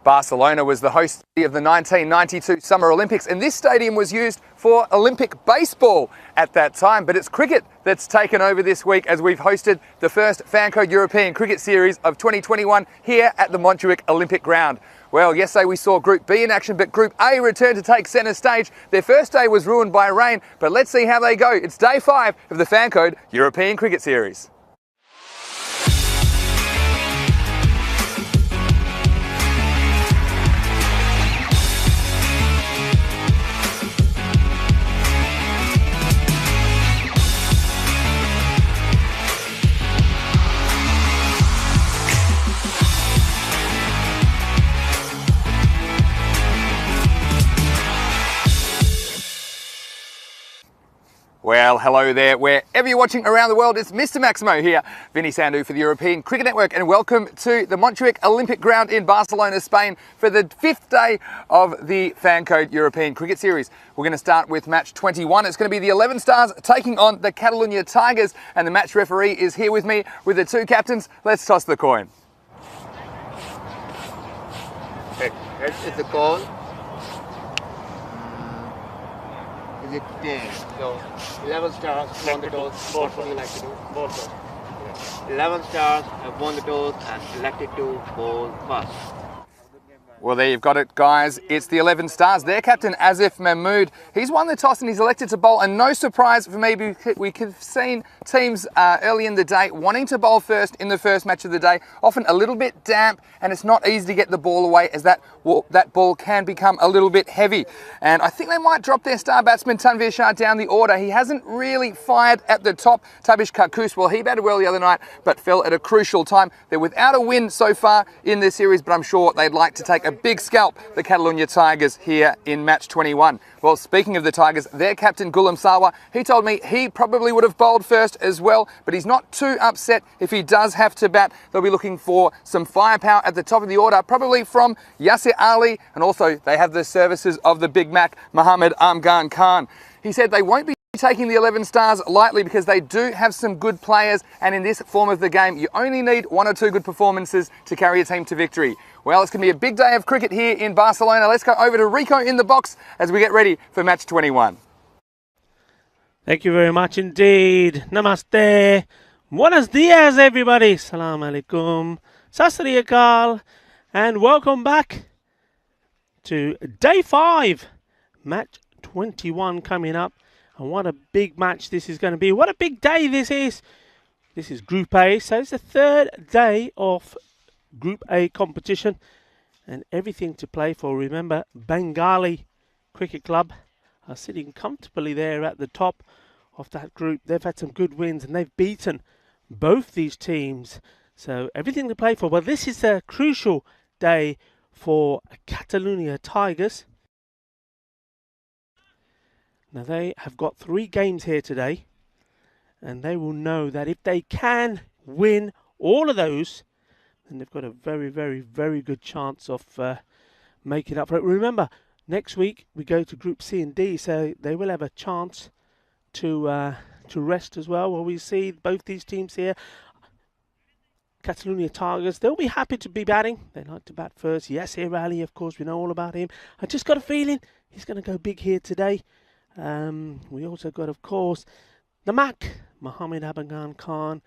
Barcelona was the host of the 1992 Summer Olympics, and this stadium was used for Olympic baseball at that time. But it's cricket that's taken over this week, as we've hosted the first Fancode European Cricket Series of 2021 here at the Montjuic Olympic Ground. Well, yesterday we saw Group B in action, but Group A returned to take centre stage. Their first day was ruined by rain, but let's see how they go. It's day 5 of the Fancode European Cricket Series. Well, hello there, wherever you're watching around the world. It's Mr. Maximo here, Vinny Sandu for the European Cricket Network, and welcome to the Montjuic Olympic Ground in Barcelona, Spain, for the 5th day of the Fancode European Cricket Series. We're going to start with match 21. It's going to be the 11 Stars taking on the Catalunya Tigers, and the match referee is here with me with the two captains. Let's toss the coin. Heads is the call. Is it 10? So 11 stars won the toss. What would you like to do? Both. 11 stars have won the toss and selected to bowl first. Well, there you've got it, guys. It's the 11 Stars. Their captain, Asif Mahmood, he's won the toss and he's elected to bowl. And no surprise for me, we could have seen teams early in the day wanting to bowl first in the first match of the day. Often a little bit damp, and it's not easy to get the ball away, as that ball can become a little bit heavy. And I think they might drop their star batsman, Tanvir Shah, down the order. He hasn't really fired at the top. Tabish Karkus, well, he batted well the other night, but fell at a crucial time. They're without a win so far in this series, but I'm sure they'd like to take a big scalp, the Catalunya Tigers, here in match 21. Well, speaking of the Tigers, their captain Gulam Sawa, he told me he probably would have bowled first as well, but he's not too upset if he does have to bat. They'll be looking for some firepower at the top of the order, probably from Yasir Ali, and also they have the services of the Big Mac, Mohammad Amgan Khan. He said they won't be taking the 11 Stars lightly because they do have some good players, and in this form of the game you only need 1 or 2 good performances to carry a team to victory. Well, it's going to be a big day of cricket here in Barcelona. Let's go over to Rico in the box as we get ready for match 21. Thank you very much indeed. Namaste. Buenos dias, everybody. Salam alaikum. Sasri akal. And welcome back to day 5, match 21 coming up. And what a big match this is going to be. What a big day this is. This is Group A. So it's the 3rd day of Group A competition. And everything to play for. Remember, Bengali Cricket Club are sitting comfortably there at the top of that group. They've had some good wins and they've beaten both these teams. So everything to play for. Well, this is a crucial day for Catalunya Tigers. Now, they have got 3 games here today, and they will know that if they can win all of those, then they've got a very, very, very good chance of making up for it. Remember, next week we go to Group C and D, so they will have a chance to rest as well. Well, we see both these teams here. Catalunya Tigers, they'll be happy to be batting. They like to bat first. Yasir Ali, of course, we know all about him. I just got a feeling he's going to go big here today. We also got, of course, the Mac, Mohammad Amgan Khan.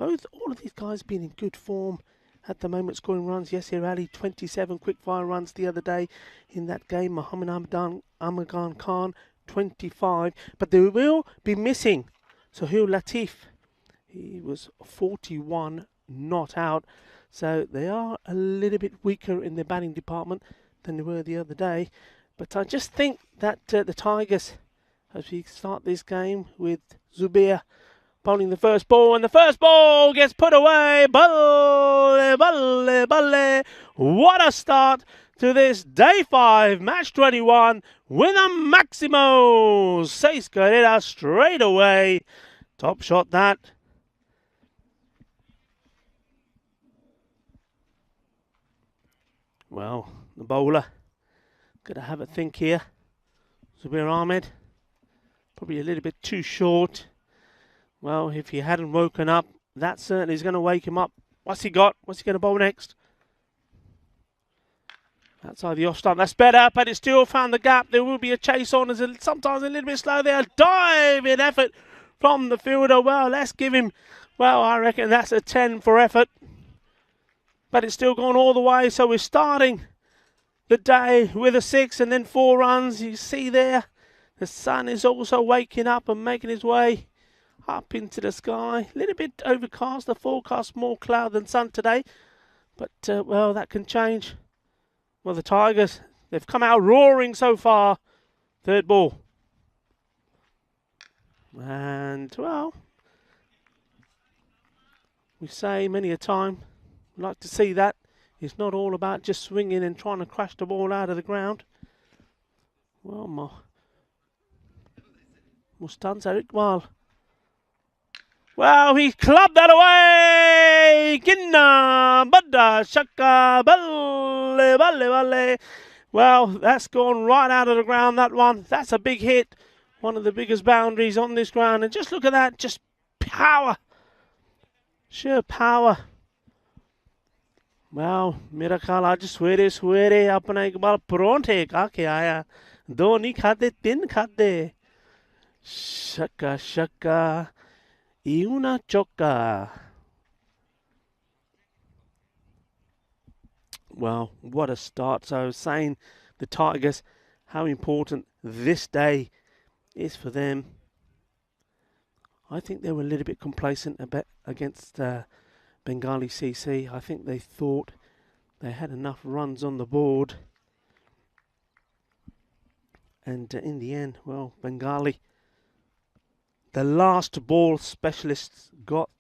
All of these guys been in good form at the moment, scoring runs. Yasir Ali, 27 quick-fire runs the other day in that game. Mohammad Amgan Khan, 25. But they will be missing Sohail Latif. He was 41 not out. So they are a little bit weaker in their batting department than they were the other day. But I just think that the Tigers, as we start this game with Zubair bowling the first ball, and the first ball gets put away. Balle, balle, balle. What a start to this day 5, match 21, with a Maximo. 6 carreras straight away. Top shot that. Well, the bowler got to have a think here. Zubair Ahmed, probably a little bit too short. Well, if he hadn't woken up, that certainly is going to wake him up. What's he got? What's he going to bowl next? Outside the off stump, that's better, but it still found the gap. There will be a chase on, sometimes a little bit slow there. Diving effort from the fielder. Well, let's give him, well, I reckon that's a 10 for effort. But it's still gone all the way, so we're starting the day with a 6 and then 4 runs. You see there, the sun is also waking up and making his way up into the sky. A little bit overcast, the forecast more cloud than sun today. But, well, that can change. Well, the Tigers, they've come out roaring so far. Third ball. And, well, we say many a time, we'd like to see that. It's not all about just swinging and trying to crash the ball out of the ground. Well, Mustanza Iqbal. Well, he clubbed that away. Kinna, Badda, Shaka, Balle, Balle, Balle. Well, that's gone right out of the ground, that one. That's a big hit. One of the biggest boundaries on this ground. And just look at that. Just power. Sheer power. Well, मेरा ख्याल आज सवेरे सवेरे अपना एक बार परोंठे खा के आया. 2 नहीं खाते, 3 खाते. Shaka, shaka. Y una choca. Well, what a start. So I was saying the Tigers, how important this day is for them. I think they were a little bit complacent against Bengali CC. I think they thought they had enough runs on the board. And in the end, well, Bengali, the last ball specialists got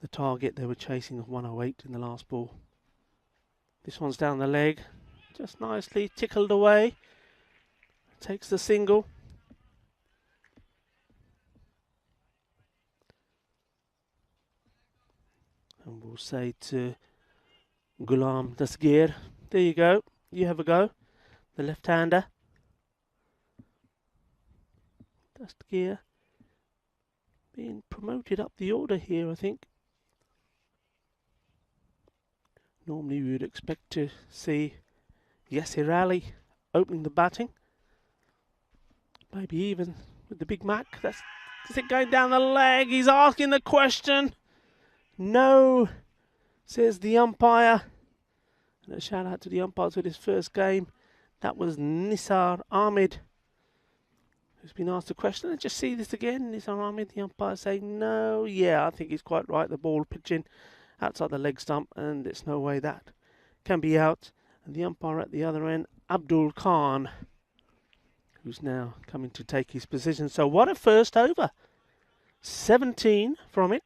the target they were chasing of 108 in the last ball. This one's down the leg, just nicely tickled away. Takes the single. And we'll say to Ghulam Dasgir, there you go, you have a go. The left-hander. Dasgir being promoted up the order here, I think. Normally we would expect to see Yasir Ali opening the batting. Maybe even with the Big Mac. Is it going down the leg? He's asking the question. No, says the umpire. And a shout out to the umpires with his first game. That was Nisar Ahmed, who's been asked a question. Let's just see this again. Nisar Ahmed, the umpire, saying no. Yeah, I think he's quite right. The ball pitching outside the leg stump, and it's no way that can be out. And the umpire at the other end, Abdul Khan, who's now coming to take his position. So what a first over. 17 from it.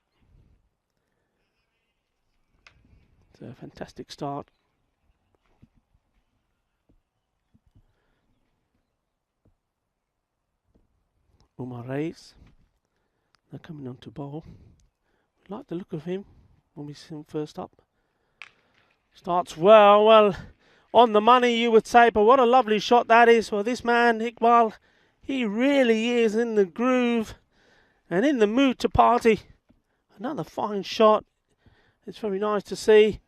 So a fantastic start. Umar Reis, now coming on to bowl. We like the look of him when we see him first up. Starts well, on the money you would say, but what a lovely shot that is for this man, Iqbal. He really is in the groove and in the mood to party. Another fine shot. It's very nice to see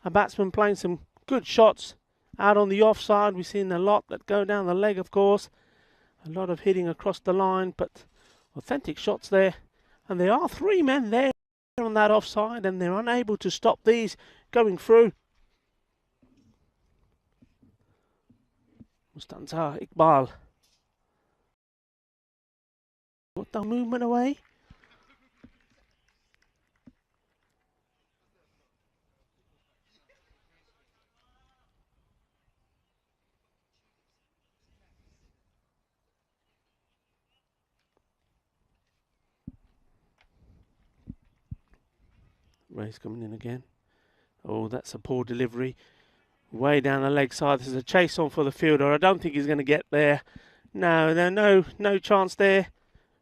a batsman playing some good shots out on the offside. We've seen a lot that go down the leg, of course. A lot of hitting across the line, but authentic shots there. And there are 3 men there on that offside, and they're unable to stop these going through. Mustanza Iqbal. Got the movement away. Ray's coming in again. Oh, that's a poor delivery. Way down the leg side. There's a chase on for the fielder. I don't think he's going to get there. No chance there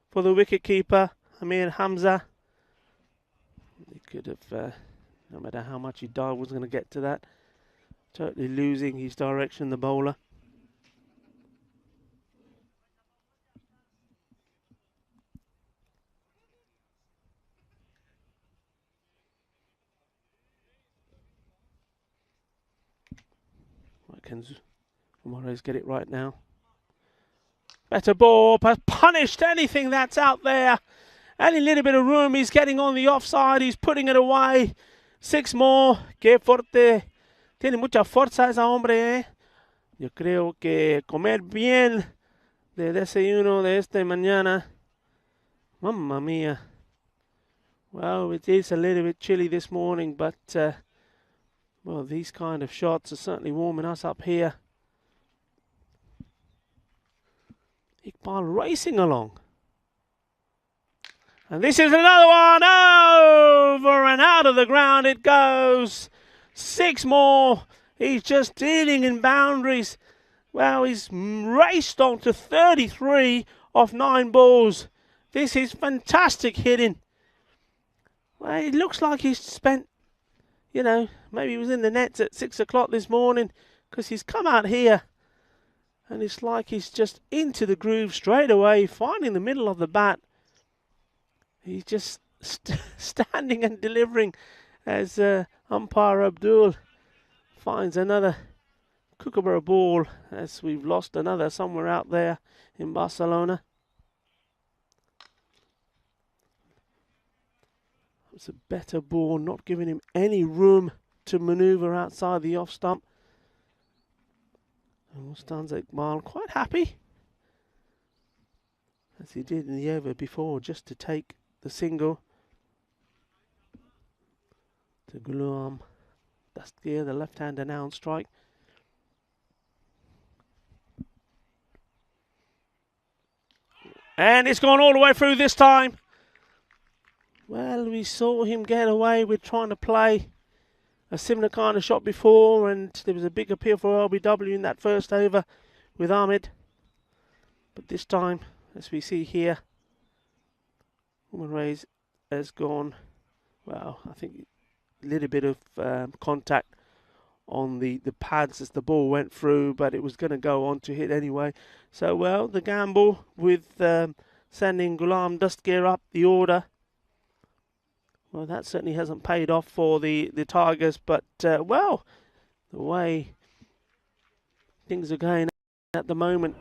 for the wicket keeper, Amir Hamza. He could have, no matter how much he dived, was going to get to that. Totally losing his direction, the bowler. Can Morales get it right now? Better ball, but punished anything that's out there. Any little bit of room, he's getting on the offside, he's putting it away. 6 more. Qué fuerte. Tiene mucha fuerza ese hombre, eh. Yo creo que comer bien de desayuno de esta mañana. Mamma mia. Well, it is a little bit chilly this morning, but well, these kind of shots are certainly warming us up here. Iqbal racing along. And this is another one. Over and out of the ground it goes. 6 more. He's just dealing in boundaries. Well, he's raced on to 33 off 9 balls. This is fantastic hitting. Well, it looks like he's spent, you know, maybe he was in the nets at 6 o'clock this morning, because he's come out here and it's like he's just into the groove straight away, finding the middle of the bat. He's just standing and delivering as umpire Abdul finds another kookaburra ball, as we've lost another somewhere out there in Barcelona. It's a better ball, not giving him any room to manoeuvre outside the off stump. And Mustanza Iqbal quite happy, as he did in the over before, just to take the single. To Ghulam Dastgir, the left-hander now on strike. And it's gone all the way through this time. Well, we saw him get away with trying to play a similar kind of shot before, and there was a big appeal for LBW in that first over with Ahmed. But this time, as we see here, Woman Rays has gone, well, I think a little bit of contact on the pads as the ball went through, but it was going to go on to hit anyway. So, well, the gamble with sending Ghulam Dastgir up the order, well, that certainly hasn't paid off for the Tigers, but, well, the way things are going at the moment,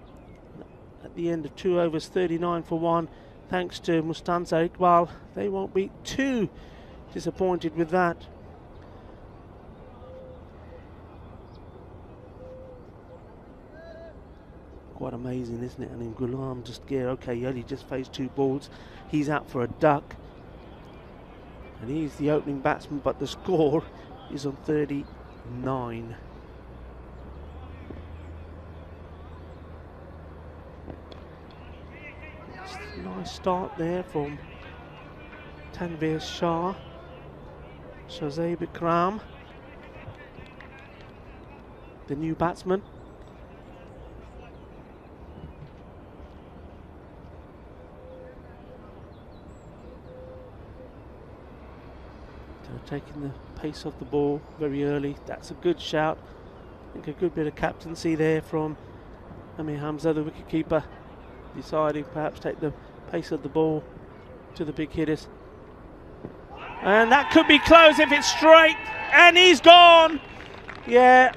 at the end of 2 overs, 39 for 1, thanks to Mustanza Iqbal, they won't be too disappointed with that. Quite amazing, isn't it? I mean, Ghulam Dastgir, okay, he only just faced 2 balls. He's out for a duck. And he's the opening batsman, but the score is on 39. Nice start there from Tanveer Shah, Shazib Ikram, the new batsman. Taking the pace of the ball very early. That's a good shout. I think a good bit of captaincy there from Amir Hamza, the wicketkeeper, deciding perhaps take the pace of the ball to the big hitters. And that could be close if it's straight. And he's gone. Yeah.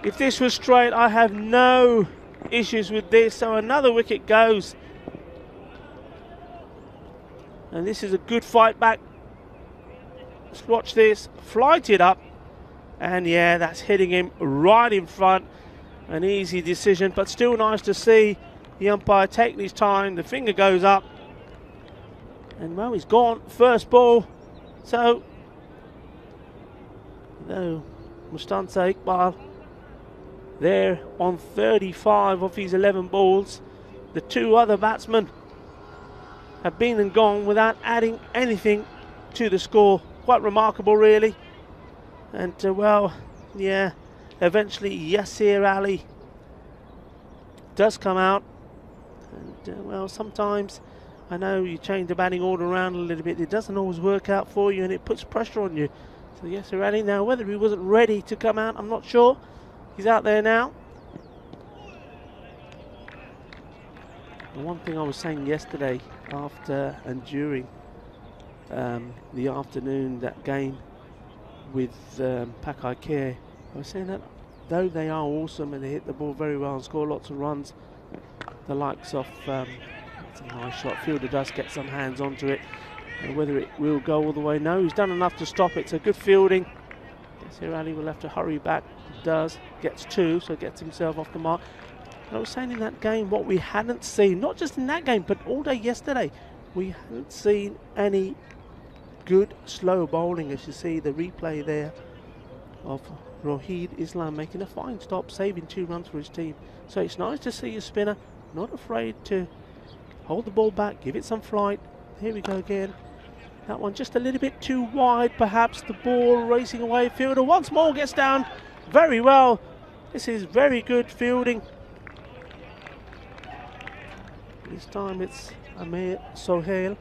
If this was straight, I have no issues with this. So another wicket goes. And this is a good fight back. Let's watch this, flight it up, and yeah, that's hitting him right in front. An easy decision, but still nice to see the umpire take his time. The finger goes up, and well, he's gone, first ball. So, though Mustanza Iqbal there on 35 of his 11 balls, the 2 other batsmen have been and gone without adding anything to the score. Quite remarkable, really. And well, yeah, eventually Yasir Ali does come out. And well, sometimes I know you change the batting order around a little bit, it doesn't always work out for you, and it puts pressure on you. So Yasir Ali, now whether he wasn't ready to come out, I'm not sure. He's out there now. The one thing I was saying yesterday, after and during the afternoon, that game with Pakai Care, I was saying that though they are awesome and they hit the ball very well and score lots of runs, the likes of, it's a nice shot, fielder does get some hands onto it, and whether it will go all the way, no, he's done enough to stop it, so good fielding. Guess here Ali will have to hurry back, he does, gets 2, so gets himself off the mark. And I was saying in that game, what we hadn't seen, not just in that game, but all day yesterday, we hadn't seen any good slow bowling. As you see the replay there of Rohid Islam making a fine stop, saving 2 runs for his team. So it's nice to see a spinner not afraid to hold the ball back, give it some flight. Here we go again. That one just a little bit too wide, perhaps. The ball racing away. Fielder once more gets down very well. This is very good fielding. This time it's Amir Sohail.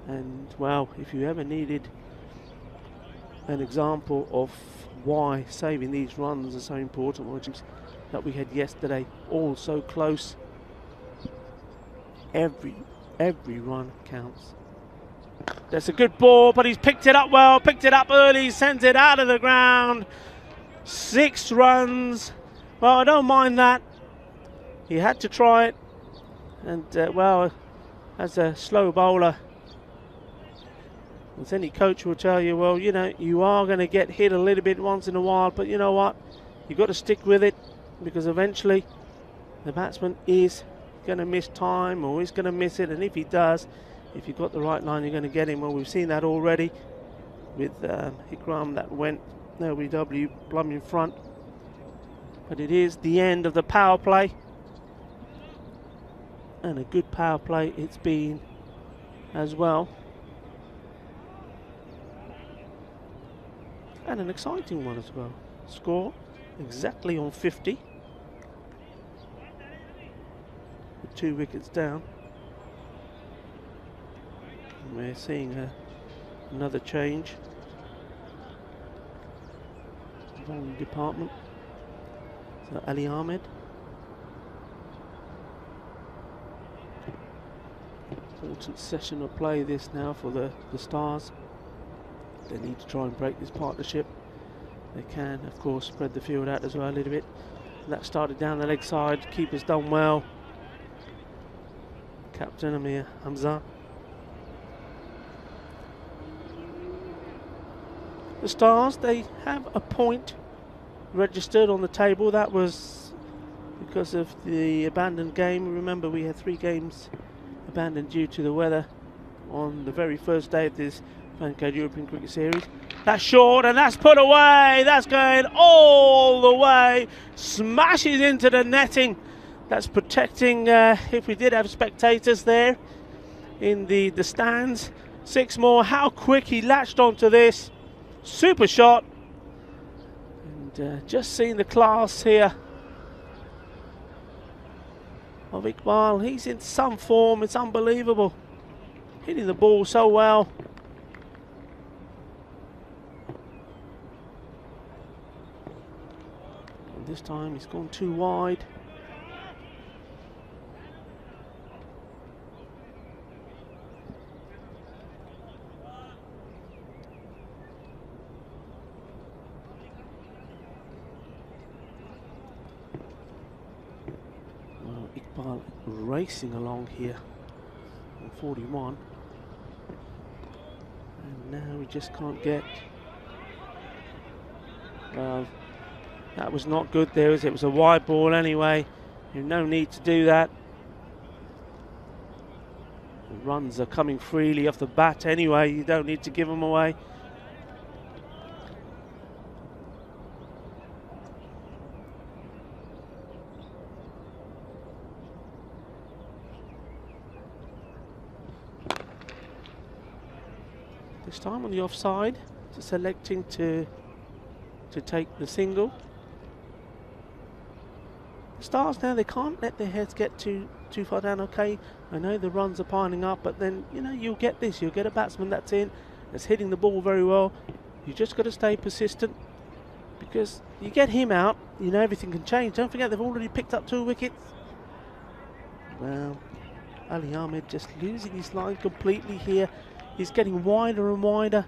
And well, if you ever needed an example of why saving these runs are so important, which that we had yesterday, all so close. Every run counts. That's a good ball, but he's picked it up well, picked it up early, sends it out of the ground. 6 runs. Well, I don't mind that. He had to try it, and well, as a slow bowler, as any coach will tell you, well, you know, you are going to get hit a little bit once in a while, but you know what? You've got to stick with it, because eventually the batsman is going to miss time, or he's going to miss it, and if he does, if you've got the right line, you're going to get him. Well, we've seen that already with Ikram that went LBW plumb in front, but it is the end of the power play. And a good power play it's been as well. And an exciting one as well. Score exactly on 50. With 2 wickets down. And we're seeing another change. Bowling department. So Ali Ahmed. Important session of play this now for the Stars. They need to try and break this partnership. They can, of course, spread the field out as well a little bit. That started down the leg side. Keeper's done well. Captain Amir Hamza. The Stars, they have a point registered on the table. That was because of the abandoned game. Remember, we had 3 games abandoned due to the weather on the very first day of this Pancade European Cricket Series. That's short, and that's put away. That's going all the way. Smashes into the netting. That's protecting, if we did have spectators there in the stands. 6 more. How quick he latched onto this. Super shot. And just seeing the class here of Iqbal. He's in some form. It's unbelievable. Hitting the ball so well. And this time he's gone too wide. Iqbal racing along here on 41, and now we just can't get. That was not good there, as it was a wide ball anyway. There's no need to do that. The runs are coming freely off the bat anyway. You don't need to give them away. This time on the offside, just electing to take the single. The Stars now, they can't let their heads get too far down. Okay, I know the runs are piling up, but then, you know, you'll get this. You'll get a batsman that's hitting the ball very well. You just got to stay persistent, because you get him out, you know, everything can change. Don't forget, they've already picked up 2 wickets. Well, Ali Ahmed just losing his line completely here. He's getting wider and wider.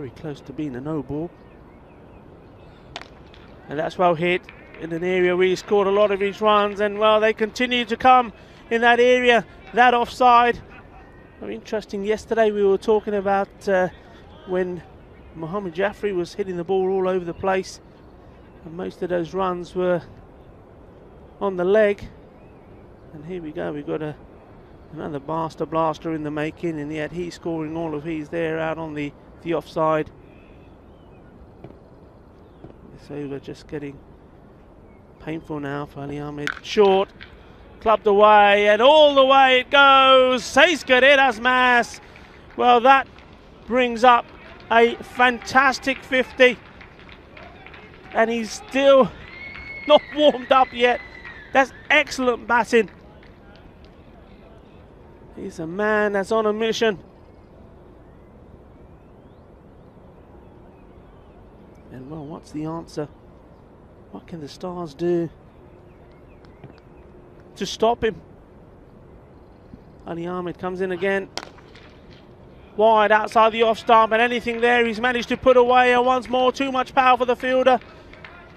very close to being a no ball. And that's well hit in an area where he scored a lot of his runs, and well, they continue to come in that area, that offside. Very interesting. Yesterday we were talking about when Mohamed Jaffrey was hitting the ball all over the place, and most of those runs were on the leg. And here we go, we've got another blaster in the making, and yet he's scoring all of his there out on the offside. This over just getting painful now for Ali Ahmed. Short, clubbed away, and all the way it goes. Seis carreras más. Well, that brings up a fantastic 50, and he's still not warmed up yet. That's excellent batting. He's a man that's on a mission. And well, what's the answer? What can the Stars do to stop him? Ali Ahmed comes in again. Wide outside the off stump, and anything there he's managed to put away. And once more, too much power for the fielder.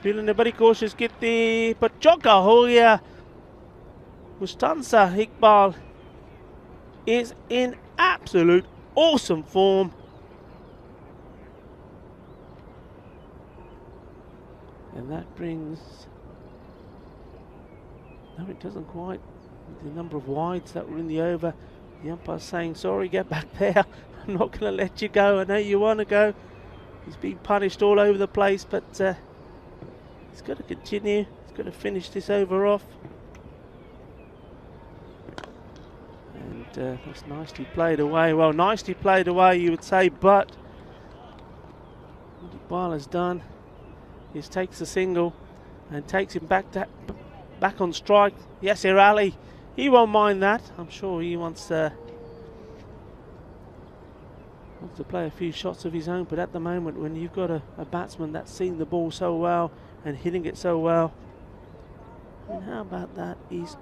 Feeling a very cautious, get the Pachoka Hoya. Mustansa Iqbal is in absolute awesome form. And that brings, no, it doesn't quite, the number of wides that were in the over. The umpire's saying, sorry, get back there. I'm not going to let you go. I know you want to go. He's being punished all over the place, but he's got to continue. He's got to finish this over off. And that's nicely played away. Well, nicely played away, you would say, but what Iqbal has done is takes a single and takes him back on strike. Yasser Ali, he won't mind that. I'm sure he wants to play a few shots of his own, but at the moment, when you've got a batsman that's seeing the ball so well and hitting it so well, and how about that? He's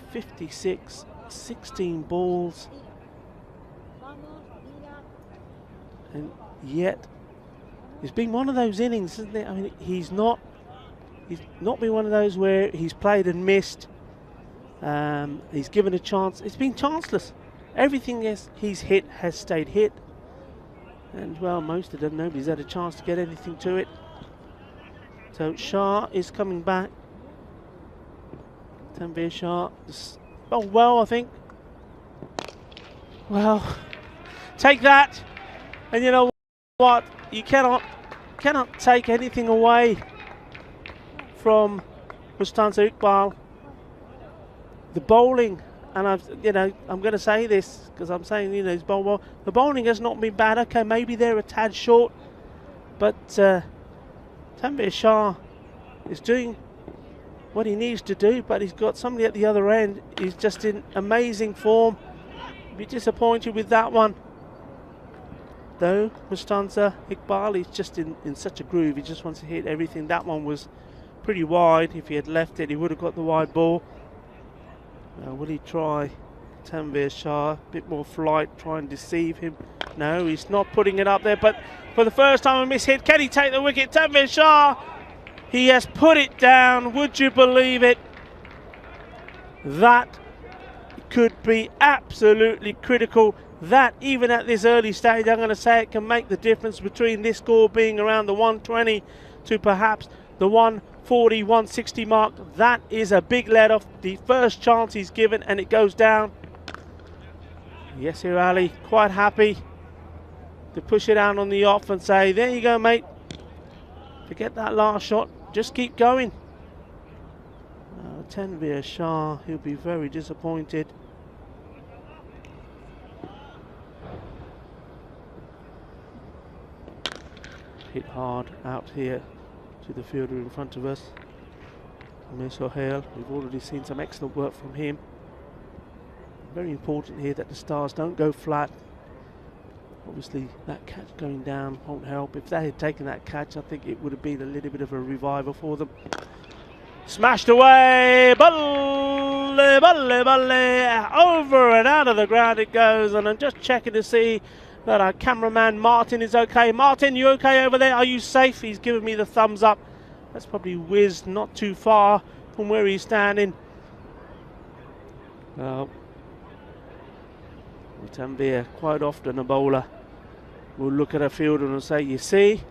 56, 16 balls, and yet it's been one of those innings, isn't it? I mean, he's not been one of those where he's played and missed. He's given a chance. It's been chanceless. Everything he's hit has stayed hit. And well, most of them, nobody's had a chance to get anything to it. So Shah is coming back. Tanveer Shah. Oh, well, I think. Well, take that. And you know what? You cannot take anything away from Mustansa Iqbal. The bowling, and I'm going to say this because I'm saying, he's bowled well. The bowling has not been bad. Okay, maybe they're a tad short, but Tanveer Shah is doing what he needs to do, but he's got somebody at the other end. He's just in amazing form. Be disappointed with that one. Though, Mustansa Iqbal, he's just in such a groove. He just wants to hit everything. That one was pretty wide. If he had left it, he would have got the wide ball. Will he try Tanveer Shah? A bit more flight, try and deceive him. No, he's not putting it up there. But for the first time, a miss hit. Can he take the wicket? Tanveer Shah, he has put it down. Would you believe it? That could be absolutely critical. That, even at this early stage, I'm going to say it can make the difference between this score being around the 120 to perhaps the 140, 160 mark. That is a big let off. The first chance he's given, and it goes down. Yasser Ali quite happy to push it out on the off and say, there you go, mate. Forget that last shot. Just keep going. Tanveer Shah, he'll be very disappointed. Hit hard out here to the fielder in front of us, Mir Sohail. We've already seen some excellent work from him. Very important here that the Stars don't go flat. Obviously that catch going down won't help. If they had taken that catch, I think it would have been a little bit of a revival for them. Smashed away, balle, balle, balle, over and out of the ground it goes. And I'm just checking to see that our cameraman Martin is okay. Martin, you okay over there? Are you safe? He's giving me the thumbs up. That's probably whizzed not too far from where he's standing. Tambia, quite often a bowler will look at a fielder and say, you see,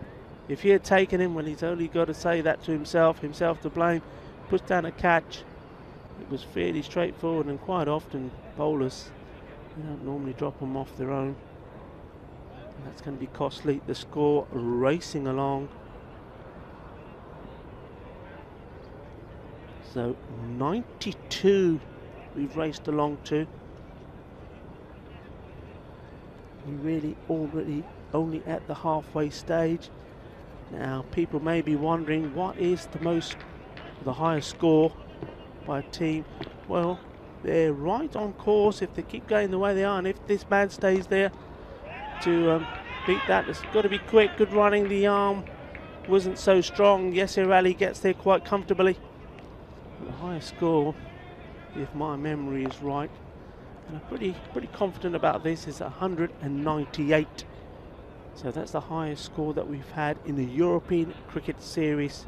if he had taken him, well, he's only got to say that to himself to blame, puts down a catch. It was fairly straightforward, and quite often bowlers, they don't normally drop them off their own. And that's going to be costly. The score racing along. So 92 we've raced along to. We're really already only at the halfway stage. Now people may be wondering, what is the highest score by a team? Well, they're right on course if they keep going the way they are, and if this man stays there to beat that. It's got to be quick. Good running. The arm wasn't so strong. Yasir Ali gets there quite comfortably. The highest score, if my memory is right, and I'm pretty confident about this, is 198. So that's the highest score that we've had in the European Cricket Series.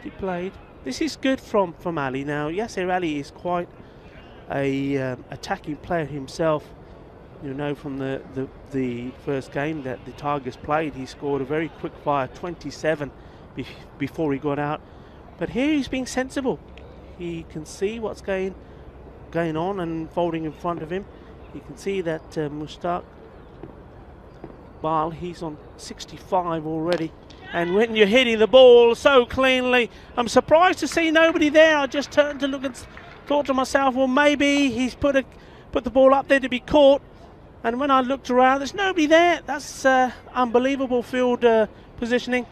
He played. This is good from Ali. Now Yasir Ali is quite a attacking player himself. You know, from the first game that the Tigers played, he scored a very quick fire 27 before he got out. But here he's being sensible. He can see what's going on and unfolding in front of him. You can see that Mushtaq Bal, he's on 65 already. And when you're hitting the ball so cleanly, I'm surprised to see nobody there. I just turned to look and thought to myself, well, maybe he's put the ball up there to be caught. And when I looked around, there's nobody there. That's unbelievable field positioning.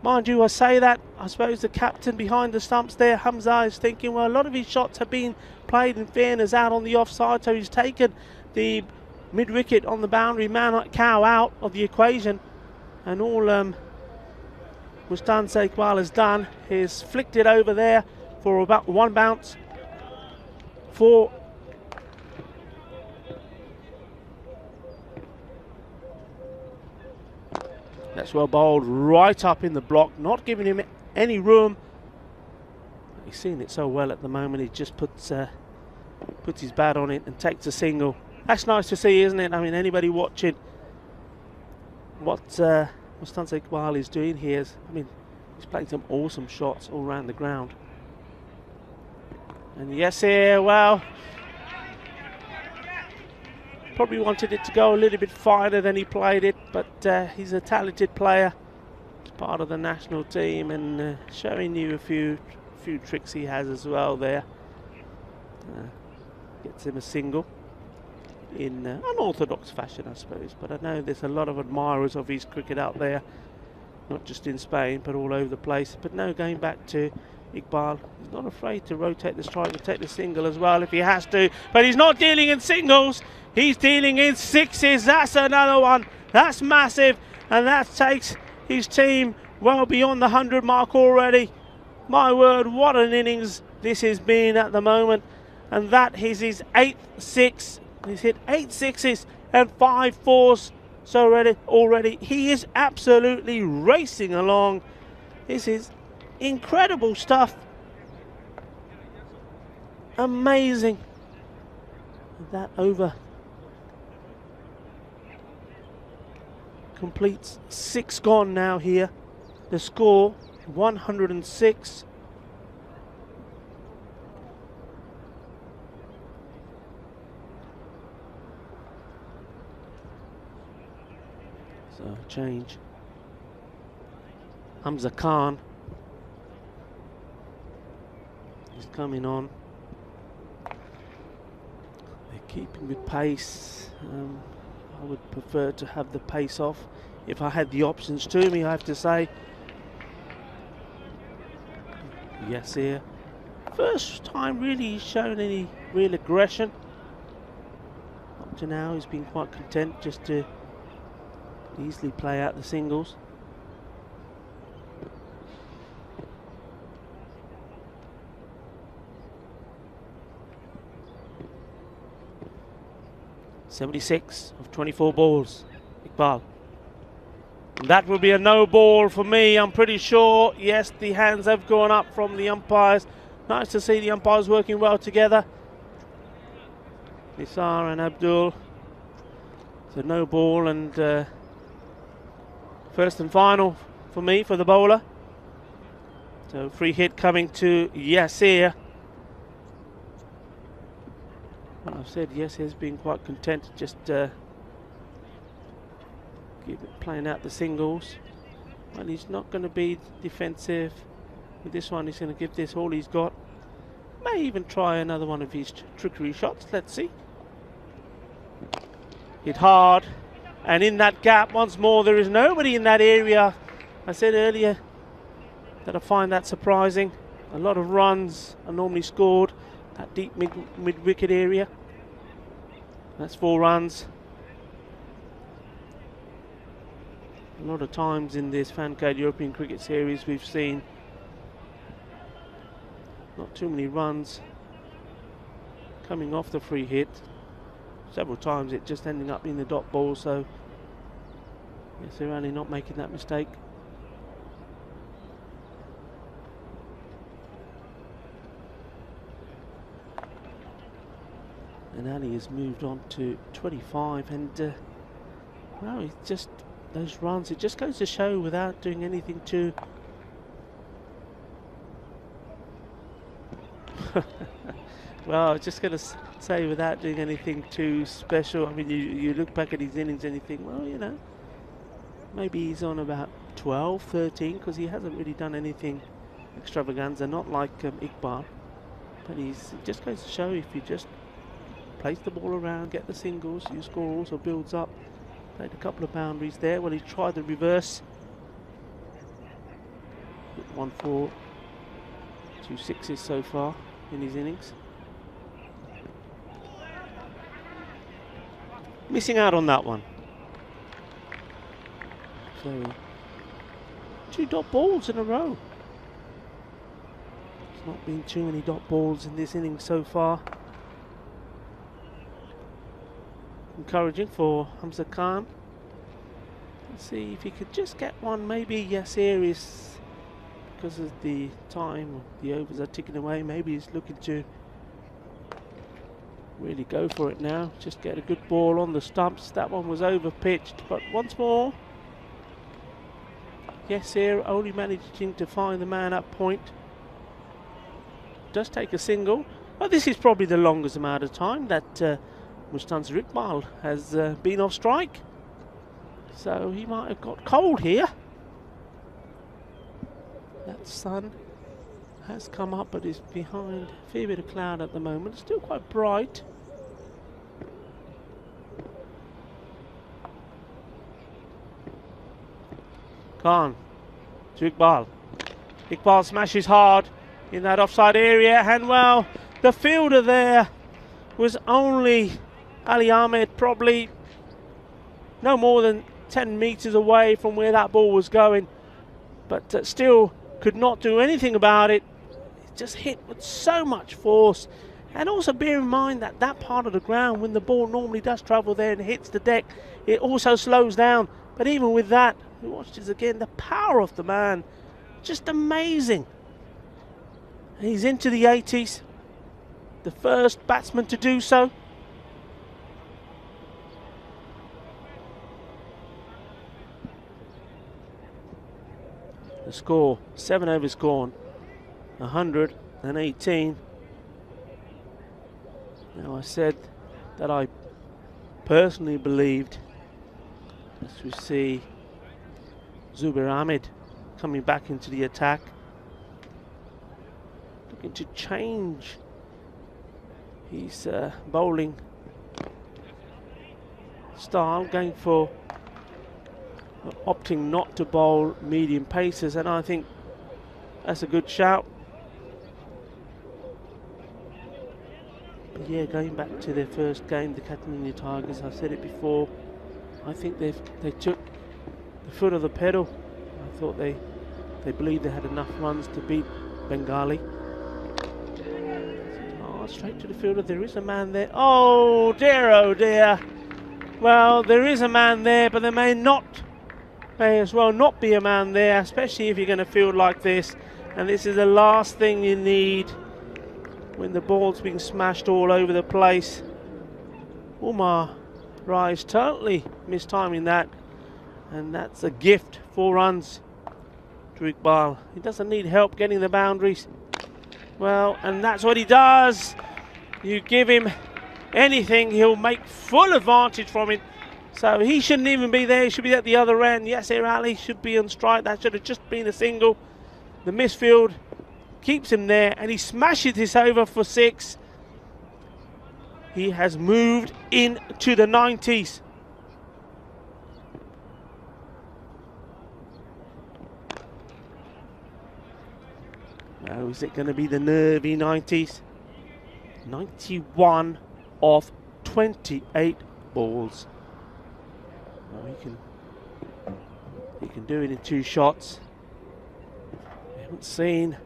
Mind you, I say that, I suppose the captain behind the stumps there, Hamza, is thinking, well, a lot of his shots have been played in fairness out on the offside, so he's taken the mid-wicket on the boundary, man cow out of the equation. And all Mustan Iqbal has done is flicked it over there for about one bounce for that's well bowled, right up in the block, not giving him any room. He's seen it so well at the moment, he just puts his bat on it and takes a single. That's nice to see, isn't it? I mean, anybody watching what Mustan Iqbal is doing here is, I mean, he's playing some awesome shots all around the ground. And Yasir, well, probably wanted it to go a little bit finer than he played it, but he's a talented player. He's part of the national team and showing you a few tricks he has as well there. Gets him a single in unorthodox fashion, I suppose, but I know there's a lot of admirers of his cricket out there, not just in Spain but all over the place. But no, going back to Iqbal, he's not afraid to rotate the strike and take the single as well if he has to, but he's not dealing in singles, he's dealing in sixes. That's another one, that's massive, and that takes his team well beyond the 100 mark already. My word, what an innings this has been at the moment, and that is his 8th six. He's hit 8 sixes and 5 fours so already. He is absolutely racing along. This is incredible stuff. Amazing. That over completes 6 gone now here. The score 106. So change. Hamza Khan is coming on. They're keeping with pace. I would prefer to have the pace off if I had the options to me, I have to say. Yasir, first time really he's shown any real aggression. Up to now he's been quite content just to easily play out the singles. 76 of 24 balls. Iqbal. And that will be a no ball for me, I'm pretty sure. Yes, the hands have gone up from the umpires. Nice to see the umpires working well together. Nisar and Abdul. So no ball, and first and final for me, for the bowler. So free hit coming to Yasir. Well, I've said Yasir's been quite content to just playing out the singles. Well, he's not going to be defensive with this one. He's going to give this all he's got. May even try another one of his trickery shots. Let's see. Hit hard, and in that gap once more. There is nobody in that area. I said earlier that I find that surprising. A lot of runs are normally scored at deep mid wicket area. That's 4 runs. A lot of times in this Fancade European Cricket Series we've seen not too many runs coming off the free hit. Several times it just ending up in the dot ball, so yes, they're only not making that mistake. And Ali has moved on to 25, and well, it's just those runs, it just goes to show without doing anything too well, I was just going to say without doing anything too special. I mean, you look back at his innings and you think, well, you know, maybe he's on about 12, 13, because he hasn't really done anything extravaganza, not like Iqbal. But it just goes to show, if you just place the ball around, get the singles, your score also builds up. Played a couple of boundaries there. Well, he tried the reverse. 1 4, 2 6s so far in his innings. Missing out on that one. So 2 dot balls in a row. There's not been too many dot balls in this inning so far. Encouraging for Hamza Khan. Let's see if he could just get one. Maybe Yasir is, because of the time, the overs are ticking away, maybe he's looking to really go for it now. Just get a good ball on the stumps. That one was over pitched, but once more Yasir only managing to find the man at point. Does take a single, but this is probably the longest amount of time that Mustanzer Iqbal has been off strike, so he might have got cold here. That sun has come up, but is behind a fair bit of cloud at the moment. Still quite bright. Khan to Iqbal. Iqbal smashes hard in that offside area, and well, the fielder there was only Ali Ahmed, probably no more than 10 metres away from where that ball was going, but still could not do anything about it. It just hit with so much force. And also bear in mind that that part of the ground, when the ball normally does travel there and hits the deck, it also slows down. But even with that, we watched this again, the power of the man, just amazing. He's into the 80s, the first batsman to do so. The score, 7 overs gone, 118. Now, I said that I personally believed, as we see Zubair Ahmed coming back into the attack, looking to change his bowling style, going for opting not to bowl medium paces, and I think that's a good shout. But yeah, going back to their first game, the Catalonia Tigers, I've said it before, I think they took the foot of the pedal. I thought they believed they had enough runs to beat Bengali. Oh, straight to the fielder, there is a man there. Oh dear, Well, there is a man there, but there may as well not be a man there, especially if you're going to field like this. And this is the last thing you need when the ball's being smashed all over the place. Umar Rise totally mistiming that, and that's a gift. 4 runs to Iqbal. He doesn't need help getting the boundaries. Well, and that's what he does. You give him anything, he'll make full advantage from it. So he shouldn't even be there. He should be at the other end. Yasir Ali should be on strike. That should have just been a single. The misfield keeps him there, and he smashes this over for 6. He has moved into the 90s. Now, is it going to be the nervy 90s? 91 of 28 balls. Well, he can do it in 2 shots. We haven't seen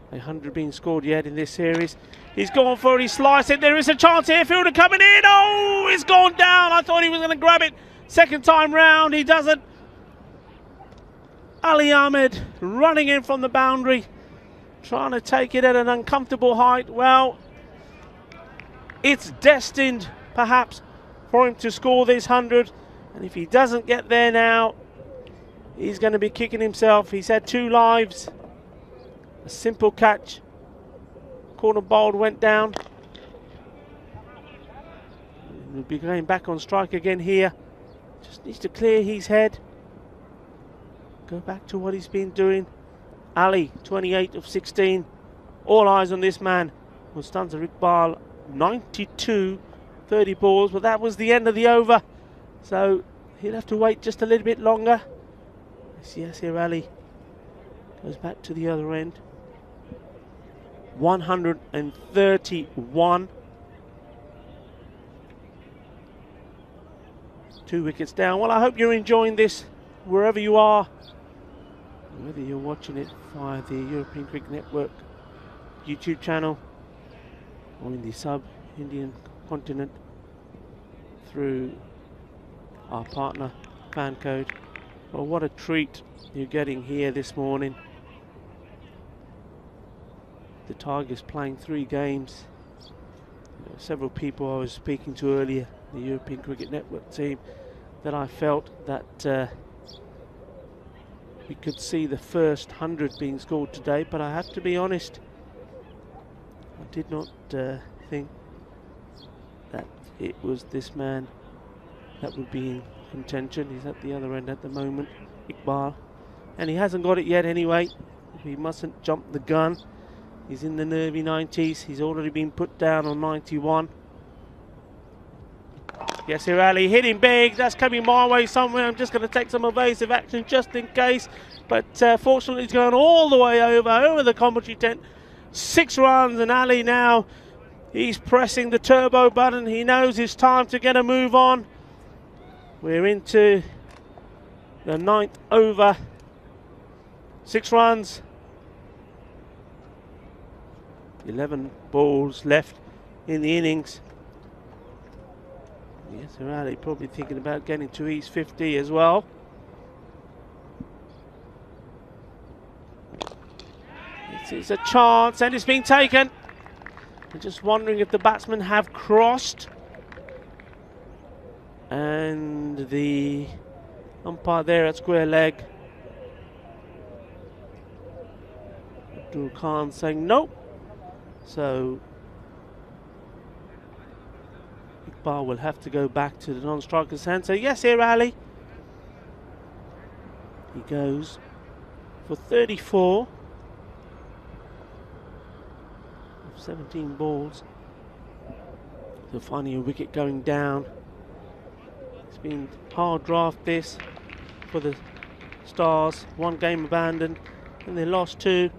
100 being scored yet in this series. He's gone for it, he sliced it. There is a chance here, fielder coming in. Oh, it's gone down. I thought he was going to grab it. Second time round, he doesn't. Ali Ahmed running in from the boundary, trying to take it at an uncomfortable height. Well, it's destined, perhaps, for him to score this 100. And if he doesn't get there now, he's going to be kicking himself. He's had 2 lives. A simple catch. Corner bowled, went down. He'll be going back on strike again here. Just needs to clear his head. Go back to what he's been doing. Ali, 28 of 16. All eyes on this man. Mustanza Iqbal, 92, 30 balls. But that was the end of the over. So he'll have to wait just a little bit longer. Yasir Ali goes back to the other end. 131. 2 wickets down. Well, I hope you're enjoying this wherever you are, whether you're watching it via the European Cricket Network YouTube channel or in the sub-Indian continent through our partner fan code. Well, what a treat you're getting here this morning. The Tigers playing 3 games. Several people I was speaking to earlier, the European Cricket Network team, that I felt that we could see the first 100 being scored today, but I have to be honest, I did not think that it was this man that would be in contention. He's at the other end at the moment, Iqbal, and he hasn't got it yet anyway. He mustn't jump the gun. He's in the nervy 90s. He's already been put down on 91. Yasir Ali hitting big. That's coming my way somewhere. I'm just going to take some evasive action just in case. But fortunately, he's going all the way over the commentary tent. 6 runs, and Ali now, he's pressing the turbo button. He knows it's time to get a move on. We're into the 9th over. 6 runs. 11 balls left in the innings. Yasir Ali probably thinking about getting to East 50 as well. It's a chance, and it's been taken. I'm just wondering if the batsmen have crossed. And the umpire there at square leg, Abdul Khan, saying nope. So Iqbal will have to go back to the non-striker's hand. So Yasir Ali, he goes for 34 of 17 balls. So finding a wicket going down. It's been hard draft this for the Stars. 1 game abandoned, and they lost 2.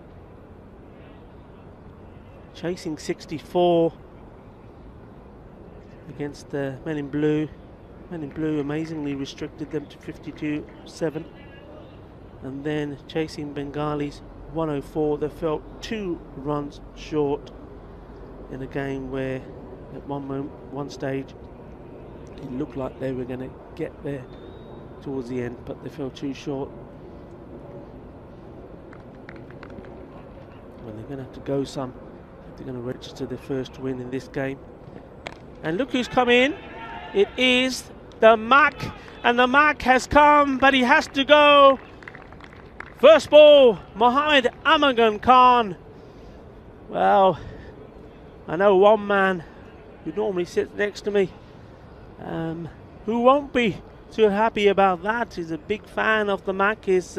Chasing 64 against the Men in Blue. Men in Blue amazingly restricted them to 52-7. And then chasing Bengalis 104. They fell 2 runs short in a game where at one stage It looked like they were going to get there towards the end, but they fell too short. Well, they're going to have to go some if they're going to register their first win in this game. And look who's come in. It is the Mac, and the Mac has come, but he has to go. First ball, Mohammed Amagan Khan. Well, I know one man who normally sits next to me, who won't be too happy about that. He's a big fan of the Mac. Is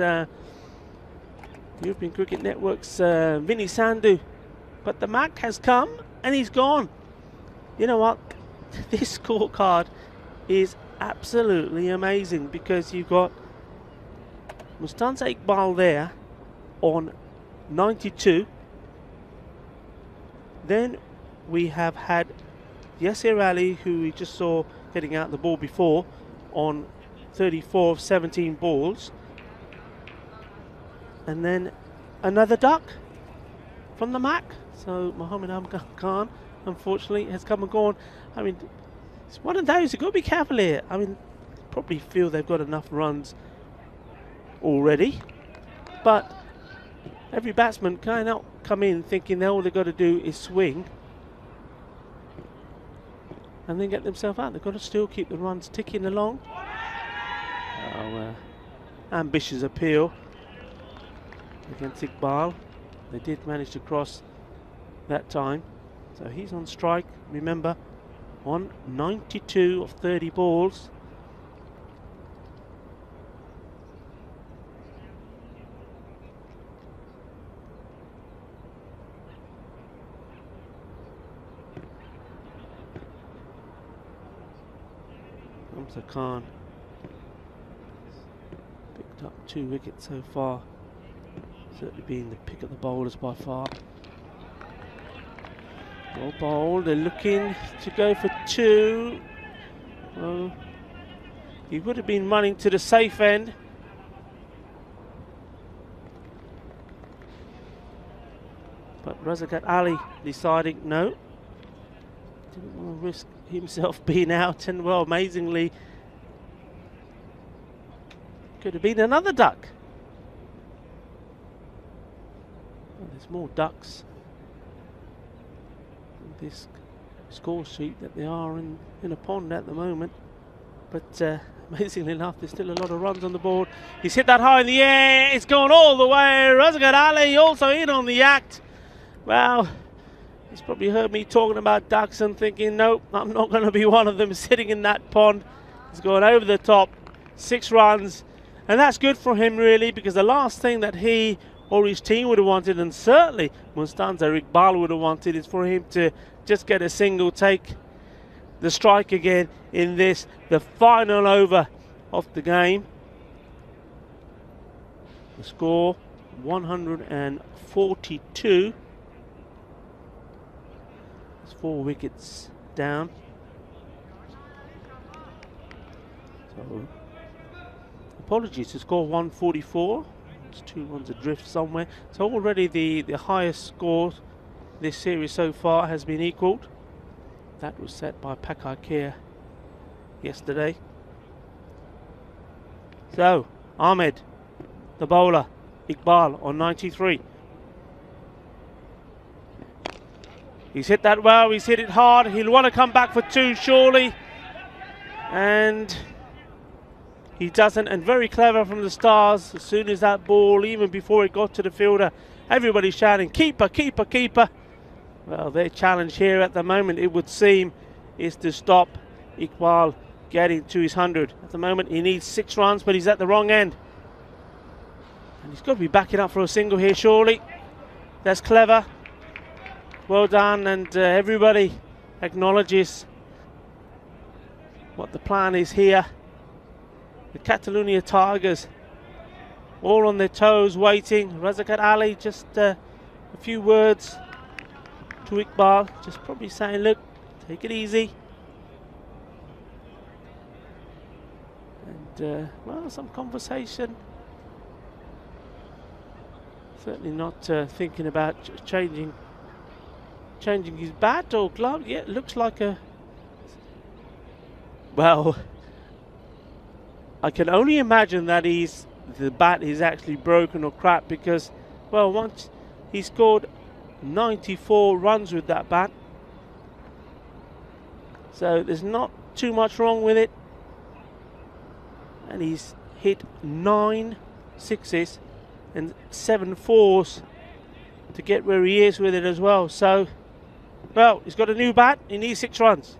European Cricket Network's Vinny Sandhu. But the Mac has come and he's gone. You know what? This scorecard is absolutely amazing, because you've got Mustanza Iqbal there on 92. Then we have had Yasir Ali, who we just saw getting out the ball before, on 34 of 17 balls. And then another duck from the Mac. So Mohammed Amgan Khan, unfortunately, has come and gone. I mean, it's one of those, you've got to be careful here. I mean, probably feel they've got enough runs already, but every batsman cannot come in thinking that all they've got to do is swing and then get themselves out. They've got to still keep the runs ticking along. Ambitious appeal against Iqbal. They did manage to cross that time, so he's on strike, remember, on 92 of 30 balls. Hamza Khan picked up 2 wickets so far, certainly being the pick of the bowlers by far. Well bowled, they're looking to go for 2. Well, he would have been running to the safe end. But Razakat Ali deciding no, didn't want to risk himself being out, and well, amazingly, could have been another duck. Well, there's more ducks in this score sheet that they are in a pond at the moment, but amazingly enough, there's still a lot of runs on the board. He's hit that high in the air, it's gone all the way. Razakat Ali also in on the act. Well, he's probably heard me talking about ducks and thinking, nope, I'm not going to be one of them sitting in that pond. He's gone over the top, 6 runs, and that's good for him really, because the last thing that he or his team would have wanted, and certainly Mustanza Iqbal would have wanted, is for him to just get a single, take the strike again in this, the final over of the game. The score 142. 4 wickets down. So, apologies, to score 144. It's 2 runs adrift somewhere. So already the highest score this series so far has been equalled. That was set by Pakar Kher yesterday. So, Ahmed, the bowler, Iqbal on 93. He's hit that well, he's hit it hard. He'll want to come back for 2 surely. And he doesn't, and very clever from the Stars. As soon as that ball, even before it got to the fielder, everybody shouting, keeper, keeper, keeper. Well, their challenge here at the moment, it would seem, is to stop Iqbal getting to his 100. At the moment, he needs 6 runs, but he's at the wrong end. And he's got to be backing up for a single here, surely. That's clever. Well done, and everybody acknowledges what the plan is here. The Catalonia Tigers all on their toes waiting. Razakat Ali, just a few words to Iqbal, just probably saying, look, take it easy. And well, some conversation. Certainly not thinking about changing his bat or glove. Yeah, it looks like well, I can only imagine that the bat is actually broken or cracked, because, well, once he scored 94 runs with that bat, so there's not too much wrong with it, and he's hit 9 6s and 7 4s to get where he is with it as well. So, well, he's got a new bat, he needs 6 runs.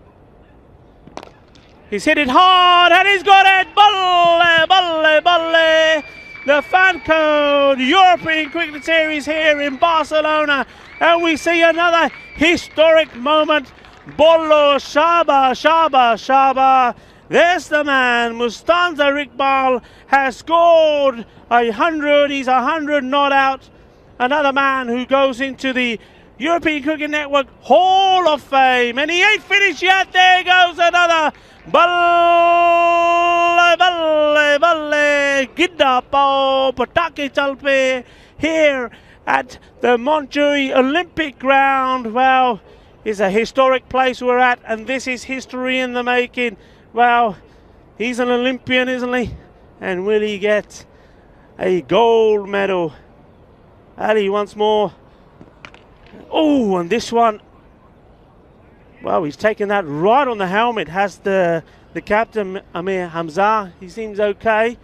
He's hit it hard and he's got it! Balle, balle, balle! The fan code European Cricket Series here in Barcelona, and we see another historic moment. Bollo, Shaba, Shaba, Shaba. There's the man. Mustanza Iqbal has scored 100. He's 100 not out. Another man who goes into the European Cricket Network Hall of Fame. And he ain't finished yet. There goes another. Balle, balle, balle. Gidda pao, patake chalpe. Here at the Montjuïc Olympic Ground. Well, it's a historic place we're at, and this is history in the making. Well, he's an Olympian, isn't he? And will he get a gold medal? Ali once more. Oh, and this one. Well, he's taken that right on the helmet. Has the captain, Amir Hamza. He seems okay.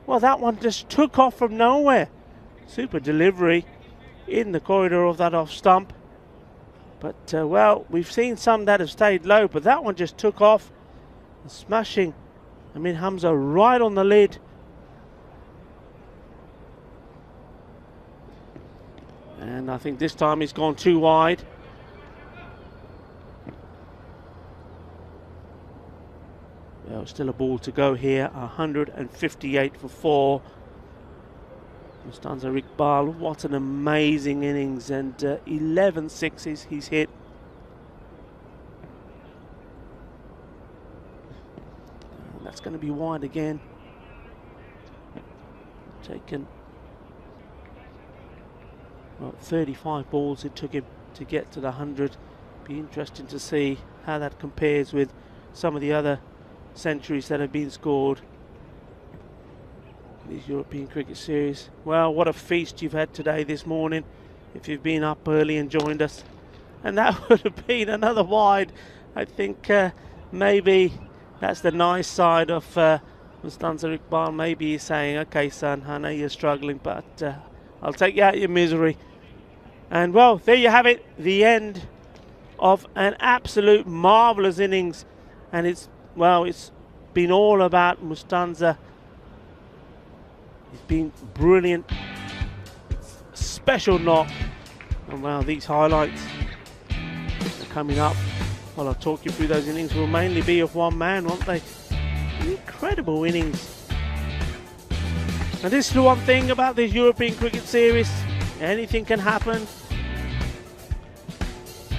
Well, that one just took off from nowhere. Super delivery in the corridor of that off stump. But, well, we've seen some that have stayed low, but that one just took off. Smashing Amir Hamza right on the lid. And I think this time he's gone too wide. Well, still a ball to go here. 158 for 4. Mustanza Iqbal, what an amazing innings, and 11 sixes he's hit. And that's going to be wide again. Taken, well, 35 balls it took him to get to the 100. Be interesting to see how that compares with some of the other centuries that have been scored. These European Cricket Series. Well, what a feast you've had today, this morning, if you've been up early and joined us. And that would have been another wide. I think maybe that's the nice side of Mustanza Iqbal. Maybe he's saying, okay, son, I know you're struggling, but I'll take you out of your misery. And, well, there you have it, the end of an absolute marvellous innings. And it's, well, it's been all about Mustanza. He's been brilliant. Special knock. And wow, these highlights are coming up. Well, I'll talk you through those innings. Will mainly be of one man, won't they? Incredible innings. And this is the one thing about this European Cricket Series. Anything can happen.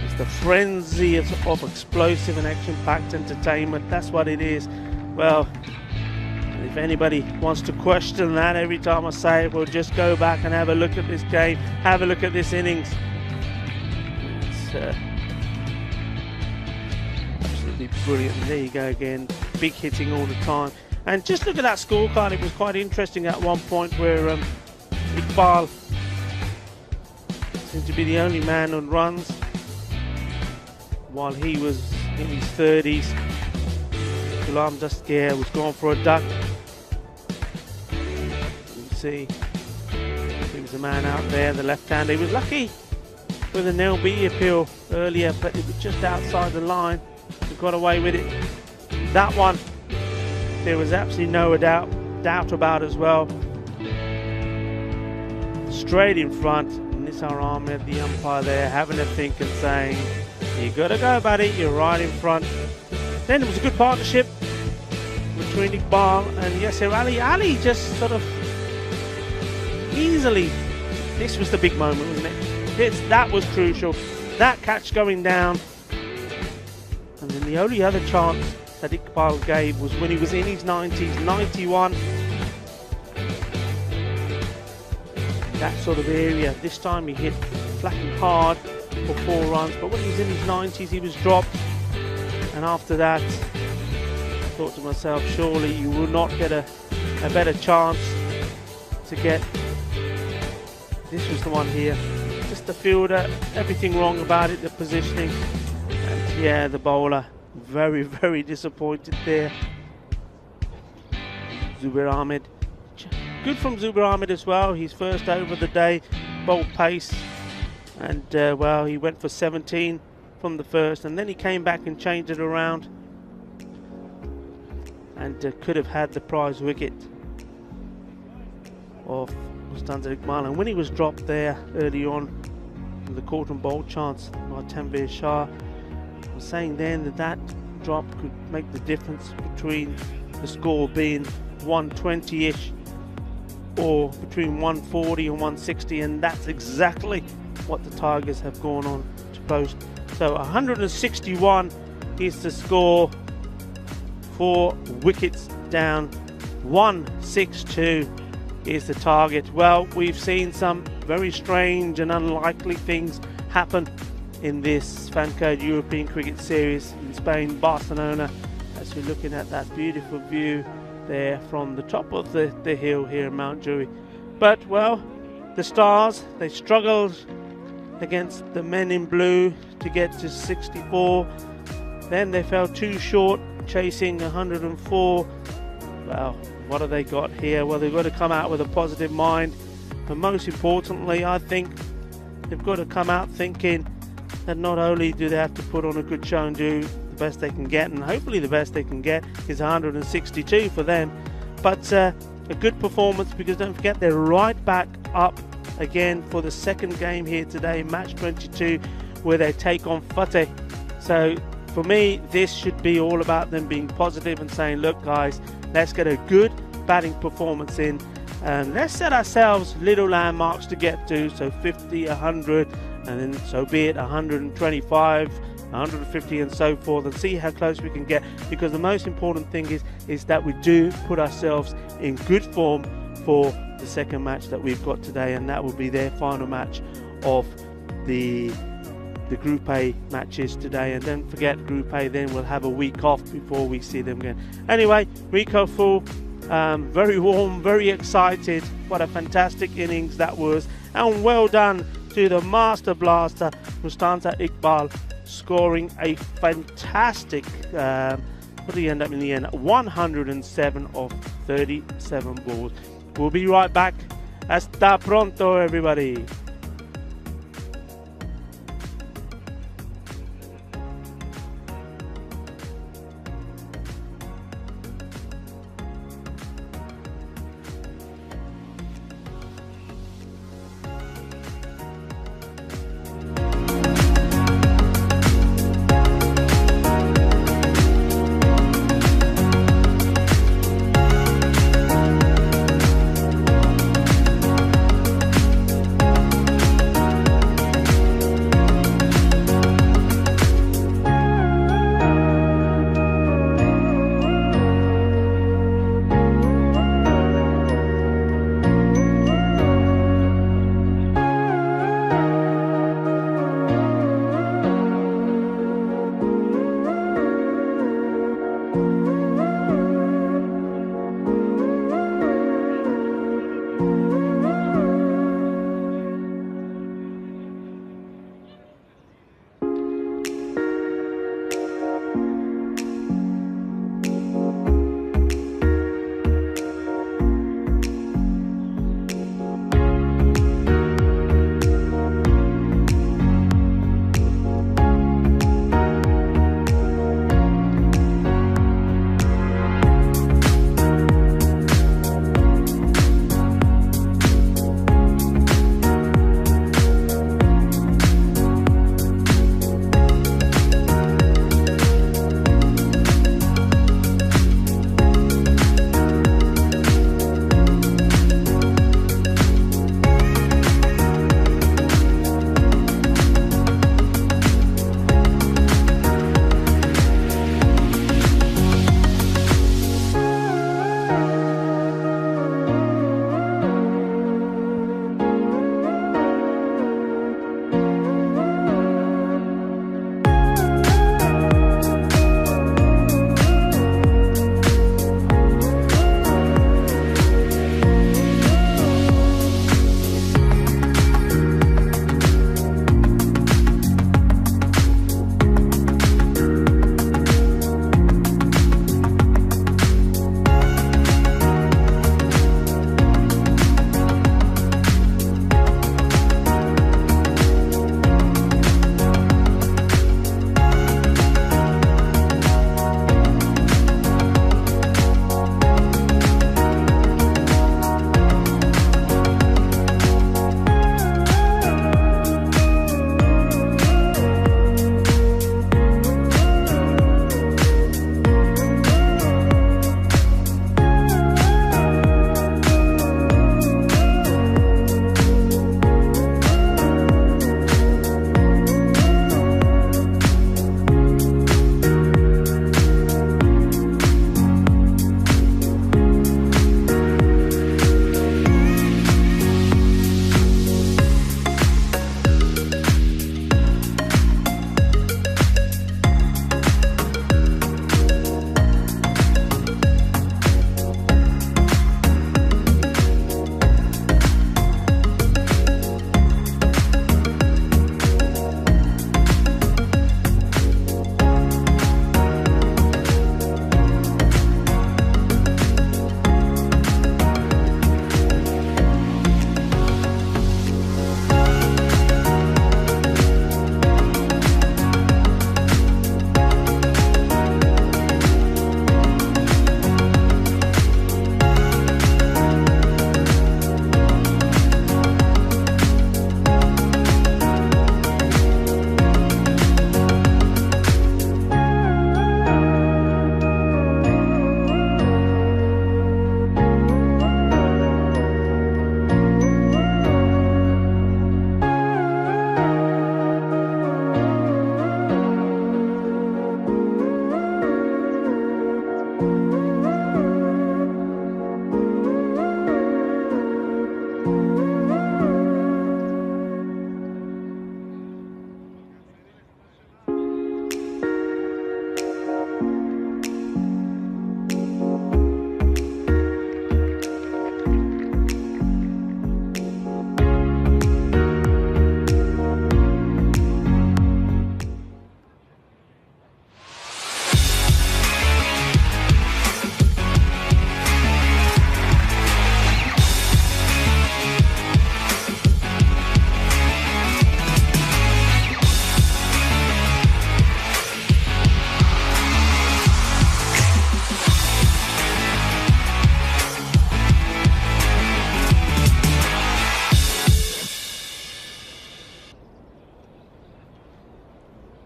It's the frenzy of explosive and action-packed entertainment. That's what it is. Well, if anybody wants to question that every time I say it, we'll just go back and have a look at this game, have a look at this innings. It's absolutely brilliant. And there you go again, big hitting all the time. And just look at that scorecard. It was quite interesting at one point where Iqbal seemed to be the only man on runs while he was in his 30s. Ghulam Dastgir was going for a duck. See, he was the man out there, the left-hander. He was lucky with an LB appeal earlier, but it was just outside the line. He got away with it. That one, there was absolutely no doubt about as well. Straight in front, Nisar Ahmed, the umpire there, having a think and saying, you gotta go, buddy, you're right in front. Then it was a good partnership between Iqbal and Yasser Ali. Ali just sort of easily, this was the big moment, wasn't it? That was crucial. That catch going down. And then the only other chance that Iqbal gave was when he was in his 90s, 91. That sort of area. This time he hit flat and hard for 4 runs, but when he was in his 90s he was dropped. And And after that, I thought to myself, surely you will not get a better chance to get. This was the one here. Just the fielder, everything wrong about it, the positioning. And yeah, the bowler, very, very disappointed there. Zubir Ahmed. Good from Zubir Ahmed as well. His first over of the day, bowled pace. And well, he went for 17 from the first, and then he came back and changed it around. And could have had the prize wicket of Mustafa Iqbal. And when he was dropped there early on, the caught and bowled chance by Tanveer Shah, I was saying then that drop could make the difference between the score being 120-ish or between 140 and 160, and that's exactly what the Tigers have gone on to post. So 161 is the score, 4 wickets down, 162 is the target. Well, we've seen some very strange and unlikely things happen in this Fancode European Cricket Series in Spain, Barcelona, as we're looking at that beautiful view there from the top of the hill here in Mount Dewey. But, well, the Stars, they struggled against the men in blue to get to 64. Then they fell too short, chasing 104. Well, what have they got here? Well, they've got to come out with a positive mind. But most importantly, I think they've got to come out thinking that not only do they have to put on a good show and do the best they can get, and hopefully the best they can get is 162 for them, but a good performance, because don't forget they're right back up again for the second game here today, match 22, where they take on Fateh. So for me, this should be all about them being positive and saying, look guys, let's get a good batting performance in, and let's set ourselves little landmarks to get to, so 50, 100, and then so be it, 125, 150 and so forth, and see how close we can get, because the most important thing is that we do put ourselves in good form for the second match that we've got today, and that will be their final match of the Group A matches today. And don't forget, Group A then we'll have a week off before we see them again. Anyway, Rico Full, very warm, very excited. What a fantastic innings that was, and well done to the master blaster Mustafa Iqbal, scoring a fantastic, what did he end up in the end? 107 of 37 balls. We'll be right back. Hasta pronto, everybody.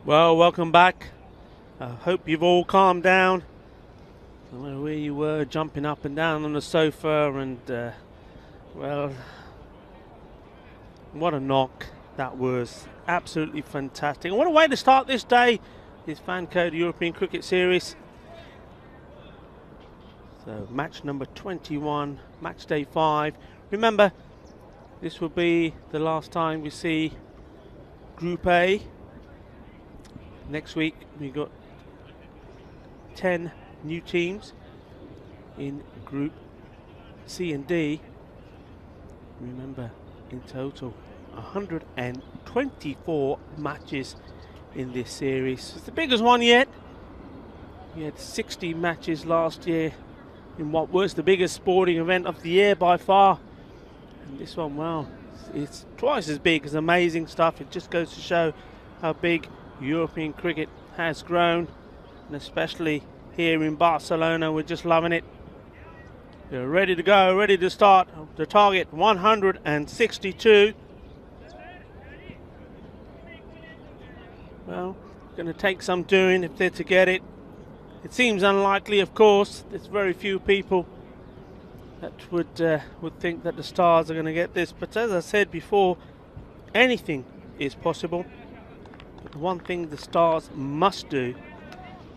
Well, welcome back. I hope you've all calmed down. No matter where you were, jumping up and down on the sofa, and well, what a knock that was. Absolutely fantastic. And what a way to start this day, this Fan Code European Cricket Series. So match number 21, match day 5. Remember, this will be the last time we see Group A. Next week we got 10 new teams in Group C and D. Remember, in total 124 matches in this series. It's the biggest one yet. We had 60 matches last year in what was the biggest sporting event of the year by far. And this one, well, it's twice as big. It's amazing stuff. It just goes to show how big European cricket has grown, and especially here in Barcelona, we're just loving it. We're ready to go, ready to start. The target 162. Well, going to take some doing if they're to get it. It seems unlikely, of course. There's very few people that would think that the Stars are going to get this. But as I said before, anything is possible. But the one thing the Stars must do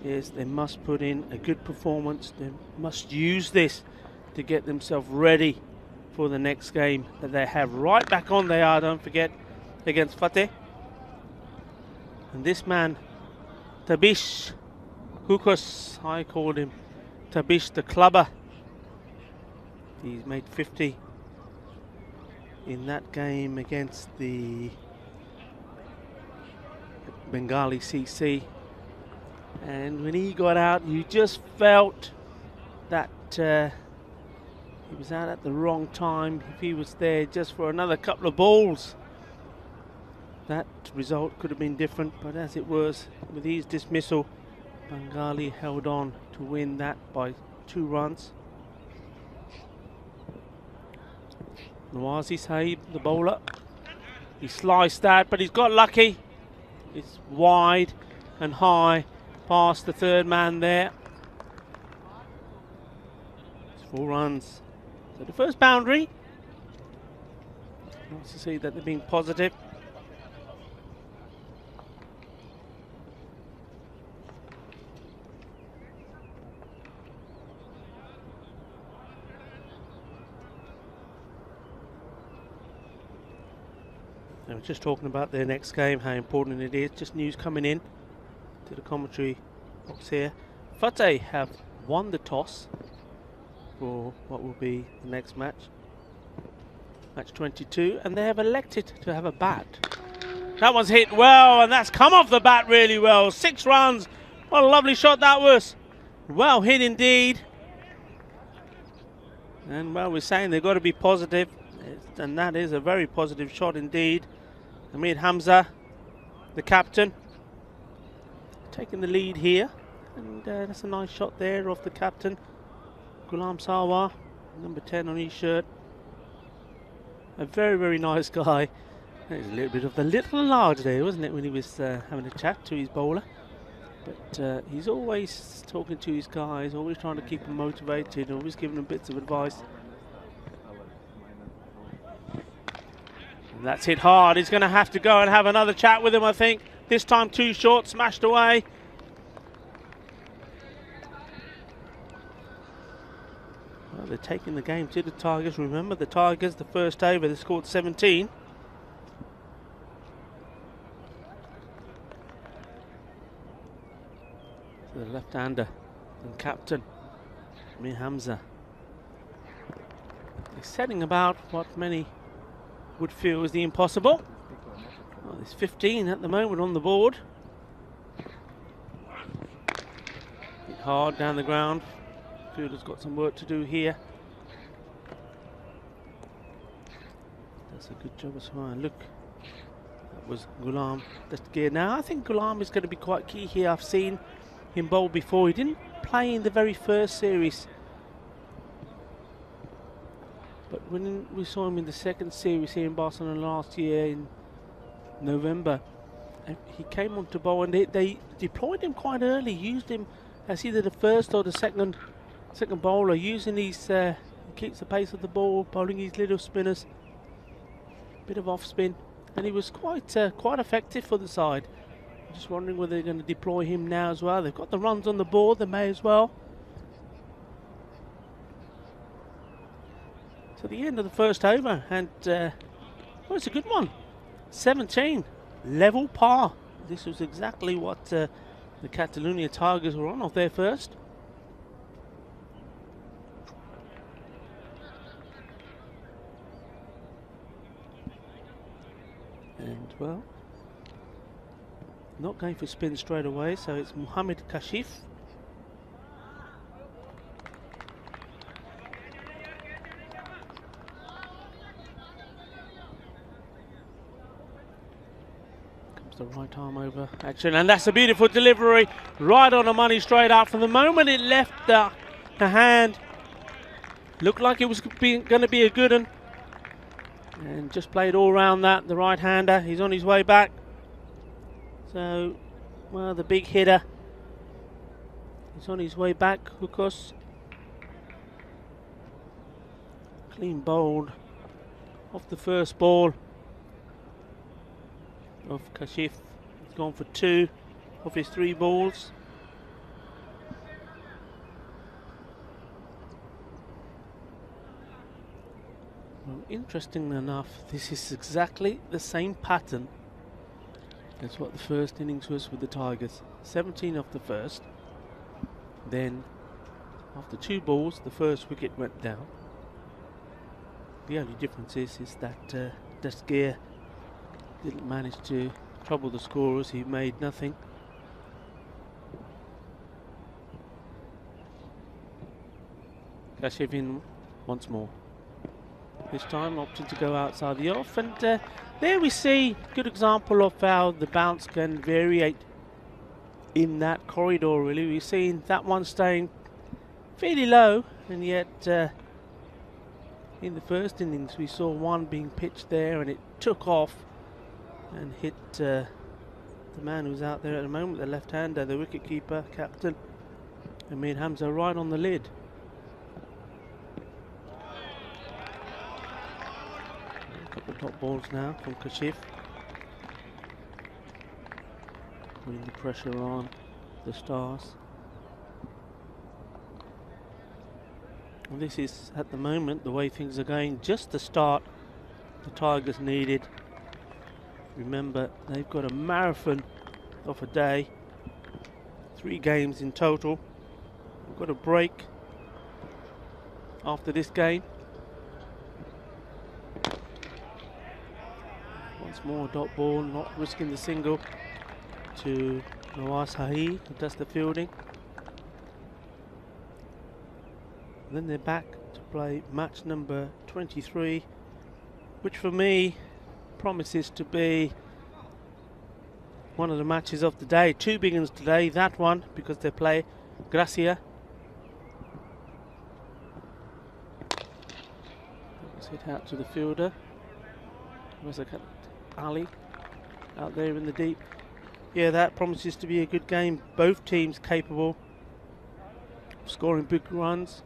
is they must put in a good performance. They must use this to get themselves ready for the next game that they have. Right back on they are, don't forget, against Fateh. And this man, Tabish Hukos, I called him Tabish the Clubber. He's made 50 in that game against the Bengali CC. And when he got out, you just felt that he was out at the wrong time. If he was there just for another couple of balls, that result could have been different. But as it was, with his dismissal, Bengali held on to win that by 2 runs. Nawazi Sahib, the bowler, he sliced that, but he's got lucky. It's wide and high past the third man there. It's 4 runs. So the first boundary. Nice to see that they're being positive. I was just talking about their next game, how important it is. Just news coming in to the commentary box here. Fateh have won the toss for what will be the next match, match 22, and they have elected to have a bat. That one's hit well, and that's come off the bat really well. 6 runs. What a lovely shot that was. Well hit indeed. And well, we're saying they've got to be positive, and that is a very positive shot indeed. Amir Hamza, the captain, taking the lead here, and that's a nice shot there of the captain, Ghulam Sarwar, number 10 on his shirt. A very, very nice guy. There's a little bit of the little and large there, wasn't it, when he was having a chat to his bowler. But he's always talking to his guys, always trying to keep them motivated, always giving them bits of advice. That's hit hard. He's going to have to go and have another chat with him, I think. This time 2 short, smashed away. Well, they're taking the game to the Tigers. Remember, the Tigers, the first over, they scored 17. So the left-hander and captain, Amir Hamza. They're setting about what many would feel is the impossible. Well, there's 15 at the moment on the board. Hit hard down the ground. Fielder's got some work to do here. That's a good job as well. Look, that was Ghulam Dastagir. Now I think Ghulam is going to be quite key here. I've seen him bowl before. He didn't play in the very first series, but when we saw him in the second series here in Barcelona last year in November, he came onto bowl, and they deployed him quite early, used him as either the first or the second bowler, using his keeps the pace of the ball, bowling his little spinners, bit of off spin, and he was quite effective for the side. I'm just wondering whether they're going to deploy him now as well. They've got the runs on the board, they may as well. So the end of the first over, and well, it's a good one. 17, level par. This was exactly what the Catalonia Tigers were on off their first. And well, not going for spin straight away, so it's Mohammed Kashif. The right arm over action, and that's a beautiful delivery, right on the money, straight out. From the moment it left the hand, looked like it was going to be a good one, and just played all round that. The right-hander, he's on his way back. So, well, the big hitter is on his way back, because clean bowled off the first ball of Kashif. He's gone for 2 of his 3 balls. Well, interestingly enough, this is exactly the same pattern as what the first innings was with the Tigers. 17 off the first, then after 2 balls the first wicket went down. The only difference is that Dastgir didn't manage to trouble the scorers. He made nothing. Kashif in once more. This time opting to go outside the off, and there we see good example of how the bounce can variate in that corridor. Really, we've seen that one staying fairly low, and yet in the first innings we saw one being pitched there, and it took off and hit the man who's out there at the moment, the left-hander, the wicket-keeper, captain, Amir Hamza, right on the lid. A couple of top balls now from Kashif, putting the pressure on the Stars. Well, this is, at the moment, the way things are going, just the start the Tigers needed. Remember, they've got a marathon of a day, 3 games in total. We've got a break after this game. Once more, dot ball, not risking the single to Nawaz Hahi, who does the fielding. And then they're back to play match number 23, which for me promises to be one of the matches of the day. 2 big ones today, that one because they play Gracia. Let's hit out to the fielder. Razakat Ali out there in the deep. Yeah, that promises to be a good game. Both teams capable of scoring big runs,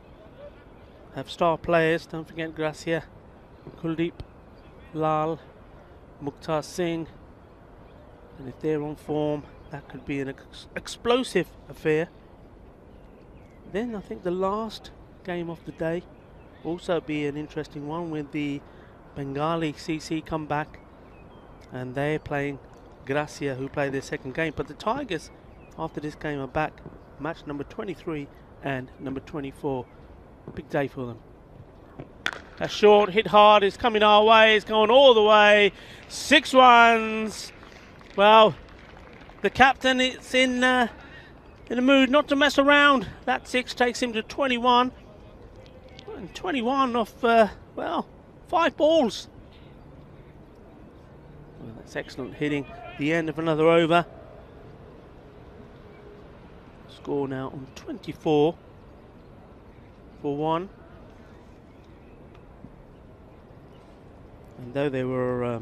have star players. Don't forget Gracia, Kuldeep, Lal, Mukhtar Singh, and if they're on form, that could be an explosive affair. Then I think the last game of the day also be an interesting one, with the Bengali CC come back, and they're playing Gracia, who play their second game. But the Tigers after this game are back, match number 23 and number 24. Big day for them. That's short, hit hard, it's coming our way, it's going all the way. 6 runs. Well, the captain is in a mood not to mess around. That 6 takes him to 21. And 21 off, well, 5 balls. Well, that's excellent hitting. The end of another over. Score now on 24 for 1. And though they were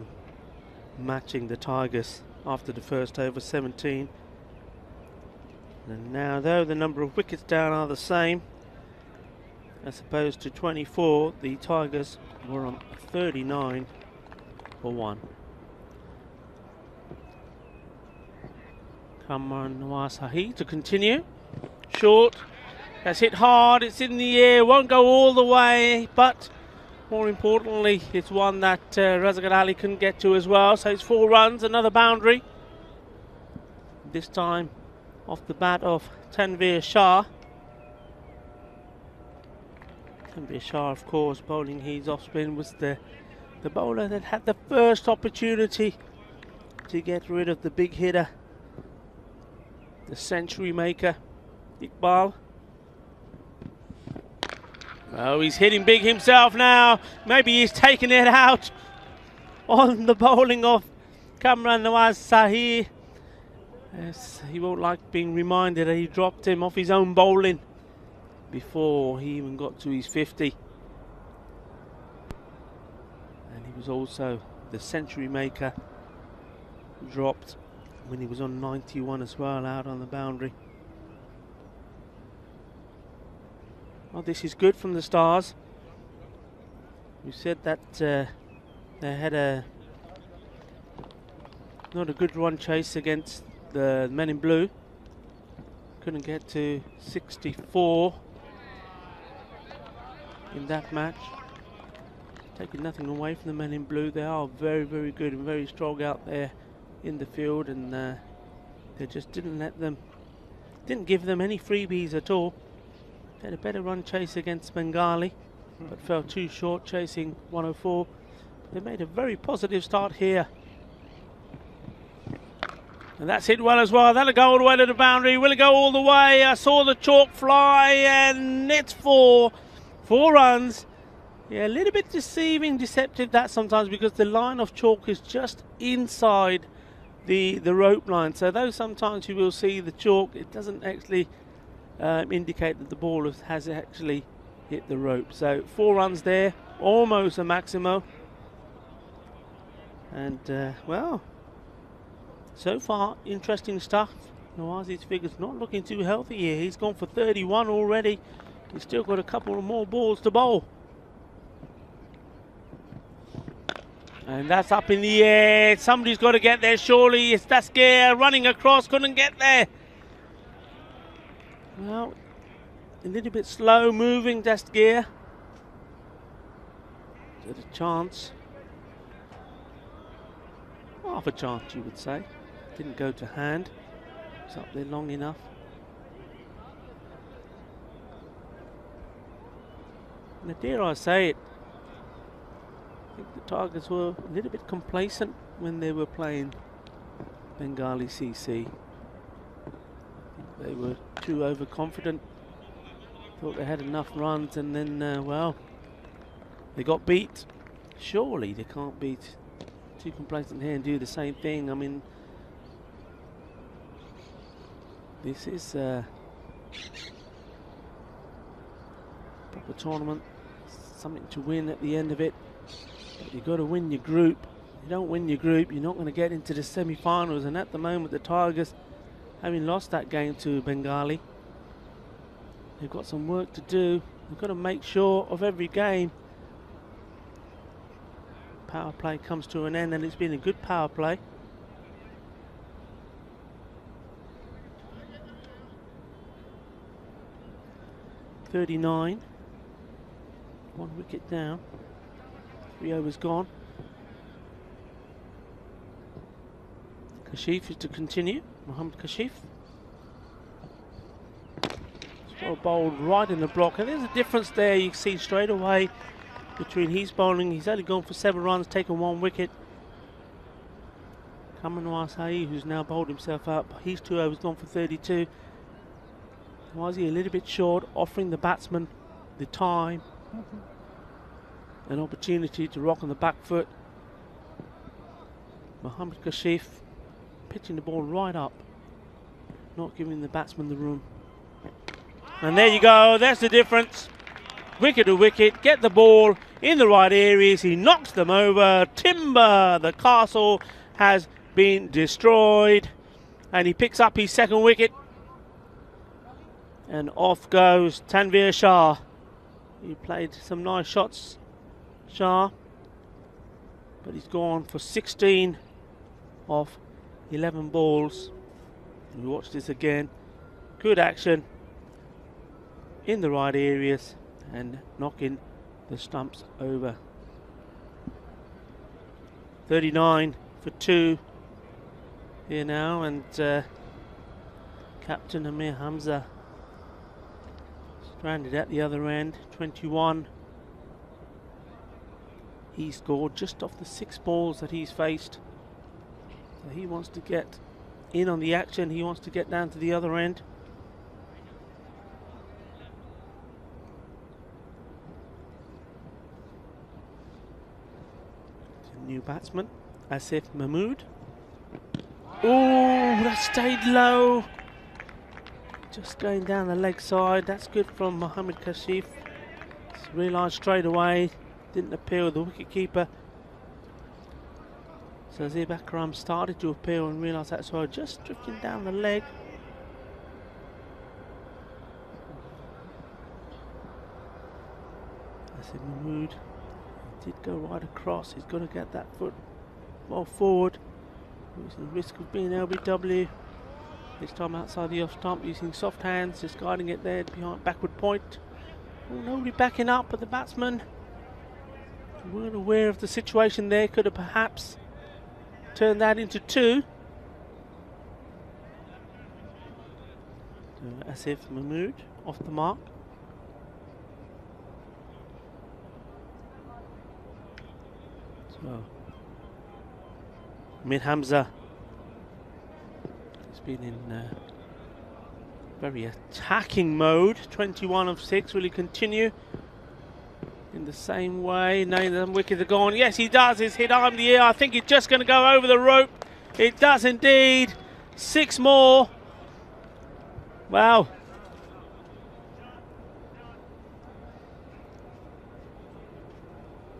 matching the Tigers after the first over, 17. And now, though the number of wickets down are the same, as opposed to 24, the Tigers were on 39 for 1. Kamran Nawasahi to continue. Short. That's hit hard. It's in the air. Won't go all the way. But more importantly, it's one that Razak Ali couldn't get to as well. So it's 4 runs. Another boundary. This time off the bat of Tanveer Shah. Tanveer Shah, of course, bowling his off spin, was the bowler that had the first opportunity to get rid of the big hitter, the century maker, Iqbal. Oh, he's hitting big himself now. Maybe he's taking it out on the bowling of Kamran Nawasahi. Yes, he won't like being reminded that he dropped him off his own bowling before he even got to his 50. And he was also the century maker, dropped when he was on 91 as well, out on the boundary. Well, this is good from the Stars. We said that they had not a good run chase against the men in blue. Couldn't get to 64 in that match. Taking nothing away from the men in blue. They are very, very good and very strong out there in the field, and they just didn't give them any freebies at all. They had a better run chase against Bengali, but fell too short, chasing 104. They made a very positive start here. And that's hit well as well. That'll go all the way to the boundary. Will it go all the way? I saw the chalk fly, and it's 4 runs. Yeah, a little bit deceptive that sometimes, because the line of chalk is just inside the rope line. So though sometimes you will see the chalk, it doesn't actually indicate that the ball has actually hit the rope. So 4 runs there, almost a maximo. And well, so far interesting stuff. Nawazi's figure's not looking too healthy here. He's gone for 31 already. He's still got a couple of more balls to bowl. And that's up in the air. Somebody's got to get there, surely. It's Dasgir running across, couldn't get there. Well, a little bit slow moving, Dasgir. There's a chance. Half a chance, you would say. Didn't go to hand. It's up there long enough. Now, dare I say it, I think the Tigers were a little bit complacent when they were playing Bengali CC. They were too overconfident. Thought they had enough runs, and then, well, they got beat. Surely they can't beat too complacent here and do the same thing. I mean, this is a proper tournament, something to win at the end of it. But you've got to win your group. If you don't win your group, you're not going to get into the semi-finals. And at the moment, the Tigers, having lost that game to Bengali, they've got some work to do. They've got to make sure of every game. Power play comes to an end, and it's been a good power play. .39, 1 wicket down, 3 overs gone. Kashif is to continue. Mohammad Kashif. Well bowled right in the block, and there's a difference there you can see straight away between his bowling. He's only gone for 7 runs, taken 1 wicket. Kamran Nawasahi, who's now bowled himself up, he's 2 overs gone for 32. Was he a little bit short, offering the batsman the time, an opportunity to rock on the back foot. Mohammad Kashif pitching the ball right up, not giving the batsman the room. And there you go, that's the difference. Wicket to wicket, get the ball in the right areas, he knocks them over. Timber, the castle has been destroyed. And he picks up his second wicket. And off goes Tanveer Shah. He played some nice shots, Shah. But he's gone for 16 off 11 balls. We watch this again. Good action in the right areas and knocking the stumps over. 39 for 2 here now, and Captain Amir Hamza stranded at the other end. 21. He scored just off the 6 balls that he's faced. So he wants to get in on the action. He wants to get down to the other end. New batsman, Asif Mahmood. Oh, that stayed low. Just going down the leg side. That's good from Mohammad Kashif. Realised straight away. Didn't appear with the wicketkeeper. So Azib Akram started to appear and realised that's why, just drifting down the leg. Asif Mahmood did go right across. He's got to get that foot well forward. There's the risk of being LBW. This time outside the off stump, using soft hands, just guiding it there behind backward point. Oh, nobody backing up, but the batsman weren't aware of the situation there. Could have perhaps turned that into 2. So Asif Mahmood off the mark. So Amir Hamza has been in very attacking mode. 21 of 6. Will he continue in the same way? No, the wickets are gone. Yes, he does. He's hit high in the air. I think it's just going to go over the rope. It does indeed. 6 more. Wow.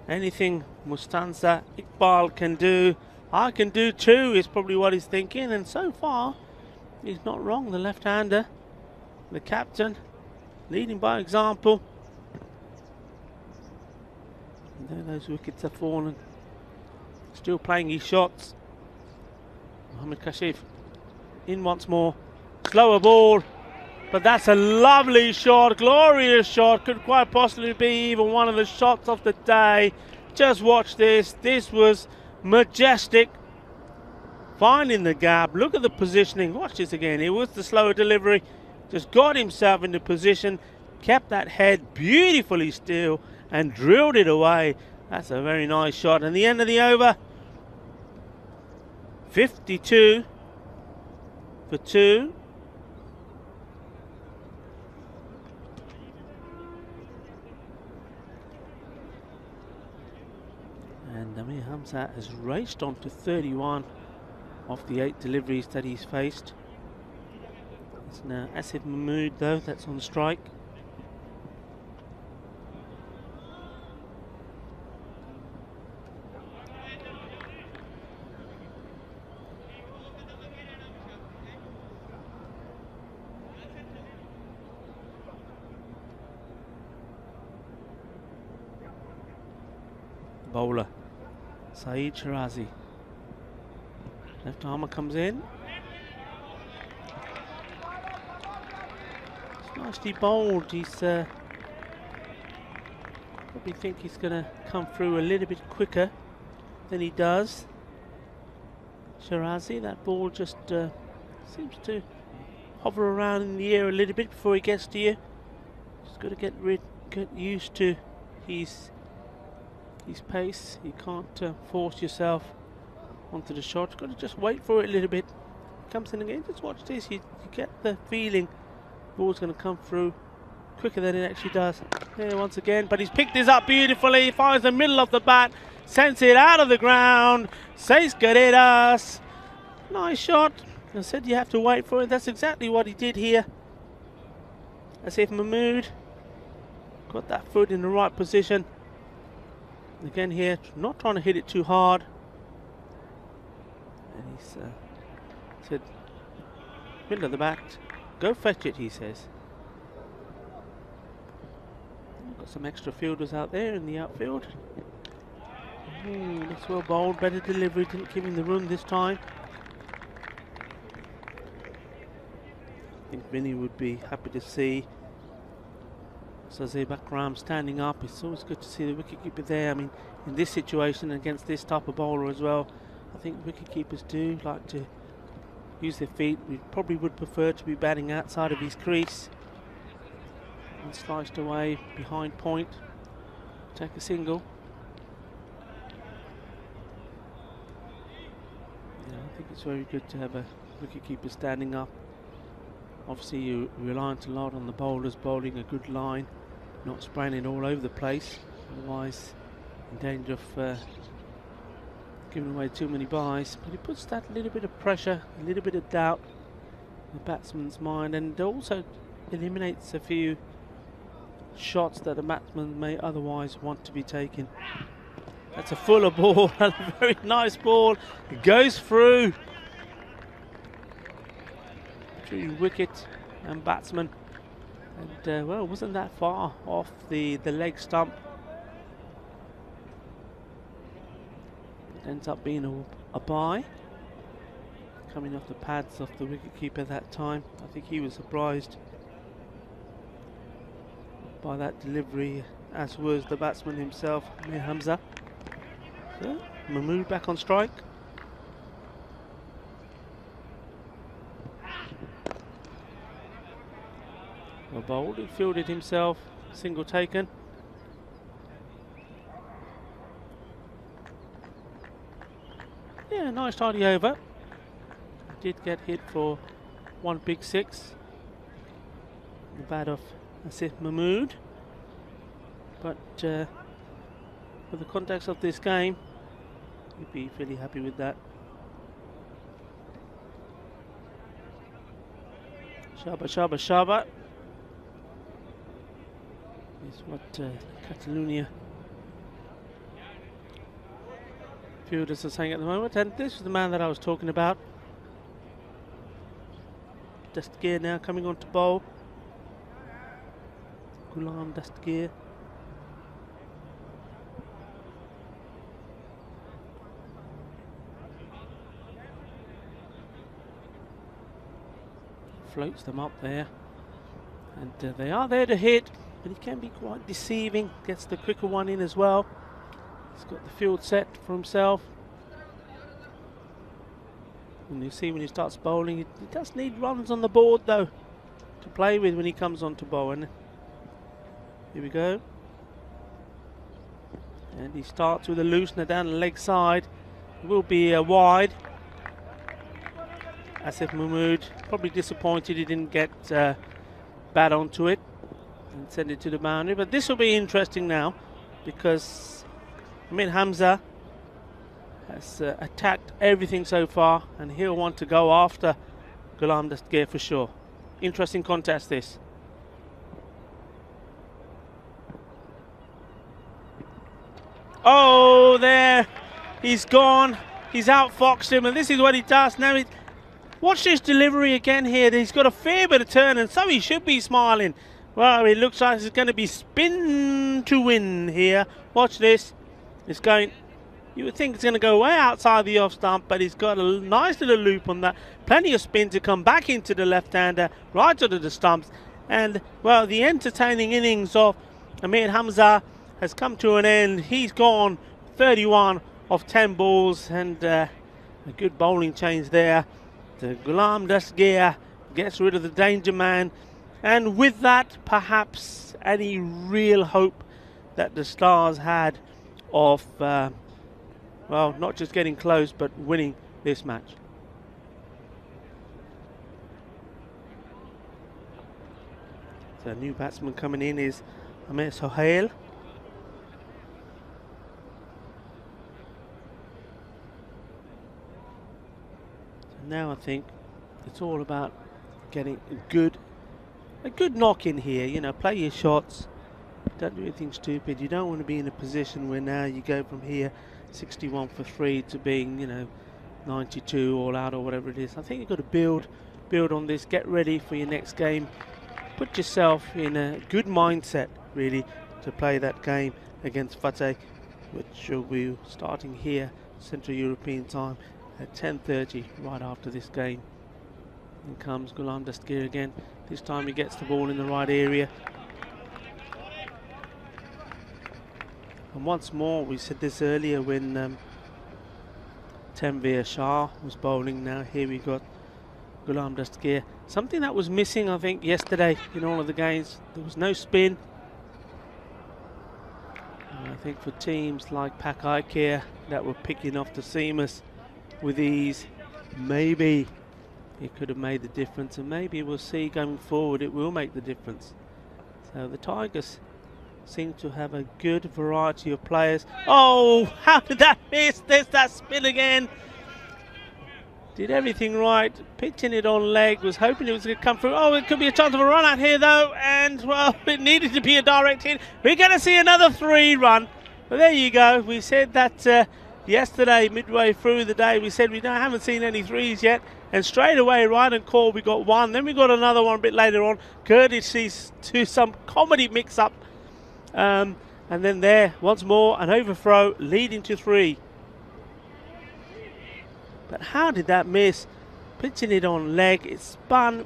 Anything Mustanza Iqbal can do, I can do too, is probably what he's thinking. And so far, he's not wrong. The left-hander, the captain, leading by example. And there those wickets have fallen. Still playing his shots. Mohammad Kashif in once more. Slower ball. But that's a lovely shot, glorious shot. Could quite possibly be even one of the shots of the day. Just watch this. This was majestic. Finding the gap. Look at the positioning. Watch this again. It was the slower delivery. Just got himself into position. Kept that head beautifully still and drilled it away. That's a very nice shot. And the end of the over. 52 for 2. And Amir Hamza has raced on to 31 of the 8 deliveries that he's faced. It's now Asif Mahmood though, that's on strike. Bowler Saeed Shirazi. Left armer comes in. It's nicely bowled. He's probably think he's going to come through a little bit quicker than he does. Shirazi, that ball just seems to hover around in the air a little bit before he gets to you. Just got to get used to his pace. You can't force yourself onto the shot. You've got to just wait for it a little bit. Comes in again. Just watch this. You get the feeling the ball's going to come through quicker than it actually does. There once again, but he's picked this up beautifully. Finds the middle of the bat, sends it out of the ground. Seis carreras. Nice shot. I said you have to wait for it. That's exactly what he did here. Asif Mahmood got that foot in the right position. Again here, not trying to hit it too hard. And he's said, middle of the bat, go fetch it, he says. We've got some extra fielders out there in the outfield. That's well bowled, better delivery, didn't give him the run this time. I think Vinny would be happy to see Sazay Bakram standing up. It's always good to see the wicketkeeper there. I mean, in this situation against this type of bowler as well, I think wicketkeepers do like to use their feet. We probably would prefer to be batting outside of his crease and sliced away behind point. Take a single. Yeah, I think it's very good to have a wicketkeeper standing up. Obviously you're reliant a lot on the bowlers bowling a good line, not spraying it all over the place, otherwise in danger of giving away too many byes. But it puts that little bit of pressure, a little bit of doubt in the batsman's mind, and also eliminates a few shots that a batsman may otherwise want to be taking. That's a fuller ball, a very nice ball. It goes through between wicket and batsman, and well, wasn't that far off the leg stump. It ends up being a bye, coming off the pads of the wicketkeeper that time. I think he was surprised by that delivery, as was the batsman himself, Mir Hamza. So Mahmood back on strike. Well bowled, he fielded himself, single taken. Yeah, nice tidy over. Did get hit for one big six. The bat of Asif Mahmood. But for the context of this game, you'd be fairly happy with that. Shaba, shaba, shaba is what Catalonia fielders are saying at the moment. And this is the man that I was talking about. Dastgir now coming on to bowl. Ghulam Dastgir. Floats them up there, and they are there to hit, but he can be quite deceiving. Gets the quicker one in as well. He's got the field set for himself, and you see when he starts bowling, he does need runs on the board though to play with when he comes on to bowl. And here we go, and he starts with a loosener down the leg side. It will be wide. Asif Mahmood probably disappointed he didn't get bat onto it and send it to the boundary. But this will be interesting now, because Mir Hamza has attacked everything so far, and he'll want to go after Ghulam Dastgir for sure. Interesting contest this. Oh, there, he's gone. He's outfoxed him, and this is what he does now. Watch this delivery again here. He's got a fair bit of turn, and so he should be smiling. Well, it looks like it's going to be spin to win here. Watch this. It's going, you would think it's going to go way outside the off stump, but he's got a nice little loop on that. Plenty of spin to come back into the left-hander, right onto the stumps. And, well, the entertaining innings of Mir Hamza has come to an end. He's gone 31 of 10 balls, and a good bowling change there. Ghulam Dastgir gets rid of the danger man, and with that perhaps any real hope that the Stars had of well, not just getting close but winning this match. The new batsman coming in is Amir Sohail. Now I think it's all about getting a good knock in here. You know, play your shots, don't do anything stupid. You don't want to be in a position where now you go from here 61 for 3 to being, you know, 92 all out or whatever it is. I think you've got to build on this, get ready for your next game, put yourself in a good mindset really to play that game against Fateh, which will be starting here Central European time at 10:30 right after this game. In comes Ghulam Dastgir again. This time he gets the ball in the right area. And once more, we said this earlier when Tanveer Shah was bowling. Now here we got Ghulam Dastgir. Something that was missing, I think, yesterday in all of the games. There was no spin. And I think for teams like Pak Ikea that were picking off the seamers with ease, maybe it could have made the difference, and maybe we'll see going forward it will make the difference. So the Tigers seem to have a good variety of players. Oh, how did that miss? There's that spin again. Did everything right, pitching it on leg, was hoping it was going to come through. Oh, it could be a chance of a run out here though, and well, it needed to be a direct hit. We're going to see another 3-run. But there you go. We said that yesterday, midway through the day, we said we haven't seen any threes yet. And straight away, right and call, we got one. Then we got another one a bit later on, courtesy to some comedy mix-up. And then there, once more, an overthrow leading to 3. But how did that miss? Pitching it on leg, it spun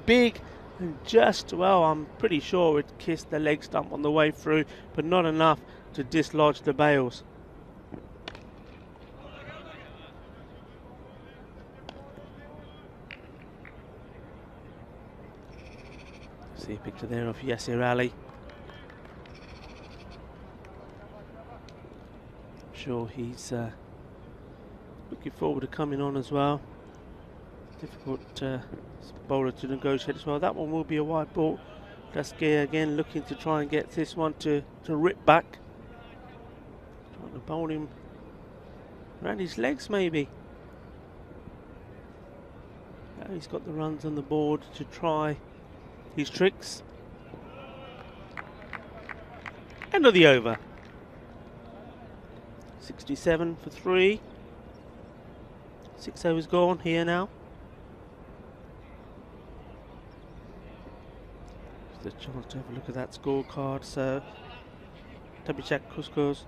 big, and just, well, I'm pretty sure it kissed the leg stump on the way through, but not enough to dislodge the bails. See a picture there of Yasir Ali. I'm sure he's looking forward to coming on as well. Difficult bowler to negotiate as well. That one will be a wide ball. Dastgir again looking to try and get this one to rip back. Trying to bowl him around his legs maybe. Now he's got the runs on the board to try his tricks. End of the over. 67 for 3. 6 overs gone here now. Just a chance to have a look at that scorecard. So, Tabicak Kuskus,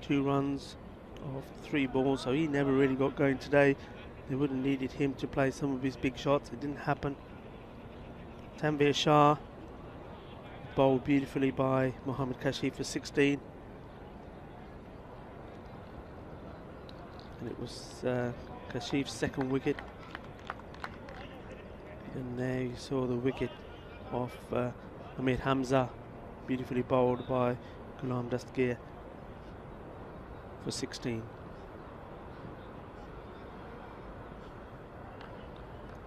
2 runs of 3 balls. So he never really got going today. They would have needed him to play some of his big shots. It didn't happen. Tanveer Shah bowled beautifully by Mohammad Kashif for 16. And it was Kashif's second wicket. And there you saw the wicket of Amir Hamza, beautifully bowled by Ghulam Dastgir for 16.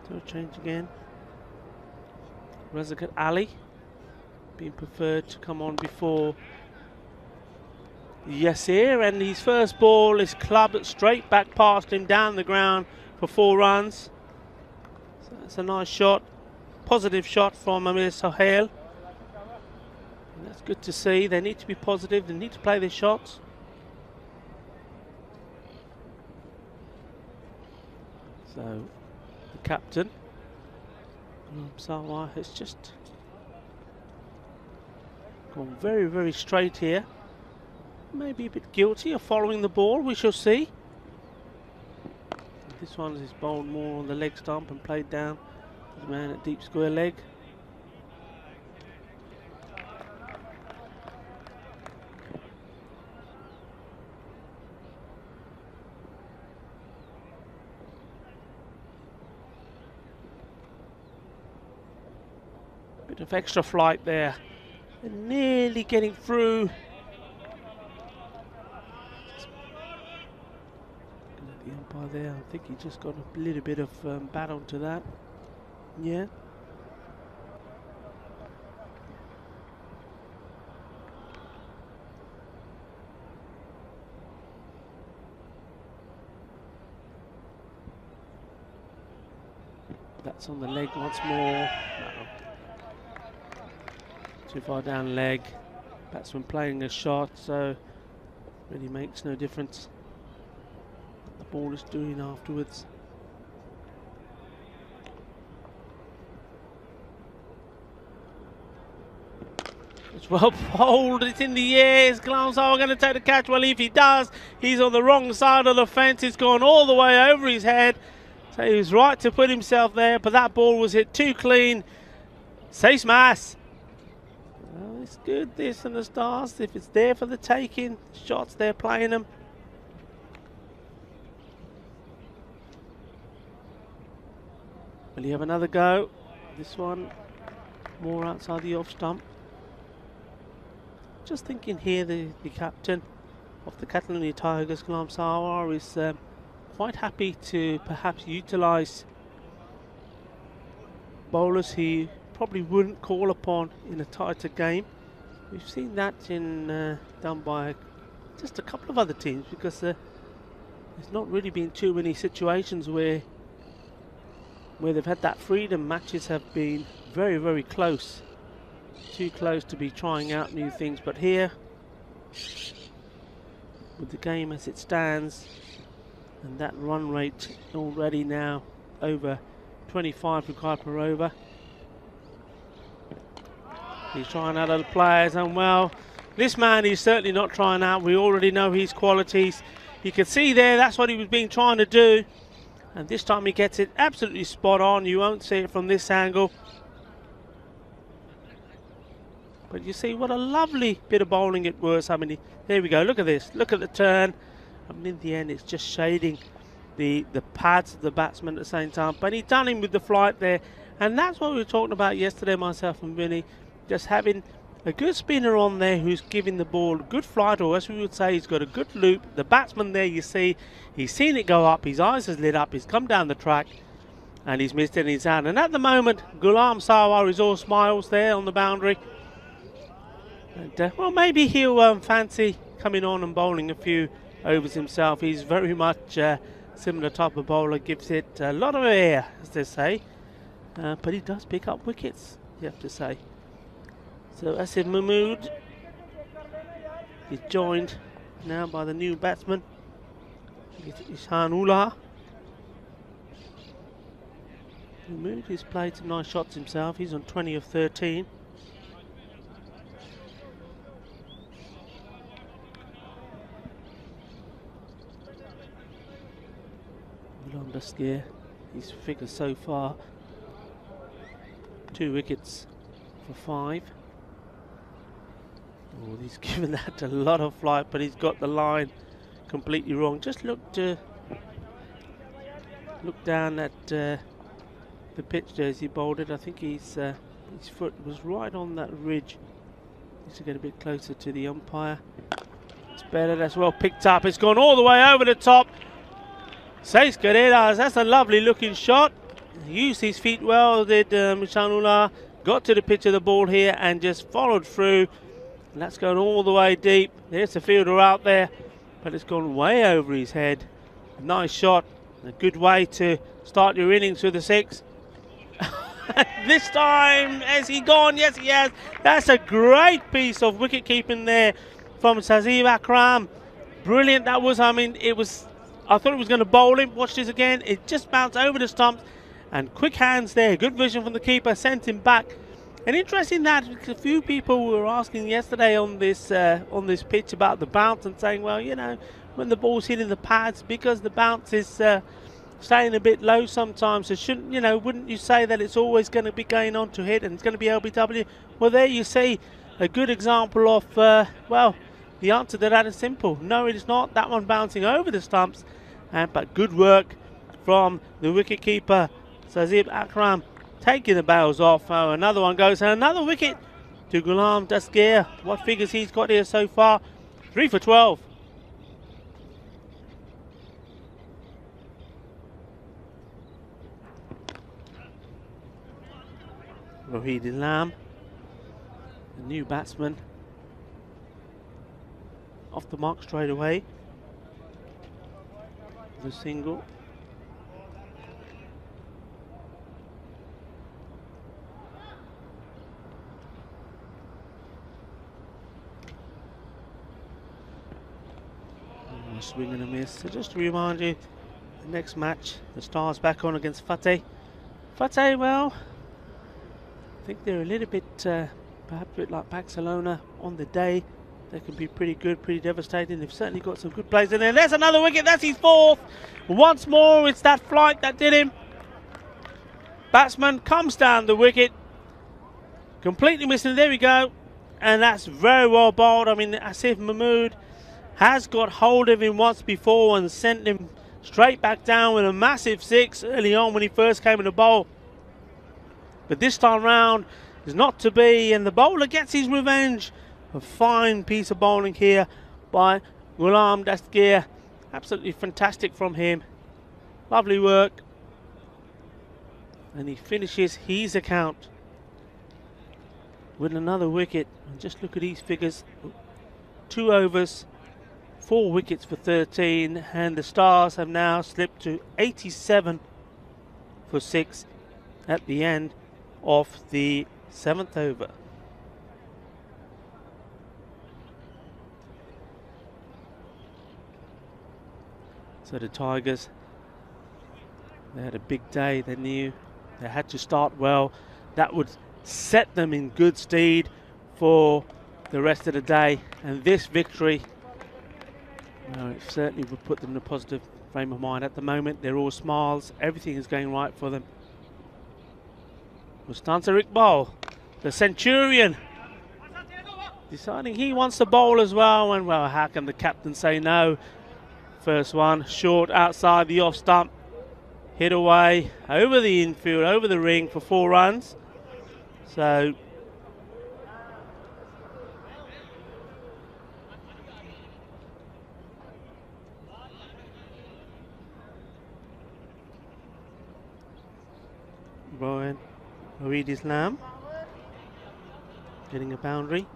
So change again. Razakat Ali being preferred to come on before Yasir, and his first ball is clubbed straight back past him down the ground for 4 runs. So that's a nice shot, positive shot from Amir Sohail. And that's good to see. They need to be positive, they need to play their shots. So the captain Sarwar has just gone very, very straight here. Maybe a bit guilty of following the ball, we shall see. This one is bowled more on the leg stump and played down to the man at deep square leg. Bit of extra flight there. And nearly getting through. The umpire there, I think he just got a little bit of bat onto that. Yeah. That's on the leg once more. No. Too far down leg. Batsman playing a shot, so really makes no difference. ball is doing afterwards. It's well bowled, it's in the air. Is Glamsar going to take the catch? Well, if he does, he's on the wrong side of the fence. It's gone all the way over his head. So he was right to put himself there, but that ball was hit too clean. Say smash. Well, it's good, this and the Stars. If it's there for the taking, shots, they're playing them. Will he have another go? This one more outside the off stump. Just thinking here, the captain of the Catalonia Tigers, Ghulam Sarwar, is quite happy to perhaps utilise bowlers he probably wouldn't call upon in a tighter game. We've seen that in done by just a couple of other teams, because there's not really been too many situations where they've had that freedom. Matches have been very, very close. Too close to be trying out new things, but here, with the game as it stands, and that run rate already now over 25 required per over, he's trying out other players, and well, this man is certainly not trying out. We already know his qualities. You can see there, that's what he was trying to do, and this time he gets it absolutely spot on. You won't see it from this angle. But you see what a lovely bit of bowling it was. I mean, there we go, look at this, look at the turn. I mean, in the end it's just shading the pads of the batsman at the same time. But he done him with the flight there. And that's what we were talking about yesterday, myself and Vinny. Just having a good spinner on there who's giving the ball a good flight, or as we would say, he's got a good loop. The batsman there, you see, he's seen it go up, his eyes has lit up, he's come down the track, and he's missed it and he's out. And at the moment, Ghulam Sarwar is all smiles there on the boundary. And, well, maybe he'll fancy coming on and bowling a few overs himself. He's very much similar type of bowler, gives it a lot of air, as they say. But he does pick up wickets, you have to say. So Asid Mahmood is joined now by the new batsman, Ishan Ullah. Mahmood has played some nice shots himself. He's on 20 of 13. Scare his figure so far, 2 wickets for 5. Oh, he's given that a lot of flight, but he's got the line completely wrong. Just look down at the pitch there as he bowled it. I think his foot was right on that ridge. Needs to get a bit closer to the umpire. It's better, that's well picked up. It's gone all the way over the top. Seis Carreras, that's a lovely looking shot. Used his feet well, did Mishanullah. Got to the pitch of the ball here and just followed through. And that's gone all the way deep. There's the fielder out there, but it's gone way over his head. A nice shot, a good way to start your innings with a 6. This time, has he gone? Yes, he has. That's a great piece of wicket keeping there from Sazib Akram. Brilliant that was. I mean, I thought it was going to bowl him. Watch this again. It just bounced over the stumps, and quick hands there. Good vision from the keeper. Sent him back. And interesting that a few people were asking yesterday on this pitch about the bounce and saying, well, you know, when the ball's hitting the pads, because the bounce is staying a bit low sometimes, it shouldn't, you know, wouldn't you say that it's always going to be going on to hit and it's going to be LBW? Well, there you see a good example of well, the answer to that is simple. No, it is not. That one bouncing over the stumps. But good work from the wicketkeeper, Sazib Akram, taking the bails off. Oh, another one goes, and another wicket to Ghulam Dasgir. What figures he's got here so far? 3 for 12. Rohid Ilam, the new batsman, off the mark straight away. The single. A swing and a miss. So just to remind you, the next match. The Stars back on against Fateh. Fateh, well, I think they're a little bit, perhaps a bit like Barcelona on the day. They can be pretty good, pretty devastating. They've certainly got some good players in there. There's another wicket. That's his fourth. Once more, it's that flight that did him. Batsman comes down the wicket. Completely missing. There we go. And that's very well bowled. I mean, Asif Mahmood has got hold of him once before and sent him straight back down with a massive six early on when he first came in the bowl. But this time round is not to be, and the bowler gets his revenge. A fine piece of bowling here by Ghulam Dastgir. Absolutely fantastic from him. Lovely work. And he finishes his account with another wicket. And just look at these figures. 2 overs, 4 wickets for 13. And the Stars have now slipped to 87 for 6 at the end of the 7th over. So the Tigers, they had a big day. They knew they had to start well. That would set them in good stead for the rest of the day. And this victory, well, it certainly would put them in a positive frame of mind. At the moment, they're all smiles. Everything is going right for them. Mustansir Iqbal, the Centurion, deciding he wants to bowl as well. And, well, how can the captain say no? First one, short outside the off stump. Hit away over the infield, over the ring for 4 runs. So Rohid Islam getting a boundary.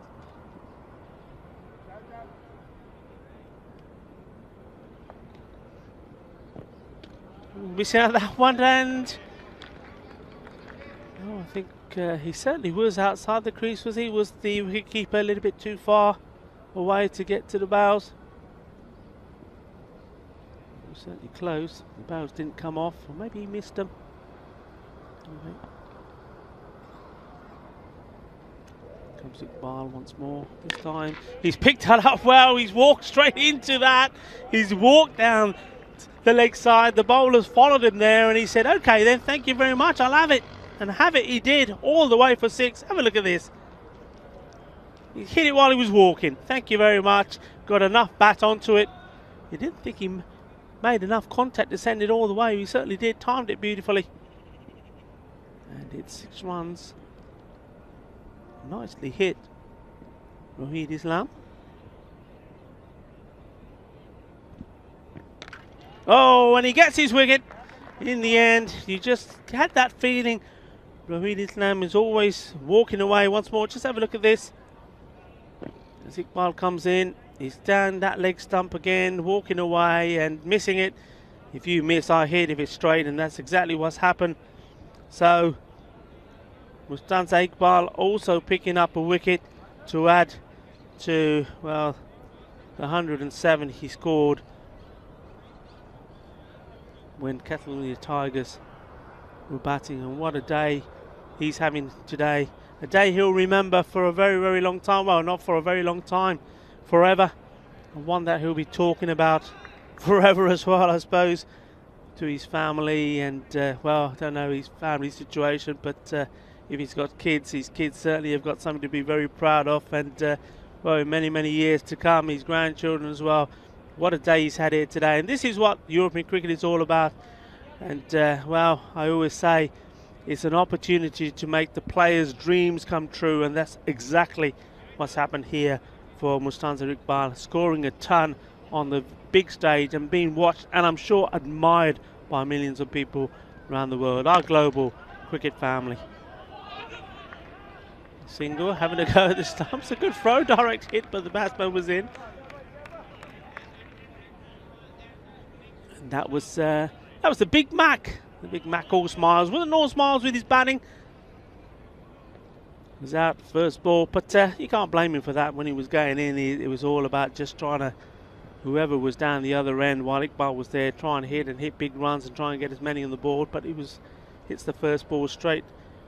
Missing out that one, and I think he certainly was outside the crease, was he? Was the wicketkeeper a little bit too far away to get to the bows? It was certainly close. The bows didn't come off, or maybe he missed them. Okay. Comes Iqbal once more. This time he's picked that up well. He's walked straight into that. He's walked down the leg side. The bowlers followed him there, and he said, okay then, thank you very much, I'll have it. And have it he did, all the way for 6. Have a look at this. He hit it while he was walking. Thank you very much. Got enough bat onto it. You didn't think he made enough contact to send it all the way. He certainly did. Timed it beautifully. And it's 6 runs. Nicely hit. Rohid Islam. Oh, and he gets his wicket in the end. You just had that feeling. Rohid Islam is always walking away once more. Just have a look at this. As Iqbal comes in, he's down that leg stump again, walking away and missing it. If you miss, I hit if it's straight, and that's exactly what's happened. So, Mustansir Iqbal also picking up a wicket to add to, well, the 107 he scored when Catalonia Tigers were batting. And what a day he's having today. A day he'll remember for a very, very long time. Well, not for a very long time, forever. And one that he'll be talking about forever as well, I suppose, to his family. And, well, I don't know his family situation, but if he's got kids, his kids certainly have got something to be very proud of. And, well, in many, many years to come, his grandchildren as well. What a day he's had here today. And this is what European cricket is all about. And, well, I always say it's an opportunity to make the players' dreams come true. And that's exactly what's happened here for Mustansir Iqbal, scoring a ton on the big stage and being watched, and I'm sure admired by millions of people around the world, our global cricket family. Single, having a go at the stumps. A good throw, direct hit, but the batsman was in. And that was the Big Mac. The Big Mac all smiles. Wasn't all smiles with his batting. Was out first ball, but you can't blame him for that. When he was going in, it was all about just trying to whoever was down the other end while Iqbal was there trying to hit big runs and try and get as many on the board, but hits the first ball straight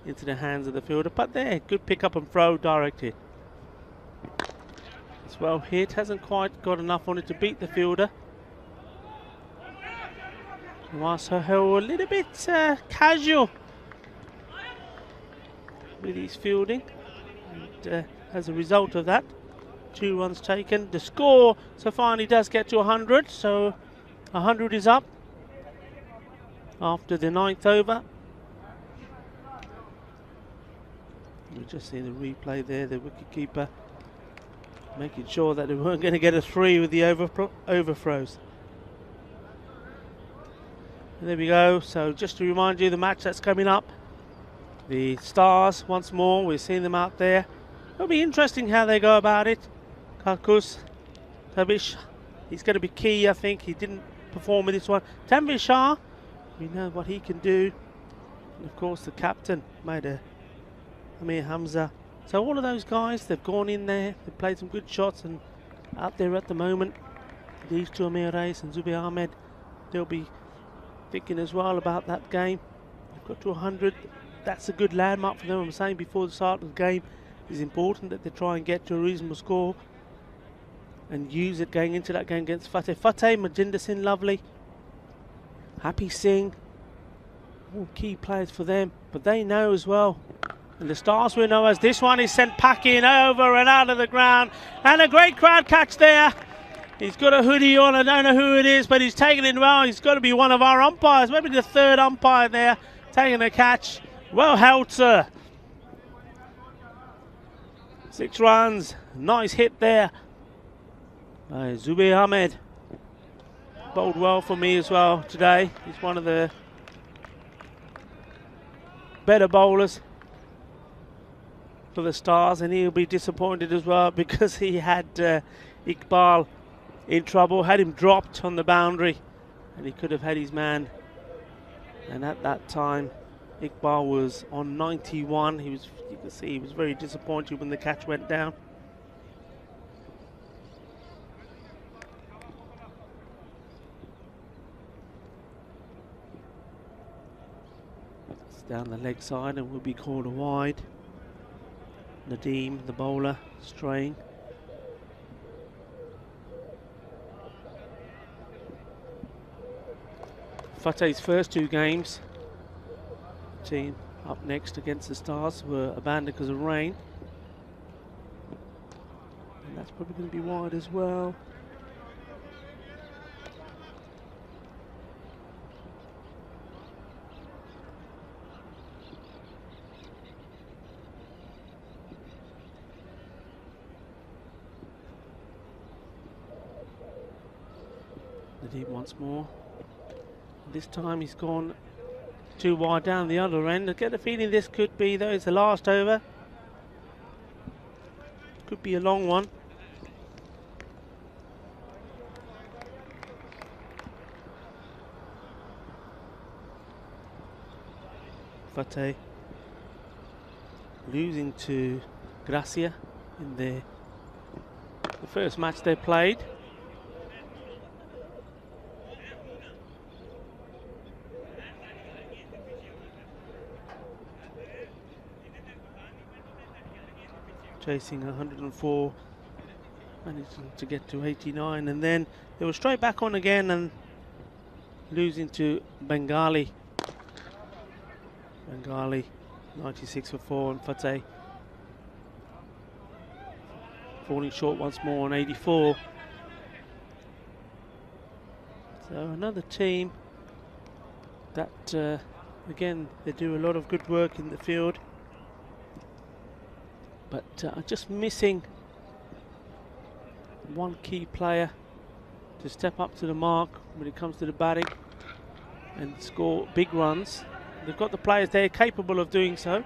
into the hands of the fielder. But there, good pick up and throw, direct hit. It's well hit, hasn't quite got enough on it to beat the fielder. Sohail a little bit casual with his fielding, and as a result of that, 2 runs taken. The score so finally does get to 100, so 100 is up after the 9th over. You just see the replay there, the wicketkeeper making sure that they weren't going to get a 3 with the overthrows. And there we go. So just to remind you, the match that's coming up, the Stars once more, we're seeing them out there. It'll be interesting how they go about it. Karkus, Tabish, he's going to be key, I think. He didn't perform in this one. Tanvir Shah, we know what he can do. And of course the captain, Amir Hamza. So all of those guys, they've gone in there, they've played some good shots, and out there at the moment, these two, Amir Reis and Zubair Ahmed, they'll be thinking as well about that game. They've got to 100. That's a good landmark for them. I'm saying before the start of the game, it's important that they try and get to a reasonable score and use it going into that game against Fateh. Fateh, Majinder Singh, lovely. Happy Singh, all key players for them, but they know as well. And the Stars will know as this one is sent packing over and out of the ground. And a great crowd catch there. He's got a hoodie on, I don't know who it is, but he's taking it well. He's got to be one of our umpires, maybe the 3rd umpire there, taking a catch. Well held, sir. 6 runs, nice hit there by Zubair Ahmed. Bowled well for me as well today. He's one of the better bowlers for the Stars, and he'll be disappointed as well because he had Iqbal in trouble, had him dropped on the boundary, and he could have had his man. And at that time, Iqbal was on 91. You can see he was very disappointed when the catch went down. It's down the leg side and will be called a wide. Nadeem, the bowler, straying. Fateh's first 2 games, team up next against the Stars, were abandoned because of rain. And that's probably going to be wide as well. Nadeem once more. This time he's gone too wide down the other end. I get the feeling this could be, though, it's the last over. Could be a long one. Fateh losing to Gracia in the first match they played. Chasing 104, managing to get to 89, and then they were straight back on again and losing to Bengali. 96 for 4, and Fateh falling short once more on 84. So another team that again, they do a lot of good work in the field, but are just missing one key player to step up to the mark when it comes to the batting and score big runs. They've got the players there capable of doing so.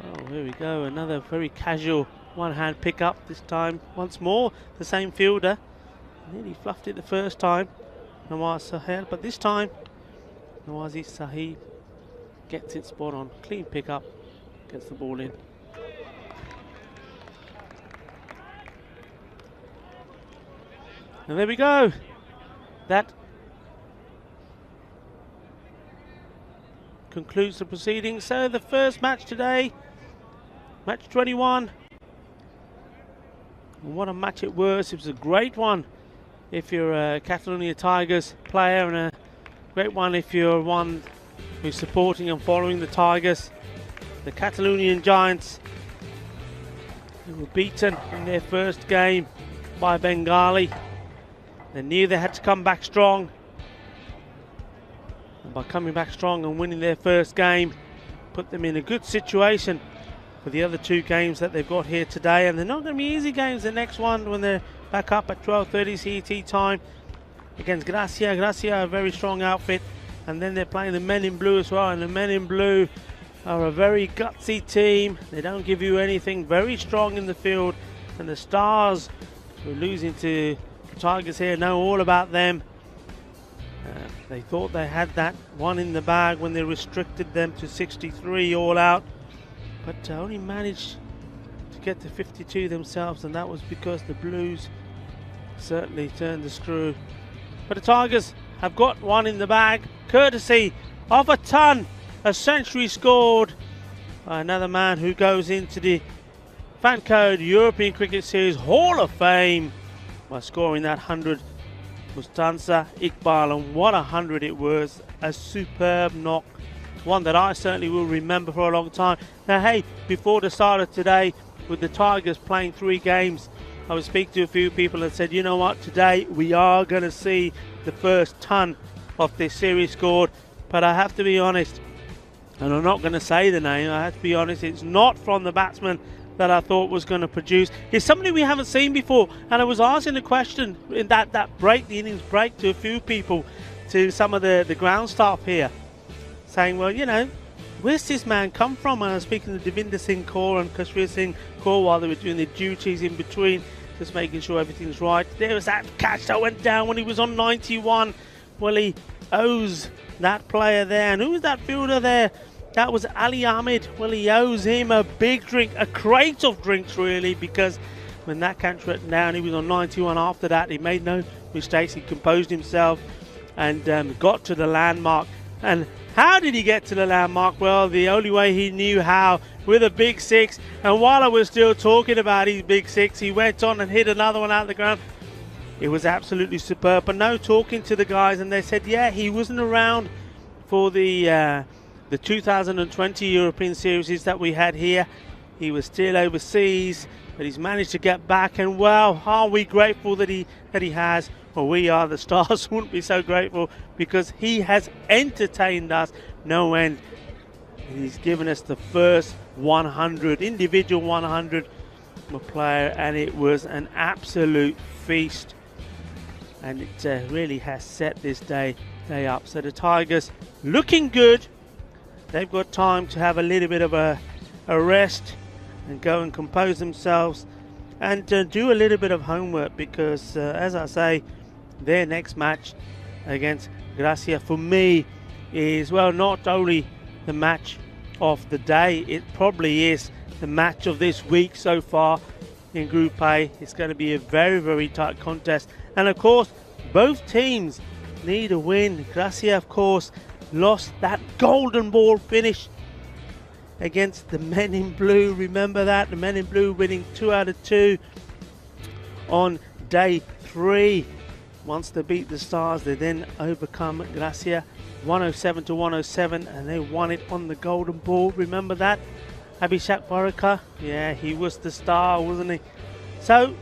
Oh, here we go, another very casual one-hand pick-up this time. Once more, the same fielder. Nearly fluffed it the first time, Nawaz Sohail, but this time, Nawazi Sahib gets it spot on. Clean pick-up, gets the ball in. And there we go. That concludes the proceedings. So the first match today, match 21. And what a match it was. It was a great one if you're a Catalonia Tigers player, and a great one if you're one who's supporting and following the Tigers. The Catalonian Giants, who were beaten in their first game by Bengali. They knew they had to come back strong. And by coming back strong and winning their first game, put them in a good situation for the other two games that they've got here today. And they're not going to be easy games. The next one, when they're back up at 12:30 CET time against Gracia. Gracia, a very strong outfit. And then they're playing the Men in Blue as well. And the Men in Blue are a very gutsy team. They don't give you anything. Very strong in the field. And the Stars, who are losing to the Tigers here, know all about them. They thought they had that one in the bag when they restricted them to 63 all out, but only managed to get to 52 themselves, and that was because the Blues certainly turned the screw. But the Tigers have got one in the bag, courtesy of a ton, a century scored by another man who goes into the Fan Code European Cricket Series Hall of Fame by scoring that 100. Mustansa Iqbal, and what 100 it was. A superb knock, one that I certainly will remember for a long time. Now hey, before the start of today, with the Tigers playing 3 games, I was speaking to a few people and said, you know what, today we are going to see the first ton of this series scored. But I have to be honest, and I'm not going to say the name, I have to be honest, it's not from the batsman that I thought was going to produce. It's somebody we haven't seen before, and I was asking the question in that break, the innings break, to a few people, to some of the ground staff here, saying, well, you know, where's this man come from? And I was speaking to Devinder Singh Kaur and Kashmir Singh Kaur while they were doing their duties in between, just making sure everything's right. There was that catch that went down when he was on 91. Well, he owes that player there. And who was that fielder there? That was Ali Ahmed. Well, he owes him a big drink, a crate of drinks really, because when that catch went down, he was on 91 after that. He made no mistakes. He composed himself and got to the landmark. And how did he get to the landmark? Well, the only way he knew how, with a big 6. And while I was still talking about his big 6, he went on and hit another one out of the ground. It was absolutely superb. But no, talking to the guys, and they said, yeah, he wasn't around for the 2020 European Series that we had here. He was still overseas, but he's managed to get back, and well, are we grateful that he has? Well, we are. The Stars wouldn't be so grateful, because he has entertained us no end. He's given us the first 100, individual 100 player, and it was an absolute feast, and it really has set this day up. So the Tigers looking good. They've got time to have a little bit of a rest and go and compose themselves and do a little bit of homework, because as I say, their next match against Gracia for me is, well, not only the match of the day, it probably is the match of this week so far in Group A. It's going to be a very, very tight contest, and of course both teams need a win. Gracia, of course, lost that golden ball finish against the Men in Blue. Remember that, the Men in Blue winning 2 out of 2 on day 3. Once they beat the Stars, they then overcome Gracia 107 to 107, and they won it on the golden ball. Remember that? Abhishek Baraka, yeah, he was the star, wasn't he? So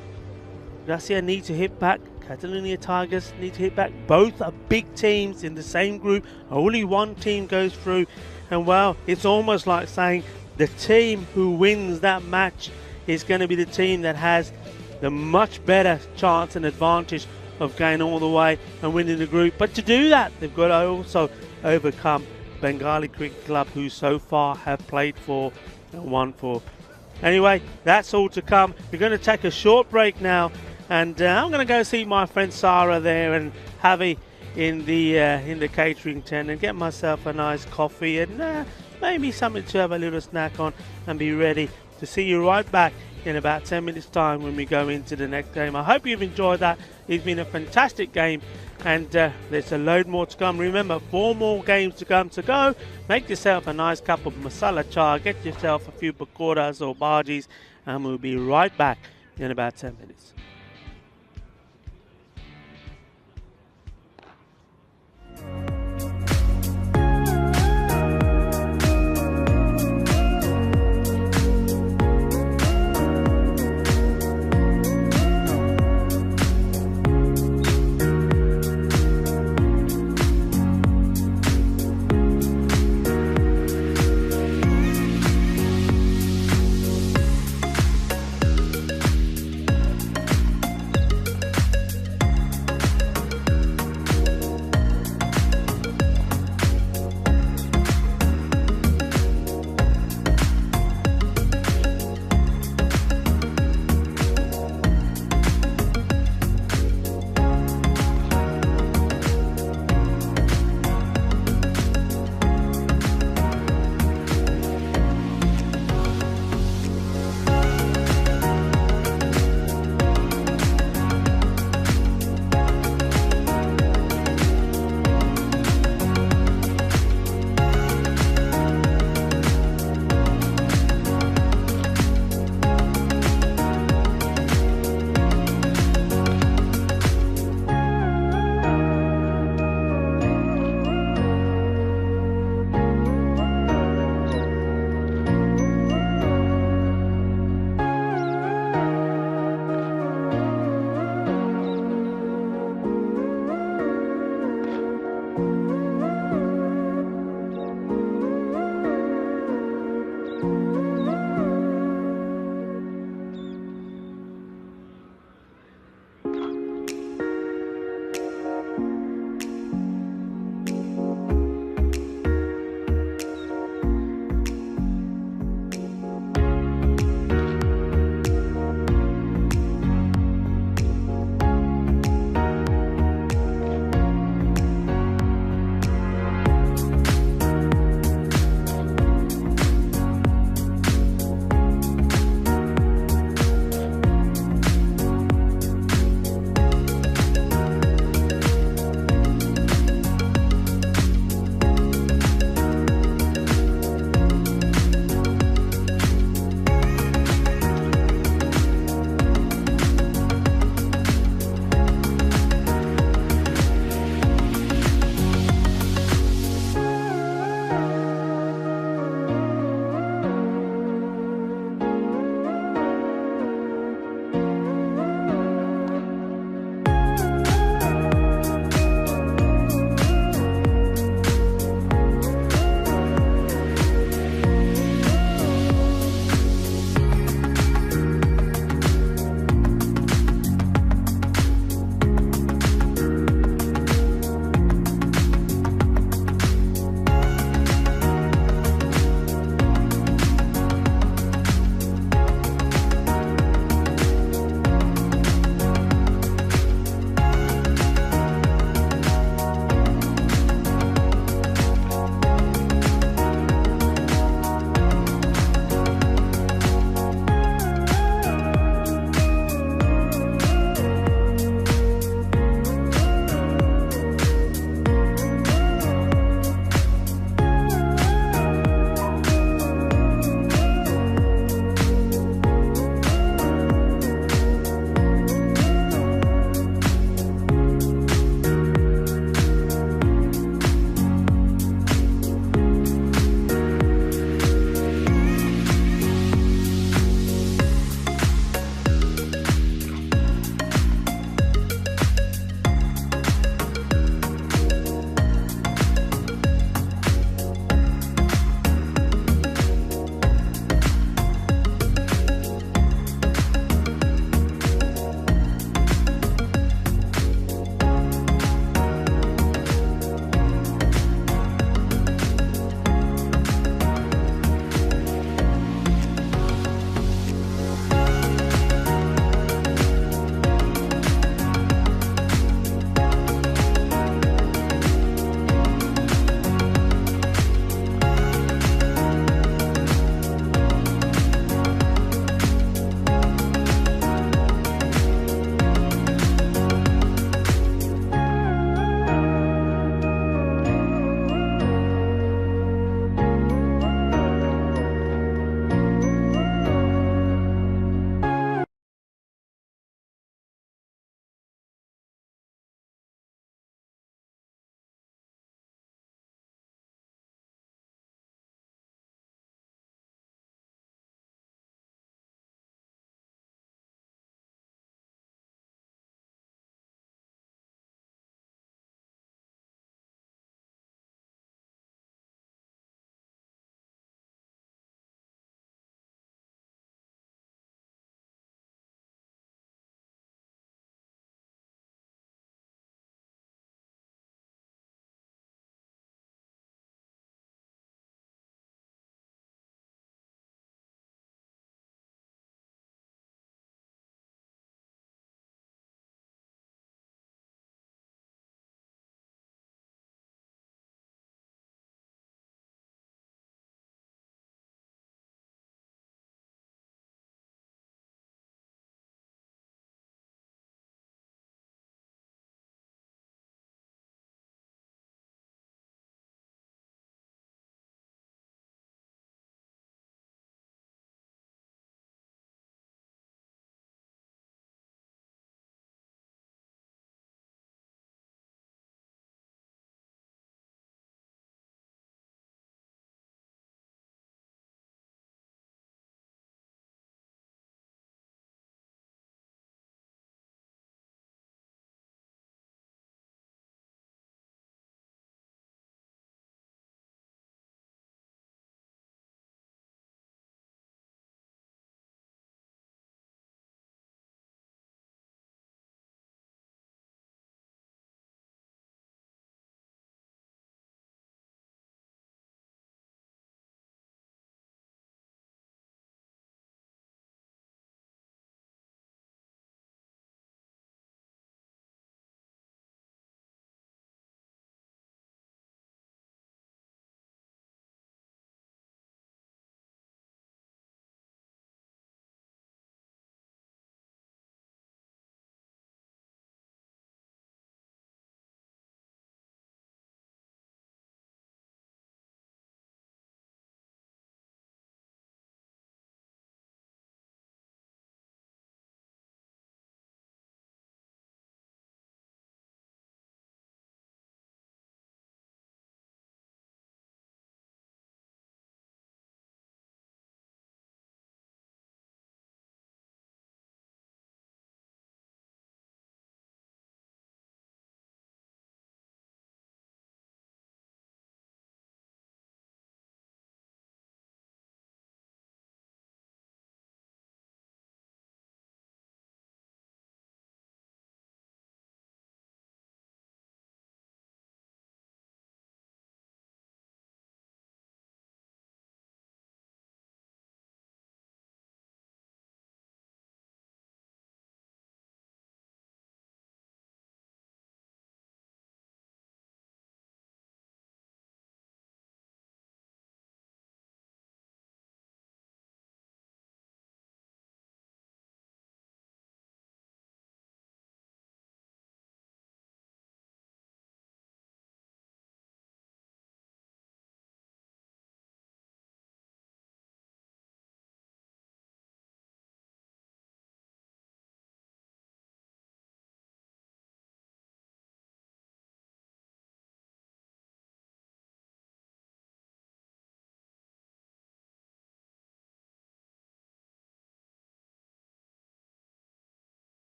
Gracia need to hit back. Catalonia Tigers need to hit back. Both are big teams in the same group. Only one team goes through. And well, it's almost like saying the team who wins that match is going to be the team that has the much better chance and advantage of going all the way and winning the group. But to do that, they've got to also overcome Bengali Cricket Club, who so far have played for and won for. Anyway, that's all to come. We're going to take a short break now. And I'm going to go see my friend Sarah there and Javi in the catering tent, and get myself a nice coffee and maybe something to have a little snack on, and be ready to see you right back in about 10 minutes time when we go into the next game. I hope you've enjoyed that. It's been a fantastic game, and there's a load more to come. Remember, 4 more games to come to go. Make yourself a nice cup of masala chai, get yourself a few pakoras or bhajis, and we'll be right back in about 10 minutes.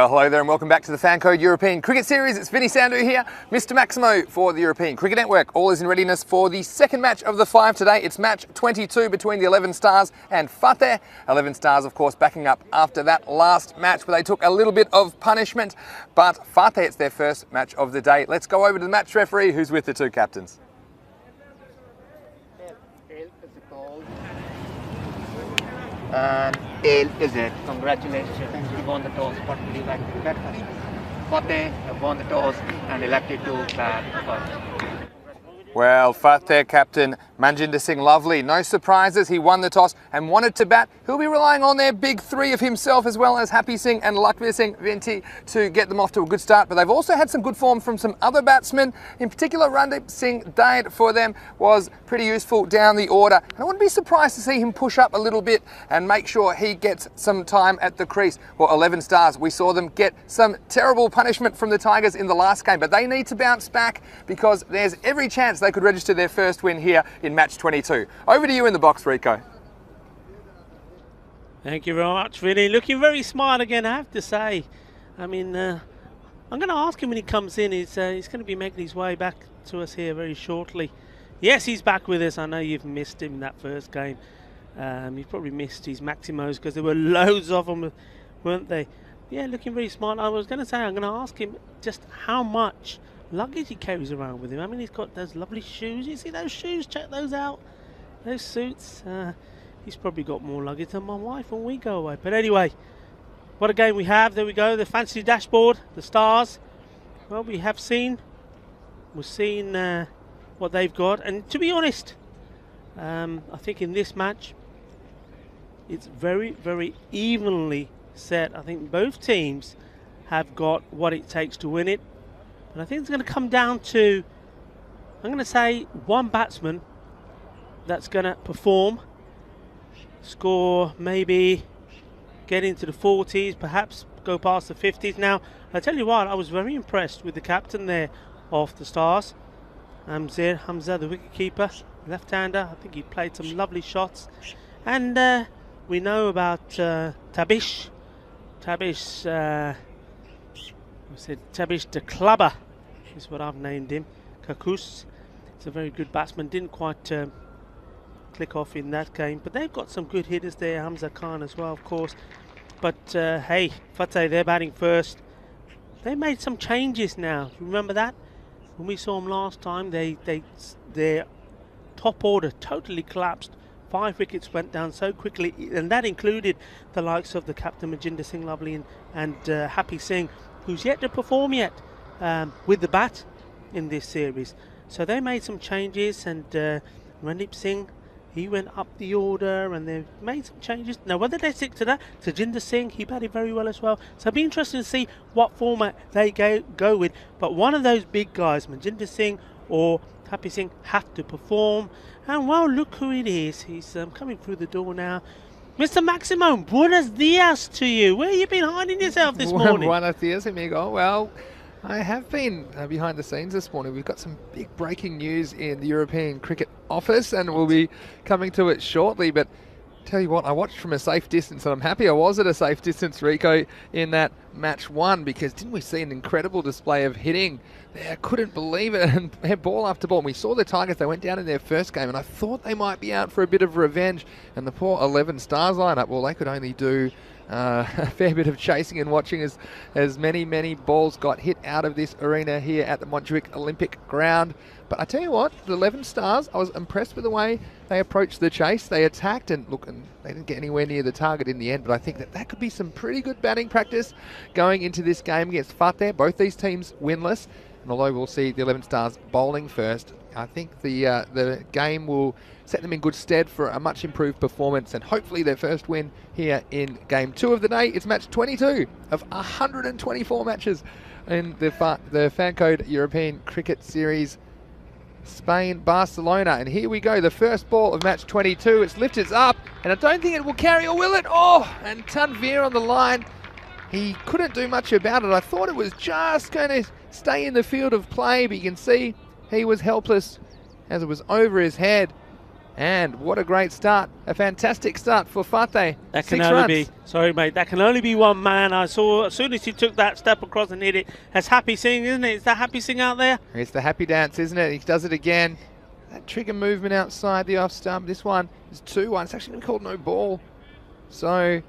Well, hello there and welcome back to the Fan Code European Cricket Series. It's Vinny Sandhu here, Mr. Maximo for the European Cricket Network. All is in readiness for the second match of the 5 today. It's match 22 between the 11 Stars and Fateh. 11 Stars, of course, backing up after that last match where they took a little bit of punishment. But Fateh, it's their first match of the day. Let's go over to the match referee, who's with the two captains. And tail is it. Congratulations. You won the toss. What would you like to bet first? Fateh won the toss and elected to bat first. Well, Fateh captain Manjinder Singh Lovely, no surprises, he won the toss and wanted to bat. He'll be relying on their big three of himself as well as Happy Singh and Lakbir Singh Vinti to get them off to a good start. But they've also had some good form from some other batsmen. In particular, Randeep Singh Dayat for them was pretty useful down the order. And I wouldn't be surprised to see him push up a little bit and make sure he gets some time at the crease. Well, 11 Stars, we saw them get some terrible punishment from the Tigers in the last game, but they need to bounce back because there's every chance they could register their first win here in match 22. Over to you in the box, Rico. Thank you very much, Vinny. Looking very smart again, I have to say. I mean, I'm going to ask him when he comes in. He's going to be making his way back to us here very shortly. Yes, he's back with us. I know you've missed him in that first game. You've probably missed his Maximos because there were loads of them, weren't they? Yeah, looking very smart. I was going to say, I'm going to ask him just how much luggage he carries around with him. I mean, he's got those lovely shoes. You see those shoes? Check those out. Those suits. He's probably got more luggage than my wife when we go away. But anyway, what a game we have. There we go. The fancy dashboard. The Stars. Well, we've seen what they've got. And to be honest, I think in this match, it's very, very evenly set. I think both teams have got what it takes to win it. And I think it's going to come down to, I'm going to say, one batsman that's going to perform, score maybe, get into the 40s, perhaps go past the 50s. Now, I tell you what, I was very impressed with the captain there of the Stars, Amzir Hamza, the wicketkeeper, left-hander. I think he played some lovely shots. And we know about Tabish the Clubber is what I've named him. Kakus. He's a very good batsman. Didn't quite click off in that game, but they've got some good hitters there. Hamza Khan as well, of course. But hey, Fateh, they're batting first. They made some changes now. Remember that? When we saw them last time, their top order totally collapsed. 5 wickets went down so quickly, and that included the likes of the captain Manjinder Singh Lovely and Happy Singh, who's yet to perform yet with the bat in this series. So they made some changes, and Randeep Singh, he went up the order, and they've made some changes. Now, whether they stick to that, Tajinder Singh, he batted very well as well. So it'll be interesting to see what format they go with. But one of those big guys, Manjinder Singh or Happy Singh, have to perform. And well, look who it is. He's coming through the door now. Mr. Maximo, buenos dias to you. Where have you been hiding yourself this morning? Buenos dias, amigo. Well, I have been behind the scenes this morning. We've got some big breaking news in the European Cricket Office, and we'll be coming to it shortly. But tell you what, I watched from a safe distance, and I'm happy I was at a safe distance, Rico, in that match 1, because didn't we see an incredible display of hitting there? I couldn't believe it, and ball after ball. And we saw the Tigers, they went down in their first game, and I thought they might be out for a bit of revenge. And the poor 11 Stars lineup, well, they could only do a fair bit of chasing and watching as many balls got hit out of this arena here at the Montjuic Olympic Ground. But I tell you what, the 11 Stars, I was impressed with the way they approached the chase. They attacked, and look, and they didn't get anywhere near the target in the end, but I think that could be some pretty good batting practice going into this game against Fateh. Both these teams winless, and although we'll see the 11 Stars bowling first, I think the game will set them in good stead for a much improved performance, and hopefully their first win here in game 2 of the day. It's match 22 of 124 matches in the Fan Code European Cricket Series, Spain, Barcelona. And here we go, the first ball of match 22. It's lifted up, and I don't think it will carry, or will it? Oh, and Tanvir on the line. He couldn't do much about it. I thought it was just going to stay in the field of play, but you can see he was helpless as it was over his head. And what a great start. A fantastic start for Fateh. That can 6 only runs. be, sorry mate, that can only be one man. I saw as soon as he took that step across and hit it. That's Happy Singh, isn't it? Is that Happy Singh out there? It's the happy dance, isn't it? He does it again. That trigger movement outside the off stump. This one is 2-1. It's actually been called no ball. So,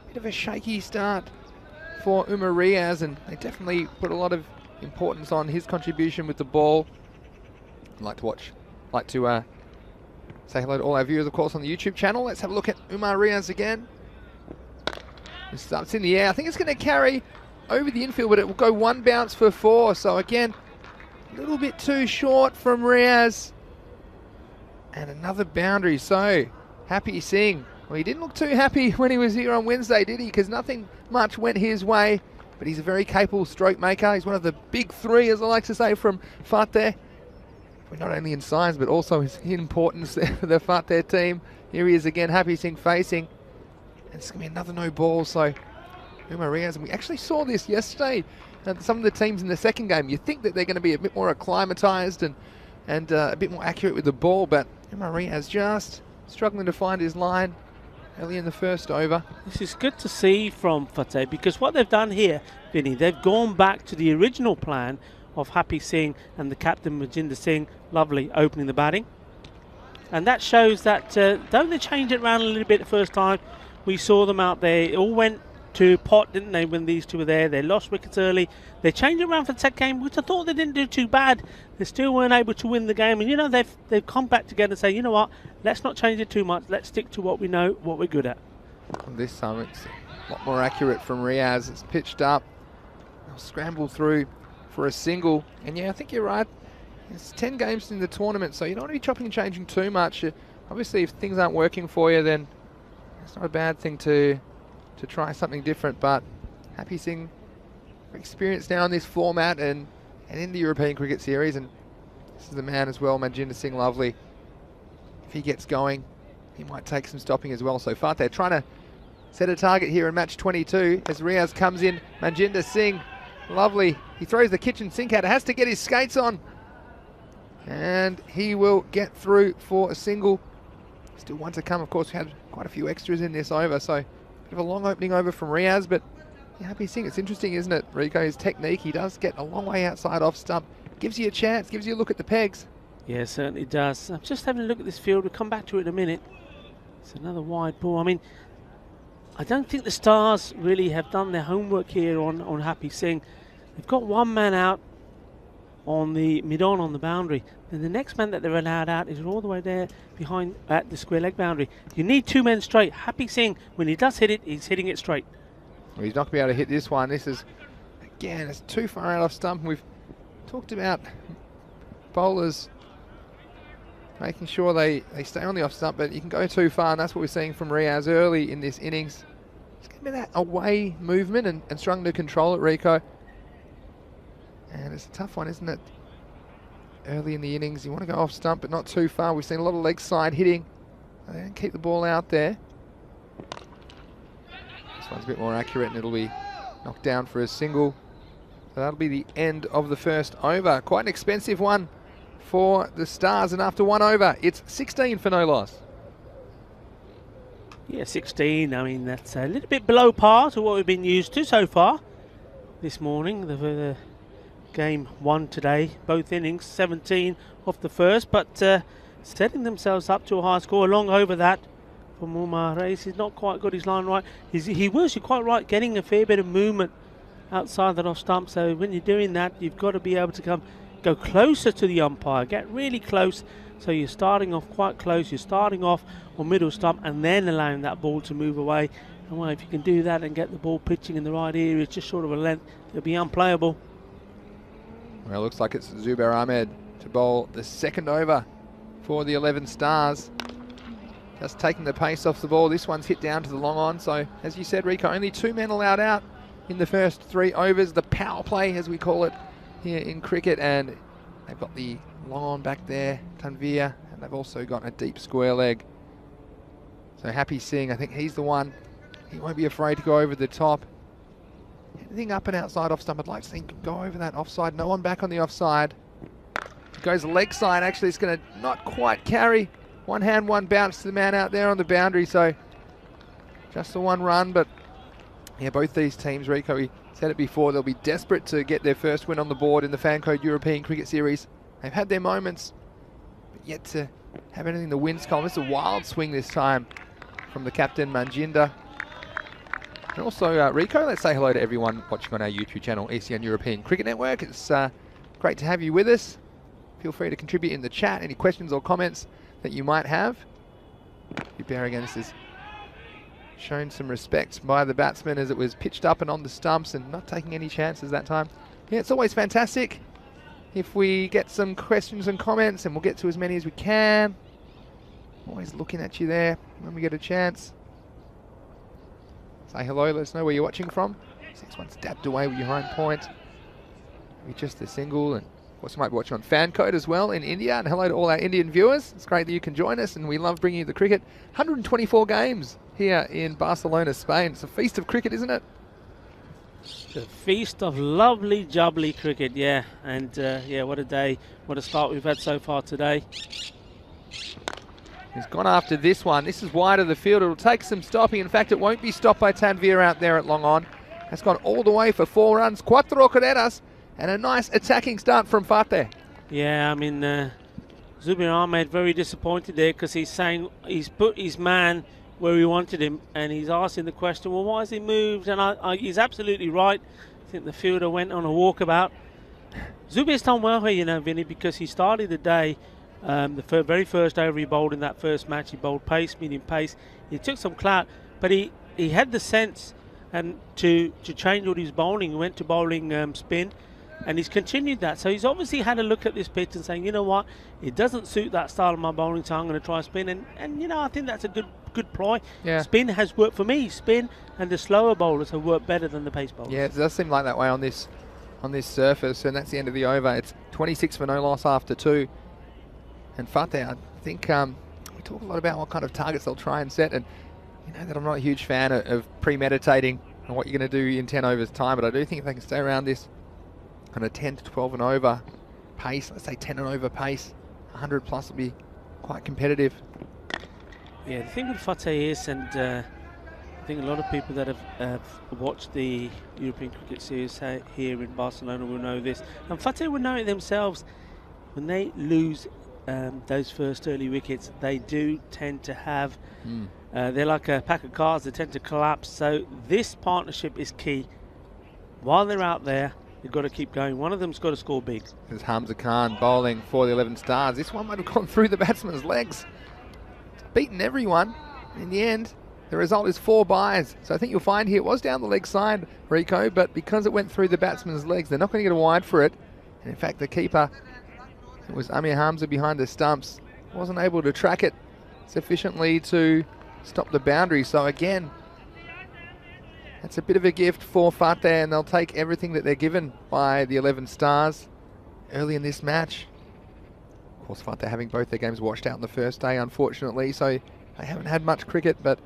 bit of a shaky start for Umar Riaz, and they definitely put a lot of importance on his contribution with the ball. I'd like to say hello to all our viewers, of course, on the YouTube channel. Let's have a look at Umar Riaz again. It starts in the air. I think it's going to carry over the infield, but it will go 1 bounce for 4. So again, a little bit too short from Riaz. And another boundary. So, Happy Singh. Well, he didn't look too happy when he was here on Wednesday, did he? Because nothing much went his way. But he's a very capable stroke maker. He's one of the big 3, as I like to say, from Fateh. Not only in size, but also his importance for the Fateh team. Here he is again, Happy Singh facing. And it's going to be another no ball, so Umar Riaz. And we actually saw this yesterday. Some of the teams in the second game, you think that they're going to be a bit more acclimatized and a bit more accurate with the ball, but Umar Riaz just struggling to find his line early in the first over. This is good to see from Fateh, because what they've done here, Vinny, they've gone back to the original plan of Happy Singh and the captain Majinder Singh, lovely, opening the batting. And that shows that, don't they change it around a little bit the first time? We saw them out there, it all went to pot, didn't they, when these two were there? They lost wickets early. They changed it around for the second game, which I thought they didn't do too bad. They still weren't able to win the game. And, you know, they've come back together and say, you know what, let's not change it too much. Let's stick to what we know, what we're good at. This time it's a lot more accurate from Riaz. It's pitched up. They'll scramble through for a single. And yeah, I think you're right. It's 10 games in the tournament, so you don't want to be chopping and changing too much. Obviously, if things aren't working for you, then it's not a bad thing to try something different. But Happy Singh, experienced now in this format and in the European Cricket Series, and this is the man as well, Manjinder Singh Lovely. If he gets going, he might take some stopping as well. So Fateh trying to set a target here in match 22 as Riaz comes in. Manjinder Singh Lovely, he throws the kitchen sink out. It has to get his skates on. And he will get through for a single. Still one to come. Of course, we had quite a few extras in this over, so a bit of a long opening over from Riaz, but yeah, Happy Singh, it's interesting, isn't it, Rico? His technique, he does get a long way outside off stump. Gives you a chance, gives you a look at the pegs. Yeah, it certainly does. I'm just having a look at this field. We'll come back to it in a minute. It's another wide ball. I mean, I don't think the Stars really have done their homework here on Happy Singh. They've got one man out on the mid-on on the boundary. Then the next man that they're allowed out is all the way there behind at the square leg boundary. You need 2 men straight. Happy Singh, when he does hit it, he's hitting it straight. Well, he's not going to be able to hit this one. This is, again, it's too far out off stump. We've talked about bowlers making sure they stay on the off stump, but you can go too far, and that's what we're seeing from Riaz early in this innings. It's going to be that away movement and struggling to control it, Rico. And it's a tough one, isn't it? Early in the innings, you want to go off stump, but not too far. We've seen a lot of leg side hitting. They don't keep the ball out there. This one's a bit more accurate, and it'll be knocked down for a single. So that'll be the end of the first over. Quite an expensive one for the Stars, and after 1 over, it's 16 for no loss. Yeah, 16. I mean, that's a little bit below par to what we've been used to so far this morning. The game 1 today, both innings, 17 off the first, but setting themselves up to a high score. Long over that from Umar Riaz. He's not quite got his line right. He was, you're quite right, getting a fair bit of movement outside that off stump. So when you're doing that, you've got to be able to go closer to the umpire, get really close. So you're starting off quite close. You're starting off on middle stump and then allowing that ball to move away. And well, if you can do that and get the ball pitching in the right area, just short of a length, it'll be unplayable. Well, it looks like it's Zubair Ahmed to bowl the second over for the 11 Stars. Just taking the pace off the ball. This one's hit down to the long on. So, as you said, Rico, only 2 men allowed out in the first 3 overs. The power play, as we call it here in cricket. And they've got the long on back there, Tanvir. And they've also got a deep square leg. So, Happy Singh, I think he's the one. He won't be afraid to go over the top. Anything up and outside off stump, I'd like to think go over that offside. No one back on the offside. If it goes leg side, actually it's going to not quite carry. One hand, one bounce to the man out there on the boundary. So just the one run, but yeah, both these teams, Rico, we said it before, they'll be desperate to get their first win on the board in the Fan Code European Cricket Series. They've had their moments, but yet to have anything in the wins column. It's a wild swing this time from the captain, Manjinder. And also, Rico, let's say hello to everyone watching on our YouTube channel, ECN European Cricket Network. It's great to have you with us. Feel free to contribute in the chat, any questions or comments that you might have. Berrigan, this is shown some respect by the batsman as it was pitched up and on the stumps and not taking any chances that time. Yeah, it's always fantastic if we get some questions and comments, and we'll get to as many as we can. Always looking at you there when we get a chance. Say hello, let us know where you're watching from. 6-1 dabbed away with your home point. Maybe just a single, and of course you might be watching on Fan Code as well in India. And hello to all our Indian viewers. It's great that you can join us, and we love bringing you the cricket. 124 games here in Barcelona, Spain. It's a feast of cricket, isn't it? The feast of lovely, jubbly cricket, yeah. And yeah, what a day, what a start we've had so far today. He's gone after this one. This is wide of the field. It'll take some stopping. In fact, it won't be stopped by Tanvir out there at long on. Has gone all the way for 4 runs. Cuatro carreras. And a nice attacking start from Fateh. Yeah, I mean, Zubir Ahmed very disappointed there because he's saying he's put his man where he wanted him, and he's asking the question, well, why has he moved? And he's absolutely right. I think the fielder went on a walkabout. Zubir's done well here, you know, Vinny, because he started the day, the very first over he bowled in that first match, he bowled pace, medium pace. He took some clout, but he had the sense and to change what he was bowling. He went to bowling spin, and he's continued that. So he's obviously had a look at this pitch and saying, you know what, it doesn't suit that style of my bowling, so I'm going to try spin. And you know, I think that's a good ploy. Yeah. Spin has worked for me. Spin and the slower bowlers have worked better than the pace bowlers. Yeah, it does seem like that way on this surface, and that's the end of the over. It's 26 for no loss after 2. And Fateh, I think we talk a lot about what kind of targets they'll try and set, and you know that I'm not a huge fan of premeditating on what you're going to do in 10 overs time, but I do think if they can stay around this kind of 10 to 12 and over pace, let's say 10 and over pace, 100 plus will be quite competitive. Yeah, the thing with Fateh is, and I think a lot of people that have watched the European Cricket Series here in Barcelona will know this, and Fateh will know it themselves. When they lose those first early wickets, they do tend to have, they're like a pack of cards, they tend to collapse. So this partnership is key. While they're out there, they've got to keep going. One of them's got to score big. There's Hamza Khan bowling for the 11 Stars. This one might have gone through the batsman's legs. It's beaten everyone. In the end, the result is 4 byes. So I think you'll find here it was down the leg side, Rico, but because it went through the batsman's legs, they're not going to get a wide for it. And in fact, the keeper, it was Amir Hamza behind the stumps, wasn't able to track it sufficiently to stop the boundary. So again, that's a bit of a gift for Fateh, and they'll take everything that they're given by the 11 Stars early in this match. Of course, Fateh having both their games washed out on the first day, unfortunately, so they haven't had much cricket, but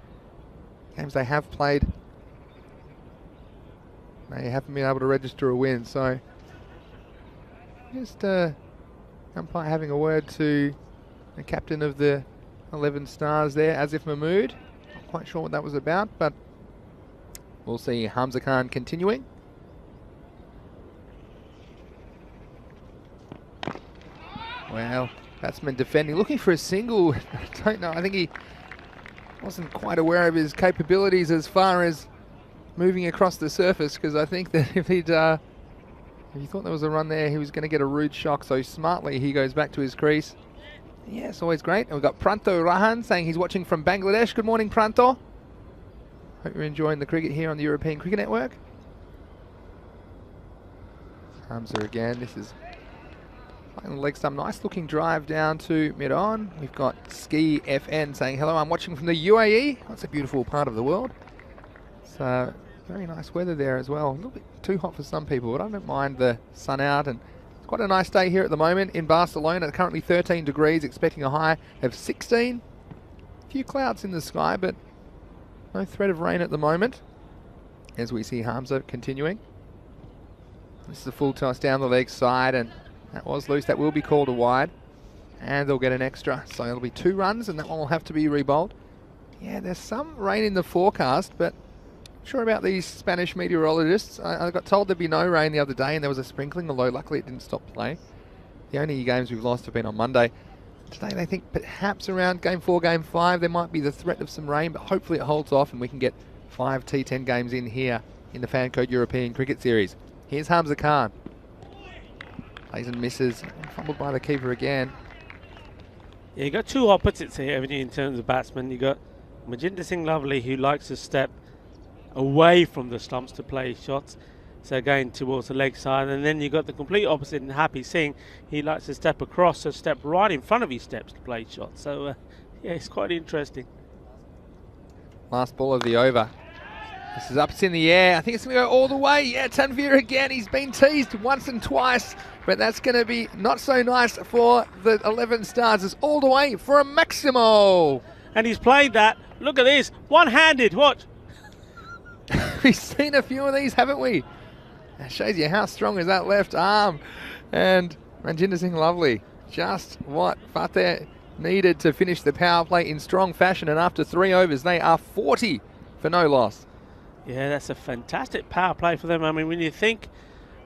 games they have played, they haven't been able to register a win. So just umpire having a word to the captain of the 11 Stars there, Asif Mahmood. Not quite sure what that was about, but we'll see Hamza Khan continuing. Well, batsman defending, looking for a single. I don't know, I think he wasn't quite aware of his capabilities as far as moving across the surface, because I think that if he thought there was a run there, he was going to get a rude shock. So smartly, he goes back to his crease. Yeah, it's always great. And we've got Pranto Rahan saying he's watching from Bangladesh. Good morning, Pranto. Hope you're enjoying the cricket here on the European Cricket Network. Hamza again. This is playing the leg stump. Nice looking drive down to mid-on. We've got Ski FN saying, hello, I'm watching from the UAE. That's a beautiful part of the world. So very nice weather there as well. A little bit too hot for some people, but I don't mind the sun out. And it's quite a nice day here at the moment in Barcelona. Currently 13 degrees, expecting a high of 16. A few clouds in the sky, but no threat of rain at the moment, as we see Hamza continuing. This is a full toss down the leg side, and That was loose. That will be called a wide. And they'll get an extra. So it'll be 2 runs, and that one will have to be rebowled. Yeah, there's some rain in the forecast, but I'm sure about these Spanish meteorologists. I got told there'd be no rain the other day, and there was a sprinkling, although luckily it didn't stop play. The only games we've lost have been on Monday. Today they think perhaps around Game 4, Game 5, there might be the threat of some rain, but hopefully it holds off and we can get 5 T10 games in here in the Fan Code European Cricket Series. Here's Hamza Khan. Plays and misses, fumbled by the keeper again. Yeah, you got 2 opposites here, haven't you, in terms of batsmen. You got Majinder Singh Lovely, who likes to step away from the stumps to play shots, so going towards the leg side, and then you got the complete opposite in Happy Singh. He likes to step across, so step right in front of his steps to play shots. So yeah, it's quite interesting. Last ball of the over. This is up, it's in the air. I think it's going to go all the way. Yeah, Tanvir again. He's been teased once and twice, but that's going to be not so nice for the 11 stars. It's all the way for a Maximo. And he's played that. Look at this, one-handed. Watch. We've seen a few of these, haven't we? That shows you how strong is that left arm. And Manjinder Singh Lovely, just what Fateh needed to finish the power play in strong fashion. And after 3 overs, they are 40 for no loss. Yeah, that's a fantastic power play for them. I mean, when you think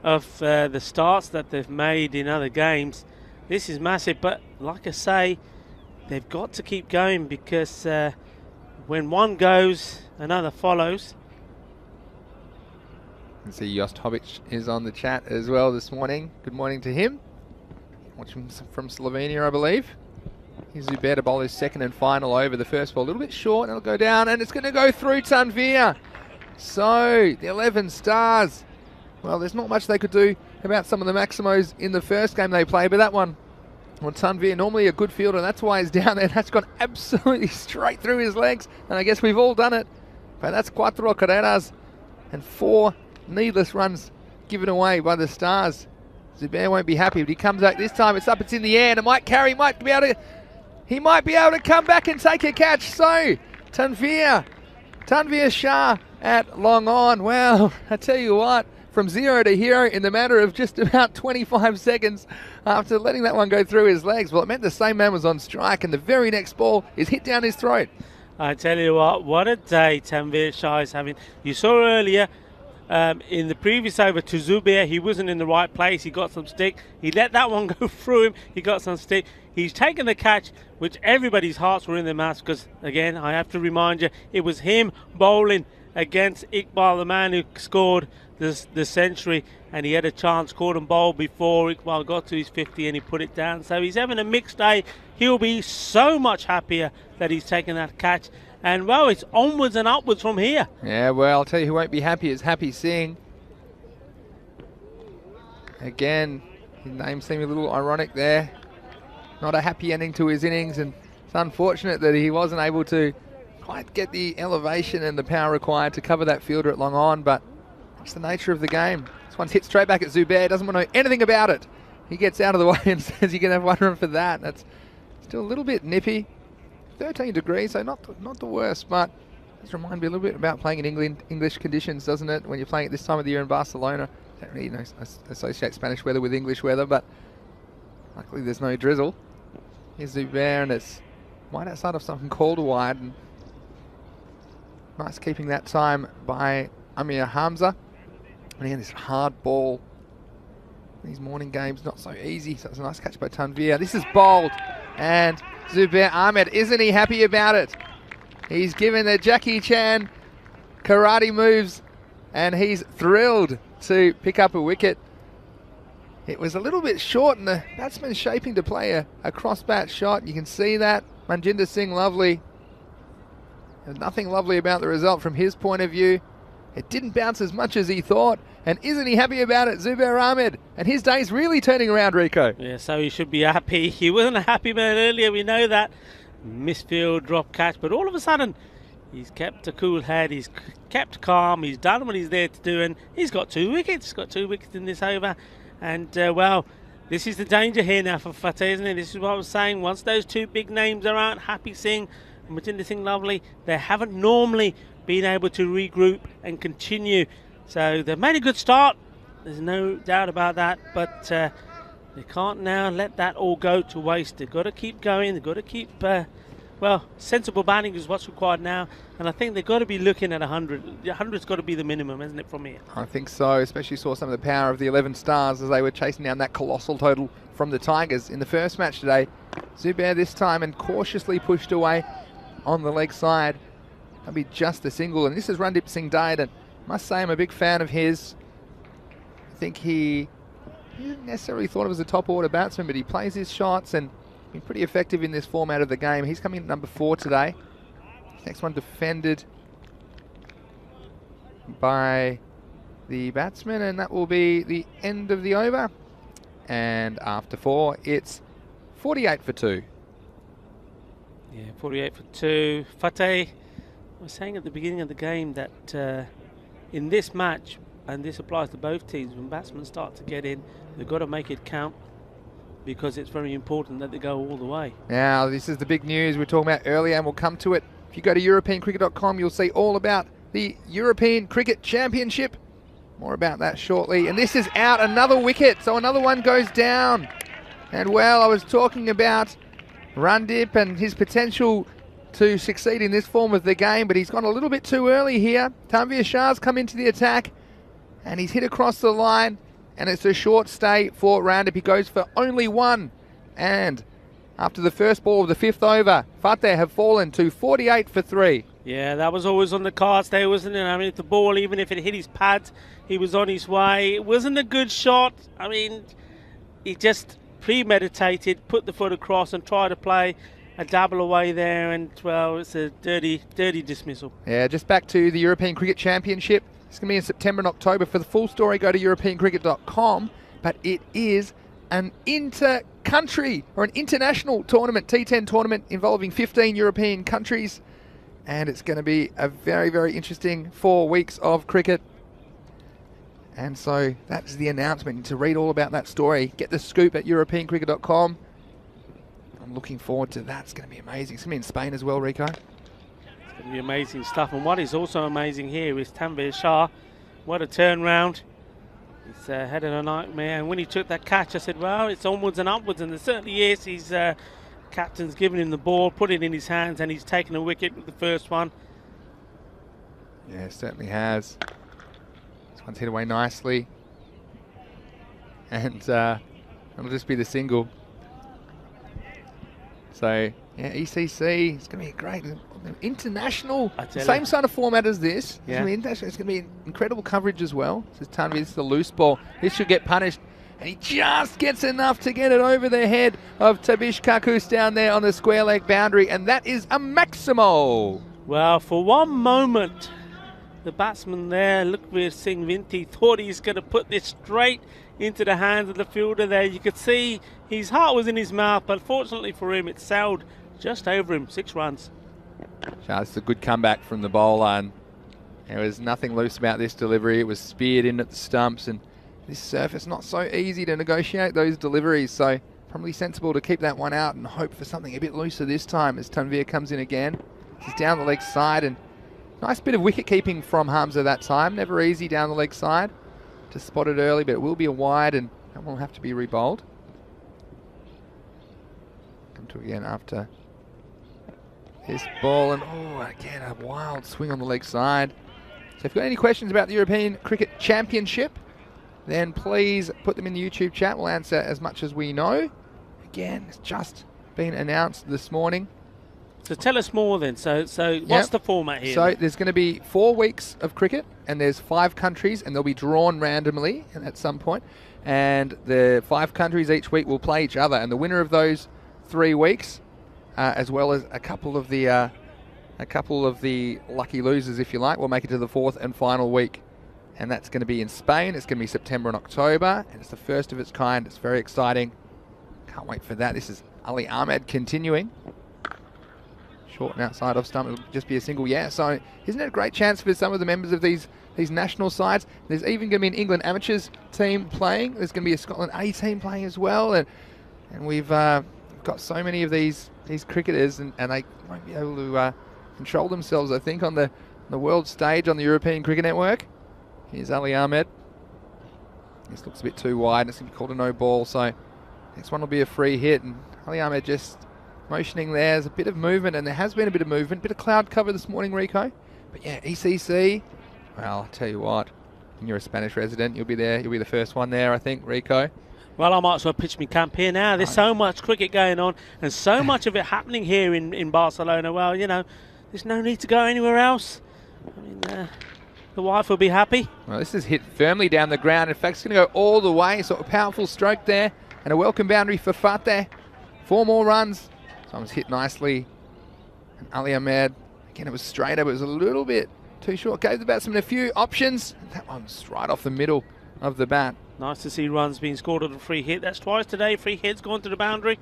of the starts that they've made in other games, this is massive. But like I say, they've got to keep going, because when one goes, another follows. You can see Jostovic is on the chat as well this morning. Good morning to him. Watching from Slovenia, I believe. Here's Zubair to bowl his second and final over. The first ball a little bit short, and it'll go down, and it's going to go through Tanvir. So, the 11 stars. Well, there's not much they could do about some of the Maximos in the first game they played, but that one, well, Tanvir, normally a good fielder, and that's why he's down there. That's gone absolutely straight through his legs, and I guess we've all done it. But that's 4 carreras and 4 needless runs given away by the Stars. Zubair won't be happy, but he comes back this time. It's up, it's in the air, and it might carry, he might be able to come back and take a catch. So, Tanvir Shah at long on. Well, I tell you what, from 0 to hero in the matter of just about 25 seconds after letting that one go through his legs. Well, it meant the same man was on strike, and the very next ball is hit down his throat. I tell you what a day Tanvir Shah is having. You saw earlier in the previous over to Zubair, he wasn't in the right place. He got some stick. He let that one go through him. He got some stick. He's taken the catch, which everybody's hearts were in their mouths, because, again, I have to remind you, it was him bowling against Iqbal, the man who scored the century, and he had a chance, caught and bowled before Iqbal got to his 50 and he put it down. So he's having a mixed day. He'll be so much happier that he's taken that catch. And, well, it's onwards and upwards from here. Yeah, well, I'll tell you who won't be happy is Happy Singh. Again, his name seemed a little ironic there. Not a happy ending to his innings, and it's unfortunate that he wasn't able to quite get the elevation and the power required to cover that fielder at long on, but it's the nature of the game. This one's hit straight back at Zubair, doesn't want to know anything about it. He gets out of the way and says you can have one run for that. That's still a little bit nippy. 13 degrees, so not the worst, but it does remind me a little bit about playing in English conditions, doesn't it? When you're playing at this time of the year in Barcelona. Don't really associate Spanish weather with English weather, but luckily there's no drizzle. Here's Zubair, and it's wide outside of something called a wide. And nice keeping that time by Amir Hamza. And again, this hard ball. These morning games, not so easy. So it's a nice catch by Tanvir. This is bowled. And Zubair Ahmed, isn't he happy about it? He's given the Jackie Chan karate moves, and he's thrilled to pick up a wicket. It was a little bit short, and the batsman shaping to play a cross-bat shot. You can see that. Manjinder Singh Lovely. There's nothing lovely about the result from his point of view. It didn't bounce as much as he thought. And isn't he happy about it, Zubair Ahmed? And his day's really turning around, Rico. Yeah, so he should be happy. He wasn't a happy man earlier, we know that. Misfield, drop catch, but all of a sudden, he's kept a cool head, he's kept calm, he's done what he's there to do, and he's got 2 wickets. He's got 2 wickets in this over. And, well, this is the danger here now for Fateh, isn't it? This is what I was saying. Once those 2 big names are out, Happy Singh and Majinder Singh Lovely, they haven't normally been able to regroup and continue. So they've made a good start. There's no doubt about that. But They can't now let that all go to waste. They've got to keep going. They've got to keep, well, sensible batting is what's required now. And I think they've got to be looking at 100. 100's got to be the minimum, isn't it, from here? I think so, especially saw some of the power of the 11 stars as they were chasing down that colossal total from the Tigers in the first match today. Zubair this time and cautiously pushed away on the leg side. That'll be just a single. And this is Randip Singh Dade, and I must say I'm a big fan of his. I think he didn't necessarily thought it was a top order batsman, but he plays his shots and been pretty effective in this format of the game. He's coming in at number 4 today. Next one defended by the batsman, and that will be the end of the over. And after 4, it's 48 for 2. Yeah, 48 for 2. Fateh, I was saying at the beginning of the game that in this match, and this applies to both teams, when batsmen start to get in, they've got to make it count, because it's very important that they go all the way. Now, this is the big news we were talking about earlier, and we'll come to it. If you go to EuropeanCricket.com, you'll see all about the European Cricket Championship. More about that shortly. And this is out, another wicket, so another one goes down. And well, I was talking about Randip and his potential to succeed in this form of the game, but he's gone a little bit too early here. Tanveer Shah's come into the attack, and he's hit across the line, and it's a short stay for Randip. He goes for only 1, and after the first ball of the 5th over, Fateh have fallen to 48 for 3. Yeah, that was always on the cards there, wasn't it? I mean, if the ball, even if it hit his pads, he was on his way. It wasn't a good shot. I mean, he just premeditated, put the foot across and tried to play a double away there, and, well, it's a dirty dismissal. Yeah, just back to the European Cricket Championship. It's going to be in September and October. For the full story, go to EuropeanCricket.com, but it is an inter-country or an international tournament, T10 tournament involving 15 European countries, and it's going to be a very, very interesting 4 weeks of cricket. And so that's the announcement. To read all about that story, get the scoop at EuropeanCricket.com. I'm looking forward to that. It's going to be amazing. It's going to be in Spain as well, Rico. It's going to be amazing stuff. And what is also amazing here is Tanveer Shah. What a turnaround. He's had a nightmare. And when he took that catch, I said, well, it's onwards and upwards. And there certainly is. His captain's given him the ball, put it in his hands, and he's taken a wicket with the first one. Yeah, certainly has. This one's hit away nicely. And it'll just be the single. So, yeah, ECC, it's going to be a great international, same sort of format as this. Yeah. It's going to be incredible coverage as well. This is the loose ball. This should get punished. And he just gets enough to get it over the head of Tabish Kakus down there on the square leg boundary. And that is a maximo. Well, for one moment, the batsman there, Lukveer Singh Vinti, thought he's going to put this straight into the hands of the fielder there. You could see his heart was in his mouth, but fortunately for him, it sailed just over him. 6 runs. It's a good comeback from the bowler, and there was nothing loose about this delivery. It was speared in at the stumps, and this surface not so easy to negotiate those deliveries, so probably sensible to keep that one out and hope for something a bit looser this time as Tanveer comes in again. He's down the leg side, and nice bit of wicket keeping from Hamza that time. Never easy down the leg side to spot it early, but it will be a wide, and that will have to be rebowled. Come to again after this ball, and again a wild swing on the leg side. So if you've got any questions about the European Cricket Championship, then please put them in the YouTube chat. We'll answer as much as we know. Again, it's just been announced this morning. So tell us more then. So what's the format here? So there's going to be 4 weeks of cricket, and there's 5 countries, and they'll be drawn randomly at some point. And the 5 countries each week will play each other, and the winner of those 3 weeks, as well as a couple of the lucky losers, if you like, will make it to the 4th and final week. And that's going to be in Spain. It's going to be September and October, and it's the first of its kind. It's very exciting. Can't wait for that. This is Ali Ahmed continuing. Short and outside off stump. It'll just be a single. Yeah, so isn't it a great chance for some of the members of these national sides? There's even going to be an England amateurs team playing. There's going to be a Scotland A team playing as well. And we've got so many of these cricketers, and they won't be able to control themselves, I think, on the world stage on the European Cricket Network. Here's Ali Ahmed. This looks a bit too wide. It's going to be called a no ball. So Next one will be a free hit, and Ali Ahmed just motioning there. There's a bit of movement, and there has been a bit of movement. Bit of cloud cover this morning, Rico. But yeah, ECC, well, I'll tell you what, when you're a Spanish resident, you'll be there. You'll be the first one there, I think, Rico. Well, I might as well pitch my camp here now. There's so much cricket going on and so much of it happening here in Barcelona. Well, you know, there's no need to go anywhere else. I mean, the wife will be happy. Well, this is hit firmly down the ground. In fact, it's going to go all the way. So a powerful stroke there and a welcome boundary for Fateh. 4 more runs. Someone's hit nicely. And Ali Ahmed, again, it was straighter, but it was a little bit too short. Gave the batsman a few options. That one's right off the middle of the bat. Nice to see runs being scored on a free hit. That's twice today. Free hits gone to the boundary.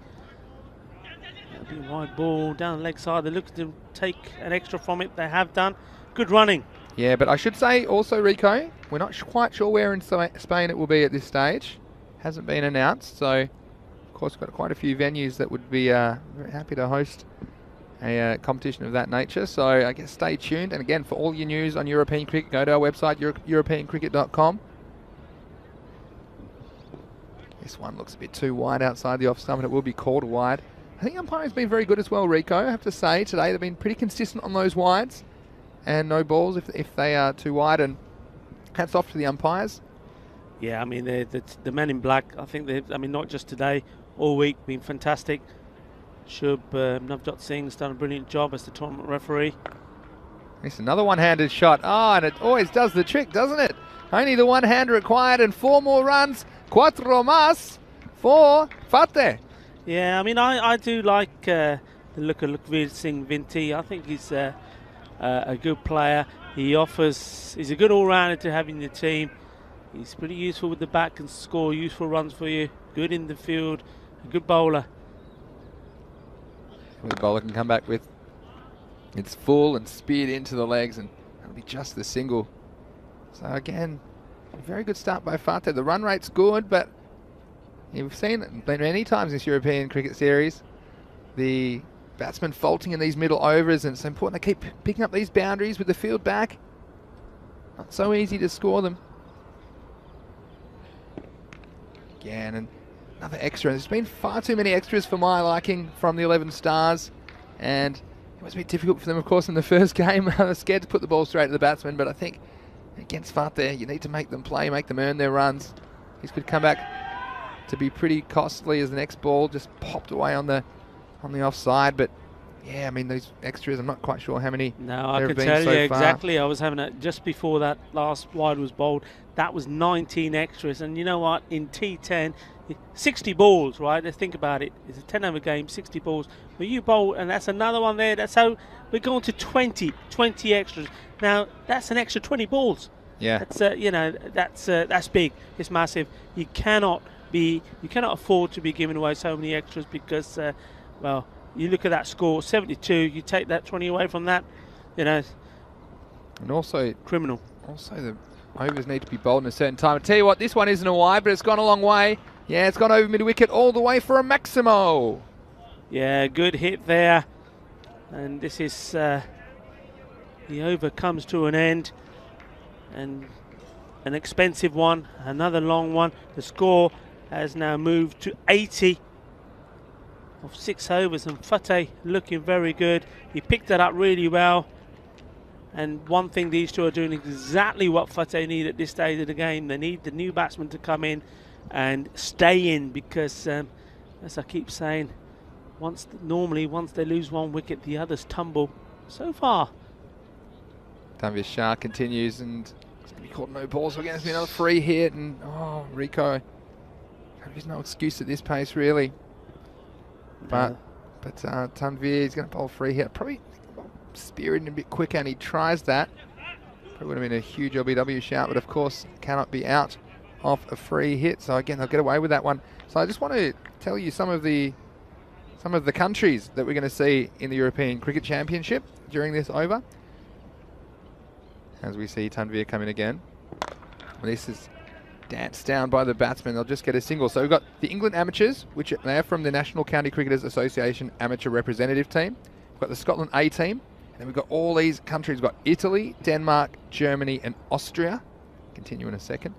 That'll be a wide ball down the leg side. They're looking to take an extra from it. They have done. Good running. Yeah, but I should say also, Rico, we're not quite sure where in Spain it will be at this stage. Hasn't been announced. So, of course, we've got quite a few venues that would be very happy to host a competition of that nature. So I guess stay tuned. And again, for all your news on European cricket, go to our website, europeancricket.com. This one looks a bit too wide outside the off stump, and it will be called a wide. I think umpiring's been very good as well, Rico. I have to say, today they've been pretty consistent on those wides. And no balls if they are too wide. And hats off to the umpires. Yeah, I mean, the men in black, I think they've, I mean, not just today, all week, been fantastic. Shub Navjot Singh's done a brilliant job as the tournament referee. It's another one-handed shot. Oh, and it always does the trick, doesn't it? Only the one hand required and 4 more runs. Cuatro más for Fateh. Yeah, I mean, I do like the look of Lukveer Singh Vinti. I think he's a good player. He's a good all-rounder to have in your team. He's pretty useful with the bat, can score useful runs for you. Good in the field, a good bowler. The bowler can come back with its full and speared into the legs, and that'll be just the single. So again, a very good start by Fateh. The run rate's good, but you've seen it many times in this European cricket series. The batsmen faulting in these middle overs, and it's important to keep picking up these boundaries with the field back. Not so easy to score them. Again, and another extra. There's been far too many extras for my liking from the 11 Stars, and it was a bit difficult for them, of course, in the first game. I was scared to put the ball straight to the batsman, but I think against Fateh, you need to make them play, make them earn their runs. This could come back to be pretty costly as the next ball just popped away on the offside. But yeah, I mean, these extras, I'm not quite sure how many. No, I can tell you exactly. I was having it just before that last wide was bowled. That was 19 extras, and you know what? In T10, 60 balls, right? Let's think about it. It's a 10-over game, 60 balls. But you bowl, and that's another one there. That's how we're going to 20 extras. Now that's an extra 20 balls. Yeah. That's you know, that's big. It's massive. You cannot afford to be giving away so many extras because, well, you look at that score, 72. You take that 20 away from that, you know. And also criminal. Also the overs need to be bowled in a certain time. I tell you what, this one isn't a wide, but it's gone a long way. Yeah, it's gone over mid-wicket all the way for a Maximo. Yeah, good hit there. And this is, the over comes to an end. And an expensive one, another long one. The score has now moved to 80 of 6 overs, and Fateh looking very good. He picked that up really well. And one thing these two are doing exactly what Fateh need at this stage of the game. They need the new batsman to come in and stay in because, as I keep saying, normally once they lose one wicket, the others tumble. So far. Tanvir Shah continues, and it's going to be caught no balls. So again, it's been another free hit, and oh, Rico, there's no excuse at this pace, really. But Tanvir is going to bowl free hit. Probably spirited a bit quicker, and he tries that. Probably would have been a huge LBW shout, but of course cannot be out off a free hit. So again, they'll get away with that one. So I just want to tell you some of the countries that we're going to see in the European Cricket Championship during this over. As we see Tanvir come in again. This is danced down by the batsman. They'll just get a single. So we've got the England Amateurs, which they are from the National County Cricketers Association Amateur Representative Team. We've got the Scotland A team. And then we've got all these countries. We've got Italy, Denmark, Germany and Austria. Continue in a second.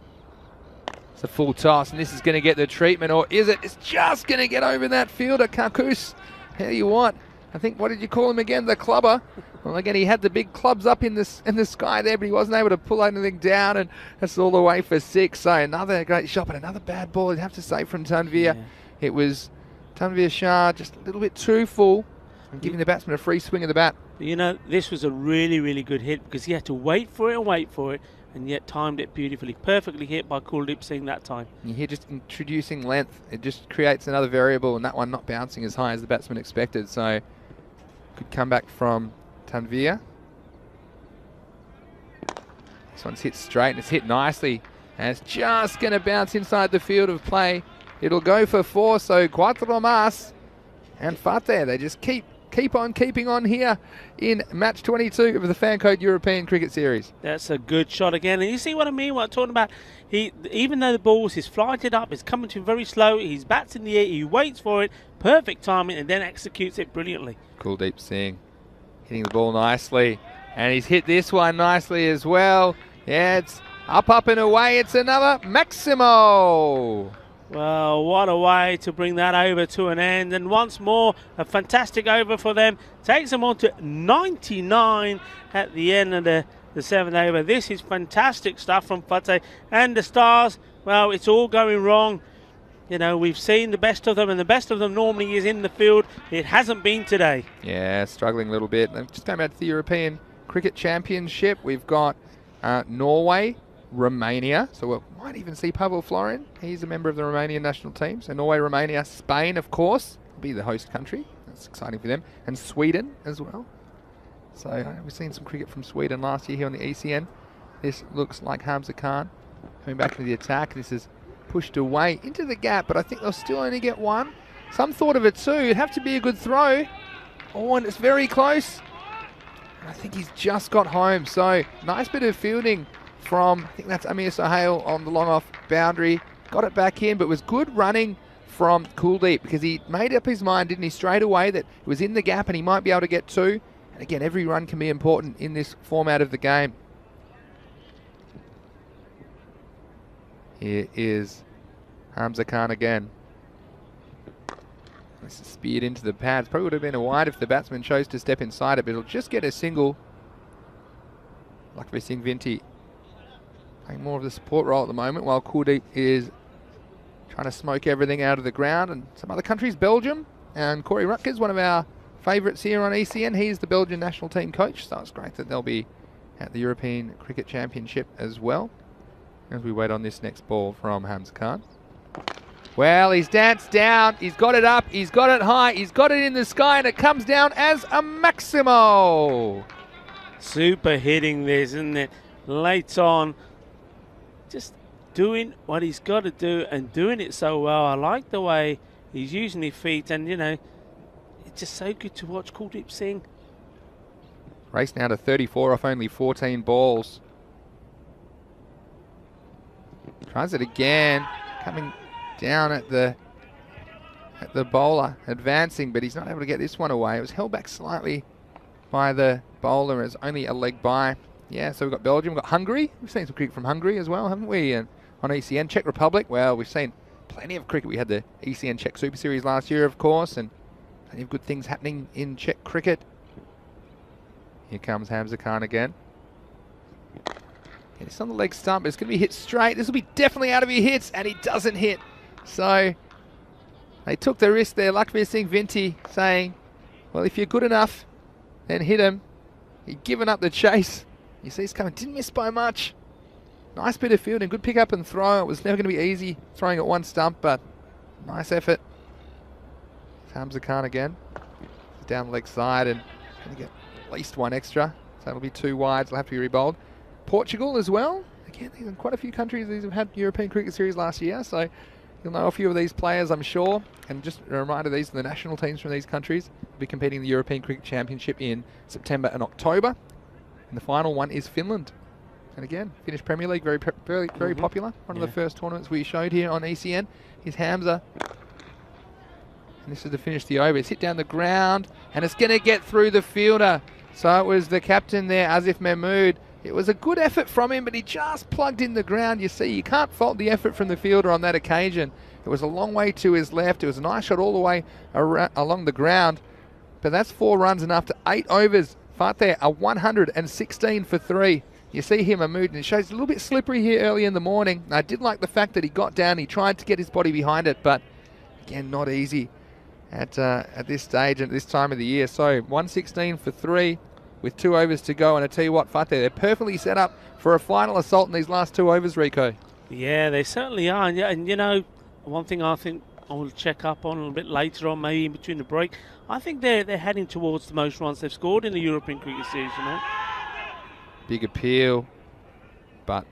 It's a full toss, and this is going to get the treatment, or is it? It's just going to get over that fielder, Kakus. How you want? I think, what did you call him again? The clubber. Well, again, he had the big clubs up in the sky there, but he wasn't able to pull anything down, and that's all the way for 6. So another great shot, but another bad ball, I'd have to say, from Tanveer. Yeah. It was Tanveer Shah just a little bit too full and giving the batsman a free swing of the bat. You know, this was a really, really good hit because he had to wait for it, and yet timed it beautifully. Perfectly hit by Kuldeep Singh that time. You hear just introducing length. It just creates another variable, and that one not bouncing as high as the batsman expected. So good comeback from Tanveer. This one's hit straight, and it's hit nicely. And it's just going to bounce inside the field of play. It'll go for 4, so Quattro Mas and Fateh, they just keep on keeping on here in match 22 of the Fancode European Cricket Series. That's a good shot again. And you see what I mean, what I'm talking about? Even though the ball is flighted up, it's coming to him very slow, he's bats in the air, he waits for it, perfect timing, and then executes it brilliantly. Kuldeep Singh hitting the ball nicely. And he's hit this one nicely as well. Yeah, it's up and away. It's another Maximo. Well, what a way to bring that over to an end. And once more, a fantastic over for them. Takes them on to 99 at the end of the 7th over. This is fantastic stuff from Fateh. And the Stars, well, it's all going wrong. You know, we've seen the best of them, and the best of them normally is in the field. It hasn't been today. Yeah, struggling a little bit. Just going back to the European Cricket Championship, we've got Norway, Romania, so we might even see Pavel Florin. He's a member of the Romanian national team. So Norway, Romania, Spain, of course, will be the host country. That's exciting for them. And Sweden as well. So we've seen some cricket from Sweden last year here on the ECN. This looks like Hamza Khan coming back into the attack. This is pushed away into the gap, but I think they'll still only get 1. Some thought of it too. It'd have to be a good throw. Oh, and it's very close. And I think he's just got home. So nice bit of fielding from, I think that's Amir Sohail on the long off boundary. Got it back in, but was good running from Kuldeep because he made up his mind, didn't he, straight away that it was in the gap and he might be able to get 2. And again, every run can be important in this format of the game. Here is Hamza Khan again. This is speared into the pads. Probably would have been a wide if the batsman chose to step inside it, but it'll just get a single. Lakshmi Singh Vinti playing more of the support role at the moment, while Kuldeep is trying to smoke everything out of the ground. And some other countries, Belgium, and Corey Rutgers, one of our favourites here on ECN. He's the Belgian national team coach, so it's great that they'll be at the European Cricket Championship as well. As we wait on this next ball from Hamza Khan. Well, he's danced down, he's got it up, he's got it high, he's got it in the sky, and it comes down as a Maximo. Super hitting this, isn't it? Late on, just doing what he's got to do and doing it so well. I like the way he's using his feet, and you know, it's just so good to watch Kuldeep Singh. Race now to 34 off only 14 balls. Tries it again, coming down at the bowler, advancing, but he's not able to get this one away. It was held back slightly by the bowler as only a leg by. Yeah, so we've got Belgium, we've got Hungary. We've seen some cricket from Hungary as well, haven't we? And on ECN, Czech Republic, well, we've seen plenty of cricket. We had the ECN Czech Super Series last year, of course, and plenty of good things happening in Czech cricket. Here comes Hamza Khan again. It's on the leg stump, but it's going to be hit straight. This will be definitely out of your hits, and he doesn't hit. So they took the risk there. Lakshmi Singh Vinti saying, well, if you're good enough, then hit him. He'd given up the chase. You see he's coming, didn't miss by much. Nice bit of fielding, good pick up and throw. It was never going to be easy throwing at one stump, but nice effort. Hamza Khan again. Down the leg side and going to get at least 1 extra. So it'll be 2 wides, it'll have to be rebowled. Portugal as well. Again, there's quite a few countries these have had European Cricket Series last year, so you'll know a few of these players, I'm sure. And just a reminder, these are the national teams from these countries. Will be competing in the European Cricket Championship in September and October. And the final one is Finland. And again, Finnish Premier League, very popular. One of the first tournaments we showed here on ECN is Hamza. And this is to finish the over. It's hit down the ground, and it's going to get through the fielder. So it was the captain there, Asif Mahmood, It was a good effort from him, but he just plugged in the ground. You see, you can't fault the effort from the fielder on that occasion. It was a long way to his left. It was a nice shot all the way along the ground. But that's 4 runs, and after 8 overs, Fateh a 116 for 3. You see him a mood, and it shows a little bit slippery here early in the morning. I did like the fact that he got down. He tried to get his body behind it, but again, not easy at this stage and at this time of the year. So 116 for 3 with 2 overs to go. And I tell you what, Fateh, they're perfectly set up for a final assault in these last 2 overs, Rico. Yeah, they certainly are. And you know, one thing I think I will check up on a little bit later on, maybe in between the break, I think they're heading towards the most runs they've scored in the European Cricket Series, you know. Big appeal, but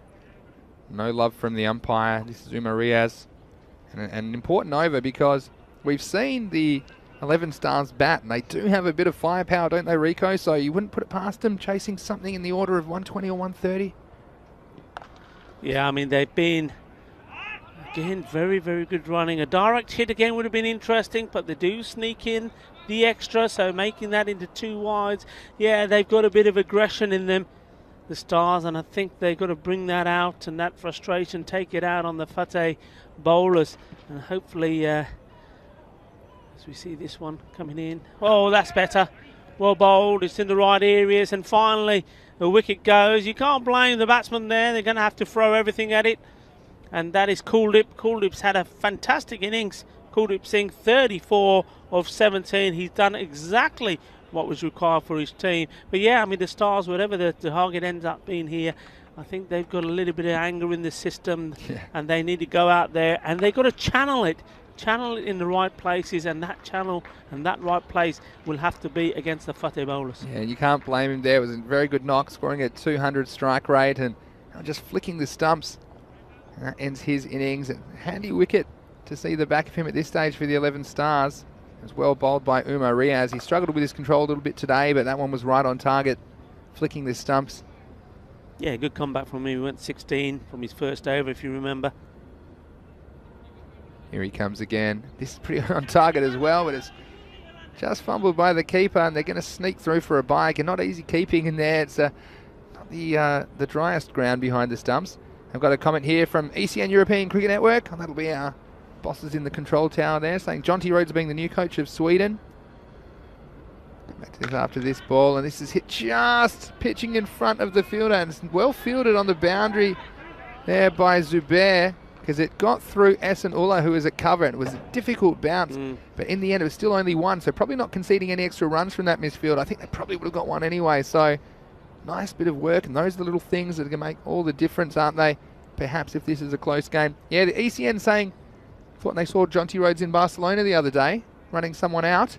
no love from the umpire. This is Umar Riaz. And an important over because we've seen the 11 Stars bat, and they do have a bit of firepower, don't they, Rico? So you wouldn't put it past them chasing something in the order of 120 or 130? Yeah, I mean, they've been, again, very, very good running. A direct hit again would have been interesting, but they do sneak in the extra, so making that into 2 wides. Yeah, they've got a bit of aggression in them, the Stars, and I think they've got to bring that out and that frustration, take it out on the Fateh bowlers. And hopefully, as we see this one coming in. Oh, that's better. Well bowled, it's in the right areas, and finally the wicket goes. You can't blame the batsman there. They're going to have to throw everything at it. And that is Kuldeep. Kuldeep's had a fantastic innings. Kuldeep Singh, 34 of 17. He's done exactly what was required for his team. But yeah, I mean, the Stars, whatever the target ends up being here, I think they've got a little bit of anger in the system, and they need to go out there and they've got to channel it in the right places, and that channel and that right place will have to be against the Fateh bowlers. Yeah, you can't blame him there. It was a very good knock, scoring at 200 strike rate and just flicking the stumps. And that ends his innings. A handy wicket to see the back of him at this stage for the 11 Stars. It was well bowled by Umar Riaz. He struggled with his control a little bit today, but that one was right on target, flicking the stumps. Yeah, good comeback from him. He went 16 from his first over, if you remember. Here he comes again. This is pretty on target as well, but it's just fumbled by the keeper, and they're going to sneak through for a bike. And not easy keeping in there. It's not the driest ground behind the stumps. I've got a comment here from ECN European Cricket Network. And that'll be our bosses in the control tower there, saying John T. Rhodes being the new coach of Sweden. Back to this after this ball, and this is hit just pitching in front of the fielder, and it's well fielded on the boundary there by Zubair, because it got through Ullah, who was at cover, and it was a difficult bounce, but in the end it was still only 1, so probably not conceding any extra runs from that misfield. I think they probably would have got 1 anyway, so nice bit of work, and those are the little things that are going to make all the difference, aren't they? Perhaps if this is a close game. Yeah, the ECN saying, thought they saw John T. Rhodes in Barcelona the other day, running someone out.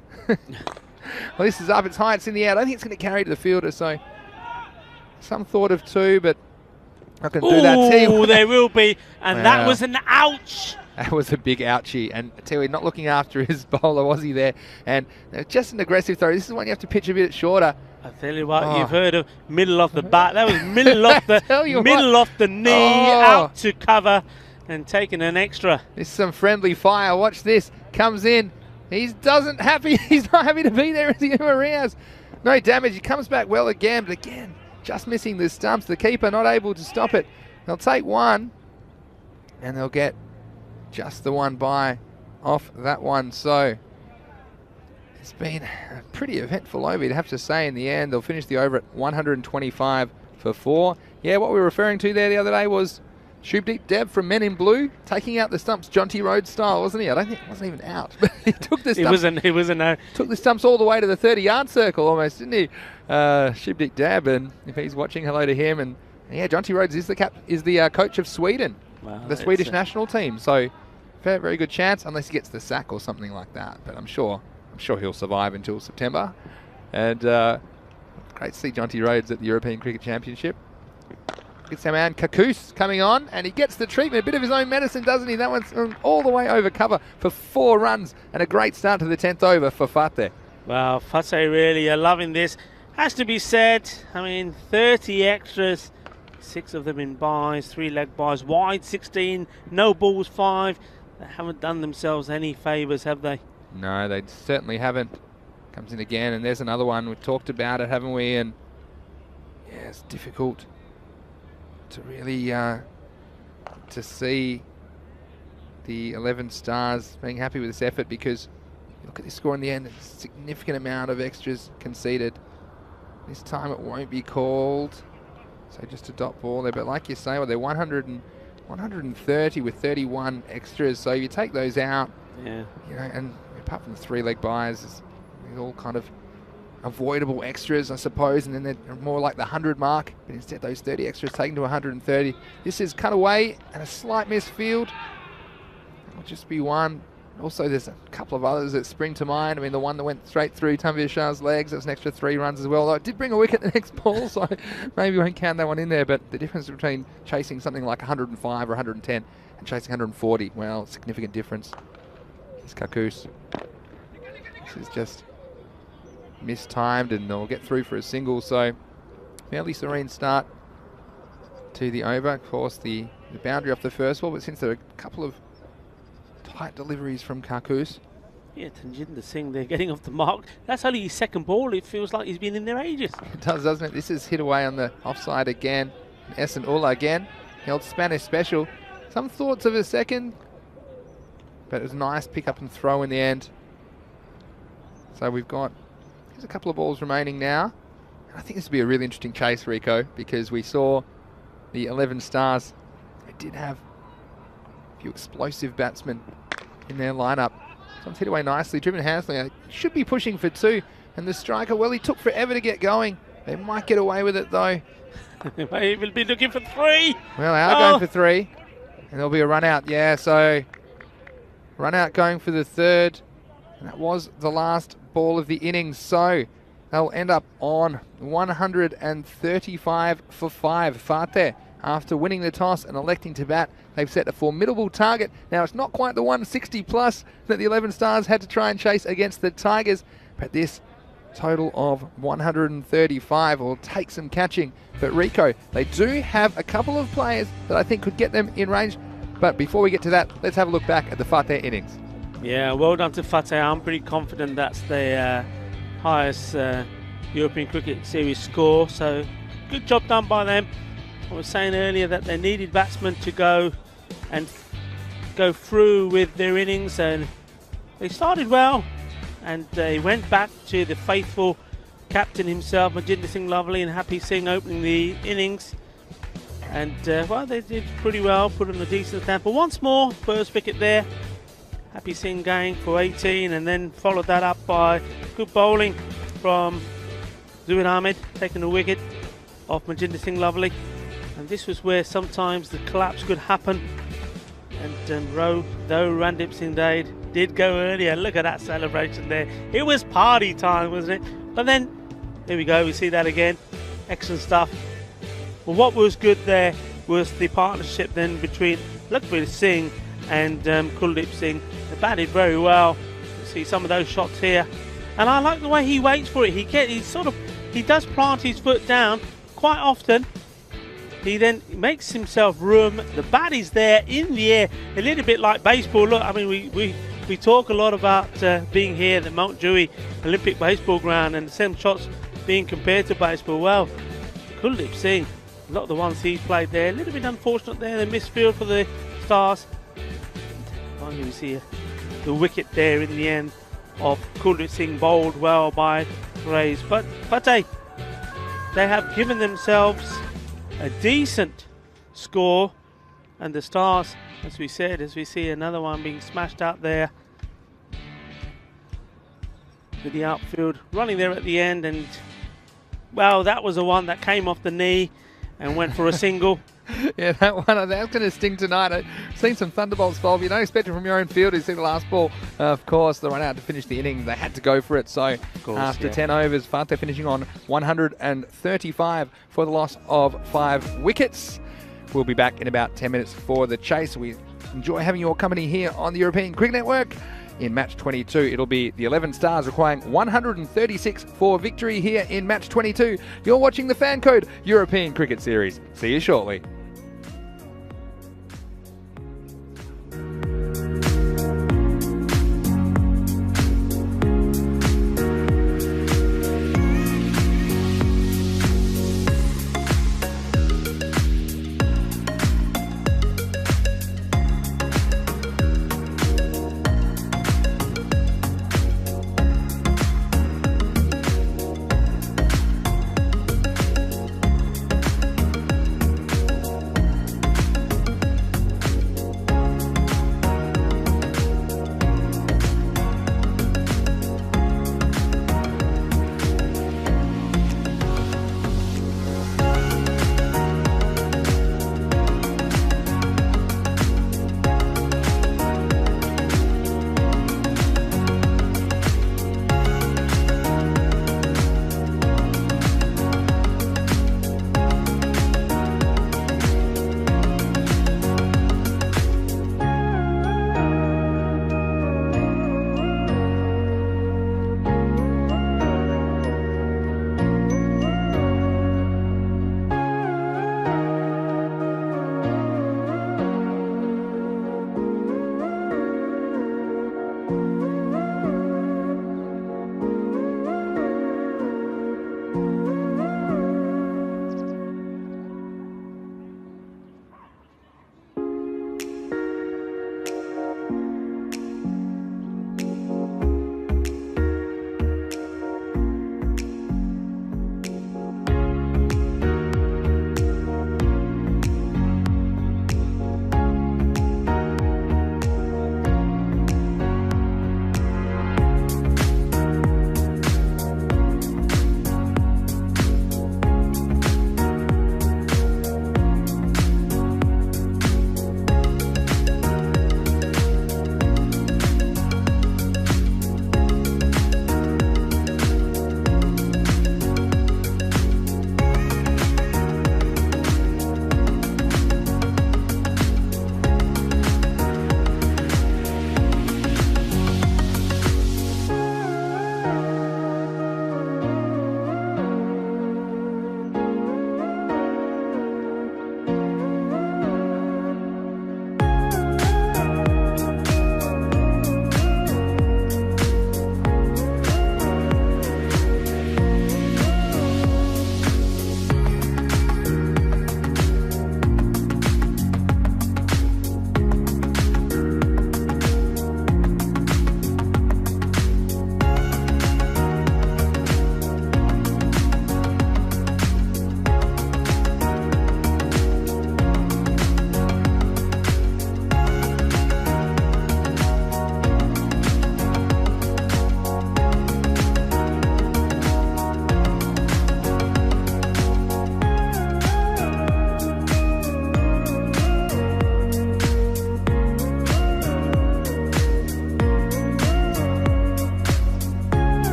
Well, this is up, it's high, it's in the air. I don't think it's going to carry to the fielder, so some thought of 2, but I can do that too. Oh, there will be, and wow, that was an ouch. That was a big ouchie, and I tell you, not looking after his bowler, was he there? And just an aggressive throw. This is one you have to pitch a bit shorter. I tell you what, you've heard of middle off the bat. That was middle off the knee, out to cover, and taking an extra. This is some friendly fire. Watch this. Comes in. He's not happy to be there as the Umar Riaz. No damage. He comes back well again, but again, just missing the stumps. The keeper not able to stop it. They'll take 1, and they'll get just the 1 by off that one. So it's been a pretty eventful over, you'd have to say, in the end. They'll finish the over at 125 for 4. Yeah, what we were referring to there the other day was Shubdeep Deb from Men in Blue taking out the stumps John T. Rhodes style, wasn't he? I don't think it wasn't even out, but he took the stumps. It was a no. Took the stumps all the way to the 30-yard circle almost, didn't he? Shubdeep Deb, and if he's watching, hello to him. And yeah, John T. Rhodes is the coach of Sweden, the Swedish national team. So very good chance, unless he gets the sack or something like that. But I'm sure he'll survive until September. And great to see John T. Rhodes at the European Cricket Championship. It's our man Kakus coming on, and he gets the treatment, a bit of his own medicine, doesn't he? That one's all the way over cover for 4 runs, and a great start to the 10th over for Fateh. Well, Fateh really are loving this. Has to be said, I mean, 30 extras, 6 of them in buys, 3 leg buys, wide 16, no balls 5. They haven't done themselves any favours, have they? No, they certainly haven't. Comes in again, and there's another one. We've talked about it, haven't we? And yeah, it's difficult to really to see the 11 Stars being happy with this effort, because look at this score in the end, a significant amount of extras conceded. This time it won't be called, so just a dot ball there. But like you say, well, they're 130 with 31 extras, so you take those out, Yeah. you know, and apart from the 3-leg buys, it's all kind of avoidable extras, I suppose, and then they're more like the 100 mark, but instead those 30 extras taken to 130. This is cut away and a slight misfield. It'll just be one. Also, there's a couple of others that spring to mind. I mean, the one that went straight through Tanvir Shah's legs, that's an extra 3 runs as well. Though it did bring a wicket the next ball, so maybe we won't count that one in there. But the difference between chasing something like 105 or 110 and chasing 140, well, significant difference. It's Kakus. This is just mistimed, and they'll get through for a single. So fairly serene start to the over. Of course, the boundary off the first ball, but since there are a couple of tight deliveries from Kakus. Yeah, Tanjinder Singh, they're getting off the mark. That's only his second ball. It feels like he's been in there ages. It does, doesn't it? This is hit away on the offside again. Essen Ullah again. Held Spanish special. Some thoughts of a second, but it was a nice pick up and throw in the end. So we've got, there's a couple of balls remaining now. And I think this will be a really interesting chase, Rico, because we saw the 11 Stars. They did have a few explosive batsmen in their lineup. Someone's hit away nicely. Driven Hansley should be pushing for 2. And the striker, well, he took forever to get going. They might get away with it, though. He will be looking for 3. Well, they are going for 3. And there'll be a run out. Yeah, so run out going for the 3rd. And that was the last ball of the innings. So they'll end up on 135 for 5. Fateh, after winning the toss and electing to bat, they've set a formidable target. Now, it's not quite the 160 plus that the 11 Stars had to try and chase against the Tigers, but this total of 135 will take some catching. But Rico, they do have a couple of players that I think could get them in range. But before we get to that, let's have a look back at the Fateh innings. Yeah, well done to Fateh. I'm pretty confident that's their highest European Cricket Series score. So good job done by them. I was saying earlier that they needed batsmen to go through with their innings, and they started well, and they went back to the faithful captain himself, Majinder Singh Lovely, and Happy Singh opening the innings. And well, they did pretty well, put on a decent tempo. Once more, first wicket there. Happy Singh going for 18, and then followed that up by good bowling from Zubair Ahmed, taking a wicket off Majinder Singh Lovely. And this was where sometimes the collapse could happen. And though Randeep Singh did go earlier, look at that celebration there. It was party time, wasn't it? But then, here we go, we see that again. Excellent stuff. Well, what was good there was the partnership then between Lakbir Singh and Kuldeep Singh. They batted very well. You see some of those shots here. And I like the way he waits for it. He does plant his foot down quite often. He then makes himself room. The bat is there in the air, a little bit like baseball. Look, I mean, we talk a lot about being here at the Mount Dewey Olympic baseball ground and the same shots being compared to baseball. Well, Kuldeep Singh, a lot of the ones he's played there, a little bit unfortunate there, the misfield for the Stars. Finally, we see the wicket there in the end of Kuldeep Singh, bowled well by Rays. But they have given themselves a decent score, and the Stars, as we said, as we see another one being smashed out there with the outfield running there at the end, and well, that was the one that came off the knee and went for a single. Yeah, that one, that's going to sting tonight. I've seen some thunderbolts fall. You don't expect it from your own field. You see the last ball, of course, the run out to finish the inning. They had to go for it. So after 10 overs, Fateh finishing on 135 for the loss of 5 wickets. We'll be back in about 10 minutes for the chase. We enjoy having your company here on the European Cricket Network. In match 22, it'll be the 11 Stars requiring 136 for victory here in match 22. You're watching the Fan Code European Cricket Series. See you shortly.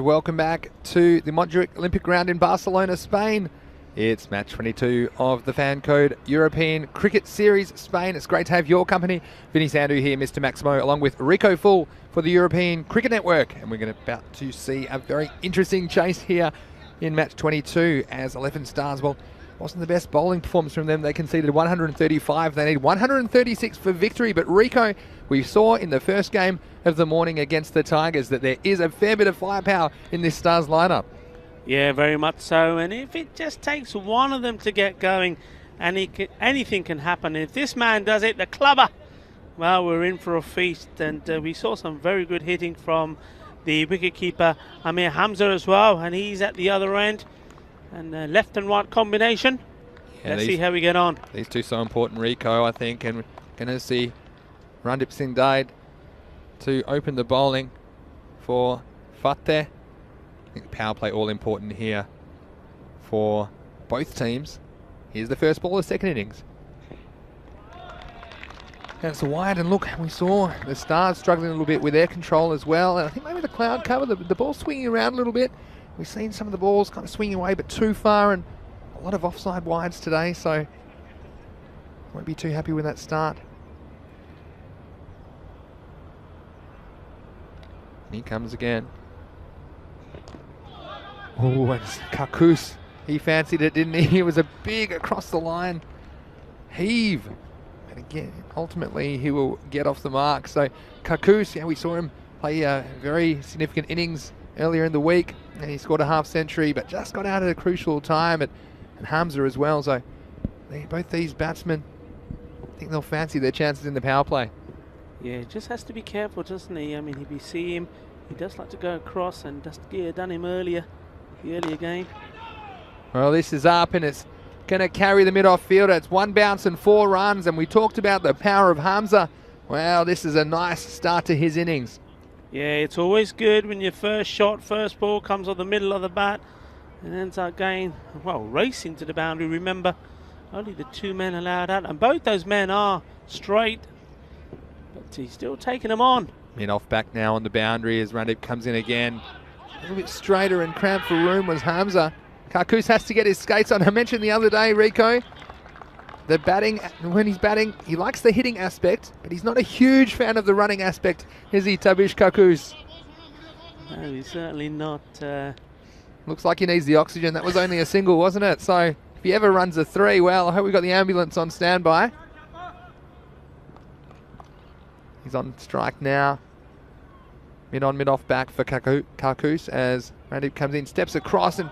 welcome back to the Montjuic Olympic Ground in Barcelona, Spain. It's match 22 of the Fan Code European Cricket Series Spain. It's great to have your company. Vinny Sandu here, Mr. Maximo, along with Rico Full for the European Cricket Network. And we're about to see a very interesting chase here in match 22 as 11 Stars, well, wasn't the best bowling performance from them. They conceded 135. They need 136 for victory. But Rico, we saw in the first game of the morning against the Tigers that there is a fair bit of firepower in this Stars lineup. Yeah, very much so. And if it just takes one of them to get going, anything can happen. And if this man does it, the clubber, well, we're in for a feast. And we saw some very good hitting from the wicketkeeper Amir Hamza as well. And he's at the other end. And left and right combination. Yeah, let's see how we get on. These two so important, Rico, I think. And we're going to see Randeep Singh Dade to open the bowling for Fateh. I think power play all important here for both teams. Here's the first ball of the second innings. That's wide, and look, we saw the Stars struggling a little bit with air control as well. And I think maybe the cloud cover, the ball swinging around a little bit. We've seen some of the balls kind of swinging away, but too far, and a lot of offside wides today, so won't be too happy with that start. And he comes again. Oh, and Kakus, he fancied it, didn't he? He was a big across the line heave. And again, ultimately, he will get off the mark. So Kakus, yeah, we saw him play a very significant innings earlier in the week, and he scored a half century, but just got out at a crucial time, and Hamza as well. So both these batsmen, I think they'll fancy their chances in the power play. Yeah, just has to be careful, doesn't he? I mean, if you see him, he does like to go across, and just done him earlier, the earlier game. Well, this is up, and it's going to carry the mid-off fielder. It's 1 bounce and 4 runs, and we talked about the power of Hamza. Wow, this is a nice start to his innings. Yeah, it's always good when your first shot, first ball comes on the middle of the bat and ends up going, well, racing to the boundary. Remember, only the 2 men allowed out, and both those men are straight, but he's still taking them on. Mid-off back now on the boundary as Randeep comes in again. A little bit straighter and cramped for room was Hamza. Kakus has to get his skates on. I mentioned the other day, Rico, the batting, when he's batting, he likes the hitting aspect, but he's not a huge fan of the running aspect, is he, Tabish Kakus? No, he's certainly not. Looks like he needs the oxygen. That was only a single, wasn't it? So if he ever runs a 3, well, I hope we've got the ambulance on standby. He's on strike now. Mid-on, mid-off back for Kakus as Randeep comes in, steps across and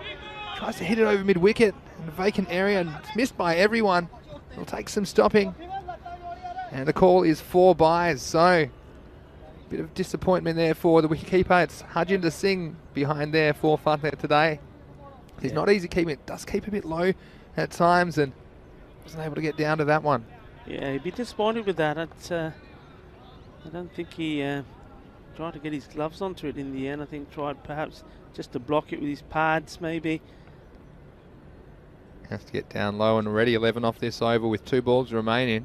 tries to hit it over mid-wicket in a vacant area, and it's missed by everyone. It'll take some stopping. And the call is 4 byes, so a bit of disappointment there for the wicketkeeper. It's Harjinder Singh behind there for Fateh today. He's not easy keeping it, does keep a bit low at times, and wasn't able to get down to that one. Yeah, he'd be disappointed with that. I don't think he tried to get his gloves onto it in the end. I think tried perhaps just to block it with his pads maybe. Has to get down low, and already 11 off this over with 2 balls remaining.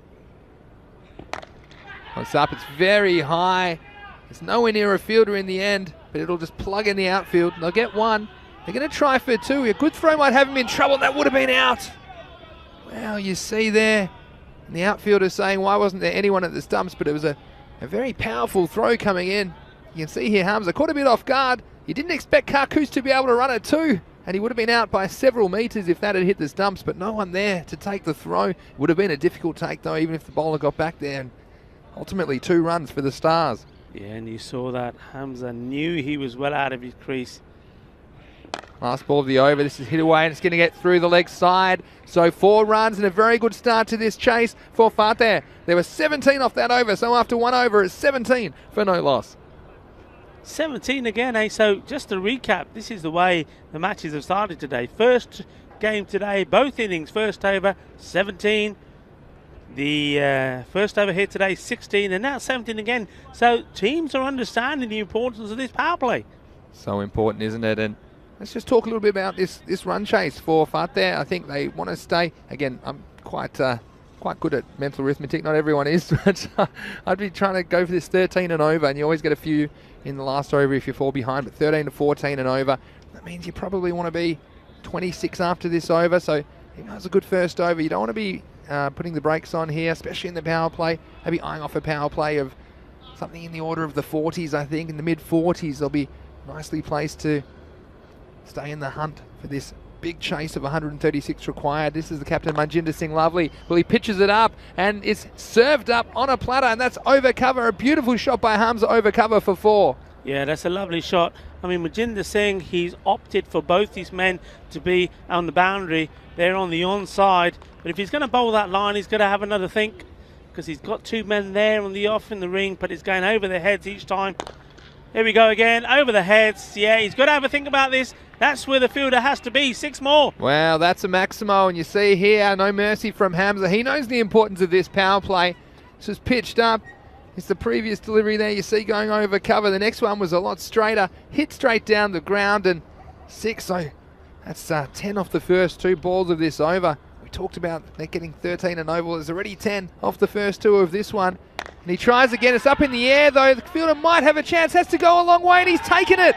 It's up, it's very high. It's nowhere near a fielder in the end, but it'll just plug in the outfield. They'll get 1. They're going to try for 2. A good throw might have him in trouble. That would have been out. Well, you see there, and the outfielder saying, why wasn't there anyone at the stumps? But it was a very powerful throw coming in. You can see here Hamza caught a bit off guard. He didn't expect Kakus to be able to run at 2, and he would have been out by several metres if that had hit the stumps, but no one there to take the throw. It would have been a difficult take though, even if the bowler got back there, and ultimately 2 runs for the Stars. Yeah, and you saw that Hamza knew he was well out of his crease. Last ball of the over, this is hit away, and it's going to get through the leg side. So 4 runs and a very good start to this chase for Fateh. There were 17 off that over, so after 1 over, it's 17 for no loss. 17 again, eh? So just to recap, this is the way the matches have started today. First game today, both innings, first over, 17. The first over here today, 16, and now 17 again. So teams are understanding the importance of this power play. So important, isn't it? And let's just talk a little bit about this run chase for Fateh. I think they want to stay. Again, I'm quite quite good at mental arithmetic. Not everyone is, but I'd be trying to go for this 13 and over, and you always get a few in the last over if you fall behind, but 13 to 14 and over, that means you probably want to be 26 after this over, so even though it's a good first over, you don't want to be putting the brakes on here, especially in the power play. Maybe eyeing off a power play of something in the order of the 40s, I think. In the mid-40s, they'll be nicely placed to stay in the hunt for this big chase of 136 required. This is the captain, Manjinder Singh Lovely. Well, he pitches it up, and it's served up on a platter, and that's over cover. A beautiful shot by Hamza over cover for 4. Yeah, that's a lovely shot. I mean, Manjinder Singh, he's opted for both these men to be on the boundary. They're on the onside. But if he's going to bowl that line, he's going to have another think, because he's got 2 men there on the off in the ring, but it's going over their heads each time. Here we go again, over the heads. Yeah, he's got to have a think about this. That's where the fielder has to be. 6 more. Well, that's a Maximo, and you see here, no mercy from Hamza. He knows the importance of this power play. This was pitched up. It's the previous delivery there you see going over cover. The next one was a lot straighter. Hit straight down the ground, and 6. So that's 10 off the first 2 balls of this over. We talked about they're getting 13 and over. There's already 10 off the first 2 of this one. And he tries again. It's up in the air, though. The fielder might have a chance. Has to go a long way, and he's taken it.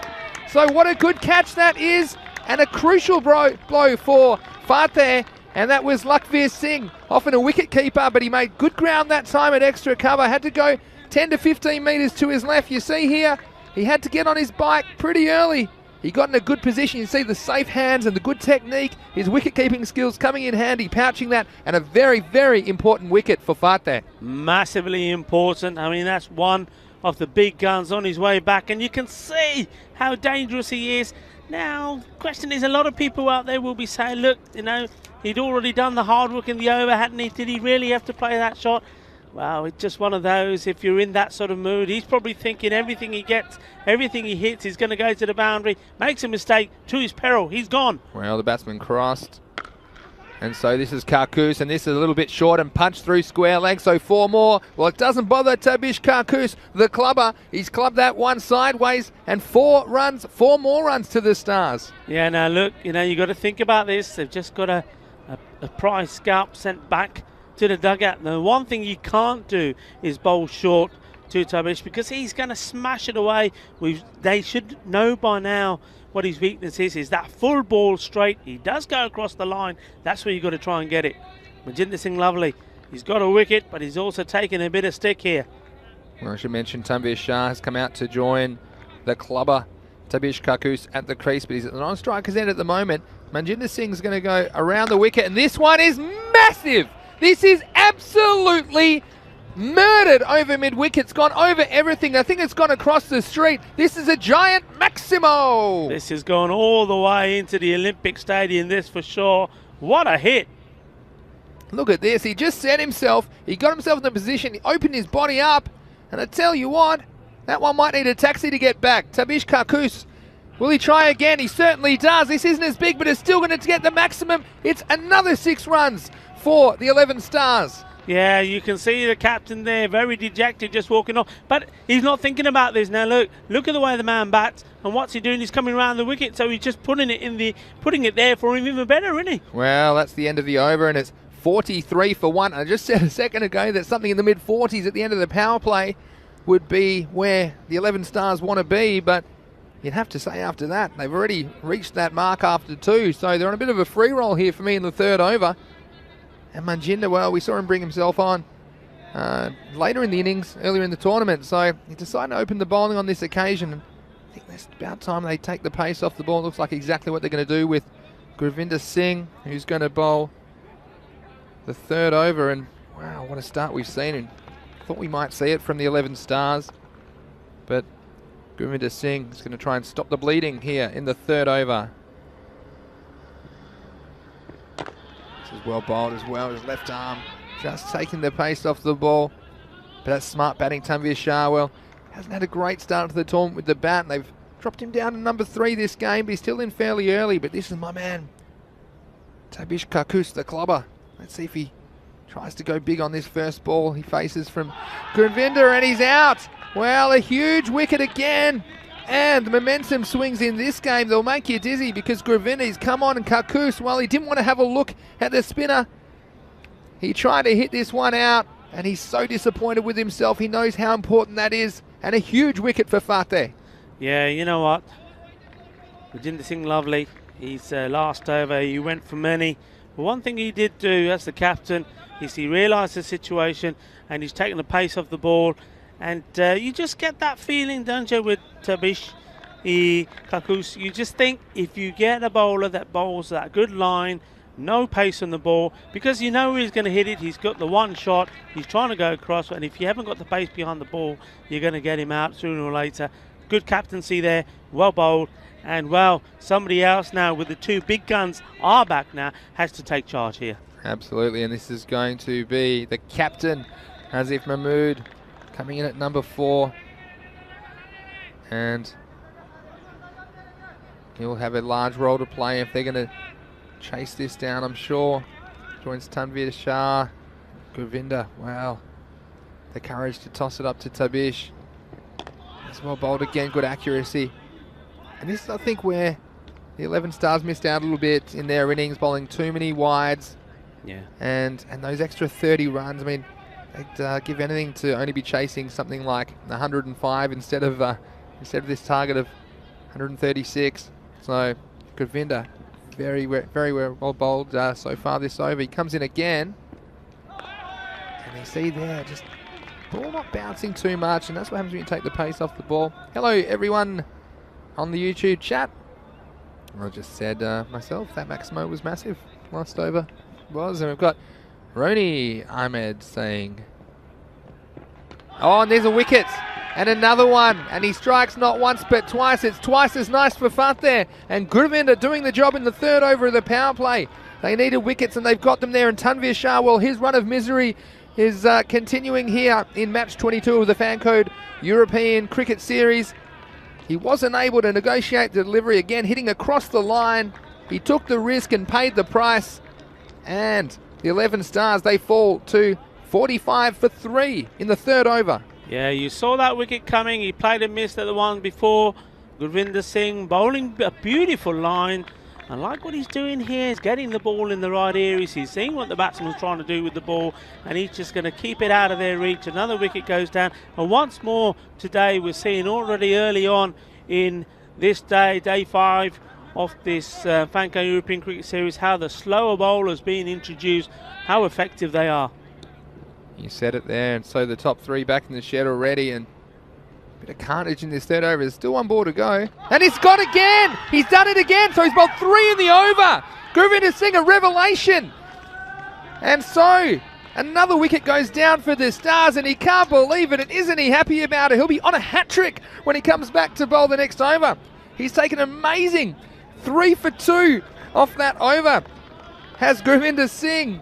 So what a good catch that is, and a crucial blow for Fateh, and that was Lakhvir Singh, often a wicket keeper, but he made good ground that time at extra cover. Had to go 10 to 15 metres to his left. You see here, he had to get on his bike pretty early. He got in a good position. You see the safe hands and the good technique, his wicket-keeping skills coming in handy, pouching that, and a very, very important wicket for Fateh. Massively important. I mean, that's one of the big guns on his way back, and you can see how dangerous he is. Now, the question is, a lot of people out there will be saying, look, you know, he'd already done the hard work in the over, hadn't he? Did he really have to play that shot? Well, it's just one of those. If you're in that sort of mood, he's probably thinking everything he gets, everything he hits is going to go to the boundary. Makes a mistake, to his peril, he's gone. Well, the batsman crossed. And so this is Karkus, and this is a little bit short and punched through square leg, so 4 more. Well, it doesn't bother Tabish Karkus, the clubber. He's clubbed that one sideways, and 4 more runs to the Stars. Yeah, now look, you know, you got to think about this. They've just got a prize scalp sent back to the dugout. The one thing you can't do is bowl short to Tabish, because he's going to smash it away. They should know by now what his weakness is that full ball straight. He does go across the line. That's where you've got to try and get it. Manjinder Singh Lovely, he's got a wicket, but he's also taken a bit of stick here. Well, I should mention Tanvir Shah has come out to join the clubber, Tabish Karkus, at the crease, but he's at the non-striker's end at the moment. Manjinder Singh's going to go around the wicket, and this one is massive. This is absolutely murdered over mid-wicket. It's gone over everything. I think it's gone across the street. This is a giant Maximo. This has gone all the way into the Olympic Stadium, this for sure. What a hit. Look at this. He just set himself. He got himself in the position. He opened his body up. And I tell you what, that one might need a taxi to get back. Tabish Karkus, will he try again? He certainly does. This isn't as big, but it's still going to get the maximum. It's another 6 runs for the 11 Stars. Yeah, you can see the captain there, very dejected, just walking off. But he's not thinking about this now. Look at the way the man bats, and what's he doing? He's coming around the wicket, so he's just putting it there for him even better, isn't he? Well, that's the end of the over, and it's 43 for 1. I just said a second ago that something in the mid-40s at the end of the power play would be where the 11 Stars want to be, but you'd have to say after that, they've already reached that mark after 2, so they're on a bit of a free roll here for me in the 3rd over. And Manjinder, well, we saw him bring himself on later in the innings, earlier in the tournament. So he decided to open the bowling on this occasion. I think it's about time they take the pace off the ball. Looks like exactly what they're going to do with Gurvinder Singh, who's going to bowl the 3rd over. And wow, what a start we've seen. And thought we might see it from the 11 Stars. But Gurvinder Singh is going to try and stop the bleeding here in the 3rd over. Well bowled as well, his left arm just taking the pace off the ball. But that's smart batting. Tanvir Shah, well, hasn't had a great start to the tournament with the bat. They've dropped him down to number 3 this game, but he's still in fairly early. But this is my man, Tabish Karkus, the clubber. Let's see if he tries to go big on this first ball he faces from Gurvinder, and he's out. Well, a huge wicket again. And the momentum swings in this game. They'll make you dizzy because Gurvinder's come on, and Karkus, well, he didn't want to have a look at the spinner. He tried to hit this one out, and he's so disappointed with himself. He knows how important that is, and a huge wicket for Fateh. Yeah, you know what? Gurvinder Singh lovely. He's last over. He went for many. But one thing he did do as the captain is he realised the situation and he's taken the pace off the ball. And you just get that feeling, don't you, with Tabish Kakus? You just think if you get a bowler that bowls that good line, no pace on the ball, because you know he's going to hit it, he's got the one shot, he's trying to go across, and if you haven't got the pace behind the ball, you're going to get him out sooner or later. Good captaincy there, well bowled. And, well, somebody else now with the two big guns are back now, has to take charge here. Absolutely, and this is going to be the captain, Hasif Mahmood, coming in at number 4. And he'll have a large role to play if they're going to chase this down, I'm sure. Joins Tanvir Shah. Gurvinder, wow. The courage to toss it up to Tabish. As well bowled again, good accuracy. And this is, I think, where the 11 Stars missed out a little bit in their innings, bowling too many wides. Yeah. And those extra 30 runs, I mean, they'd give anything to only be chasing something like 105 instead of this target of 136. So Gurvinder, very well bowled so far this over. He comes in again, and you see there, just ball not bouncing too much, and that's what happens when you take the pace off the ball. Hello, everyone on the YouTube chat. I just said myself that Maximo was massive last over was, and we've got Roni Ahmed saying, oh, and there's a wicket and another one, and he strikes not once but twice. It's twice as nice for Fateh, and Gurvinder doing the job in the third over of the power play. They needed wickets and they've got them there, and Tanvir Shah, well, his run of misery is continuing here in match 22 of the Fan Code European Cricket Series. He wasn't able to negotiate the delivery again, hitting across the line. He took the risk and paid the price. And the 11 Stars, they fall to 45 for 3 in the third over. Yeah, you saw that wicket coming. He played and missed at the one before. Gurvinder Singh bowling a beautiful line. And like what he's doing here is getting the ball in the right areas. He's seeing what the batsman's trying to do with the ball, and he's just going to keep it out of their reach. Another wicket goes down. And once more today, we're seeing already early on in this day 5 of this Fanco European Cricket Series, how the slower bowlers being introduced, how effective they are. You said it there, and so the top 3 back in the shed already, and bit of carnage in this third over. There's still 1 ball to go. And he's got again! He's done it again! So he's bowled 3 in the over! Gurvinder Singh, a revelation! And so, another wicket goes down for the Stars, and he can't believe it. And isn't he happy about it? He'll be on a hat-trick when he comes back to bowl the next over. He's taken an amazing 3 for 2 off that over. Has Gurvinder Singh.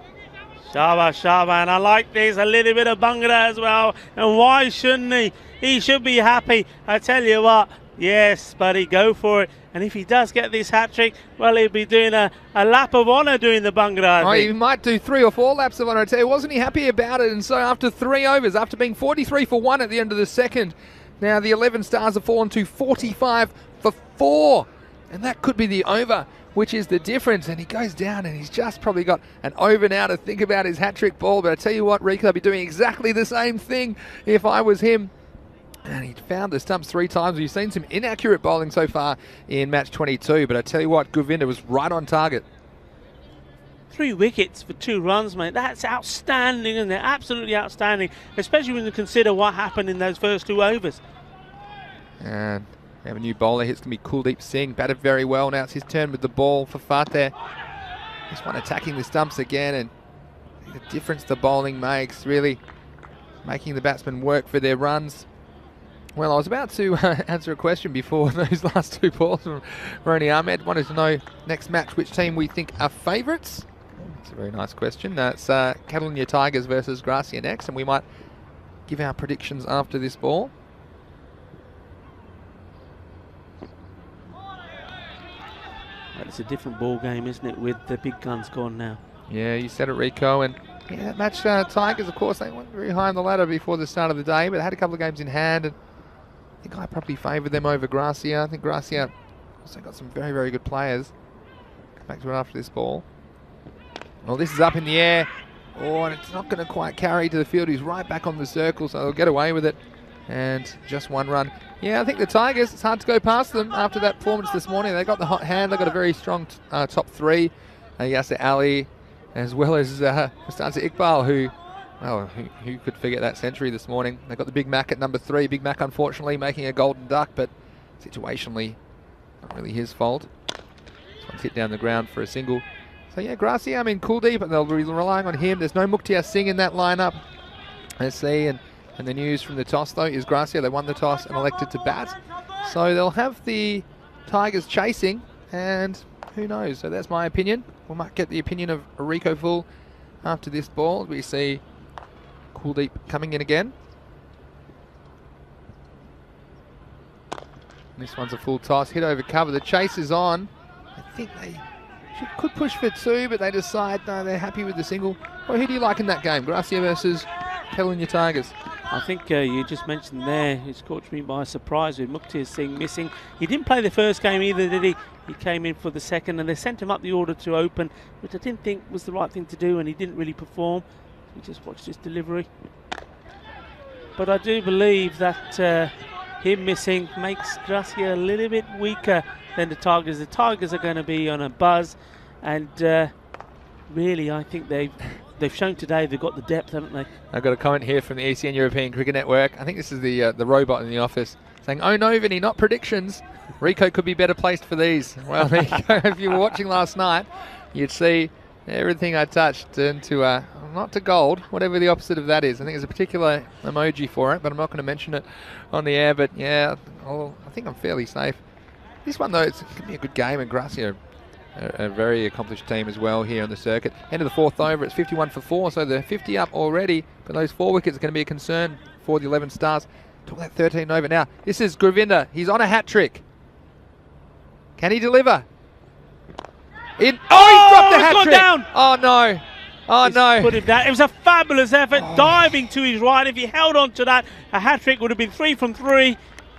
Shaba, and I like this, a little bit of Bhangra as well, and why shouldn't he? He should be happy. I tell you what, yes, buddy, go for it. And if he does get this hat-trick, well, he'll be doing a lap of honour doing the Bhangra. Oh, he might do 3 or 4 laps of honour. I tell you, wasn't he happy about it? And so after 3 overs, after being 43 for 1 at the end of the second, now the 11 Stars have fallen to 45 for 4. And that could be the over, which is the difference. And he goes down, and he's just probably got an over now to think about his hat-trick ball. But I tell you what, Rico, I'd be doing exactly the same thing if I was him. And he found the stumps 3 times. We've seen some inaccurate bowling so far in match 22. But I tell you what, Gurvinder was right on target. 3 wickets for 2 runs, mate. That's outstanding, isn't it? Absolutely outstanding, especially when you consider what happened in those first 2 overs. And we have a new bowler. It's going to be Kuldeep Singh. Batted very well. Now it's his turn with the ball for Fateh. This one attacking the stumps again. And the difference the bowling makes, really making the batsmen work for their runs. Well, I was about to answer a question before those last 2 balls from Roni Ahmed. Wanted to know next match which team we think are favourites. It's a very nice question. It's Catalonia Tigers versus Gracia next, and we might give our predictions after this ball. It's a different ball game, isn't it, with the big guns gone now? Yeah, you said it, Rico. And yeah, that match, Tigers, of course, they weren't very high on the ladder before the start of the day, but they had a couple of games in hand, and I think I probably favoured them over Gracia. I think Gracia also got some very, very good players. Come back to it after this ball. Well, this is up in the air. Oh, and it's not going to quite carry to the field. He's right back on the circle, so they'll get away with it. And just one run. Yeah, I think the Tigers, it's hard to go past them after that performance this morning. They got the hot hand. They got a very strong top three. Yasser Ali, as well as Mustanza Iqbal, who could forget that century this morning. They got the Big Mac at number 3. Big Mac, unfortunately, making a golden duck, but situationally, not really his fault. This one's hit down the ground for a single. So yeah, Gracia, I mean, Kuldeep, they'll be relying on him. There's no Mukhtar Singh in that lineup. Let's see, and the news from the toss, though, is Gracia. They won the toss and elected to bat. So they'll have the Tigers chasing, and who knows? So that's my opinion. We might get the opinion of Rico Full after this ball. We see Kuldeep coming in again. This one's a full toss, hit over cover. The chase is on. I think they could push for 2, but they decide, no, they're happy with the single. Well, who do you like in that game? Gracia versus Pellinia Tigers. I think you just mentioned there, it's caught me by surprise with Mukhtar Singh missing. He didn't play the first game either, did he? He came in for the second, and they sent him up the order to open, which I didn't think was the right thing to do, and he didn't really perform. We just watched his delivery. But I do believe that him missing makes Gracia a little bit weaker than the Tigers. The Tigers are going to be on a buzz, and really, I think they've shown today they've got the depth, haven't they? I've got a comment here from the ECN European Cricket Network. I think this is the robot in the office saying, "Oh no, Vinny, not predictions. Rico could be better placed for these." Well, there you go. If you were watching last night, you'd see everything I touched turned to not to gold, whatever the opposite of that is. I think there's a particular emoji for it, but I'm not going to mention it on the air. But yeah, I think I'm fairly safe. This one, though, it's going to be a good game, and Gracia, a very accomplished team as well here on the circuit. End of the 4th over, it's 51 for 4, so they're 50 up already, but those 4 wickets are going to be a concern for the 11 Stars. Took that 13 over. Now, this is Gurvinder. He's on a hat-trick. Can he deliver? He's dropped the hat-trick! Down. Oh, no. Oh, no. Put him down. It was a fabulous effort, diving to his right. If he held on to that, a hat-trick would have been 3 from 3.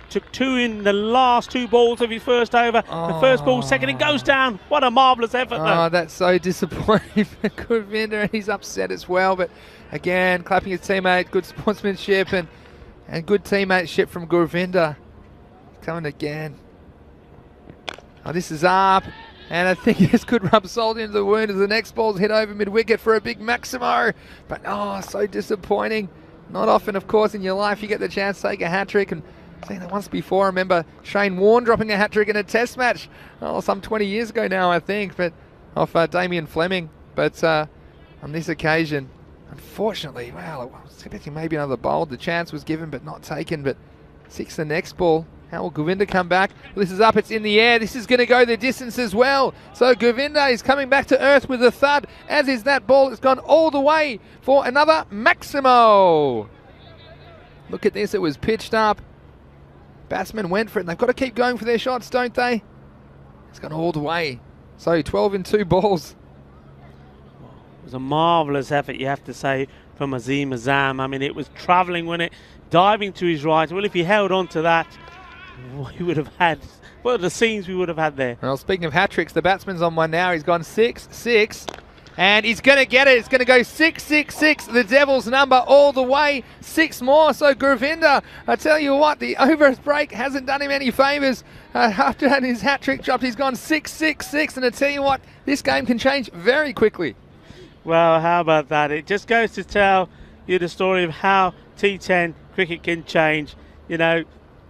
Took 2 in the last 2 balls of his first over. The first ball, second, it goes down. What a marvellous effort, though. Oh, that's so disappointing for Gurvinder, and he's upset as well. But again, clapping his teammate, good sportsmanship and good teammateship from Gurvinder. Coming again. Oh, this is up. And I think this could rub salt into the wound as the next ball's hit over mid-wicket for a big Maximo. But, so disappointing. Not often, of course, in your life you get the chance to take a hat-trick. And seen that once before. I remember Shane Warne dropping a hat-trick in a test match. Some 20 years ago now, I think. But off Damien Fleming. But on this occasion, unfortunately, well, I was expecting maybe another bowl. The chance was given but not taken. But 6 the next ball. How will Gurvinder come back? Well, this is up, it's in the air. This is going to go the distance as well. So Gurvinder is coming back to earth with a thud, as is that ball. It's gone all the way for another Maximo. Look at this, it was pitched up. Batsmen went for it, and they've got to keep going for their shots, don't they? It's gone all the way. So 12 in 2 balls. It was a marvellous effort, you have to say, from Azim Azam. I mean, it was travelling, when it diving to his right. Well, if he held on to that, we would have had, what are the scenes we would have had there? Well, speaking of hat-tricks, the batsman's on one now. He's gone 6-6, and he's going to get it. It's going to go 6-6-6, the Devils' number all the way. 6 more, so Gurvinder, I tell you what, the over break hasn't done him any favours. After having his hat-trick dropped, he's gone 6-6-6, and I tell you what, this game can change very quickly. Well, how about that? It just goes to tell you the story of how T10 cricket can change. You know,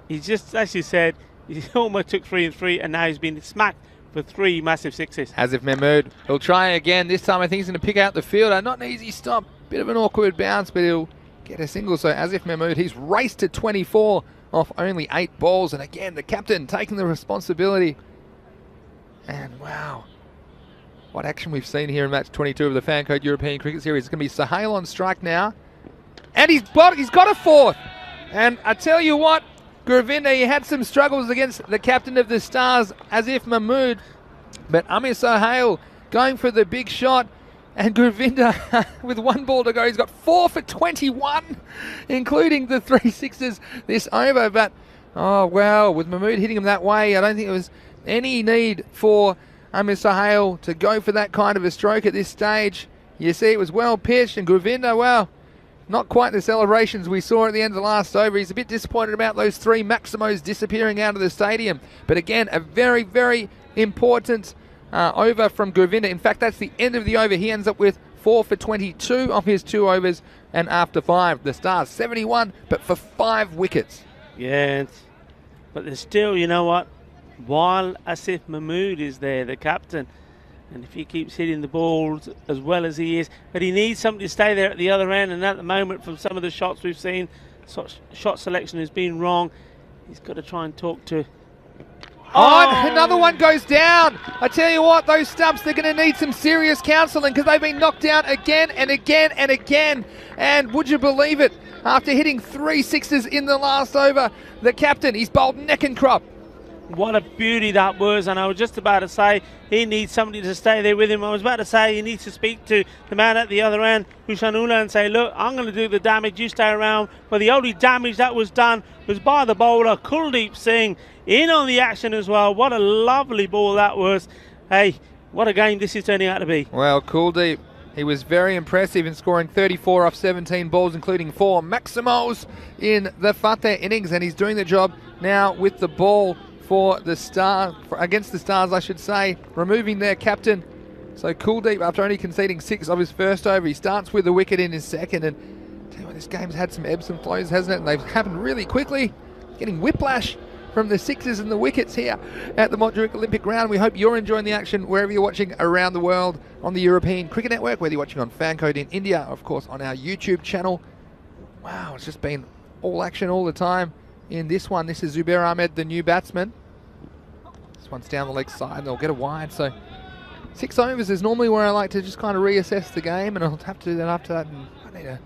he's just, as you said, he almost took 3 and 3, and now he's been smacked for 3 massive 6s. As if Mahmood will try again. This time I think he's going to pick out the fielder. Not an easy stop. Bit of an awkward bounce, but he'll get a single. So as if Mahmood, he's raced to 24 off only 8 balls. And again, the captain taking the responsibility. And wow, what action we've seen here in match 22 of the Fan Code European Cricket Series. It's going to be Sohail on strike now. And he's got a 4th. And I tell you what, Gurvinder, he had some struggles against the captain of the Stars, as if Mahmood. But Amir Sohail going for the big shot. And Gurvinder, with 1 ball to go, he's got 4 for 21, including the 3 6s this over. But, oh, well, with Mahmood hitting him that way, I don't think there was any need for Amir Sohail to go for that kind of a stroke at this stage. You see, it was well pitched, and Govinda, well, not quite the celebrations we saw at the end of the last over. He's a bit disappointed about those 3 Maximos disappearing out of the stadium. But again, a very, very important over from Govinda. In fact, that's the end of the over. He ends up with 4 for 22 of his 2 overs, and after 5, the Stars 71, but for 5 wickets. Yeah, but there's still, you know what, while Asif Mahmood is there, the captain, and if he keeps hitting the balls as well as he is, but he needs somebody to stay there at the other end, and at the moment, from some of the shots we've seen, shot selection has been wrong. He's got to try and talk to... Oh, another one goes down. I tell you what, those stumps, they're going to need some serious counselling because they've been knocked down again and again and again. And would you believe it? After hitting 3 sixes in the last over, the captain, he's bowled neck and crop. What a beauty that was, and I was just about to say he needs somebody to stay there with him. I was about to say he needs to speak to the man at the other end, Hushanullah, and say, look, I'm going to do the damage, you stay around. But the only damage that was done was by the bowler, Kuldeep Singh, in on the action as well. What a lovely ball that was. Hey, what a game this is turning out to be. Well, Kuldeep, he was very impressive in scoring 34 off 17 balls, including 4 Maximos in the Fateh innings, and he's doing the job now with the ball for the against the Stars, I should say, removing their captain. So Kuldeep, after only conceding 6 of his first over, he starts with a wicket in his second. And tell you what, this game's had some ebbs and flows, hasn't it? And they've happened really quickly. Getting whiplash from the 6s and the wickets here at the Montjuic Olympic Ground. We hope you're enjoying the action wherever you're watching around the world on the European Cricket Network, whether you're watching on Fancode in India, of course, on our YouTube channel. Wow, it's just been all action all the time. In this one, this is Zubair Ahmed, the new batsman. This one's down the leg side, and they'll get a wide. So 6 overs is normally where I like to just kind of reassess the game, and I'll have to do that after that. And I need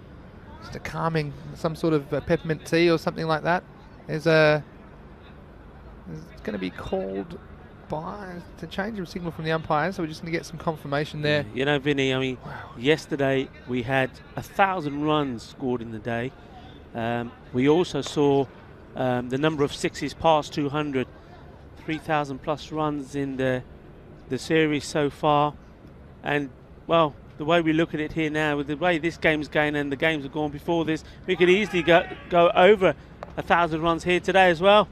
just a calming, some sort of peppermint tea or something like that. It's going to be called by to change of signal from the umpire, so we're just going to get some confirmation there. You know, Vinny, I mean, yesterday we had 1,000 runs scored in the day. We also saw the number of 6s past 200, 3,000 plus runs in the series so far. And, well, the way we look at it here now, with the way this game's going and the games have gone before this, we could easily go over 1,000 runs here today as well.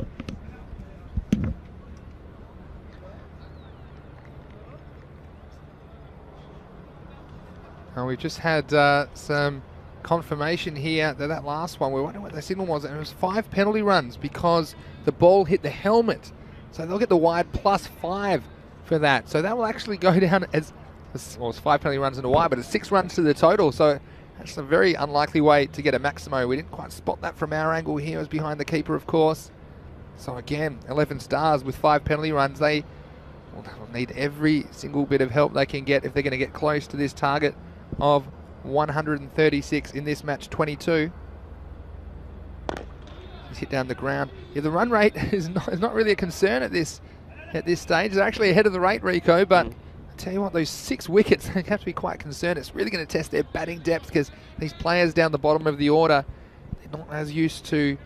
We've just had some confirmation here that last one, we wonder what the signal was, and it was 5 penalty runs because the ball hit the helmet. So they'll get the wide +5 for that. So that will actually go down as well, it's 5 penalty runs and a wide, but it's 6 runs to the total. So that's a very unlikely way to get a Maximo. We didn't quite spot that from our angle here. It was behind the keeper, of course. So again, 11 Stars with 5 penalty runs. They will need every single bit of help they can get if they're going to get close to this target of 136 in this match 22. He's hit down the ground. Yeah, the run rate is not really a concern at this stage. They're actually ahead of the rate, Rico, but I tell you what, those 6 wickets, they have to be quite concerned. It's really going to test their batting depth because these players down the bottom of the order, they're not as used to,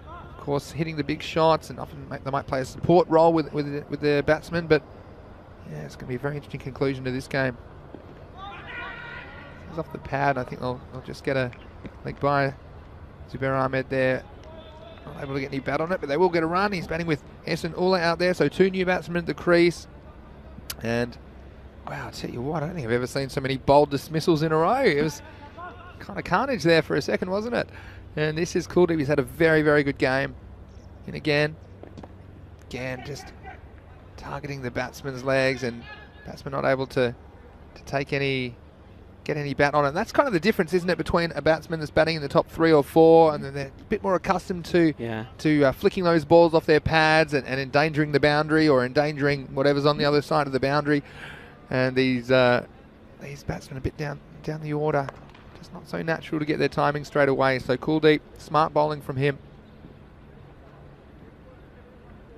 of course, hitting the big shots, and often they might play a support role with their batsmen, but yeah, it's going to be a very interesting conclusion to this game. Off the pad, I think they'll just get a leg by Zubair Ahmed there. Not able to get any bat on it, but they will get a run. He's batting with Ehsan Ullah out there, so 2 new batsmen at the crease. And wow, I tell you what, I don't think I've ever seen so many bold dismissals in a row. It was kind of carnage there for a second, wasn't it? And this is Kuldeep. He's had a very, very good game. And again, just targeting the batsman's legs, and batsman not able to get any bat on it. And that's kind of the difference, isn't it, between a batsman that's batting in the top 3 or 4, and then they're a bit more accustomed to flicking those balls off their pads and endangering the boundary or endangering whatever's on the other side of the boundary. And these batsmen a bit down the order, just not so natural to get their timing straight away. So Kuldeep, smart bowling from him.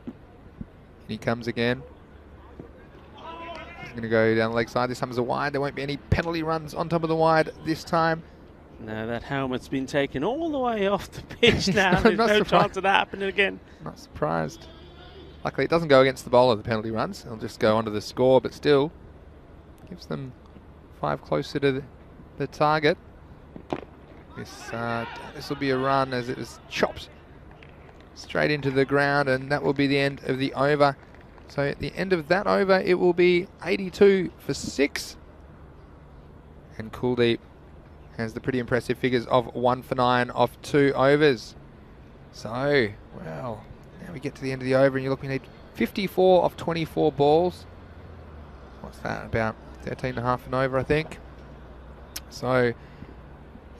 And he comes again. Going to go down the leg side. This time is a wide. There won't be any penalty runs on top of the wide this time. No, that helmet's been taken all the way off the pitch now. There's no chance of that happening again. Not surprised. Luckily, it doesn't go against the bowler, the penalty runs. It'll just go onto the score, but still gives them 25 closer to the target. This will be a run as it was chopped straight into the ground, and that will be the end of the over. So at the end of that over, it will be 82 for 6. And Kuldeep has the pretty impressive figures of 1 for 9 off 2 overs. So, well, now we get to the end of the over, and you look, we need 54 off 24 balls. What's that, about 13.5 and over, I think. So,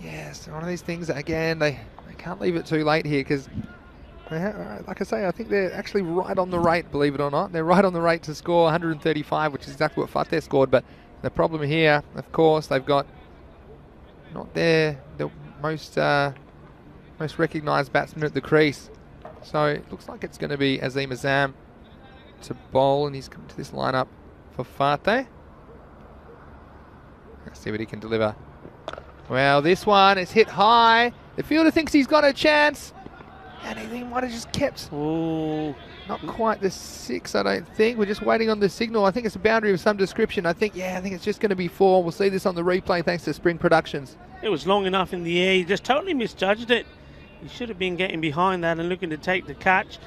yeah, it's one of these things that, again, they can't leave it too late here, because, like I say, I think they're actually right on the rate, believe it or not. They're right on the rate to score 135, which is exactly what Fateh scored. But the problem here, of course, they've got not the most recognised batsman at the crease. So it looks like it's going to be Azim Azam to bowl, and he's come to this lineup for Fateh. Let's see what he can deliver. Well, this one is hit high. The fielder thinks he's got a chance, and he might have just kept. Oh, not quite the 6, I don't think. We're just waiting on the signal. I think it's a boundary of some description. I think it's just going to be 4. We'll see this on the replay thanks to Spring Productions. it was long enough in the air. He just totally misjudged it. He should have been getting behind that and looking to take the catch.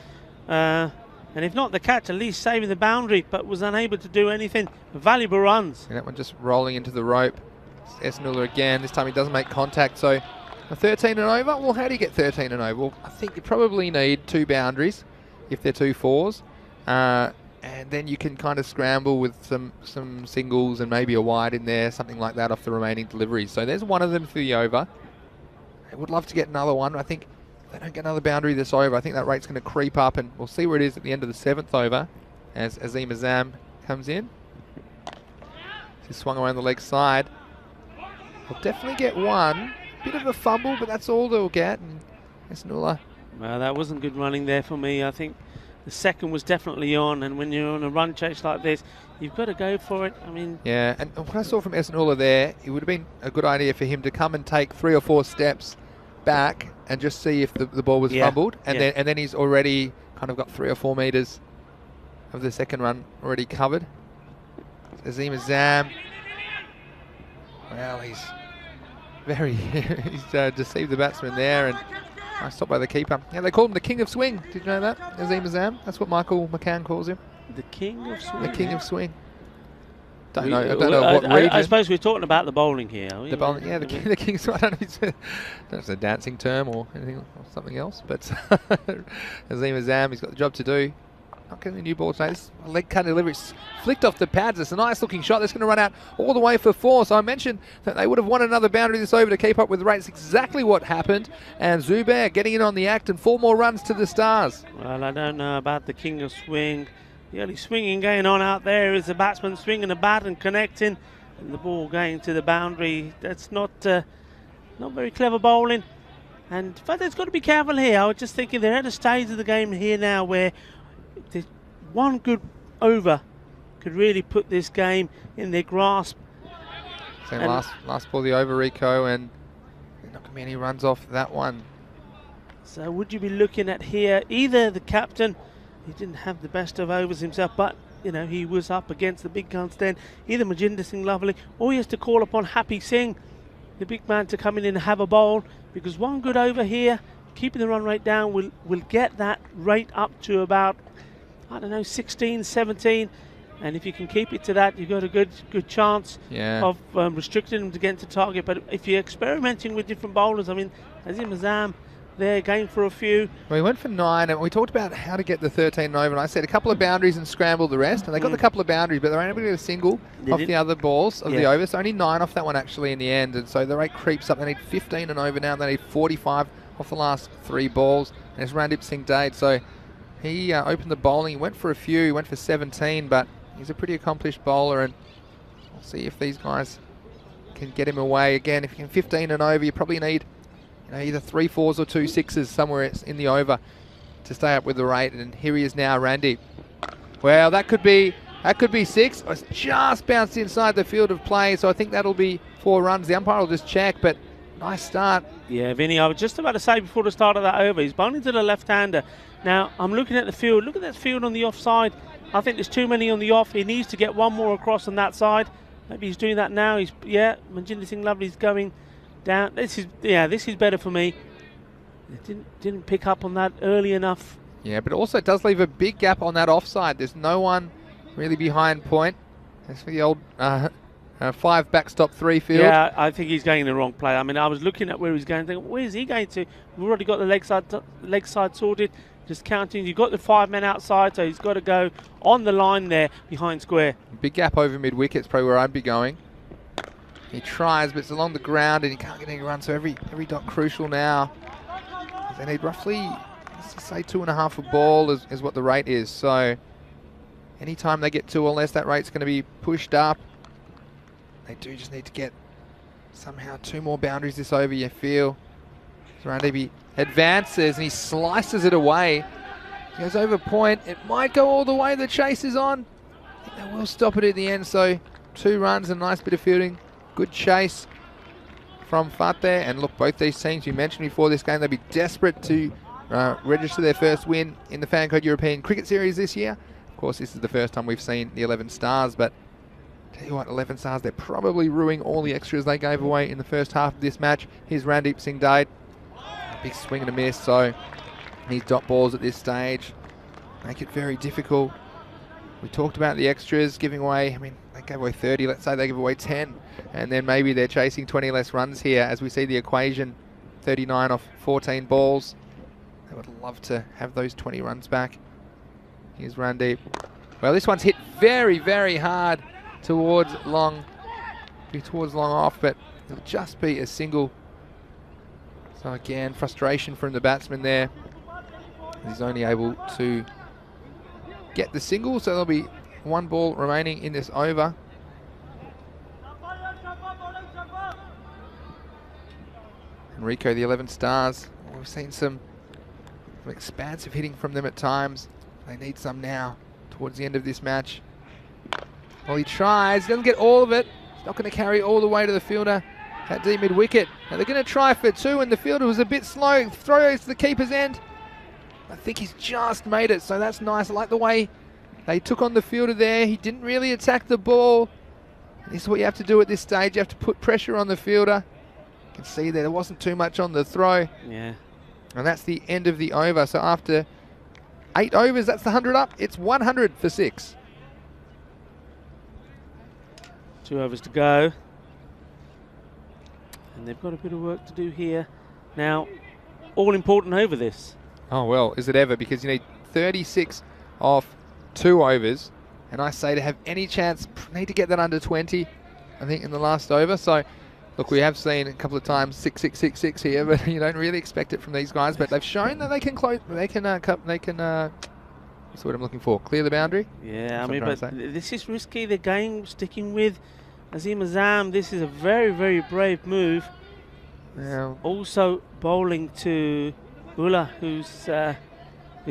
And if not the catch, at least saving the boundary, but was unable to do anything. Valuable runs. And that one just rolling into the rope. It's Esnuller again. This time he doesn't make contact. So a 13 and over. Well, how do you get 13 and over? Well, I think you probably need 2 boundaries if they're 2 4s. And then you can kind of scramble with some singles and maybe a wide in there, something like that off the remaining deliveries. So there's one of them for the over. I would love to get another one. I think if they don't get another boundary this over, I think that rate's going to creep up, and we'll see where it is at the end of the 7th over as Azim Azam comes in. He's swung around the leg side. They'll definitely get one. Bit of a fumble, but that's all they'll get. And Esnuller. Well, that wasn't good running there for me. I think the second was definitely on, and when you're on a run chase like this, you've got to go for it. I mean, yeah, and what I saw from Esnuller there, it would have been a good idea for him to come and take 3 or 4 steps back and just see if the ball was fumbled, and then he's already kind of got 3 or 4 metres of the second run already covered. Azim Azam, well, he's deceived the batsman there, and nice stop by the keeper. Yeah, they call him the King of Swing. Did you know that? Azim Azam. That's what Michael McCann calls him. the King of Swing. The King of Swing. I don't know what region. I suppose we're talking about the bowling here. Are we? The bowling, yeah, the King of Swing. I don't know if it's a dancing term or anything or something else, but Azim Azam, he's got the job to do. Not getting a new ball today. This leg cut delivery. It's flicked off the pads. It's a nice looking shot. That's going to run out all the way for 4. So I mentioned that they would have won another boundary this over to keep up with the rate. It's exactly what happened. And Zubair getting in on the act, and 4 more runs to the Stars. Well, I don't know about the King of Swing. The only swinging going on out there is the batsman swinging the bat and connecting, and the ball going to the boundary. That's not very clever bowling. And Fateh's got to be careful here. I was just thinking they're at a stage of the game here now where one good over could really put this game in their grasp. So last ball the over, Rico, and there's not going to be any runs off that one. So would you be looking at here either the captain, he didn't have the best of overs himself, but you know he was up against the big guns then, either Majinder Singh Lovely, or he has to call upon Happy Singh, the big man, to come in and have a bowl, because one good over here, keeping the run rate down, will get that rate up to about, I don't know, 16, 17, and if you can keep it to that, you've got a good chance of restricting them to get into target. But if you're experimenting with different bowlers, I mean, Azim Azam, they're going for a few. Well, we went for 9, and we talked about how to get the 13 and over, and I said a couple of boundaries and scramble the rest, and they got the couple of boundaries, but they're only able to get a single off the other balls of the over, so only 9 off that one actually in the end, and so the rate creeps up. They need 15 and over now, and they need 45 off the last 3 balls, and it's Randeep Singh Dade, so he opened the bowling. He went for a few. He went for 17, but he's a pretty accomplished bowler, and we'll see if these guys can get him away. Again, if you can 15 and over, you probably need either 3 4s or 2 6s somewhere in the over to stay up with the rate. And here he is now, Randy. Well, that could be 6. It's just bounced inside the field of play, so I think that'll be 4 runs. The umpire will just check, but nice start. Yeah, Vinny, I was just about to say before the start of that over, he's bowling to the left-hander. Now, I'm looking at the field. Look at that field on the offside. I think there's too many on the off. He needs to get one more across on that side. Maybe he's doing that now. Manjinder Singh Lovely's going down. This is better for me. It didn't pick up on that early enough. Yeah, but also it does leave a big gap on that offside. There's no one really behind point. As for the old 5 backstop 3 field. Yeah, I think he's going in the wrong play. I mean, I was looking at where he's going, thinking, where's he going to? We've already got the leg side sorted. Just counting. You've got the 5 men outside, so he's got to go on the line there behind square. Big gap over mid-wicket is probably where I'd be going. He tries, but it's along the ground and he can't get any run, so every dot crucial now. They need roughly, let's just say 2.5 a ball is what the rate is. So anytime they get 2 or less, that rate's going to be pushed up. They do just need to get somehow 2 more boundaries this over, you feel. Randeep advances and he slices it away. He goes over point. It might go all the way. The chase is on. I think they will stop it at the end. So 2 runs and a nice bit of fielding. Good chase from Fateh. And look, both these teams you mentioned before this game, they'll be desperate to register their first win in the Fancode European Cricket Series this year. Of course, this is the first time we've seen the 11 stars, but tell you what, 11 stars, they're probably ruining all the extras they gave away in the first half of this match. Here's Randeep Singh Dade. Big swing and a miss, so these dot balls at this stage make it very difficult. We talked about the extras giving away, I mean, they gave away 30, let's say they give away 10, and then maybe they're chasing 20 less runs here as we see the equation, 39 off 14 balls. They would love to have those 20 runs back. Here's Randeep. Well, this one's hit very, very hard towards long off, but it'll just be a single. So again, frustration from the batsman there. He's only able to get the single, so there'll be 1 ball remaining in this over. Enrico, the 11 stars. We've seen some expansive hitting from them at times. They need some now towards the end of this match. Well, he tries, doesn't get all of it. He's not going to carry all the way to the fielder at deep mid-wicket. Now they're going to try for 2, and the fielder was a bit slow. Throw to the keeper's end. I think he's just made it, so that's nice. I like the way they took on the fielder there. He didn't really attack the ball. This is what you have to do at this stage. You have to put pressure on the fielder. You can see there wasn't too much on the throw. Yeah. And that's the end of the over. So after 8 overs, that's the 100 up. It's 100 for 6. 2 overs to go. And they've got a bit of work to do here. Now, all important over this. Oh, well, is it ever? Because you need 36 off 2 overs. And I say to have any chance, need to get that under 20, I think, in the last over. So, look, we have seen a couple of times 6, 6, 6, 6 here, but you don't really expect it from these guys. But they've shown that they can close, what's the word I'm looking for? Clear the boundary? Yeah, I mean, but this is risky. The game sticking with Azim Azam. This is a very, very brave move. Now, also bowling to Ullah, who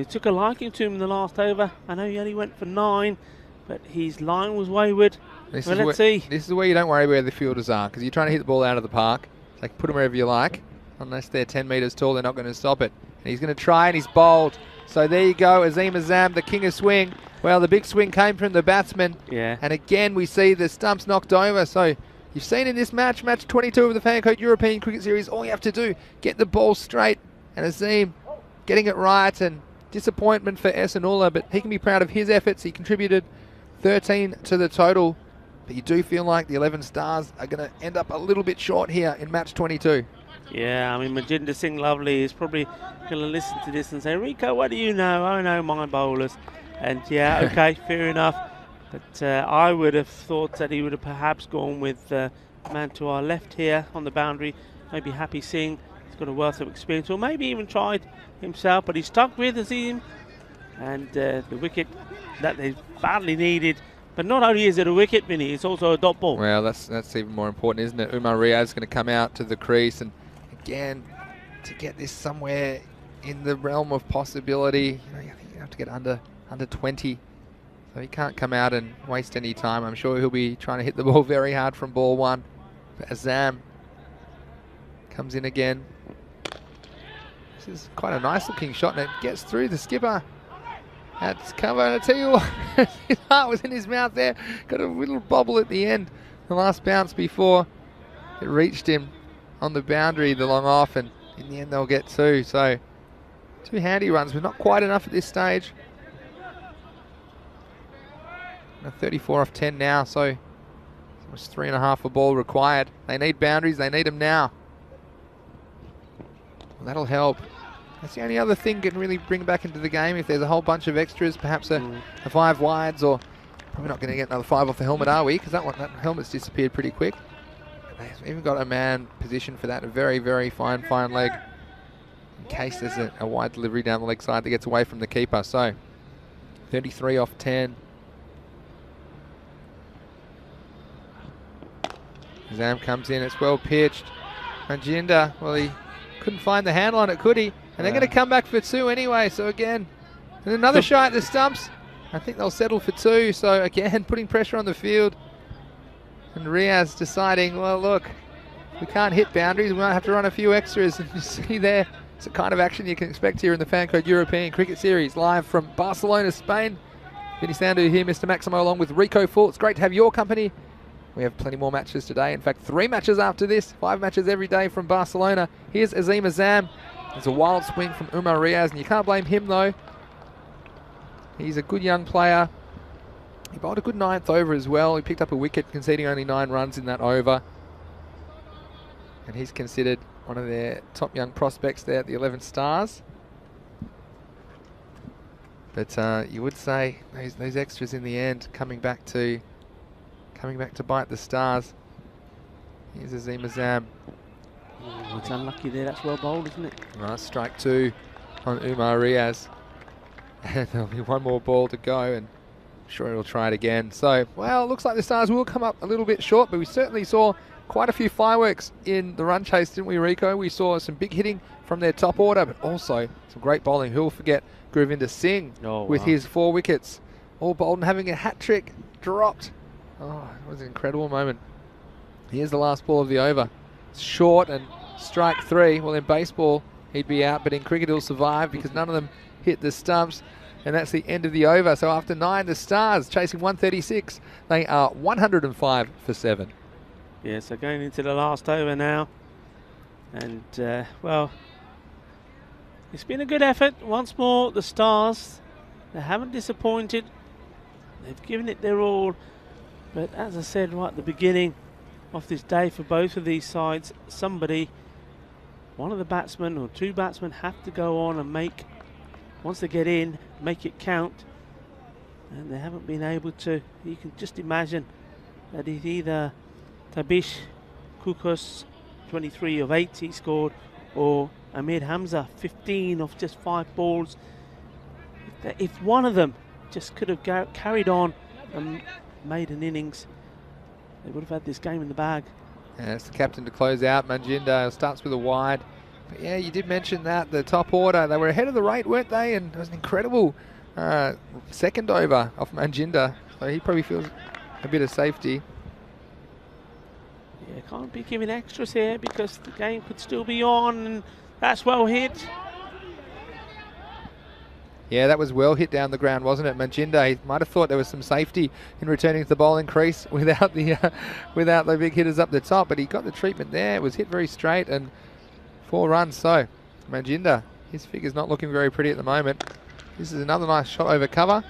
took a liking to him in the last over. I know he only went for 9, but his line was wayward. Let's see. This is where you don't worry where the fielders are, because you're trying to hit the ball out of the park. So they can put them wherever you like. Unless they're 10 metres tall, they're not going to stop it. And he's going to try, and he's bowled. So there you go, Azim Azam, the king of swing. Well, the big swing came from the batsman. Yeah. And again, we see the stumps knocked over. So you've seen in this match 22 of the Fancode European Cricket Series, all you have to do, get the ball straight. And Azim getting it right, and disappointment for Esanullah, but he can be proud of his efforts. He contributed 13 to the total. But you do feel like the 11 stars are going to end up a little bit short here in match 22. Yeah, I mean, Manjinder Singh Lovely is probably going to listen to this and say, Rico, what do you know? I know my bowlers. And yeah, okay, fair enough. But I would have thought that he would have perhaps gone with the man to our left here on the boundary. Maybe Happy Singh. He's got a wealth of experience. Or maybe even tried himself. But he stuck with Azim. And the wicket that they badly needed. But not only is it a wicket, Vinny, it's also a dot ball. Well, that's even more important, isn't it? Umar Riaz going to come out to the crease, and again, to get this somewhere in the realm of possibility, I think you have to get under 20. So he can't come out and waste any time. I'm sure he'll be trying to hit the ball very hard from ball 1. But Azam comes in again. This is quite a nice looking shot, and it gets through the skipper. That's cover, and I tell you what, his heart was in his mouth there. Got a little bobble at the end. the last bounce before it reached him on the boundary, the long off, and in the end they'll get 2. So 2 handy runs, but not quite enough at this stage. 34 off 10 now, so almost 3.5 a ball required. They need boundaries, they need them now. Well, that'll help. That's the only other thing can really bring back into the game. If there's a whole bunch of extras, perhaps a 5 wides, or probably not going to get another 5 off the helmet, are we? Because that helmet's disappeared pretty quick. They've even got a man positioned for that. A very, very fine leg, in case there's a wide delivery down the leg side that gets away from the keeper. So 33 off 10. Zam comes in, it's well pitched. Manjinda, well, he couldn't find the handle on it, could he? And they're going to come back for 2 anyway, so again, and another shot at the stumps. I think they'll settle for 2, so again, putting pressure on the field. And Riaz deciding, well, look, we can't hit boundaries, we might have to run a few extras. And you see there, it's the kind of action you can expect here in the Fancode European Cricket Series, live from Barcelona, Spain. Vinny Sandu here, Mr. Maximo, along with Rico Full. It's great to have your company. We have plenty more matches today. In fact, 3 matches after this. 5 matches every day from Barcelona. Here's Azim Azam. There's a wild swing from Umar Riaz, and you can't blame him, though. He's a good young player. He bowled a good 9th over as well. He picked up a wicket, conceding only 9 runs in that over. And he's considered one of their top young prospects there at the 11 Stars. But you would say those extras in the end coming back to bite the Stars. Here's Azim Azam. Oh, it's unlucky there. That's well bowled, isn't it? Nice strike 2 on Umar Riaz. And there'll be 1 more ball to go, and I'm sure he'll try it again. So, well, it looks like the Stars will come up a little bit short, but we certainly saw quite a few fireworks in the run chase, didn't we, Rico? We saw some big hitting from their top order, but also some great bowling. Who'll forget Gurvinder Singh with his 4 wickets. All bowled and having a hat trick dropped. Oh, it was an incredible moment. Here's the last ball of the over. It's short and strike 3. Well, in baseball, he'd be out, but in cricket, he'll survive because none of them hit the stumps. And that's the end of the over. So after 9, the Stars chasing 136. They are 105 for 7. Yeah, so going into the last over now. And, well, it's been a good effort. Once more, the Stars, they haven't disappointed. They've given it their all. But as I said right at the beginning of this day for both of these sides, one of the batsmen or 2 batsmen have to go on and make, once they get in, make it count. And they haven't been able to. You can just imagine that it's either Tabish Kukos, 23 of 8 he scored, or Amir Hamza, 15 of just 5 balls. If one of them just could have carried on and made an innings, they would have had this game in the bag. Yeah, it's the captain to close out. Manjinda starts with a wide. But yeah, you did mention that, the top order, they were ahead of the rate, weren't they? And it was an incredible second over off Manjinda. So he probably feels a bit of safety. Yeah, can't be giving extras here because the game could still be on, and that's well hit. Yeah, that was well hit down the ground, wasn't it? Manjinda, he might have thought there was some safety in returning to the bowling crease without the big hitters up the top, but he got the treatment there. It was hit very straight, and 4 runs. So Manjinda, his figure's not looking very pretty at the moment. This is another nice shot over cover.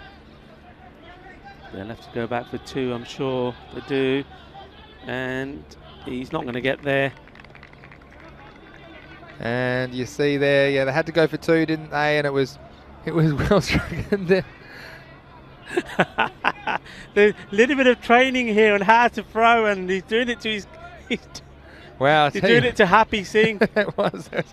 They'll have to go back for 2, I'm sure they do, and he's not going to get there. And you see there, yeah, they had to go for 2, didn't they? And it was well stricken there. There's a little bit of training here on how to throw, and he's doing it to his. Wow, he's doing it to Happy Singh. It was a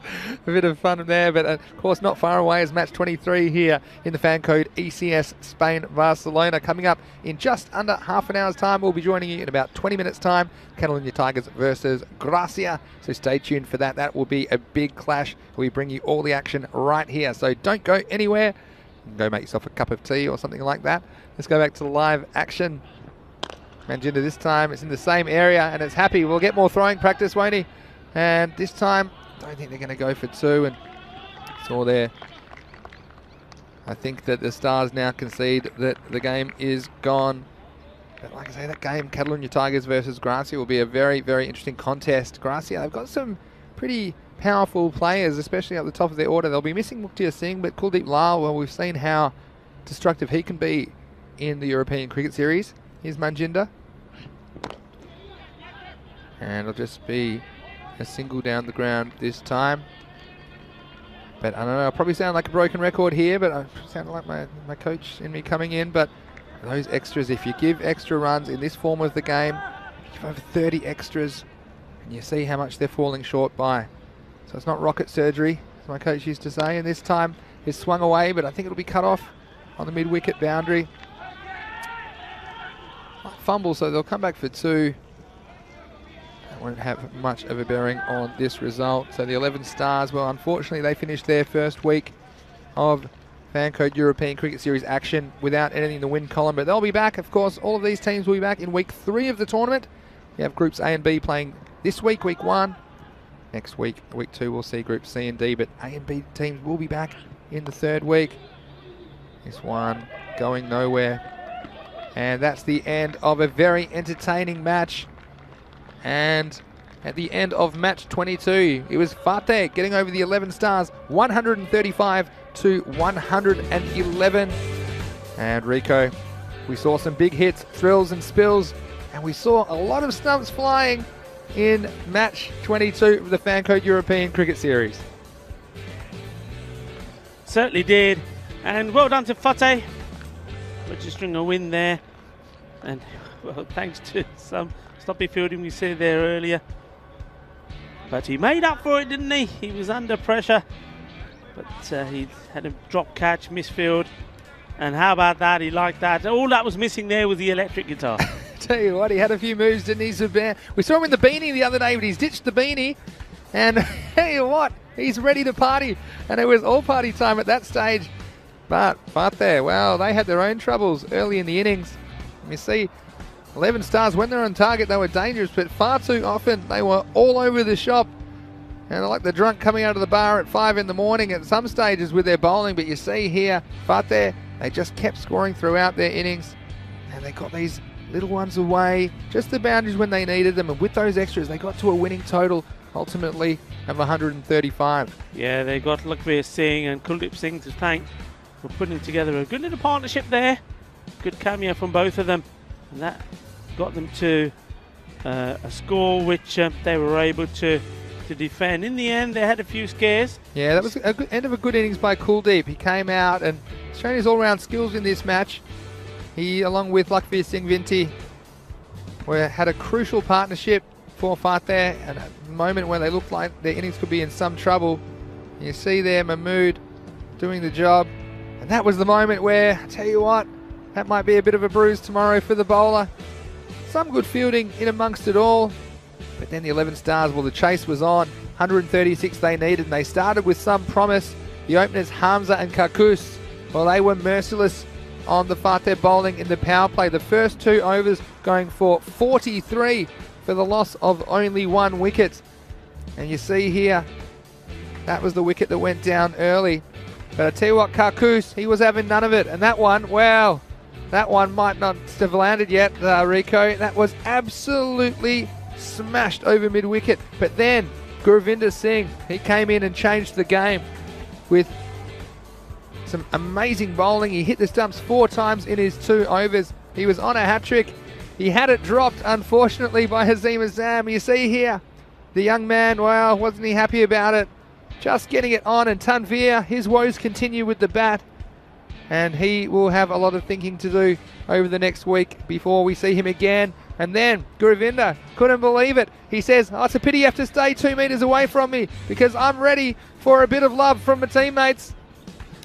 bit of fun there, but of course not far away is match 23 here in the fan code ECS Spain Barcelona. Coming up in just under half an hour's time, we'll be joining you in about 20 minutes time. Catalonia Tigers versus Gracia, so stay tuned for that. That will be a big clash. We bring you all the action right here, so don't go anywhere. You can go make yourself a cup of tea or something like that. Let's go back to the live action. Manjinda this time, it's in the same area and it's Happy. We'll get more throwing practice, won't he? And this time, I don't think they're going to go for 2, and it's all there. I think that the Stars now concede that the game is gone. But like I say, that game, Catalunya Tigers versus Gracia, will be a very, very interesting contest. Gracia, they've got some pretty powerful players, especially at the top of their order. They'll be missing Muktia Singh, but Kuldeep Lal, well, we've seen how destructive he can be in the European Cricket Series. Here's Manjinder. And it'll just be a single down the ground this time. But I don't know, I'll probably sound like a broken record here, but I sound like my coach in me coming in. But those extras, if you give extra runs in this form of the game, give over 30 extras, and you see how much they're falling short by. So it's not rocket surgery, as my coach used to say, and this time it's swung away, but I think it'll be cut off on the mid-wicket boundary. Might fumble, so they'll come back for 2. That won't have much of a bearing on this result. So the 11 Stars, well, unfortunately, they finished their first week of Fancode European Cricket Series action without anything in the win column, but they'll be back. Of course, all of these teams will be back in week 3 of the tournament. We have groups A and B playing this week, week 1. Next week, week 2, we'll see groups C and D, but A and B teams will be back in the 3rd week. This one going nowhere. And that's the end of a very entertaining match. And at the end of match 22, it was Fateh getting over the 11 Stars, 135 to 111. And Rico, we saw some big hits, thrills and spills, and we saw a lot of stumps flying in match 22 of the Fancode European Cricket Series. Certainly did. And well done to Fateh, registering a win there. And well, thanks to some sloppy fielding we said there earlier. But he made up for it, didn't he? He was under pressure. But he had a drop catch, misfield. And how about that? He liked that. All that was missing there was the electric guitar. Tell you what, he had a few moves, didn't he, Zubair? We saw him in the beanie the other day, but he's ditched the beanie. And tell you what, he's ready to party. And it was all party time at that stage. But Fateh, well, they had their own troubles early in the innings. You see, 11 Stars, when they're on target, they were dangerous, but far too often they were all over the shop. And like the drunk coming out of the bar at 5 in the morning at some stages with their bowling. But you see here, Fateh, they just kept scoring throughout their innings. And they got these little ones away, just the boundaries when they needed them. And with those extras, they got to a winning total, ultimately, of 135. Yeah, they got Lakbir Singh and Kuldeep Singh to thank for putting together a good little partnership there. Good cameo from both of them. And that got them to a score which they were able to defend. In the end, they had a few scares. Yeah, that was a good end of a good innings by Kuldeep. He came out and shown his all-round skills in this match. He, along with Lakbir Singh Vinti, had a crucial partnership for Fateh, and at the moment when they looked like their innings could be in some trouble, you see there Mahmood doing the job. And that was the moment where, I tell you what, that might be a bit of a bruise tomorrow for the bowler. Some good fielding in amongst it all. But then the 11 Stars, well, the chase was on. 136 they needed, and they started with some promise. The openers, Hamza and Kakus, well, they were merciless on the Fateh bowling in the power play. The first 2 overs going for 43 for the loss of only 1 wicket. And you see here, that was the wicket that went down early. But I tell you what, Kakus, he was having none of it. And that one, wow, that one might not have landed yet, Rico. That was absolutely smashed over mid-wicket. But then Gurvinder Singh, he came in and changed the game with some amazing bowling. He hit the stumps 4 times in his 2 overs. He was on a hat-trick. He had it dropped, unfortunately, by Hazim Azam. You see here, the young man, well, wasn't he happy about it? Just getting it on, and Tanveer, his woes continue with the bat. And he will have a lot of thinking to do over the next week before we see him again. And then Gurvinder couldn't believe it. He says, oh, it's a pity you have to stay 2 meters away from me because I'm ready for a bit of love from my teammates.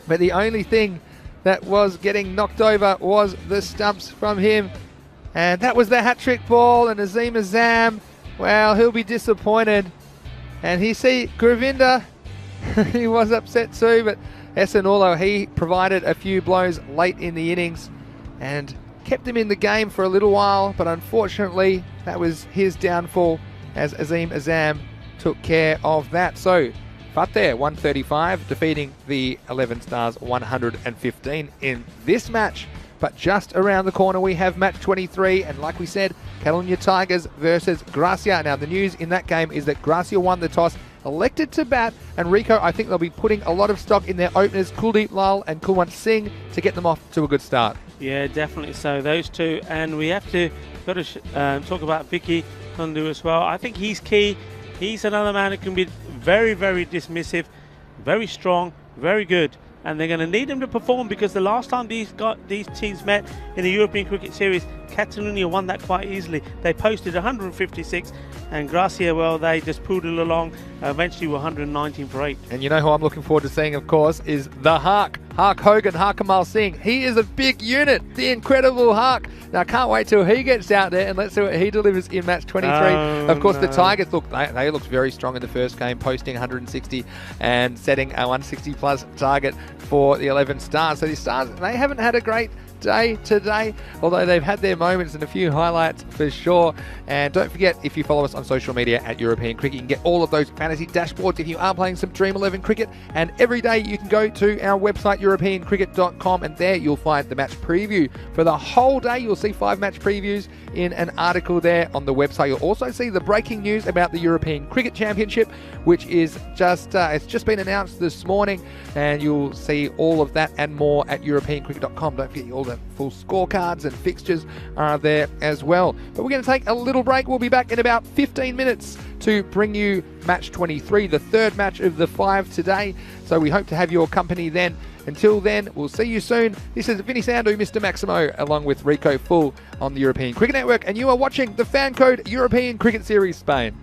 But the only thing that was getting knocked over was the stumps from him. And that was the hat-trick ball. And Azim Azam, well, he'll be disappointed. And he see Gurvinder, he was upset too, but Esanolo, he provided a few blows late in the innings and kept him in the game for a little while, but unfortunately that was his downfall as Azim Azam took care of that. So Fateh 135 defeating the 11 Stars 115 in this match But just around the corner we have match 23, and like we said, Catalonia Tigers versus Gracia. Now the news in that game is that Gracia won the toss, elected to bat, and Rico, I think they'll be putting a lot of stock in their openers, Kuldeep Lal and Kulwant Singh, to get them off to a good start. Yeah, definitely so. Those two, and we have to talk about Vicky Kundu as well. I think he's key. He's another man who can be very, very dismissive, very strong, very good. And they're going to need him to perform, because the last time these teams met in the European Cricket Series, Catalonia won that quite easily. They posted 156, and Gracia, well, they just poodled along, eventually were 119 for 8. And you know who I'm looking forward to seeing, of course, is the Hark Hogan, Harkamal Singh. He is a big unit, the incredible Hark. Now, I can't wait till he gets out there, and let's see what he delivers in match 23. Of course, the Tigers, look, they looked very strong in the first game, posting 160 and setting a 160-plus target for the 11 Stars. So the Stars, they haven't had a great day today, although they've had their moments and a few highlights for sure. And don't forget, if you follow us on social media at European Cricket, you can get all of those fantasy dashboards if you are playing some Dream 11 cricket. And every day you can go to our website, europeancricket.com, and there you'll find the match preview for the whole day. You'll see 5 match previews in an article there on the website. You'll also see the breaking news about the European Cricket Championship, which is it's just been announced this morning, and you'll see all of that and more at europeancricket.com. Don't forget, all the full scorecards and fixtures are there as well. But we're going to take a little break. We'll be back in about 15 minutes to bring you match 23, the third match of the 5 today. So we hope to have your company then. Until then, we'll see you soon. This is Vinny Sandu, Mr. Maximo, along with Rico Full on the European Cricket Network, and you are watching the Fan Code European Cricket Series Spain.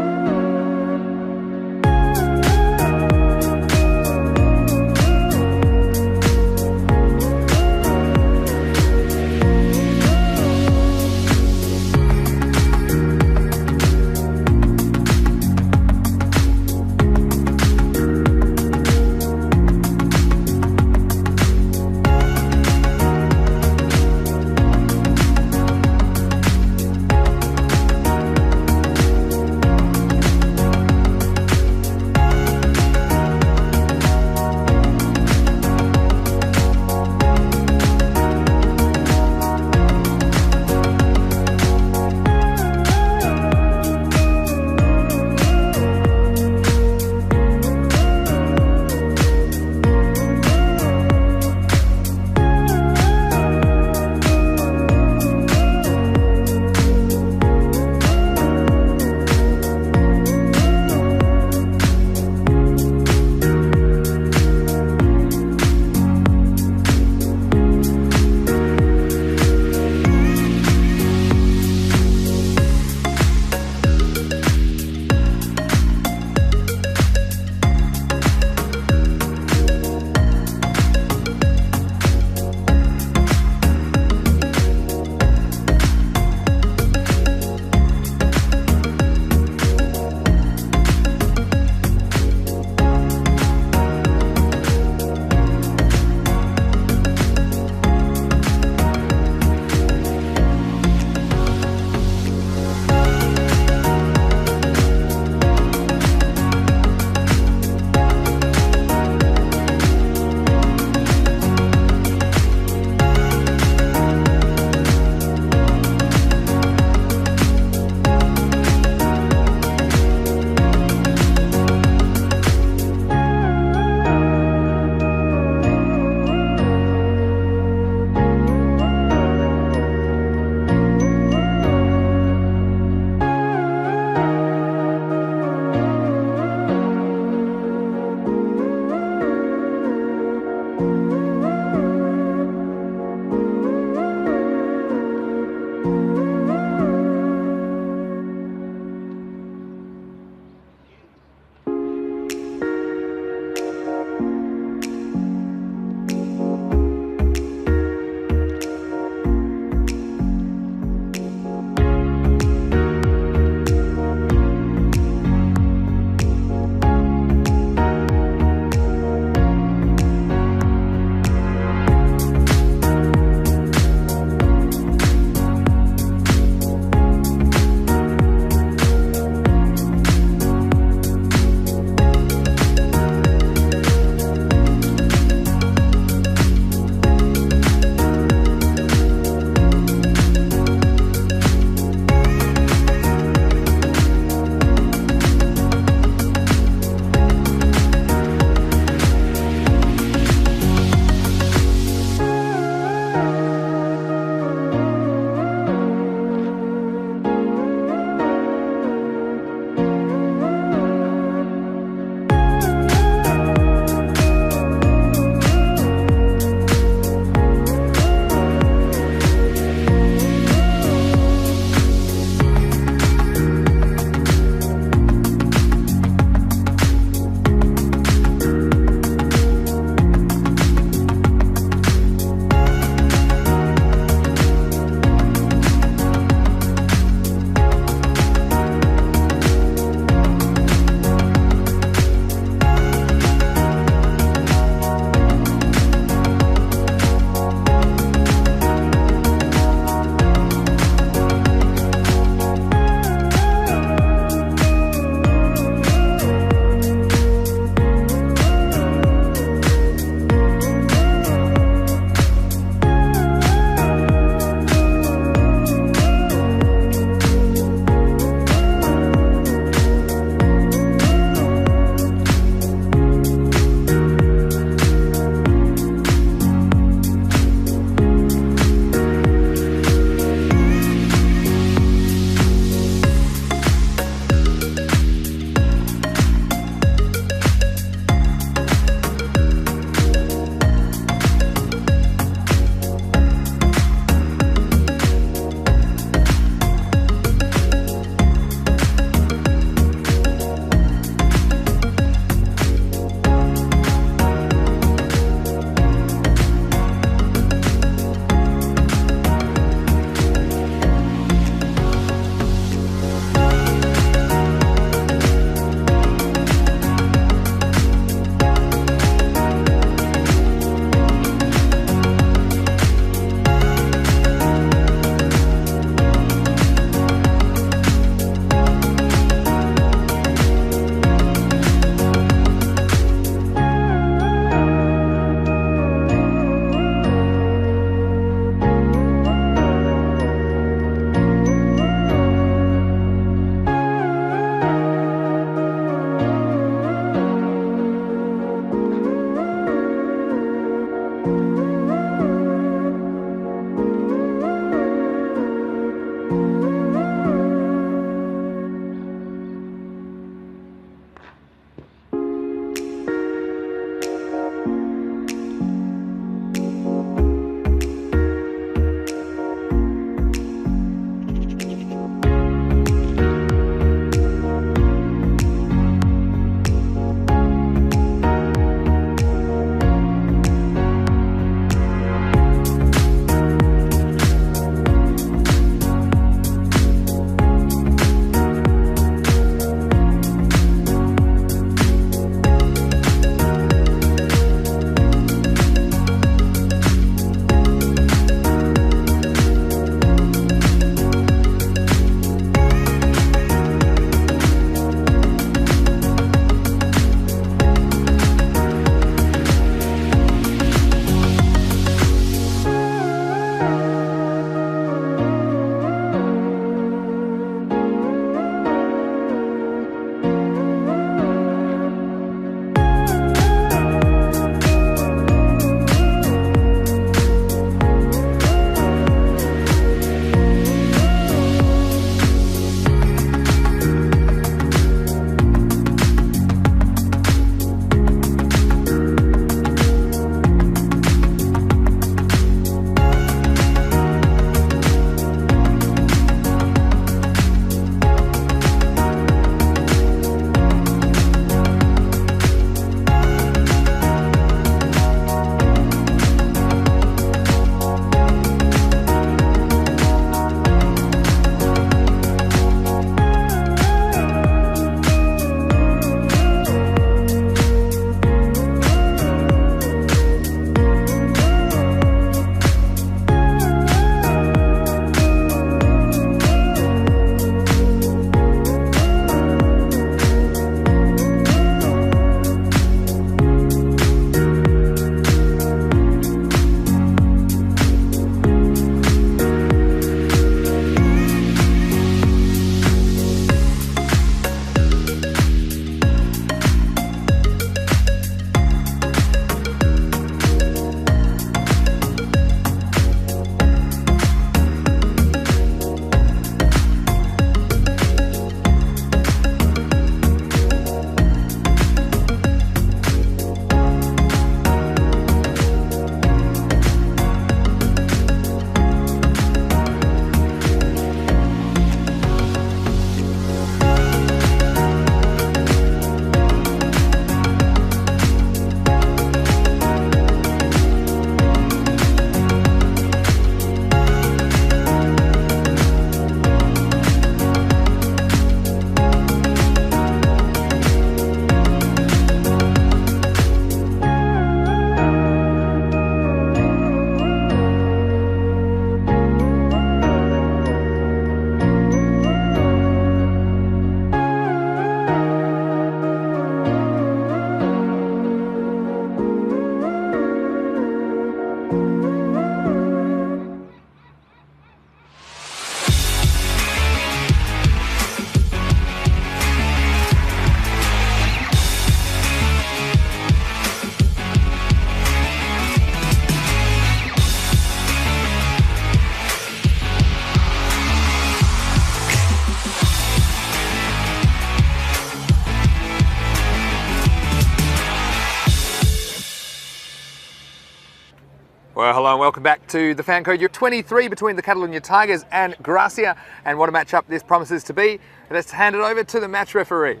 Well, hello and welcome back to the fan code. You're 23 between the Catalunya Tigers and Gracia, and what a matchup this promises to be. Let's hand it over to the match referee.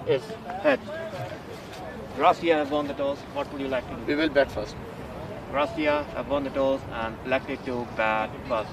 It's head. Gracia have won the toss. What would you like to do? We will bat first. Gracia have won the toss and elected to bat first.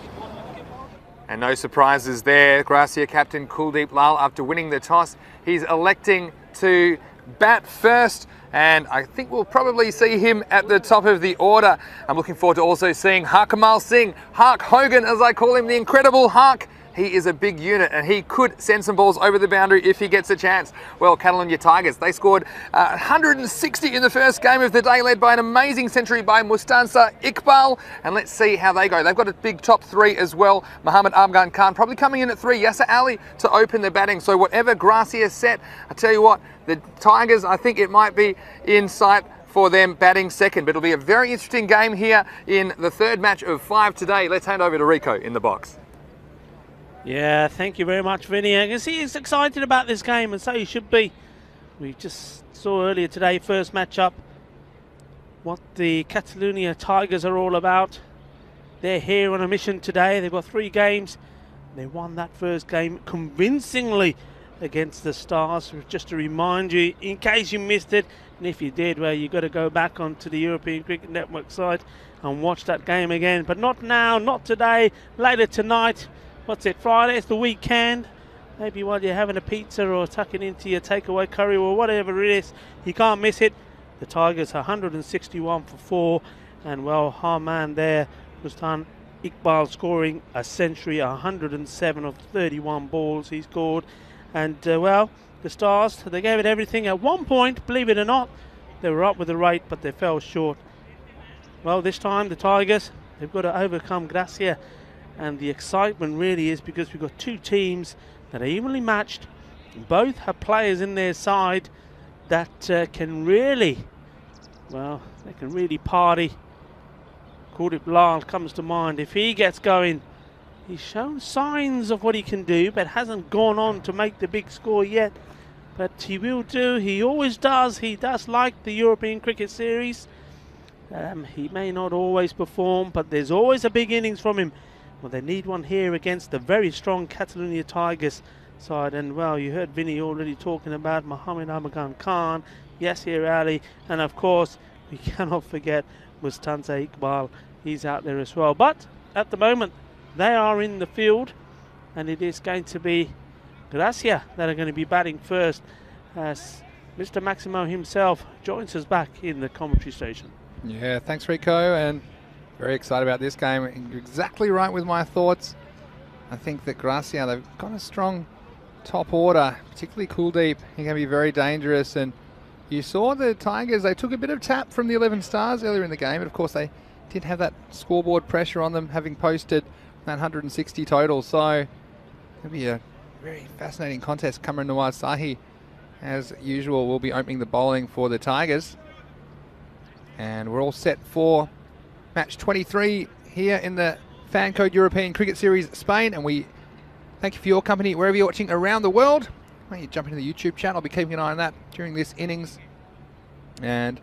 And no surprises there. Gracia captain Kuldeep Lal, after winning the toss, he's electing to bat first, and I think we'll probably see him at the top of the order. I'm looking forward to also seeing Harkamal Singh, Hark Hogan as I call him, the incredible Hark. He is a big unit and he could send some balls over the boundary if he gets a chance. Well, Catalunya Tigers, they scored 160 in the first game of the day, led by an amazing century by Mustansa Iqbal. And let's see how they go. They've got a big top three as well. Muhammad Afghan Khan probably coming in at 3. Yasser Ali to open the batting. So whatever Gracia set, I tell you what, the Tigers, I think it might be in sight for them batting second. But it'll be a very interesting game here in the third match of 5 today. Let's hand over to Rico in the box. Yeah, thank you very much, Vinny. I can see he's excited about this game, and so you should be. We just saw earlier today, first matchup, what the Catalunya Tigers are all about. They're here on a mission today. They've got 3 games. They won that first game convincingly against the Stars. Just to remind you, in case you missed it, and if you did, well, you've got to go back onto the European Cricket Network site and watch that game again. But not now, not today, later tonight. What's it, Friday? It's the weekend. Maybe while you're having a pizza or tucking into your takeaway curry or whatever it is, you can't miss it. The Tigers are 161 for 4, and well, our man there was done. Iqbal scoring a century, 107 of 31 balls he scored. And well, the Stars, they gave it everything. At one point, believe it or not, they were up with the rate, but they fell short. Well, this time the Tigers, they've got to overcome Gracia. And the excitement really is because we've got 2 teams that are evenly matched. Both have players in their side that can really, well, they can really party. Kuldeep Lal comes to mind. If he gets going, he's shown signs of what he can do, but hasn't gone on to make the big score yet. But he will do. He always does. He does like the European Cricket Series. He may not always perform, but there's always a big innings from him. Well, they need one here against the very strong Catalunya Tigers side. And, well, you heard Vinny already talking about Muhammad Afghan Khan, Yasser Ali, and, of course, we cannot forget Mustansa Iqbal. He's out there as well. But, at the moment, they are in the field, and it is going to be Gracia that are going to be batting first as Mr. Maximo himself joins us back in the commentary station. Yeah, thanks, Rico, and very excited about this game. You're exactly right with my thoughts. I think that Gracia, they've got a strong top order, particularly Kuldeep. He can be very dangerous. And you saw the Tigers, they took a bit of tap from the 11 Stars earlier in the game. But of course, they did have that scoreboard pressure on them, having posted that 160 total. So it'll be a very fascinating contest. Kamran Nawaz Sahi, as usual, will be opening the bowling for the Tigers. And we're all set for match 23 here in the Fan Code European Cricket Series Spain, and we thank you for your company wherever you're watching around the world. When you jump into the YouTube channel, I'll be keeping an eye on that during this innings, and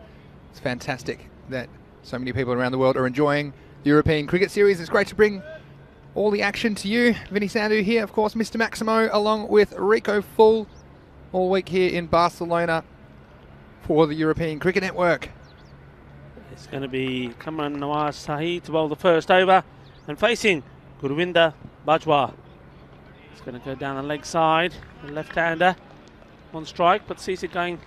it's fantastic that so many people around the world are enjoying the European Cricket Series. It's great to bring all the action to you. Vinny Sandhu here, of course, Mr. Maximo, along with Rico Full, all week here in Barcelona for the European Cricket Network. It's going to be Kamran Nawaz Sahi to bowl the first over, and facing Gurwinder Bajwa. It's going to go down the leg side, the left-hander on strike, but sees it going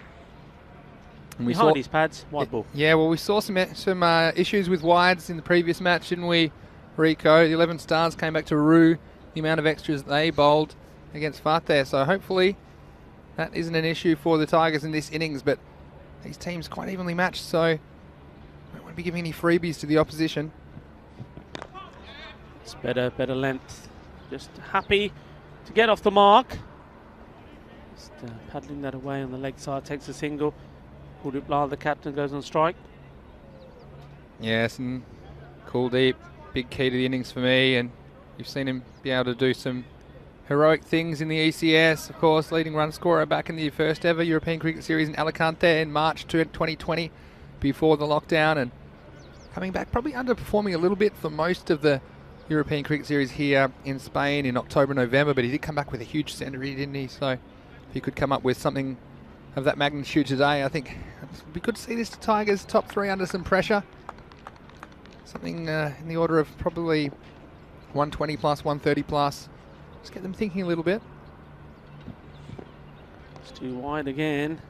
behind his pads, wide ball. Yeah, well, we saw some issues with wides in the previous match, didn't we, Rico? The 11 Stars came back to rue the amount of extras they bowled against Fateh, so hopefully that isn't an issue for the Tigers in this innings, but these teams quite evenly matched, so don't want to be giving any freebies to the opposition. It's better length. Just happy to get off the mark. Just paddling that away on the leg side, takes a single. Kuldeep Lal, the captain, goes on strike. Yes, and Kuldeep, big key to the innings for me, and you've seen him be able to do some heroic things in the ECS, of course, leading run scorer back in the first ever European Cricket Series in Alicante in March 2020 before the lockdown, and coming back probably underperforming a little bit for most of the European Cricket Series here in Spain in October, November, but he did come back with a huge century, didn't he? So if he could come up with something of that magnitude today, I think we could see this Tigers top 3 under some pressure. Something in the order of probably 120 plus, 130 plus. Just get them thinking a little bit. It's too wide again.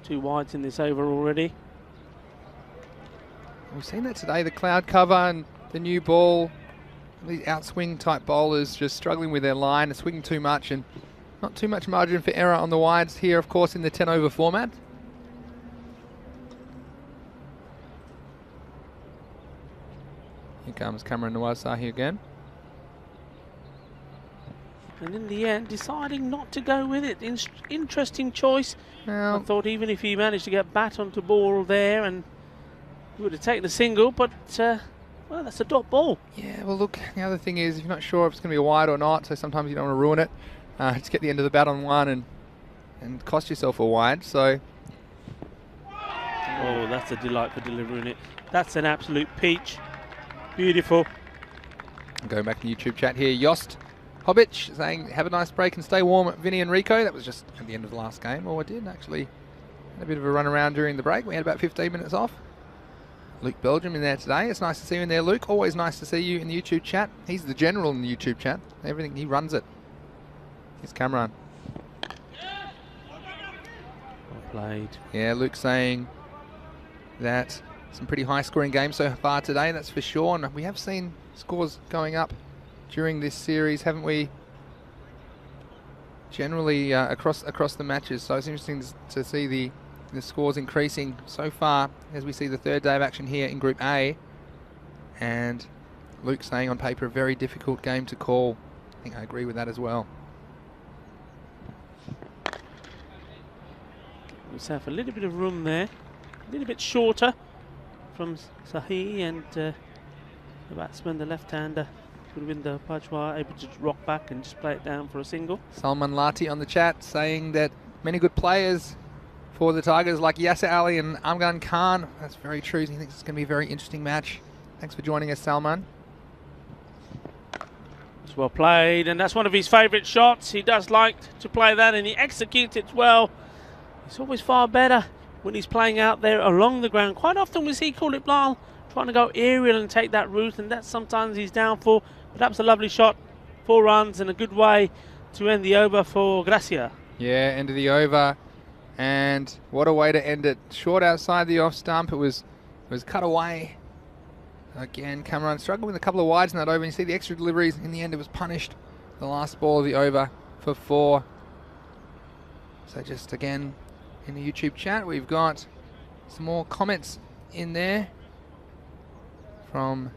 2 wides in this over already. We've seen that today, the cloud cover and the new ball. These outswing type bowlers just struggling with their line, swinging too much, and not too much margin for error on the wides here, of course, in the 10 over format. Here comes Cameron Nawasahi again. And in the end, deciding not to go with it. Interesting choice. Well, I thought even if he managed to get bat onto ball there, and he would have taken the single, but well, that's a dot ball. yeah, well, look, the other thing is, if you're not sure if it's going to be a wide or not, so sometimes you don't want to ruin it. Just get the end of the bat on one and cost yourself a wide. So, Oh, that's a delight for delivering it. That's an absolute peach. Beautiful. going back to the YouTube chat here, Yost Hobbich saying, have a nice break and stay warm, Vinny and Rico. That was just at the end of the last game. Well, we did actually had a bit of a run around during the break. We had about 15 minutes off. Luke Belgium in there today. It's nice to see you in there, Luke. Always nice to see you in the YouTube chat. He's the general in the YouTube chat. Everything, he runs it. Here's Cameron. Well played. Yeah, Luke saying that some pretty high scoring games so far today, that's for sure. And we have seen scores going up during this series, haven't we? Generally across the matches. So it's interesting to see the scores increasing so far as we see the third day of action here in Group A. And Luke saying on paper a very difficult game to call. I think I agree with that as well. Himself a little bit of room there. A little bit shorter from Sahi, and the batsman, the left-hander, Gurvinder Pajwa, able to rock back and just play it down for a single. Salman Lati on the chat saying that many good players for the Tigers like Yasser Ali and Amgan Khan. That's very true. He thinks it's going to be a very interesting match. Thanks for joining us, Salman. It's well played, and that's one of his favourite shots. He does like to play that, and he executes it well. It's always far better when he's playing out there along the ground. Quite often we see Khalid Blal trying to go aerial and take that route, and that's sometimes his downfall. But that was a lovely shot. 4 runs and a good way to end the over for Gracia. Yeah, end of the over. And what a way to end it. Short outside the off stump. It was cut away. Again, Cameron struggled with a couple of wides in that over. And you see the extra deliveries. In the end, it was punished. The last ball of the over for 4. So just again, in the YouTube chat, we've got some more comments in there from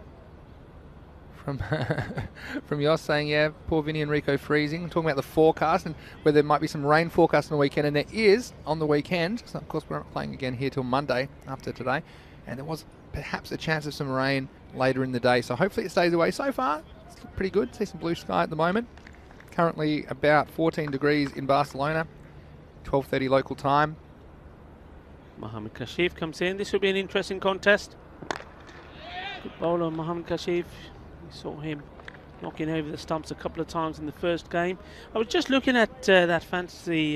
Yoss saying, yeah, poor Vinny and Rico freezing. Talking about the forecast and where there might be some rain forecast on the weekend, and there is on the weekend. So of course we're not playing again here till Monday after today, and there was perhaps a chance of some rain later in the day. So hopefully it stays away. So far, it's pretty good. See some blue sky at the moment. Currently about 14 degrees in Barcelona, 12:30 local time. Mohammad Kashif comes in. This will be an interesting contest. Good bowler, Mohammad Kashif. We saw him knocking over the stumps a couple of times in the first game. I was just looking at that fantasy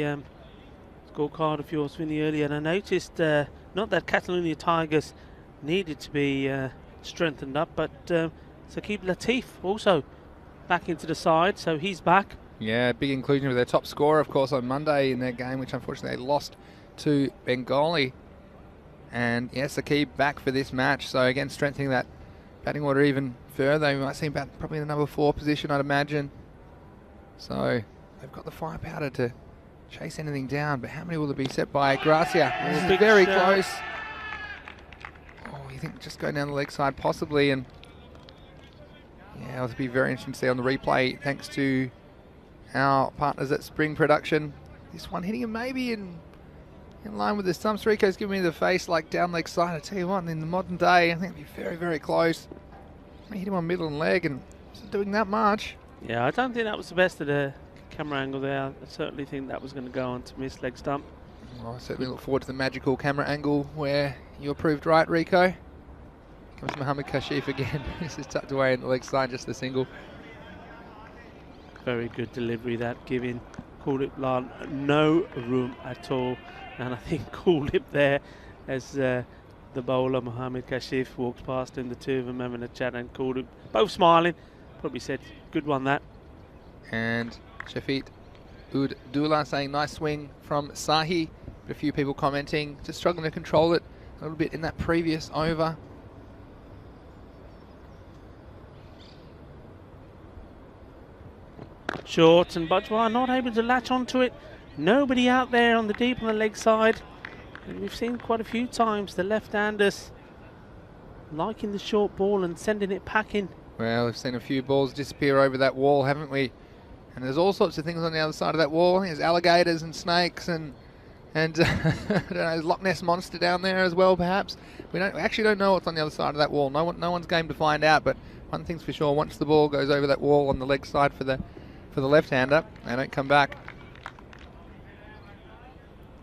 scorecard of yours, Vinny, earlier, and I noticed not that Catalonia Tigers needed to be strengthened up, but Saqib Latif also back into the side, so he's back. Yeah, big inclusion of their top scorer, of course, on Monday in their game, which unfortunately they lost to Bengali. And yes, Saqib back for this match. So again, strengthening that batting order even further. We might see him bat probably in the number 4 position, I'd imagine. So they've got the firepower to chase anything down. But how many will it be set by Gracia? This is very close. Oh, you think just go down the leg side possibly, and yeah, it'll be very interesting to see on the replay. Thanks to our partners at Spring Production. This one hitting him maybe in line with the stumps. Rico's giving me the face like down leg side. I tell you what, in the modern day, I think it'd be very, very close. I hit him on middle and leg and wasn't doing that much. Yeah, I don't think that was the best of the camera angle there. I certainly think that was going to go on to miss leg stump. Well, I certainly look forward to the magical camera angle where you proved right, Rico. Comes Mohammed Kashif again. This is tucked away in the leg side, just the single. Very good delivery, that, giving Kuldeep Lal no room at all. And I think Kuldeep there, as the bowler Mohammed Kashif walks past him, the two of them having a chat, and Kuldeep both smiling. Probably said, good one that. And Shafiq Ud-Dullah saying nice swing from Sahi. But a few people commenting, just struggling to control it a little bit in that previous over. Short, and Bajwa not able to latch onto it. Nobody out there on the deep on the leg side. And we've seen quite a few times the left-handers liking the short ball and sending it packing. Well, we've seen a few balls disappear over that wall, haven't we? And there's all sorts of things on the other side of that wall. There's alligators and snakes and I don't know, there's Loch Ness Monster down there as well, perhaps. We actually don't know what's on the other side of that wall. No one's game to find out. But one thing's for sure: once the ball goes over that wall on the leg side for the left-hander, they don't come back.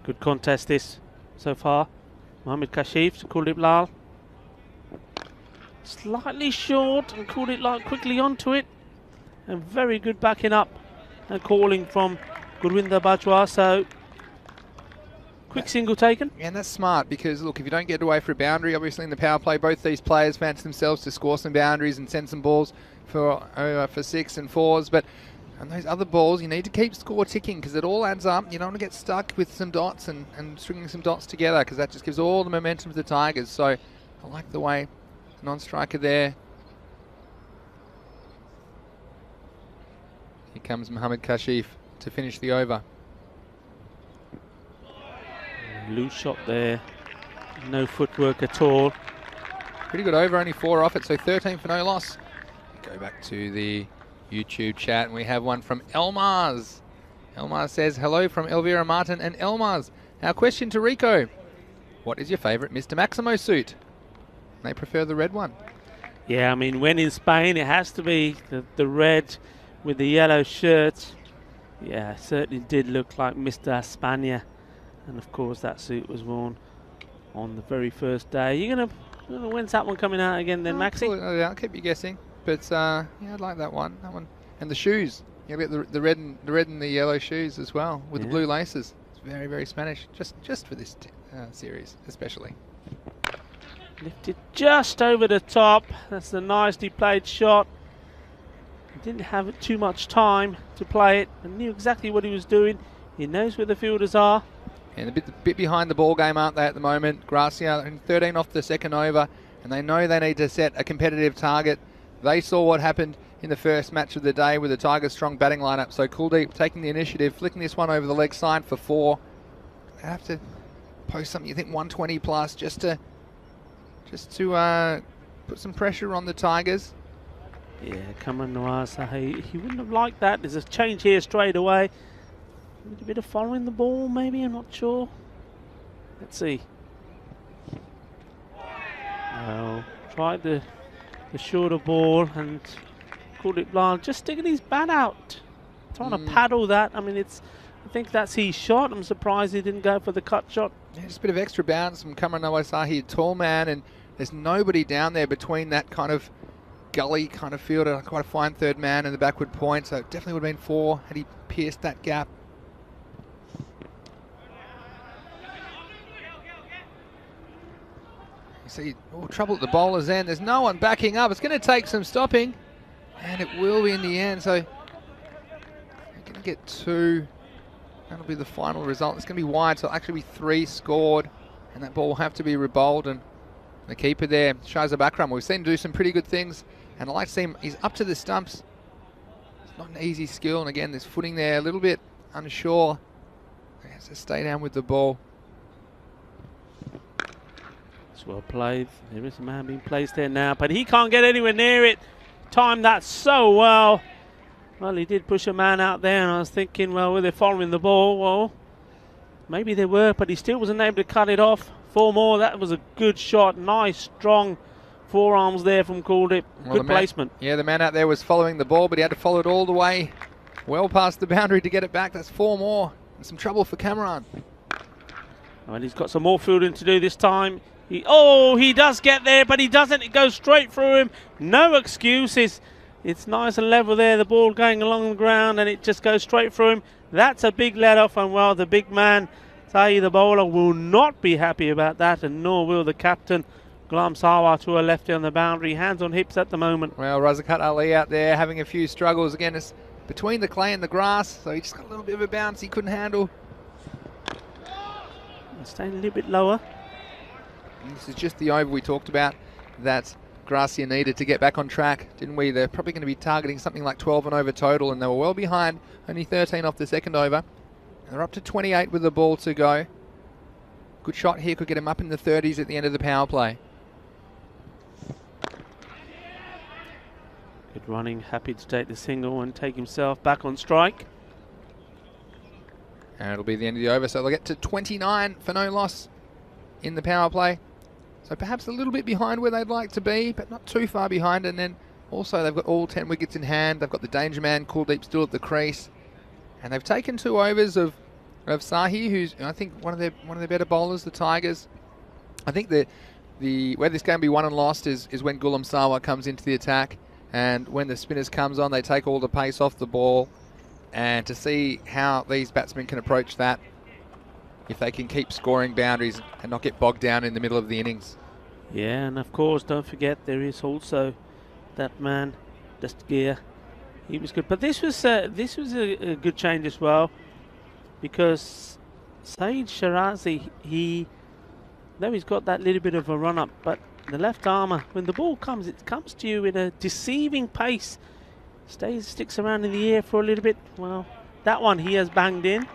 Good contest this so far. Mohammed Kashif to Kuldeep Lal. Slightly short, and Kuldeep Lal quickly onto it. And very good backing up and calling from Gurwinder Bajwa. So quick single taken. And that's smart, because look, if you don't get away for a boundary, obviously in the power play, both these players fancy themselves to score some boundaries and send some balls for 6 and 4s. But on those other balls, you need to keep score ticking, because it all adds up. You don't want to get stuck with some dots and stringing some dots together, because that just gives all the momentum to the Tigers. So I like the way the non-striker there. Here comes Mohammed Kashif to finish the over. Loose shot there. No footwork at all. Pretty good over, only 4 off it, so 13 for no loss. Go back to the YouTube chat, and we have one from Elmars. Elmars says, hello from Elvira Martin and Elmars. Our question to Rico: what is your favourite Mr. Maximo suit? They prefer the red one. Yeah, I mean, when in Spain, it has to be the red with the yellow shirt. Yeah, it certainly did look like Mr. España. And of course, that suit was worn on the very first day. You're gonna when's that one coming out again then, Maxi? I'll keep you guessing. But yeah, I'd like that one. And the shoes. You get the red and the yellow shoes as well, with the blue laces. It's very, very Spanish. Just for this series, especially. Lifted just over the top. That's a nicely played shot. He didn't have too much time to play it, and knew exactly what he was doing. He knows where the fielders are. And a bit behind the ball game, aren't they, at the moment? Gracia, 13 off the second over, and they know they need to set a competitive target. They saw what happened in the first match of the day with the Tigers' strong batting lineup. So Kuldeep taking the initiative, flicking this one over the leg side for 4. They have to post something, you think 120 plus, just to put some pressure on the Tigers. Yeah, Cameron Noir, so he wouldn't have liked that. There's a change here straight away. A bit of following the ball, maybe, I'm not sure. Let's see. Well, tried the shorter ball, and Kuldeep Lal just sticking his bat out, trying to paddle that. I mean, I think that's his shot. I'm surprised he didn't go for the cut shot. Yeah, just a bit of extra bounce from Cameron Noasahi, a tall man, and there's nobody down there between that kind of gully kind of fielder, quite a fine third man and the backward point, so it definitely would have been 4 had he pierced that gap. You see, trouble at the bowler's end. There's no one backing up. It's going to take some stopping, and it will be in the end. So you're going to get 2. That'll be the final result. It's going to be wide, so it'll actually be 3 scored, and that ball will have to be rebowled. And the keeper there, Shahzad Akram, we've seen him do some pretty good things, and I like to see him. He's up to the stumps. It's not an easy skill, and again, there's footing there, a little bit unsure. He has to stay down with the ball. It's well played. There is a man being placed there now, but he can't get anywhere near it. Timed that so well. Well, he did push a man out there, and I was thinking, well, were they following the ball? Well, maybe they were, but he still wasn't able to cut it off. 4 more. That was a good shot. Nice, strong forearms there from Kuldeep. Good placement. Yeah, the man out there was following the ball, but he had to follow it all the way well past the boundary to get it back. That's 4 more. And some trouble for Cameron. Well, he's got some more fielding to do this time. He does get there, but he doesn't. It goes straight through him. No excuses. It's nice and level there, the ball going along the ground, and it just goes straight through him. That's a big let off, and well, the big man, Tahi the bowler, will not be happy about that, and nor will the captain, Ghulam Sawa, to a lefty on the boundary. Hands on hips at the moment. Well, Razakat Ali out there having a few struggles. Again, it's between the clay and the grass, so he just got a little bit of a bounce he couldn't handle. Staying a little bit lower. And this is just the over we talked about that Gracia needed to get back on track, didn't we? They're probably going to be targeting something like 12 and over total, and they were well behind, only 13 off the second over. They're up to 28 with the ball to go. Good shot here, could get him up in the 30s at the end of the power play. Good running, happy to take the single and take himself back on strike. And it'll be the end of the over, so they'll get to 29 for no loss in the power play. So perhaps a little bit behind where they'd like to be, but not too far behind. And then also they've got all 10 wickets in hand. They've got the danger man, Kuldeep, still at the crease. And they've taken 2 overs of Sahi, who's, I think, one of their better bowlers, the Tigers. I think where this game will be won and lost is when Ghulam Sawa comes into the attack. And when the spinners comes on, they take all the pace off the ball. And to see how these batsmen can approach that, if they can keep scoring boundaries and not get bogged down in the middle of the innings. Yeah, and of course, don't forget there is also that man, Dastgir. He was good, but this was a good change as well, because Saeed Shirazi, though he's got that little bit of a run up, but the left armour, when the ball comes, it comes to you in a deceiving pace. Sticks around in the air for a little bit. Well, that one he has banged in.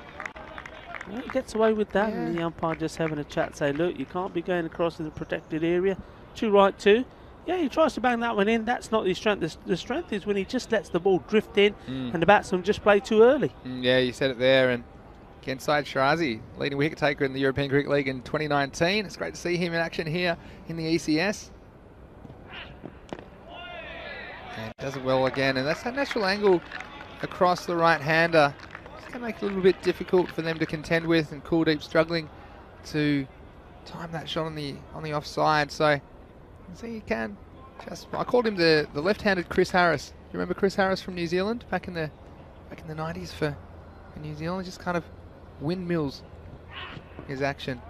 Well, he gets away with that, and the umpire just having a chat, say, look, you can't be going across in the protected area. 2 right 2. Yeah, he tries to bang that one in. That's not his strength. The strength is when he just lets the ball drift in and the batsman just play too early. Yeah, you said it there. And again, Syed Shirazi, leading wicket taker in the European Cricket League in 2019. It's great to see him in action here in the ECS. And does it well again, and that's that natural angle across the right-hander. It's going to make it a little bit difficult for them to contend with, and Kuldeep struggling to time that shot on the offside. So see, he can just. I called him the left-handed Chris Harris. You remember Chris Harris from New Zealand back in the 90s for New Zealand? Just kind of windmills his action.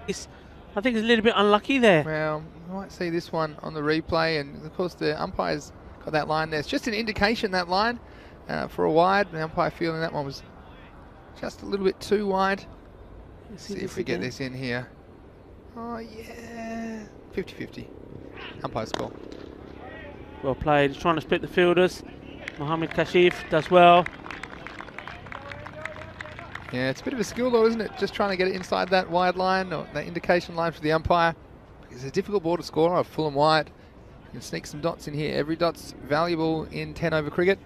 I think it's a little bit unlucky there. Well, you might see this one on the replay, and of course the umpires got that line there. It's just an indication, that line, for a wide. The umpire feeling that one was just a little bit too wide. Let's see if we get this in here. Oh yeah, 50-50. Umpire's call. Well played. He's trying to split the fielders. Mohammed Kashif does well. Yeah, it's a bit of a skill though, isn't it? Just trying to get it inside that wide line, or that indication line for the umpire. It's a difficult ball to score off, full and wide. You can sneak some dots in here. Every dot's valuable in 10 over cricket.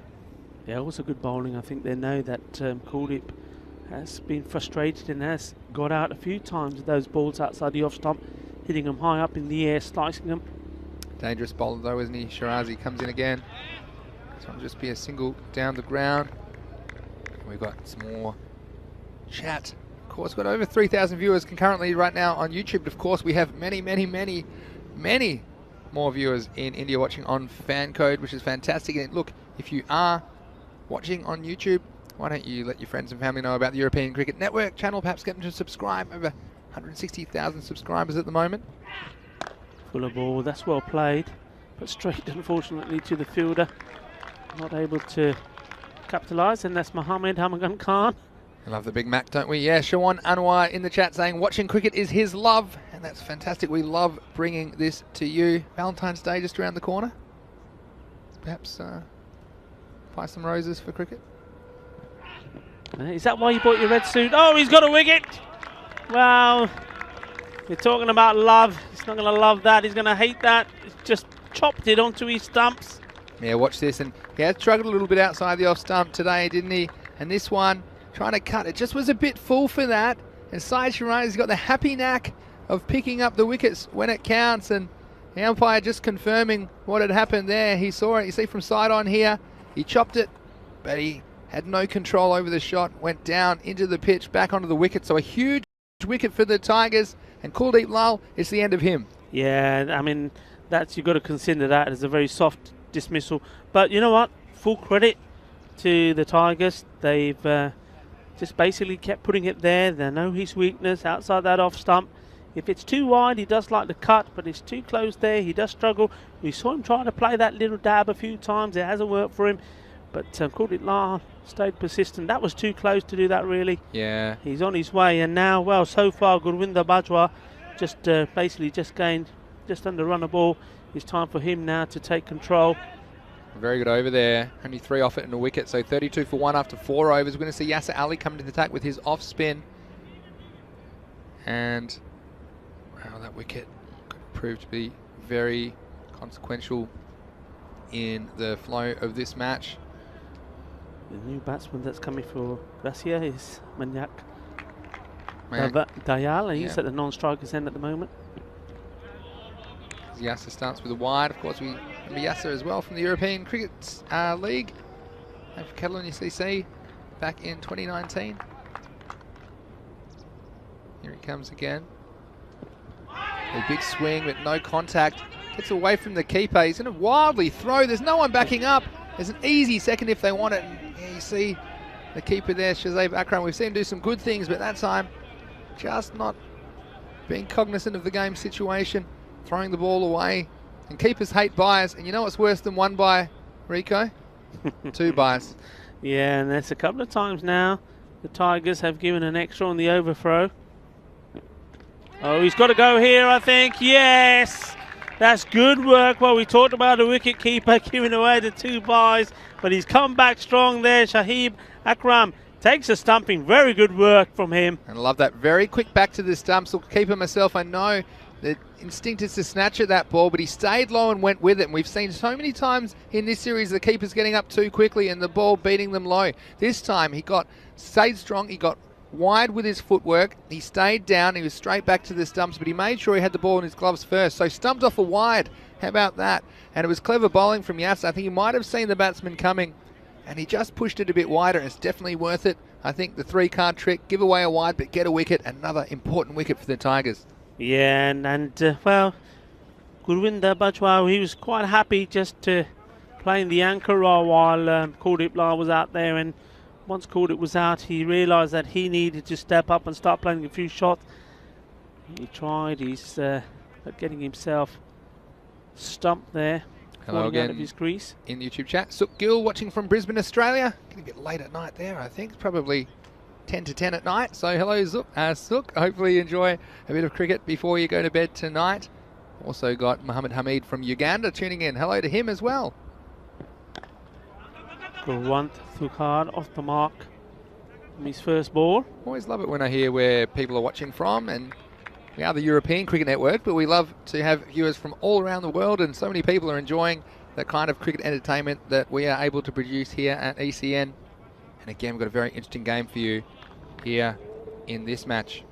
Yeah, also good bowling. I think they know that Kuldeep has been frustrated and has got out a few times with those balls outside the off stump, hitting them high up in the air, slicing them. Dangerous bowler though, isn't he? Shirazi comes in again. This one will just be a single down the ground. We've got some more chat. Of course, we've got over 3,000 viewers concurrently right now on YouTube. But of course, we have many more viewers in India watching on Fan Code, which is fantastic. And look, if you are watching on YouTube, why don't you let your friends and family know about the European Cricket Network channel? Perhaps get them to subscribe. Over 160,000 subscribers at the moment. Full of ball. That's well played, but straight, unfortunately, to the fielder. Not able to capitalise, and that's Mohammed Hamagan Khan. I love the Big Mac, don't we? Yeah, Shawan Anwar in the chat saying watching cricket is his love, and that's fantastic. We love bringing this to you. Valentine's Day just around the corner. Perhaps buy some roses for cricket. Is that why you bought your red suit? Oh, he's got a wicket! Well, you're talking about love. He's not going to love that. He's going to hate that. He's just chopped it onto his stumps. Yeah, watch this. And he had struggled a little bit outside the off stump today, didn't he? And this one, trying to cut it, just was a bit full for that. And Syed Shirazi's got the happy knack of picking up the wickets when it counts. And the umpire just confirming what had happened there. He saw it. You see from side on here, he chopped it, but he had no control over the shot, went down into the pitch, back onto the wicket. So a huge wicket for the Tigers, and Kuldeep Lal, it's the end of him. Yeah, I mean, you've got to consider that as a very soft dismissal. But you know what? Full credit to the Tigers. They've just basically kept putting it there. They know his weakness outside that off stump. If it's too wide, he does like the cut, but it's too close there, he does struggle. We saw him trying to play that little dab a few times. It hasn't worked for him. But Kuldeep Lal stayed persistent. That was too close to do that, really. Yeah. He's on his way. And now, well, so far, Gurwinder Bajwa just basically just gained just under run a ball. It's time for him now to take control. Very good over there. Only 3 off it and a wicket. So 32 for 1 after 4 overs. We're going to see Yasser Ali come to the attack with his off spin. And wow, that wicket could prove to be very consequential in the flow of this match. The new batsman that's coming for Gracia is Manyak Dayal, and he's at the non-striker's end at the moment. Yasser starts with a wide. Of course, we remember Yasser as well from the European Cricket League. And for Catalonia CC back in 2019. Here he comes again. A big swing with no contact. Gets away from the keeper. He's going to wildly throw. There's no one backing up. There's an easy second if they want it. And yeah, you see the keeper there, Shazib Akram. We've seen him do some good things, but that time just not being cognizant of the game situation, throwing the ball away. And keepers hate byes. And you know what's worse than 1 bye, Rico? 2 byes. Yeah, and that's a couple of times now. The Tigers have given an extra on the overthrow. Oh, he's got to go here, I think. Yes! That's good work. Well, we talked about the wicket keeper giving away the 2 byes, but he's come back strong there. Shahib Akram takes a stumping. Very good work from him. And I love that. Very quick back to the stumps. Look, keeper myself, I know the instinct is to snatch at that ball, but he stayed low and went with it. And we've seen so many times in this series the keepers getting up too quickly and the ball beating them low. This time he stayed strong. He got wide with his footwork. He stayed down. He was straight back to the stumps, but he made sure he had the ball in his gloves first. So stumped off a wide. How about that? And it was clever bowling from Yasser. I think he might have seen the batsman coming, and he just pushed it a bit wider. It's definitely worth it. I think the 3-card trick, give away a wide, but get a wicket. Another important wicket for the Tigers. Yeah, and well, Gurwinder Bajwa, he was quite happy just playing the anchor role while Kuldeep Lal was out there, and once Kuldeep was out, he realised that he needed to step up and start playing a few shots. He tried, he's getting himself stumped there. Hello again out of his crease. In the YouTube chat. Sook Gill watching from Brisbane, Australia. Getting a bit late at night there, I think. It's probably 10 to 10 at night. So hello, Sook. Hopefully you enjoy a bit of cricket before you go to bed tonight. Also got Muhammad Hamid from Uganda tuning in. Hello to him as well. Gurwant Thukar off the mark from his first ball. Always love it when I hear where people are watching from, and we are the European Cricket Network, but we love to have viewers from all around the world, and so many people are enjoying the kind of cricket entertainment that we are able to produce here at ECN. And again, we've got a very interesting game for you here in this match.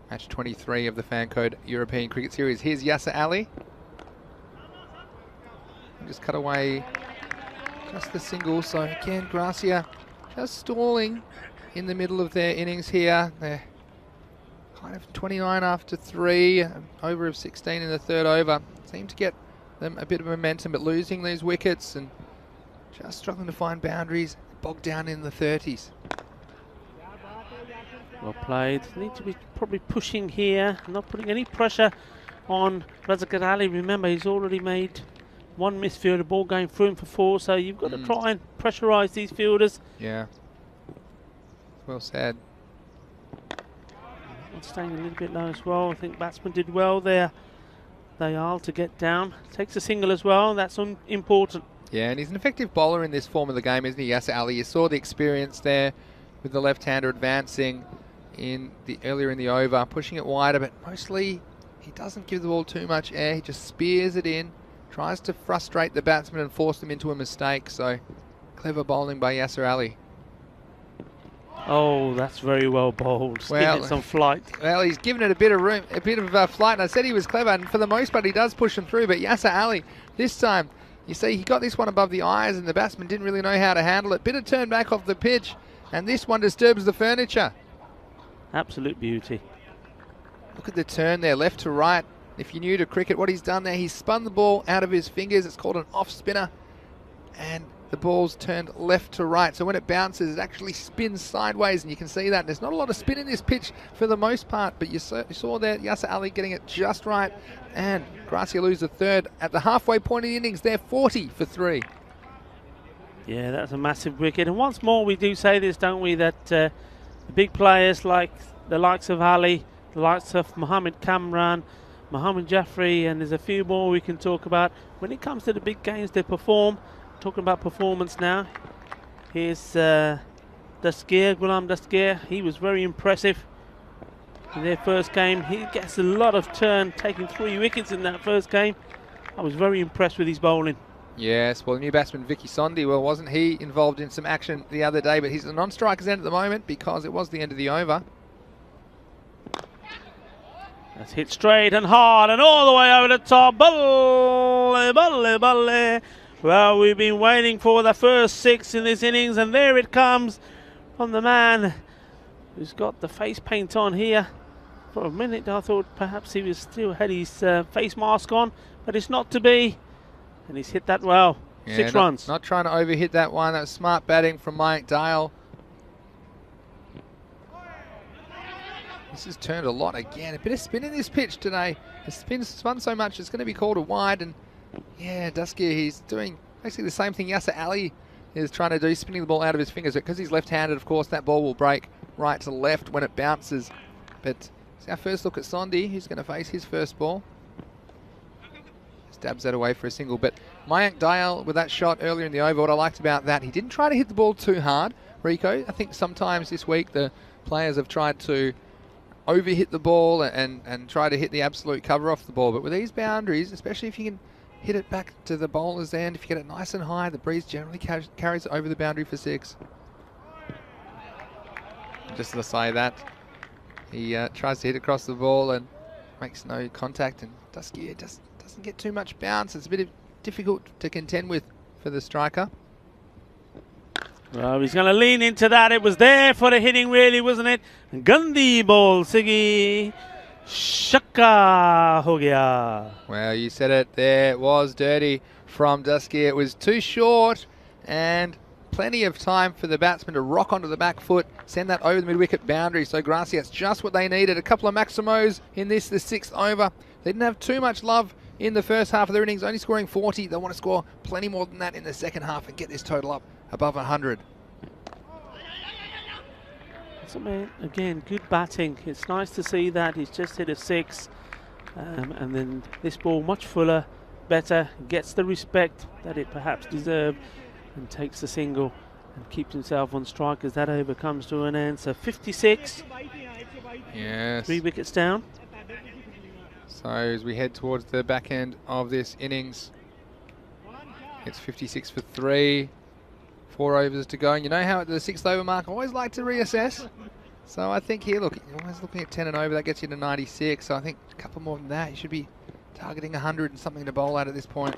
Match 23 of the Fan Code European Cricket Series. Here's Yasser Ali. Just cut away just the single. So again, Gracia just stalling in the middle of their innings here. They're kind of 29 after 3, over of 16 in the 3rd over. Seemed to get them a bit of momentum, but losing these wickets and just struggling to find boundaries, bogged down in the 30s. Well played. Need to be probably pushing here, not putting any pressure on Razak Ali. Remember, he's already made 1 misfielder ball going through him for 4, so you've got to try and pressurise these fielders. Yeah. Well said. Staying a little bit low as well. I think batsman did well there. They are to get down. Takes a single as well. That's important. Yeah, and he's an effective bowler in this form of the game, isn't he, Yasser Ali? You saw the experience there with the left-hander advancing earlier in the over, pushing it wider, but mostly he doesn't give the ball too much air. He just spears it in, tries to frustrate the batsman and force them into a mistake. So clever bowling by Yasser Ali. Oh, that's very well bowled. Well, give it some flight. Well, he's given it a bit of room, a bit of flight, and I said he was clever, and for the most part he does push them through, but Yasser Ali, this time, You see, he got this one above the eyes and the batsman didn't really know how to handle it. Bit of turn back off the pitch, and this one disturbs the furniture. Absolute beauty. Look at the turn there, left to right. If you're new to cricket, what he's done there, he's spun the ball out of his fingers. It's called an off spinner. And the ball's turned left to right. So when it bounces, it actually spins sideways, and you can see that. There's not a lot of spin in this pitch for the most part, but you saw there Yasser Ali getting it just right. And Gracia lose the third at the halfway point of the innings. They're 40 for 3. Yeah, that's a massive wicket. And once more, we do say this, don't we, that the big players like the likes of Ali, the likes of Mohammed Kamran, Mohammed Jaffrey, and there's a few more we can talk about. When it comes to the big games, they perform. Talking about performance now, here's Ghulam Dastgir. He was very impressive in their first game. He gets a lot of turn, taking 3 wickets in that first game. I was very impressed with his bowling. Yes, well, new batsman Vicky Sondhi, well, wasn't he involved in some action the other day? But he's a non-striker's end at the moment because it was the end of the over. That's hit straight and hard and all the way over the top. Balle, balle, balle. Well, we've been waiting for the first 6 in this innings, and there it comes from the man who's got the face paint on here. For a minute, I thought perhaps he was still had his face mask on, but it's not to be. And he's hit that well. Yeah, 6 runs. Not trying to overhit that one. That was smart batting from Mike Dale. This has turned a lot again. A bit of spin in this pitch today. The spun so much, it's going to be called a wide. And yeah, Dastgir, he's doing basically the same thing Yasser Ali is trying to do, spinning the ball out of his fingers. Because he's left-handed, of course, that ball will break right to left when it bounces. But it's our first look at Sondhi, who's going to face his first ball. Stabs that away for a single. But Mayank Dayal with that shot earlier in the over, what I liked about that, he didn't try to hit the ball too hard, Rico. I think sometimes this week the players have tried to overhit the ball and try to hit the absolute cover off the ball. But with these boundaries, especially if you can hit it back to the bowler's end, if you get it nice and high, the breeze generally carries it over the boundary for 6. Just to say that, he tries to hit across the ball and makes no contact, and Dastgir just doesn't get too much bounce. It's a bit difficult to contend with for the striker. Well, he's going to lean into that. It was there for the hitting, really, wasn't it? Gandhi ball, Siggy. Shaka ho gaya. Well, you said it there. It was dirty from Dastgir. It was too short and plenty of time for the batsman to rock onto the back foot, send that over the mid-wicket boundary. So Gracia, it's just what they needed. A couple of Maximos in the 6th over. They didn't have too much love in the first half of their innings, only scoring 40. They want to score plenty more than that in the second half and get this total up above 100. So, man, again, good batting. It's nice to see that. He's just hit a 6. And then this ball much fuller, better, gets the respect that it perhaps deserved, and takes the single and keeps himself on strike as that over comes to an end. So 56. Yes. 3 wickets down. So as we head towards the back end of this innings, it's 56 for 3. 4 overs to go, and you know how at the 6th over mark I always like to reassess. So I think here, look, you're always looking at 10 and over, that gets you to 96. So I think a couple more than that, you should be targeting 100 and something to bowl at this point.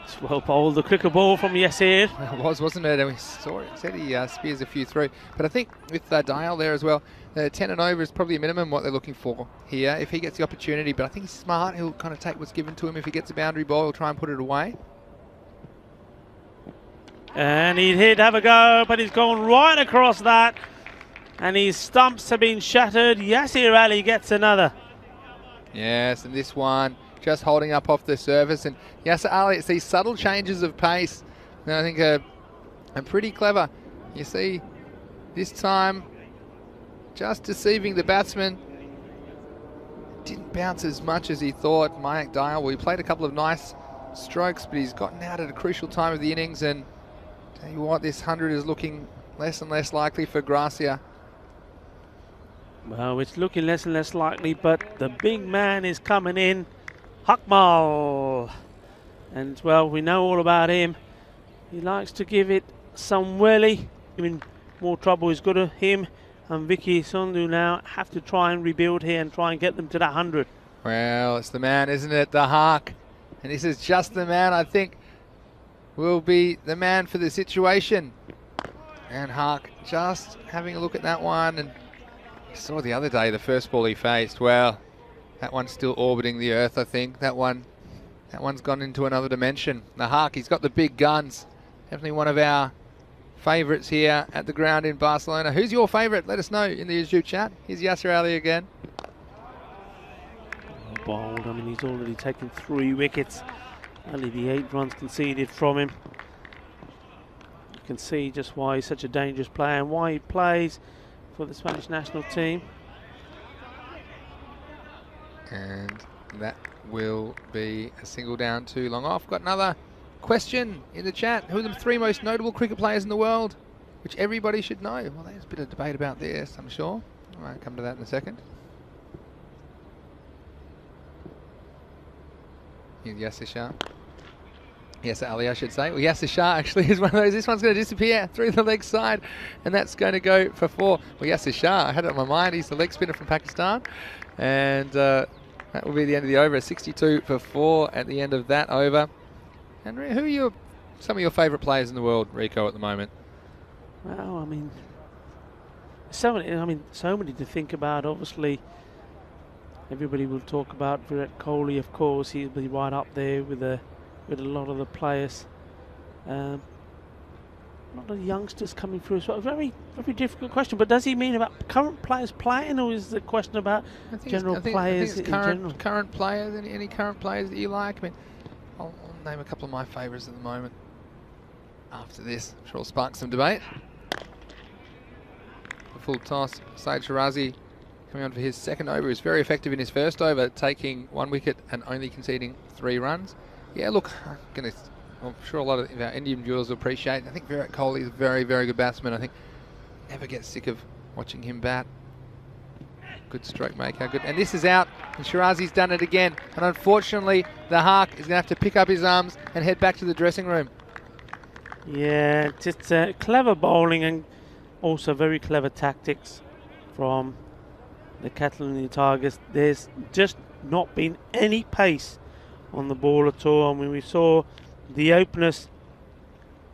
It's well bowled, the cricket ball from Yasser. Well, it was, wasn't it? And we saw it, said he spears a few through. But I think with Dale there as well, 10 and over is probably a minimum what they're looking for here if he gets the opportunity. But I think he's smart. He'll kind of take what's given to him. If he gets a boundary ball, he'll try and put it away. And he'd have a go, but he's gone right across that. And his stumps have been shattered. Yasser Ali gets another. Yes, and this one just holding up off the surface. And Yasser Ali, it's these subtle changes of pace that I think are pretty clever. You see, this time, just deceiving the batsman. Didn't bounce as much as he thought. Mayank Dayal, well, he played a couple of nice strokes, but he's gotten out at a crucial time of the innings. And tell you what, this 100 is looking less and less likely for Gracia. Well, it's looking less and less likely, but the big man is coming in. Hakmal. And, well, we know all about him. He likes to give it some welly. Even more trouble is good to him. And Vicky Sondhi now have to try and rebuild here and try and get them to that 100. Well, it's the man, isn't it? The Hark. And this is just the man, I think. will be the man for the situation. And Hark just having a look at that one, and you saw the other day the first ball he faced. Well, that one's still orbiting the earth, I think. That one's gone into another dimension. The Hark, he's got the big guns. Definitely one of our favourites here at the ground in Barcelona. Who's your favourite? Let us know in the YouTube chat. Here's Yasser Ali again. Bold. I mean, he's already taken 3 wickets. Only the 8 runs conceded from him. You can see just why he's such a dangerous player and why he plays for the Spanish national team. And that will be a single down, 2 long off. Got another question in the chat. Who are the 3 most notable cricket players in the world, which everybody should know? Well, there's a bit of debate about this, I'm sure. I might come to that in a second. Here's Yasser Shah. Yasser Ali, I should say. Well, Yasser Shah actually is one of those. This one's going to disappear through the leg side, and that's going to go for 4. Well, Yasser Shah, I had it on my mind. He's the leg spinner from Pakistan, and that will be the end of the over. 62 for 4 at the end of that over. And who are some of your favourite players in the world, Rico, at the moment? Well, I mean, so many to think about. Obviously, everybody will talk about Virat Kohli, of course. He'll be right up there with a lot of the players. A lot of youngsters coming through as well. Very, very difficult question. But does he mean about current players playing, or is the question about general players in general? Current players, any current players that you like? I mean, I'll name a couple of my favourites at the moment. After this, I'm sure it'll spark some debate. The full toss, Saeed Shirazi coming on for his second over. He was very effective in his first over, taking 1 wicket and only conceding 3 runs. Yeah, look, I'm sure a lot of our Indian viewers will appreciate. I think Virat Kohli is a very, very good batsman. I think never get sick of watching him bat. Good stroke maker, good. And this is out, and Shirazi's done it again. And unfortunately, the Hark is going to have to pick up his arms and head back to the dressing room. Yeah, just clever bowling and also very clever tactics from the Catalonian Tigers. There's just not been any pace on the ball at all. I mean, we saw the openers.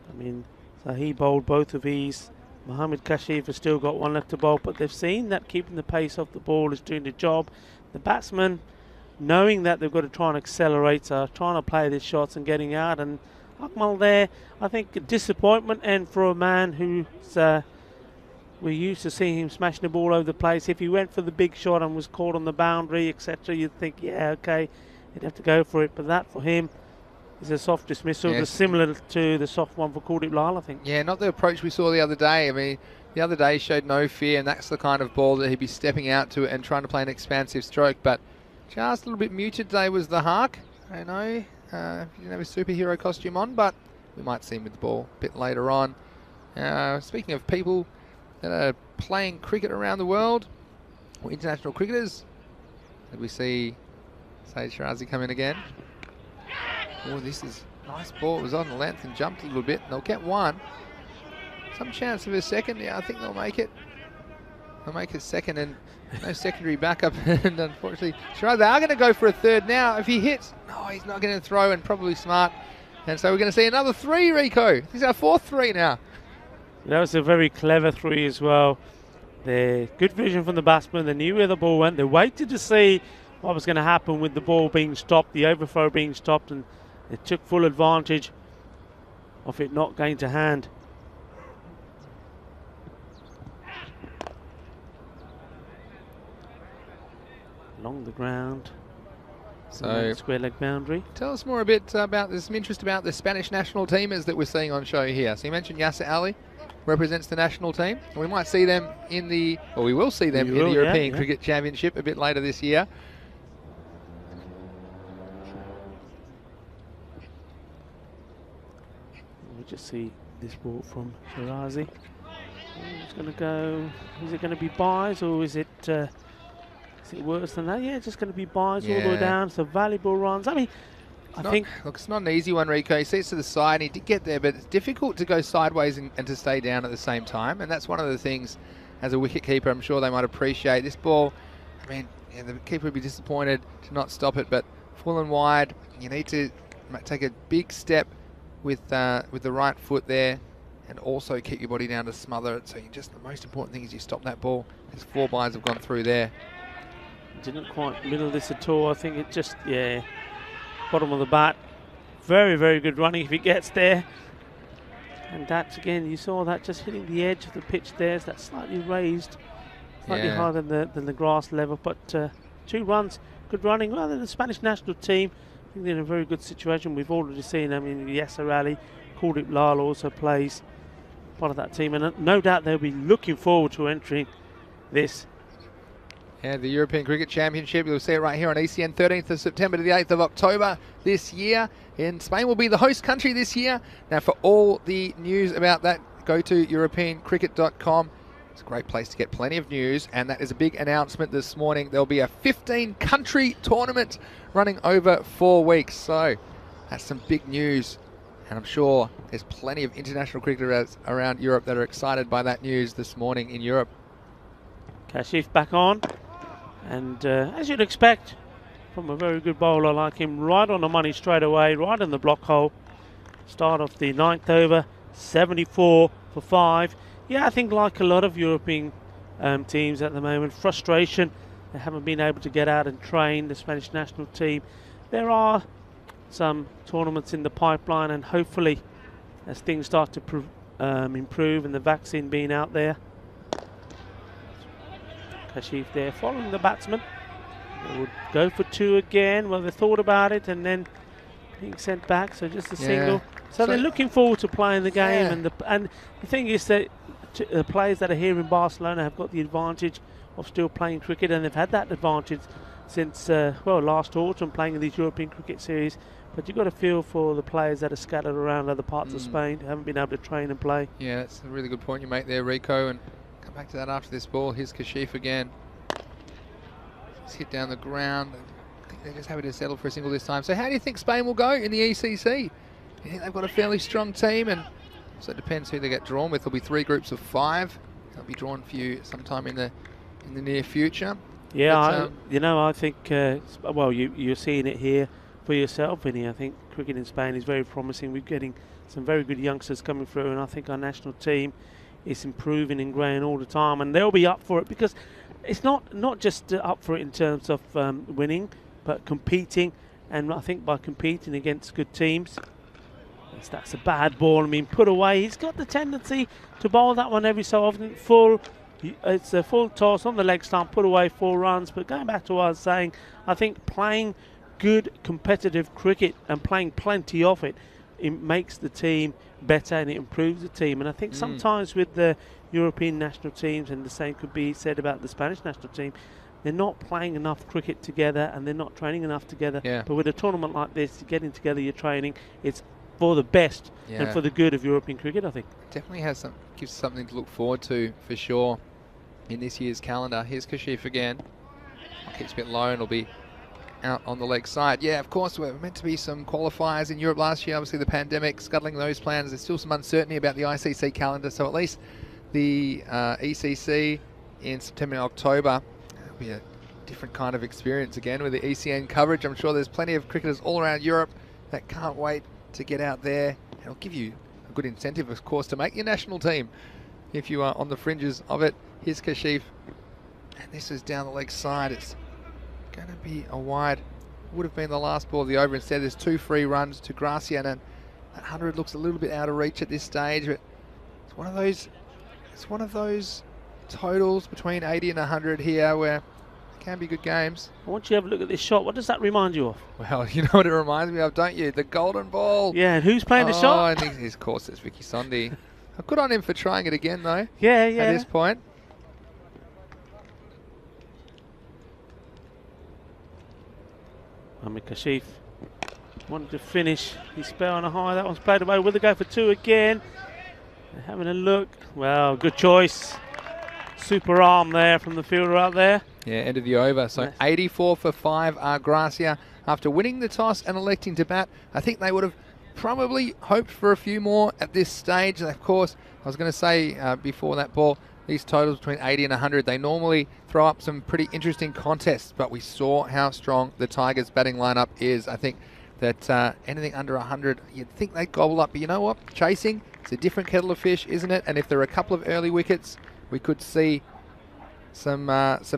I mean, so he bowled both of these. Mohammad Kashif has still got 1 left to bowl, but they've seen that keeping the pace off the ball is doing the job. The batsmen, knowing that they've got to try and accelerate, are trying to play their shots and getting out. And Akmal there, I think a disappointment, and for a man who's we're used to seeing him smashing the ball over the place. If he went for the big shot and was caught on the boundary, etc., you'd think, yeah, okay, he'd have to go for it. But that for him is a soft dismissal, yes, similar to the soft one for Kuldeep Lal, I think. Yeah, not the approach we saw the other day. I mean, the other day showed no fear, and that's the kind of ball that he'd be stepping out to and trying to play an expansive stroke. But just a little bit muted today was the Hark. I know he didn't have his superhero costume on, but we might see him with the ball a bit later on. Speaking of people that are playing cricket around the world, or international cricketers, did we see Saeed Shirazi come in again? Oh, this is a nice ball. It was on the length and jumped a little bit. They'll get 1. Some chance of a second. Yeah, I think they'll make it. They'll make a second, and no secondary backup. And unfortunately, Shirazi, they are going to go for a third now. If he hits, no, he's not going to throw, and probably smart. And so we're going to see another 3, Rico. This is our 4th 3 now. That was a very clever 3 as well. The good vision from the batsman. They knew where the ball went. They waited to see what was going to happen with the ball being stopped, the overthrow being stopped, and they took full advantage of it not going to hand. Along the ground. So square leg boundary. Tell us more a bit about, there's some interest about the Spanish national teamers that we're seeing on show here. So you mentioned Yasser Ali represents the national team. And we might see them in the, or we will see them in the European Cricket Championship a bit later this year. We just see this ball from Shirazi. It's going to go, is it going to be buys, or is it worse than that? Yeah, it's just going to be buys all the way down. So valuable runs. I mean, I think... Look, it's not an easy one, Rico. He sees to the side, and he did get there, but it's difficult to go sideways and to stay down at the same time. And that's one of the things, as a wicket keeper, I'm sure they might appreciate. This ball, I mean, yeah, the keeper would be disappointed to not stop it, but full and wide, you need to take a big step with the right foot there, and also keep your body down to smother it. So the most important thing is you stop that ball. There's 4 byes have gone through there. Didn't quite middle this at all. I think it just, yeah, bottom of the bat. Very, very good running if he gets there. And that's, again, you saw that just hitting the edge of the pitch there. That's slightly raised, slightly higher than the grass level. But 2 runs, good running. Well, the Spanish national team, I think they're in a very good situation. We've already seen, I mean, yes, Rally, Khalid Lal also plays part of that team. And no doubt they'll be looking forward to entering this. Yeah, the European Cricket Championship. You'll see it right here on ECN, 13th of September to the 8th of October this year. And Spain will be the host country this year. Now, for all the news about that, go to europeancricket.com. It's a great place to get plenty of news. And that is a big announcement this morning. There'll be a 15-country tournament running over 4 weeks. So that's some big news. And I'm sure there's plenty of international cricketers around Europe that are excited by that news this morning in Europe. Kashif back on. And as you'd expect from a very good bowler like him, right on the money straight away, right in the block hole. Start of the 9th over, 74 for 5. Yeah, I think like a lot of European teams at the moment, frustration. They haven't been able to get out and train the Spanish national team. There are some tournaments in the pipeline, and hopefully as things start to improve and the vaccine being out there. Kashif there following the batsman. They would go for 2 again. Well, they thought about it and then being sent back, so just a single. So they're looking forward to playing the game. And the thing is that the players that are here in Barcelona have got the advantage of still playing cricket, and they've had that advantage since last autumn, playing in these European cricket series. But you've got to feel for the players that are scattered around other parts of Spain who haven't been able to train and play. Yeah, that's a really good point you make there, Rico. And come back to that after this ball. Here's Kashif again. Just hit down the ground. I think they're just happy to settle for a single this time. So how do you think Spain will go in the ECC? You think they've got a fairly strong team? And so it depends who they get drawn with. There'll be 3 groups of 5. They'll be drawn for you sometime in the near future. Yeah, but, I think, you're seeing it here for yourself, Vinny. I think cricket in Spain is very promising. We're getting some very good youngsters coming through, and I think our national team is improving and growing all the time, and they'll be up for it, because it's not just up for it in terms of winning, but competing. And I think by competing against good teams, that's a bad ball. I mean, put away. He's got the tendency to bowl that one every so often. It's a full toss on the leg stump, put away 4 runs. But going back to what I was saying, I think playing good competitive cricket and playing plenty of it makes the team better, and it improves the team. And I think sometimes with the European national teams, and the same could be said about the Spanish national team, they're not playing enough cricket together and they're not training enough together. But with a tournament like this, you're getting together, you're training, it's for the best and for the good of European cricket, I think. Definitely gives something to look forward to for sure in this year's calendar. Here's Kashif again. Keeps a bit low and will be out on the leg side. Yeah, of course, we're meant to be some qualifiers in Europe last year. Obviously, the pandemic scuttling those plans. There's still some uncertainty about the ICC calendar, so at least the ECC in September and October will be a different kind of experience again with the ECN coverage. I'm sure there's plenty of cricketers all around Europe that can't wait to get out there. It'll give you a good incentive, of course, to make your national team if you are on the fringes of it. Here's Kashif, and this is down the leg side. It's going to be a wide. Would have been the last ball of the over. Instead, there's 2 free runs to Gracia, and that 100 looks a little bit out of reach at this stage. But it's one of those. It's one of those totals between 80 and 100 here where it can be good games. I want you to have a look at this shot. What does that remind you of? Well, you know what it reminds me of, don't you? The golden ball. Yeah, and who's playing the shot? And of course, it's Vicky Sondhi. Good on him for trying it again, though. Yeah. At this point. Kashif wanted to finish his spell on a high. That one's played away. Will they go for 2 again? They're having a look. Well, good choice. Super arm there from the fielder out there. Yeah, end of the over. So 84 for 5 are Gracia. After winning the toss and electing to bat, I think they would have probably hoped for a few more at this stage. And of course, I was going to say before that ball, these totals between 80 and 100, they normally throw up some pretty interesting contests, but we saw how strong the Tigers batting lineup is. I think that anything under 100, you'd think they'd gobble up. But you know what? Chasing, it's a different kettle of fish, isn't it? And if there are a couple of early wickets, we could see some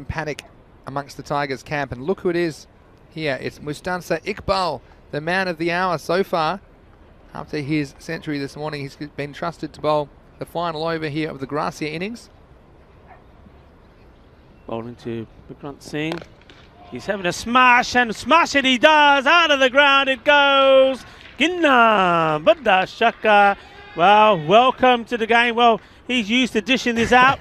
panic amongst the Tigers camp. And look who it is here. It's Mustansa Iqbal, the man of the hour so far. After his century this morning, he's been trusted to bowl the final over here of the Gracia innings. Bowling to Bikram Singh. He's having a smash, and smash it he does. Out of the ground it goes. Ginna Buddha Shaka. Well, welcome to the game. Well, he's used to dishing this out,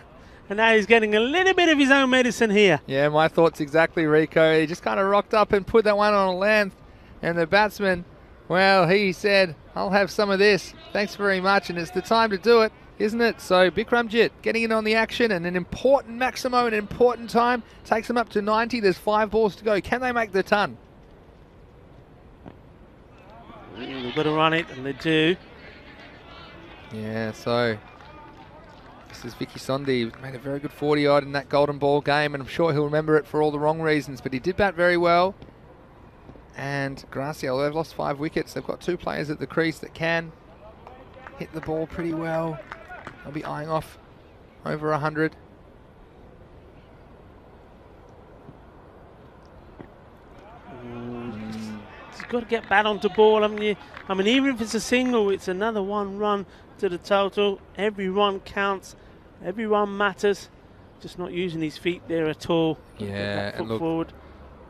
and now he's getting a little bit of his own medicine here. Yeah, my thoughts exactly, Rico. He just kind of rocked up and put that one on a length, and the batsman, well, he said, I'll have some of this. Thanks very much, and it's the time to do it, isn't it? So Bikramjit getting in on the action, and an important Maximo, an important time, takes them up to 90. There's 5 balls to go. Can they make the ton? They've got to run it, and they do. Yeah, so this is Vicky Sondi. Made a very good 40-odd in that golden ball game, and I'm sure he'll remember it for all the wrong reasons, but he did bat very well. And Gracia, they've lost 5 wickets. They've got 2 players at the crease that can hit the ball pretty well. They'll be eyeing off over 100. You've got to get bat onto ball, haven't you? I mean, even if it's a single, it's another 1 run to the total. Every run counts. Every run matters. Just not using his feet there at all. Yeah, and look, forward.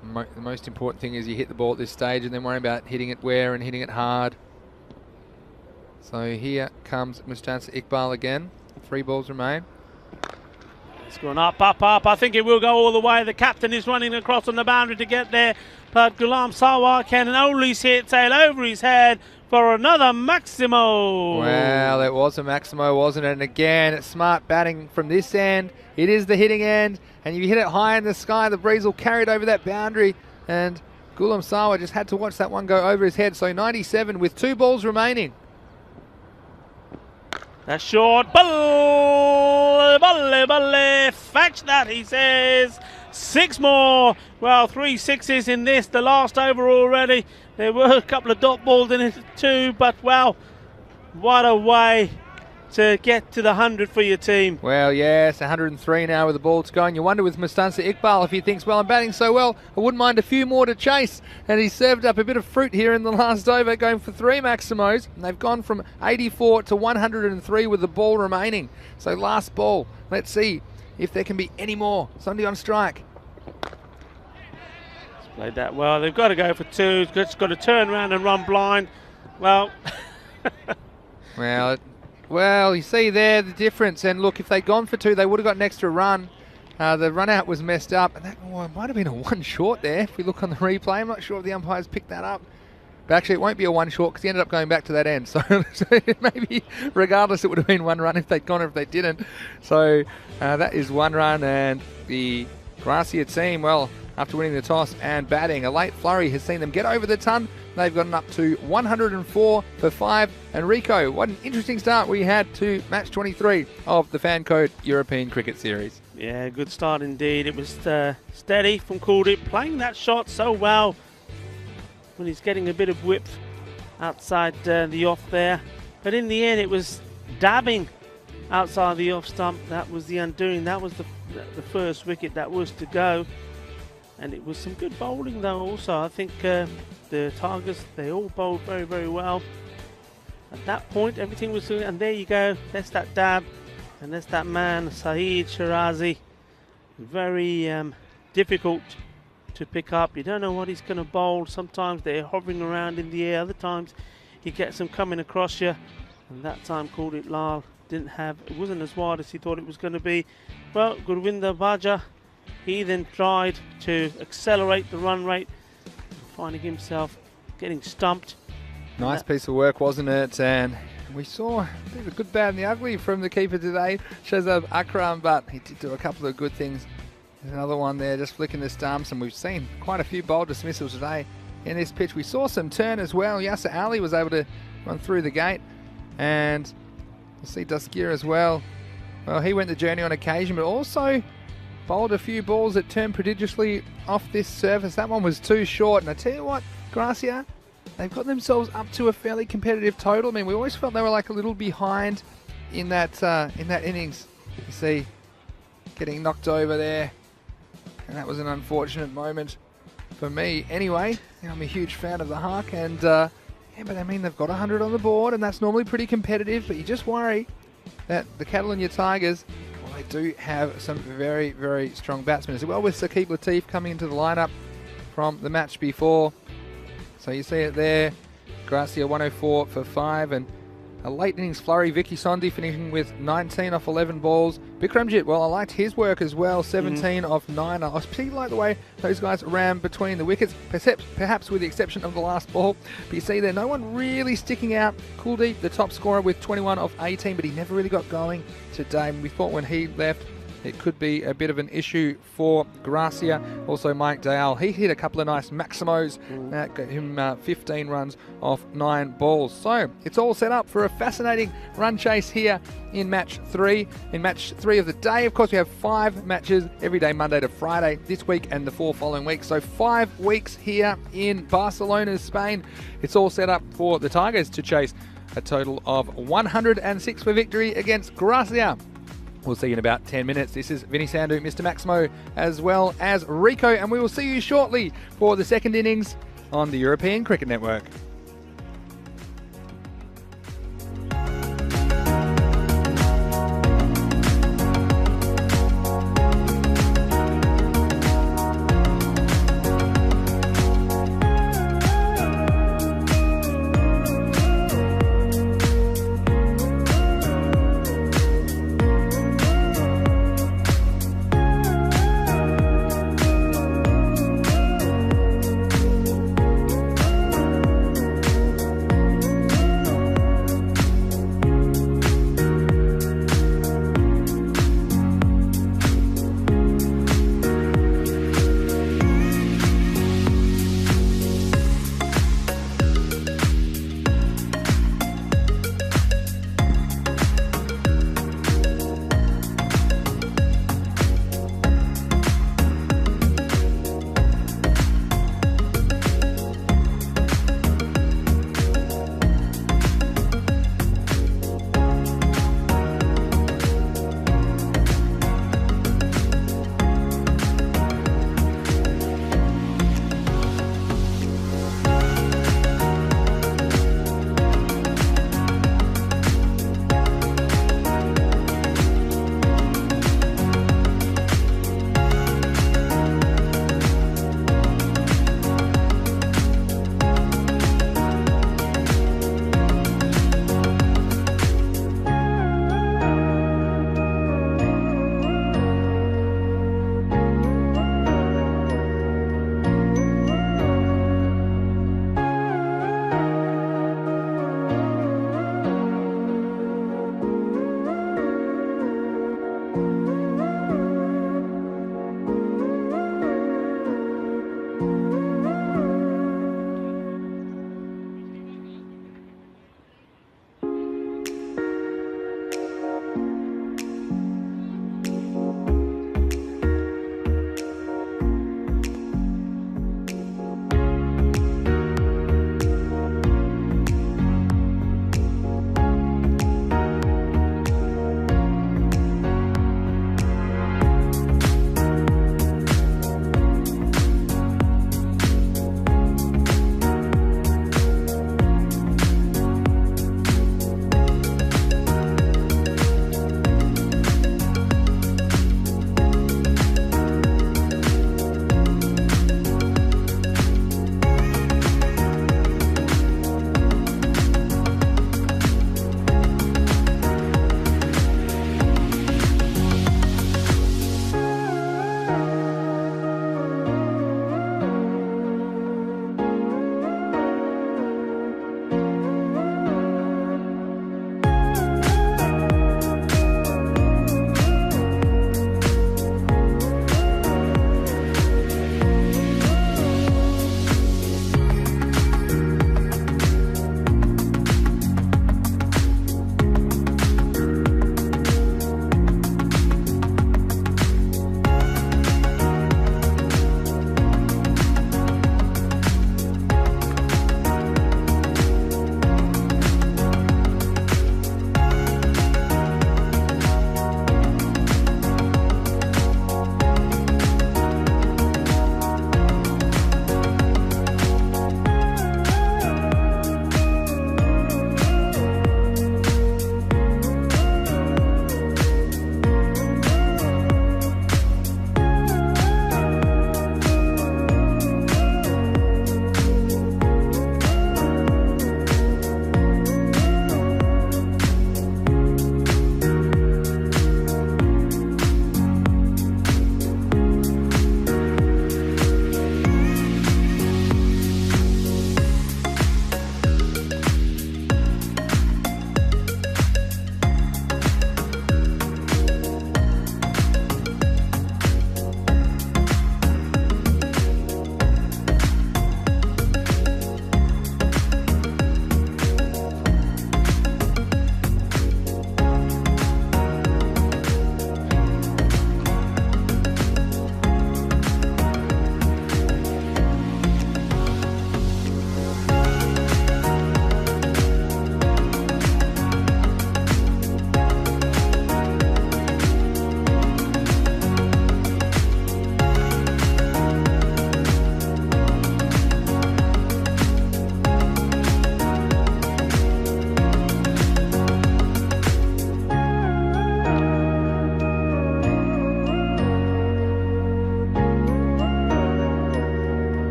The most important thing is you hit the ball at this stage and then worry about hitting it where and hitting it hard. So here comes Mustansa Iqbal again. 3 balls remain. It's gone up, up, up. I think it will go all the way. The captain is running across on the boundary to get there, but Ghulam Sarwar can only see it sail over his head for another Maximo. Well, it was a Maximo, wasn't it? And again, it's smart batting from this end. It is the hitting end, and if you hit it high in the sky, the breeze will carry it over that boundary, and Ghulam Sarwar just had to watch that one go over his head. So 97 with 2 balls remaining. That's short. Balle, balle, balle. Fetch that, he says. 6 more. Well, 3 sixes in this, the last over already. There were a couple of dot balls in it too, but well, what a way to get to the 100 for your team. Well, yes, 103 now with the ball to go, and you wonder with Mustansa Iqbal if he thinks, well, I'm batting so well, I wouldn't mind a few more to chase. And he served up a bit of fruit here in the last over, going for 3 Maximos, and they've gone from 84 to 103 with the ball remaining. So last ball, let's see if there can be any more. Somebody on strike. Played that well. They've got to go for 2. Just got to turn around and run blind. Well, Well, you see there the difference. And look, if they'd gone for 2, they would have got an extra run. The run out was messed up. And that might have been a 1 short there if we look on the replay. I'm not sure if the umpires picked that up. But actually, it won't be a 1 short because he ended up going back to that end. So maybe regardless, it would have been 1 run if they'd gone or if they didn't. So that is 1 run. And the Gracia team, well, after winning the toss and batting, a late flurry has seen them get over the ton. They've gotten up to 104 for 5. And Rico, what an interesting start we had to match 23 of the Fan Code European Cricket Series. yeah, good start indeed. It was steady from Kuldeep, playing that shot so well when he's getting a bit of whip outside the off there. But in the end, it was dabbing outside the off stump. That was the undoing. That was the first wicket that was to go. And it was some good bowling though also. I think the Tigers, they all bowled very, very well. At that point, everything was good. And there you go. That's that dab. And that's that man, Saeed Shirazi. Very difficult to pick up. You don't know what he's going to bowl. Sometimes they're hovering around in the air. Other times he gets them coming across you. And that time Kuldeep Lal it wasn't as wide as he thought it was going to be. Well, Gurvinder Bhaja, he then tried to accelerate the run rate, finding himself getting stumped. Nice piece of work, wasn't it? And we saw a bit of a good, bad and the ugly from the keeper today, Shazab Akram, but he did do a couple of good things. There's another one there, just flicking the stumps, and we've seen quite a few bowl dismissals today in this pitch. We saw some turn as well. Yasser Ali was able to run through the gate, and you'll see Duskia as well. Well, he went the journey on occasion, but also bowled a few balls that turned prodigiously off this surface. That one was too short, and I tell you what, Gracia, they've got themselves up to a fairly competitive total. I mean, we always felt they were like a little behind in that innings. You see, getting knocked over there, and that was an unfortunate moment for me. Anyway, I'm a huge fan of the Hawk, and yeah, but I mean, they've got 100 on the board, and that's normally pretty competitive. But you just worry that the Catalonia Tigers, well, they do have some very, very strong batsmen as well, with Saqib Latif coming into the lineup from the match before. So you see it there, Gracia 104 for 5, and a late innings flurry. Vicky Sondi finishing with 19 off 11 balls. Bikramjit, well, I liked his work as well, 17 off 9. I particularly like the way those guys ran between the wickets, perhaps with the exception of the last ball. But you see there, no one really sticking out. Kuldeep, the top scorer, with 21 off 18, but he never really got going today. And we thought when he left, it could be a bit of an issue for Gracia. Also, Mike Dale, he hit a couple of nice maximos. That got him 15 runs off 9 balls. So it's all set up for a fascinating run chase here in match 3. In match 3 of the day, of course, we have 5 matches every day, Monday to Friday, this week and the 4 following weeks. So 5 weeks here in Barcelona, Spain. It's all set up for the Tigers to chase a total of 106 for victory against Gracia. We'll see you in about 10 minutes. This is Vinny Sandhu, Mr. Maximo, as well as Rico, and we will see you shortly for the second innings on the European Cricket Network.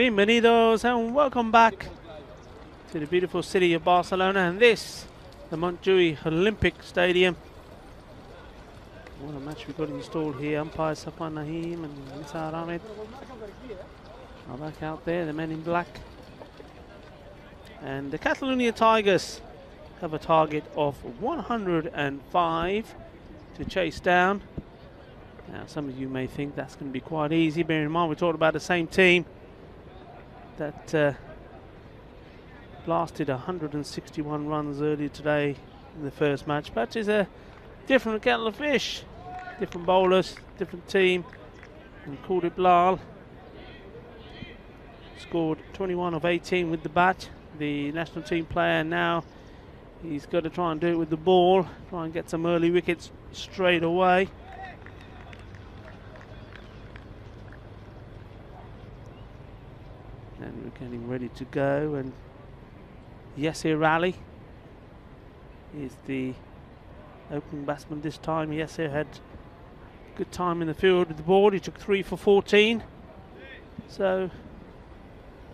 Bienvenidos and welcome back to the beautiful city of Barcelona, and this, the Montjuïc Olympic Stadium. What a match we've got installed here. Umpires Safwan Naheem and Nisar Ahmed are back out there, the men in black. And the Catalonia Tigers have a target of 105 to chase down. Now, some of you may think that's going to be quite easy. Bear in mind, we're talking about the same team that blasted 161 runs earlier today in the first match, but is a different kettle of fish, different bowlers, different team. And Khalid Bilal scored 21 of 18 with the bat, the national team player. Now he's got to try and do it with the ball, try and get some early wickets straight away. And we're getting ready to go, and Yasir Ali is the opening batsman this time. Yasir had good time in the field with the ball. He took 3 for 14, so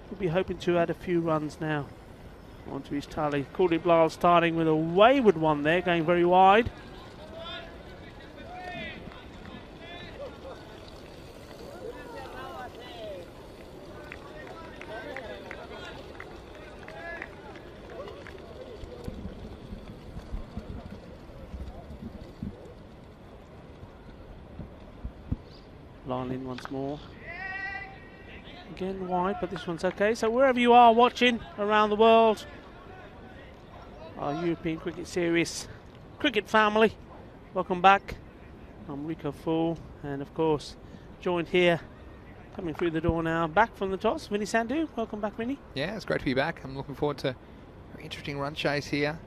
we'll be hoping to add a few runs now onto his tally. Khalid Bilal starting with a wayward one there, going very wide. Line in once more. Again wide, but this one's okay. So wherever you are watching around the world, our European Cricket Series cricket family, welcome back. I'm Rico Fool, and of course joined here, coming through the door now, back from the toss, Vinny Sandhu. Welcome back, Vinny. Yeah, it's great to be back. I'm looking forward to an interesting run chase here.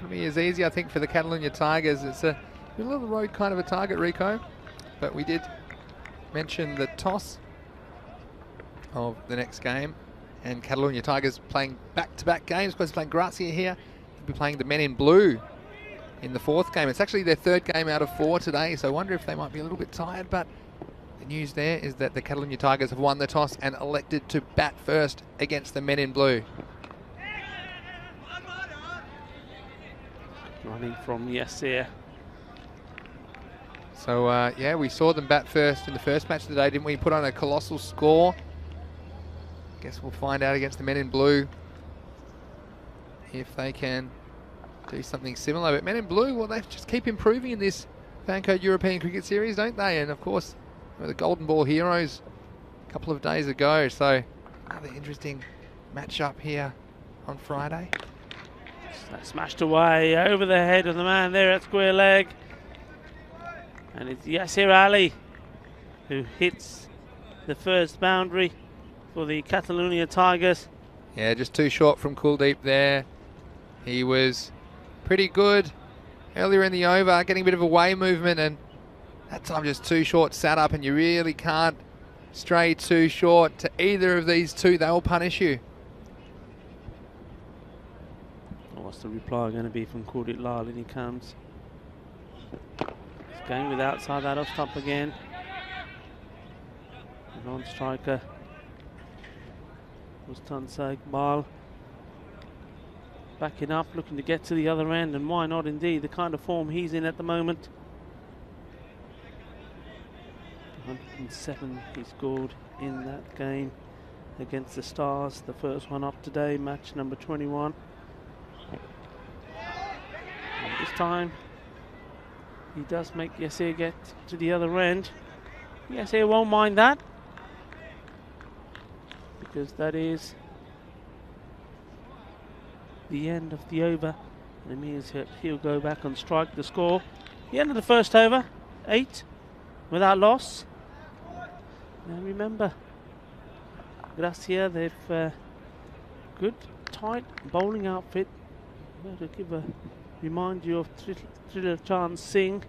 Be as easy, I think, for the Catalonia Tigers. It's a middle of the road kind of a target, Rico, but we did mention the toss of the next game, and Catalonia Tigers playing back-to-back games. Of course, playing Gracia here. They'll be playing the men in blue in the 4th game. It's actually their 3rd game out of 4 today, so I wonder if they might be a little bit tired, but the news there is that the Catalonia Tigers have won the toss and elected to bat first against the men in blue. Running from Yasir. So, yeah, we saw them bat first in the first match today, didn't we? Put on a colossal score. Guess we'll find out against the men in blue if they can do something similar. But men in blue, well, they just keep improving in this Fancode European Cricket Series, don't they? And, of course, the Golden Ball heroes a couple of days ago. So, another interesting matchup here on Friday. That smashed away over the head of the man there at square leg. And it's Yasir Ali who hits the first boundary for the Catalonia Tigers. Yeah, just too short from Kuldeep there. He was pretty good earlier in the over, getting a bit of away movement, and that time just too short sat up, and you really can't stray too short to either of these two. They'll punish you. What's the reply going to be from Khalid Bilal? And he comes. He's going with outside that off stop again. The non-striker was Tansa Iqbal. Backing up, looking to get to the other end, and why not indeed, the kind of form he's in at the moment. 107 he scored in that game against the Stars, the first one up today, match number 21. And this time he does make Yasir get to the other end. Yasir won't mind that, because that is the end of the over, and it means he'll go back and strike the score. The end of the first over, 8 without loss. Now remember, Gracia, they've good tight bowling outfit. To remind you of Thriller Chand Singh.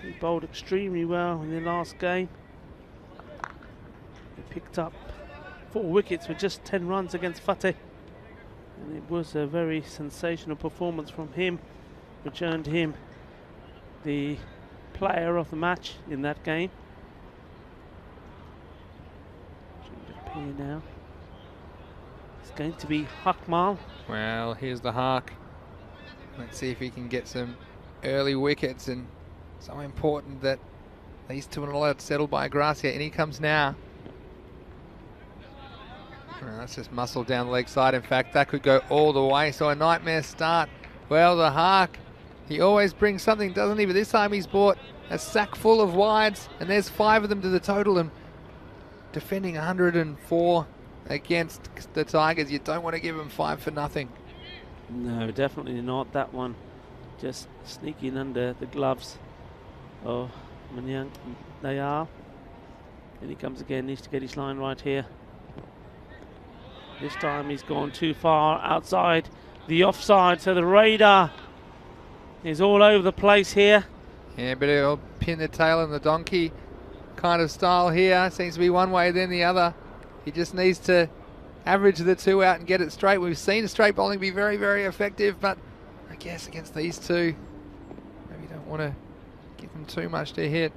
He bowled extremely well in the last game. He picked up 4 wickets with just 10 runs against Fateh. And it was a very sensational performance from him, which earned him the player of the match in that game. Appear now. It's going to be Hakmal. Well, here's the Hark. Let's see if he can get some early wickets, and so important that these two are not allowed to settle by Gracia. In he comes now. Well, that's just muscle down the leg side. In fact, that could go all the way. So a nightmare start. Well, the Hark, he always brings something, doesn't he? But this time he's brought a sack full of wides, and there's 5 of them to the total. And defending 104 against the Tigers, you don't want to give them 5 for nothing. No, definitely not. That one just sneaking under the gloves of Manyang Dayal. And he comes again, needs to get his line right here. This time he's gone too far outside the offside, so the radar is all over the place here. Yeah, but he'll pin the tail on the donkey kind of style here. Seems to be one way then the other. He just needs to average the 2 out and get it straight. We've seen straight bowling be very, very effective, but I guess against these two, maybe don't want to give them too much to hit.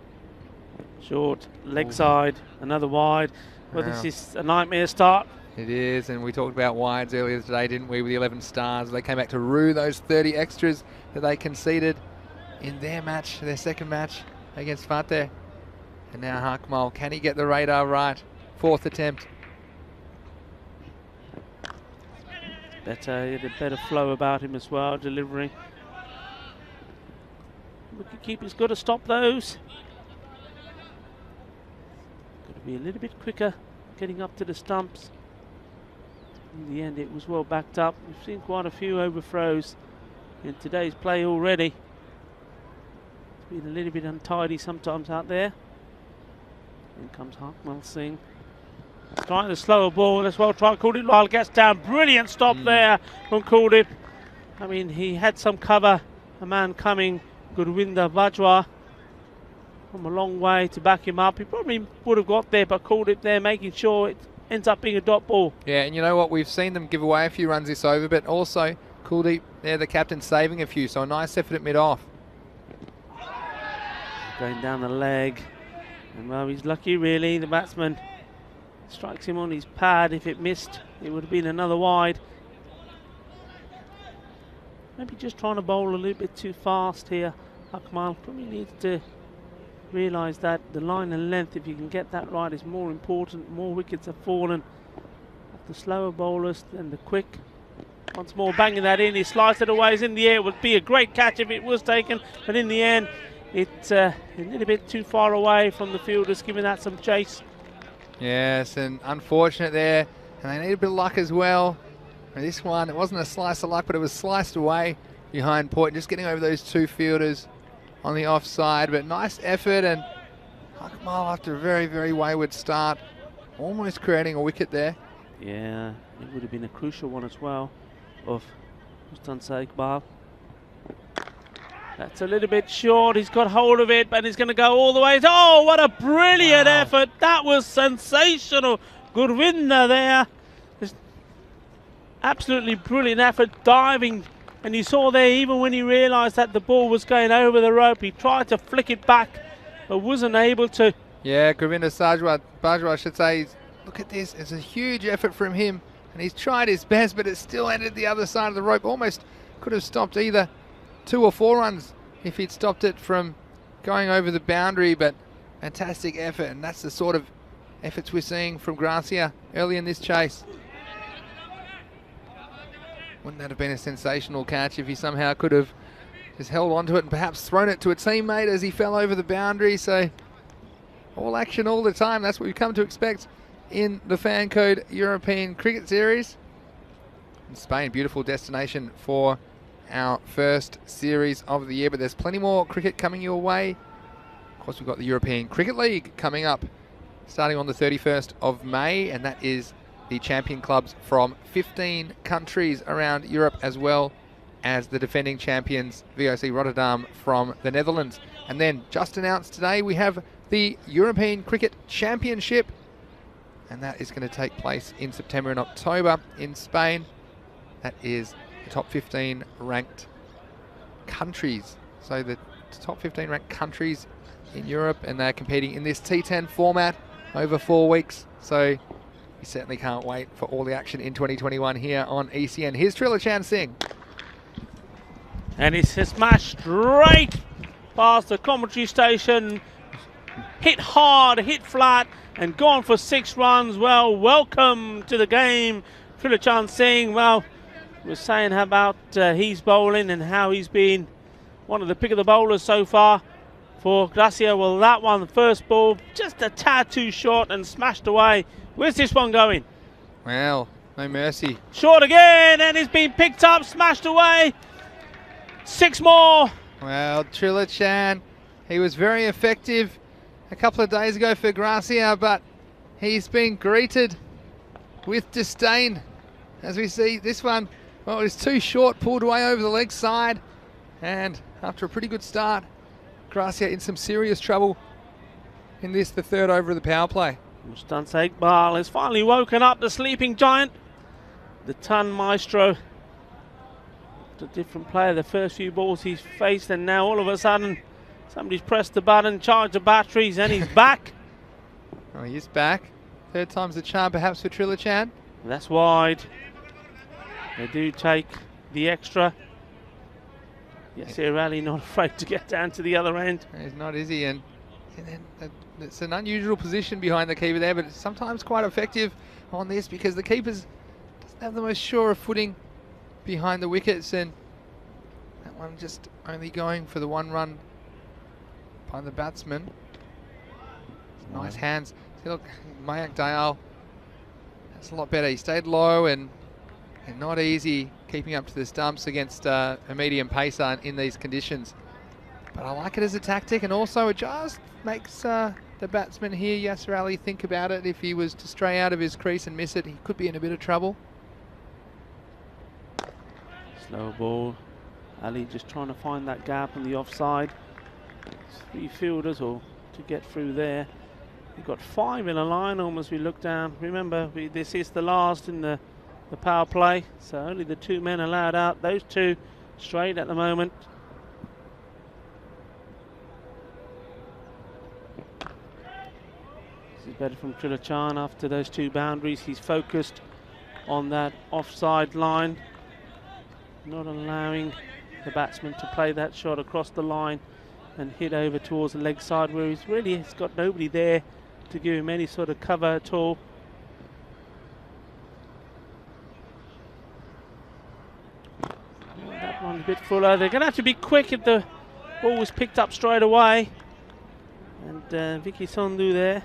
Short, leg side, another wide. Well, this is a nightmare start. It is, and we talked about wides earlier today, didn't we, with the 11 stars. They came back to rue those 30 extras that they conceded in their match, their second match against Fateh. And now Hakmal, can he get the radar right? 4th attempt. Better, he had a better flow about him as well, delivering. Wicketkeeper's got to stop those. Got to be a little bit quicker getting up to the stumps. In the end, it was well backed up. We've seen quite a few overthrows in today's play already. It's been a little bit untidy sometimes out there. In comes Hakmal Singh. Trying to slow a ball as well. Try Kuldeep Lal gets down. Brilliant stop there from Kuldeep. I mean, he had some cover. A man coming, Gurwinder Bajwa, from a long way to back him up. He probably would have got there, but Kuldeep there making sure it ends up being a dot ball. Yeah, and you know what? We've seen them give away a few runs this over, but also Kuldeep, there, the captain, saving a few. So a nice effort at mid-off. Going down the leg. And well, he's lucky really. The batsman strikes him on his pad. If it missed, it would have been another wide. Maybe just trying to bowl a little bit too fast here. Hakmal probably needs to realise that the line and length, if you can get that right, is more important. More wickets have fallen of the slower bowlers than the quick. Once more banging that in, he sliced it away, it's in the air. It would be a great catch if it was taken, but in the end it's a little bit too far away from the fielders, giving that some chase. Yes, and unfortunate there, and they need a bit of luck as well. And this one, it wasn't a slice of luck, but it was sliced away behind point, just getting over those 2 fielders on the offside. But nice effort, and Hakmal, after a very, very wayward start, almost creating a wicket there. Yeah, it would have been a crucial one as well of Mustansa Iqbal. That's a little bit short. He's got hold of it, but he's going to go all the way. Oh, what a brilliant effort. That was sensational. Gurwinder there. Just absolutely brilliant effort, diving. And you saw there, even when he realised that the ball was going over the rope, he tried to flick it back, but wasn't able to. Yeah, Gurwinder Bajwa, I should say. Look at this. It's a huge effort from him. And he's tried his best, but it still ended the other side of the rope. Almost could have stopped either 2 or 4 runs if he'd stopped it from going over the boundary, but fantastic effort, and that's the sort of efforts we're seeing from Gracia early in this chase. Wouldn't that have been a sensational catch if he somehow could have just held on to it and perhaps thrown it to a teammate as he fell over the boundary? So all action all the time. That's what we've come to expect in the Fan Code European Cricket Series. In Spain, beautiful destination for our first series of the year, but there's plenty more cricket coming your way. Of course, we've got the European Cricket League coming up starting on the 31st of May, and that is the champion clubs from 15 countries around Europe, as well as the defending champions VOC Rotterdam from the Netherlands. And then just announced today, we have the European Cricket Championship, and that is going to take place in September and October in Spain. That is the top 15 ranked countries. So the top 15 ranked countries in Europe, and they're competing in this T10 format over 4 weeks. So we certainly can't wait for all the action in 2021 here on ECN. Here's Trilochan Singh. And it's a smash straight past the commentary station. Hit hard, hit flat, and gone for 6 runs. Well, welcome to the game, Trilochan Singh. Well, we're saying how about he's bowling and how he's been one of the pick of the bowlers so far for Gracia. Well, that one, the first ball, just a tad too short and smashed away. Where's this one going? Well, no mercy. Short again, and it's been picked up, smashed away. 6 more. Well, Trilochan, he was very effective a couple of days ago for Gracia, but he's been greeted with disdain. As we see this one, well, it was too short, pulled away over the leg side, and after a pretty good start, Gracia in some serious trouble in this, the 3rd over of the power play. Mustansa Iqbal has finally woken up the sleeping giant. The ton maestro, a different player, the first few balls he's faced, and now all of a sudden somebody's pressed the button, charged the batteries, and he's back. Oh, he's back. 3rd time's the charm perhaps for Trilochan. That's wide. They do take the extra. Yes, Rally not afraid to get down to the other end. He's not, is he? And then it's an unusual position behind the keeper there, but it's sometimes quite effective on this because the keeper doesn't have the most sure of footing behind the wickets, and that one just only going for the 1 run by the batsman. Nice hands. See, look, Mayank Dayal, that's a lot better. He stayed low and not easy keeping up to the stumps against a medium pacer in these conditions. But I like it as a tactic, and also it just makes the batsman here, Yasser Ali, think about it. If he was to stray out of his crease and miss it, he could be in a bit of trouble. Slow ball. Ali just trying to find that gap on the offside. 3 fielders or to get through there. We've got 5 in a line almost. We look down. Remember, this is the last in the power play, so only the 2 men allowed out. Those 2 straight at the moment. This is better from Trilochan after those 2 boundaries. He's focused on that offside line, not allowing the batsman to play that shot across the line and hit over towards the leg side, where he's got nobody there to give him any sort of cover at all. That one's a bit fuller. They're going to have to be quick if the ball was picked up straight away. And Vicky Sandhu there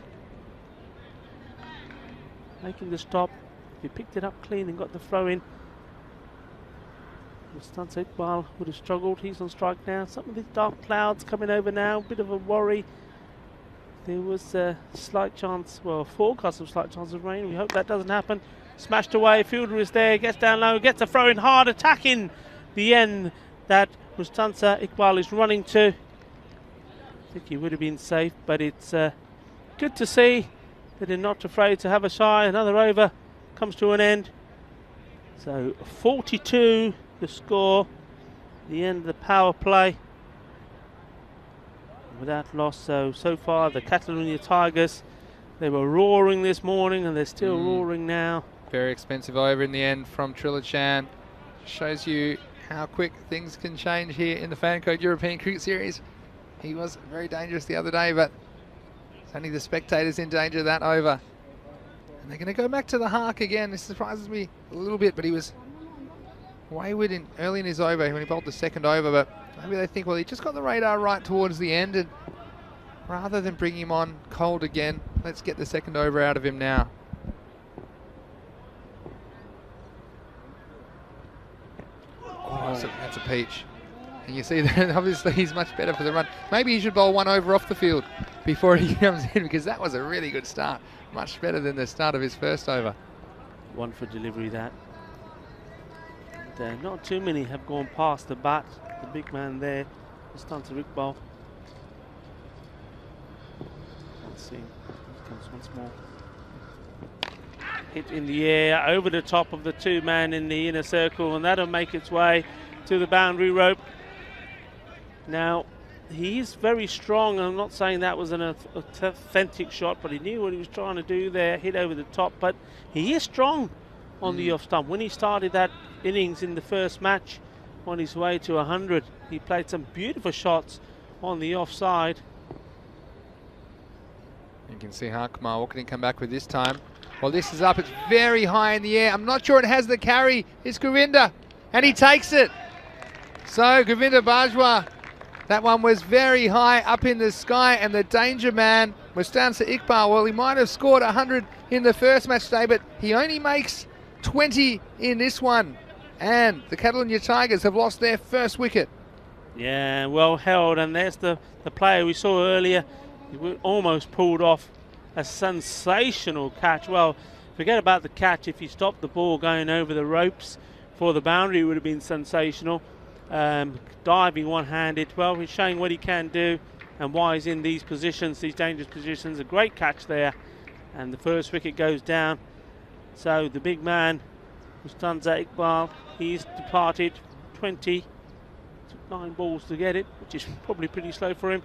making the stop. He picked it up clean and got the throw in. Mustansa Iqbal would have struggled. He's on strike now. Some of these dark clouds coming over now. Bit of a worry. There was a slight chance, well, forecast of slight chance of rain. We hope that doesn't happen. Smashed away. Fielder is there. Gets down low. Gets a throw in hard. Attacking the end that Mustansa Iqbal is running to. I think he would have been safe, but it's good to see that they're not afraid to have a shy. Another over comes to an end. So 42 the score, the end of the power play without loss. So far the Catalonia Tigers, they were roaring this morning and they're still roaring now. Very expensive over in the end from Trilochan. Shows you how quick things can change here in the Fan Code European Cricket Series. He was very dangerous the other day, but it's only the spectators in danger that over. And they're going to go back to the Hark again. This surprises me a little bit, but he was wayward early in his over when he bowled the 2nd over, but maybe they think, well, he just got the radar right towards the end, and rather than bring him on cold again, let's get the 2nd over out of him now. Oh, that's a peach. And you see that obviously he's much better for the run. Maybe he should bowl 1 over off the field before he comes in, because that was a really good start. Much better than the start of his 1st over. 1 for delivery that. And, not too many have gone past the bat. The big man there, Mustansa Iqbal. Let's see. Here comes once more. Hit in the air over the top of the 2 man in the inner circle, and that'll make its way to the boundary rope. Now he is very strong. I'm not saying that was an authentic shot, but he knew what he was trying to do there, hit over the top. But he is strong on the off stump. When he started that innings in the first match, on his way to 100, he played some beautiful shots on the offside. You can see Harkumar, what can he come back with this time? Well, this is up, it's very high in the air. I'm not sure it has the carry. It's Govinda, and he takes it. So Govinda Bajwa, that one was very high up in the sky, and the danger man was Mustansa Iqbal. Well, he might have scored 100 in the first match today, but he only makes 20 in this one. And the Catalonia Tigers have lost their first wicket. Yeah, well held, and there's the player we saw earlier. He almost pulled off a sensational catch. Well, forget about the catch. If he stopped the ball going over the ropes for the boundary, it would have been sensational. Diving one-handed. Well, he's showing what he can do and why he's in these positions, these dangerous positions. A great catch there, and the first wicket goes down. So the big man, Mustansa Iqbal, he's departed. 20, took 9 balls to get it, which is probably pretty slow for him.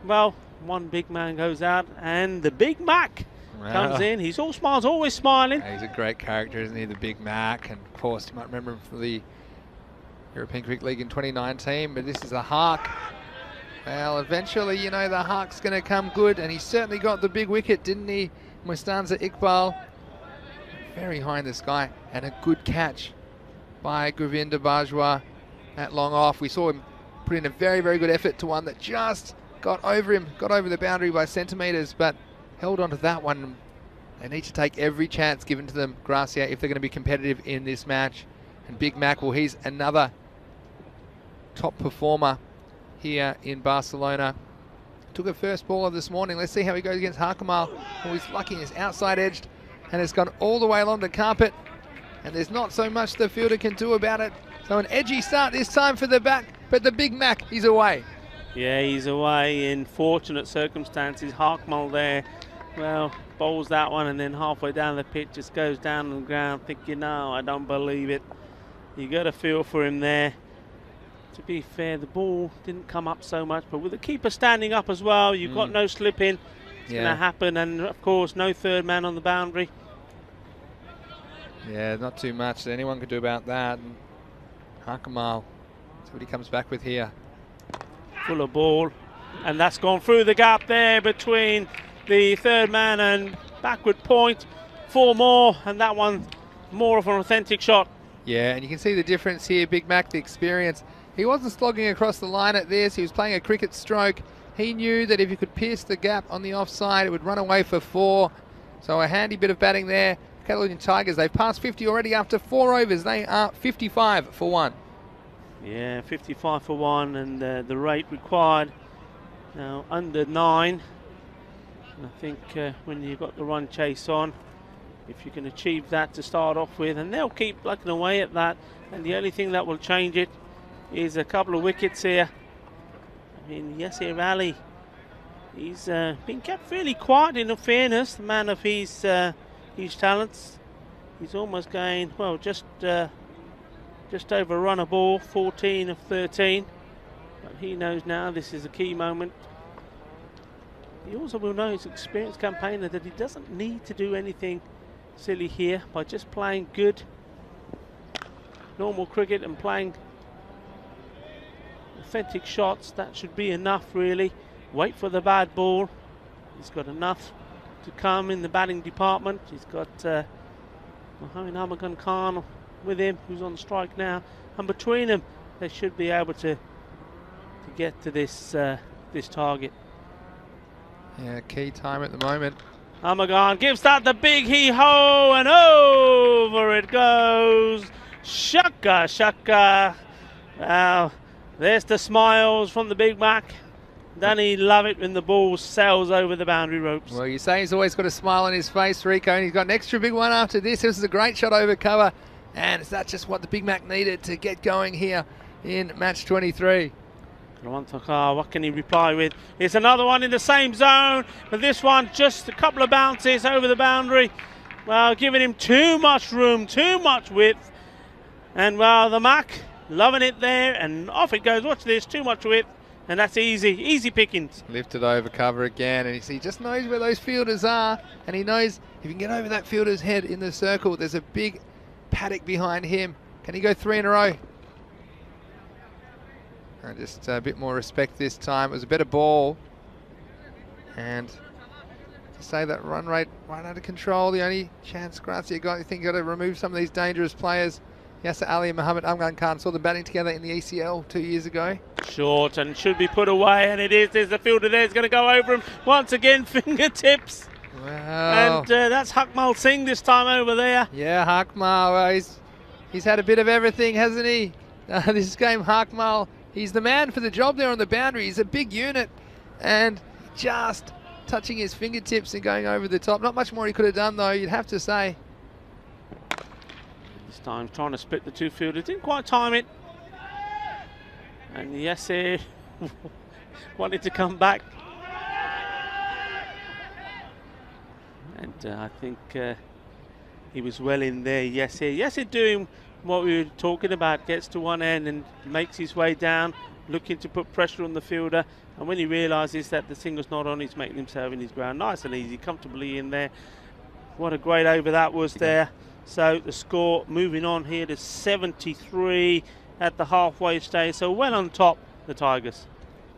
Well, one big man goes out, and the Big Mac comes in. He's all smiles, always smiling. Yeah, he's a great character, isn't he, the Big Mac? And of course, you might remember him from the European Cricket League in 2019, but this is a Hark. Well, eventually, you know, the Hark's going to come good, and he certainly got the big wicket, didn't he, Mustansa Iqbal? Very high in the sky, and a good catch by Govinda Bajwa at long off. We saw him put in a very, very good effort to one that just got over him, got over the boundary by centimetres, but held on to that one. They need to take every chance given to them, Gracia, if they're going to be competitive in this match. And Big Mac, well, he's another top performer here in Barcelona. Took a first baller this morning. Let's see how he goes against Harkumar. Oh, he's lucky, he's outside edged, and it's gone all the way along the carpet. And there's not so much the fielder can do about it. So an edgy start this time for the back, but the Big Mac, he's away. Yeah, he's away in fortunate circumstances. Harkumar there, well, bowls that one, and then halfway down the pitch just goes down on the ground thinking, no, I don't believe it. You got a feel for him there. To be fair, the ball didn't come up so much, but with the keeper standing up as well, you've got no slip in. It's going to happen, and of course, no third man on the boundary. Yeah, not too much that anyone could do about that. And Harkumar, that's what he comes back with here. Full of ball, and that's gone through the gap there between the third man and backward point. 4 more, and that one more of an authentic shot. Yeah, and you can see the difference here. Big Mac, the experience. He wasn't slogging across the line at this. He was playing a cricket stroke. He knew that if he could pierce the gap on the offside, it would run away for 4. So a handy bit of batting there. Catalonian Tigers, they've passed 50 already after 4 overs. They are 55 for 1. Yeah, 55 for 1, and the rate required now under 9. And I think when you've got the run chase on, if you can achieve that to start off with, and they'll keep plucking away at that, and the only thing that will change it is a couple of wickets here. I mean, Yasir Ali, he's been kept fairly quiet in all fairness, the man of his talents. He's almost going, well, just over a run a ball, 14 of 13. But he knows now this is a key moment. He also will know, he's an experienced campaigner, that he doesn't need to do anything silly here. By just playing good normal cricket and playing authentic shots, that should be enough really. Wait for the bad ball. He's got enough to come in the batting department. He's got Mohamed Amagan Khan with him, who's on strike now, and between them they should be able to get to this target. Yeah, key time at the moment. Amagan gives that the big hee-ho, and over it goes. Shaka, shaka. Wow, there's the smiles from the Big Mac. Doesn't he love it when the ball sails over the boundary ropes? Well, you say he's always got a smile on his face, Rico, and he's got an extra big one after this. This is a great shot over cover, and is that just what the Big Mac needed to get going here in match 23? What can he reply with? It's another one in the same zone, but this one just a couple of bounces over the boundary. Well, giving him too much room, too much width. And well, the Mac loving it there, and off it goes. Watch this, too much width. And that's easy pickings. Lifted over cover again, and he just knows where those fielders are, and he knows if he can get over that fielder's head in the circle, there's a big paddock behind him. Can he go 3 in a row? And just a bit more respect this time. It was a better ball. And to say that run rate right under control, the only chance Gracia got, I think, got to remove some of these dangerous players. Yasser Ali and Mohammed Amgan Khan saw them batting together in the ECL 2 years ago. Short and should be put away, and it is. There's the fielder there. He's going to go over him once again. Fingertips. Wow. And that's Hakmal Singh this time over there. Yeah, Hakmal. He's had a bit of everything, hasn't he? This game, Hakmal. He's the man for the job there on the boundary. He's a big unit, and just touching his fingertips and going over the top. Not much more he could have done, though, you'd have to say. This time trying to split the two fielders. Didn't quite time it. And Yasser wanted to come back. And I think he was well in there, Yasser doing what we were talking about. Gets to one end and makes his way down, looking to put pressure on the fielder. And when he realises that the single's not on, he's making himself in his ground. Nice and easy, comfortably in there. What a great over that was there. So the score moving on here to 73 at the halfway stage. So well on top, the Tigers.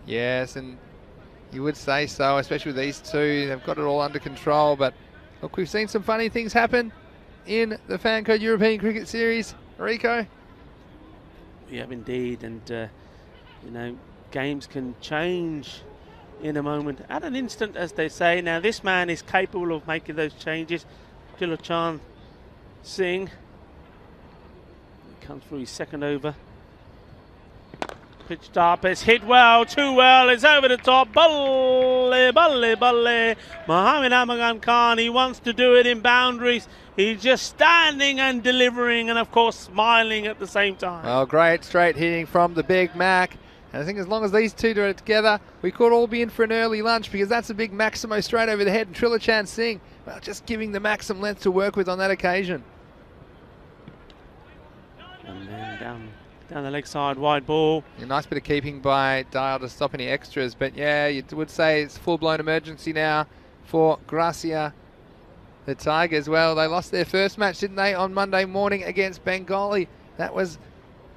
Yes, and you would say so, especially with these two. They've got it all under control. But look, we've seen some funny things happen in the Fan Code European Cricket Series. Rico? We have indeed. And, you know, games can change in a moment, at an instant, as they say. Now, this man is capable of making those changes. Tilochan Singh. He comes through his second over. Pitched up, it's hit well, too well, it's over the top. Balle, balle, balle. Mohammed Amagan Khan, he wants to do it in boundaries. He's just standing and delivering and, of course, smiling at the same time. Well, great straight hitting from the Big Mac. And I think as long as these two do it together, we could all be in for an early lunch, because that's a big Maximo straight over the head. And Trilochan Singh, well, just giving the Mac some length to work with on that occasion. And then down the leg side, wide ball. A nice bit of keeping by Dial to stop any extras. But yeah, you would say it's full-blown emergency now for Gracia. The Tigers, well, they lost their first match, didn't they, on Monday morning against Bengali. That was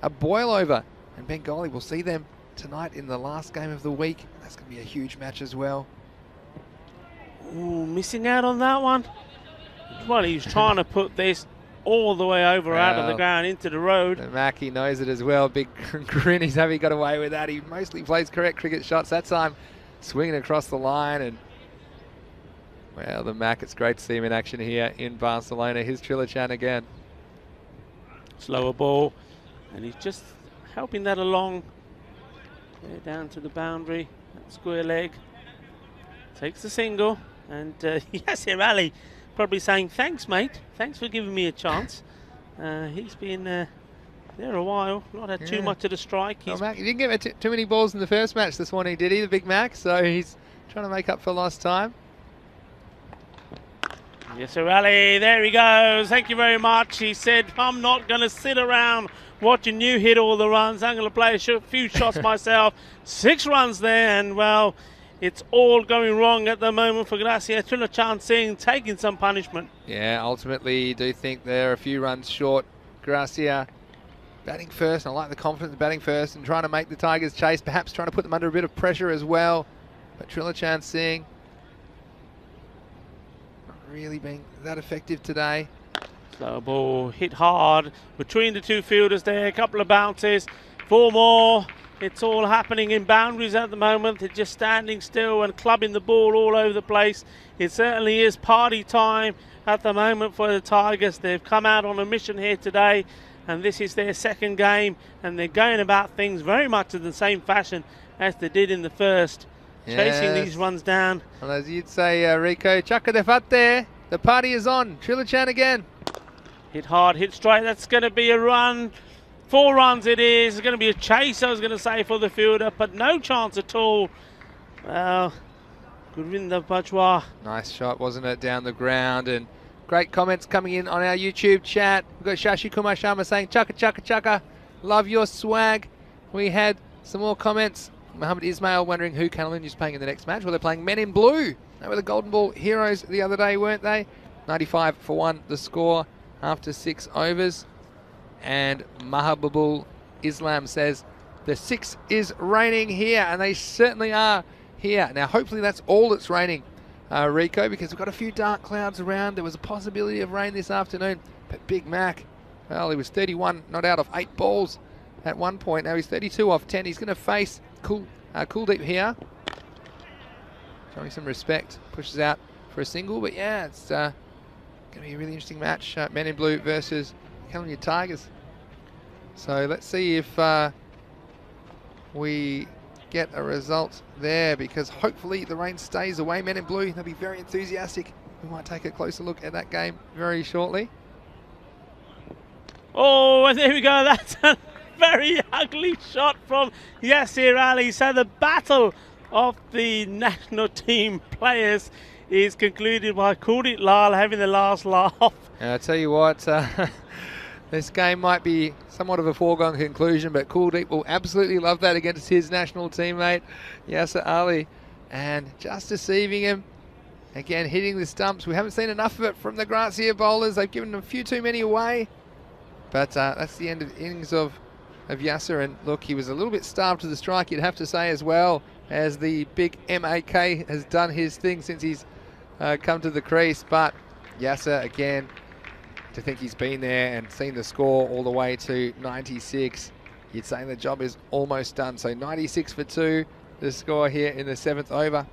a boil-over. And Bengali will see them tonight in the last game of the week. That's going to be a huge match as well. Ooh, missing out on that one. Well, he's trying to put this all the way over out of the ground into the road. And Mackie knows it as well. Big grin. He's happy he got away with that. He mostly plays correct cricket shots. That time swinging across the line. And well, the Mac, it's great to see him in action here in Barcelona. Here's Trilochan again. Slower ball. And he's just helping that along. There down to the boundary. That square leg. Takes the single. And Yasser Ali probably saying, thanks, mate. Thanks for giving me a chance. He's been there a while. Not had too much of the strike. Well, Mac, he didn't get too many balls in the first match this morning, did he, the Big Mac? So he's trying to make up for lost time. Yasser Ali, there he goes. Thank you very much. He said, I'm not going to sit around watching you hit all the runs. I'm going to play a few shots myself. 6 runs there, and well, it's all going wrong at the moment for Gracia. Trilochan Singh taking some punishment. Yeah, ultimately, you do think they're a few runs short. Gracia batting first. I like the confidence of batting first and trying to make the Tigers chase, perhaps trying to put them under a bit of pressure as well. But Trilochan Singh not really being that effective today. Slow ball, hit hard between the two fielders there. A couple of bounces, 4 more. It's all happening in boundaries at the moment. They're just standing still and clubbing the ball all over the place. It certainly is party time at the moment for the Tigers. They've come out on a mission here today, and this is their second game, and they're going about things very much in the same fashion as they did in the first. Yes. Chasing these runs down. Well, as you'd say, Rico, Chaka de Fatte, the party is on. Trilochan again. Hit hard, hit straight. That's going to be a run. 4 runs it is. It's going to be a chase, I was going to say, for the fielder, but no chance at all. Well, Gurvinder Bajwa. Nice shot, wasn't it, down the ground. And great comments coming in on our YouTube chat. We've got Shashi Kumar Sharma saying, Chaka, Chaka, Chaka, love your swag. We had some more comments Mohammed Ismail wondering who Catalonia's playing in the next match. Well, they're playing Men in Blue. They were the Golden Ball heroes the other day, weren't they? 95-1 the score after 6 overs. And Mahabubul Islam says the 6 is raining here, and they certainly are here. Now, hopefully that's all that's raining, Rico, because we've got a few dark clouds around. There was a possibility of rain this afternoon, but Big Mac, well, he was 31 not out of 8 balls at one point. Now he's 32 off 10. He's going to face Kuldeep here. Showing some respect. Pushes out for a single, but yeah, it's going to be a really interesting match. Men in Blue versus Catalunya Tigers. So let's see if we get a result there, because hopefully the rain stays away. Men in Blue, they'll be very enthusiastic. We might take a closer look at that game very shortly. Oh, and there we go. That's a very ugly shot from Yasir Ali. So the battle of the national team players is concluded by Kuldeep Lal having the last laugh. And I tell you what, this game might be somewhat of a foregone conclusion, but Kuldeep will absolutely love that against his national teammate, Yasir Ali. And just deceiving him. Again, hitting the stumps. We haven't seen enough of it from the Gracia bowlers. They've given a few too many away. But that's the end of the innings of Yasir. And look, he was a little bit starved to the strike, you'd have to say, as well, as the big MAK has done his thing since he's come to the crease. But Yasir, again, to think he's been there and seen the score all the way to 96, you'd say the job is almost done. So 96 for 2, the score here in the 7th over.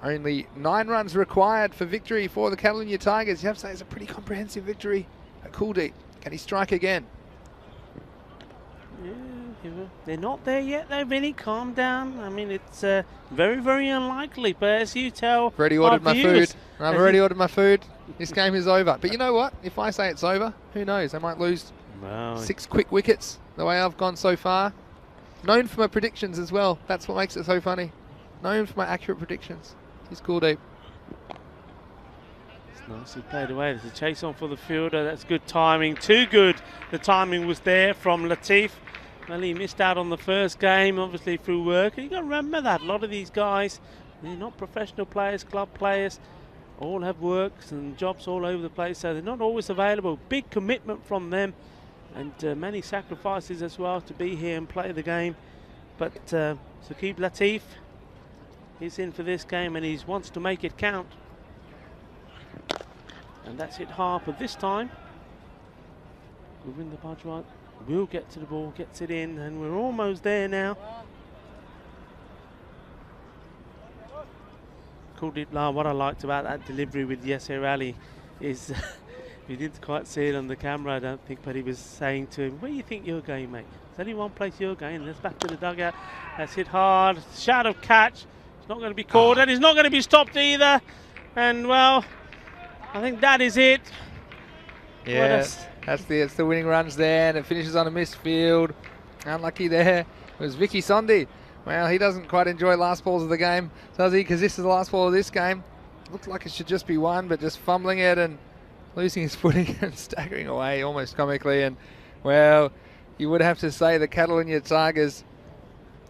Only 9 runs required for victory for the Catalunya Tigers. You have to say it's a pretty comprehensive victory at Kuldeep. Can he strike again? Yeah, they're not there yet though, Vinny. Calm down. I mean, it's very, very unlikely. But as you tell, I've already ordered my food. I've already ordered my food. This game is over. But you know what? If I say it's over, who knows? I might lose 6 quick wickets the way I've gone so far. Known for my predictions as well. That's what makes it so funny. Known for my accurate predictions. He's Kuldeep. It's nicely played away. There's a chase on for the fielder. That's good timing. Too good. The timing was there from Latif. Well, he missed out on the first game, obviously through work. And you've got to remember that. A lot of these guys, they're not professional players, club players. All have works and jobs all over the place, so they're not always available. Big commitment from them, and many sacrifices as well to be here and play the game. But Saqib Latif, he's in for this game and he wants to make it count. And that's it Harper this time. Govinda Bajwa will get to the ball, gets it in, and we're almost there now. Kuldeep Lal, what I liked about that delivery with Yasir Ali is we didn't quite see it on the camera, I don't think, but he was saying to him, where do you think you're going, mate? There's only one place you're going. Let's back to the dugout. That's hit hard. Shout of catch. It's not going to be called, and it's not going to be stopped either. And well, I think that is it. Yeah, that's the winning runs there, and it finishes on a missed field. Unlucky there. It was Vicky Sondi. Well, he doesn't quite enjoy last balls of the game, does he? Because this is the last ball of this game. Looks like it should just be one, but just fumbling it and losing his footing and staggering away almost comically. And, well, you would have to say the Catalunya Tigers,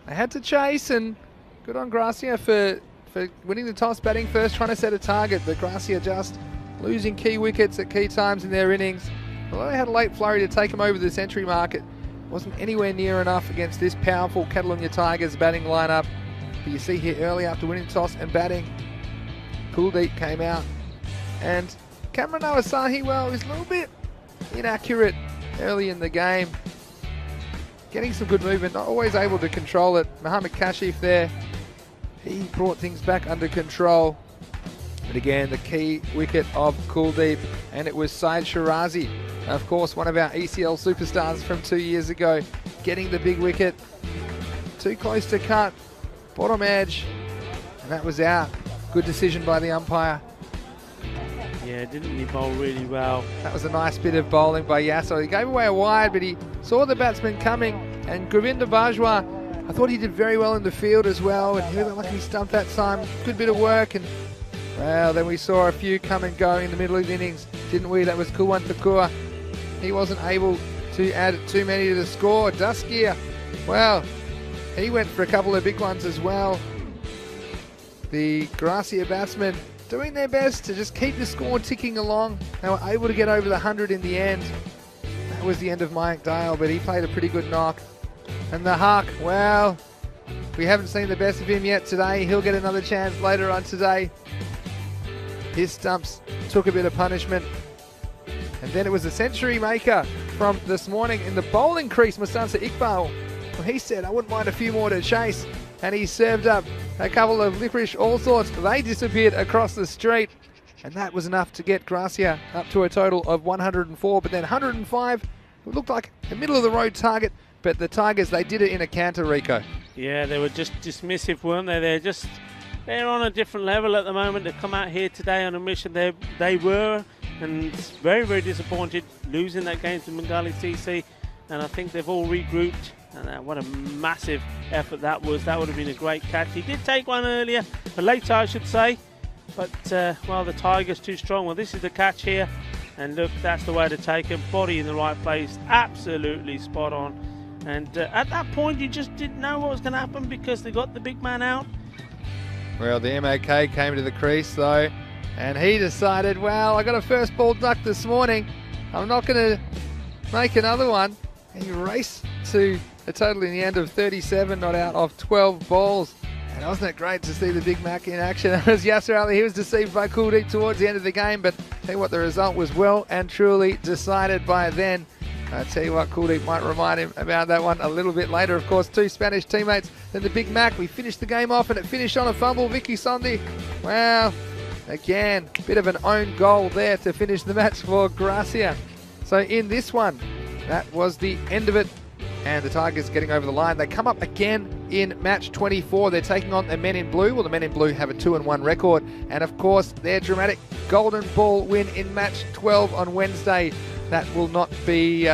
they had to chase, and good on Gracia for winning the toss, batting first, trying to set a target. But Gracia just losing key wickets at key times in their innings. Although they had a late flurry to take them over the century market, wasn't anywhere near enough against this powerful Catalunya Tigers batting lineup. But you see here early after winning toss and batting, Kuldeep came out. And Cameron Awasahi, well, was a little bit inaccurate early in the game. Getting some good movement, not always able to control it. Mohammed Kashif there, he brought things back under control. But again, the key wicket of Kuldeep, and it was Syed Shirazi, of course, one of our ECL superstars from 2 years ago, getting the big wicket. Too close to cut, bottom edge, and that was out. Good decision by the umpire. Yeah, didn't he bowl really well? That was a nice bit of bowling by Yasir. He gave away a wide, but he saw the batsman coming, and Govinda Bajwa, I thought he did very well in the field as well, and he looked like he stumped that time. Good bit of work, and well, then we saw a few come and go in the middle of the innings, didn't we? That was Kulwan Thakur. He wasn't able to add too many to the score. Duskier, well, He went for a couple of big ones as well. The Gracia batsmen doing their best to just keep the score ticking along. They were able to get over the 100 in the end. That was the end of Mike Dale, but he played a pretty good knock. And the Huck, well, we haven't seen the best of him yet today. He'll get another chance later on today. His stumps took a bit of punishment. And then it was the century maker from this morning in the bowling crease, Mustansa Iqbal. Well, he said, I wouldn't mind a few more to chase. And he served up a couple of licorice all sorts. They disappeared across the street. And that was enough to get Gracia up to a total of 104. But then 105, it looked like a middle-of-the-road target. But the Tigers, they did it in a canter, Rico. Yeah, they were just dismissive, weren't they? They're on a different level at the moment. They've come out here today on a mission. They were, and very, very disappointed losing that game to Bengali TC. And I think they've all regrouped. And what a massive effort that was. That would have been a great catch. He did take one earlier, but later I should say. But, well, the Tigers too strong. Well, this is the catch here. And look, that's the way to take him. Body in the right place. Absolutely spot on. And at that point, you just didn't know what was going to happen because they got the big man out. Well, the MAK came to the crease, though. And he decided, well, I got a first ball duck this morning. I'm not going to make another one. And he raced to a total in the end of 37 not out of 12 balls. And wasn't it great to see the Big Mac in action? As Yasser Ali, he was deceived by Kuldeep towards the end of the game, but tell you what, the result was well and truly decided by then. I tell you what, Kuldeep might remind him about that one a little bit later. Of course, two Spanish teammates. Then the Big Mac, we finished the game off and it finished on a fumble. Vicky Sondi, well, again, bit of an own goal there to finish the match for Gracia. So in this one, that was the end of it. And the Tigers getting over the line. They come up again in match 24. They're taking on the Men in Blue. Well, the Men in Blue have a 2-1 record. And of course, their dramatic golden ball win in match 12 on Wednesday. That will not be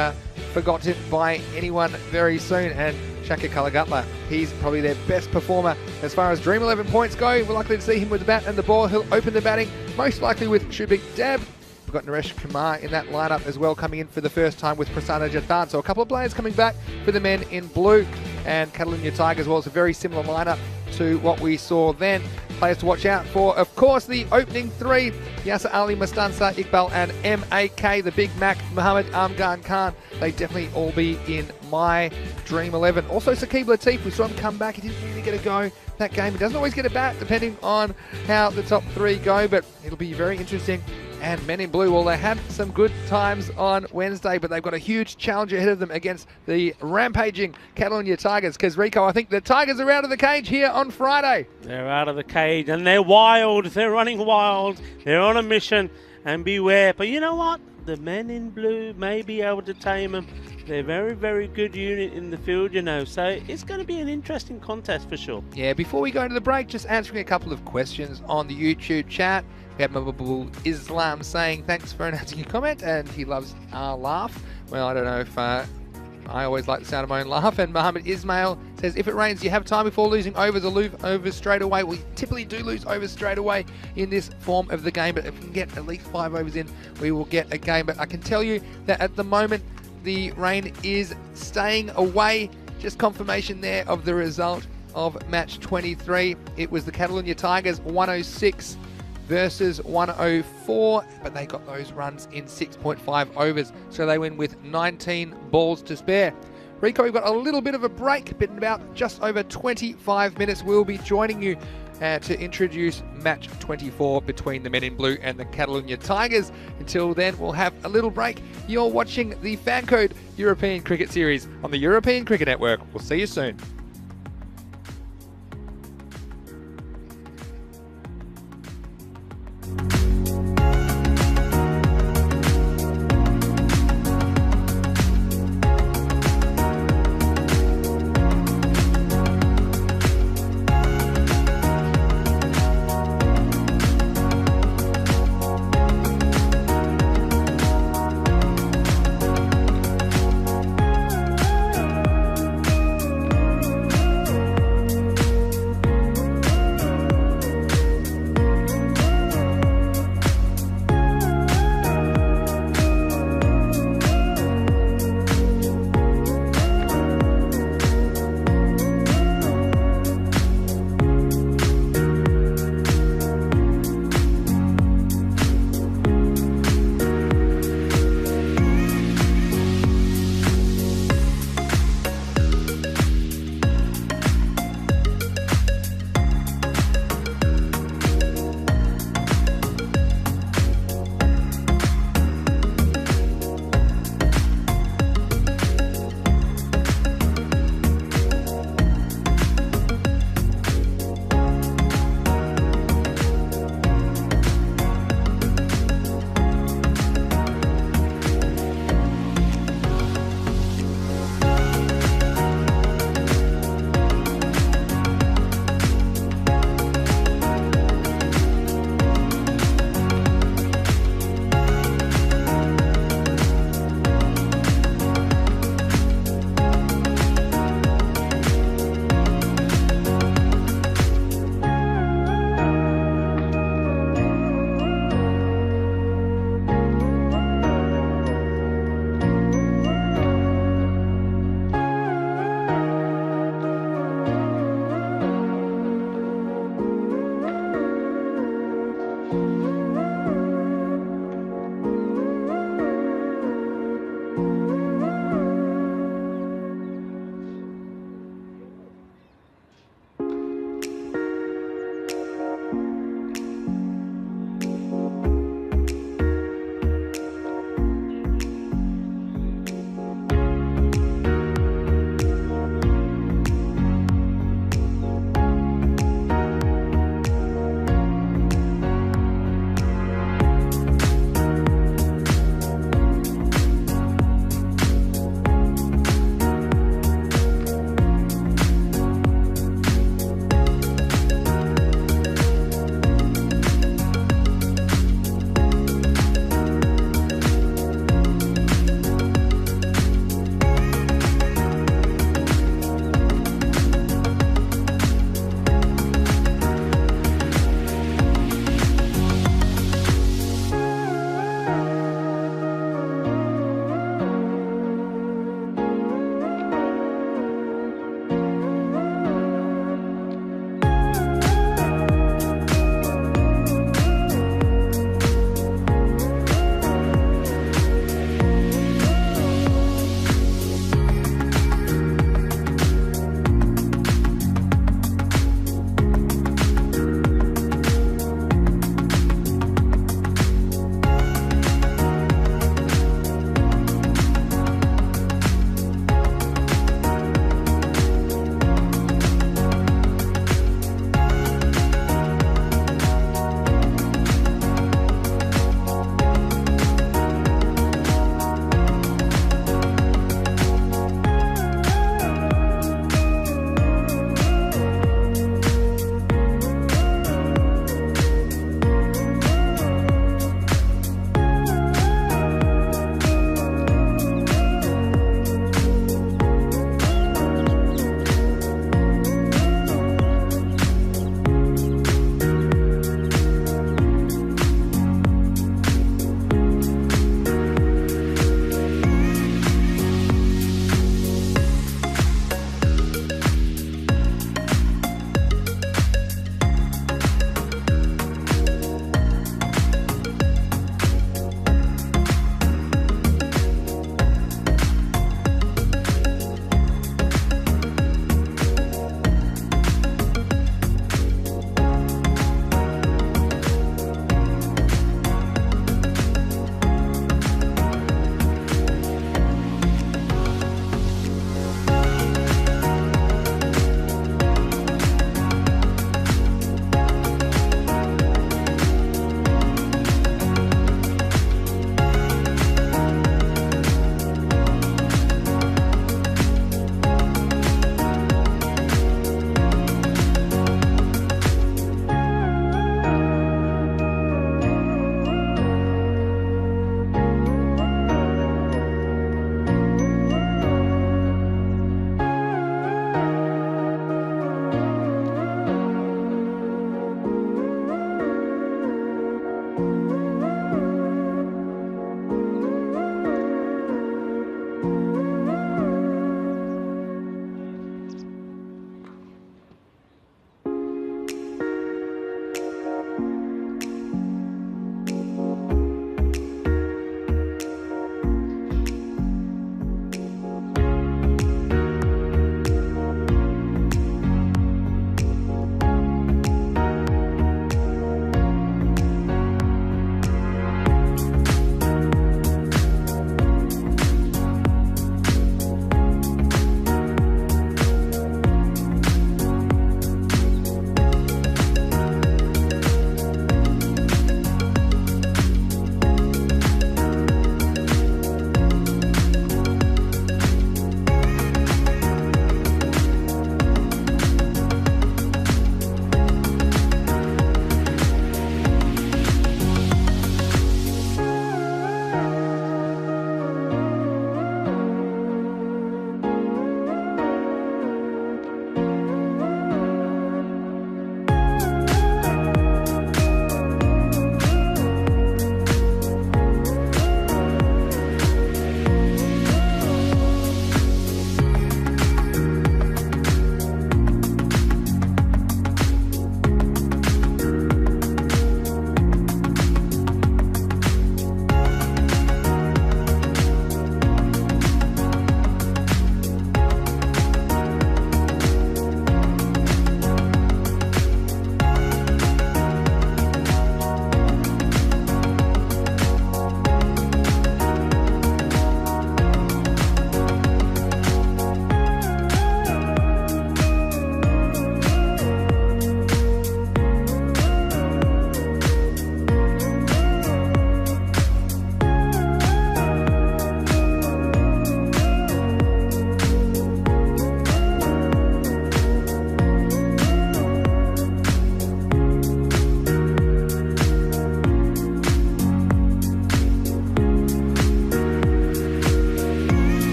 forgotten by anyone very soon. And Shaka Kalagatla, he's probably their best performer as far as Dream 11 points go. We're likely to see him with the bat and the ball. He'll open the batting, most likely with Shubik Deb. We've got Naresh Kumar in that lineup as well, coming in for the first time with Prasanna Jathan. So a couple of players coming back for the Men in Blue. And Catalunya Tigers, well, it's a very similar lineup to what we saw then. Players to watch out for, of course, the opening three: Yasser Ali, Mustansa Iqbal and MAK, the Big Mac, Muhammad Amgan Khan. They definitely all be in my Dream 11. Also, Saqib Latif, we saw him come back. He didn't really get a go that game. He doesn't always get a bat, depending on how the top three go, but it'll be very interesting. And Men in Blue, well, they had some good times on Wednesday, but they've got a huge challenge ahead of them against the rampaging Catalunya Tigers. Because, Rico, I think the Tigers are out of the cage here on Friday. They're out of the cage, and they're wild. They're running wild. They're on a mission, and beware. But you know what? The Men in Blue may be able to tame them. They're a very, very good unit in the field, you know. So it's going to be an interesting contest for sure. Yeah, before we go into the break, just answering a couple of questions on the YouTube chat. We have Mababul Islam saying, thanks for announcing your comment, and he loves our laugh. Well, I don't know if I always like the sound of my own laugh. And Mohammed Ismail says, if it rains, do you have time before losing overs or lose overs straight away? We typically do lose overs straight away in this form of the game, but if we can get at least 5 overs in, we will get a game. But I can tell you that at the moment, the rain is staying away. Just confirmation there of the result of match 23. It was the Catalunya Tigers 106 versus 104, but they got those runs in 6.5 overs, so they win with 19 balls to spare. Rico, we've got a little bit of a break, but in about just over 25 minutes, we'll be joining you to introduce match 24 between the Men in Blue and the Catalunya Tigers. Until then, we'll have a little break. You're watching the Fancode European Cricket Series on the European Cricket Network. We'll see you soon.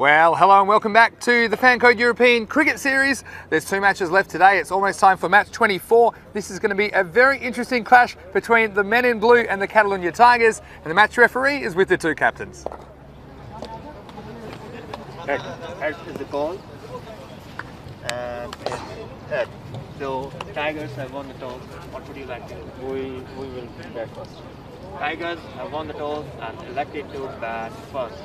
Well, hello and welcome back to the Fancode European Cricket Series. There's 2 matches left today. It's almost time for match 24. This is going to be a very interesting clash between the men in blue and the Catalonia Tigers, and the match referee is with the 2 captains. Head is the ball, and it's head. So Tigers have won the toss. What would you like to do? We will bat first. Tigers have won the toss and elected to bat first.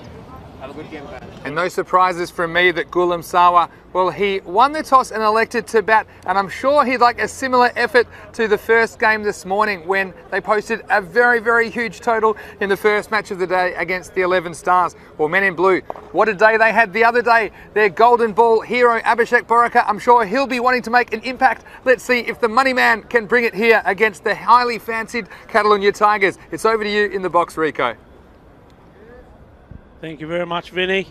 Have a good game, guys. And no surprises from me that Gulam Sawa, well, he won the toss and elected to bat, and I'm sure he'd like a similar effort to the first game this morning when they posted a very, very huge total in the first match of the day against the 11 Stars. Well, men in blue, what a day they had the other day. Their golden ball hero, Abhishek Boraka, I'm sure he'll be wanting to make an impact. Let's see if the money man can bring it here against the highly fancied Catalonia Tigers. It's over to you in the box, Rico. Thank you very much, Vinny.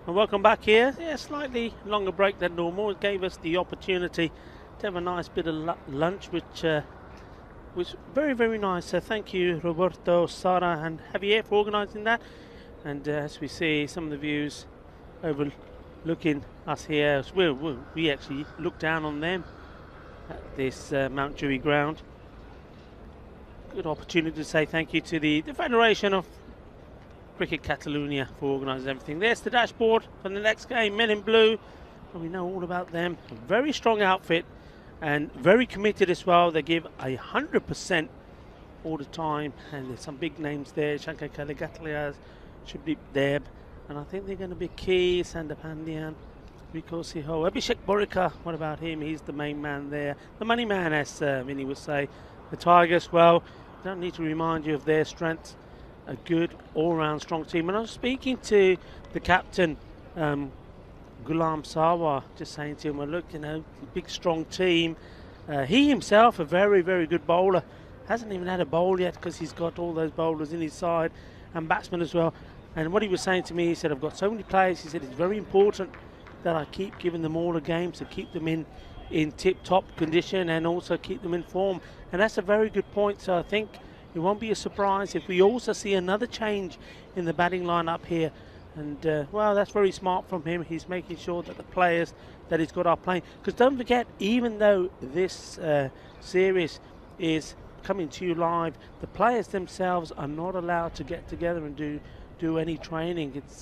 And welcome back here. Yeah, slightly longer break than normal. It gave us the opportunity to have a nice bit of lunch, which was very, very nice. So thank you, Roberto, Sara and Javier for organising that. And as we see some of the views overlooking us here, as we actually look down on them at this Mount Dewey ground. Good opportunity to say thank you to the Federation of Cricket Catalonia for organising everything. There's the dashboard for the next game, men in blue, and we know all about them. A very strong outfit and very committed as well. They give 100% all the time, and there's some big names there. Shankar Kaligatlias, Shubdeep Deb, and I think they're going to be key. Sandapandian, Rico Siho, Abhishek Borika, what about him? He's the main man there. The money man, as Vinny would say. The Tigers, well, don't need to remind you of their strengths. A good all-round strong team. And I was speaking to the captain, Gulam Sawa, just saying to him, well, look, you know, big strong team. He himself, a very, very good bowler. Hasn't even had a bowl yet because he's got all those bowlers in his side and batsmen as well. And what he was saying to me, he said, I've got so many players. He said, it's very important that I keep giving them all the games to keep them in tip-top condition and also keep them in form. And that's a very good point. So I think it won't be a surprise if we also see another change in the batting lineup here. And, well, that's very smart from him. He's making sure that the players that he's got are playing. Because don't forget, even though this series is coming to you live, the players themselves are not allowed to get together and do any training. It's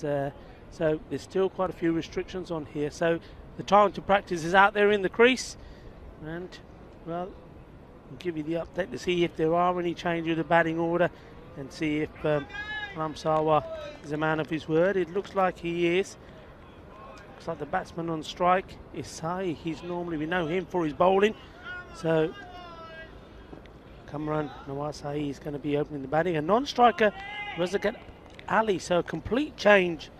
so there's still quite a few restrictions on here. So the time to practice is out there in the crease. And, well, I'll give you the update to see if there are any changes in the batting order and see if Gulam Sawa is a man of his word. It looks like he is. Looks like the batsman on strike is Sai. He's normally, we know him for his bowling. So Kamran Nawaz Sai is going to be opening the batting. A non-striker, Razakat Ali. So a complete change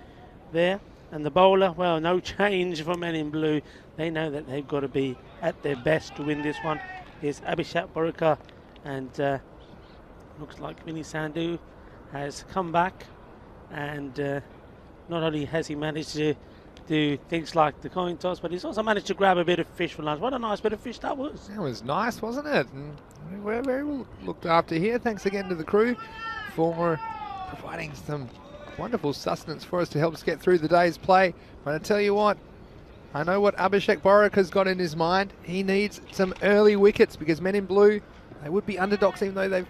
there. And the bowler, well, no change for men in blue. They know that they've got to be at their best to win this one. Is Abhishek Borika, and looks like Vinny Sandhu has come back, and not only has he managed to do things like the coin toss, but he's also managed to grab a bit of fish for lunch. What a nice bit of fish that was. That was nice, wasn't it? And we're very well looked after here. Thanks again to the crew for providing some wonderful sustenance for us to help us get through the day's play. But I tell you what, I know what Abhishek Borika's got in his mind. He needs some early wickets because men in blue, they would be underdogs even though they've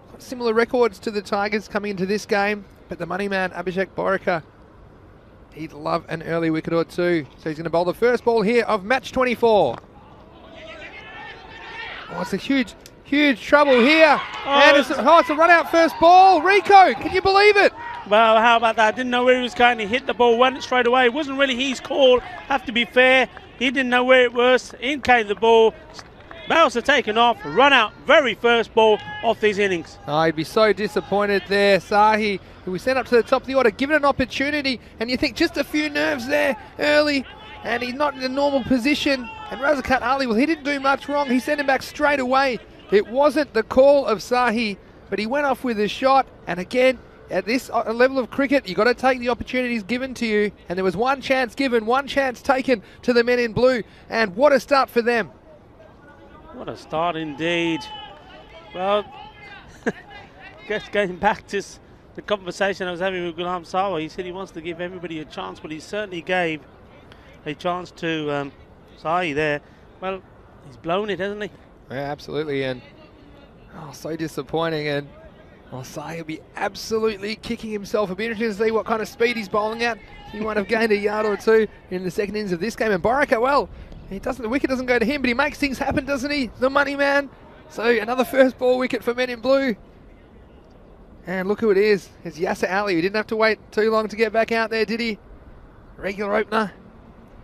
got similar records to the Tigers coming into this game. But the money man, Abhishek Borika, he'd love an early wicket or two. So he's going to bowl the first ball here of match 24. Oh, it's a huge trouble here. And it's a run out first ball. Rico, can you believe it? Well, how about that? Didn't know where he was going. He hit the ball, went straight away. It wasn't really his call. Have to be fair. He didn't know where it was. In came the ball. Bowser taken off. Run out. Very first ball off these innings. Oh, he'd be so disappointed there. Sahi, who we sent up to the top of the order, given an opportunity. And you think just a few nerves there early. And he's not in a normal position. And Razakat Ali, well, he didn't do much wrong. He sent him back straight away. It wasn't the call of Sahi, but he went off with a shot. And again, at this level of cricket, you've got to take the opportunities given to you. And there was one chance given, one chance taken to the men in blue. And what a start for them. What a start indeed. Well, just going back to the conversation I was having with Ghulam Sawa. He said he wants to give everybody a chance, but he certainly gave a chance to Sahi there. Well, he's blown it, hasn't he? Yeah, absolutely. And so disappointing. And Sahi will be absolutely kicking himself. It'll be interesting to see what kind of speed he's bowling at. He might have gained a yard or two in the second innings of this game. And Baraka, well, the wicket doesn't go to him, but he makes things happen, doesn't he? The money man. So another first ball wicket for Men in Blue. And look who it is. It's Yasser Ali. He didn't have to wait too long to get back out there, did he? Regular opener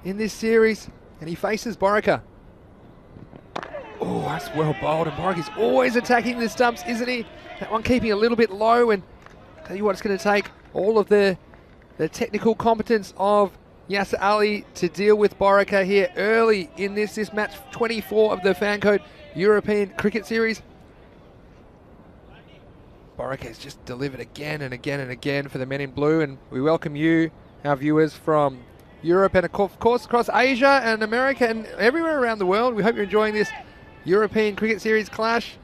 in this series. And he faces Baraka. Oh, that's well bowled. And Baraka's always attacking the stumps, isn't he? That one keeping a little bit low. And tell you what, it's going to take all of the technical competence of Yasser Ali to deal with Baraka here early in this match 24 of the Fan Code European Cricket Series. Baraka has just delivered again and again and again for the Men in Blue, and we welcome you, our viewers from Europe and of course across Asia and America and everywhere around the world. We hope you're enjoying this European Cricket Series clash.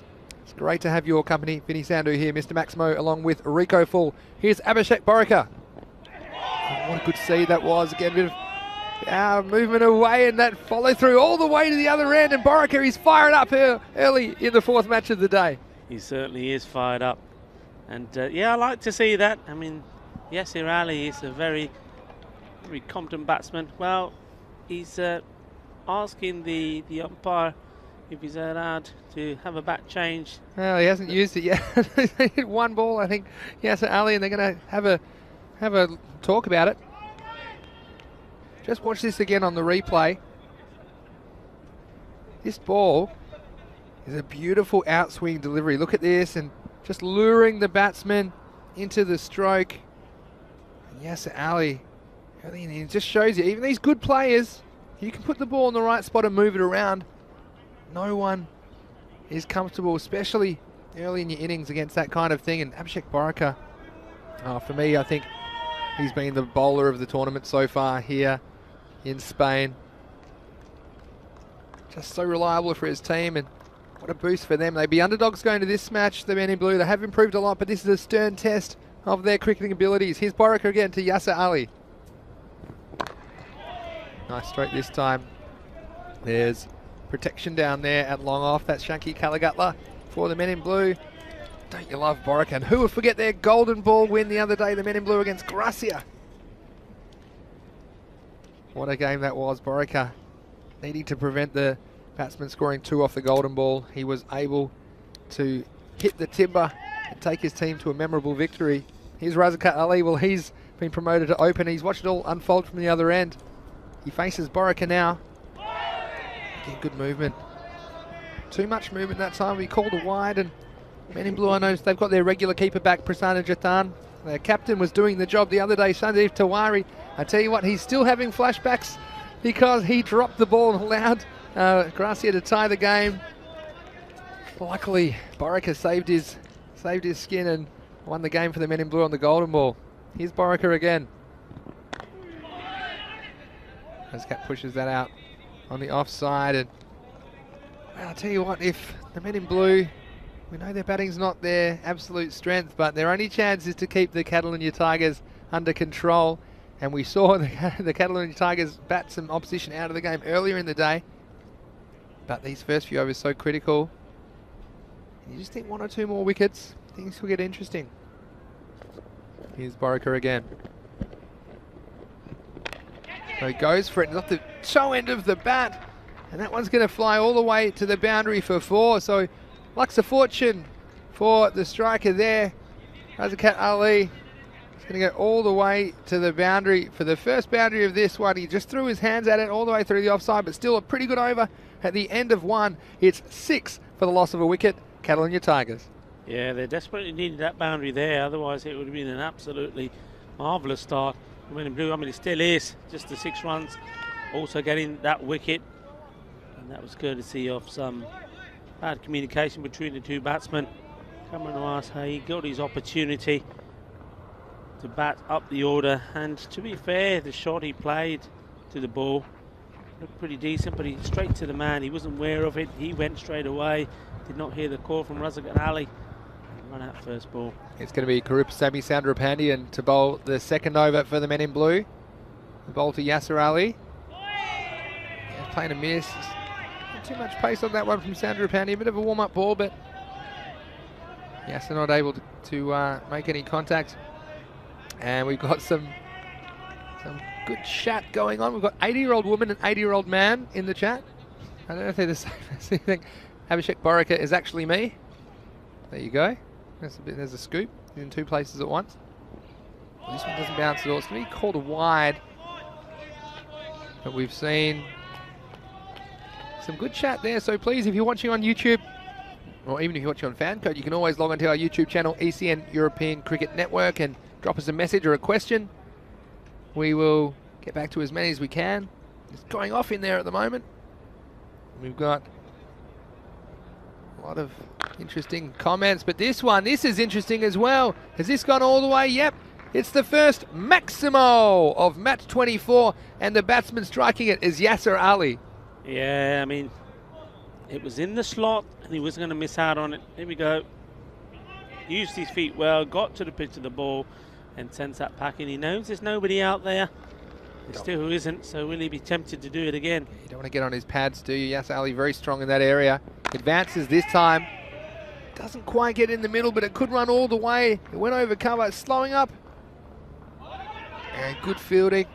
It's great to have your company. Vinny Sandhu here, Mr. Maximo, along with Rico Full. Here's Abhishek Baraka. Oh, what a good seed that was. Again, a bit of movement away and that follow through all the way to the other end, and Baraka is fired up here early in the fourth match of the day. He certainly is fired up. And yeah, I like to see that. I mean, Yasser Ali is a very, very competent batsman. Well, he's asking the umpire if he's allowed to have a bat change. Well, he hasn't used it yet. They hit one ball, I think, Yasser Ali, and they're going to have a talk about it. Just watch this again on the replay. This ball is a beautiful outswing delivery. Look at this, and just luring the batsman into the stroke. And Yasser Ali, it just shows you, even these good players, you can put the ball in the right spot and move it around. No one is comfortable, especially early in your innings against that kind of thing. And Abhishek Baraka, for me, I think he's been the bowler of the tournament so far here in Spain. Just so reliable for his team, and what a boost for them. They'd be underdogs going to this match, the Men in Blue. They have improved a lot, but this is a stern test of their cricketing abilities. Here's Baraka again to Yasser Ali. Nice stroke this time. There's protection down there at long off. That's Shanky Kalagatla for the Men in Blue. Don't you love Baraka? And who would forget their golden ball win the other day, the Men in Blue against Gracia. What a game that was. Baraka needing to prevent the batsman scoring 2 off the golden ball. He was able to hit the timber and take his team to a memorable victory. Here's Razakat Ali. Well, he's been promoted to open. He's watched it all unfold from the other end. He faces Baraka now. Again, good movement. Too much movement that time. We called a wide, and Men in Blue, I noticed they've got their regular keeper back, Prasanna Jathan. Their captain was doing the job the other day, Sandeep Tiwari. I tell you what, he's still having flashbacks because he dropped the ball and allowed Gracia to tie the game. Luckily, Baraka saved his skin and won the game for the Men in Blue on the golden ball. Here's Baraka again. Cat pushes that out on the offside, and well, I'll tell you what, if the Men in Blue, we know their batting's not their absolute strength, but their only chance is to keep the Catalonia Tigers under control. And we saw the Catalonia Tigers bat some opposition out of the game earlier in the day. But these first few overs so critical. You just think 1 or 2 more wickets, things will get interesting. Here's Baraka again. So he goes for it, not the toe end of the bat. And that one's going to fly all the way to the boundary for 4. So Lucks of fortune for the striker there. Razakat Ali. He's going to go all the way to the boundary for the first boundary of this one. He just threw his hands at it all the way through the offside, but still a pretty good over at the end of 1. It's 6 for the loss of a wicket. Catalonia Tigers. Yeah, they desperately needed that boundary there. Otherwise, it would have been an absolutely marvellous start. Men in Blue, I mean, it still is just the 6 runs. Also getting that wicket. And that was courtesy of some bad communication between the 2 batsmen. Cameron Nawaz, he got his opportunity to bat up the order. And to be fair, the shot he played to the ball looked pretty decent, but he straight to the man. He wasn't aware of it. He went straight away. Did not hear the call from Razakat Ali. run out first ball. It's going to be Karupasamy Soundarapanian to bowl the second over for the men in blue. The bowl to Yasser Ali. Yeah, playing a miss. Not too much pace on that one from Soundarapanian. A bit of a warm-up ball, but Yasser not able to make any contact. And we've got some good chat going on. We've got 80-year-old woman and 80-year-old man in the chat. I don't know if they're the same thing. Abhishek Borika is actually me. There you go. There's a scoop in 2 places at once. This one doesn't bounce at all. It's going to be called a wide. But we've seen some good chat there. So please, if you're watching on YouTube, or even if you're watching on FanCode, you can always log onto our YouTube channel, ECN European Cricket Network, and drop us a message or a question. We will get back to as many as we can. It's going off in there at the moment. We've got a lot of interesting comments, but this is interesting as well. Has this gone all the way? Yep. It's the first Maximo of match 24, and the batsman striking it is Yasser Ali. Yeah, I mean, it was in the slot, and he wasn't going to miss out on it. Here we go. Used his feet well, got to the pitch of the ball, and sends that packing. He knows there's nobody out there. There still isn't, so will he be tempted to do it again? You don't want to get on his pads, do you? Yasser Ali very strong in that area. Advances this time. Doesn't quite get in the middle, but it could run all the way. It went over cover, slowing up. And good fielding.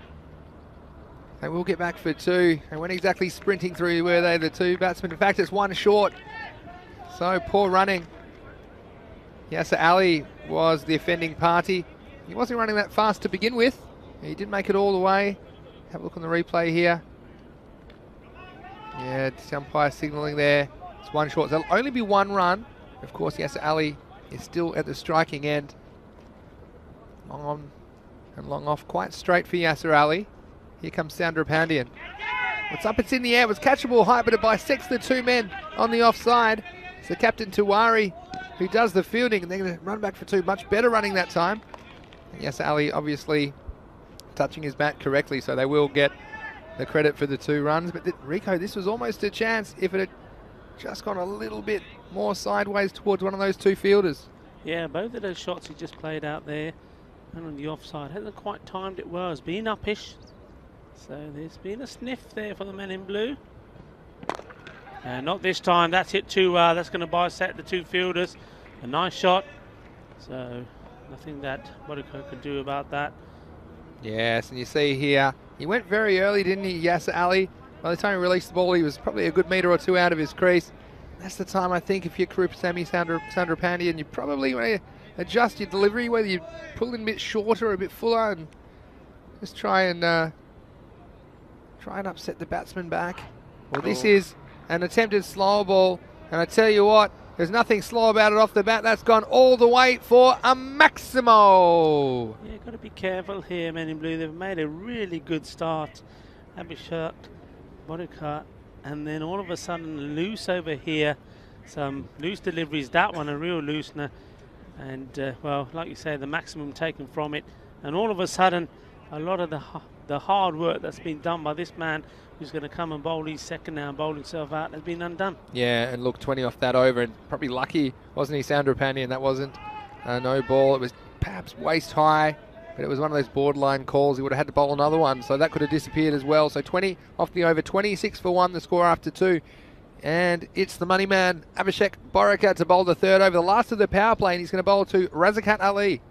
They will get back for 2. They weren't exactly sprinting through, were they, the 2 batsmen? In fact, it's 1 short. So poor running. Yasser Ali was the offending party. He wasn't running that fast to begin with. He did make it all the way. Have a look on the replay here. Yeah, the umpire signalling there. It's 1 short. So there'll only be 1 run. Of course, Yasser Ali is still at the striking end. Long on and long off. Quite straight for Yasser Ali. Here comes Soundarapanian. It's up, it's in the air. It was catchable high, but it bisects the 2 men on the offside. It's the captain Tiwari who does the fielding, and they're going to run back for 2. Much better running that time. And Yasser Ali obviously touching his bat correctly, so they will get the credit for the 2 runs. But Rico, this was almost a chance if it had just gone a little bit more sideways towards one of those 2 fielders. Yeah, both of those shots he just played out there and on the offside hasn't quite timed it well. It's been uppish, so there's been a sniff there for the men in blue. Not this time. That's hit too. That's going to bisect the 2 fielders. A nice shot. So nothing that Borika could do about that. Yes, and you see here, he went very early, didn't he, Yasser Ali? By the time he released the ball, he was probably a good metre or 2 out of his crease. That's the time, I think, if you're Karupasamy Soundarapanian, you probably want to adjust your delivery, whether you pull it a bit shorter or a bit fuller, and just try and upset the batsman back. Well, this is an attempted slow ball, and I tell you what, there's nothing slow about it off the bat. That's gone all the way for a Maximo. Yeah, got to be careful here, men in blue. They've made a really good start. Abhishek Borika, and then all of a sudden loose over here. Some loose deliveries. That one a real loosener, and well, like you say, the maximum taken from it. And all of a sudden, a lot of the hard work that's been done by this man, who's going to come and bowl his second now and bowl himself out, has been undone. Yeah, and look, 20 off that over, and probably lucky, wasn't he, Soundarapanian? That wasn't no ball. It was perhaps waist high, but it was one of those borderline calls. He would have had to bowl another one, so that could have disappeared as well. So 20 off the over, 26 for 1, the score after 2. And it's the money man, Abhishek Borika, to bowl the 3rd over, the last of the power play, and he's going to bowl to Razakat Ali.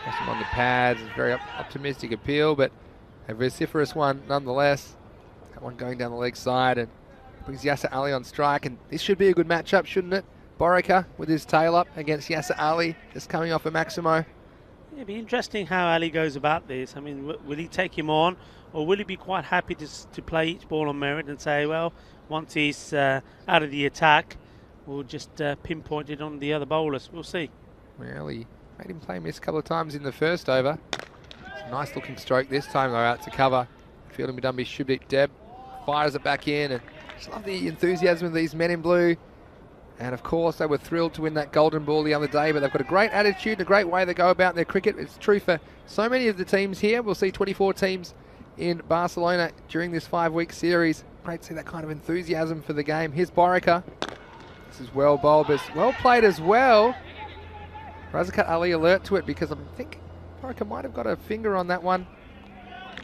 Has him on the pads, it's a very optimistic appeal, but a vociferous one nonetheless. That one going down the leg side and brings Yasser Ali on strike, and this should be a good matchup, shouldn't it? Borika with his tail up against Yasser Ali, just coming off a Maximo. Yeah, it'd be interesting how Ali goes about this. I mean, will he take him on, or will he be quite happy to play each ball on merit and say, well, once he's out of the attack, we'll just pinpoint it on the other bowlers. We'll see. Well, he made him play miss a couple of times in the 1st over. It's a nice looking stroke this time, though, out to cover. Fielding be done by Shubdeep Deb. Fires it back in, and just love the enthusiasm of these men in blue. And of course, they were thrilled to win that golden ball the other day, but they've got a great attitude, a great way they go about their cricket. It's true for so many of the teams here. We'll see 24 teams in Barcelona during this 5-week series. Great to see that kind of enthusiasm for the game. Here's Borika. This is well bowled, but it's well played as well. Razakat Ali alert to it because I think Parker might have got a finger on that one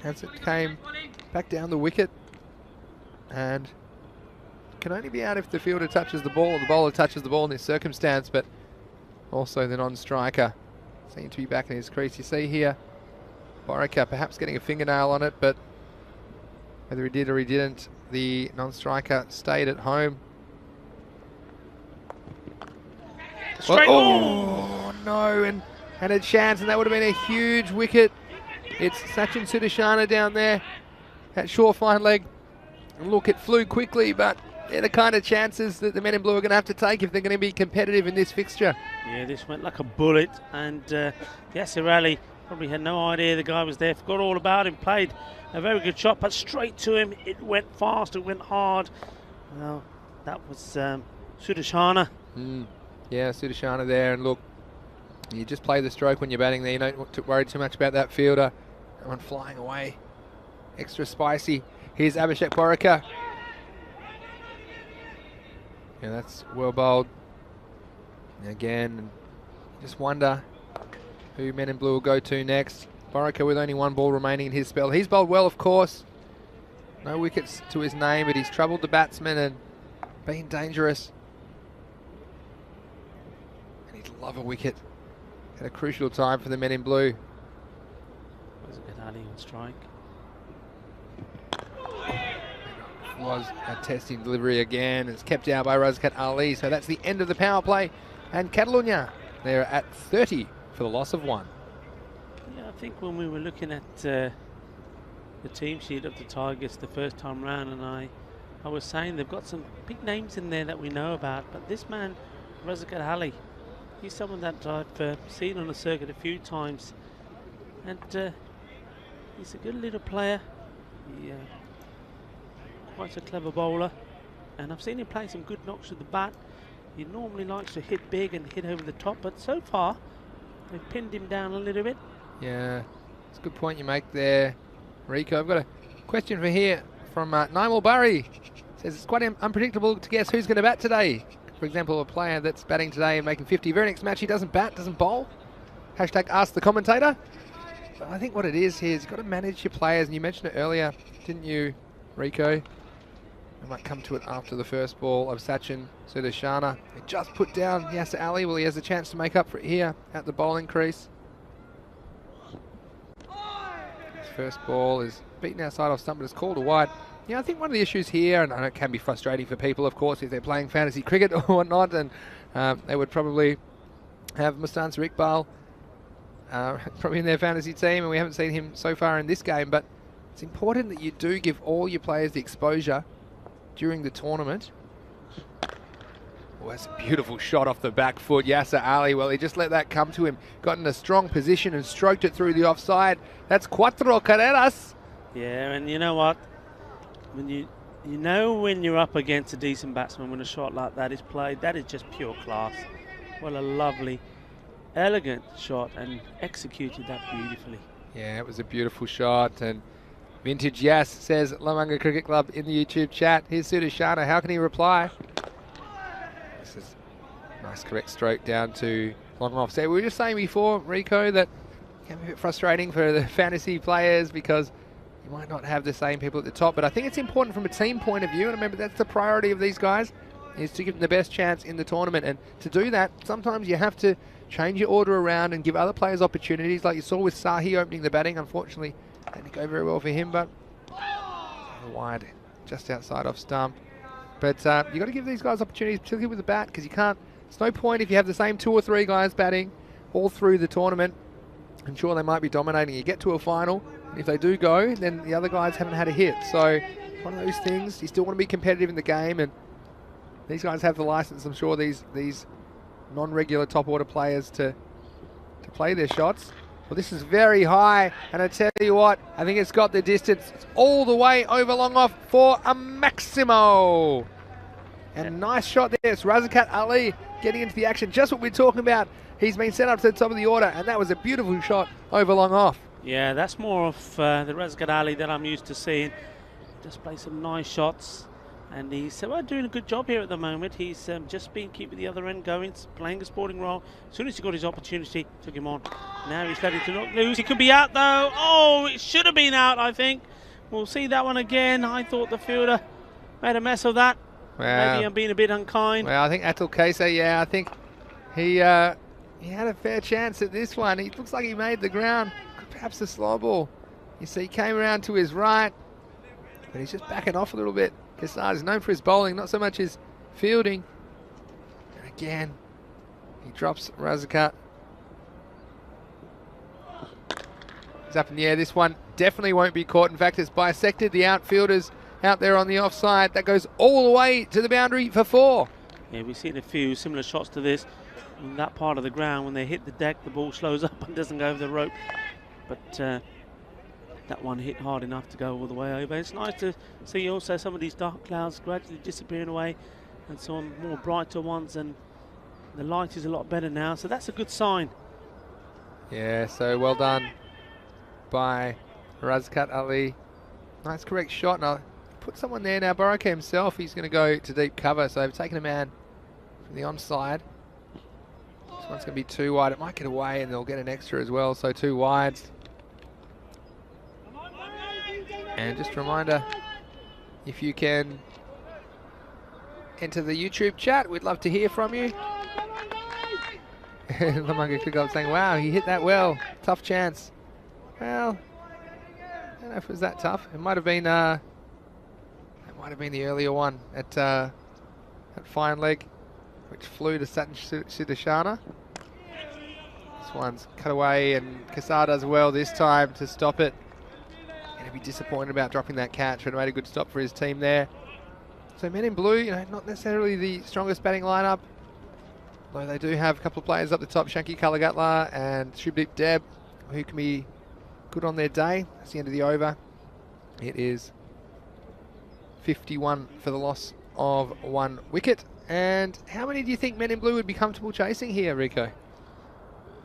as it came back down the wicket. And can only be out if the fielder touches the ball or the bowler touches the ball in this circumstance, but also the non-striker seemed to be back in his crease. You see here, Borika perhaps getting a fingernail on it, but whether he did or he didn't, the non-striker stayed at home. Straight. Oh no, and a chance, and that would have been a huge wicket. It's Sachin Sudarshana down there at short fine leg. And look, it flew quickly, but they're the kind of chances that the men in blue are going to have to take if they're going to be competitive in this fixture. Yeah, this went like a bullet, and Yasir Ali probably had no idea the guy was there, forgot all about him, played a very good shot, but straight to him. It went fast, it went hard. Well, that was Sudarshana. Yeah, Sudarshana there, and look, you just play the stroke when you're batting there. You don't want to worry too much about that fielder. That one flying away. Extra spicy. Here's Abhishek Borika. Yeah, that's well bowled. And again, just wonder who men in blue will go to next. Borika with only one ball remaining in his spell. He's bowled well, of course. No wickets to his name, but he's troubled the batsman and been dangerous. And he'd love a wicket at a crucial time for the men in blue. Razakat Ali on strike. Was a testing delivery again. It's kept out by Razakat Ali, so that's the end of the power play. And Catalunya, they're at 30 for the loss of 1. Yeah, I think when we were looking at the team sheet of the Tigers the first time round, and I was saying they've got some big names in there that we know about, but this man, Razakat Ali, he's someone that I've seen on the circuit a few times, and he's a good little player. He, quite a clever bowler, and I've seen him play some good knocks with the bat. He normally likes to hit big and hit over the top, but so far they've pinned him down a little bit. Yeah, it's a good point you make there, Rico. I've got a question for here from Naimal Burry. Says it's quite unpredictable to guess who's going to bat today. For example, a player that's batting today and making 50. Very next match he doesn't bat, doesn't bowl. Hashtag ask the commentator. But I think what it is here is you've got to manage your players, and you mentioned it earlier, didn't you, Rico? We might come to it after the first ball of Sachin Sudarshana. He just put down Yasir Ali. Well, he has a chance to make up for it here at the bowling crease. His first ball is beaten outside off stump, but it's called a wide. Yeah, I think one of the issues here, and I know it can be frustrating for people, of course, if they're playing fantasy cricket or whatnot, and they would probably have Mustansir Iqbal probably in their fantasy team, and we haven't seen him so far in this game, but it's important that you do give all your players the exposure during the tournament. Oh, that's a beautiful shot off the back foot. Yasir Ali, well, he just let that come to him. Got in a strong position and stroked it through the offside. That's cuatro carreras. Yeah, and you know what? When you know when you're up against a decent batsman, when a shot like that is played, that is just pure class. Well, a lovely, elegant shot, and executed that beautifully. Yeah, it was a beautiful shot, and Vintage Yas says Lamanga Cricket Club in the YouTube chat. Here's Sudarshana. How can he reply? This is a nice correct stroke down to long off. So we were just saying before, Rico, that it can be a bit frustrating for the fantasy players because you might not have the same people at the top. But I think it's important from a team point of view, and remember that's the priority of these guys, is to give them the best chance in the tournament. And to do that, sometimes you have to change your order around and give other players opportunities, like you saw with Sahi opening the batting. Unfortunately, didn't go very well for him, but wide, just outside off stump. But you've got to give these guys opportunities, particularly with the bat, because you can't, it's no point if you have the same 2 or 3 guys batting all through the tournament. I'm sure they might be dominating. You get to a final, and if they do go, then the other guys haven't had a hit. So one of those things, you still want to be competitive in the game, and these guys have the license, I'm sure, these non-regular top order players to play their shots. Well, this is very high, and I tell you what, I think it's got the distance. It's all the way over long off for a Maximo. And a nice shot there. It's Razakat Ali getting into the action, just what we're talking about. He's been sent up to the top of the order, and that was a beautiful shot over long off. Yeah, that's more of the Razakat Ali that I'm used to seeing. Just play some nice shots. And he's doing a good job here at the moment. He's just been keeping the other end going, playing a sporting role. As soon as he got his opportunity, took him on. Now he's ready to knock loose. He could be out though. Oh, it should have been out, I think. We'll see that one again. I thought the fielder made a mess of that. Wow. Maybe I'm being a bit unkind. Well, I think Atul Kesa, yeah, I think he had a fair chance at this one. He looks like he made the ground. Perhaps a slow ball. You see, he came around to his right, but he's just backing off a little bit. Kesa is known for his bowling, not so much his fielding. And again, he drops Razakat. He's up in the air. This one definitely won't be caught. In fact, it's bisected the outfielders out there on the offside. That goes all the way to the boundary for 4. Yeah, we've seen a few similar shots to this. In that part of the ground, when they hit the deck, the ball slows up and doesn't go over the rope. But that one hit hard enough to go all the way over. It's nice to see also some of these dark clouds gradually disappearing away and some more brighter ones, and the light is a lot better now, so that's a good sign. Yeah, so well done by Razakat Ali. Nice correct shot. Now put someone there now. Baraka himself, he's going to go to deep cover, so they've taken a man from the onside. This one's going to be too wide. It might get away and they'll get an extra as well, so 2 wides. And just a reminder, if you can enter the YouTube chat, we'd love to hear from you. Lamanga Cricket Club saying, wow, he hit that well. Tough chance. Well, I don't know if it was that tough. It might have been the earlier one at fine leg, which flew to Satin Siddhashana. This one's cut away, and Kesa does well this time to stop it. Going to be disappointed about dropping that catch, but made a good stop for his team there. So men in blue, you know, not necessarily the strongest batting lineup, though they do have a couple of players up the top, Shanky Kalagatla and Shubdeep Deb, who can be good on their day. That's the end of the over. It is 51 for the loss of 1 wicket. And how many do you think men in blue would be comfortable chasing here, Rico?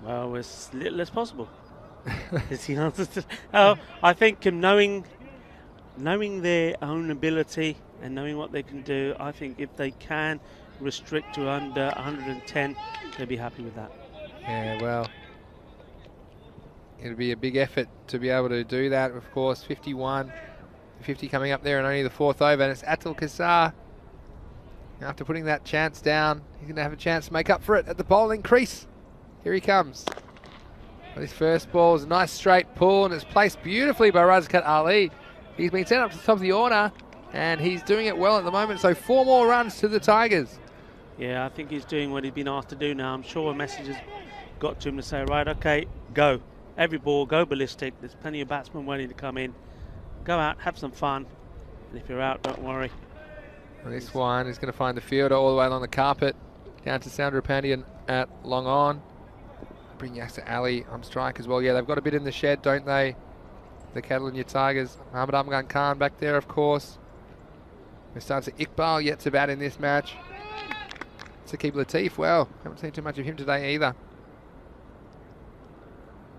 Well, as little as possible. Is the answer to, I think knowing their own ability and knowing what they can do, I think if they can restrict to under 110, they'll be happy with that. Yeah, well, it'll be a big effort to be able to do that. Of course, 51, 50 coming up there, and only the 4th over. And it's Atul Kesa. After putting that chance down, he's going to have a chance to make up for it at the bowling crease. Here he comes. Well, his first ball is a nice straight pull, and it's placed beautifully by Razakat Ali. He's been sent up to the top of the order, and he's doing it well at the moment. So 4 more runs to the Tigers. Yeah, I think he's doing what he's been asked to do now. I'm sure a message has got to him to say, right, okay, go. Every ball, go ballistic. There's plenty of batsmen waiting to come in. Go out, have some fun. And if you're out, don't worry. Well, this one is going to find the fielder all the way along the carpet, down to Soundra Pandian at long on. Bring Yasser Ali on strike as well. Yeah, they've got a bit in the shed, don't they? The Catalonia Tigers. Mohammad Afghan Khan back there, of course. We're starting to Iqbal yet to bat in this match. Saqib Latif, well, haven't seen too much of him today either.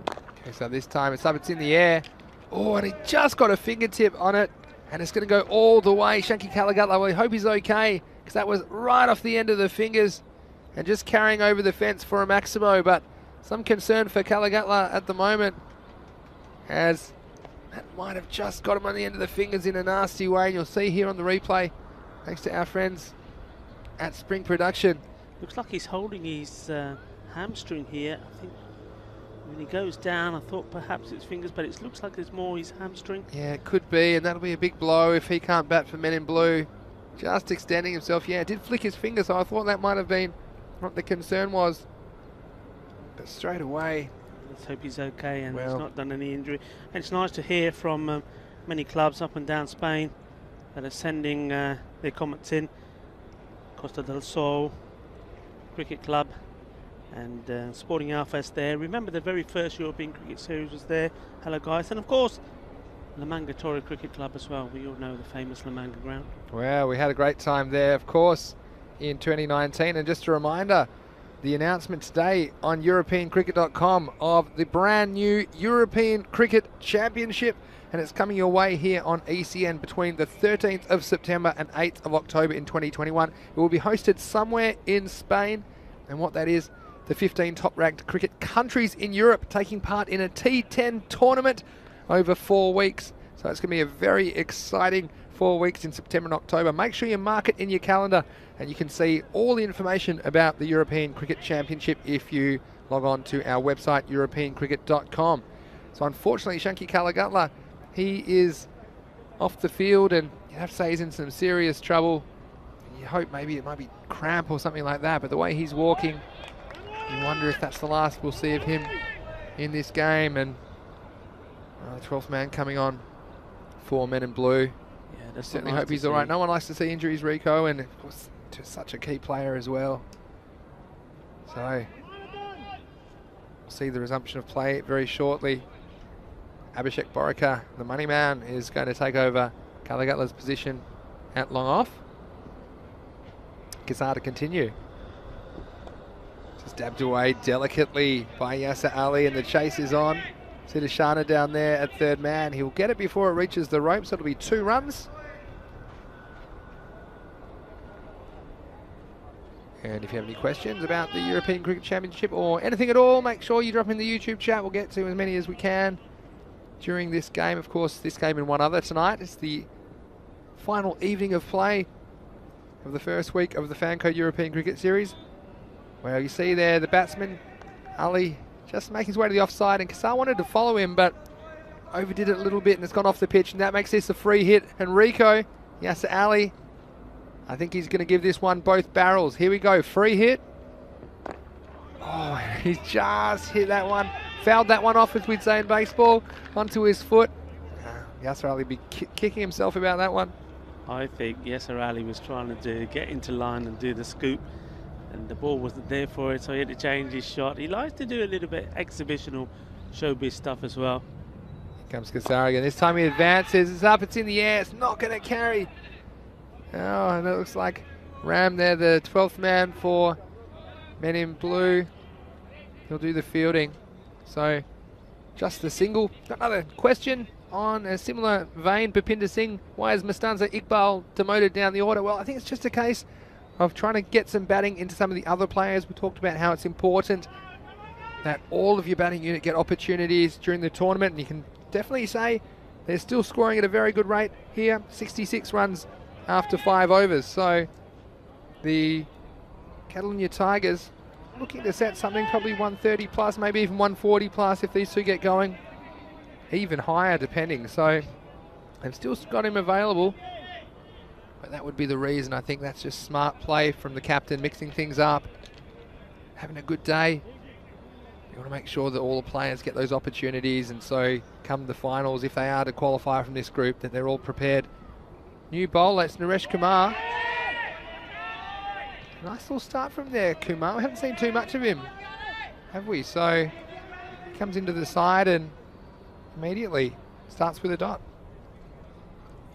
Okay, so this time it's up, it's in the air. Oh, and he just got a fingertip on it, and it's going to go all the way. Shanky Kalagatla, well, I hope he's okay, because that was right off the end of the fingers and just carrying over the fence for a Maximo, but some concern for Kalagatla at the moment, as that might have just got him on the end of the fingers in a nasty way, and you'll see here on the replay, thanks to our friends at Spring Production. Looks like he's holding his hamstring here. I think when he goes down, I thought perhaps it's fingers, but it looks like it's more his hamstring. Yeah, it could be, and that'll be a big blow if he can't bat for men in blue. Just extending himself. Yeah, it did flick his finger, so I thought that might have been what the concern was. But straight away, let's hope he's okay and he's not done any injury. And it's nice to hear from many clubs up and down Spain that are sending their comments in. Costa del Sol Cricket Club and Sporting Alfest there. Remember the very first European Cricket Series was there. Hello guys. And of course Lamanga Torre Cricket Club as well. We all know the famous Lamanga ground. Well, we had a great time there, of course, in 2019. And just a reminder, the announcement today on EuropeanCricket.com of the brand new European Cricket Championship. and it's coming your way here on ECN between the 13th of September and 8th of October in 2021. It will be hosted somewhere in Spain, and what that is, the 15 top-ranked cricket countries in Europe taking part in a T10 tournament over 4 weeks. So it's going to be a very exciting 4 weeks in September and October. Make sure you mark it in your calendar, and you can see all the information about the European Cricket Championship if you log on to our website, europeancricket.com. So unfortunately, Shanky Kalagutla, he is off the field, and you have to say he's in some serious trouble. You hope maybe it might be cramp or something like that, but the way he's walking, you wonder if that's the last we'll see of him in this game. And the 12th man coming on for Men in Blue. Yeah, that's Certainly nice hope he's to all right. see. No one likes to see injuries, Rico, and of course, to such a key player as well. So we'll see the resumption of play very shortly. Abhishek Borika, the money man, is going to take over Kalagutla's position at long off. Kazar to continue. Just dabbed away delicately by Yasser Ali, and the chase is on. Siddhashana down there at third man. He'll get it before it reaches the rope, so it'll be 2 runs. And if you have any questions about the European Cricket Championship or anything at all, make sure you drop in the YouTube chat. We'll get to as many as we can during this game. Of course, this game and one other tonight. It's the final evening of play of the first week of the Fancode European Cricket Series. Well, you see there the batsman, Ali, just making his way to the offside, and Kazar wanted to follow him, but overdid it a little bit, and it's gone off the pitch, and that makes this a free hit. And Rico, Yasser Ali, I think he's going to give this one both barrels. Here we go, free hit. Oh, he's just hit that one. Fouled that one off, as we'd say in baseball, onto his foot. Yasser Ali be kicking himself about that one. I think Yasser Ali was trying to get into line and do the scoop, and the ball wasn't there for it, so he had to change his shot. He likes to do a little bit exhibitional showbiz stuff as well. Here comes Kazar again. This time he advances. It's up, it's in the air. It's not going to carry. Oh, and it looks like Ram there, the 12th man for Men in Blue. He'll do the fielding. So just the single. Got another question on a similar vein. Bhupinder Singh, why is Mustanza Iqbal demoted down the order? Well, I think it's just a case of trying to get some batting into some of the other players. We talked about how it's important that all of your batting unit get opportunities during the tournament, and you can definitely say they're still scoring at a very good rate here. 66 runs after 5 overs. So the Catalonia Tigers looking to set something probably 130 plus, maybe even 140 plus if these two get going. Even higher depending. So they've still got him available, but that would be the reason. I think that's just smart play from the captain, mixing things up, having a good day. You want to make sure that all the players get those opportunities, and so come the finals, if they are to qualify from this group, that they're all prepared. New bowl, that's Naresh Kumar. Nice little start from there, Kumar. We haven't seen too much of him, have we? So he comes into the side and immediately starts with a dot.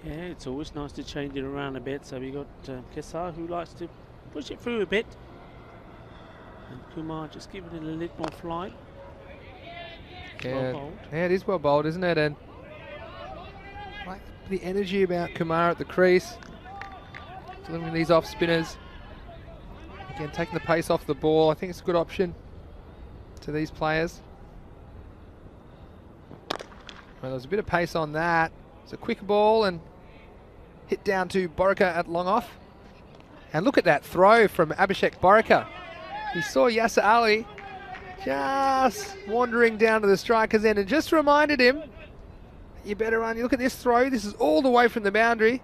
Yeah, it's always nice to change it around a bit. So we got Kazar, who likes to push it through a bit, and Kumar just giving it a little more flight. Well bowled. Yeah, it is well bowled, isn't it? And I like the energy about Kumar at the crease, delivering these off spinners. Again, taking the pace off the ball. I think it's a good option to these players. Well, there's a bit of pace on that. It's a quick ball and hit down to Borika at long off. And look at that throw from Abhishek Borika. He saw Yasser Ali just wandering down to the striker's end and just reminded him, you better run. You look at this throw. This is all the way from the boundary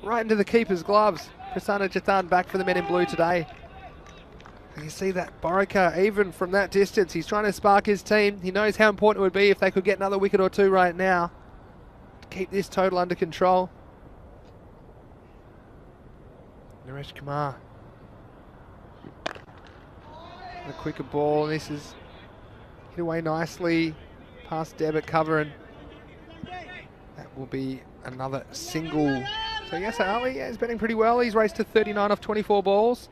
right into the keeper's gloves. Prasanna Jathan back for the Men in Blue today. And you see that Borika, even from that distance, he's trying to spark his team. He knows how important it would be if they could get another wicket or two right now to keep this total under control. Naresh Kumar. The quicker ball. This is hit away nicely past Debit cover, and that will be another single. So yes, Ali is batting pretty well. He's raced to 39 off 24 balls.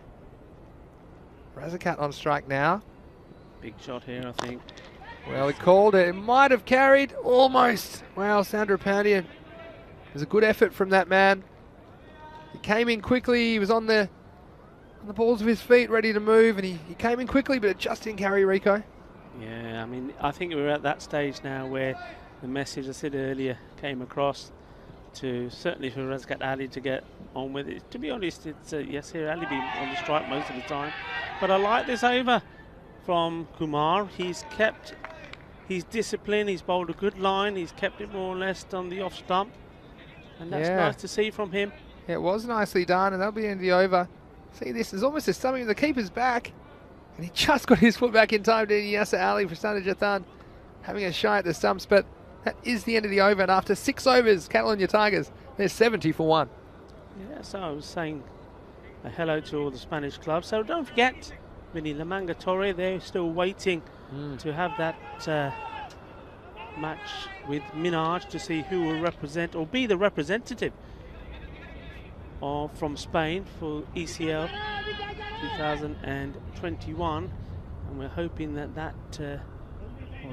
Razakat on strike now. Big shot here, I think. Well, he called it. It might have carried. Almost. Wow, Sandra Pandian. It was a good effort from that man. He came in quickly. He was on the balls of his feet, ready to move, and he came in quickly, but it just didn't carry, Rico. Yeah, I mean, I think we're at that stage now where the message I said earlier came across to certainly for Razgat Ali to get on with it. To be honest, it's Yasser Ali being on the strike most of the time. But I like this over from Kumar. He's kept his discipline, he's bowled a good line, he's kept it more or less on the off stump. And that's nice to see from him. Yeah, it was nicely done, and that'll be the end of the over. See, this is almost a stumping. The keeper's back, and he just got his foot back in time to Yasser Ali for Sandra Jathan having a shy at the stumps, but that is the end of the over, and after 6 overs, Catalonia Tigers, they're 70 for 1. Yeah, so I was saying a hello to all the Spanish clubs. So don't forget, Vinny Lamanga Torre, they're still waiting to have that match with Minaj to see who will represent or be the representative from Spain for ECL 2021, and we're hoping that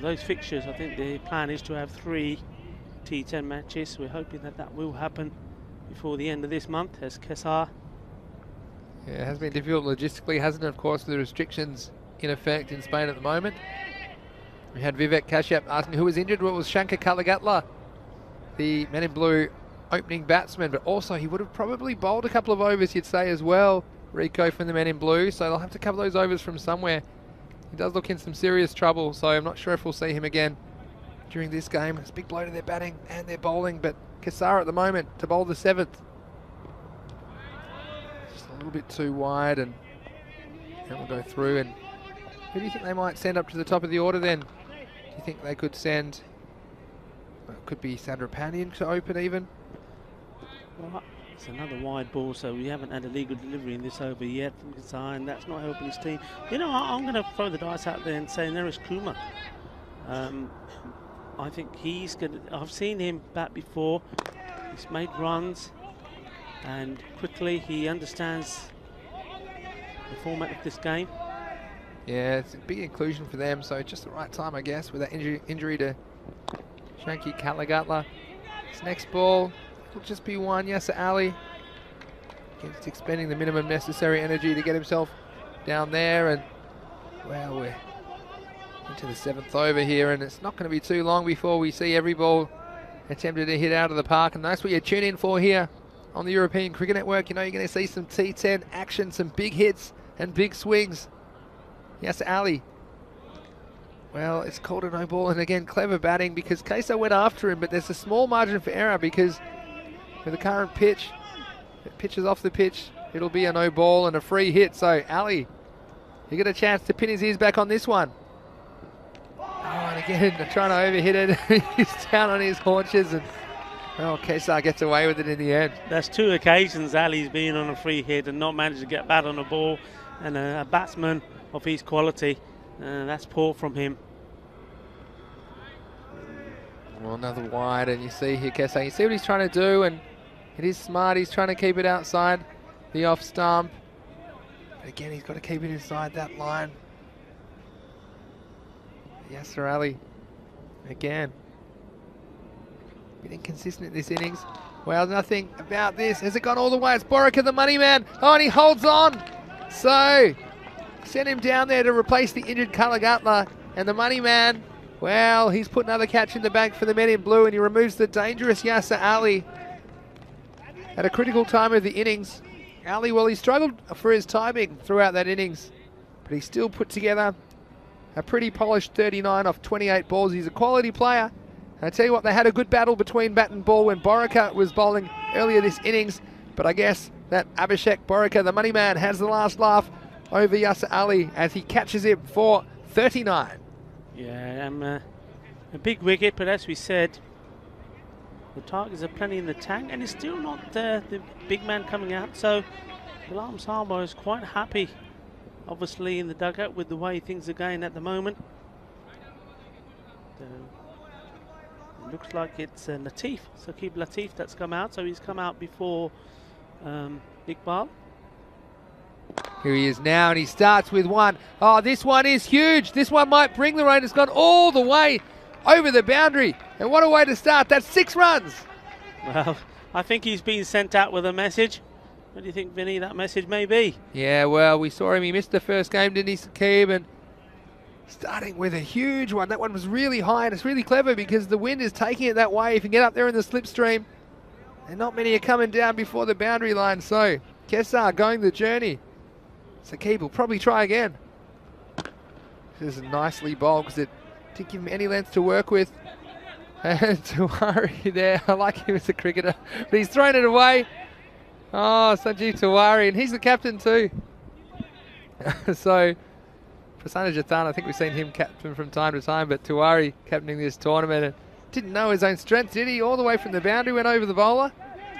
those fixtures, I think the plan is to have 3 T10 matches. We're hoping that will happen before the end of this month as Kesar. Yeah, it has been difficult logistically, hasn't it, of course, with the restrictions in effect in Spain at the moment. We had Vivek Kashyap asking who was injured. Well, it was Shankar Kalagatla, the Men in Blue opening batsman, but also he would have probably bowled a couple of overs, you'd say, as well, Rico, from the Men in Blue, so they'll have to cover those overs from somewhere. He does look in some serious trouble, so I'm not sure if we'll see him again during this game. It's a big blow to their batting and their bowling, but Kesar at the moment to bowl the 7th. Just a little bit too wide, and we'll go through. And who do you think they might send up to the top of the order then? Do you think they could send, well, it could be Sandra Pandian to open even? Well, it's another wide ball, so we haven't had a legal delivery in this over yet from Kesar, and that's not helping his team. You know, I'm going to throw the dice out there and say Naresh Kumar. I think he's going to, I've seen him bat before. He's made runs, and quickly he understands the format of this game. Yeah, it's a big inclusion for them, so just the right time, I guess, with that injury to Shanky Kalagatla. This next ball will just be one. Yasser Ali against expending the minimum necessary energy to get himself down there, and well, we're into the 7th over here, and it's not going to be too long before we see every ball attempted to hit out of the park, and that's what you tune in for here on the European Cricket Network. You know, you're going to see some T10 action, some big hits and big swings. Yasser Ali, well, it's called a no ball, and again, clever batting because Kesar went after him, but there's a small margin for error because with the current pitch, it pitches off the pitch, it'll be a no ball and a free hit. So Ali, you get a chance to pin his ears back on this one. Oh, and again, they're trying to overhit it. He's down on his haunches, and well, Kesar gets away with it in the end. That's 2 occasions Ali's been on a free hit and not managed to get bat on the ball, and a batsman of his quality, that's poor from him. Well, another wide, and you see here Kesar, you see what he's trying to do, and it is smart. He's trying to keep it outside the off stump. But again, he's got to keep it inside that line. Yasser Ali, again, a bit inconsistent this innings. Well, nothing about this. Has it gone all the way? It's Borika, the money man. Oh, and he holds on. So, send him down there to replace the injured Kalagatla, and the money man, well, he's put another catch in the bank for the Men in Blue, and he removes the dangerous Yasser Ali at a critical time of the innings. Ali, well, he struggled for his timing throughout that innings, but he still put together a pretty polished 39 off 28 balls. He's a quality player. And I tell you what, they had a good battle between bat and ball when Borika was bowling earlier this innings, but I guess that Abhishek Borika, the money man, has the last laugh over Yasser Ali as he catches him for 39. Yeah, a big wicket, but as we said, the Tigers are plenty in the tank, and it's still not the big man coming out, so Ghulam Sarwar is quite happy, obviously, in the dugout with the way things are going at the moment. It looks like it's Latif, Saqib Latif, that's come out, so he's come out before Iqbal. Here he is now, and he starts with one. Oh, this one is huge. This one might bring the rain. It's gone all the way over the boundary. And what a way to start. That's 6 runs. Well, I think he's been sent out with a message. What do you think, Vinny, that message may be? Yeah, well, we saw him. He missed the first game, didn't he, Sakib? And starting with a huge one. That one was really high, and it's really clever because the wind is taking it that way. If you get up there in the slipstream, and not many are coming down before the boundary line. So, Kessar going the journey. Sakib will probably try again. This is nicely bowled because it didn't give him any length to work with. And Tiwari there, I like him as a cricketer, but he's thrown it away. Oh, Sanjeev Tiwari, and he's the captain too. So, Prasanna Jathan, I think we've seen him captain from time to time, but Tiwari captaining this tournament and didn't know his own strength, did he? All the way from the boundary, went over the bowler,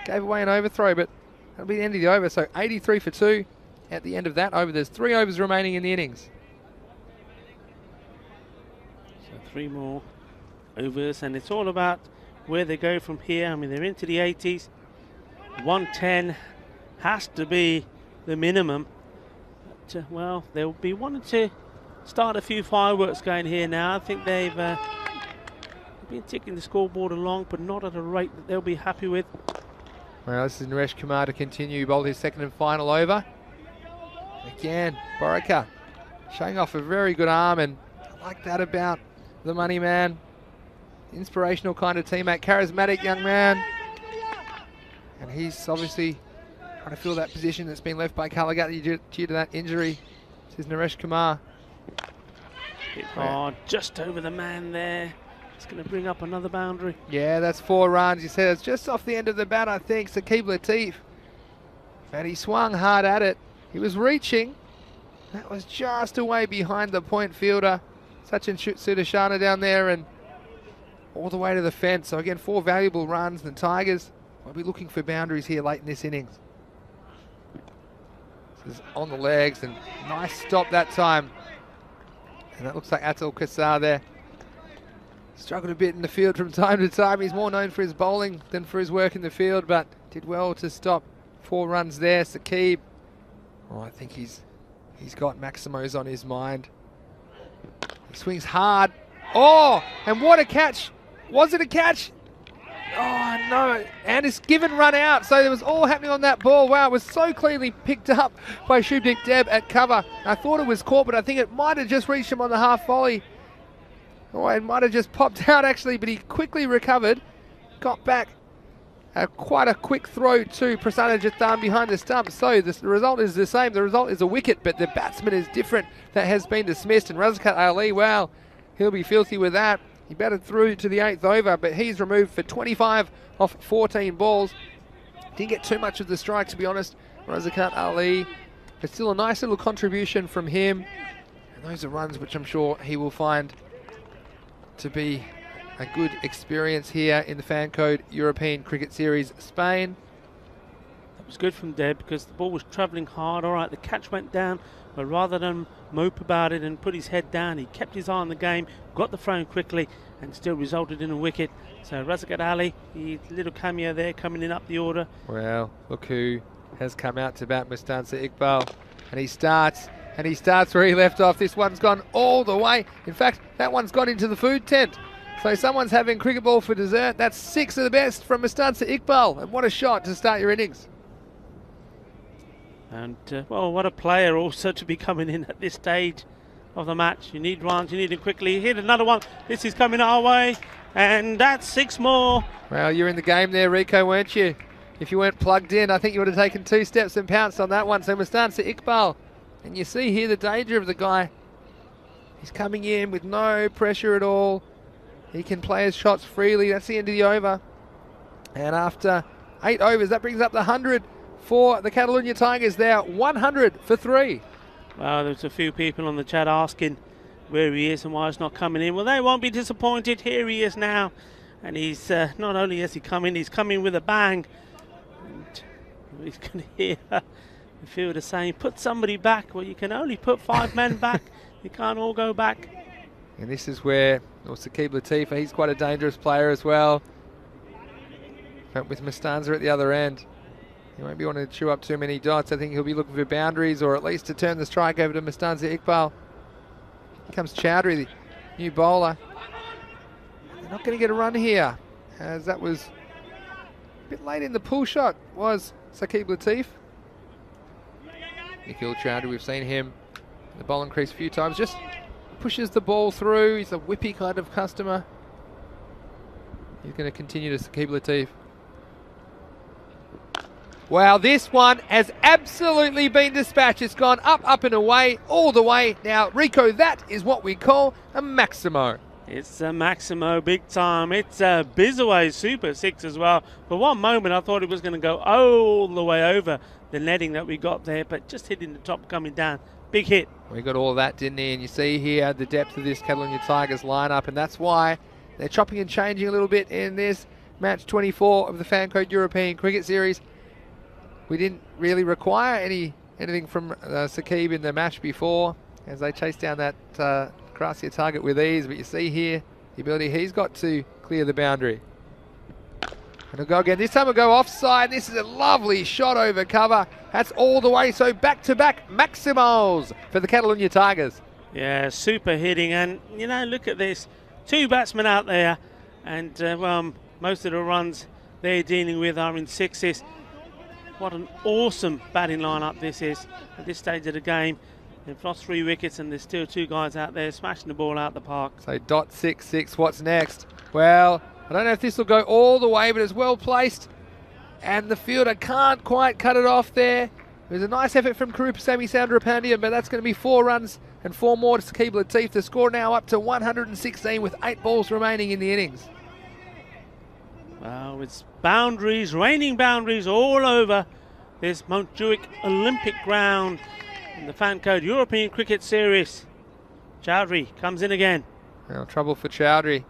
gave away an overthrow, but that'll be the end of the over. So 83 for 2 at the end of that over. There's 3 overs remaining in the innings. So 3 more overs, and it's all about where they go from here. I mean, they're into the 80s. 110 has to be the minimum. But, well, they'll be wanting to start a few fireworks going here now. I think they've been ticking the scoreboard along, but not at a rate that they'll be happy with. Well, this is Naresh Kumar to continue, bowl his second and final over. Again, Borika showing off a very good arm, and I like that about the money man. Inspirational kind of teammate, charismatic young man. And he's obviously trying to fill that position that's been left by Kalagati due to that injury. This is Naresh Kumar. Hit hard, just over the man there. It's going to bring up another boundary. Yeah, that's 4 runs. You said it's just off the end of the bat, I think. Sakib Latif. But he swung hard at it. He was reaching. That was just away behind the point fielder. Sachin Sudashana down there and all the way to the fence. So again, 4 valuable runs. The Tigers will be looking for boundaries here late in this innings. This is on the legs and nice stop that time. And that looks like Atul Kassar there. Struggled a bit in the field from time to time. He's more known for his bowling than for his work in the field, but did well to stop 4 runs there. Sakib, oh, I think he's got Maximos on his mind. He swings hard. Oh, and what a catch. Was it a catch? Oh, no. And it's given run out. So there was all happening on that ball. Wow, it was so cleanly picked up by Shubnik Deb at cover. I thought it was caught, but I think it might have just reached him on the half volley. Oh, it might have just popped out actually, but he quickly recovered. Got back. Quite a quick throw to Prasanna Jathan behind the stump. So the result is the same. The result is a wicket, but the batsman is different. That has been dismissed. And Razakat Ali, well, he'll be filthy with that. He batted through to the 8th over, but he's removed for 25 off 14 balls. Didn't get too much of the strike, to be honest, Razakat Ali. But still a nice little contribution from him. And those are runs which I'm sure he will find to be a good experience here in the Fan Code European Cricket Series Spain. That was good from Deb because the ball was travelling hard. All right, the catch went down, but rather than mope about it and put his head down, he kept his eye on the game, got the throw quickly, and still resulted in a wicket. So Razakat Ali, his little cameo there coming in up the order. Well, look who has come out to bat, Mustansa Iqbal, and he starts where he left off. This one's gone all the way. In fact, that one's gone into the food tent. So someone's having cricket ball for dessert. That's 6 of the best from Mustansa Iqbal. And what a shot to start your innings. And, well, what a player also to be coming in at this stage of the match. You need runs, you need it quickly. Hit another one. This is coming our way. And that's 6 more. Well, you're in the game there, Rico, weren't you? If you weren't plugged in, I think you would have taken 2 steps and pounced on that one. So Mustansa Iqbal. And you see here the danger of the guy. He's coming in with no pressure at all. He can play his shots freely. That's the end of the over. And after 8 overs, that brings up the 100 for the Catalunya Tigers there. 100 for 3. Well, there's a few people on the chat asking where he is and why he's not coming in. Well, they won't be disappointed. Here he is now. And he's not only has he come in, he's coming with a bang. And he's going to hear the fielder saying, put somebody back. Well, you can only put 5 men back. You can't all go back. And this is where Sakib Latif, he's quite a dangerous player as well. But with Mustanza at the other end, He won't be wanting to chew up too many dots. I think he'll be looking for boundaries or at least to turn the strike over to Mustanza Iqbal. Here comes Chowdhury, the new bowler. They're not going to get a run here, as that was a bit late in the pull shot, was Saqib Latif. Nikhil Chowdhury, we've seen him in the bowling crease a few times, just pushes the ball through. He's a whippy kind of customer. He's going to continue to Saqib Latif. Wow, this one has absolutely been dispatched. It's gone up, up and away, all the way. Now, Rico, that is what we call a Maximo. It's a Maximo big time. It's a Bizaway Super 6 as well. For one moment, I thought it was going to go all the way over the netting that we got there, but just hitting the top, coming down. Big hit. We got all of that, didn't he? And you see here the depth of this Catalonia Tigers lineup, and that's why they're chopping and changing a little bit in this match 24 of the Fan Code European Cricket Series. We didn't really require anything from Saqib in the match before, as they chased down that Gracia target with ease. But you see here the ability he's got to clear the boundary. And he'll go again. This time we'll go offside. This is a lovely shot over cover. That's all the way. So back-to-back Maximals for the Catalonia Tigers. Yeah, super hitting. And, you know, look at this. 2 batsmen out there. And, well, most of the runs they're dealing with are in 6s. What an awesome batting lineup this is at this stage of the game. They've lost 3 wickets and there's still 2 guys out there smashing the ball out the park. So .66, what's next? Well, I don't know if this will go all the way, but it's well placed. And the fielder can't quite cut it off there. It was a nice effort from Karupasamy Soundarapandian, but that's going to be 4 runs and 4 more to Saqib Latif. The score now up to 116 with 8 balls remaining in the innings. Well, it's boundaries, raining boundaries all over this Montjuic Olympic ground in the Fan Code European Cricket Series. Chowdhury comes in again. Well, trouble for Chowdhury.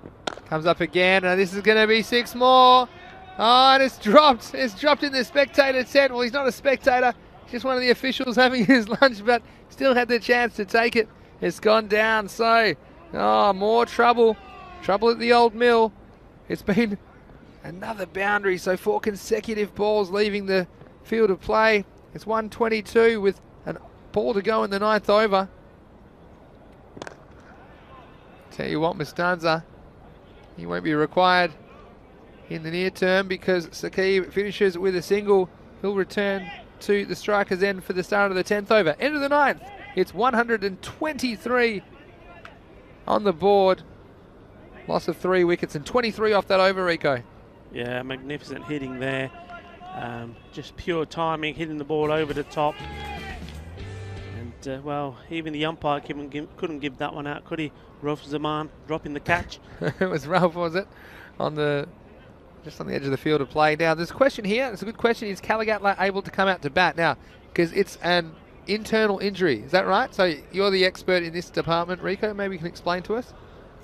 Comes up again, and this is going to be 6 more. Oh, and it's dropped. It's dropped in the spectator tent. Well, he's not a spectator. He's just one of the officials having his lunch, but still had the chance to take it. It's gone down, so, oh, more trouble. Trouble at the old mill. It's been another boundary, so 4 consecutive balls leaving the field of play. It's 122 with a ball to go in the 9th over. Tell you what, Mustanza, he won't be required in the near term because Saqib finishes with a single. He'll return to the striker's end for the start of the 10th over. End of the 9th. It's 123 on the board. Loss of 3 wickets and 23 off that over, Rico. Yeah, magnificent hitting there. Just pure timing, hitting the ball over the top. And, well, even the umpire couldn't give that one out, could he? Rauf Zaman dropping the catch. It was Ralph, was it? Just on the edge of the field of play. Now, there's a question here. It's a good question. Is Caligatla able to come out to bat? Now, because it's an internal injury. Is that right? So you're the expert in this department, Rico. Maybe you can explain to us?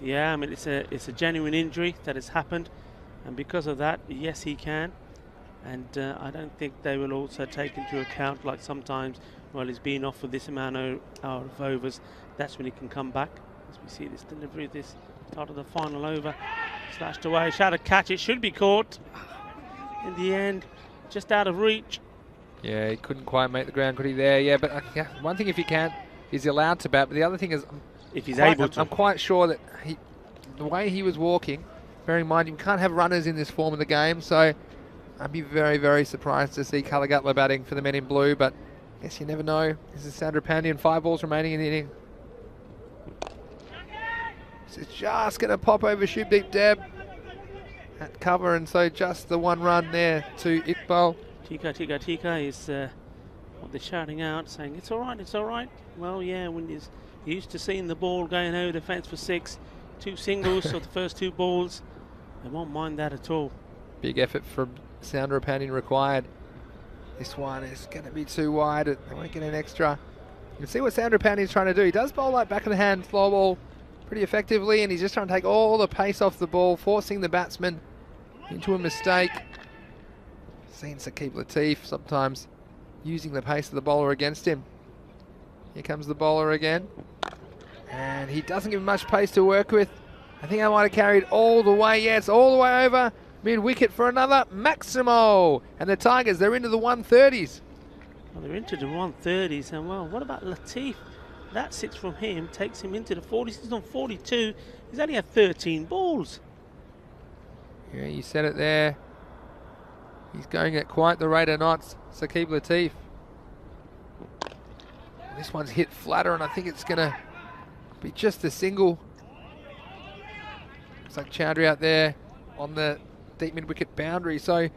Yeah, I mean, it's a genuine injury that has happened. And because of that, yes, he can. And I don't think they will also take into account, like sometimes, well, he's been off for this amount of overs. That's when he can come back. As we see this delivery, this start of the final over. Slashed away, shot a catch. It should be caught. In the end, just out of reach. Yeah, he couldn't quite make the ground, could he there? Yeah, but yeah, one thing if he can, he's allowed to bat. But the other thing is, if he's able to. I'm quite sure that the way he was walking, bearing in mind you can't have runners in this form of the game, so I'd be very, very surprised to see Caligatla batting for the men in blue, but I guess you never know. This is Soundarapandian, 5 balls remaining in the inning. This is just going to pop over Shubdeep Deb at cover, and so just the 1 run there to Iqbal. Tika is what they're shouting out, saying, it's all right, it's all right. Well, yeah, when he's used to seeing the ball going over the fence for 6, 2 singles, so the first 2 balls, they won't mind that at all. Big effort from Soundarapandian required. This one is going to be too wide. They won't get an extra. You can see what Soundarapandian is trying to do. He does bowl like back of the hand slow ball pretty effectively, and he's just trying to take all the pace off the ball, forcing the batsman into a mistake. Seen Saqib Latif sometimes using the pace of the bowler against him. Here comes the bowler again, and he doesn't give him much pace to work with. I think I might have carried all the way. Yeah, it's all the way over. mid-wicket for another Maximo. And the Tigers, they're into the 130s. Well, they're into the 130s, and well, what about Latif? That 6 from him takes him into the 40s. He's on 42. He's only had 13 balls. Yeah, you said it there. He's going at quite the rate of knots, Saqib Latif. This one's hit flatter, and I think it's going to be just a single. Looks like Chowdhury out there on the deep mid-wicket boundary, so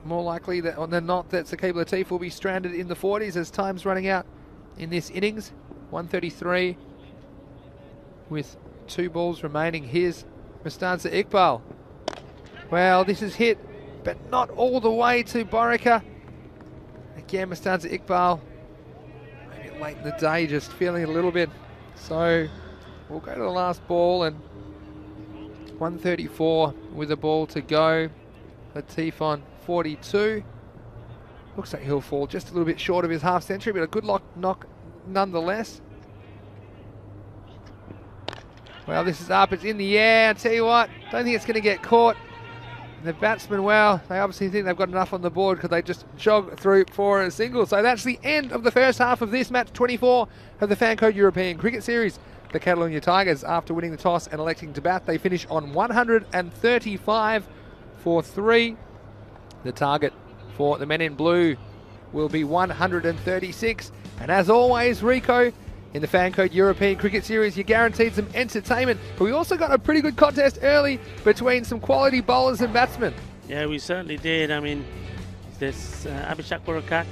more likely than not that Saqib Latif will be stranded in the 40s as time's running out in this innings. 133 with 2 balls remaining. Here's Mustaza Iqbal. Well, this is hit, but not all the way to Borika. Again, Mustaza Iqbal, maybe late in the day, just feeling a little bit. So we'll go to the last ball, and 134 with a ball to go. Latif on 42. Looks like he'll fall just a little bit short of his half century, but a good knock nonetheless. Well, this is up, it's in the air. I tell you what, don't think it's going to get caught. The batsmen, well, they obviously think they've got enough on the board because they just jog through for a single. So that's the end of the first half of this match 24 of the Fancode European Cricket Series. The Catalonia Tigers, after winning the toss and electing to bat, they finish on 135 for 3. The target for the men in blue will be 136. And as always, Rico, in the Fancode European Cricket Series, you're guaranteed some entertainment. But we also got a pretty good contest early between some quality bowlers and batsmen. Yeah, we certainly did. I mean, this Abhishek Barakat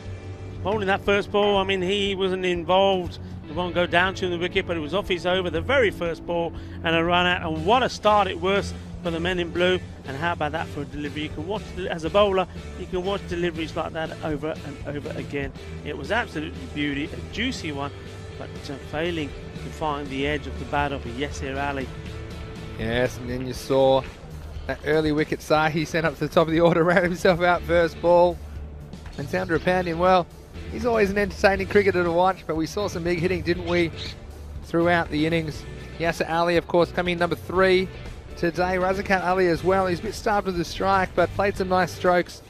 bowling that first ball. I mean, he wasn't involved. He won't go down to the wicket, but it was off his over the very first ball and a run out. And what a start it was for the men in blue. And how about that for a delivery? You can watch, as a bowler, you can watch deliveries like that over and over again. It was absolutely beauty, a juicy one, but failing to find the edge of the bat of Yasir Ali. Yes, and then you saw that early wicket Sahi sent up to the top of the order, ran himself out first ball. And Sandra Pandian, well, he's always an entertaining cricketer to watch, but we saw some big hitting, didn't we, throughout the innings. Yasir Ali, of course, coming in number 3 today. Razakat Ali as well. He's a bit starved with the strike, but played some nice strokes.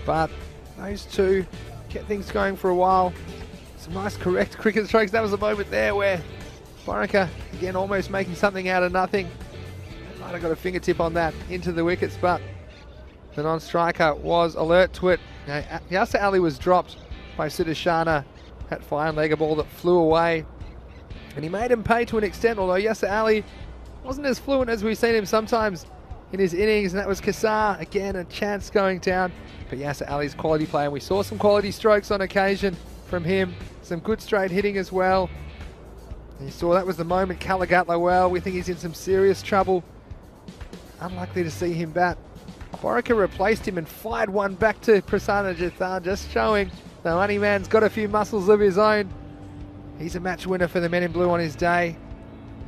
But those two kept things going for a while. Some nice correct cricket strokes. That was a moment there where Borika, again, almost making something out of nothing. Might have got a fingertip on that into the wickets, but the non-striker was alert to it. Yasir Ali was dropped by Sudarshana, that fine legger ball that flew away. And he made him pay to an extent, although Yasir Ali wasn't as fluent as we've seen him sometimes in his innings, and that was Kassar. Again, a chance going down. But Yasir Ali's quality play, and we saw some quality strokes on occasion from him. Some good straight hitting as well. And you saw that was the moment. Kalagatla, well, we think he's in some serious trouble. Unlikely to see him bat. Borika replaced him and fired one back to Prasanna Jathan, just showing the money man's got a few muscles of his own. He's a match winner for the men in blue on his day.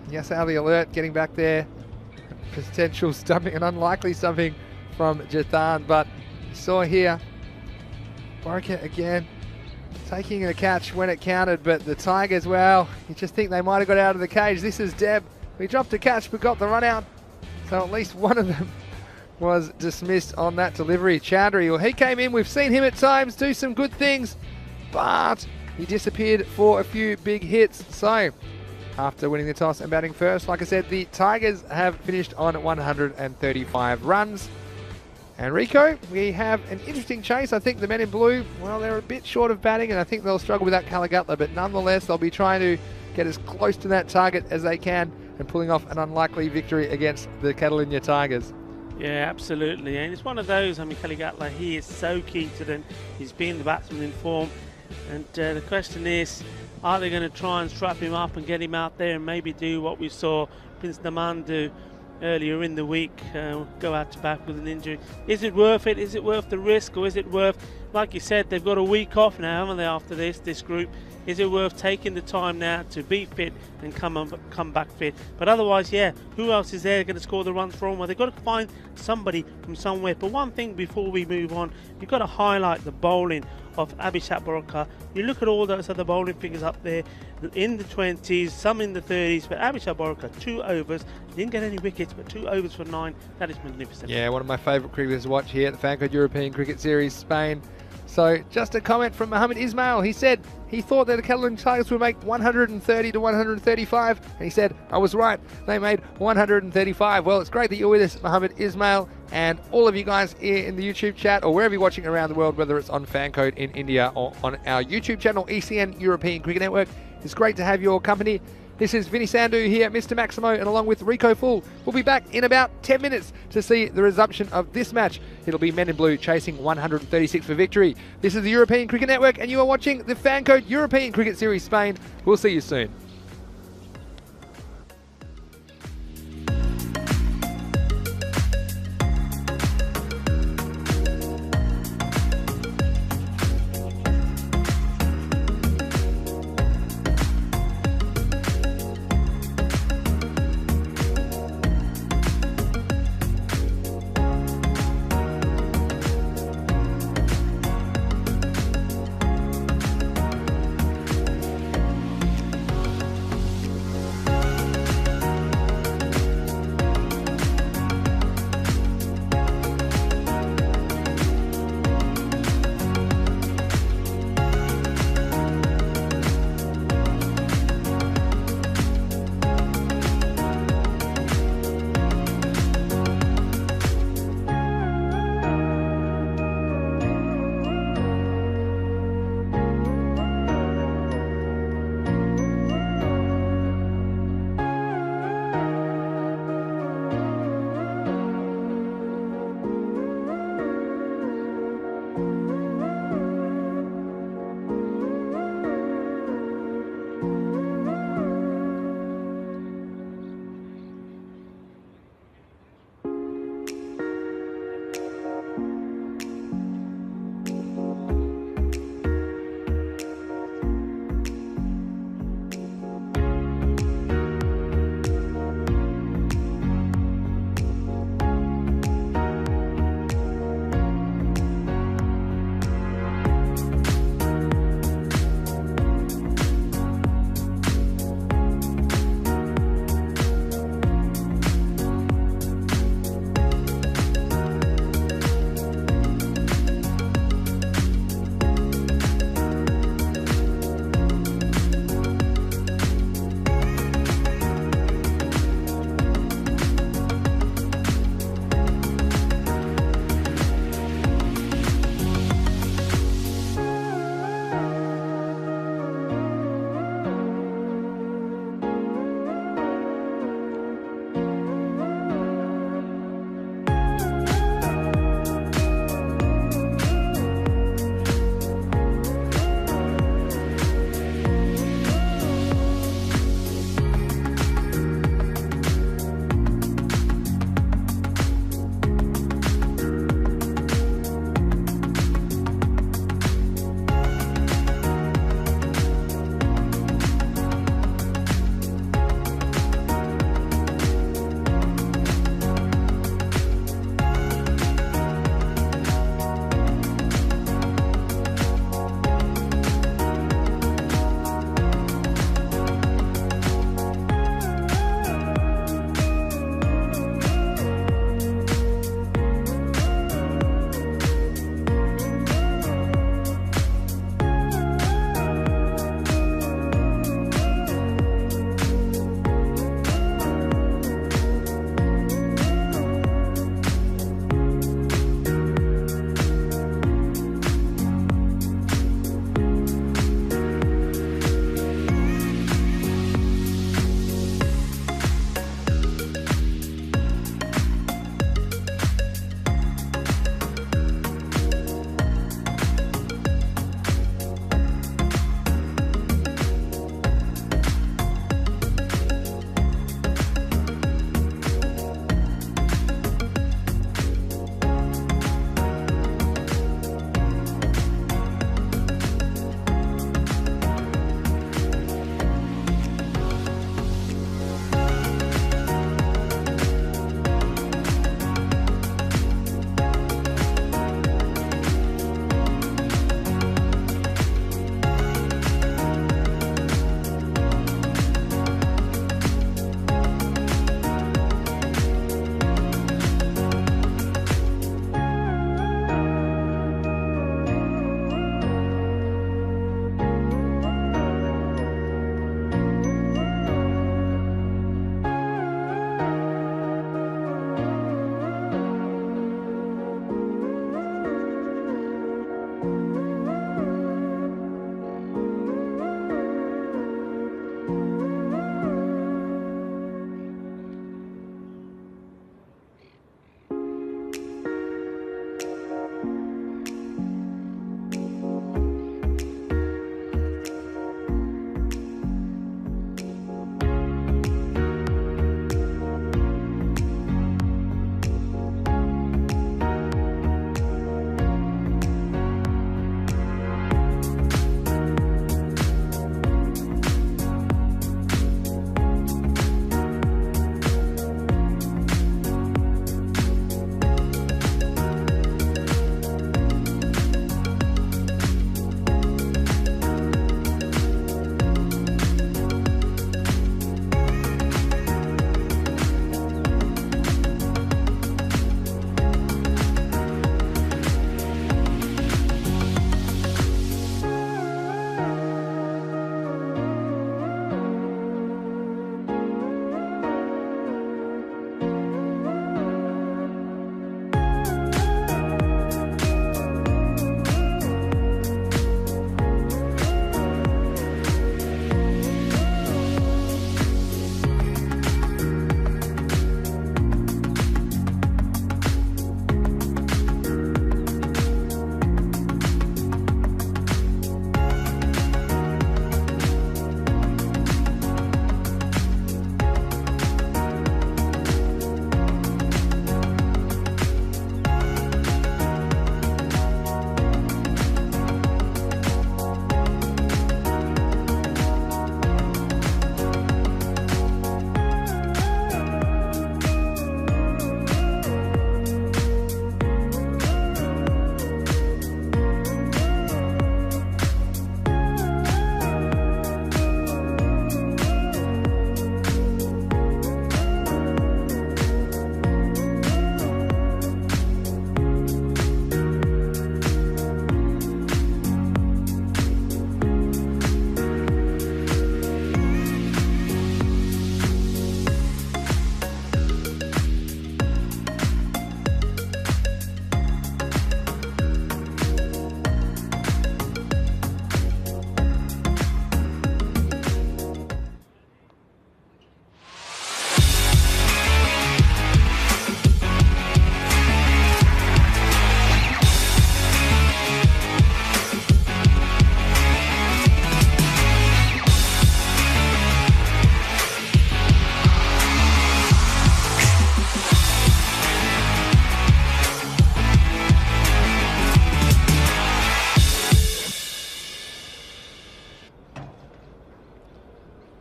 Yasir Ali alert, getting back there. Potential stumping, an unlikely stumping from Jathan, but you saw here, Borika again taking a catch when it counted, but the Tigers, well, you just think they might have got out of the cage. This is Deb. We dropped a catch but got the run out, so at least one of them was dismissed on that delivery. Chowdhury, well, he came in, we've seen him at times do some good things, but he disappeared for a few big hits. So after winning the toss and batting first, like I said, the Tigers have finished on 135 runs. And Rico, we have an interesting chase. I think the men in blue, well, they're a bit short of batting, and I think they'll struggle without Kalagatla, but nonetheless, they'll be trying to get as close to that target as they can and pulling off an unlikely victory against the Catalonia Tigers. Yeah, absolutely. And it's one of those, I mean, Kalagatla, he is so keen to them. He's been the batsman in form. And the question is, are they going to try and strap him up and get him out there and maybe do what we saw Prince Naman do earlier in the week, go out to bat with an injury? Is it worth it? Is it worth the risk, or is it worth like you said, they've got a week off now, haven't they, after this group? Is it worth taking the time now to be fit and come back fit? But otherwise, yeah, who else is there going to score the runs for them? Well, they've got to find somebody from somewhere. But one thing before we move on, you've got to highlight the bowling of Abhishek Baraka. You look at all those other bowling figures up there in the 20s, some in the 30s, but Abhishek Baraka, 2 overs, didn't get any wickets, but 2 overs for 9. That is magnificent. Yeah, one of my favourite cricketers to watch here at the FanCode European Cricket Series, Spain. So just a comment from Mohammed Ismail. He said he thought that the Catalan Tigers would make 130 to 135, and he said, I was right, they made 135. Well, it's great that you're with us, Mohammed Ismail, and all of you guys here in the YouTube chat, or wherever you're watching around the world, whether it's on FanCode in India or on our YouTube channel, ECN European Cricket Network. It's great to have your company. This is Vinny Sandhu here, Mr. Maximo, and along with Rico Full. We'll be back in about 10 minutes to see the resumption of this match. It'll be Men in Blue chasing 136 for victory. This is the European Cricket Network, and you are watching the FanCode European Cricket Series Spain. We'll see you soon.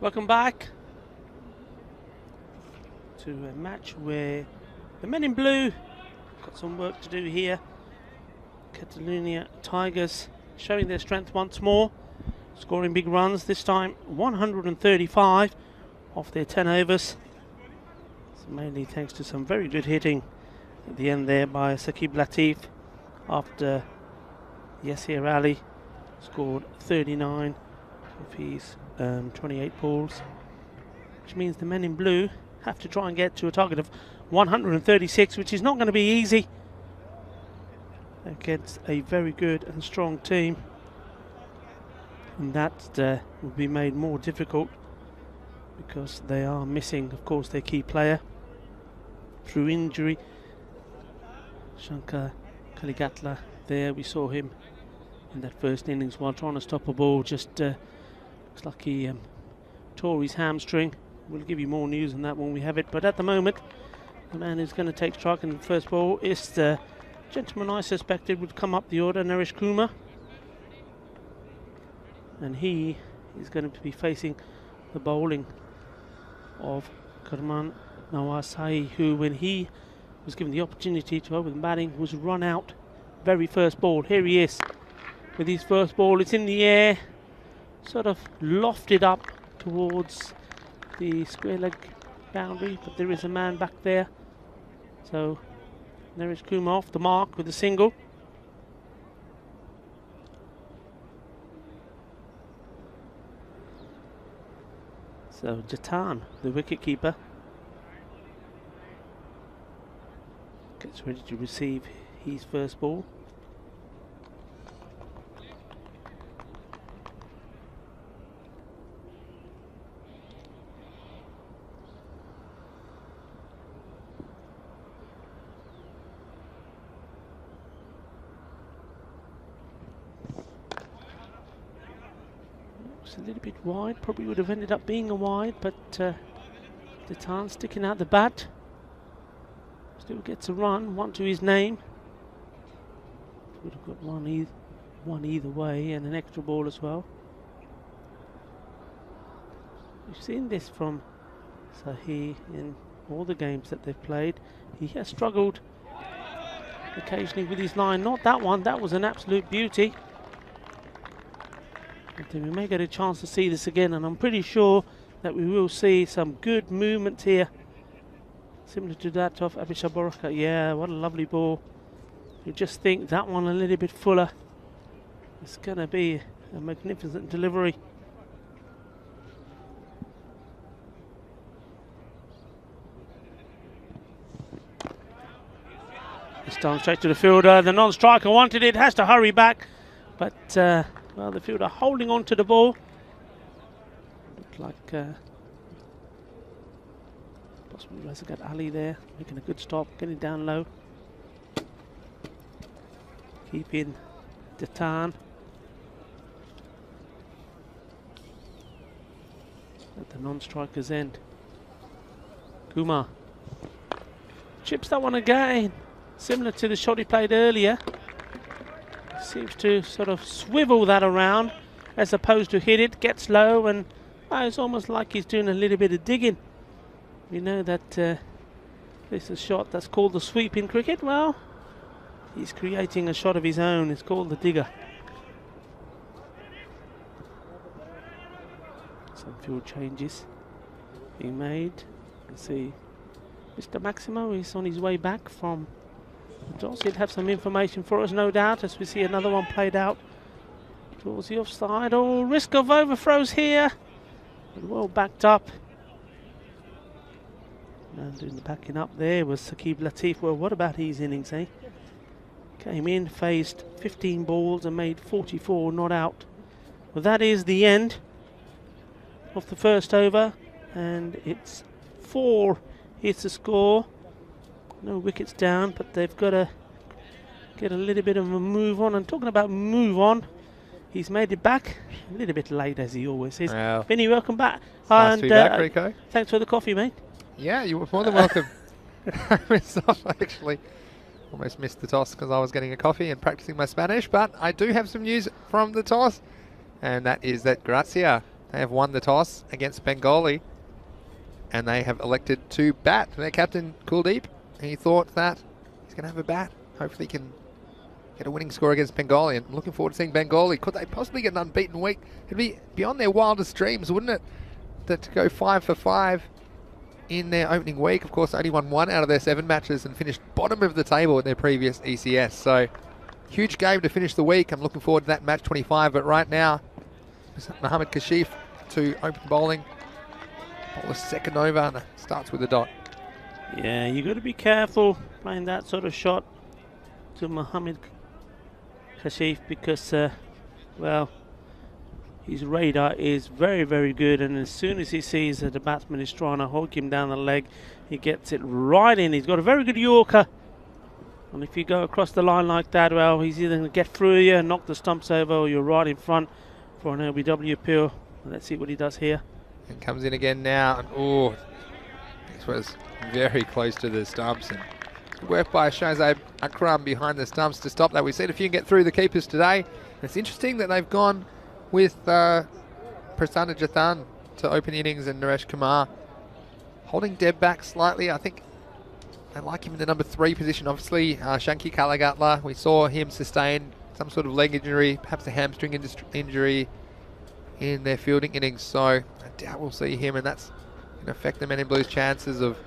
Welcome back to a match where the men in blue got some work to do here. Catalonia Tigers showing their strength once more, scoring big runs, this time 135 off their 10 overs. So mainly thanks to some very good hitting at the end there by Saqib Latif after Yasir Ali scored 39 of his 28 balls, which means the men in blue have to try and get to a target of 136, which is not going to be easy against a very good and strong team, and that will be made more difficult because they are missing, of course, their key player through injury. Shankar Kaligatla there, we saw him in that first innings while trying to stop a ball, just looks like he tore his hamstring. We'll give you more news on that when we have it, but at the moment the man who's going to take strike in the first ball is the gentleman I suspected would come up the order, Naresh Kumar, and he is going to be facing the bowling of Karman Nawasai, who, when he was given the opportunity to open batting, was run out very first ball. Here he is with his first ball. It's in the air, sort of lofted up towards the square leg boundary, but there is a man back there. So Naresh Kumar off the mark with a single. So Jatan, the wicketkeeper, gets ready to receive his first ball. A little bit wide, probably would have ended up being a wide, but Jatan sticking out the bat, still gets a run, one to his name. Would have got one either way, and an extra ball as well. We've seen this from Sahi in all the games that they've played. He has struggled occasionally with his line, not that one, that was an absolute beauty. We may get a chance to see this again, and I'm pretty sure that we will see some good movement here, similar to that of Abhishek Boraka. Yeah, what a lovely ball. You just think that one a little bit fuller. It's going to be a magnificent delivery. This time straight to the fielder. The non-striker wanted it, has to hurry back, but well, the fielder holding on to the ball. Looked like possibly Razagat Ali there, making a good stop, getting down low. Keeping Jatan at the non-striker's end. Kumar chips that one again, similar to the shot he played earlier. Seems to sort of swivel that around as opposed to hit it, gets low, and it's almost like he's doing a little bit of digging. We know that this is a shot that's called the sweep in cricket. Well, he's creating a shot of his own. It's called the digger. Some field changes being made. You can see Mr. Maximo is on his way back from the toss. He'll have some information for us, no doubt, as we see another one played out towards the offside. Oh, risk of overthrows here. But well backed up. And doing the backing up there was Saqib Latif. Well, what about his innings, eh? Came in, faced 15 balls and made 44 not out. Well, that is the end of the first over, and it's 4 hits to score. No wickets down, but they've got to get a little bit of a move on. And talking about move on, he's made it back a little bit late, as he always says. Well, Vinny, welcome back. Nice to be back, Rico. Thanks for the coffee, mate. Yeah, you were more than welcome. I actually almost missed the toss because I was getting a coffee and practicing my Spanish, but I do have some news from the toss, and that is that Grazia They have won the toss against Bengali, and they have elected to bat. Their captain, Kuldeep, he thought that he's going to have a bat. Hopefully he can get a winning score against Bengali, and I'm looking forward to seeing Bengali. Could they possibly get an unbeaten week? It'd be beyond their wildest dreams, wouldn't it? That to go 5 for 5 in their opening week. Of course, only won 1 out of their 7 matches and finished bottom of the table in their previous ECS. So, huge game to finish the week. I'm looking forward to that match 25. But right now, Mohammad Kashif to open bowling. Bowler second over, and it starts with a dot. Yeah, you got to be careful playing that sort of shot to Mohammad Kashif because, well, his radar is very, very good, and as soon as he sees that the batsman is trying to hook him down the leg, he gets it right in. He's got a very good Yorker, and if you go across the line like that, well, he's either going to get through you and knock the stumps over, or you're right in front for an LBW appeal. Let's see what he does here. And comes in again now, and oh, this was very close to the stumps, and good work by Shahzaid Akram behind the stumps to stop that. We've seen a few get through the keepers today. And it's interesting that they've gone with Prasanna Jathan to open the innings, and Naresh Kumar holding Deb back slightly. I think they like him in the number 3 position. Obviously, Shanki Kalagatla, we saw him sustain some sort of leg injury, perhaps a hamstring injury in their fielding innings. So I doubt we'll see him, and that's going to affect the Men in Blue's chances of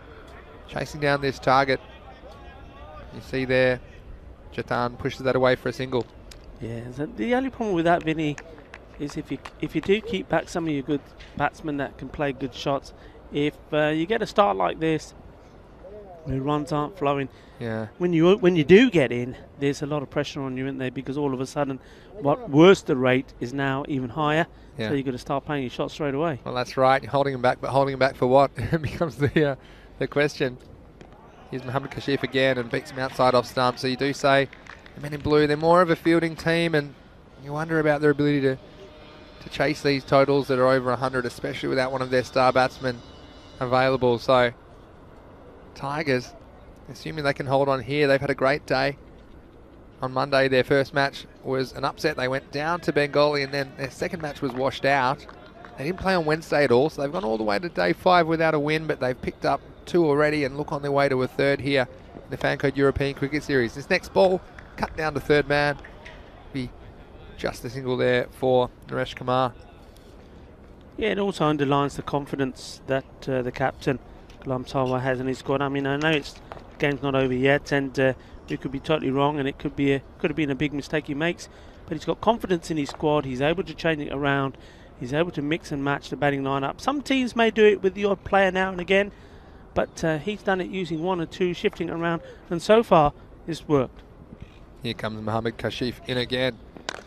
chasing down this target. You see there, Jatan pushes that away for a single. Yeah, the only problem with that, Vinny, is if you do keep back some of your good batsmen that can play good shots, if you get a start like this, where runs aren't flowing, yeah, when you do get in, there's a lot of pressure on you, isn't there? Because all of a sudden, what worse the rate is now even higher. Yeah. So you've got to start playing your shots straight away. Well, that's right. You're holding him back, but holding him back for what? becomes the question. Here's Mohammad Kashif again and beats him outside off stump. So you do say the Men in Blue, they're more of a fielding team, and you wonder about their ability to chase these totals that are over 100, especially without one of their star batsmen available. So Tigers, assuming they can hold on here, they've had a great day. On Monday, their first match was an upset. They went down to Bengali, and then their second match was washed out. They didn't play on Wednesday at all, so they've gone all the way to day 5 without a win, but they've picked up 2 already and look on their way to a 3rd here in the Fancode European Cricket Series. This next ball, cut down to 3rd man. Be just a single there for Naresh Kumar. Yeah, it also underlines the confidence that the captain, Ghulam Sawa, has in his squad. I mean, I know the game's not over yet, and we could be totally wrong, and it could have been a big mistake he makes, but he's got confidence in his squad. He's able to change it around. He's able to mix and match the batting lineup. Some teams may do it with the odd player now and again, but he's done it using 1 or 2, shifting around, and so far it's worked. Here comes Mohammad Kashif in again.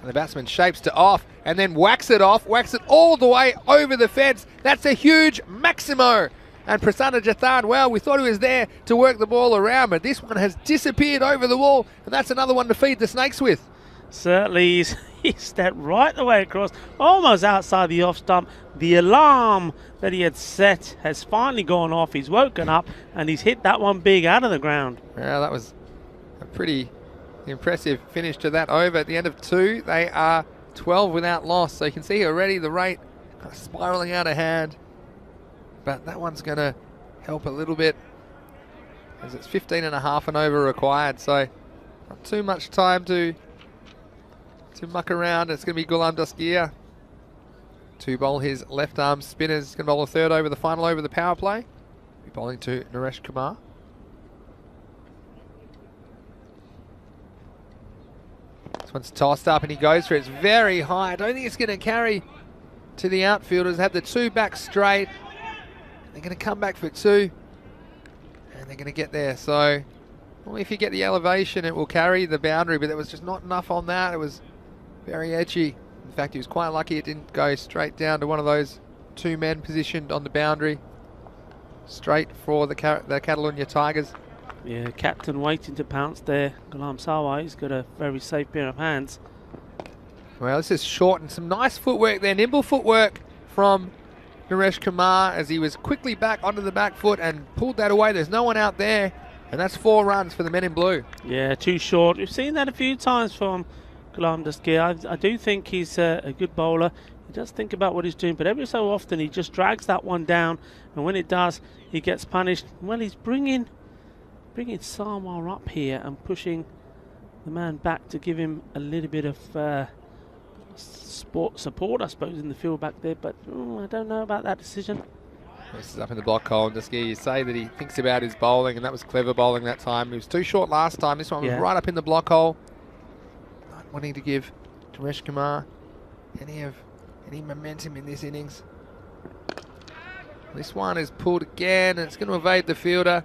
And the batsman shapes to off and then whacks it all the way over the fence. That's a huge Maximo. And Prasanna Jathan, well, we thought he was there to work the ball around, but this one has disappeared over the wall, and that's another one to feed the snakes with. Certainly, he stepped right the way across, almost outside the off stump. The alarm that he had set has finally gone off. He's woken up, and he's hit that one big out of the ground. Well, that was a pretty impressive finish to that over. At the end of 2, they are 12 without loss, so you can see already the rate kind of spiralling out of hand. But that one's going to help a little bit, as it's 15.5 and over required, so not too much time to muck around. It's going to be Ghulam Daskia to bowl his left arm spinners. He's going to bowl a 3rd over, the final over the power play. Be bowling to Naresh Kumar. This one's tossed up and he goes for it. It's very high. I don't think it's going to carry to the outfielders. Have the 2 back straight. They're going to come back for 2, and they're going to get there. So, well, if you get the elevation, it will carry the boundary, but there was just not enough on that. It was very edgy. In fact, he was quite lucky it didn't go straight down to one of those 2 men positioned on the boundary. Straight for the Catalonia Tigers. Yeah, captain waiting to pounce there. Ghulam Sawa, he's got a very safe pair of hands. Well, this is short and some nice footwork there. Nimble footwork from Naresh Kumar as he was quickly back onto the back foot and pulled that away. There's no one out there, and that's 4 runs for the Men in Blue. Yeah, too short. We've seen that a few times from Ghulam Daskia. I do think he's a good bowler. He does think about what he's doing, but every so often he just drags that one down, and when it does, he gets punished. Well, he's bringing Samar up here and pushing the man back to give him a little bit of support, I suppose, in the field back there, but I don't know about that decision. This is up in the block hole, and just you say that he thinks about his bowling, and that was clever bowling that time. He was too short last time. This one was right up in the block hole. Not wanting to give Dinesh Kumar any momentum in this innings. This one is pulled again, and it's going to evade the fielder.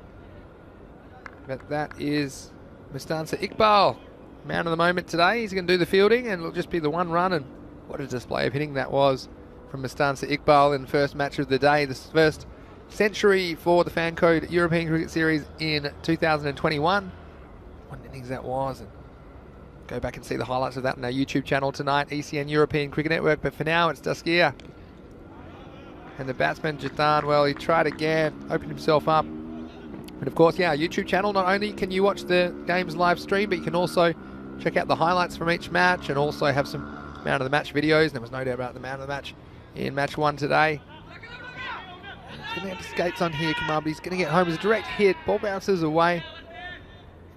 But that is Mustansa Iqbal, man of the moment today. He's going to do the fielding, and it'll just be the one run. And what a display of hitting that was from Mustansa Iqbal in the first match of the day. The first century for the Fan Code European Cricket Series in 2021. What an innings that was. And go back and see the highlights of that on our YouTube channel tonight, ECN European Cricket Network. But for now, it's Daskia. And the batsman, Jatan, well, he tried again, opened himself up. But of course, our YouTube channel, not only can you watch the games live stream, but you can also check out the highlights from each match and also have some man of the match videos. There was no doubt about the man of the match in match 1 today. He's going to have skates on here, Kumar, but he's going to get home. It's a direct hit, ball bounces away.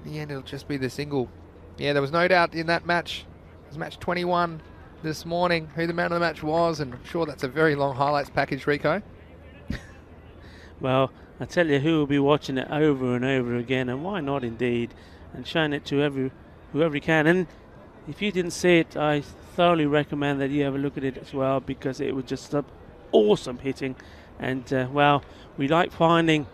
In the end, it'll just be the single. Yeah, there was no doubt in that match. It was match 21 this morning, who the man of the match was, and I'm sure that's a very long highlights package, Rico. Well, I tell you who will be watching it over and over again, and why not indeed, and showing it to whoever you can. And if you didn't see it, I thoroughly recommend that you have a look at it as well, because it was just awesome hitting. And well, we like finding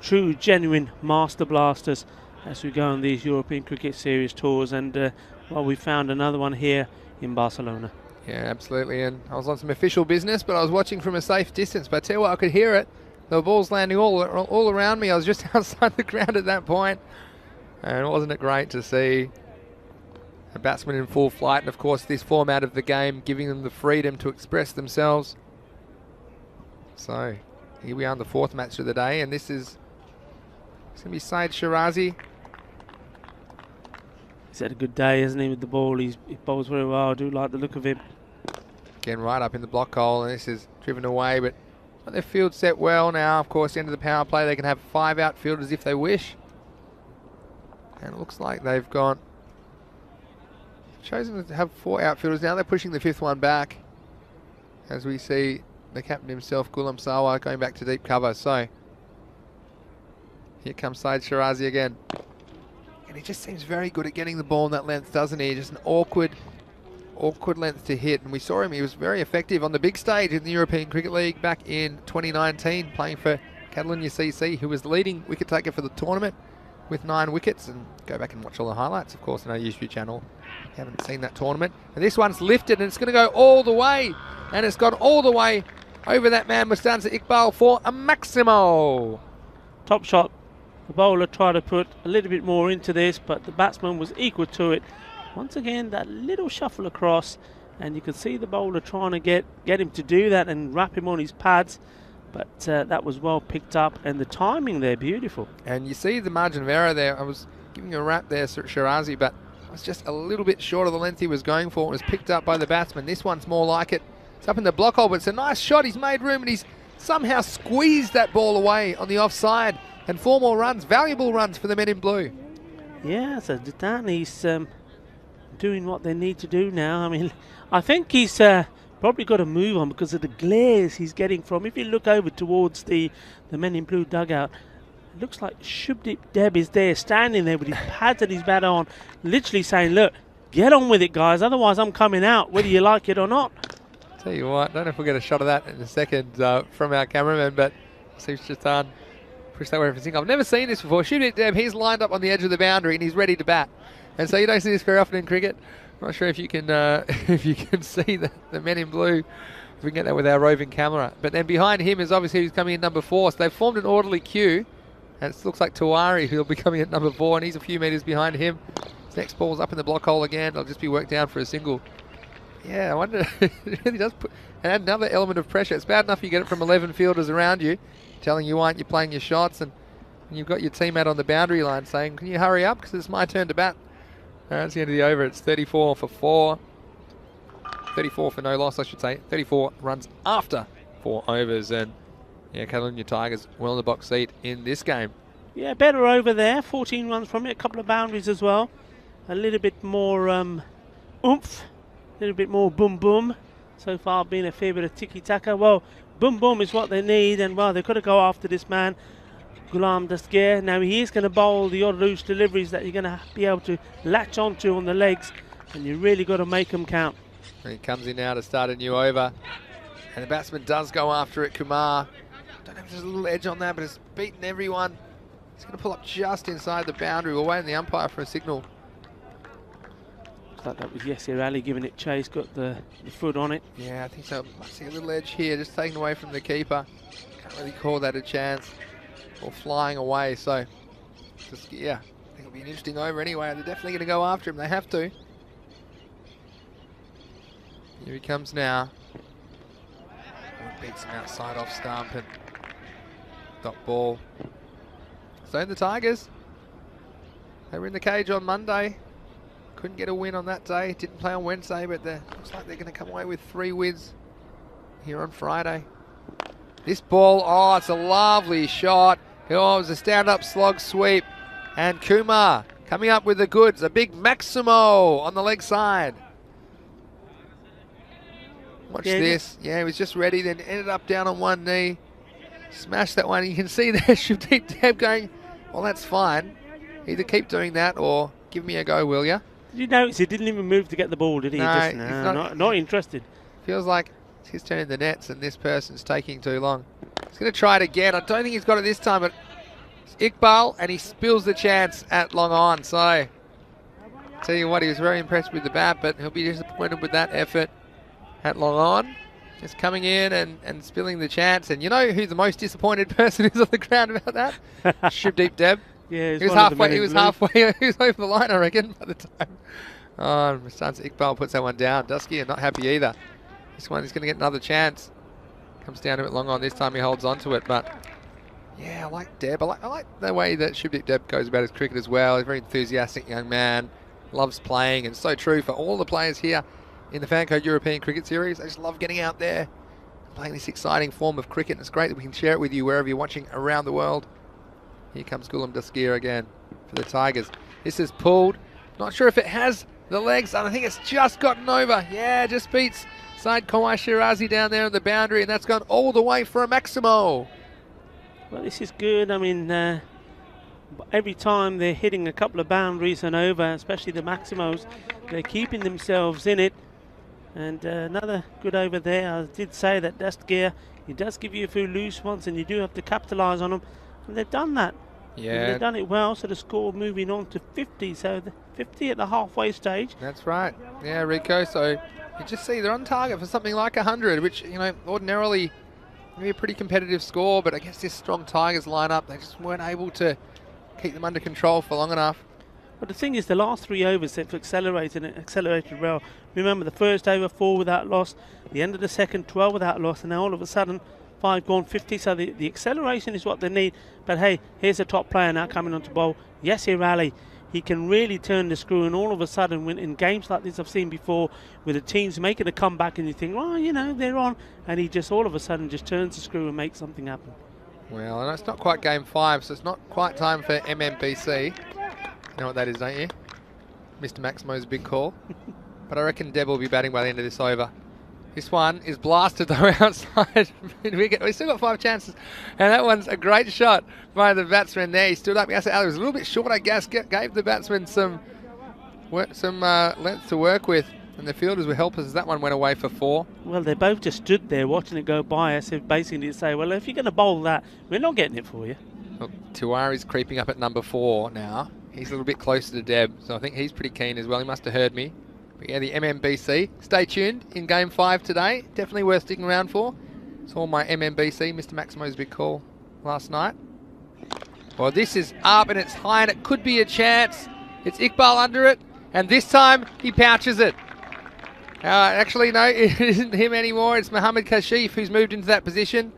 true, genuine master blasters as we go on these European Cricket Series tours, and well, we found another one here in Barcelona. Yeah, absolutely. And I was on some official business, but I was watching from a safe distance. But I tell you what, I could hear it. The ball's landing all around me. I was just outside the ground at that point. And wasn't it great to see a batsman in full flight? And of course, this format of the game giving them the freedom to express themselves. So here we are in the 4th match of the day, and it's going to be Saeed Shirazi. He's had a good day, hasn't he, with the ball? He bowls very well. I do like the look of him. Again, right up in the block hole, and this is driven away, but their field set well now. Of course, end of the power play, they can have 5 outfielders if they wish. And it looks like they've chosen to have 4 outfielders. Now they're pushing the 5th one back, as we see the captain himself, Ghulam Sawa, going back to deep cover. So here comes Saeed Shirazi again. And he just seems very good at getting the ball in that length, doesn't he? Just an awkward length to hit. And we saw him, he was very effective on the big stage in the European Cricket League back in 2019, playing for Catalonia CC, who was the leading wicket taker for the tournament with 9 wickets. And go back and watch all the highlights, of course, on our YouTube channel. If you haven't seen that tournament. And this one's lifted, and it's going to go all the way. And it's gone all the way over that man, Mustansa Iqbal, for a maximo. Top shot. The bowler tried to put a little bit more into this, but the batsman was equal to it. Once again, that little shuffle across, and you can see the bowler trying to get him to do that and wrap him on his pads, but that was well picked up, and the timing there, beautiful. And you see the margin of error there. I was giving a wrap there, Shirazi, but it was just a little bit short of the length he was going for. It was picked up by the batsman. This one's more like it. It's up in the block hole, but it's a nice shot. He's made room, and he's somehow squeezed that ball away on the offside. And 4 more runs, valuable runs for the men in blue. Yeah, so Jatani's doing what they need to do now. I mean, I think he's probably got to move on because of the glares he's getting from. If you look over towards the men in blue dugout, it looks like Shubdeep Deb is there, standing there with his pads and his bat on, literally saying, look, get on with it, guys, otherwise I'm coming out, whether you like it or not. Tell you what, I don't know if we'll get a shot of that in a second from our cameraman, but seems Jatan push that way for single. I've never seen this before. Shubdeep Deb, he's lined up on the edge of the boundary and he's ready to bat. And so you don't see this very often in cricket. I'm not sure if you can see the men in blue, if we can get that with our roving camera. But then behind him is obviously who's coming in number 4. So they've formed an orderly queue. And it looks like Tawari who'll be coming at number 4, and he's a few metres behind him. His next ball's up in the block hole again. It'll just be worked down for a single. Yeah, I wonder, it really does add another element of pressure. It's bad enough you get it from 11 fielders around you, telling you why aren't you playing your shots, and you've got your teammate on the boundary line saying, can you hurry up because it's my turn to bat. That's the end of the over. It's 34 for 4. 34 for no loss, I should say. 34 runs after 4 overs. And yeah, Catalunya Tigers well in the box seat in this game. Yeah, better over there. 14 runs from it, a couple of boundaries as well. A little bit more oomph, a little bit more boom boom. So far been a fair bit of tiki-taka. Well, boom boom is what they need, and well, they've got to go after this man, Ghulam Dastgir. Now he is going to bowl the odd loose deliveries that you're going to be able to latch onto on the legs, and you really got to make them count. And he comes in now to start a new over, and the batsman does go after it, Kumar. Don't know if there's a little edge on that, but it's beaten everyone. He's going to pull up just inside the boundary. We're waiting the umpire for a signal. Looks like that was Yasir Ali giving it chase, got the foot on it. Yeah, I think so. I see a little edge here, just taken away from the keeper. Can't really call that a chance. Or flying away, so just, yeah, I think it'll be an interesting over anyway. They're definitely going to go after him. They have to. Here he comes now. Beats him outside off stump and dot ball. So the Tigers, they were in the cage on Monday. Couldn't get a win on that day. Didn't play on Wednesday, but looks like they're going to come away with 3 wins here on Friday. This ball, oh, it's a lovely shot. Oh, it was a stand-up slog sweep. And Kumar coming up with the goods. A big Maximo on the leg side. Watch this. Yeah, he was just ready, then ended up down on one knee. Smashed that one. You can see there Shubdeep Deb going, well, that's fine. Either keep doing that or give me a go, will ya? Did you notice he didn't even move to get the ball, did he? No, Just, he's not interested. Feels like it's his turn in the nets and this person's taking too long. He's going to try it again. I don't think he's got it this time, but it's Iqbal, and he spills the chance at long on. So, tell you what, he was very impressed with the bat, but he'll be disappointed with that effort at long on. Just coming in and spilling the chance. And you know who the most disappointed person is on the ground about that? Shubdeep Deb. Yeah, he was halfway. He was halfway. He was over the line, I reckon, by the time. Oh, Chance Iqbal puts that one down. Dusky not happy either. This one he's going to get another chance. Comes down to it long on. This time he holds on to it, but yeah, I like Deb. I like the way that Shubdeep Deb goes about his cricket as well. He's a very enthusiastic young man. Loves playing, and so true for all the players here in the Fancode European Cricket Series. They just love getting out there and playing this exciting form of cricket. And it's great that we can share it with you wherever you're watching around the world. Here comes Ghulam Dastgir again for the Tigers. This is pulled. Not sure if it has the legs, and I think it's just gotten over. Yeah, just beats Saeed Kawai Shirazi down there on the boundary, and that's gone all the way for a Maximo. Well, this is good. I mean, every time they're hitting a couple of boundaries and over, especially the Maximos, they're keeping themselves in it. And another good over there. I did say that Dastgir, he does give you a few loose ones, and you do have to capitalise on them. And they've done that. Yeah. And they've done it well, so the score moving on to 50. So the 50 at the halfway stage. That's right. Yeah, Rico. So you just see they're on target for something like 100, which, you know, ordinarily would be a pretty competitive score. But against this strong Tigers lineup, they just weren't able to keep them under control for long enough. But the thing is, the last 3 overs they've accelerated well. Remember, the first over 4 without loss, the end of the second 12 without loss, and now all of a sudden 5 gone 50. So the acceleration is what they need. But hey, here's a top player now coming on to bowl. Yasir Ali. He can really turn the screw, and all of a sudden, when in games like this I've seen before, where the team's making a comeback and you think, well, you know, they're on, and he just all of a sudden just turns the screw and makes something happen. Well, and it's not quite game 5, so it's not quite time for MMBC. You know what that is, don't you? Mr. Maximo's big call. But I reckon Deb will be batting by the end of this over. This one is blasted though outside mid-wicket. We've still got 5 chances. And that one's a great shot by the batsman there. He stood up. Yasir Ali was a little bit short, I guess. Gave the batsman some length to work with. And the fielders were helpers as that one went away for 4. Well, they both just stood there watching it go by us, basically to say, well, if you're going to bowl that, we're not getting it for you. Look, Tiwari's creeping up at number 4 now. He's a little bit closer to Deb, so I think he's pretty keen as well. He must have heard me. But yeah, the MMBC. Stay tuned in game 5 today. Definitely worth sticking around for. Saw my MMBC, Mr. Maximo's big call last night. Well, this is up and it's high and it could be a chance. It's Iqbal under it, and this time he pouches it. Actually, no, it isn't him anymore. It's Mohammad Kashif who's moved into that position.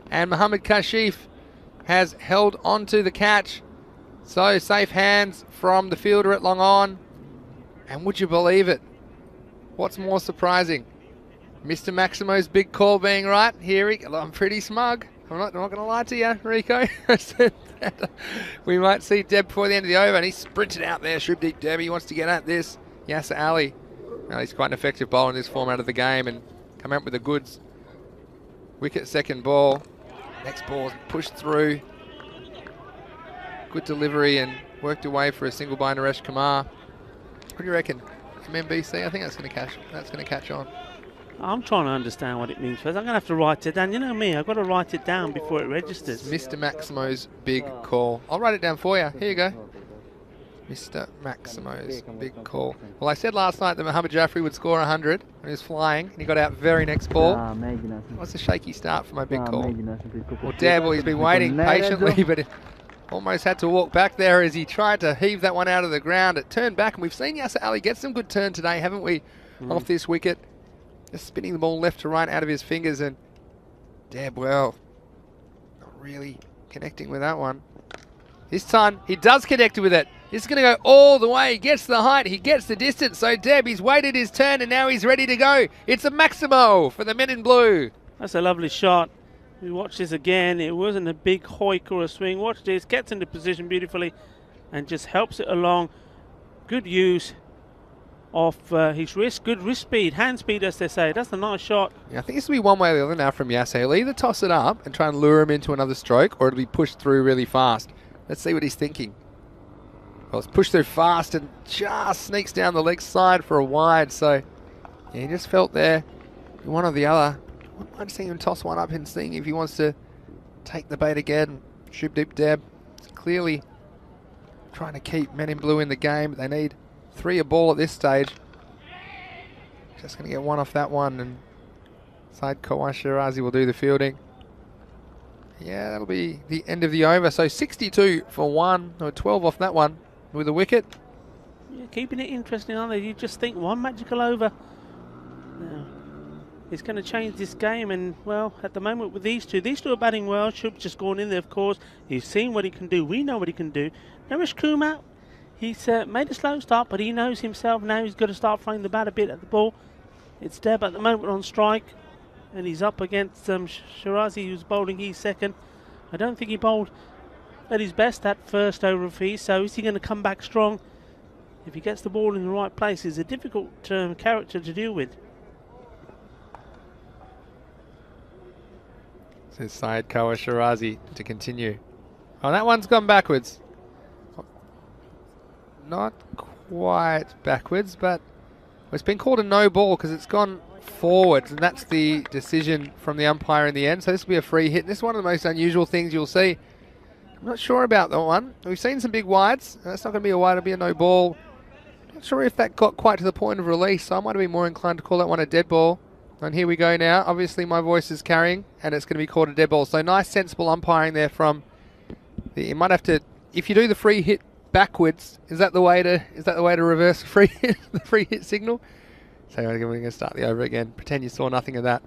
And Mohammad Kashif has held onto the catch. So safe hands from the fielder at long on. And would you believe it? What's more surprising? Mr. Maximo's big call being right. Here I'm pretty smug. I'm not going to lie to you, Rico. I said that we might see Deb before the end of the over, and he sprinted out there. Shoop deep Deb. He wants to get at this. Yasser Ali. Well, he's quite an effective bowler in this format of the game and come out with the goods. Wicket second ball. Next ball pushed through. Good delivery and worked away for a single by Naresh Kumar. What do you reckon? MMBC? I think that's going to catch on. I'm trying to understand what it means first. I'm going to have to write it down. You know me, I've got to write it down before it registers. Mr. Maximo's big call. I'll write it down for you. Here you go. Mr. Maximo's big call. Well, I said last night that Mohammad Jaffrey would score 100 when he was flying, and he got out very next ball. What's a shaky start for my big call? Well, Dab, he's been waiting patiently, but it almost had to walk back there as he tried to heave that one out of the ground. It turned back, and we've seen Yasser Ali get some good turn today, haven't we, off this wicket? Just spinning the ball left to right out of his fingers, and Dab, well, not really connecting with that one. This time, he does connect with it. This is going to go all the way. He gets the height. He gets the distance. So Deb, he's waited his turn, and now he's ready to go. It's a Maximo for the men in blue. That's a lovely shot. We watch this again. It wasn't a big hoik or a swing. Watch this. Gets into position beautifully and just helps it along. Good use of his wrist. Good wrist speed. Hand speed, as they say. That's a nice shot. Yeah, I think this will be one way or the other now from Yasser. He'll either toss it up and try and lure him into another stroke, or it'll be pushed through really fast. Let's see what he's thinking. Well, it's pushed through fast and just sneaks down the leg side for a wide. So, yeah, he just felt there one or the other. I wouldn't mind seeing him toss one up and seeing if he wants to take the bait again. Shoop deep Deb. It's clearly trying to keep men in blue in the game. They need 3 a ball at this stage. Just going to get one off that one, and Syed Kawashirazi will do the fielding. Yeah, that'll be the end of the over. So 62 for 1, or 12 off that one with a wicket. Yeah, keeping it interesting, aren't they? You just think one magical over. It's going to change this game, and well, at the moment with these two are batting well. Shoop's just gone in there, of course. He's seen what he can do. We know what he can do. Naresh Kumar, he's made a slow start, but he knows himself now. He's got to start throwing the bat a bit at the ball. It's Deb at the moment on strike, and he's up against Shirazi, who's bowling his second. I don't think he bowled at his best that first over of his, so is he going to come back strong? If he gets the ball in the right place, he's a difficult character to deal with. Says Syed Kawashirazi to continue. Oh, that one's gone backwards. Not quite backwards, but it's been called a no ball because it's gone forwards, and that's the decision from the umpire in the end. So this will be a free hit. This is one of the most unusual things you'll see. I'm not sure about that one. We've seen some big wides. That's not going to be a wide, it'll be a no ball. Not sure if that got quite to the point of release, so I might have been more inclined to call that one a dead ball. And here we go now. Obviously my voice is carrying, and it's going to be called a dead ball. So nice sensible umpiring there from you might have to, if you do the free hit backwards, is that the way to reverse the free hit signal? So we're going to start the over again. Pretend you saw nothing of that.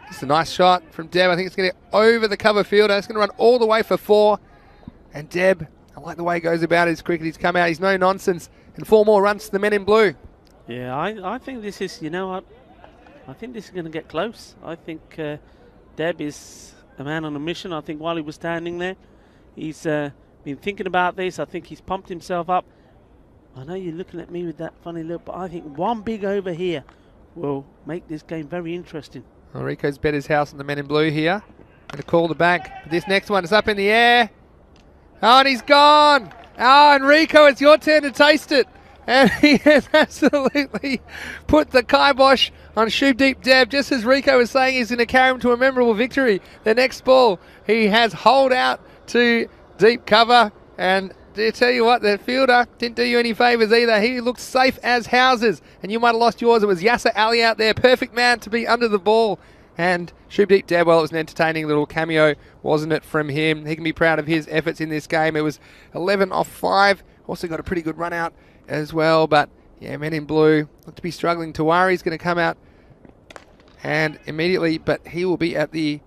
It's a nice shot from Deb. I think it's going to get over the cover fielder. It's going to run all the way for 4. And Deb, I like the way he goes about his cricket. He's come out. He's no nonsense. And 4 more runs to the men in blue. Yeah, I think this is, you know what? I think this is going to get close. I think Deb is a man on a mission. I think while he was standing there, he's been thinking about this. I think he's pumped himself up. I know you're looking at me with that funny look, but I think one big over here will make this game very interesting. Well, Rico's bet his house on the men in blue here. Going to call the bank. This next one is up in the air. Oh, and he's gone. Oh, and Rico, it's your turn to taste it. And he has absolutely put the kibosh on Shoop Deep Deb. Just as Rico was saying he's going to carry him to a memorable victory. The next ball, he has holed out to deep cover. And to tell you what, the fielder didn't do you any favours either. He looked safe as houses. And you might have lost yours. It was Yasser Ali out there. Perfect man to be under the ball. And Shoop Deep Deb, well, it was an entertaining little cameo, wasn't it, from him? He can be proud of his efforts in this game. It was 11 off 5. Also got a pretty good run out as well. But, yeah, men in blue look to be struggling. Tawari's going to come out and immediately, but he will be at the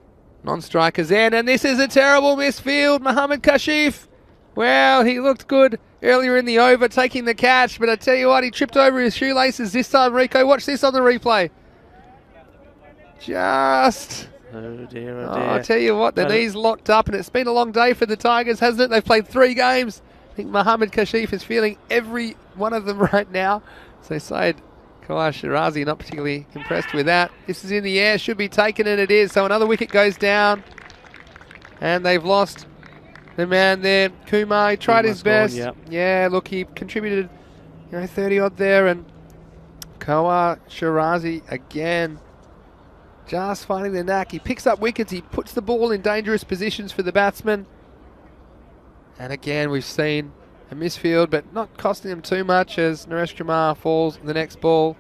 non-strikers end. And this is a terrible misfield. Mohammad Kashif, well, he looked good earlier in the over, taking the catch. But I tell you what, he tripped over his shoelaces this time, Rico. Watch this on the replay. just... Oh dear, oh Oh, dear. I'll tell you what, the knee's locked up, and it's been a long day for the Tigers, hasn't it? They've played 3 games. I think Mohammed Kashif is feeling every one of them right now. So Syed Kawar Shirazi not particularly impressed with that. This is in the air, should be taken, and it is. So another wicket goes down, and they've lost the man there. Kumar, he tried his best. Gone, yep. Yeah, look, he contributed 30 odd there, and Kawar Shirazi again. Just finding the knack. He picks up wickets. He puts the ball in dangerous positions for the batsman. And again, we've seen a misfield, but not costing them too much as Naresh Kumar falls in the next ball.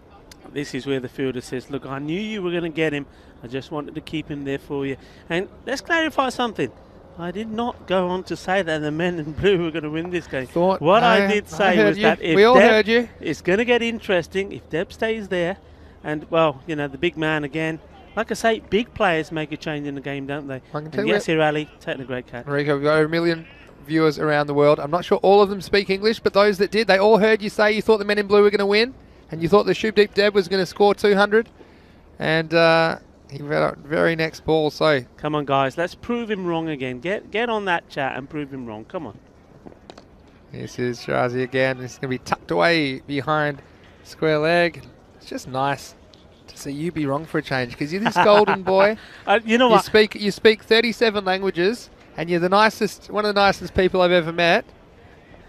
This is where the fielder says, look, I knew you were going to get him. I just wanted to keep him there for you. And let's clarify something. I did not go on to say that the men in blue were going to win this game. I did say was that if we all Deb, heard you. It's going to get interesting if Deb stays there. And, well, you know, the big man again. Like I say, big players make a change in the game, don't they? I can tell And you Yasir Ali, taking a great catch. Rico, we've got over 1 million viewers around the world. I'm not sure all of them speak English, but those that did, they all heard you say you thought the men in blue were going to win, and you thought the Shubdeep Deb was going to score 200, and he got very next ball. So Come on, guys, let's prove him wrong again. Get on that chat and prove him wrong. Come on. this is Shirazi again. This is going to be tucked away behind square leg. It's just nice to see you be wrong for a change, because you're this golden boy. You know what? You speak 37 languages, and you're the nicest, one of the nicest people I've ever met.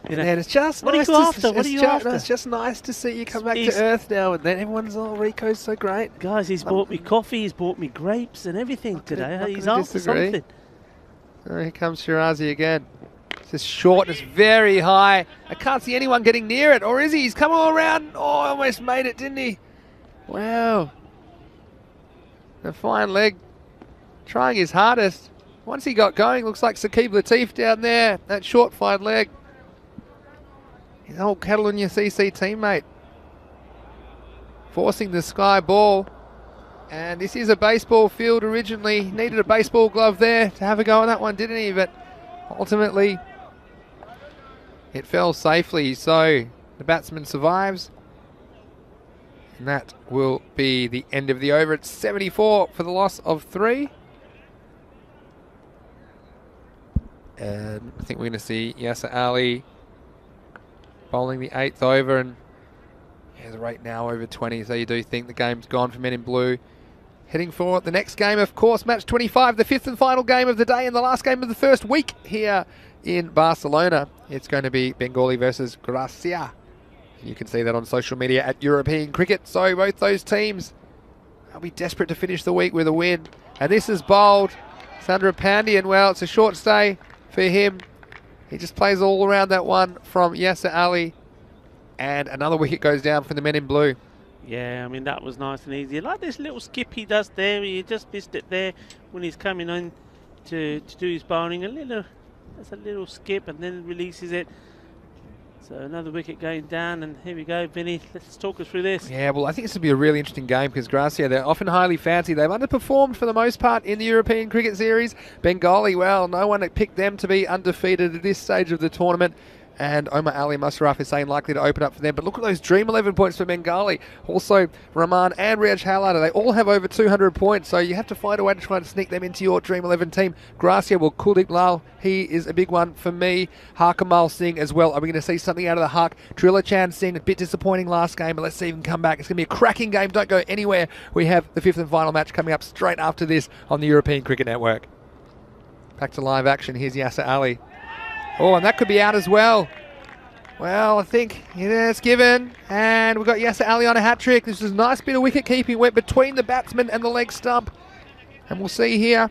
You know, And it's just what are nice you after? What are you after? It's just nice to see you come back He's- to earth now, and then everyone's all Rico's so great. Guys, he's bought me coffee, he's bought me grapes and everything today. not He's gonna after disagree. something. Oh, here comes Shirazi again. It's just short, it's very high. I can't see anyone getting near it, or is he? He's come all around. Oh, almost made it, didn't he? Wow. A fine leg, trying his hardest. Once he got going, looks like Saqib Latif down there. That short, fine leg. His old Catalunya CC teammate. Forcing the sky ball. And this is a baseball field originally. Needed a baseball glove there to have a go on that one, didn't he? But ultimately, it fell safely. So the batsman survives. And that will be the end of the over. It's 74 for the loss of 3. And I think we're going to see Yasir Ali bowling the 8th over. And the rate now over 20. So you do think the game's gone for men in blue. Heading for the next game, of course, match 25, the 5th and final game of the day and the last game of the first week here in Barcelona. It's going to be Bengali versus Gracia. You can see that on social media at European Cricket. So both those teams will be desperate to finish the week with a win. And this is bowled. Sandra Pandian, well, it's a short stay for him. He just plays all around that one from Yasir Ali. And another wicket goes down for the men in blue. Yeah, I mean, that was nice and easy. I like this little skip he does there. He just missed it there when he's coming on to do his bowling. That's a little skip and then releases it. So another wicket going down, and here we go, Vinny. Let's talk us through this. Yeah, well, I think this will be a really interesting game because Gracia, they're often highly fancied. They've underperformed for the most part in the European Cricket Series. Bengali, well, no one had picked them to be undefeated at this stage of the tournament. And Omar Ali Musharraf is saying likely to open up for them. But look at those Dream 11 points for Bengali. Also, Rahman and Riyaj Halada, they all have over 200 points. So you have to find a way to try and sneak them into your Dream 11 team. Gracia, well, Kuldeep Lal, he is a big one for me. Harkamal Singh as well. Are we going to see something out of the Hark? Trilochan Singh, a bit disappointing last game, but let's see if he can come back. It's going to be a cracking game. Don't go anywhere. We have the 5th and final match coming up straight after this on the European Cricket Network. Back to live action. Here's Yasir Ali. Oh, and that could be out as well. Well, I think it's given. And we've got Yasir Ali on a hat-trick. This is a nice bit of wicket keeping. Went between the batsman and the leg stump. And we'll see here.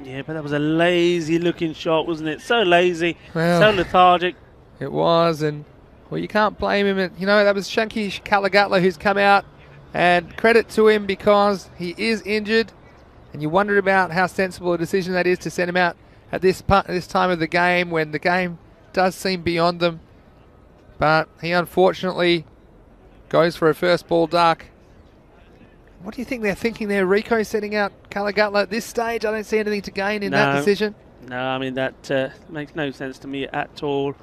Yeah, but that was a lazy-looking shot, wasn't it? So lazy, Well, so lethargic. It was, and well, you can't blame him. You know, that was Shanky Kalagatla who's come out. And credit to him because he is injured. And you wondered about how sensible a decision that is to send him out at this time of the game when the game does seem beyond them. But he unfortunately goes for a first ball duck. What do you think they're thinking there? Rico setting out Kalagatla at this stage? I don't see anything to gain in that decision. No, I mean, that makes no sense to me at all.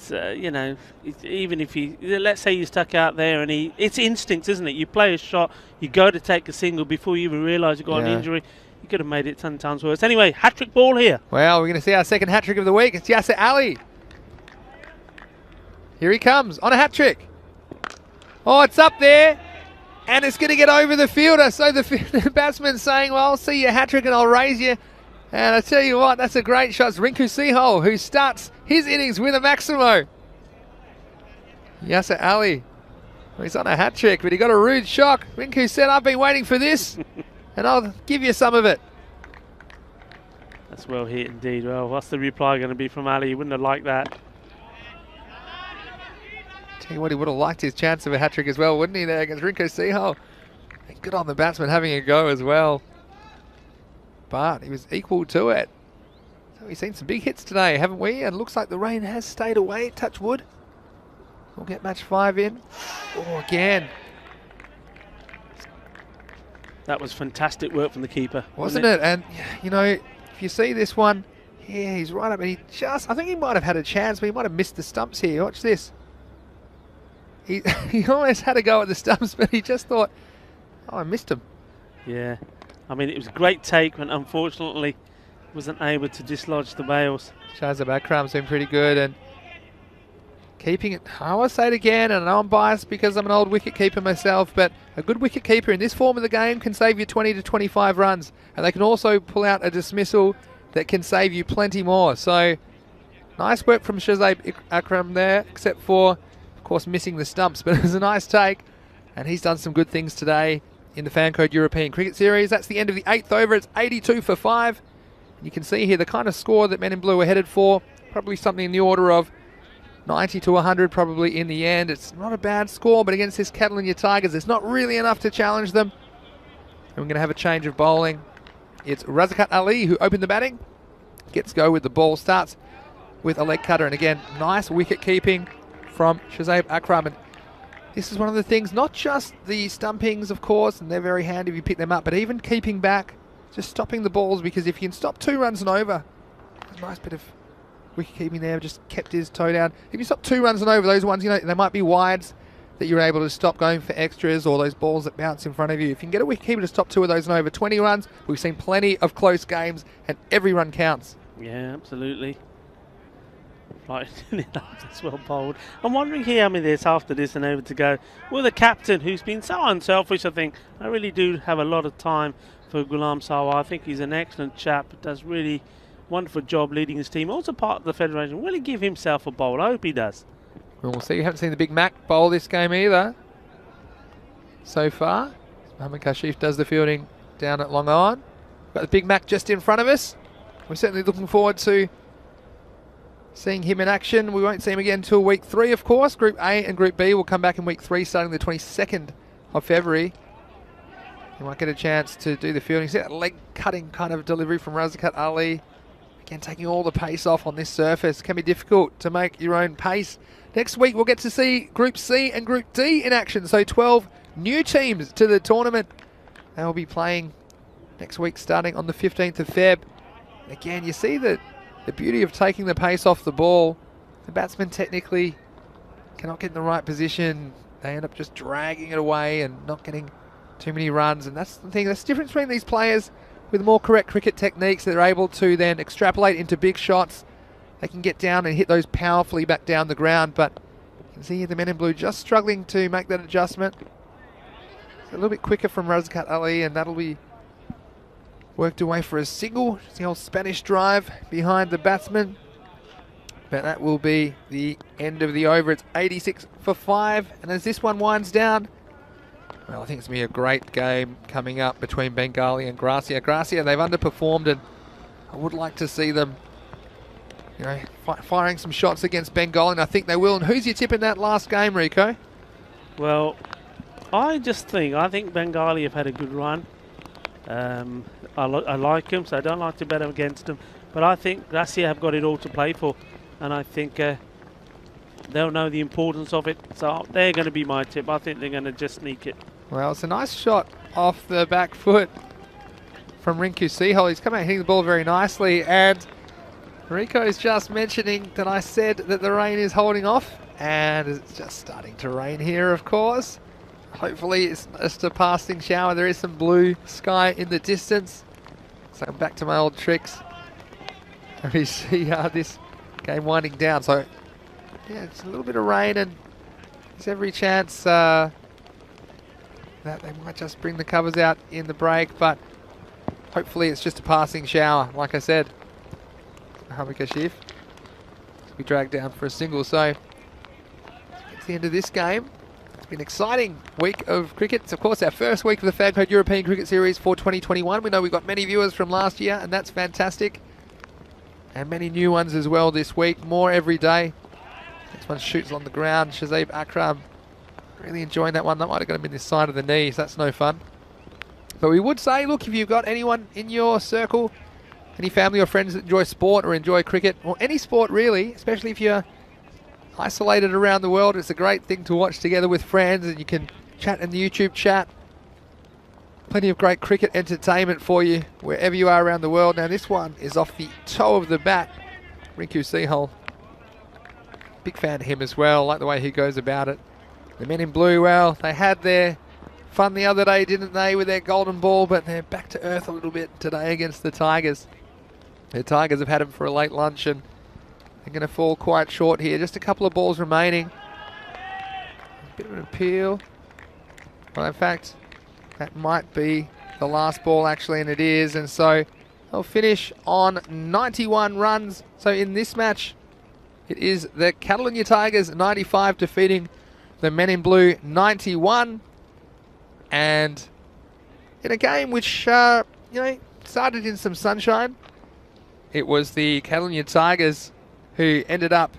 It's you know, even if you, let's say you stuck out there and it's instincts, isn't it? You play a shot, you go to take a single before you even realise you've got an injury. You could have made it 10 times worse. Anyway, hat-trick ball here. Well, we're going to see our second hat-trick of the week. It's Yasser Ali. Here he comes on a hat-trick. Oh, it's up there. And it's going to get over the fielder. So the batsman's saying, well, I'll see your hat-trick and I'll raise you. And I tell you what, that's a great shot. It's Rinku Sehol, who starts his innings with a Maximo. Yasser Ali. Well, he's on a hat-trick, but he got a rude shock. Rinku said, I've been waiting for this. And I'll give you some of it. That's well hit indeed. Well, what's the reply going to be from Ali? He wouldn't have liked that. Tell you what, he would have liked his chance of a hat-trick as well, wouldn't he, there against Rinku Sehol? Good on the batsman having a go as well. But he was equal to it. So we've seen some big hits today, haven't we? And looks like the rain has stayed away, touch wood. We'll get match 5 in. Oh, again. That was fantastic work from the keeper. Wasn't it? And, you know, if you see this one, yeah, he's right up. And I think he might have had a chance, but he might have missed the stumps here. Watch this. He almost had a go at the stumps, but he just thought, oh, I missed him. Yeah. I mean, it was a great take, but unfortunately wasn't able to dislodge the bails. Shazab Akram's been pretty good. And keeping it, I will say it again, and I know I'm biased because I'm an old wicket keeper myself, but a good wicket keeper in this form of the game can save you 20 to 25 runs. And they can also pull out a dismissal that can save you plenty more. So, nice work from Shazab Akram there, except for, of course, missing the stumps. But it was a nice take, and he's done some good things today in the Fan Code European Cricket Series. That's the end of the 8th over. It's 82 for 5. You can see here the kind of score that Men in Blue are headed for. Probably something in the order of 90 to 100 probably in the end. It's not a bad score, but against this Catalonia Tigers, it's not really enough to challenge them. And we're going to have a change of bowling. It's Razakat Ali who opened the batting. Gets go with the ball. Starts with a leg cutter. And again, nice wicket keeping from Shazab Akram. And this is one of the things, not just the stumpings, of course, and they're very handy if you pick them up, but even keeping back, just stopping the balls, because if you can stop 2 runs and over, a nice bit of wicket keeping there, just kept his toe down. If you stop 2 runs and over, those ones, you know, they might be wides that you're able to stop going for extras, or those balls that bounce in front of you. If you can get a wicket keeper to stop 2 of those and over 20 runs, we've seen plenty of close games, and every run counts. Yeah, absolutely. Right, that's well bowled. I'm wondering here, I mean, there's after this and over to go. Will the captain, who's been so unselfish, I think, I really do have a lot of time for Ghulam Sawa. I think he's an excellent chap, does really wonderful job leading his team, also part of the federation. Will he give himself a bowl? I hope he does. We'll see. You haven't seen the Big Mac bowl this game either so far. Mohammad Kashif does the fielding down at Long Island. Got the Big Mac just in front of us. We're certainly looking forward to seeing him in action. We won't see him again until week 3, of course. Group A and Group B will come back in week 3, starting the 22nd of February. You might get a chance to do the fielding. See that leg cutting kind of delivery from Razakat Ali. Again, taking all the pace off on this surface. Can be difficult to make your own pace. Next week, we'll get to see Group C and Group D in action. So 12 new teams to the tournament. They will be playing next week, starting on the 15th of Feb. Again, you see the beauty of taking the pace off the ball. The batsman technically cannot get in the right position. They end up just dragging it away and not getting too many runs. And that's the thing. That's the difference between these players with more correct cricket techniques. They're able to then extrapolate into big shots. They can get down and hit those powerfully back down the ground. But you can see here the Men in Blue just struggling to make that adjustment. It's a little bit quicker from Razakat Ali, and that'll be worked away for a single. It's the old Spanish drive behind the batsman. But that will be the end of the over. It's 86 for 5. And as this one winds down, well, I think it's going to be a great game coming up between Bengali and Gracia. Gracia, they've underperformed, and I would like to see them, you know, firing some shots against Bengali, and I think they will. And who's your tip in that last game, Rico? Well, I think Bengali have had a good run. I like them, so I don't like to bet against them. But I think Gracia have got it all to play for, and I think they'll know the importance of it. So they're going to be my tip. I think they're going to just sneak it. Well, it's a nice shot off the back foot from Rinku Sehol. He's come out hitting the ball very nicely, and Rico's just mentioning that I said that the rain is holding off, and it's just starting to rain here, of course. Hopefully it's just a passing shower. There is some blue sky in the distance. So I'm back to my old tricks. And we see this game winding down. So yeah, it's a little bit of rain, and there's every chance that they might just bring the covers out in the break, but hopefully it's just a passing shower, like I said. Mohamed Kashif we dragged down for a single, so it's the end of this game. It's been an exciting week of cricket. It's of course our first week of the Fan Code European Cricket Series for 2021. We know we've got many viewers from last year, and that's fantastic. And many new ones as well this week, more every day. This one shoots on the ground. Shazib Akram really enjoying that one. That might have got him in this side of the knees. That's no fun. But we would say, look, if you've got anyone in your circle, any family or friends that enjoy sport or enjoy cricket, or any sport really, especially if you're isolated around the world, it's a great thing to watch together with friends, and you can chat in the YouTube chat. Plenty of great cricket entertainment for you wherever you are around the world. Now this one is off the toe of the bat. Rinku Sehal. Big fan of him as well, like the way he goes about it. The men in blue, well, they had their fun the other day, didn't they, with their golden ball, but they're back to earth a little bit today against the Tigers. The Tigers have had him for a late lunch, and they're going to fall quite short here. Just a couple of balls remaining. A bit of an appeal. Well, in fact, that might be the last ball actually, and it is. And so they'll finish on 91 runs. So in this match, it is the Catalonia Tigers 95 defeating the men in blue 91. And in a game which, started in some sunshine, it was the Catalonia Tigers who ended up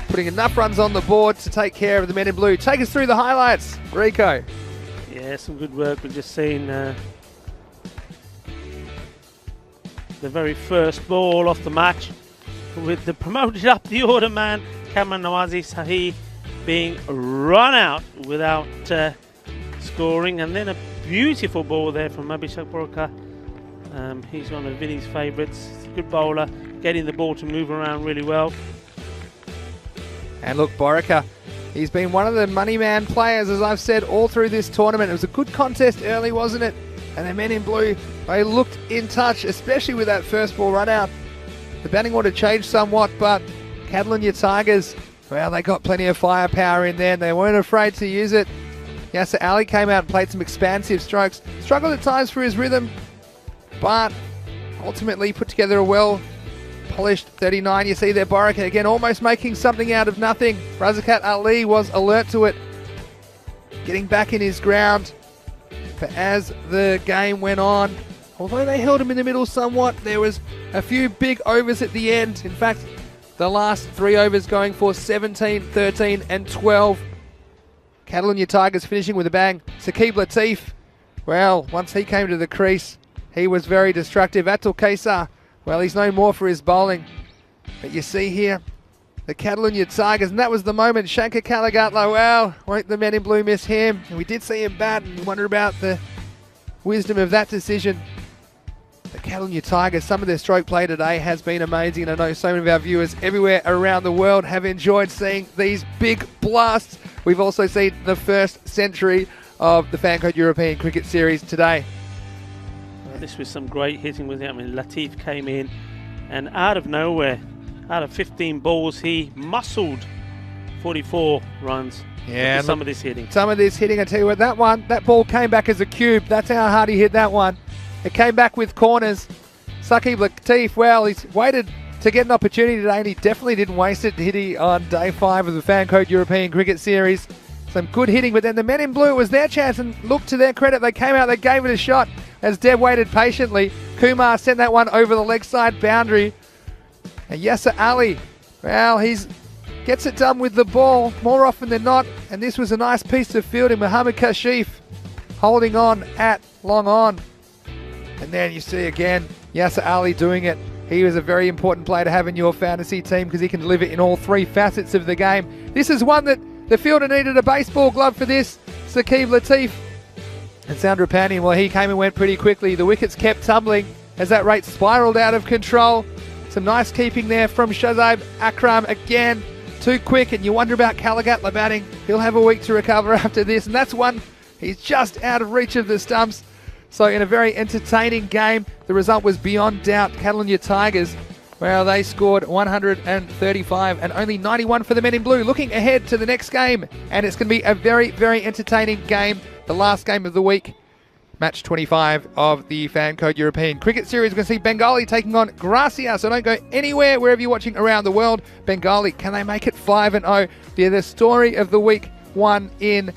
putting enough runs on the board to take care of the men in blue. Take us through the highlights, Rico. Yeah, some good work. We've just seen the very first ball off the match with the promoted up the order man, Cameron Nawazi Sahi, being run out without scoring, and then a beautiful ball there from Abhishek Borka. He's one of Vinny's favourites. Good bowler, getting the ball to move around really well. And look, Borka, he's been one of the money man players, as I've said, all through this tournament. It was a good contest early, wasn't it? And the men in blue, they looked in touch, especially with that first ball run out. The batting order changed somewhat, but Catalonia Tigers, well, they got plenty of firepower in there, and they weren't afraid to use it. Yasser Ali came out and played some expansive strokes. Struggled at times for his rhythm, but ultimately put together a well-polished 39. You see there, Borka again almost making something out of nothing. Razakat Ali was alert to it, getting back in his ground. But as the game went on, although they held him in the middle somewhat, there was a few big overs at the end. In fact, the last 3 overs going for 17, 13 and 12. Catalonia Tigers finishing with a bang. Saqib Latif, well, once he came to the crease, he was very destructive. Atul Kaysar, well, he's known more for his bowling. But you see here, the Catalonia Tigers, and that was the moment. Shankar Kalagatla, well, won't the men in blue miss him? And we did see him bat, and you wonder about the wisdom of that decision. The Catalonia Tigers, some of their stroke play today has been amazing, and I know so many of our viewers everywhere around the world have enjoyed seeing these big blasts. We've also seen the first century of the Fan Code European Cricket Series today. This was some great hitting with him. I mean, Latif came in, and out of nowhere, out of 15 balls, he muscled 44 runs. Yeah, some of this hitting. Some of this hitting, I tell you what, that ball came back as a cube. That's how hard he hit that one. It came back with corners. Saqib Latif, well, he's waited to get an opportunity today, and he definitely didn't waste it, did he, on day 5 of the Fan Code European Cricket Series. Some good hitting, but then the men in blue, it was their chance, and look, to their credit, they came out, they gave it a shot as Deb waited patiently. Kumar sent that one over the leg side boundary. And Yasser Ali, well, he gets it done with the ball more often than not, and this was a nice piece of fielding. Mohamed Kashif holding on at long on. And then you see again Yasser Ali doing it. He was a very important player to have in your fantasy team because he can deliver in all 3 facets of the game. This is one that the fielder needed a baseball glove for this. Saqib Latif. And Sandra Pandian, well, he came and went pretty quickly. The wickets kept tumbling as that rate spiralled out of control. Some nice keeping there from Shazib Akram again. Too quick, and you wonder about Kalagatla batting. He'll have a week to recover after this, and that's one. He's just out of reach of the stumps. So in a very entertaining game, the result was beyond doubt. Catalonia Tigers, well, they scored 135 and only 91 for the men in blue. Looking ahead to the next game, and it's going to be a very, very entertaining game. The last game of the week, match 25 of the Fan Code European Cricket Series. We're going to see Bengali taking on Gracia, so don't go anywhere wherever you're watching around the world. Bengali, can they make it 5-0? They're the story of the week one in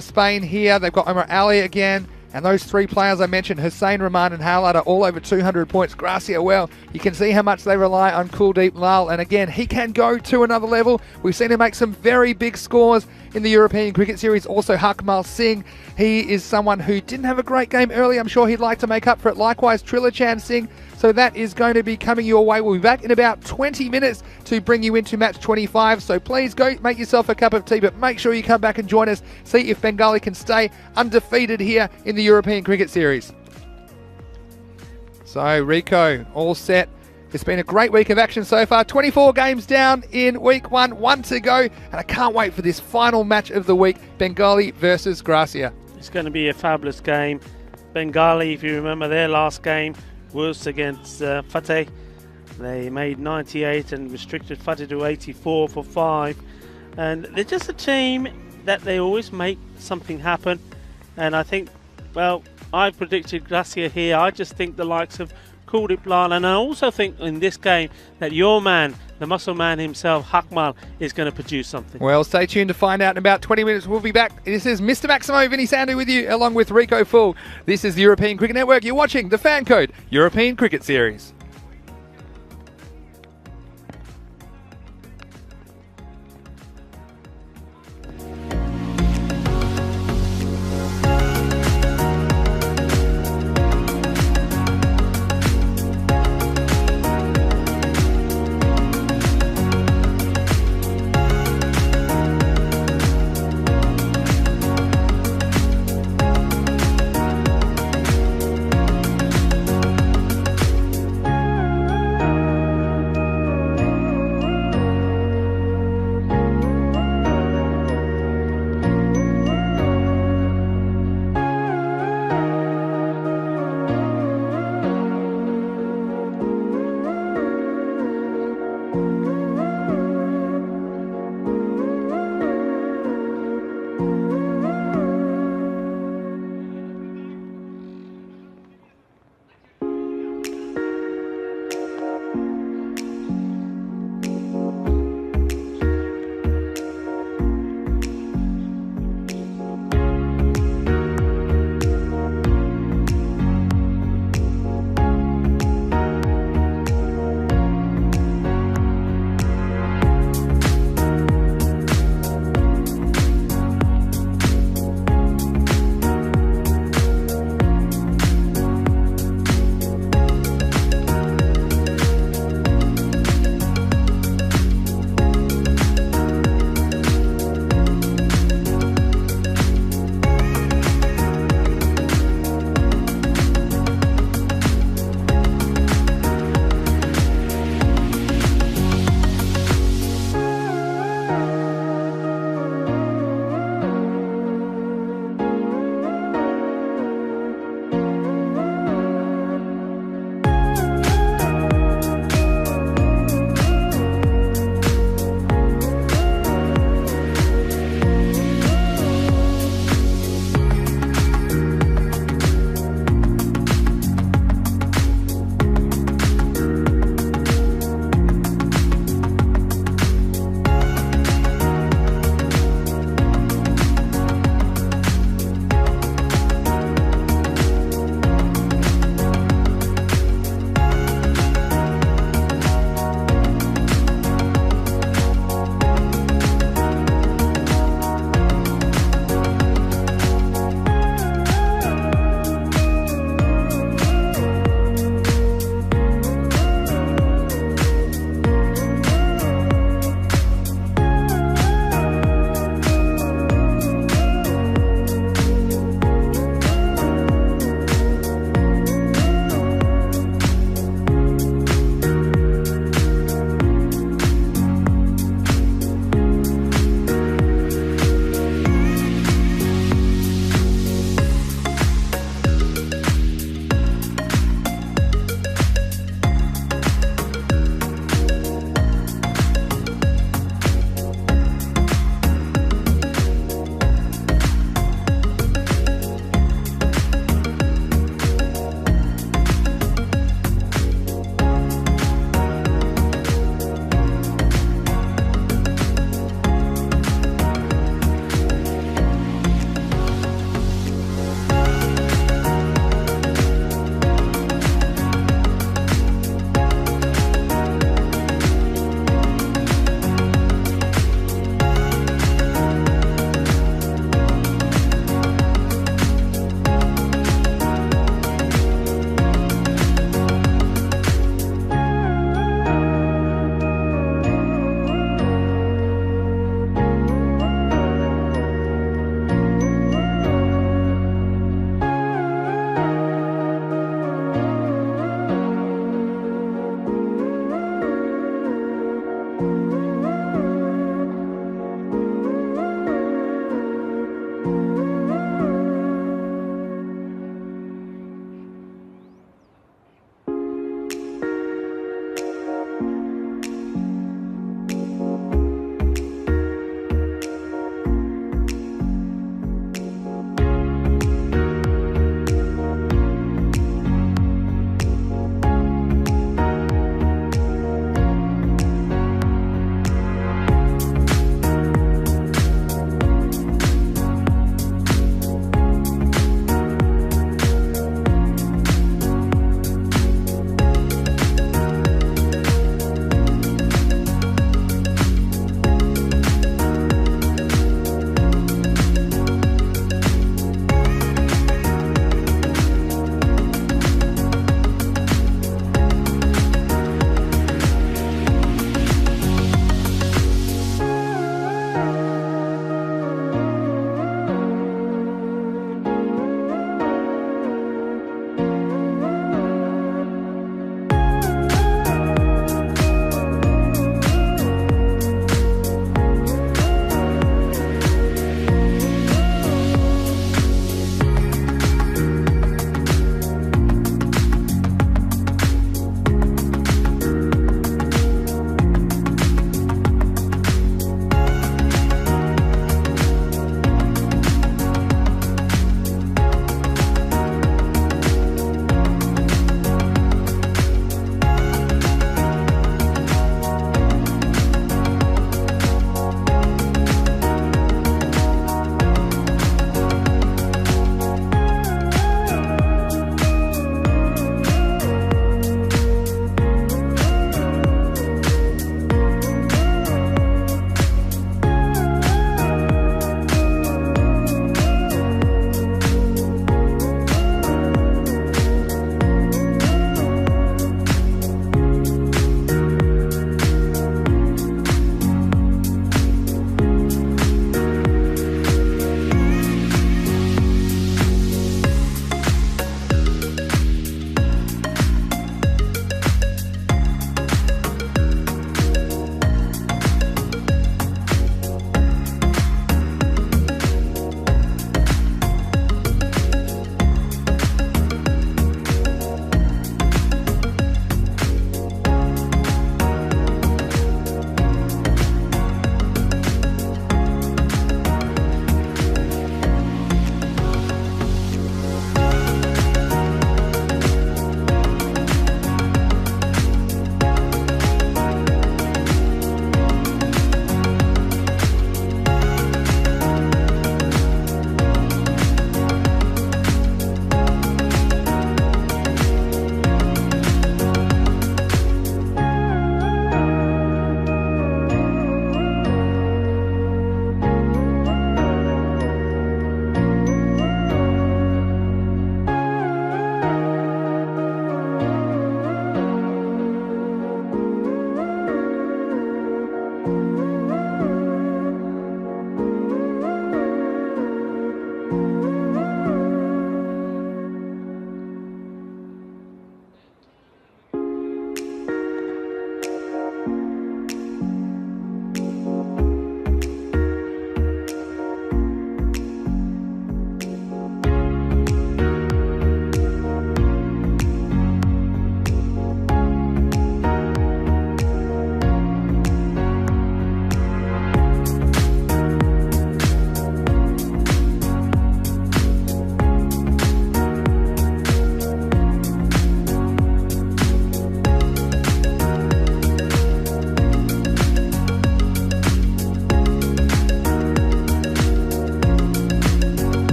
Spain here. They've got Omar Ali again. And those three players I mentioned, Hussain, Rahman and Howlard, are all over 200 points. Gracia, well, you can see how much they rely on Kuldeep Lal. And again, he can go to another level. We've seen him make some very big scores in the European Cricket Series. Also, Hakmal Singh, he is someone who didn't have a great game early. I'm sure he'd like to make up for it. Likewise, Trilochan Singh. So that is going to be coming your way. We'll be back in about 20 minutes to bring you into match 25. So please go make yourself a cup of tea, but make sure you come back and join us. See if Bengali can stay undefeated here in the European Cricket Series. So Rico, all set. It's been a great week of action so far. 24 games down in week one to go. And I can't wait for this final match of the week, Bengali versus Gracia. It's going to be a fabulous game. Bengali, if you remember their last game, was against Fateh. They made 98 and restricted Fateh to 84 for 5. And they're just a team that they always make something happen. And I think, well, I predicted Gracia here. I just think the likes of Kuldeep Lal, and I also think in this game that your man, the muscle man himself, Hakmal, is going to produce something. Well, stay tuned to find out in about 20 minutes. We'll be back. This is Mr. Maximo Vinny Sandu with you, along with Rico Full. This is the European Cricket Network. You're watching the Fan Code European Cricket Series.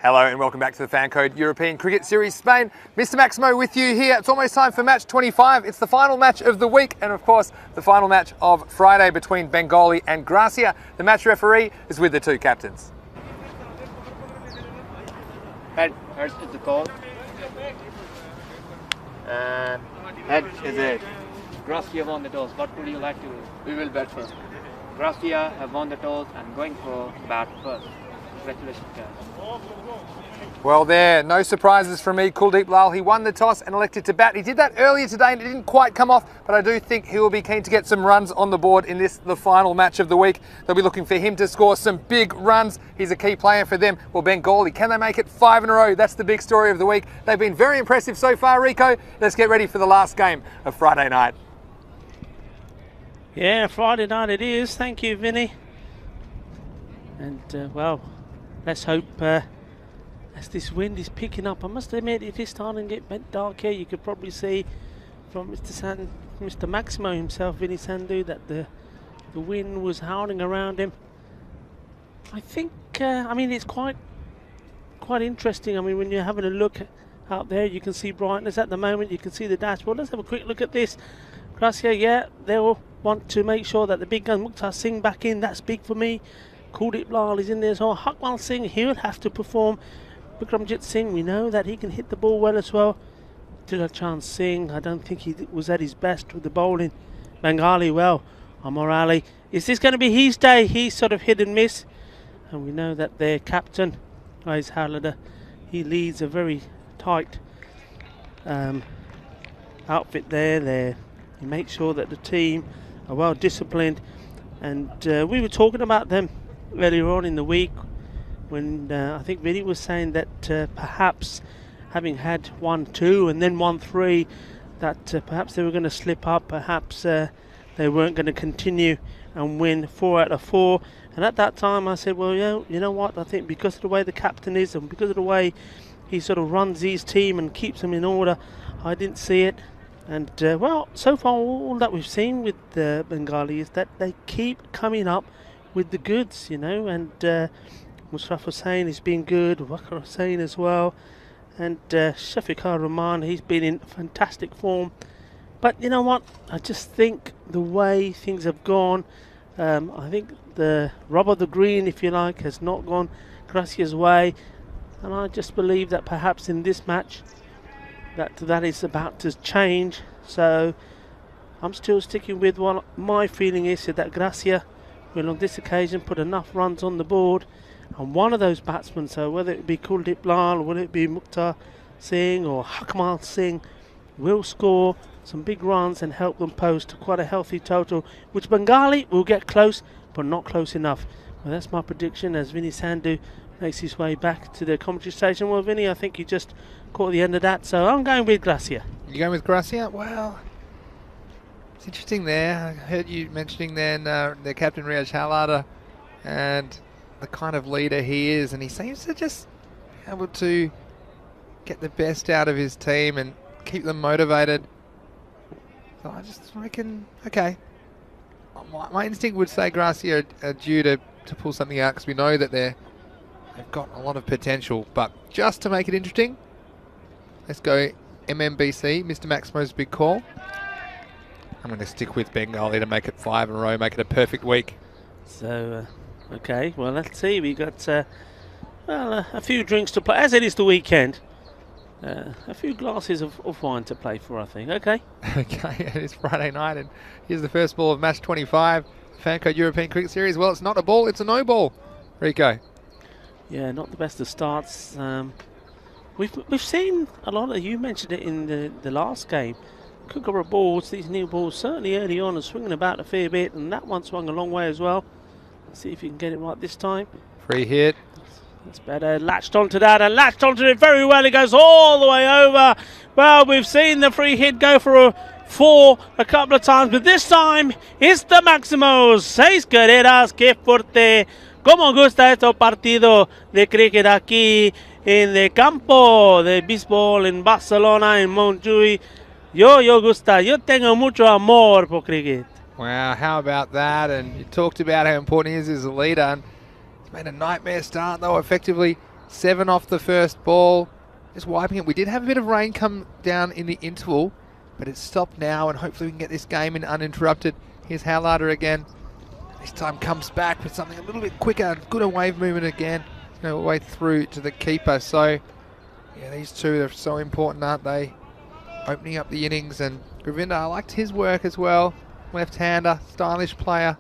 Hello and welcome back to the Fan Code European Cricket Series Spain. Mr. Maximo with you here. It's almost time for match 25. It's the final match of the week and of course the final match of Friday between Bengali and Gracia. The match referee is with the two captains. Head is the call. And head is it. Gracia won the toss. What would you like to do? We will bat first. Gracia have won the toss and going for bat first. Congratulations, guys. Well, there, no surprises from me. Kuldeep Lal, he won the toss and elected to bat. He did that earlier today and it didn't quite come off, but I do think he will be keen to get some runs on the board in this, the final match of the week. They'll be looking for him to score some big runs. He's a key player for them. Well, Bengali, can they make it 5 in a row? That's the big story of the week. They've been very impressive so far, Rico. Let's get ready for the last game of Friday night. Yeah, Friday night it is. Thank you, Vinny. And, well, let's hope as this wind is picking up. I must admit, it is starting to get a bit dark here. You could probably see from Mr. Maximo himself, Vinny Sandhu, that the wind was howling around him. I think, I mean, it's quite interesting. I mean, when you're having a look out there, you can see brightness at the moment. You can see the dashboard. Let's have a quick look at this. Gracia, yeah, they'll want to make sure that the big gun Mukhtar Singh back in. That's big for me. Kuldeep Lal is in there as well. Hakmal Singh, he will have to perform. Bikramjit Singh, we know that he can hit the ball well as well. Dilachan Singh, I don't think he was at his best with the bowling. Bengali, well. Amar Ali, is this going to be his day? He's sort of hit and miss. And we know that their captain, Ais Halada, he leads a very tight outfit there. He makes sure that the team are well disciplined. And we were talking about them earlier on in the week when I think Vinny was saying that perhaps having had 1-2 and then 1-3, that perhaps they were going to slip up, perhaps they weren't going to continue and win 4 out of 4. And at that time I said, well, yeah, you know what, I think because of the way the captain is and because of the way he sort of runs his team and keeps them in order, I didn't see it. And well, so far all that we've seen with Bengali is that they keep coming up with the goods, you know, and Mushraf Hussain has been good, Wakar Hussain as well, and Shafiqur Rahman, he's been in fantastic form. But you know what, I just think the way things have gone, I think the rub of the green, if you like, has not gone Gracia's way, and I just believe that perhaps in this match that is about to change. So I'm still sticking with what my feeling is, that Gracia will on this occasion put enough runs on the board, and one of those batsmen, so whether it be Kuldeep Lal, whether it be Mukhtar Singh or Hakmal Singh, will score some big runs and help them post to quite a healthy total, which Bengali will get close but not close enough. Well, that's my prediction as Vinny Sandhu makes his way back to the commentary station. Well, Vinny, I think you just caught the end of that, so I'm going with Gracia. You going with Gracia? Well, it's interesting there. I heard you mentioning then their captain Riaz Halada and the kind of leader he is, and he seems to just be able to get the best out of his team and keep them motivated. So I just reckon, okay, my instinct would say Gracia are due to pull something out, because we know that they've got a lot of potential. But just to make it interesting, let's go MMBC, Mr. Maximo's big call. I'm going to stick with Bengali to make it 5 in a row, make it a perfect week. So, okay, well, let's see. We got well, a few drinks to play, as it is the weekend. A few glasses of wine to play for, I think. Okay. Okay, it is Friday night, and here's the first ball of match 25, Fan Code European Cricket Series. Well, it's not a ball, it's a no ball. Rico. Yeah, not the best of starts. We've seen a lot of, you mentioned it in the last game, Kookaburra balls, these new balls, certainly early on, are swinging about a fair bit, and that one swung a long way as well. Let's see if you can get it right this time. Free hit. That's better. Latched onto that and latched onto it very well. It goes all the way over. Well, we've seen the free hit go for a 4 a couple of times, but this time it's the Maximos. 6 carreras, que fuerte. Como gusta este partido de cricket aquí en el campo de béisbol en Barcelona, en Montjuïc. Yo gusta. Yo tengo mucho amor por cricket. Wow, how about that? And you talked about how important he is as a leader. And he's made a nightmare start, though, effectively 7 off the first ball. Just wiping it. We did have a bit of rain come down in the interval, but it's stopped now, and hopefully we can get this game in uninterrupted. Here's Howlader again. This time comes back with something a little bit quicker. Good wave movement again. Go way through to the keeper. So, yeah, these two are so important, aren't they? Opening up the innings, and Govinda, I liked his work as well. Left-hander, stylish player.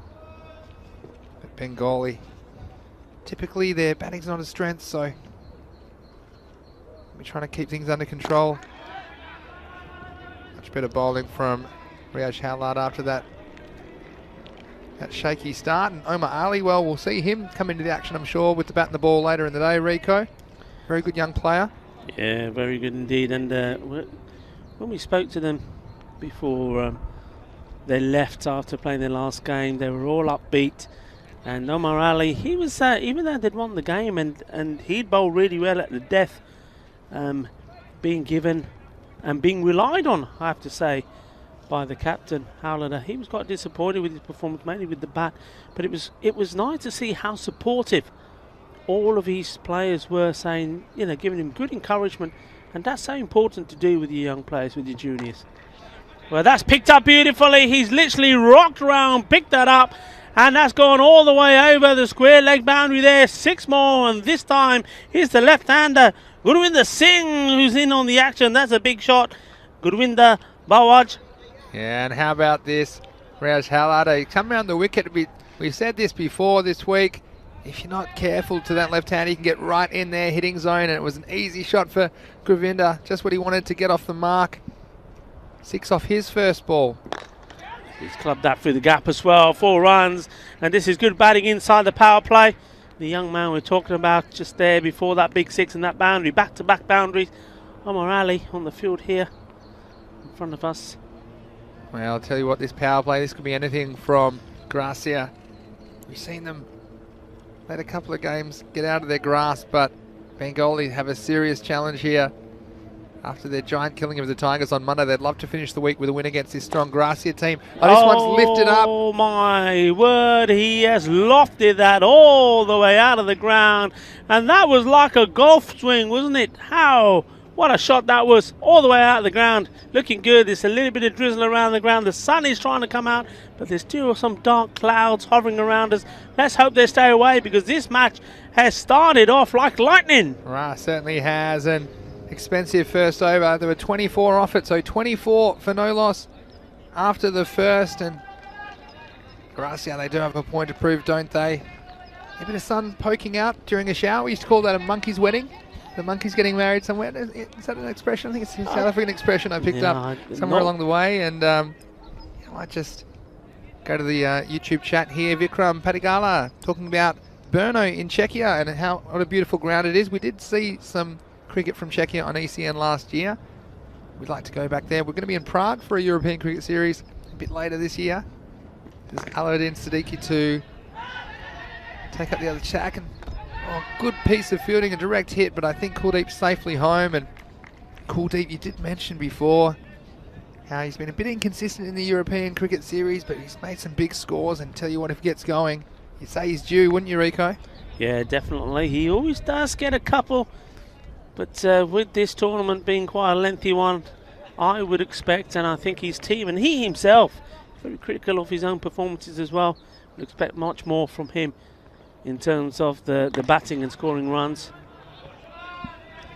But Bengali, typically their batting's not a strength, so we're trying to keep things under control. Much better bowling from Riyaz Howlader after that shaky start. And Omar Ali, well, we'll see him come into the action, I'm sure, with the bat and the ball later in the day, Rico. Very good young player. Yeah, very good indeed. And when we spoke to them before they left after playing their last game, they were all upbeat. And Omar Ali, he was, even though they'd won the game and he'd bowled really well at the death, being given and being relied on, I have to say, by the captain, Howlader. He was quite disappointed with his performance, mainly with the bat. But it was nice to see how supportive all of his players were, saying, you know, giving him good encouragement. And that's so important to do with your young players, with your juniors. Well, that's picked up beautifully. He's literally rocked around, picked that up, and that's gone all the way over the square leg boundary there. 6 more, and this time here's the left-hander, Gurwinder Singh, who's in on the action. That's a big shot. Gurwinder Bawaj. Yeah, and how about this? Riyaz Howlader, come around the wicket. We've said this before this week. If you're not careful to that left hand, he can get right in there, hitting zone, and it was an easy shot for Gurwinder. Just what he wanted to get off the mark. 6 off his first ball. He's clubbed that through the gap as well. 4 runs, and this is good batting inside the power play. The young man we're talking about just there before that big 6 and that boundary, back-to-back boundaries. Omar Ali on the field here in front of us. Well, I'll tell you what, this power play, this could be anything from Gracia. We've seen them let a couple of games get out of their grasp, but Bengali have a serious challenge here. After their giant killing of the Tigers on Monday, they'd love to finish the week with a win against this strong Gracia team. Oh, this one's lifted up. Oh my word, he has lofted that all the way out of the ground. And that was like a golf swing, wasn't it? How? What a shot that was, all the way out of the ground. Looking good. There's a little bit of drizzle around the ground. The sun is trying to come out, but there's still some dark clouds hovering around us. Let's hope they stay away, because this match has started off like lightning. Right, certainly has. And expensive first over. There were 24 off it, so 24 for no loss after the first. And Gracia, they do have a point to prove, don't they? A bit of sun poking out during a shower. We used to call that a monkey's wedding. The monkey's getting married somewhere. Is that an expression? I think it's a South African expression I picked up somewhere along the way. And I might just go to the YouTube chat here. Vikram Patigala talking about Brno in Czechia and what a beautiful ground it is. We did see some cricket from Czechia on ECN last year. We'd like to go back there. We're going to be in Prague for a European cricket series a bit later this year. There's Aladdin Siddiqui to take up the other track. And good piece of fielding, a direct hit, but I think Kuldeep's safely home. And Kuldeep, you did mention before how he's been a bit inconsistent in the European cricket series, but he's made some big scores, and tell you what, if he gets going, you'd say he's due, wouldn't you, Rico? Yeah, definitely. He always does get a couple, but with this tournament being quite a lengthy one, I would expect, and I think his team and he himself, very critical of his own performances as well, would expect much more from him in terms of the batting and scoring runs.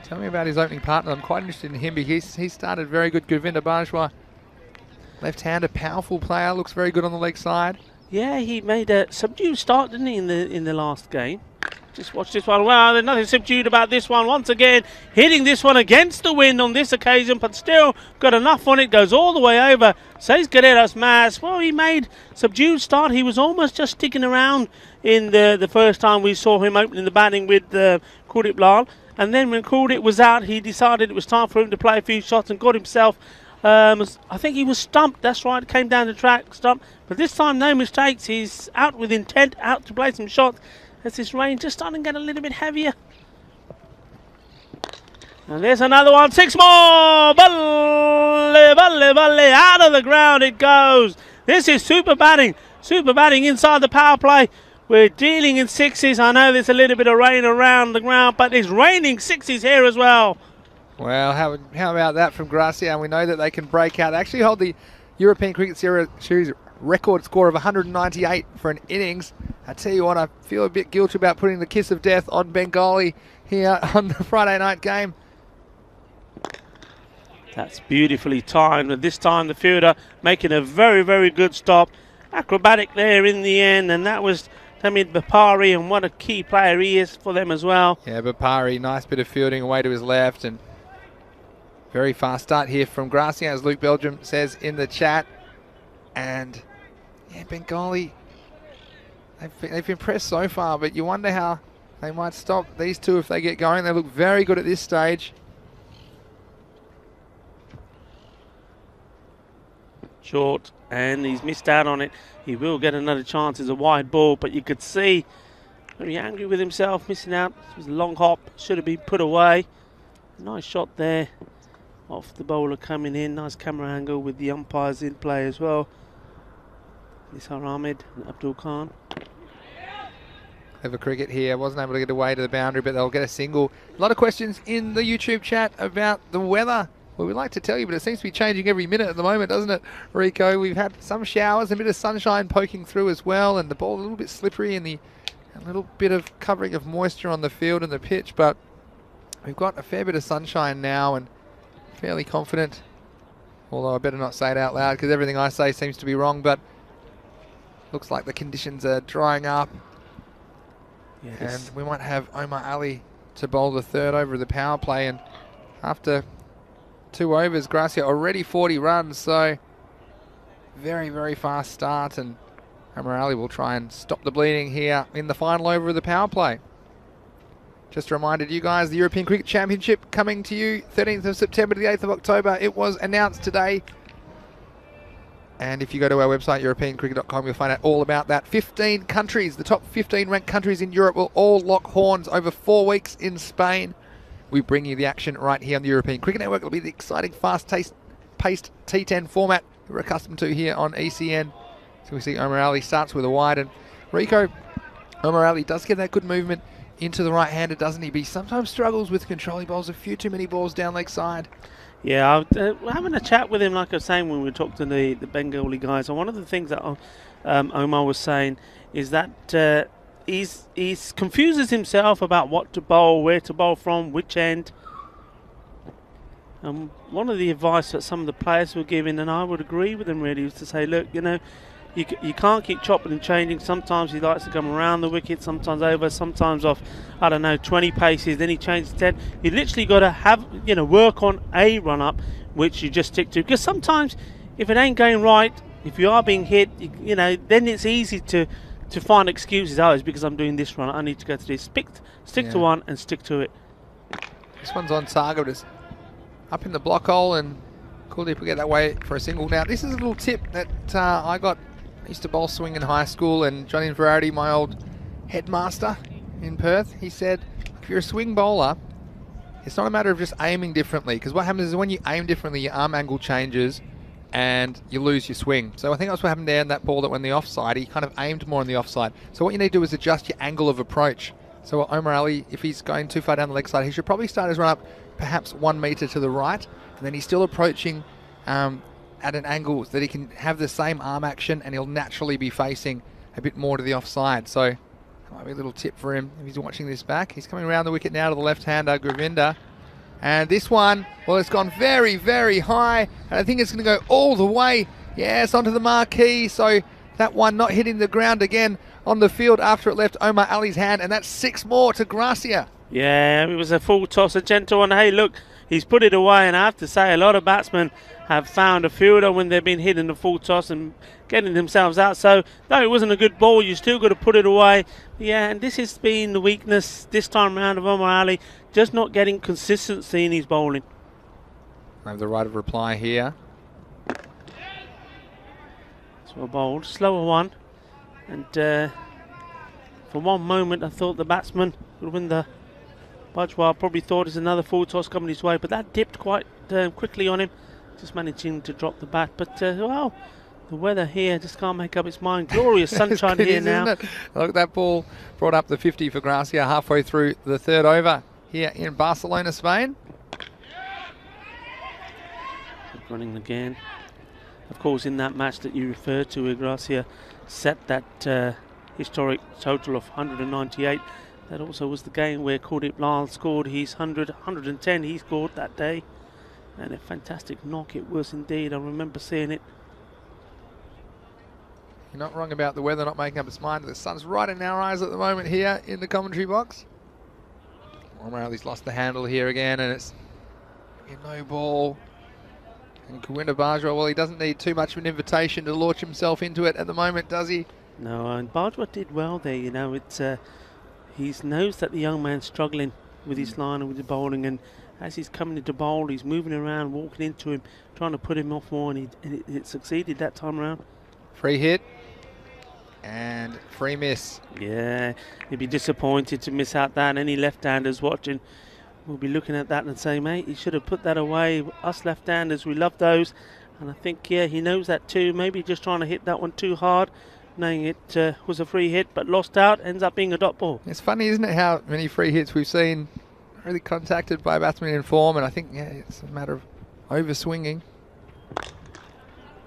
Tell me about his opening partner. I'm quite interested in him because he started very good. Govinda Bajwa, left-hander, powerful player, looks very good on the leg side. Yeah, he made a subdued start, didn't he, in the last game? Just watch this one. Wow, there's nothing subdued about this one. Once again, hitting this one against the wind on this occasion, but still got enough on it. Goes all the way over. Says Guerrero's Mas. Well, he made subdued start. He was almost just sticking around in the first time we saw him opening the batting with Kuldeep Lal. And then when Kuldeep was out, he decided it was time for him to play a few shots and got himself, I think he was stumped. That's right, came down the track, stumped. But this time, no mistakes. He's out with intent, out to play some shots. As this rain just starting to get a little bit heavier. And there's another one. 6 more. Balle, balle, balle. Out of the ground it goes. This is super batting. Super batting inside the power play We're dealing in sixes. I know there's a little bit of rain around the ground, but it's raining sixes here as well. Well, how about that from Gracia? And we know that they can break out. They actually hold the European Cricket Series record score of 198 for an innings. I tell you what, I feel a bit guilty about putting the kiss of death on Bengali here on the Friday night game. That's beautifully timed, and this time the fielder making a very, very good stop. Acrobatic there in the end, and that was Tamid Bapari, and what a key player he is for them as well. Yeah, Bapari, nice bit of fielding away to his left, and very fast start here from Gracia, as Luke Belgium says in the chat. And yeah, Bengali, they've impressed so far, but you wonder how they might stop these two if they get going. They look very good at this stage. Short, and he's missed out on it. He will get another chance. It's a wide ball, but you could see very angry with himself, missing out. It was a long hop, should have been put away. Nice shot there off the bowler coming in. Nice camera angle with the umpires in play as well. Nisar Ahmed and Abdul Khan. Over cricket here, wasn't able to get away to the boundary, but they'll get a single. A lot of questions in the YouTube chat about the weather. Well, we'd like to tell you, but it seems to be changing every minute at the moment, doesn't it, Rico? We've had some showers, a bit of sunshine poking through as well, and the ball a little bit slippery, and a little bit of covering of moisture on the field and the pitch, but we've got a fair bit of sunshine now and fairly confident, although I better not say it out loud because everything I say seems to be wrong, but looks like the conditions are drying up. Yes. And we might have Omar Ali to bowl the third over of the power play, and after 2 overs, Gracia already 40 runs, so very, very fast start, and Omar Ali will try and stop the bleeding here in the final over of the power play. Just a reminder to you guys, the European Cricket Championship coming to you 13th of September to the 8th of October. It was announced today. And if you go to our website, europeancricket.com, you'll find out all about that. 15 countries, the top 15 ranked countries in Europe will all lock horns over 4 weeks in Spain. We bring you the action right here on the European Cricket Network. It'll be the exciting, fast-paced T10 format we're accustomed to here on ECN. So we see Omar Ali starts with a wide, and Rico, Omar Ali does get that good movement into the right-hander, doesn't he? But he sometimes struggles with control. He bowls a few too many balls down leg side. Yeah, we're having a chat with him, like I was saying when we talked to the Bengali guys. And one of the things that Omar was saying is that he's confuses himself about what to bowl, where to bowl from, which end. One of the advice that some of the players were giving, and I would agree with them really, was to say, look, you know, you can't keep chopping and changing. Sometimes he likes to come around the wicket, sometimes over, sometimes off, I don't know, 20 paces, then he changes to 10. You literally got to have, you know, work on a run-up, which you just stick to. Because sometimes, if it ain't going right, if you are being hit, you know, then it's easy to find excuses. Oh, it's because I'm doing this run, I need to go to this. Stick to one and stick to it. This one's on target, but it's up in the block hole, and Kuldeep will get that way for a single. Now, this is a little tip that I used to bowl swing in high school, and Johnny Inverarity, my old headmaster in Perth, he said, if you're a swing bowler, it's not a matter of just aiming differently, because what happens is when you aim differently, your arm angle changes and you lose your swing. So I think that's what happened there in that ball that went the offside. He kind of aimed more on the offside. So what you need to do is adjust your angle of approach. So Omar Ali, if he's going too far down the leg side, he should probably start his run up perhaps 1 metre to the right, and then he's still approaching at an angle that he can have the same arm action, and he'll naturally be facing a bit more to the offside. So that might be a little tip for him if he's watching this back. He's coming around the wicket now to the left-hander, Govinda. And this one, well, it's gone very, very high, and I think it's going to go all the way, yes, onto the marquee. So that one not hitting the ground again on the field after it left Omar Ali's hand, and that's 6 more to Gracia. Yeah, it was a full toss, a gentle one. Hey, look, he's put it away, and I have to say, a lot of batsmen have found a fielder when they've been hitting the full toss and getting themselves out. So, though it wasn't a good ball, you still got to put it away. Yeah, and this has been the weakness this time round of Omar Ali, just not getting consistency in his bowling. I have the right of reply here. So a bowled, slower one, and for one moment I thought the batsman would win the Bajwal. Probably thought it's another full toss coming his way, but that dipped quite quickly on him, just managing to drop the bat. But well, The weather here just can't make up its mind. Glorious sunshine here now. Isn't it? Look, that ball brought up the 50 for Gracia halfway through the third over here in Barcelona, Spain. Running again. Of course, in that match that you referred to, where Gracia set that historic total of 198, that also was the game where Cordy Lyle scored his 110 he scored that day. And a fantastic knock it was indeed. I remember seeing it. You're not wrong about the weather not making up its mind. The sun's right in our eyes at the moment here in the commentary box. O'Malley's lost the handle here again, and it's a no ball. And Kawinda Bajwa, well, he doesn't need too much of an invitation to launch himself into it at the moment, does he? No, and Bajwa did well there. You know, it's he knows that the young man's struggling with his line and with the bowling, and as he's coming into bowl, he's moving around, walking into him, trying to put him off more, and it succeeded that time around. Free hit and free miss. Yeah, he'd be disappointed to miss out that. Any left-handers watching will be looking at that and saying, mate, he should have put that away. Us left-handers, we love those. And I think, yeah, he knows that too. Maybe just trying to hit that one too hard, knowing it was a free hit, but lost out, ends up being a dot ball. It's funny, isn't it, how many free hits we've seen really contacted by a batsman in form, and I think, yeah, it's a matter of over-swinging.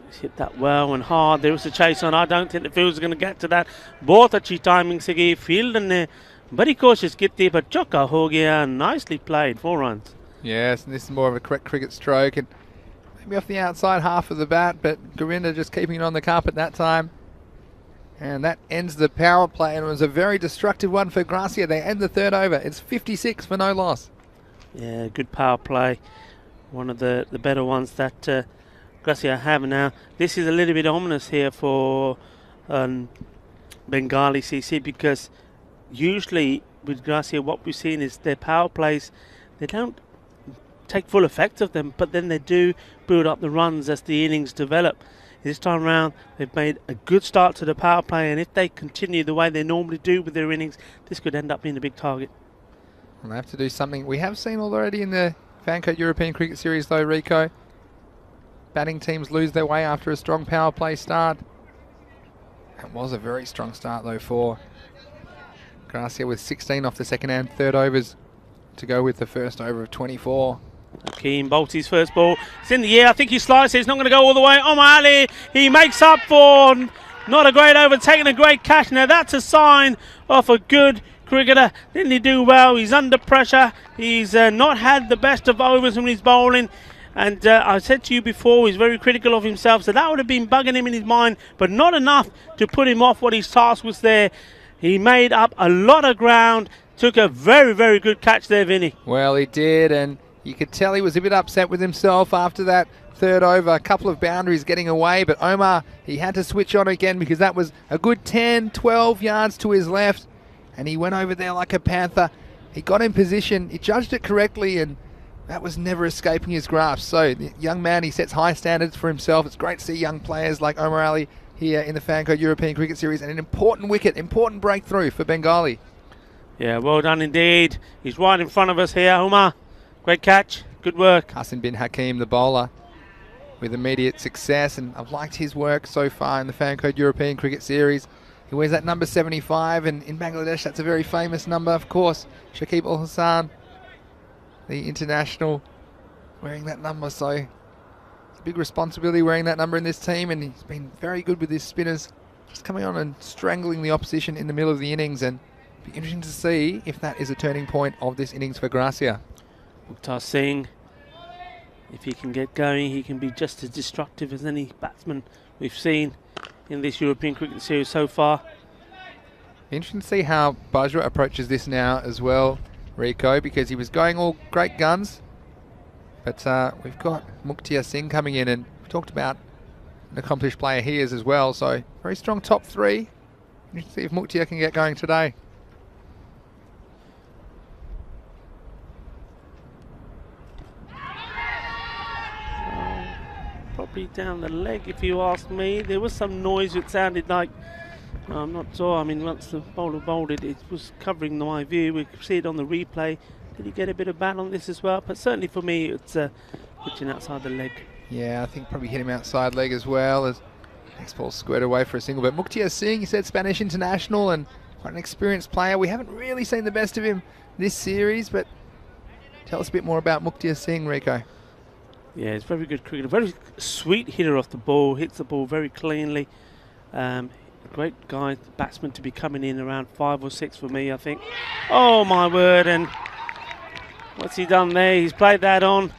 He's hit that well and hard. There was a chase on. I don't think the field's going to get to that. बहुत अच्छी timing से गई field ने बड़ी कोशिश की थी, but चौका हो गया. Nicely played, 4 runs. Yes, and this is more of a correct cricket stroke, and maybe off the outside half of the bat, but Govinda just keeping it on the carpet that time. And that ends the power play, and it was a very destructive one for Gracia. They end the third over. It's 56 for no loss. Yeah, good power play. One of the better ones that Gracia have now. This is a little bit ominous here for Bengali CC, because usually with Gracia what we've seen is their power plays, they don't take full effect of them, but then they do build up the runs as the innings develop. This time round, they've made a good start to the power play, and if they continue the way they normally do with their innings, this could end up being a big target. Well, they have to do something. We have seen already in the Fancote European Cricket Series, though, Rico. Batting teams lose their way after a strong power play start. It was a very strong start, though, for Gracia, with 16 off the second and third overs to go with the first over of 24. Hakeem bolts his first ball. It's in the air. I think he slices. It's not going to go all the way. O'Malley, he makes up for not a great over, taking a great catch. Now that's a sign of a good cricketer. Didn't he do well? He's under pressure. He's not had the best of overs when he's bowling. And I said to you before, he's very critical of himself. So that would have been bugging him in his mind, but not enough to put him off what his task was there. He made up a lot of ground. Took a very, very good catch there, Vinny. Well, he did, and you could tell he was a bit upset with himself after that third over. A couple of boundaries getting away, but Omar, he had to switch on again because that was a good 10, 12 yards to his left, and he went over there like a panther. He got in position, he judged it correctly, and that was never escaping his grasp. So the young man, he sets high standards for himself. It's great to see young players like Omar Ali here in the Fancote European Cricket Series, and an important wicket, important breakthrough for Bengali. Yeah, well done indeed. He's right in front of us here, Omar. Great catch, good work. Hassan bin Hakim, the bowler, with immediate success, and I've liked his work so far in the Fancote European Cricket Series. He wears that number 75, and in Bangladesh that's a very famous number, of course. Shakib Al Hassan, the international, wearing that number, so it's a big responsibility wearing that number in this team, and he's been very good with his spinners, just coming on and strangling the opposition in the middle of the innings, and it'll be interesting to see if that is a turning point of this innings for Gracia. Mukhtar Singh, if he can get going, he can be just as destructive as any batsman we've seen in this European Cricket Series so far. Interesting to see how Bajwa approaches this now as well, Rico, because he was going all great guns, but we've got Mukhtar Singh coming in, and we've talked about an accomplished player he is as well, so very strong top three. Interesting to see if Mukhtar can get going today. Probably down the leg, if you ask me. There was some noise. It sounded like, I'm not sure. I mean, once the bowler bowled it, it was covering my view. We could see it on the replay. Did he get a bit of bat on this as well? But certainly for me, it's pitching outside the leg. Yeah, I think probably hit him outside leg as well. As Next ball squared away for a single, but Muktia Singh, you said Spanish international and quite an experienced player. We haven't really seen the best of him this series, but tell us a bit more about Muktia Singh, Rico. Yeah, he's a very good cricketer. Very sweet hitter off the ball. Hits the ball very cleanly. Great guy, batsman to be coming in around 5 or 6 for me, I think. Oh, my word. And what's he done there? He's played that on.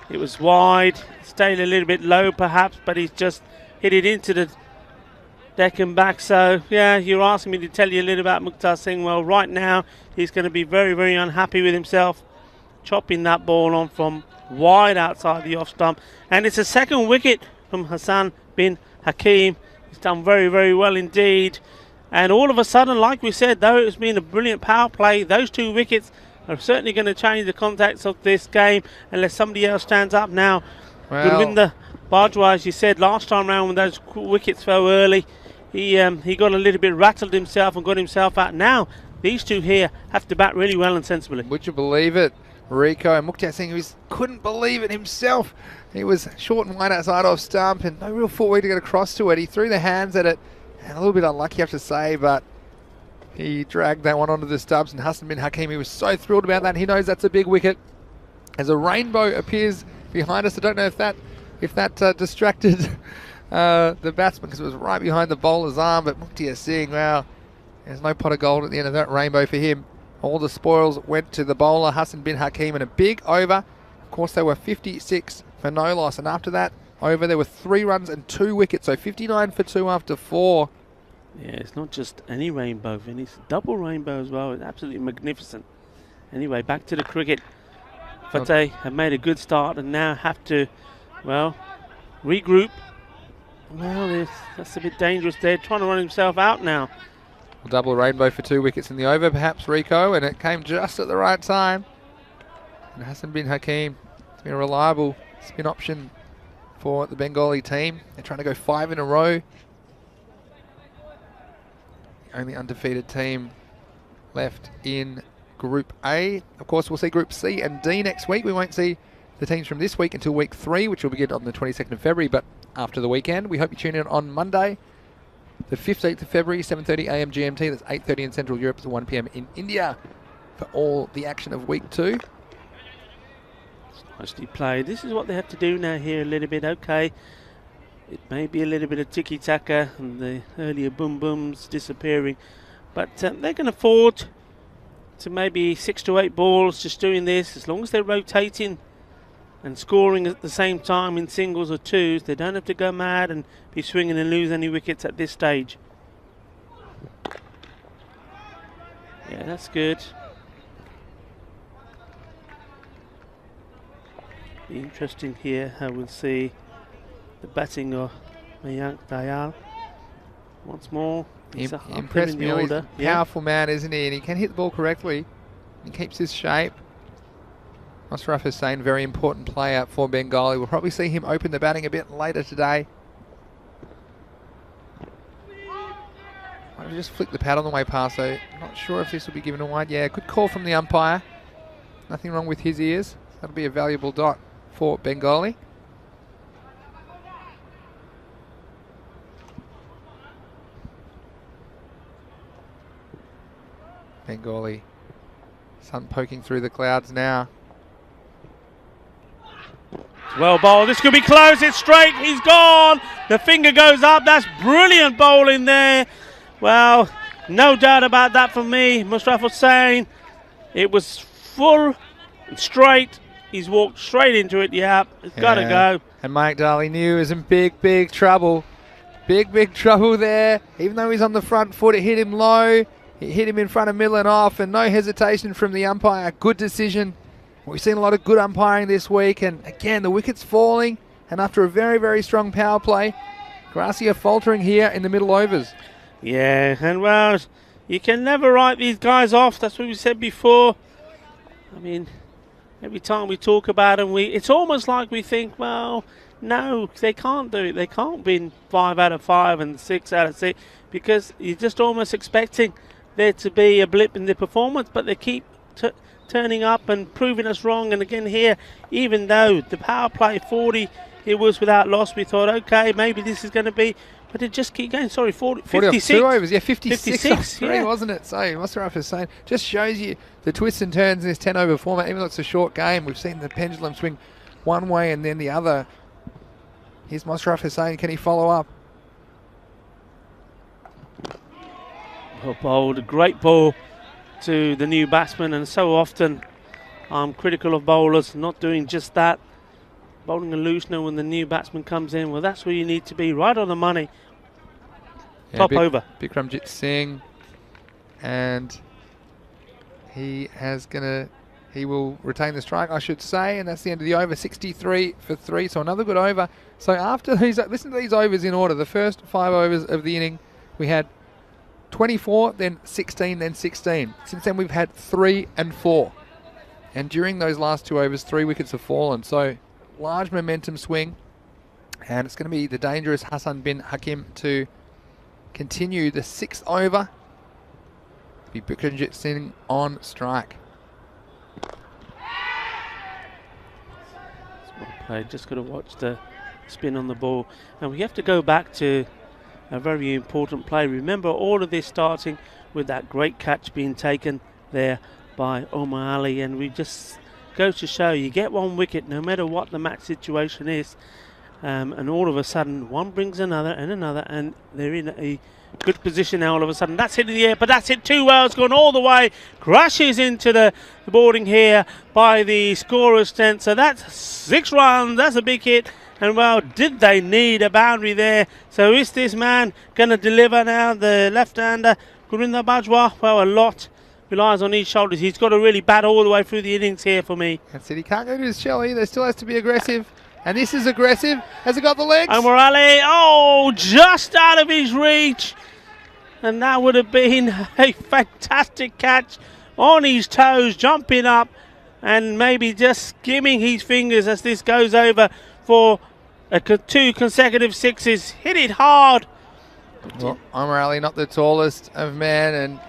It was wide. Stayed a little bit low, perhaps, but he's just hit it into the deck and back. So, yeah, you're asking me to tell you a little about Muktia Singh. Well, right now, he's going to be very, very unhappy with himself, chopping that ball on from wide outside the off stump. And it's a second wicket from Hassan bin Hakim. He's done very, very well indeed. And all of a sudden, like we said, though it's been a brilliant power play, those 2 wickets are certainly going to change the context of this game unless somebody else stands up now. Well, Gurvinder Bajwa, as you said, last time round when those wickets fell early, he got a little bit rattled himself and got himself out. Now, these 2 here have to bat really well and sensibly. would you believe it? Rico and Muktia Singh couldn't believe it himself. He was short and wide outside off stump and no real footwork to get across to it. He threw the hands at it and a little bit unlucky, I have to say, but he dragged that one onto the stumps, and Hassan bin Hakim, he was so thrilled about that. He knows that's a big wicket. As a rainbow appears behind us, I don't know if that distracted the batsman because it was right behind the bowler's arm, but Muktia Singh, wow, there's no pot of gold at the end of that rainbow for him. All the spoils went to the bowler, Hassan bin Hakim, in a big over. Of course, they were 56 for no loss, and after that over, there were 3 runs and 2 wickets, so 59 for 2 after 4. Yeah, it's not just any rainbow, Vinny. It's a double rainbow as well. It's absolutely magnificent. Anyway, back to the cricket. Fateh have made a good start and now have to, well, regroup. Well, that's a bit dangerous. They're trying to run himself out now. Double rainbow for 2 wickets in the over, perhaps, Rico, and it came just at the right time. And Hassan bin Hakim, it's been a reliable spin option for the Bengali team. They're trying to go 5 in a row. The only undefeated team left in Group A. Of course, we'll see Group C and D next week. We won't see the teams from this week until week 3, which will begin on the 22nd of February, but after the weekend. We hope you tune in on Monday, the 15th of February, 7:30 a.m. GMT. That's 8:30 in Central Europe, to 1 p.m. in India for all the action of week 2. It's nicely played. This is what they have to do now here a little bit. Okay, it may be a little bit of tiki-taka and the earlier boom-booms disappearing, but they can afford to maybe 6 to 8 balls just doing this. As long as they're rotating and scoring at the same time in singles or twos, they don't have to go mad and be swinging and lose any wickets at this stage. Yeah, that's good. Be interesting here how we'll see the batting of Mayank Dayal once more. He's up Impressed in me. the He's order. a powerful man, isn't he? And he can hit the ball correctly. He keeps his shape. Musharraf Hussain, very important player for Bengali. We'll probably see him open the batting a bit later today. I just flicked the pad on the way past, so not sure if this will be given a wide. Yeah, good call from the umpire. Nothing wrong with his ears. That'll be a valuable dot for Bengali. Bengali, sun poking through the clouds now. Well bowled. This could be close. It's straight. He's gone. The finger goes up. That's brilliant bowling there. Well, no doubt about that for me. Musharraf Hussain. It was full and straight. He's walked straight into it. Yeah, it's got to go. And Mike Daly knew he was in big trouble. Big trouble there. Even though he's on the front foot, it hit him low. It hit him in front of middle and off, and no hesitation from the umpire. Good decision. We've seen a lot of good umpiring this week, and again, the wicket's falling, and after a very strong power play, Gracia faltering here in the middle overs. Yeah, and well, you can never write these guys off. That's what we said before. I mean, every time we talk about them, it's almost like we think, well, no, they can't do it. They can't win 5 out of 5 and 6 out of 6, because you're just almost expecting there to be a blip in the performance, but they keep turning up and proving us wrong. And again here, even though the power play 40, it was without loss, we thought, okay, maybe this is going to be But it just keep going. Sorry, 40 off 56. 2 overs. Yeah, 56 off 3, yeah. wasn't it? So Musharraf Hussain just shows you the twists and turns in this 10 over format. Even though it's a short game, we've seen the pendulum swing one way and then the other. Here's Musharraf Hussain. Can he follow up? Well bowled, a great ball to the new batsman, and so often I'm critical of bowlers not doing just that. Bowling a loosener when the new batsman comes in, well, that's where you need to be, right on the money. Yeah, Top over. Bikramjit Singh, and he will retain the strike, I should say, and that's the end of the over. 63 for 3, so another good over. So after these, listen to these overs in order. The first 5 overs of the inning, we had 24, then 16, then 16. Since then, we've had 3 and 4. And during those last 2 overs, 3 wickets have fallen. So, large momentum swing. And it's going to be the dangerous Hassan bin Hakim to continue the 6th over. Be Bikramjit Singh on strike. Well played. Just got to watch the spin on the ball. And we have to go back to a very important play. Remember, all of this starting with that great catch being taken there by Omar Ali, and we just go to show you get 1 wicket no matter what the match situation is, and all of a sudden one brings another, and they're in a good position now all of a sudden. That's hit in the air, but that's it too well. It's gone all the way, crashes into the boarding here by the scorer's tent. So that's 6 runs. That's a big hit. And well, did they need a boundary there? So is this man going to deliver now? The left-hander, Gurinder Bajwa, well, a lot relies on his shoulders. He's got to really bat all the way through the innings here for me. That's it. He can't go to his shell either. Still has to be aggressive. And this is aggressive. Has it got the legs? Omar Ali, oh, just out of his reach. And that would have been a fantastic catch on his toes, jumping up and maybe just skimming his fingers as this goes over for 2 consecutive 6s. Hit it hard. Well, Omar Ali, not the tallest of men, and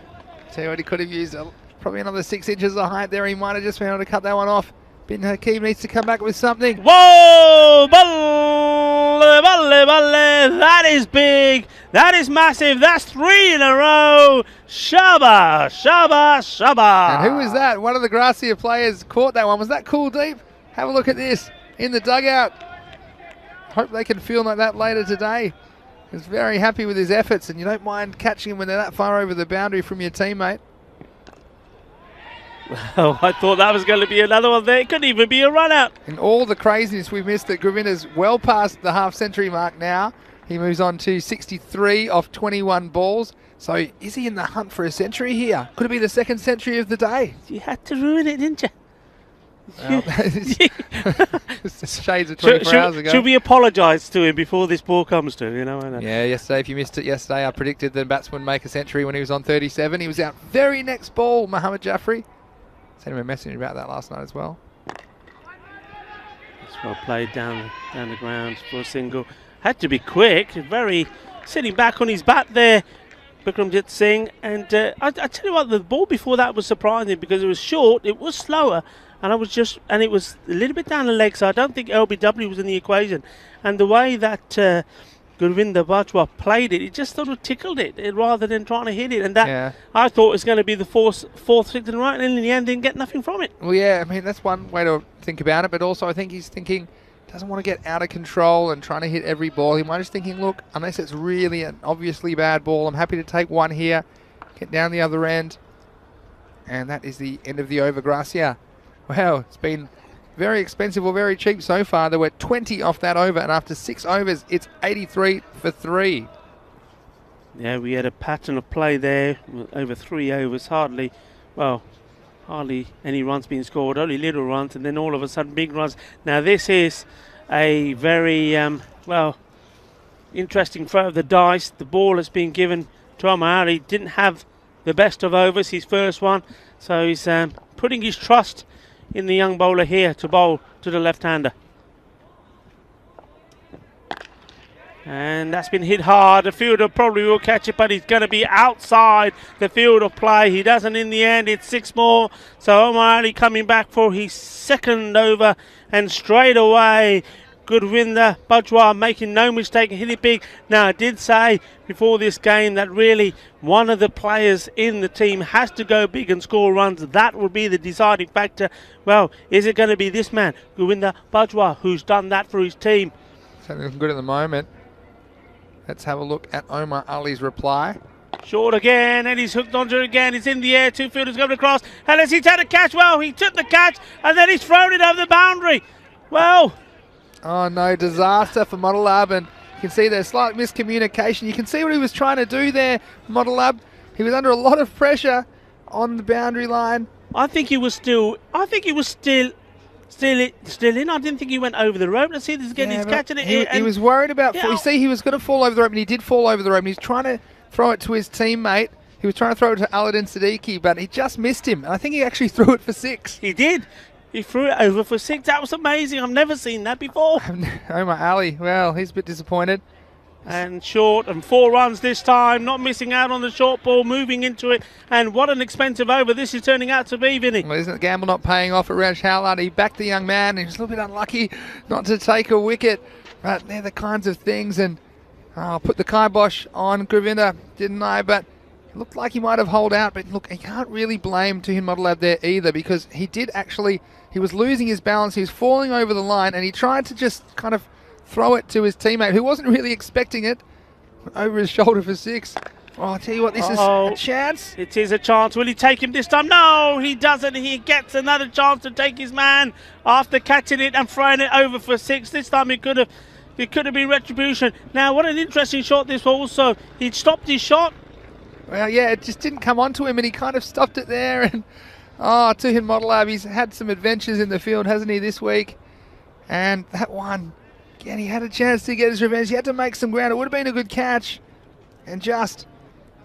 tell you what, he could have used probably another 6 inches of height there. He might have just been able to cut that one off. Bin Hakim needs to come back with something. Whoa! Balle, balle, balle. That is big. That is massive. That's 3 in a row. Shaba, shaba, shaba. And who was that? One of the Gracia players caught that one. Was that Kuldeep? Have a look at this in the dugout. Hope they can feel like that later today. He's very happy with his efforts, and you don't mind catching him when they're that far over the boundary from your teammate. Well, I thought that was going to be another one there. It couldn't even be a run out. And all the craziness we missed that Govinder's well past the half-century mark now. He moves on to 63 off 21 balls. So is he in the hunt for a century here? Could it be the 2nd century of the day? You had to ruin it, didn't you? Well, shades of 24 hours ago. Should we apologise to him before this ball comes to, you know? Yeah, yesterday, if you missed it yesterday, I predicted the batsman make a century when he was on 37. He was out very next ball, Mohammad Jaffrey. Sent him a message about that last night as well. It's well played down the ground for a single. Had to be quick, very sitting back on his bat there, Bikramjit Singh. And I tell you what, the ball before that was surprising because it was short, it was slower, and it was a little bit down the leg, so I don't think LBW was in the equation. And the way that Gurinder Bajwa played it, it just sort of tickled it rather than trying to hit it. And that I thought was going to be the fourth, 6th in a row, and in the end didn't get nothing from it. Well, yeah, I mean, that's one way to think about it, but also I think he's thinking, doesn't want to get out of control and trying to hit every ball. He might just thinking, look, unless it's really an obviously bad ball, I'm happy to take one here, get down the other end. And that is the end of the over, Gracia. Wow, it's been very expensive or very cheap so far. There were 20 off that over, and after 6 overs, it's 83 for 3. Yeah, we had a pattern of play there over 3 overs. Hardly any runs being scored, only little runs, and then all of a sudden big runs. Now this is a very, interesting throw of the dice. The ball has been given to Omar. He didn't have the best of overs, his first one, so he's putting his trust in the young bowler here to bowl to the left-hander. And that's been hit hard. The fielder probably will catch it, but he's going to be outside the field of play. He doesn't in the end. It's 6 more. So Omar Ali coming back for his 2nd over, and straight away Gurvinder Bajwa making no mistake, hit it big. Now, I did say before this game that really one of the players in the team has to go big and score runs. That would be the deciding factor. Well, is it going to be this man, Gurvinder Bajwa, who's done that for his team? Certainly looking good at the moment. Let's have a look at Omar Ali's reply. Short again, and he's hooked onto it again. It's in the air, two fielders going across. And as he's had a catch, well, he took the catch, and then he's thrown it over the boundary. Well... Oh no, disaster for Model Lab, and you can see there's slight miscommunication. You can see what he was trying to do there, Model Lab. He was under a lot of pressure on the boundary line. I think he was still in. I didn't think he went over the rope. Let's see this again. He's catching it. He was worried about, you see, he was going to fall over the rope, and he did fall over the rope, and he's trying to throw it to his teammate. He was trying to throw it to Aladdin Siddiqui, but he just missed him. And I think he actually threw it for 6. He did. He threw it over for 6. That was amazing. I've never seen that before. Omar Ali, well, he's a bit disappointed. And short, and 4 runs this time. Not missing out on the short ball, moving into it. And what an expensive over this is turning out to be, Vinny. Well, isn't the gamble not paying off at Raj Howlard? He backed the young man. He was a little bit unlucky not to take a wicket. But they're the kinds of things. And I'll put the kibosh on Gurvinder, didn't I? But it looked like he might have holed out. But look, he can't really blame T10 Model Lab there either, because he did actually... He was losing his balance, he was falling over the line, and he tried to just kind of throw it to his teammate, who wasn't really expecting it, over his shoulder for 6. Oh, I'll tell you what, this is a chance. It is a chance. Will he take him this time? No, he doesn't. He gets another chance to take his man after catching it and throwing it over for 6. This time it could have been retribution. Now, what an interesting shot this was also. He'd stopped his shot. Well, yeah, it just didn't come onto him, and he kind of stopped it there, and... Oh, T10 Model Lab, he's had some adventures in the field, hasn't he, this week? And that one, again, he had a chance to get his revenge. He had to make some ground. It would have been a good catch. And just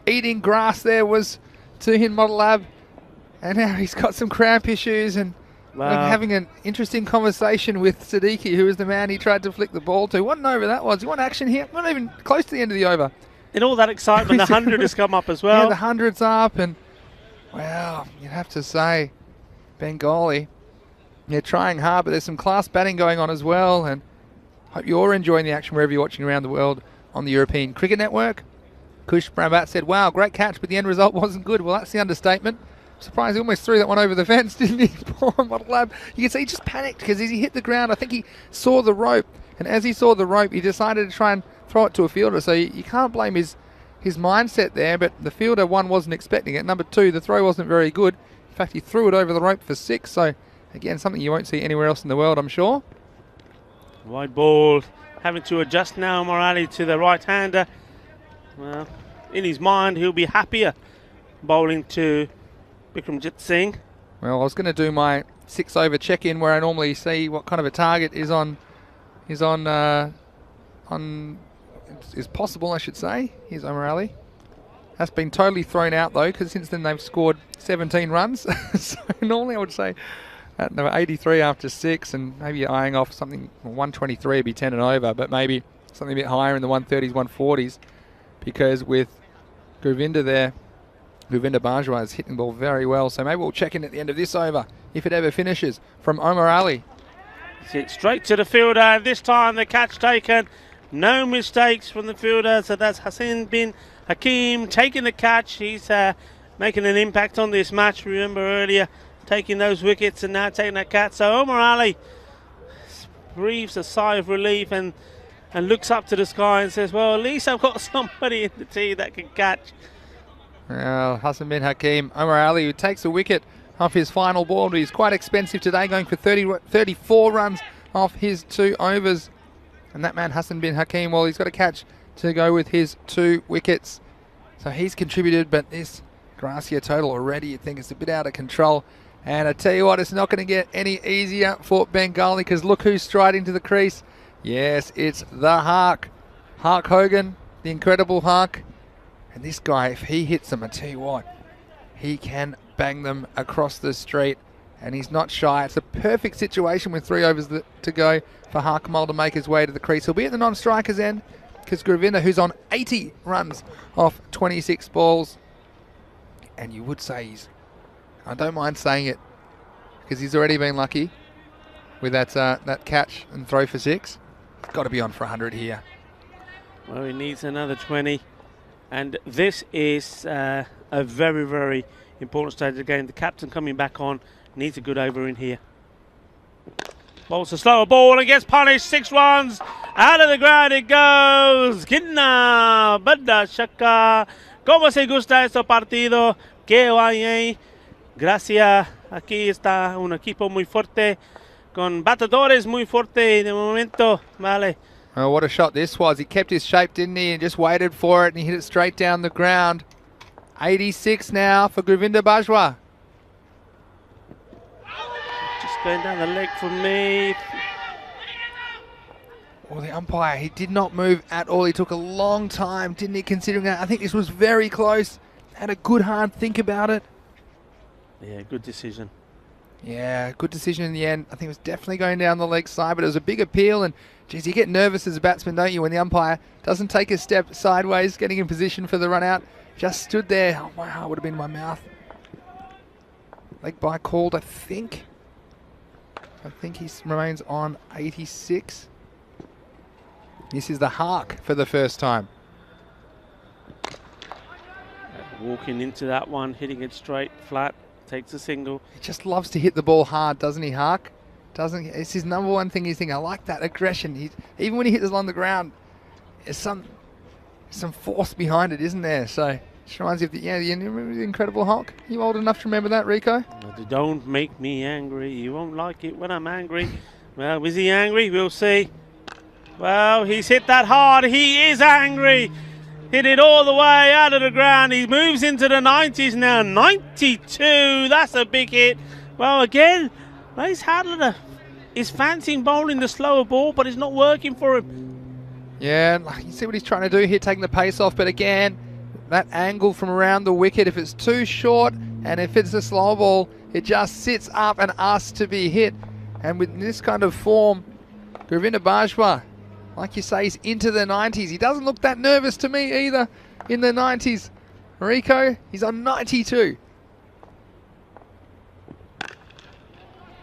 eating grass there was T10 Model Lab. And now he's got some cramp issues, and having an interesting conversation with Siddiqui, who was the man he tried to flick the ball to. What an over that was. You want action here? Not even close to the end of the over. In all that excitement, the 100 has come up as well. Yeah, the 100's up, and... Well, you'd have to say, Bengali, they're trying hard, but there's some class batting going on as well, and hope you're enjoying the action wherever you're watching around the world on the European Cricket Network. Kush Brabat said, wow, great catch, but the end result wasn't good. Well, that's the understatement. I'm surprised he almost threw that one over the fence, didn't he? Poor Model Lab. You can see he just panicked, because as he hit the ground, I think he saw the rope, and as he saw the rope, he decided to try and throw it to a fielder, so you can't blame his mindset there, but the fielder, 1, wasn't expecting it. Number 2, the throw wasn't very good. In fact, he threw it over the rope for 6, so again, something you won't see anywhere else in the world, I'm sure. Wide ball, having to adjust now, Morali to the right-hander. Well, in his mind, he'll be happier bowling to Bikramjit Singh. Well, I was going to do my 6-over check-in where I normally see what kind of a target is possible, I should say. Here's Omar Ali. That's been totally thrown out, though, because since then they've scored 17 runs. So normally I would say 83 after 6, and maybe you're eyeing off something, 123 would be 10 and over, but maybe something a bit higher in the 130s, 140s, because with Gurvinder there, Gurvinder Bajwa is hitting the ball very well. So maybe we'll check in at the end of this over, if it ever finishes, from Omar Ali. Straight to the fielder, and this time the catch taken. No mistakes from the fielder, so that's Hassan bin Hakim taking the catch. He's making an impact on this match. Remember earlier taking those wickets and now taking that catch. So Omar Ali breathes a sigh of relief and looks up to the sky and says, well, at least I've got somebody in the team that can catch. Well, Hassan bin Hakim, Omar Ali, who takes a wicket off his final ball. He's quite expensive today, going for 34 runs off his 2 overs. And that man, Hassan bin Hakim, well, he's got a catch to go with his 2 wickets. So he's contributed, but this Gracia total already, you think it's a bit out of control. And I tell you what, it's not going to get any easier for Bengali, because look who's striding to the crease. Yes, it's the Hark. Hark Hogan, the incredible Hark. And this guy, if he hits them, I tell you what, he can bang them across the street. And he's not shy. It's a perfect situation with 3 overs to go for Harkamal to make his way to the crease. He'll be at the non-strikers end, because Gurvinder, who's on 80 runs off 26 balls, and you would say I don't mind saying it, because he's already been lucky with that catch and throw for 6. It's got to be on for 100 here. Well, he needs another 20. And this is a very, very important stage of the game. The captain coming back on needs a good over in here. Bowls a slower ball and gets punished. 6 runs. Out of the ground it goes. Gina Bada Shaka. ¿Cómo se gusta este partido? Que vaya. Gracias. Aquí está un equipo muy fuerte. Con batadores muy fuerte de momento. Vale. Oh, what a shot this was. He kept his shape, didn't he? And just waited for it and he hit it straight down the ground. 86 now for Govinda Bajwa. Just going down the leg for me. Well, the umpire, he did not move at all. He took a long time, didn't he, considering that? I think this was very close. Had a good hard think about it. Yeah, good decision. Yeah, good decision in the end. I think it was definitely going down the leg side, but it was a big appeal. And, geez, you get nervous as a batsman, don't you, when the umpire doesn't take a step sideways, getting in position for the run out. Just stood there. Oh, my heart would have been in my mouth. Leg bye called, I think. I think he remains on 86. This is the hark for the first time. Walking into that one, hitting it straight, flat, takes a single. He just loves to hit the ball hard, doesn't he, Hark? Doesn't he? It's his number one thing. He's thinking, I like that aggression. Even when he hits it on the ground, there's some force behind it, isn't there? So it just reminds you of the Incredible Hulk. You old enough to remember that, Rico? Don't make me angry. You won't like it when I'm angry. Well, is he angry? We'll see. Well, he's hit that hard. He is angry. Hit it all the way out of the ground. He moves into the 90s now. 92. That's a big hit. Well, again, he's fancying bowling the slower ball, but it's not working for him. Yeah, you see what he's trying to do here, taking the pace off. But again, that angle from around the wicket, if it's too short and if it's a slow ball, it just sits up and asks to be hit. And with this kind of form, Govinda Bajwa, like you say, he's into the 90s. He doesn't look that nervous to me either in the 90s. Rico, he's on 92.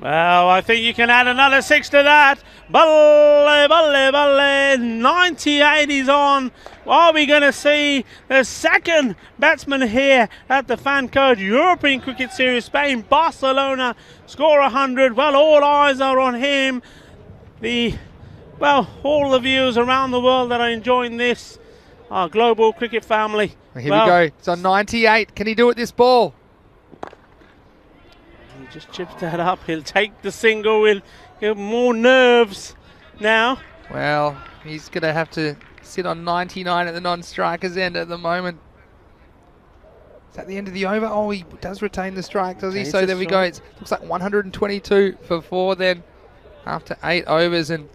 Well, I think you can add another 6 to that. Balle, balle, balle. 98 is on. Are we going to see the second batsman here at the Fan Code European Cricket Series, Spain, Barcelona, score 100? Well, all eyes are on him. All the viewers around the world that are enjoying this, our global cricket family. Here we go. It's on 98. Can he do it this ball? He just chips that up. He'll take the single. He'll get more nerves now. Well, he's going to have to sit on 99 at the non-striker's end at the moment. Is that the end of the over? Oh, he does retain the strike, does he? So there we go. It looks like 122 for 4 then after 8 overs. And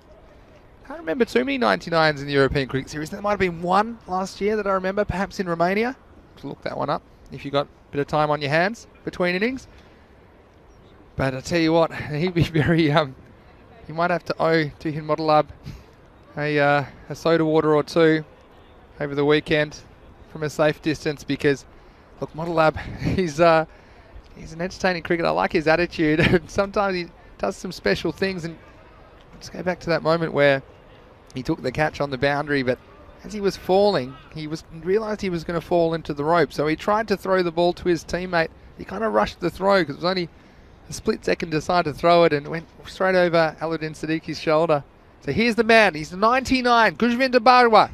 I can't remember too many 99s in the European Cricket Series. There might have been one last year that I remember, perhaps in Romania. To look that one up if you got a bit of time on your hands between innings. But I tell you what, he'd be very, you might have to owe T10 Model a soda water or two over the weekend from a safe distance, because look, Model he's an entertaining cricketer. I like his attitude. Sometimes he does some special things, and let's go back to that moment where he took the catch on the boundary, but as he was falling, he realised he was going to fall into the rope, so he tried to throw the ball to his teammate. He kind of rushed the throw because it was only a split second to decide to throw it, and it went straight over Alauddin Siddiqui's shoulder. So here's the man. He's 99, Govinda Bajwa.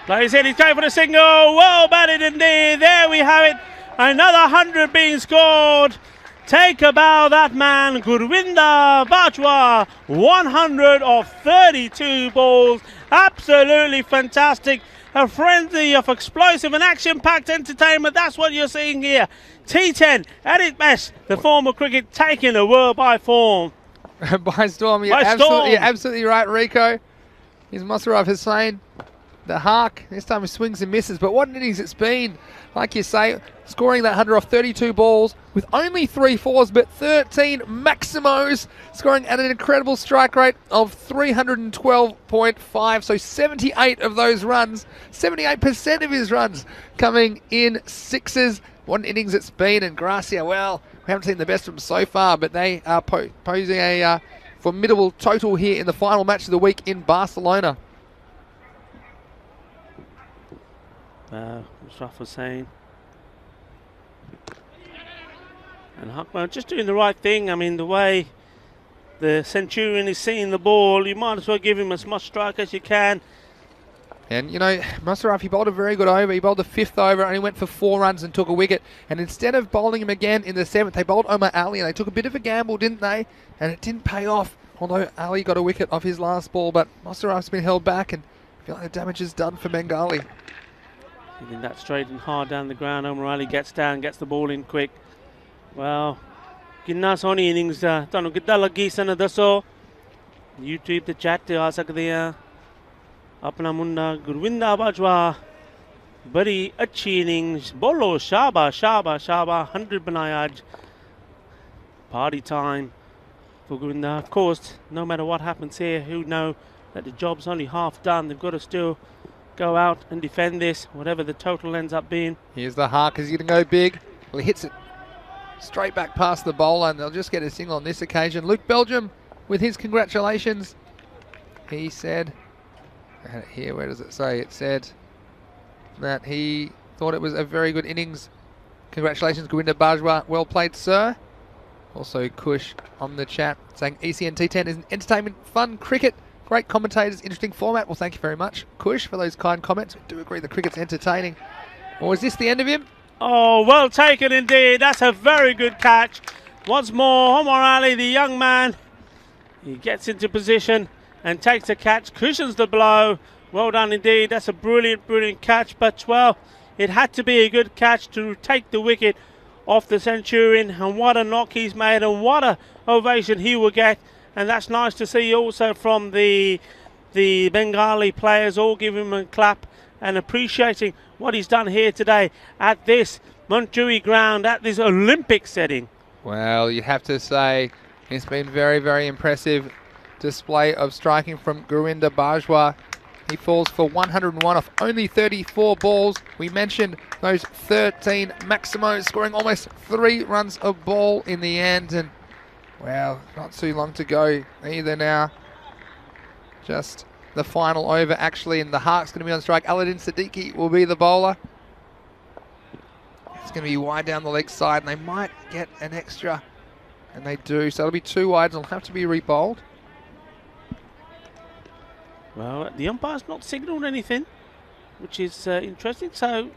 Plays in, he's going for the single. Well batted indeed. There we have it. Another 100 being scored. Take a bow, that man, Govinda Bajwa. 100 of 32 balls. Absolutely fantastic. A frenzy of explosive and action-packed entertainment. That's what you're seeing here. T10 at its best. The form of cricket taking the world by form. By storm. You're absolutely right, Rico. Here's Musharraf Hussain. The hark. This time he swings and misses. But what an innings it's been. Like you say, scoring that 100 off 32 balls with only 3 fours but 13 maximos, scoring at an incredible strike rate of 312.5. So 78 of those runs, 78% of his runs coming in sixes. What an innings it's been. And Gracia, well, we haven't seen the best of them so far, but they are posing a formidable total here in the final match of the week in Barcelona. Mushraf was saying. And Hakman just doing the right thing. I mean, the way the Centurion is seeing the ball, you might as well give him as much strike as you can. And, you know, Mushraf, he bowled a very good over. He bowled the 5th over, only went for 4 runs and took a wicket. And instead of bowling him again in the 7th, they bowled Omar Ali, and they took a bit of a gamble, didn't they? And it didn't pay off, although Ali got a wicket off his last ball. But Mushraf's been held back, and I feel like the damage is done for Bengali. Hitting that straight and hard down the ground. Omar Ali gets down, gets the ball in quick. Well, किन्ना सोहनी innings तुहानू किद्दां लगी सन दसो YouTube ते chat ते आ सकदे आ अपना मुन्ना गुरविंदा बाजवा बड़ी अच्छी इनिंग्स बोलो शाबाश शाबाश शाबाश 100 बनाया आज party time for Gurvinda. Of course, no matter what happens here, who know that the job's only half done. They've got to still go out and defend this, whatever the total ends up being. Here's the Hark. Is he going to go big? Well, he hits it straight back past the bowler, and they'll just get a single on this occasion. Luke Belgium with his congratulations. He said, here, where does it say? It said that he thought it was a very good innings. Congratulations, Gurvinder Bajwa. Well played, sir. Also, Kush on the chat saying ECN T10 is an entertainment, fun cricket. Great commentators, interesting format. Well, thank you very much, Kush, for those kind comments. We do agree the cricket's entertaining. Or is this the end of him? Oh, well taken indeed. That's a very good catch. Once more, Omar Ali, the young man, he gets into position and takes a catch, cushions the blow. Well done indeed. That's a brilliant, brilliant catch. But, well, it had to be a good catch to take the wicket off the Centurion. And what a knock he's made, and what a ovation he will get. And that's nice to see also from the Bengali players, all giving him a clap and appreciating what he's done here today at this Montjuïc ground, at this Olympic setting. Well, you have to say it's been very, very impressive display of striking from Gurvinder Bajwa. He falls for 101 off only 34 balls. We mentioned those 13 Maximos scoring almost 3 runs a ball in the end. And, well, not too long to go either now. Just the final over, actually, and the Hark's going to be on strike. Aladdin Siddiqui will be the bowler. It's going to be wide down the leg side, and they might get an extra, and they do. So it'll be 2 wides, and it'll have to be re-bowled. Well, the umpire's not signalled anything, which is interesting. So,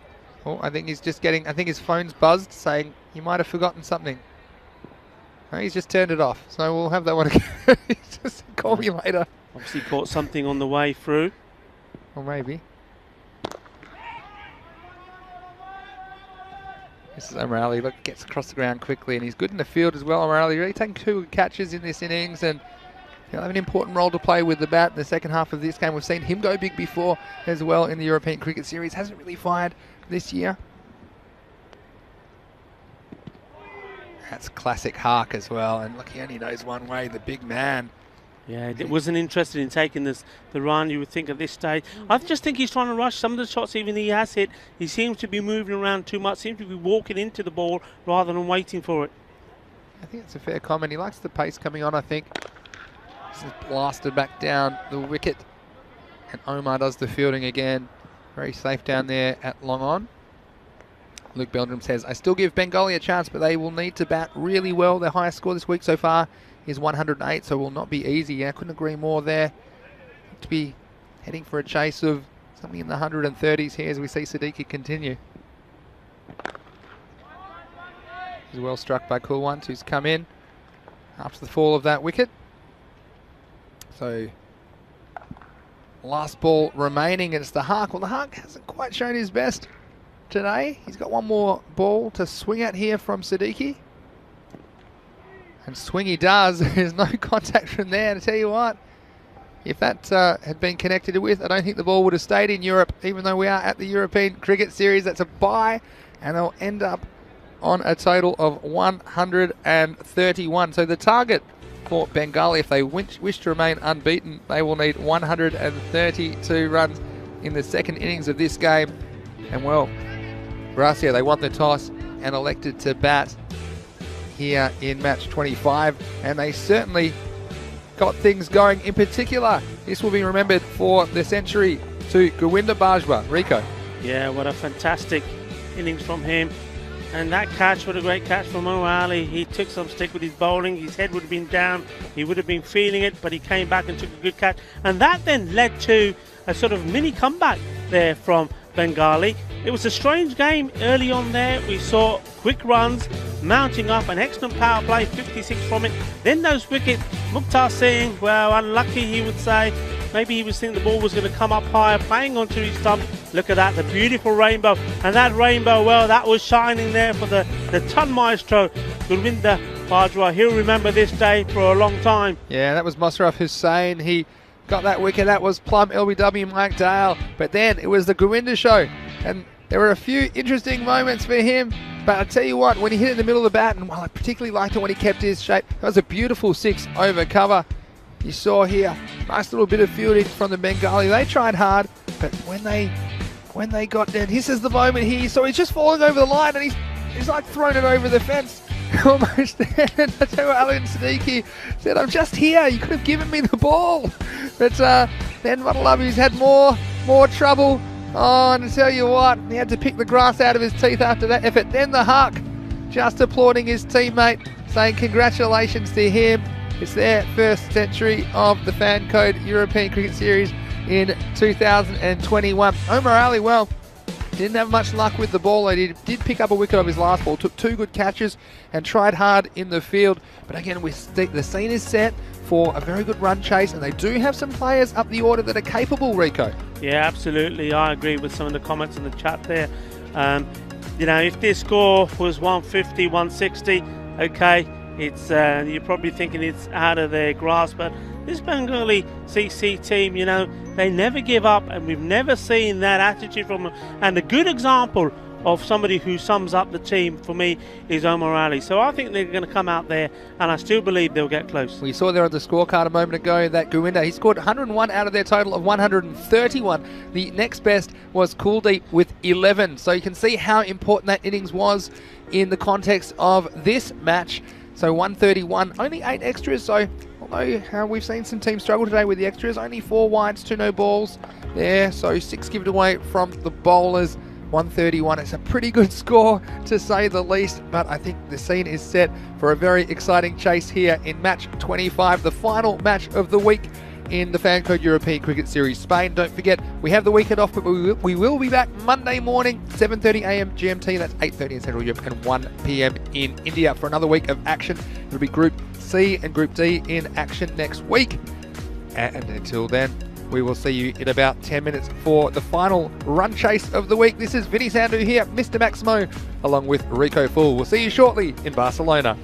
oh, I think he's just getting, I think his phone's buzzed saying he might have forgotten something. No, he's just turned it off, so we'll have that one again. Just call me later. Obviously caught something on the way through. Or maybe. This is Omar Ali. Look, gets across the ground quickly, and he's good in the field as well. Omar Ali really taking 2 catches in this innings, and he'll have an important role to play with the bat in the second half of this game. We've seen him go big before as well in the European Cricket Series. Hasn't really fired this year. That's classic Hark as well, and look, he only knows one way, the big man. Yeah, it wasn't interested in taking the run, you would think, at this stage. I just think he's trying to rush some of the shots even he has hit. He seems to be moving around too much, seems to be walking into the ball rather than waiting for it. I think it's a fair comment. He likes the pace coming on, I think. This is blasted back down the wicket. And Omar does the fielding again. Very safe down there at long on. Luke Belgium says, I still give Bengali a chance, but they will need to bat really well. Their highest score this week so far is 108, so will not be easy. Yeah, I couldn't agree more there. To be heading for a chase of something in the 130s here as we see Siddiqui continue. He's well struck by Kulwant, who's come in after the fall of that wicket. So, last ball remaining, and it's the Hark. Well, the Hark hasn't quite shown his best today. He's got one more ball to swing at here from Siddiqui. And swing he does. There's no contact from there. And I tell you what, if that had been connected with, I don't think the ball would have stayed in Europe, even though we are at the European Cricket Series. That's a bye, and they'll end up on a total of 131. So the target for Bengali, if they wish to remain unbeaten, they will need 132 runs in the second innings of this game. And well, Gracia, they won the toss and elected to bat here in match 25, and they certainly got things going. In particular, this will be remembered for the century to Govinda Bajwa. Rico. Yeah, what a fantastic innings from him. And that catch, what a great catch from O'Reilly. He took some stick with his bowling. His head would have been down. He would have been feeling it, but he came back and took a good catch. And that then led to a sort of mini comeback there from Bengali. It was a strange game early on there. We saw quick runs mounting up, an excellent power play, 56 from it. Then those wickets, Mukhtar Singh, well, unlucky he would say. Maybe he was thinking the ball was going to come up higher, playing onto his stump. Look at that, the beautiful rainbow. And that rainbow, well, that was shining there for the ton maestro, Gurvinder Bajwa. He'll remember this day for a long time. Yeah, that was Musharraf Hussain. He got that wicket. That was plum LBW Mike Dale. But then it was the Gurvinder show. And there were a few interesting moments for him. But I tell you what, when he hit it in the middle of the bat, and well, I particularly liked it when he kept his shape. That was a beautiful 6 over cover. You saw here, nice little bit of fielding from the Bengali. They tried hard, but when they got down, this is the moment here. So he's just falling over the line, and he's like throwing it over the fence. Almost there. And I tell you what, Alan Siddiqui said, I'm just here. You could have given me the ball. But then Matalabu's had more trouble. Oh, and I tell you what, he had to pick the grass out of his teeth after that effort. Then the Huck, just applauding his teammate, saying congratulations to him. It's their first century of the Fan Code European Cricket Series in 2021. Omar Ali, well, didn't have much luck with the ball. He did pick up a wicket off his last ball, took 2 good catches and tried hard in the field. But again, the scene is set for a very good run chase, and they do have some players up the order that are capable, Rico. Yeah, absolutely. I agree with some of the comments in the chat there. You know, if this score was 150, 160, okay, it's you're probably thinking it's out of their grasp, but this Bengali CC team, you know, they never give up, and we've never seen that attitude from them. And a good example of somebody who sums up the team for me is Omar Ali. So I think they're going to come out there, and I still believe they'll get close. We saw there on the scorecard a moment ago that Govinda, he scored 101 out of their total of 131. The next best was Kuldeep with 11. So you can see how important that innings was in the context of this match. So 131, only 8 extras. So although we've seen some teams struggle today with the extras, only 4 wides, 2 no balls there. So 6 given away from the bowlers. 131. It's a pretty good score to say the least, but I think the scene is set for a very exciting chase here in match 25, the final match of the week in the Fan Code European Cricket Series Spain. Don't forget, we have the weekend off, but we will be back Monday morning, 7:30 a.m. GMT. That's 8:30 in Central Europe and 1 p.m. in India for another week of action. It'll be Group C and Group D in action next week. And until then, we will see you in about 10 minutes for the final run chase of the week. This is Vinny Sandhu here, Mr. Maximo, along with Rico Full. We'll see you shortly in Barcelona.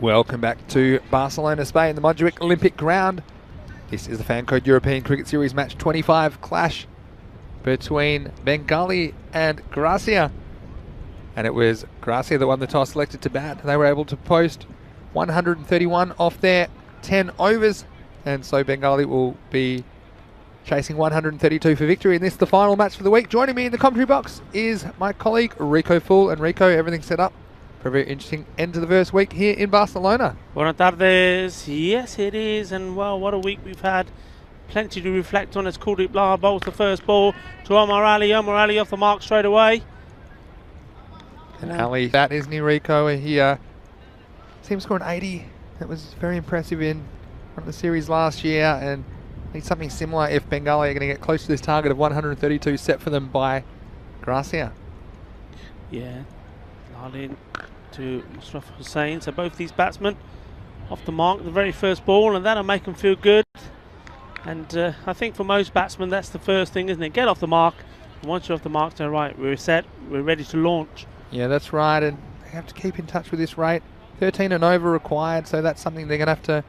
Welcome back to Barcelona, Spain, the Montjuic Olympic ground. This is the Fan Code European Cricket Series match 25 clash between Bengali and Gracia. And it was Gracia that won the toss, selected to bat. They were able to post 131 off their 10 overs. And so Bengali will be chasing 132 for victory. And this is the final match for the week. Joining me in the commentary box is my colleague Rico Full. And Rico, everything's set up for a very interesting end to the first week here in Barcelona. Buenas tardes. Yes, it is. And well, what a week we've had. Plenty to reflect on as Kuldeep Lal bowls the first ball to Omar Ali. Omar Ali off the mark straight away. And Ali, that isn't he, Rico? He seems to score an 80. That was very impressive in front of the series last year, and need something similar if Bengali are going to get close to this target of 132 set for them by Gracia. Yeah, Lal in to Mustafa Hussain. So both these batsmen off the mark the very first ball, and that'll make them feel good. And I think for most batsmen that's the first thing, isn't it? Get off the mark. And once you're off the mark, so right, we're set, we're ready to launch. Yeah, that's right, and they have to keep in touch with this rate. 13 and over required, so that's something they're going to have to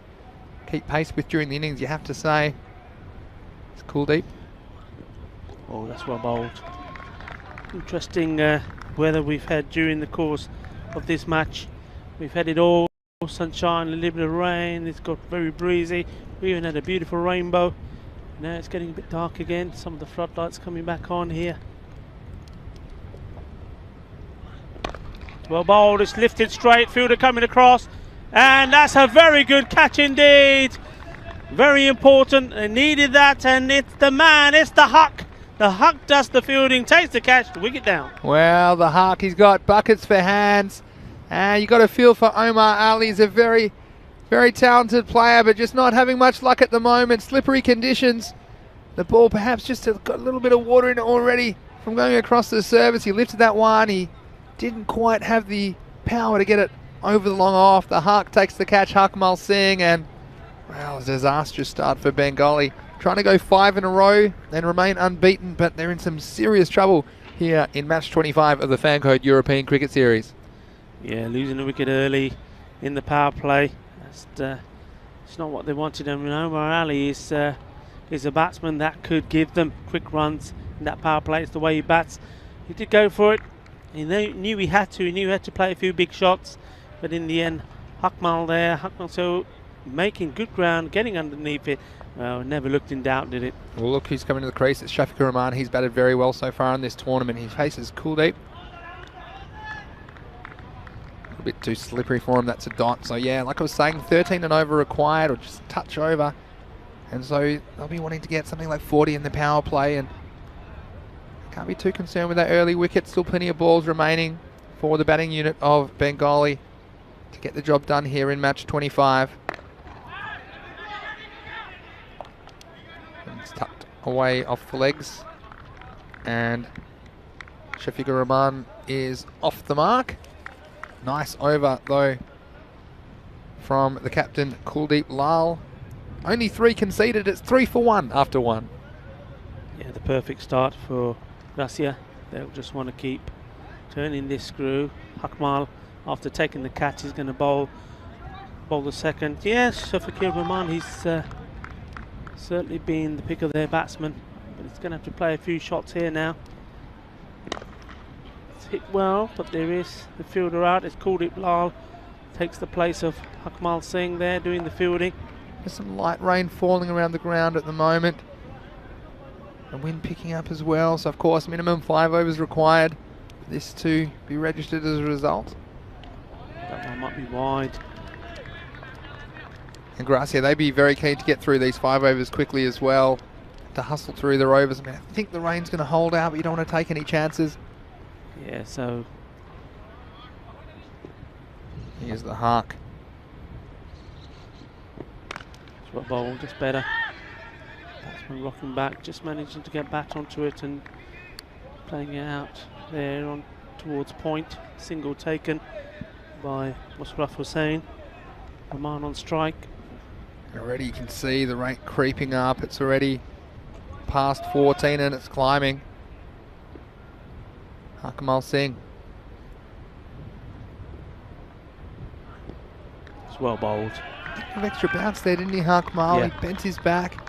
keep pace with during the innings, you have to say. It's Kuldeep. Oh, that's well bowled. Interesting weather we've had during the course of this match. We've had it all, sunshine, a little bit of rain, it's got very breezy. We even had a beautiful rainbow. Now it's getting a bit dark again. Some of the floodlights coming back on here. Well bowled, it's lifted straight, fielder coming across. And that's a very good catch indeed. Very important, they needed that, and it's the man, it's the Huck. The Huck does the fielding, takes the catch, the wicket down. Well, the Huck, he's got buckets for hands. And you got a feel for Omar Ali. He's a very, very talented player, but just not having much luck at the moment. Slippery conditions. The ball perhaps just got a little bit of water in it already from going across the surface. He lifted that one. He didn't quite have the power to get it over the long off. The Huck takes the catch, Hakmal Singh, and well, a disastrous start for Bengali. Trying to go 5 in a row and remain unbeaten, but they're in some serious trouble here in match 25 of the Fan Code European Cricket Series. Yeah, losing a wicket early in the power play. It's not what they wanted. And Omar Ali is a batsman that could give them quick runs in that power play. It's the way he bats. He did go for it. He knew he had to. He knew he had to play a few big shots. But in the end, Hakmal there. Hakmal so making good ground, getting underneath it. Well, never looked in doubt, did it? Well, look who's coming to the crease. It's Shafiqur Rahman. He's batted very well so far in this tournament. He faces Kuldeep. A bit too slippery for him. That's a dot. So yeah, like I was saying, 13 and over required, or just a touch over. And so they'll be wanting to get something like 40 in the power play, and can't be too concerned with that early wicket. Still plenty of balls remaining for the batting unit of Bengali to get the job done here in match 25. And it's tucked away off the legs, and Shafiqur Rahman is off the mark. Nice over though from the captain Kuldeep Lal. Only 3 conceded. It's 3 for 1 after 1. Yeah, the perfect start for Gracia. They'll just want to keep turning this screw. Hakmal, after taking the catch, is going to bowl the second. Yes, Shafiqur Rahman, he's certainly been the pick of their batsman, but he's going to have to play a few shots here now. Hit well, but there is the fielder out. It's Kuldeep Lal, takes the place of Hakmal Singh there doing the fielding. There's some light rain falling around the ground at the moment. The wind picking up as well, so of course minimum 5 overs required for this to be registered as a result. That one might be wide. And Gracia, they'd be very keen to get through these 5 overs quickly as well, to hustle through their overs. I mean, I think the rain's going to hold out, but you don't want to take any chances. Yeah, so here's the Hark. What bowl, just better. Batsman rocking back, just managing to get back onto it and playing it out there on towards point. Single taken by Mushraf Hussain. Rahman on strike. Already you can see the rate creeping up. It's already past 14 and it's climbing. Hakmal Singh. It's well bowled. An extra bounce there, didn't he, Hakmal? Yeah. He bent his back.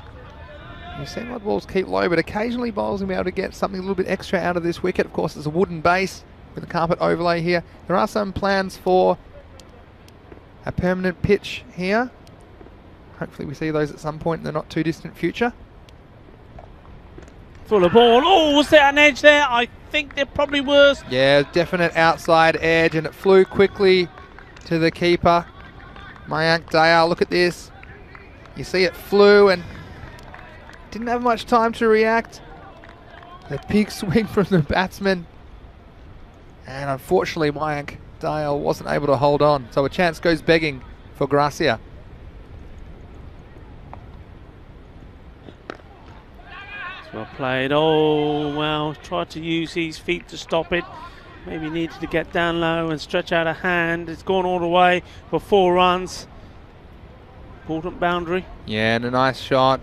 You've seen my balls keep low, but occasionally bowls will be able to get something a little bit extra out of this wicket. Of course, it's a wooden base with a carpet overlay here. There are some plans for a permanent pitch here. Hopefully we see those at some point in the not too distant future. Full of ball. Oh, was there an edge there? I think there probably was. Yeah, definite outside edge, and it flew quickly to the keeper. Mayank Dayal, look at this. You see it flew and didn't have much time to react. The big swing from the batsman. And unfortunately, Mayank Dayal wasn't able to hold on. So a chance goes begging for Gracia. Well played. Oh, well, tried to use his feet to stop it. Maybe needed to get down low and stretch out a hand. It's gone all the way for 4 runs. Important boundary. Yeah, and a nice shot.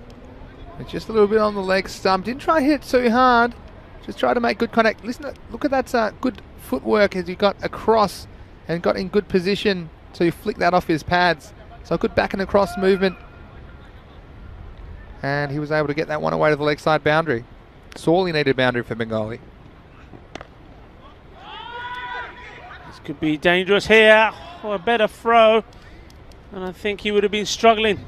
It's just a little bit on the leg stump. Didn't try to hit too hard. Just try to make good contact. Listen, look at that good footwork as he got across and got in good position to flick that off his pads. So good back and across movement. And he was able to get that one away to the leg side boundary. Sorely needed boundary for Bengali. This could be dangerous here. Oh, a better throw. And I think he would have been struggling.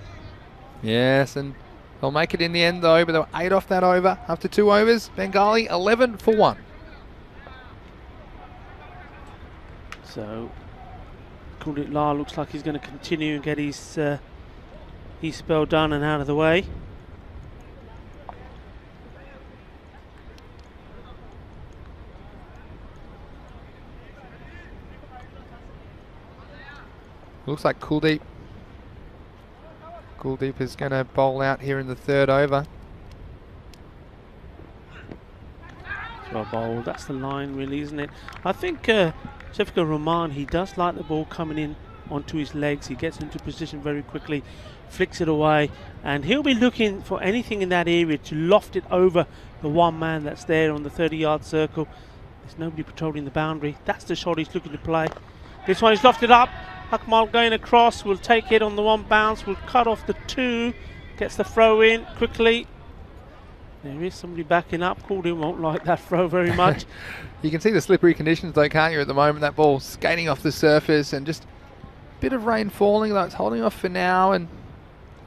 Yes, and they'll make it in the end though, but they were 8 off that over after 2 overs. Bengali 11 for 1. So Kuldeep Lal looks like he's going to continue and get his spell done and out of the way. Looks like Kuldeep is going to bowl out here in the 3rd over. Well bowled. That's the line, really, isn't it? I think Shafiqur Rahman, he does like the ball coming in onto his legs. He gets into position very quickly, flicks it away, and he'll be looking for anything in that area to loft it over the one man that's there on the 30-yard circle. There's nobody patrolling the boundary. That's the shot he's looking to play. This one is lofted up. Hakmal going across, will take it on the 1 bounce, will cut off the 2, gets the throw in quickly. There is somebody backing up. Kuldeep won't like that throw very much. You can see the slippery conditions though, can't you, at the moment? That ball skating off the surface and just a bit of rain falling, though it's holding off for now. And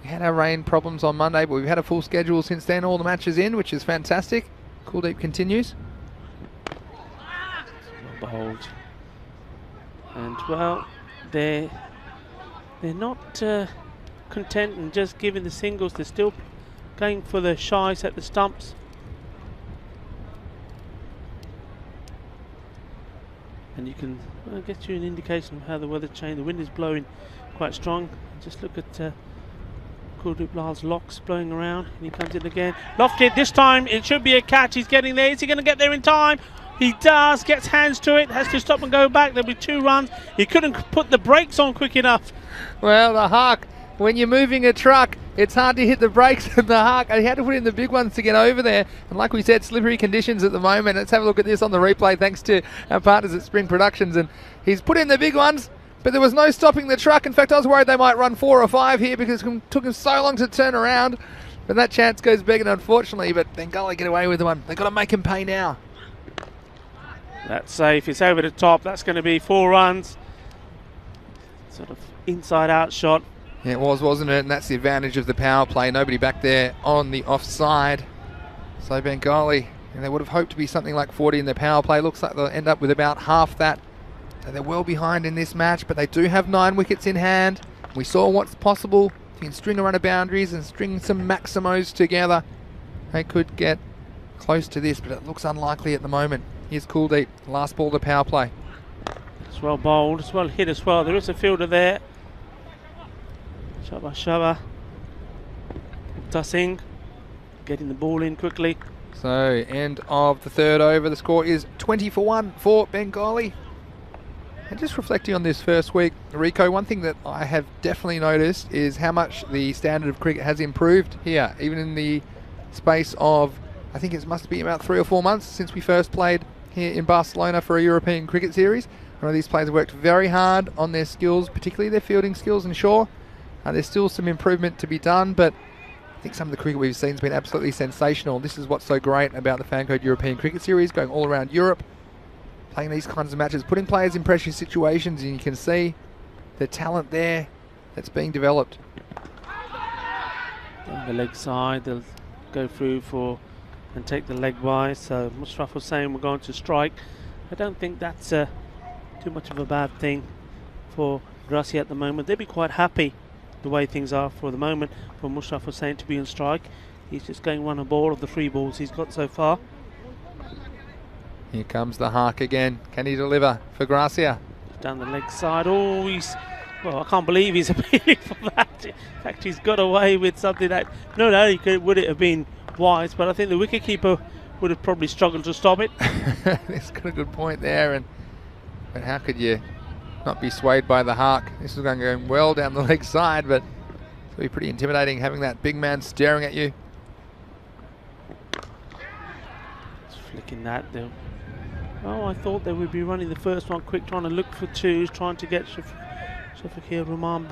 we had our rain problems on Monday, but we've had a full schedule since then, all the matches in, which is fantastic. Kuldeep continues. Well bowled. And well, they're not content and just giving the singles. They're still going for the shies at the stumps. And you can get you an indication of how the weather changed. The wind is blowing quite strong. Just look at Kuldeep Lal's locks blowing around, and he comes in again. Lofted this time. It should be a catch. He's getting there. Is he going to get there in time? He does. Gets hands to it. Has to stop and go back. There'll be 2 runs. He couldn't put the brakes on quick enough. Well, the Hawk, when you're moving a truck, it's hard to hit the brakes and the Hawk. He had to put in the big ones to get over there. And like we said, slippery conditions at the moment. Let's have a look at this on the replay thanks to our partners at Spring Productions. And he's put in the big ones, but there was no stopping the truck. In fact, I was worried they might run 4 or 5 here because it took him so long to turn around. But that chance goes begging, unfortunately. But Bengali get away with the one. They've got to make him pay now. That's safe. It's over the top. That's going to be 4 runs. Sort of inside-out shot. Yeah, it was, wasn't it? And that's the advantage of the power play. Nobody back there on the offside. So Bengali, and they would have hoped to be something like 40 in their power play. Looks like they'll end up with about half that. So they're well behind in this match, but they do have 9 wickets in hand. We saw what's possible. If you can string a run of boundaries and string some maximos together, they could get close to this, but it looks unlikely at the moment. Here's Kuldeep, last ball of the power play. It's well bowled, it's well hit as well. There is a fielder there. Shaba Singh getting the ball in quickly. So end of the 3rd over. The score is 20 for 1 for Bengali. And just reflecting on this first week, Rico, one thing that I have definitely noticed is how much the standard of cricket has improved here, even in the space of, I think it must be about 3 or 4 months since we first played here in Barcelona for a European cricket series. One of these players have worked very hard on their skills, particularly their fielding skills, and sure, there's still some improvement to be done, but I think some of the cricket we've seen has been absolutely sensational. This is what's so great about the Fancode European Cricket Series, going all around Europe, playing these kinds of matches, putting players in pressure situations, and you can see the talent there that's being developed. On the leg side, they'll go through for and take the leg by. So Mushraf was saying we're going to strike. I don't think that's too much of a bad thing for Gracia at the moment. They'll be quite happy the way things are for the moment. For Mushraf was saying to be on strike. He's just going one a ball of the 3 balls he's got so far. Here comes the Hark again. Can he deliver for Gracia? Down the leg side. Oh, well, I can't believe he's appealing for that. In fact, he's got away with something that not only would it have been wise, but I think the wicketkeeper would have probably struggled to stop it. He's got a good point there, but how could you not be swayed by the Hark? This is going well down the leg side, but it's going to be pretty intimidating having that big man staring at you. Just flicking that. Oh, I thought they would be running the first one quick, trying to look for 2s, trying to get Shafiqur Rahman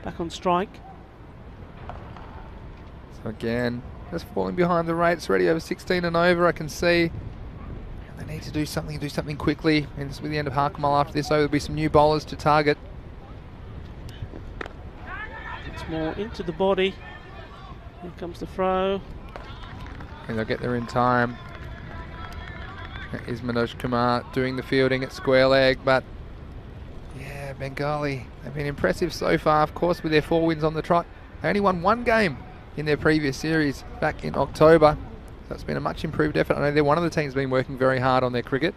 back on strike. So again, just falling behind the rates, already over 16 and over, I can see. And they need to do something quickly. And this will be the end of Harkamal after this, so there'll be some new bowlers to target. It's more into the body. Here comes the throw. And they'll get there in time. That is Manoj Kumar doing the fielding at square leg, but yeah, Bengali, they've been impressive so far, of course, with their 4 wins on the trot. They only won 1 game in their previous series back in October, so it's been a much improved effort. I know they're one of the teams been working very hard on their cricket.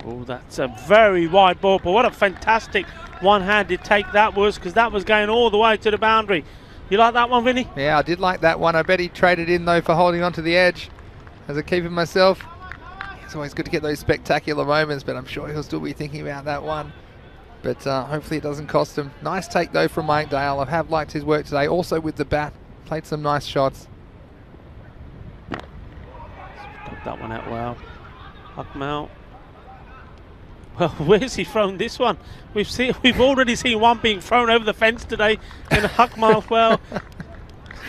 Oh, that's a very wide ball, but what a fantastic one-handed take that was, because that was going all the way to the boundary. You like that one, Vinny? Yeah, I did like that one. I bet he traded in though for holding on to the edge. As a keeper myself, it's always good to get those spectacular moments, but I'm sure he'll still be thinking about that one. But hopefully it doesn't cost him. Nice take though from Mike Dale. I have liked his work today, also with the bat. Played some nice shots. Got that one out well. Akmal. Well, where's he thrown this one? We've already seen one being thrown over the fence today, and Akmal, well,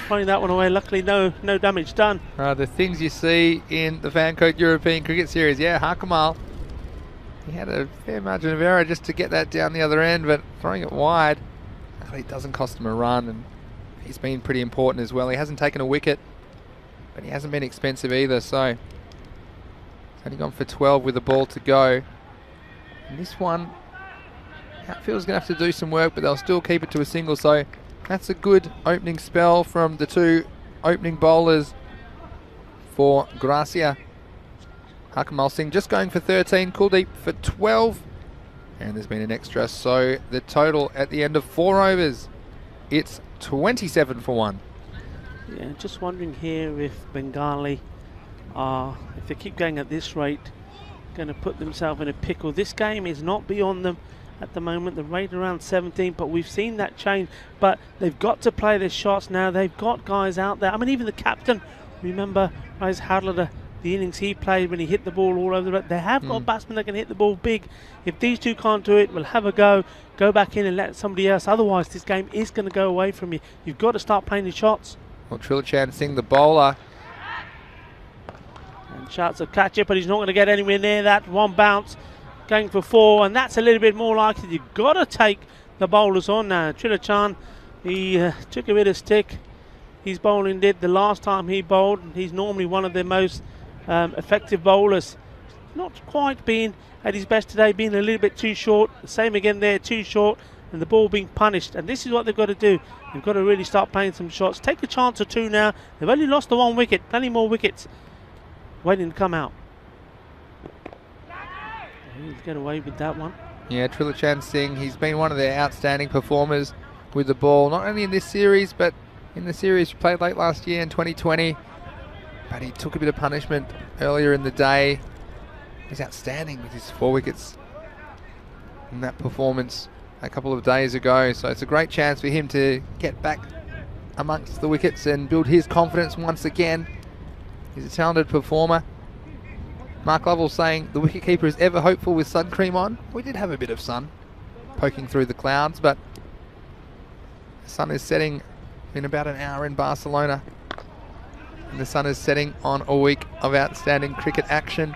throwing that one away. Luckily, no damage done. The things you see in the Fancode European Cricket Series. Yeah, Harkamal, he had a fair margin of error just to get that down the other end, but throwing it wide, luckily it doesn't cost him a run, and he's been pretty important as well. He hasn't taken a wicket, but he hasn't been expensive either, so he's only gone for 12 with the ball to go. And this one, outfield's going to have to do some work, but they'll still keep it to a single, so that's a good opening spell from the 2 opening bowlers for Gracia. Harkamal Singh just going for 13, Kuldeep for 12, and there's been an extra, so the total at the end of 4 overs, it's 27 for 1. Yeah, just wondering here if Bengali are, if they keep going at this rate, going to put themselves in a pickle. This game is not beyond them at the moment. The rate around 17, but we've seen that change. But they've got to play their shots now. They've got guys out there. I mean, even the captain, remember Rise Hadler, the innings he played when he hit the ball all over the They have got batsmen that can hit the ball big. If these 2 can't do it, we'll have a go back in and let somebody else. Otherwise, this game is going to go away from you. You've got to start playing your shots. Well, Trilochan Singh, the bowler. And shots will catch it, but he's not going to get anywhere near that. One bounce, going for 4, and that's a little bit more likely. You've got to take the bowlers on now. Trilochan, he took a bit of stick. His bowling did the last time he bowled. He's normally one of their most effective bowlers. Not quite being at his best today, being a little bit too short. The same again there, too short, and the ball being punished. And this is what they've got to do. They've got to really start playing some shots. Take a chance or 2 now. They've only lost the 1 wicket. Plenty more wickets waiting to come out. He'll get away with that one. Yeah, Trilochan Singh, he's been one of their outstanding performers with the ball, not only in this series, but in the series we played late last year in 2020. But he took a bit of punishment earlier in the day. He's outstanding with his 4 wickets in that performance a couple of days ago. So it's a great chance for him to get back amongst the wickets and build his confidence once again. He's a talented performer. Mark Lovell saying the wicketkeeper is ever hopeful with sun cream on. We did have a bit of sun poking through the clouds, but the sun is setting in about an hour in Barcelona. And the sun is setting on a week of outstanding cricket action.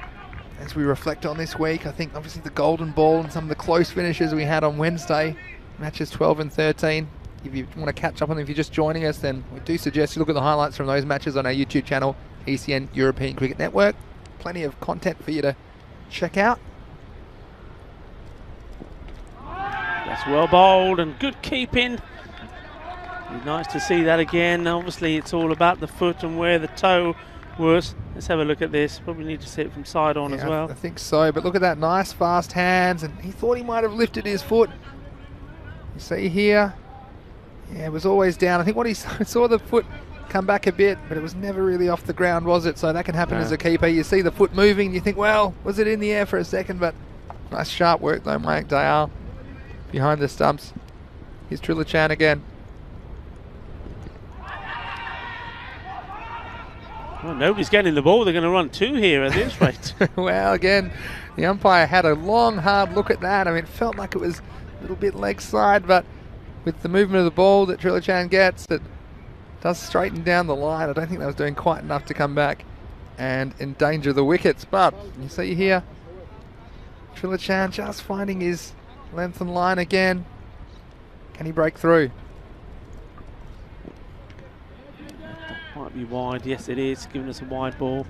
As we reflect on this week, I think obviously the golden ball and some of the close finishes we had on Wednesday, matches 12 and 13. If you want to catch up on them, if you're just joining us, then we do suggest you look at the highlights from those matches on our YouTube channel, ECN European Cricket Network. Plenty of content for you to check out. That's well bowled and good keeping. Be nice to see that again. Obviously, it's all about the foot and where the toe was. Let's have a look at this. Probably need to see it from side on as well. I think so, but look at that nice fast hands, and he thought he might have lifted his foot. You see here, yeah, it was always down. I think what he saw the foot come back a bit, but it was never really off the ground, was it? So that can happen as a keeper. You see the foot moving, and you think, well, was it in the air for a second? But nice sharp work though, Mike Dayal behind the stumps. Here's Trilochan again. Well, nobody's getting the ball. They're going to run 2 here at this rate. Well, again, the umpire had a long, hard look at that. I mean, it felt like it was a little bit leg side, but with the movement of the ball that Trilochan gets, it does straighten down the line. I don't think that was doing quite enough to come back and endanger the wickets. But you see here, Trilochan just finding his length and line again. Can he break through? Might be wide. Yes, it is. Giving us a wide ball.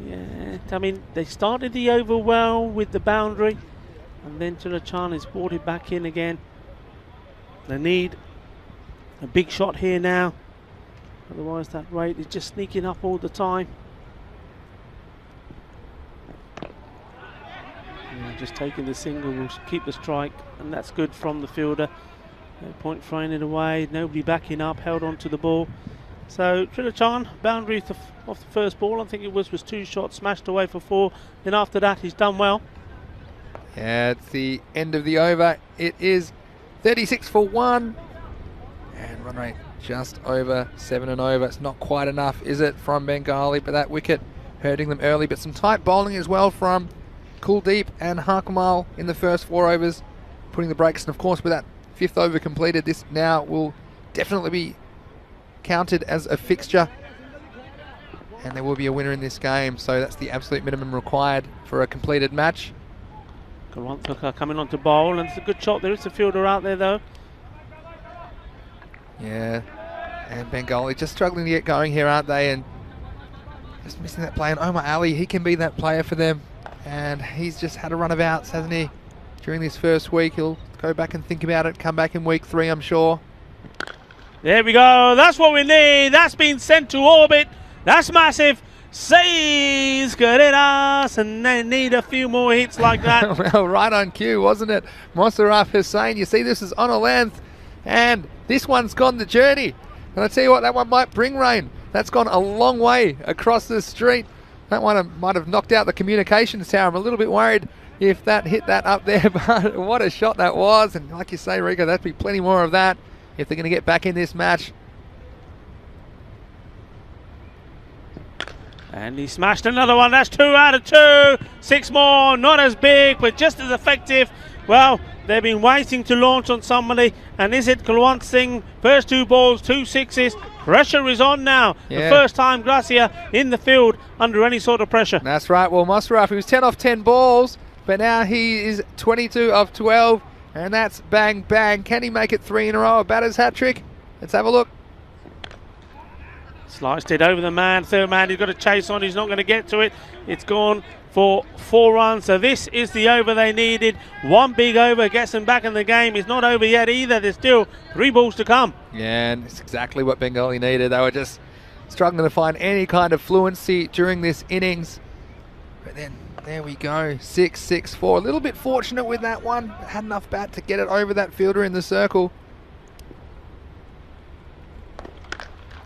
Yeah, I mean, they started the over well with the boundary, and then Trilochan has brought it back in again. They need a big shot here now. Otherwise, that rate is just sneaking up all the time. Yeah, just taking the single will keep the strike, and that's good from the fielder. No point throwing it away. Nobody backing up. Held on to the ball. So Trilochan, boundary off the first ball, I think it was 2 shots, smashed away for 4. Then after that, he's done well. Yeah, it's the end of the over. It is 36 for 1. And run rate just over 7 and over. It's not quite enough, is it, from Bengali? But that wicket hurting them early. But some tight bowling as well from Kuldeep and Harkamal in the first 4 overs, putting the brakes. And of course, with that 5th over completed, this now will definitely be counted as a fixture, and there will be a winner in this game. So that's the absolute minimum required for a completed match. Karanthaka coming on to bowl, and it's a good shot. There is a fielder out there though. Yeah, and Bengali just struggling to get going here, aren't they? And just missing that play. And Omar Ali, he can be that player for them, and he's just had a run of outs, hasn't he, during this first week? He'll go back and think about it, come back in week 3, I'm sure. There we go. That's what we need. That's been sent to orbit. That's massive. Says Kareras, and they need a few more hits like that. Well, right on cue, wasn't it? Mosarraf Hussain, you see this is on a length, and this one's gone the journey. And I tell you what, that one might bring rain. That's gone a long way across the street. That one might have knocked out the communications tower. I'm a little bit worried if that hit that up there, but what a shot that was. And like you say, Rico, that'd be plenty more of that if they're going to get back in this match. And he smashed another one. That's 2 out of 2. 6 more. Not as big, but just as effective. Well, they've been waiting to launch on somebody. And is it Kulwant Singh? First 2 balls, 2 sixes. Pressure is on now. Yeah. The first time Gracia in the field under any sort of pressure. That's right. Well, Mosarraf, he was 10 off 10 balls, but now he is 22 of 12. And that's bang, bang. Can he make it 3 in a row? A batter's hat trick? Let's have a look. Sliced it over the man. Third man, he's got to chase on. He's not going to get to it. It's gone for 4 runs. So this is the over they needed. 1 big over gets them back in the game. It's not over yet either. There's still 3 balls to come. Yeah, and it's exactly what Bengali needed. They were just struggling to find any kind of fluency during this innings. But then there we go, 6-6-4. A little bit fortunate with that one. Had enough bat to get it over that fielder in the circle.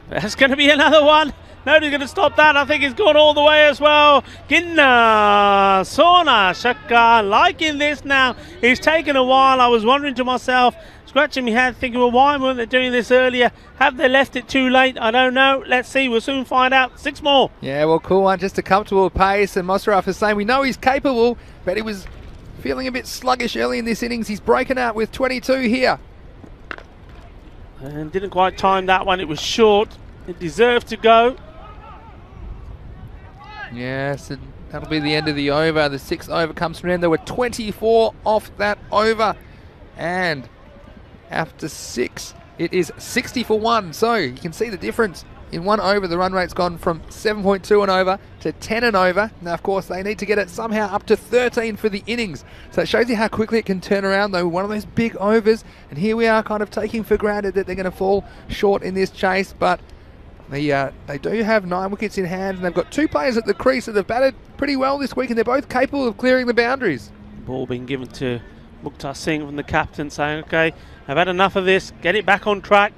That's going to be another one. Nobody's going to stop that. I think he's gone all the way as well. Ginna, Sona, Shaka, liking this now. It's taken a while. I was wondering to myself, scratching my head, thinking, well, why weren't they doing this earlier? Have they left it too late? I don't know. Let's see. We'll soon find out. 6 more. Yeah, well, cool one. Just a comfortable pace. And Mosaraf is saying we know he's capable, but he was feeling a bit sluggish early in this innings. He's broken out with 22 here. And didn't quite time that one. It was short. It deserved to go. Yes, and that'll be the end of the over. The 6th over comes from an end. There were 24 off that over. And after 6, it is 60 for 1. So you can see the difference. In 1 over, the run rate's gone from 7.2 and over to 10 and over. Now, of course, they need to get it somehow up to 13 for the innings. So it shows you how quickly it can turn around, though. One of those big overs. And here we are kind of taking for granted that they're going to fall short in this chase. But they do have 9 wickets in hand. And they've got 2 players at the crease that have batted pretty well this week. And they're both capable of clearing the boundaries. Ball being given to Mukhtar Singh from the captain, saying, okay, I've had enough of this. Get it back on track.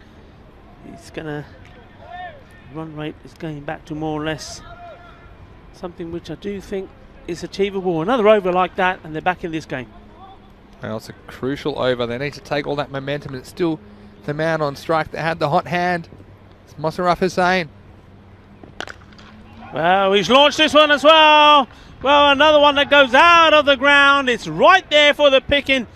He's going to... Run rate is going back to more or less something which I do think is achievable. Another over like that and they're back in this game. Well, it's a crucial over. They need to take all that momentum. It's still the man on strike that had the hot hand. It's Mosaraf Hussain. Well, he's launched this one as well. Well, another one that goes out of the ground. It's right there for the picking.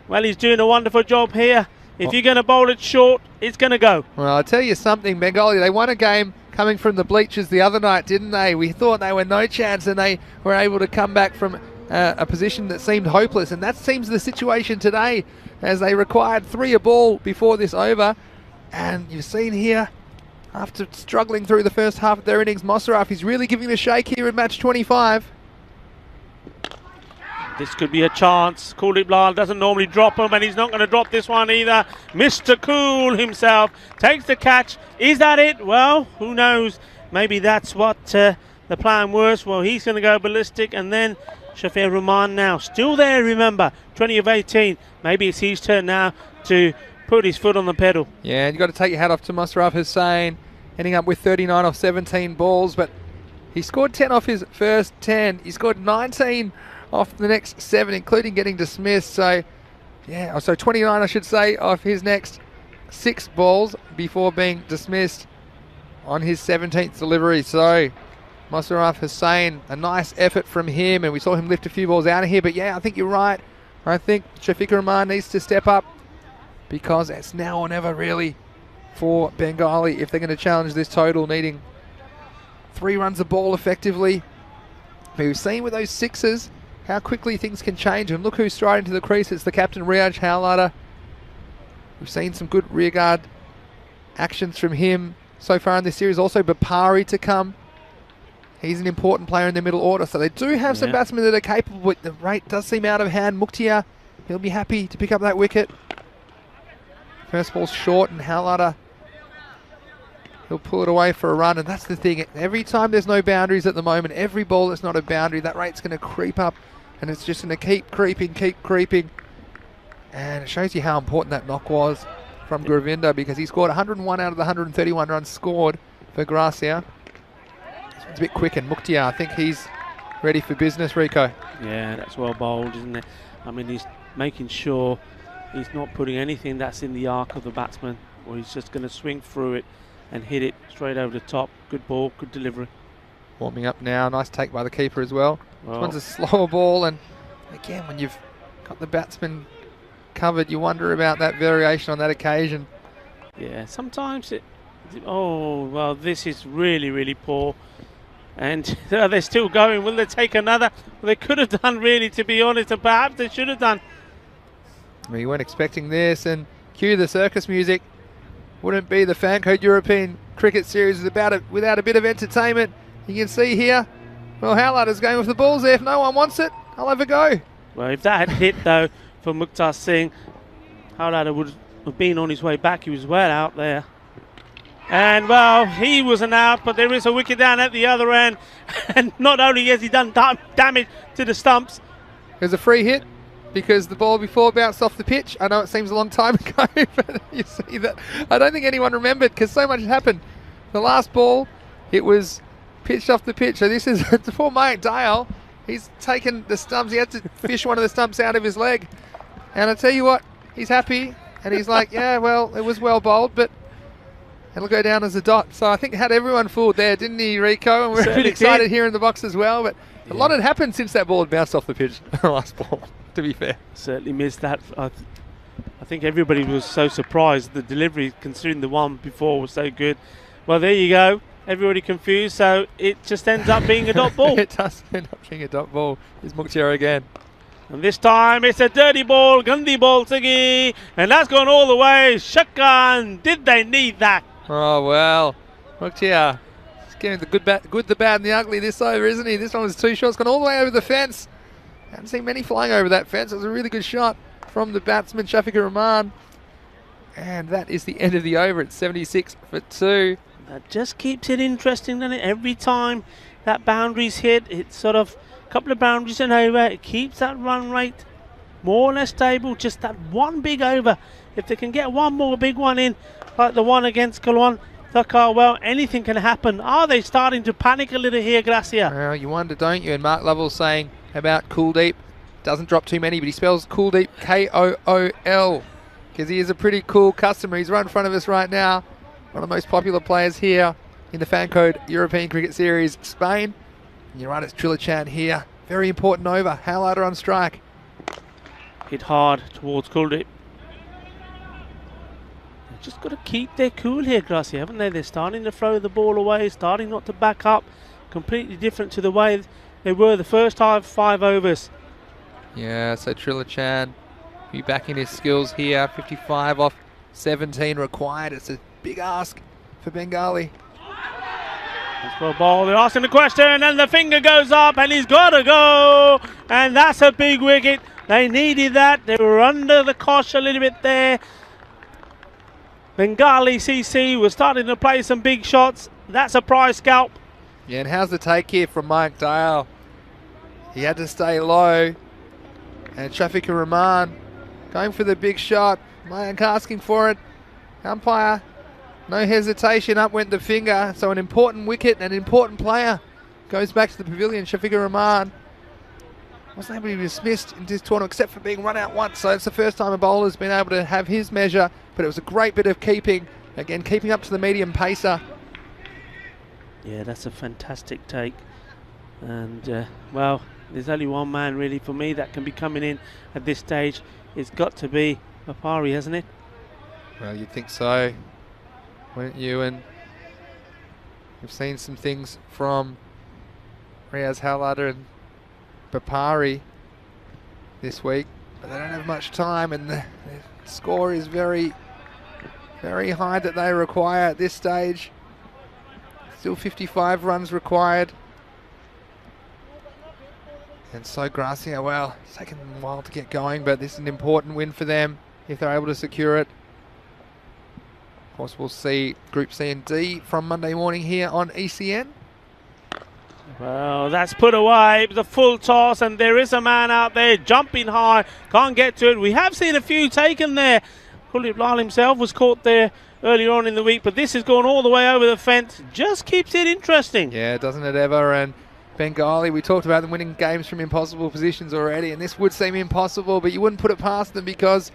Well, he's doing a wonderful job here. If you're going to bowl it short, it's going to go. Well, I'll tell you something, Bengali, they won a game coming from the bleachers the other night, didn't they? We thought they were no chance, and they were able to come back from a position that seemed hopeless. And that seems the situation today, as they required 3 a ball before this over. And you've seen here, after struggling through the first half of their innings, Mosaraf is really giving the shake here in match 25. This could be a chance. Kuldeep Lal doesn't normally drop him, and he's not going to drop this one either. Mr. Cool himself takes the catch. Is that it? Well, who knows? Maybe that's what the plan was. Well, he's going to go ballistic, and then Shafir Rahman now still there, remember. 20 of 18. Maybe it's his turn now to put his foot on the pedal. Yeah, and you've got to take your hat off to Mosaraf Hussain, ending up with 39 off 17 balls, but he scored 10 off his first 10. He scored 19 off the next 7, including getting dismissed. So, yeah, so 29, I should say, off his next 6 balls before being dismissed on his 17th delivery. So, Mosaraf Hussain, a nice effort from him, and we saw him lift a few balls out of here. But, yeah, I think you're right. I think Shafiq Rahman needs to step up because it's now or never, really, for Bengali if they're going to challenge this total, needing 3 runs a ball effectively. We've seen with those 6s how quickly things can change, and look who's straight into the crease. It's the captain, Riyaj Howlatter. We've seen some good rearguard actions from him so far in this series. Also, Bapari to come. He's an important player in the middle order, so they do have some batsmen that are capable, but the rate does seem out of hand. Mukhtar, he'll be happy to pick up that wicket. First ball's short, and Howlatter, he'll pull it away for a run, and that's the thing. Every time there's no boundaries at the moment, every ball that's not a boundary, that rate's going to creep up, and it's just going to keep creeping. And it shows you how important that knock was from Gravinder, because he scored 101 out of the 131 runs scored for Gracia. It's a bit quick, and Mukhtar, I think he's ready for business, Rico. Yeah, that's well bowled, isn't it? I mean, he's making sure he's not putting anything that's in the arc of the batsman, or he's just going to swing through it and hit it straight over the top. Good ball, good delivery. Warming up now. Nice take by the keeper as well. This one's a slower ball, and again, when you've got the batsman covered, you wonder about that variation on that occasion. Yeah, sometimes oh, well, this is really, really poor. And they're still going. Will they take another? Well, they could have done, really, to be honest, and perhaps they should have done. Well, you weren't expecting this, and cue the circus music. Wouldn't be the Fan Code European Cricket Series without a bit of entertainment. You can see here, well, Howlatter's going with the balls there. If no one wants it, I'll have a go. Well, if that had hit, though, for Mukhtar Singh, Howlatter would have been on his way back. He was well out there. And, well, he was an out, but there is a wicket down at the other end. And not only has he done damage to the stumps. There's a free hit because the ball before bounced off the pitch. I know it seems a long time ago, but you see that. I don't think anyone remembered because so much happened. The last ball, it was pitched off the pitch. So this is poor Mike Dale. He's taken the stumps. He had to fish one of the stumps out of his leg. And I tell you what, he's happy. And he's like, yeah, well, it was well bowled, but it'll go down as a dot. So I think had everyone fooled there, didn't he, Rico? And we're really excited here in the box as well. But a lot had happened since that ball had bounced off the pitch, the last ball, to be fair. Certainly missed that. I think everybody was so surprised. The delivery, considering the one before, was so good. Well, there you go. Everybody confused, so it just ends up being a dot ball. It does end up being a dot ball. Here's Mukhtar again. And this time it's a dirty ball, Gandhi ball, Siggy. And that's gone all the way. Shakan, did they need that? Oh, well. Mukhtar. He's getting the good, the bad, and the ugly this over, isn't he? This one was 2 shots, gone all the way over the fence. Haven't seen many flying over that fence. It was a really good shot from the batsman, Shafiqur Rahman. And that is the end of the over at 76 for 2. That just keeps it interesting, doesn't it? Every time that boundary's hit, it's sort of a couple of boundaries and over. It keeps that run rate more or less stable. Just that one big over. If they can get one more big one in, like the one against Kalwan Thakar, well, anything can happen. Are they starting to panic a little here, Gracia? Well, you wonder, don't you? And Mark Lovell saying about Kuldeep, doesn't drop too many, but he spells Kuldeep Kool, because he is a pretty cool customer. He's right in front of us right now. One of the most popular players here in the fan code European Cricket Series, Spain. And you're right, it's Trilochan here. Very important over. Howlader on strike. Hit hard towards Kuldeep. They've just got to keep their cool here, Gracia, haven't they? They're starting to throw the ball away, starting not to back up. Completely different to the way they were the first 5 overs. Yeah, so Trilochan, be backing his skills here. 55 off 17 required. It's a big ask for Bengali. That's for a ball. They're asking the question, and the finger goes up, and he's got to go. And that's a big wicket. They needed that. They were under the cosh a little bit there. Bengali CC was starting to play some big shots. That's a prize scalp. Yeah, and how's the take here from Mike Dale? He had to stay low. And Shafiqur Rahman going for the big shot. Mayank asking for it. Umpire, no hesitation, up went the finger. So an important wicket, an important player goes back to the pavilion. Shafiqur Rahman wasn't able to be dismissed in this tournament except for being run out once. So it's the first time a bowler's been able to have his measure, but it was a great bit of keeping. Again, keeping up to the medium pacer. Yeah, that's a fantastic take. And, well, there's only one man really for me that can be coming in at this stage. It's got to be Papari, hasn't it? Well, you'd think so, wouldn't you? And we've seen some things from Riaz Howlader and Papari this week, but they don't have much time, and the score is very, very high that they require at this stage. Still 55 runs required. And so Gracia, well, it's taken them a while to get going, but this is an important win for them if they're able to secure it. Of course, we'll see Group C and D from Monday morning here on ECN. Well, that's put away. The full toss, and there is a man out there jumping high. Can't get to it. We have seen a few taken there. Kuldeep Lal himself was caught there earlier on in the week, but this has gone all the way over the fence. Just keeps it interesting. Yeah, doesn't it ever? And Bengali, we talked about them winning games from impossible positions already, and this would seem impossible, but you wouldn't put it past them because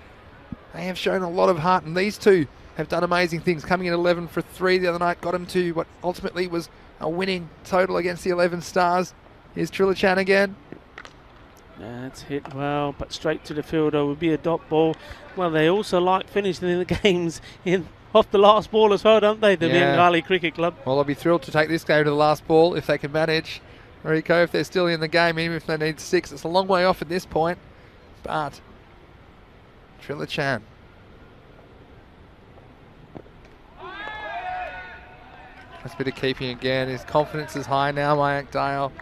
they have shown a lot of heart, and these two have done amazing things. Coming in 11 for 3 the other night, got them to what ultimately was a winning total against the 11 Stars. Here's Trilochan again. That's hit well, but straight to the fielder would be a dot ball. Well, they also like finishing in the games off the last ball as well, don't they? The Bengali Cricket Club. Well, I'll be thrilled to take this game to the last ball if they can manage. Rico, if they're still in the game, even if they need 6, it's a long way off at this point. But Trilochan. That's a bit of keeping again. His confidence is high now, Mayank Dale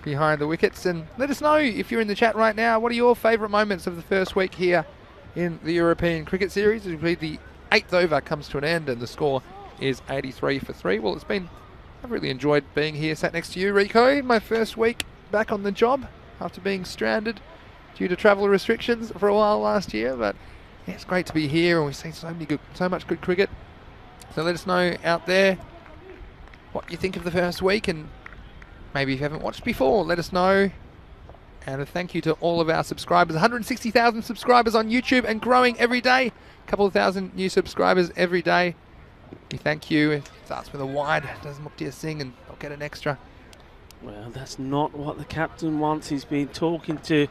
behind the wickets. And let us know if you're in the chat right now, what are your favourite moments of the first week here in the European Cricket Series? The 8th over comes to an end and the score is 83 for 3. Well, I've really enjoyed being here, sat next to you, Rico. My first week back on the job after being stranded due to travel restrictions for a while last year. But yeah, it's great to be here, and we've seen so much good cricket. So let us know out there what you think of the first week, and maybe if you haven't watched before, let us know. And a thank you to all of our subscribers. 160,000 subscribers on YouTube and growing every day. A couple of thousand new subscribers every day. We thank you. It starts with a wide. Does Muktia Singh and they'll get an extra. Well, that's not what the captain wants. He's been talking to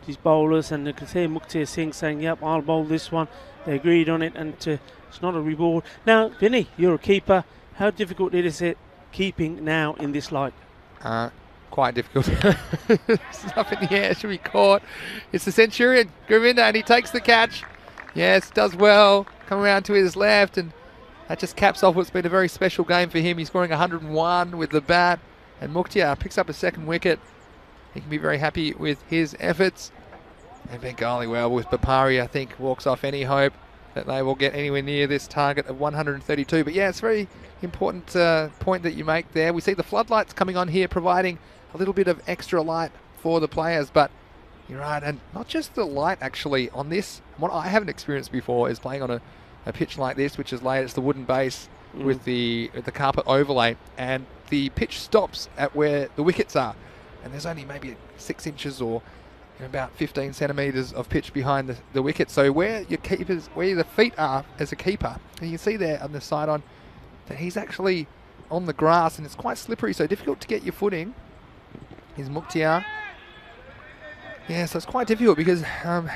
his bowlers, and you can hear Muktia Singh saying, yep, I'll bowl this one. They agreed on it, and it's not a reward. Now, Vinny, you're a keeper. How difficult is it keeping now in this light? Quite difficult. Stuff in the air should be caught. It's the Centurion, Govinda, and he takes the catch. Yes, does well. Come around to his left, and that just caps off what's been a very special game for him. He's scoring 101 with the bat, and Muktia picks up a second wicket. He can be very happy with his efforts. And Bengali, well, with Bapari, I think, walks off any hope that they will get anywhere near this target of 132. But yeah, it's a very important point that you make there. We see the floodlights coming on here, providing a little bit of extra light for the players. But you're right, and not just the light actually on this. What I haven't experienced before is playing on a pitch like this, which is laid. It's the wooden base with the carpet overlay, and the pitch stops at where the wickets are, and there's only maybe 6 inches or about 15 centimetres of pitch behind the wicket. So where the feet are as a keeper, and you can see there on the side on that he's actually on the grass, and it's quite slippery, so difficult to get your footing. Here's Muktia. Yeah, so it's quite difficult because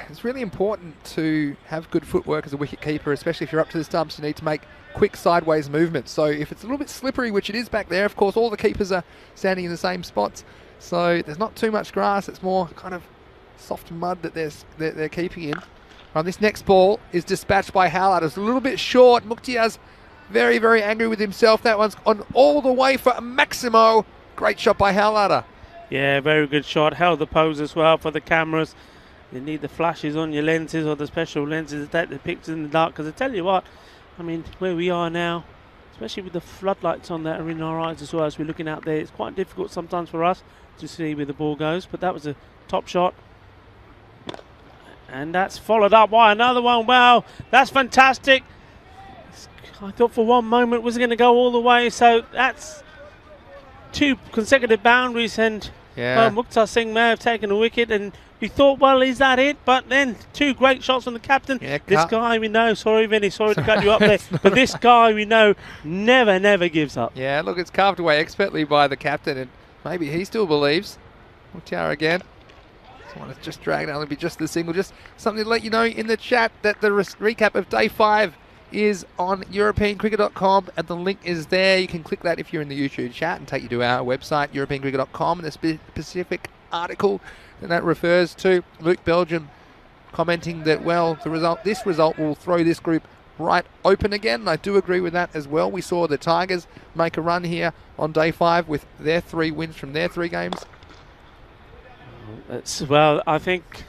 it's really important to have good footwork as a wicket keeper, especially if you're up to the stumps. You need to make quick sideways movements. So if it's a little bit slippery, which it is back there, of course, all the keepers are standing in the same spots. So there's not too much grass. It's more kind of soft mud that they're keeping in. This next ball is dispatched by Howard. It's a little bit short. Muktia's very, very angry with himself. That one's on all the way for Maximo. Great shot by Howard. Yeah, very good shot. Held the pose as well for the cameras. You need the flashes on your lenses or the special lenses to take the pictures in the dark. Because I tell you what, I mean, where we are now, especially with the floodlights on that are in our eyes as well as we're looking out there, it's quite difficult sometimes for us to see where the ball goes. But that was a top shot. And that's followed up by another one. Wow, that's fantastic. I thought for one moment it was going to go all the way. So that's 2 consecutive boundaries, and Muktia Singh may have taken a wicket, and we thought, well, is that it? But then 2 great shots from the captain. Yeah, this guy we know, sorry Vinny, sorry to cut you up there, but this guy we know never gives up. Yeah, look, it's carved away expertly by the captain, and maybe he still believes. Muktia again. Want to just drag it, it'll be just the single. Just something to let you know in the chat that the recap of day 5 is on EuropeanCricket.com, and the link is there. You can click that if you're in the YouTube chat and take you to our website, EuropeanCricket.com, and the specific article, and that refers to Luke Belgium commenting that, well, this result will throw this group right open again. And I do agree with that as well. We saw the Tigers make a run here on day 5 with their 3 wins from their 3 games. Well, I think,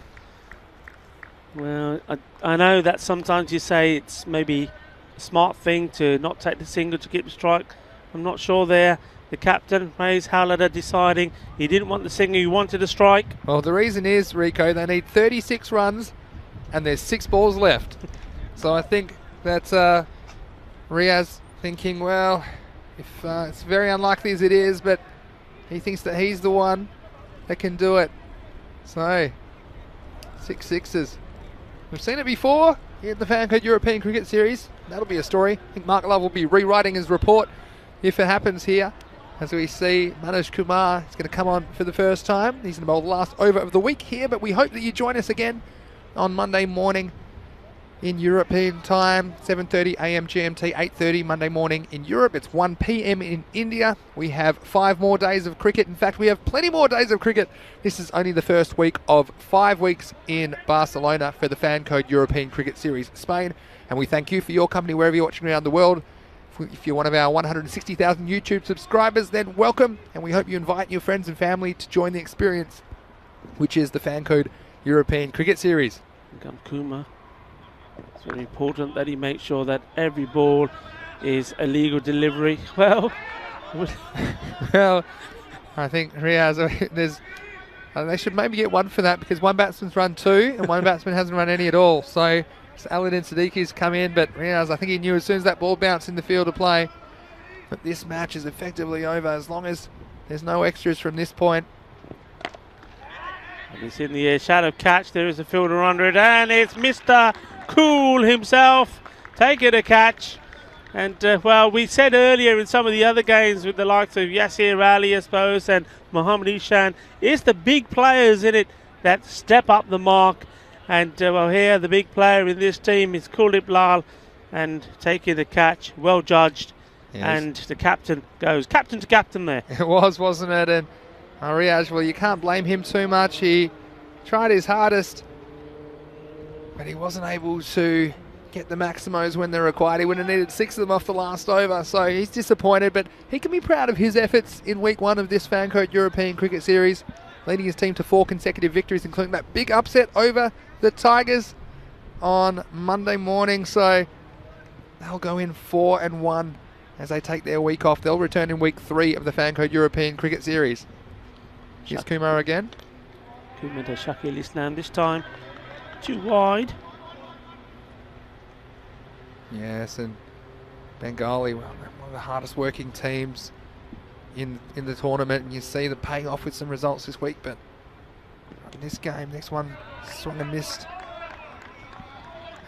I know that sometimes you say it's maybe a smart thing to not take the single to keep the strike. I'm not sure there. The captain, Mays Halliday, deciding he didn't want the single, he wanted a strike. Well, the reason is, Rico, they need 36 runs and there's 6 balls left. So I think that's Riaz thinking, well, if it's very unlikely as it is, but he thinks that he's the one that can do it. So, 6 sixes. We've seen it before here at the FanCode European Cricket Series. That'll be a story. I think Mark Love will be rewriting his report if it happens here. As we see, Manoj Kumar is going to come on for the first time. He's going to bowl the last over of the week here, but we hope that you join us again on Monday morning in European time, 7:30 a.m. GMT, 8:30 Monday morning in Europe. It's 1 p.m. in India. We have 5 more days of cricket. In fact, we have plenty more days of cricket. This is only the first week of 5 weeks in Barcelona for the FanCode European Cricket Series Spain. And we thank you for your company wherever you're watching around the world. If you're one of our 160,000 YouTube subscribers, then welcome. And we hope you invite your friends and family to join the experience, which is the FanCode European Cricket Series. Kumar. It's very important that he makes sure that every ball is a legal delivery. Well, I think Riaz, they should maybe get 1 for that, because one batsman's run 2 and one batsman hasn't run any at all. So Aladdin Siddiqui's come in, but Riaz, I think he knew as soon as that ball bounced in the field of play But this match is effectively over as long as there's no extras from this point. It's in the air, shadow catch, there is a fielder under it, and it's Mr. Cool himself taking a catch. And well, we said earlier in some of the other games with the likes of Yasir Ali, I suppose, and Mohamed Ishan, it's the big players in it that step up the mark. And well, here the big player in this team is Kulip Lal, and taking the catch, well judged. Yes. And the captain goes captain to captain there. It was, wasn't it? And Riaz, well, you can't blame him too much. He tried his hardest, but he wasn't able to get the maximos when they're required. He would have needed 6 of them off the last over, so he's disappointed, but he can be proud of his efforts in week 1 of this Fancode European Cricket Series, leading his team to 4 consecutive victories, including that big upset over the Tigers on Monday morning. So they'll go in 4-1 as they take their week off. They'll return in week 3 of the Fancode European Cricket Series. Here's Kumar again. Kumar to Shakil Islam this time. Too wide. Yes, and Bengali, one of the hardest working teams in the tournament, and you see them paying off with some results this week, but in this game, next one swung and missed.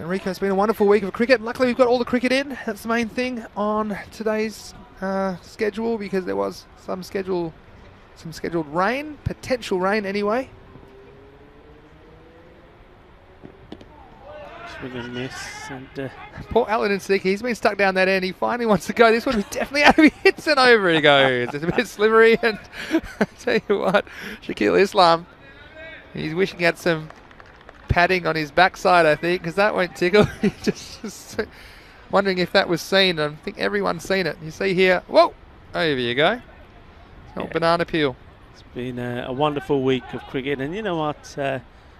Enrico, it's been a wonderful week of cricket, and luckily we've got all the cricket in. That's the main thing on today's schedule, because there was some scheduled rain, potential rain anyway. Swing and miss, and poor Alan and Siki, he's been stuck down that end. He finally wants to go. This one is definitely out of his hits, and over he goes. It's a bit slivery, and I tell you what, Shakil Islam, he's wishing he had some padding on his backside, I think, because that won't tickle. He's just wondering if that was seen. I think everyone's seen it. You see here, whoa, over you go. Oh, yeah. Banana peel. It's been a wonderful week of cricket, and you know what?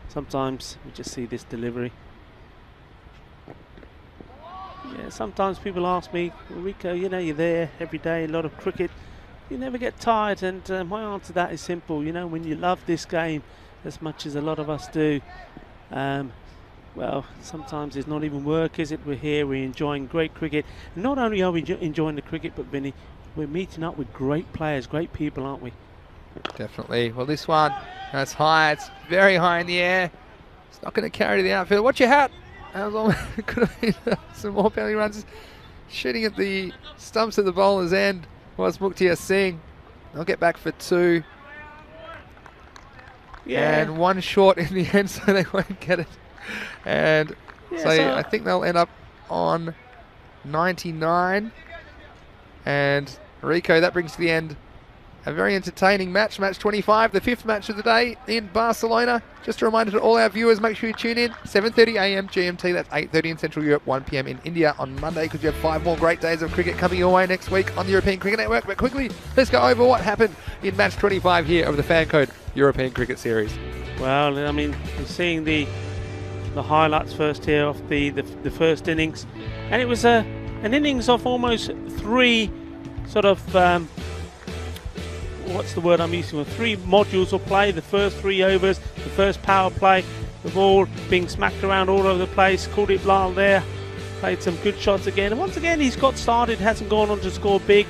Sometimes we just see this delivery. Yeah, sometimes people ask me, Rico, you know, you're there every day, a lot of cricket, you never get tired, and my answer to that is simple. You know, when you love this game as much as a lot of us do, well, sometimes it's not even work, is it? We're here, we're enjoying great cricket. And not only are we enjoying the cricket, but Vinny, we're meeting up with great players, great people, aren't we? Definitely. Well, this one, that's high, it's very high in the air. It's not going to carry to the outfield. Watch your hat. That was almost, could have been some more penalty runs. Shooting at the stumps of the bowler's end was Muktia Singh. They'll get back for 2. Yeah. And 1 short in the end, so they won't get it. And yeah, so I think they'll end up on 99. And Rico, that brings to the end a very entertaining match, match 25, the 5th match of the day in Barcelona. Just a reminder to all our viewers, make sure you tune in, 7:30 a.m. GMT, that's 8:30 in Central Europe, 1 p.m. in India on Monday, because you have 5 more great days of cricket coming your way next week on the European Cricket Network. But quickly, let's go over what happened in match 25 here of the Fancode European Cricket Series. Well, I mean, we're seeing the highlights first here of the first innings, and it was an innings of almost 3 sort of what's the word I'm using? 3 modules of play. The first 3 overs, the first power play, the ball being smacked around all over the place. Kuldeep Lal there played some good shots again, and once again he's got started, hasn't gone on to score big,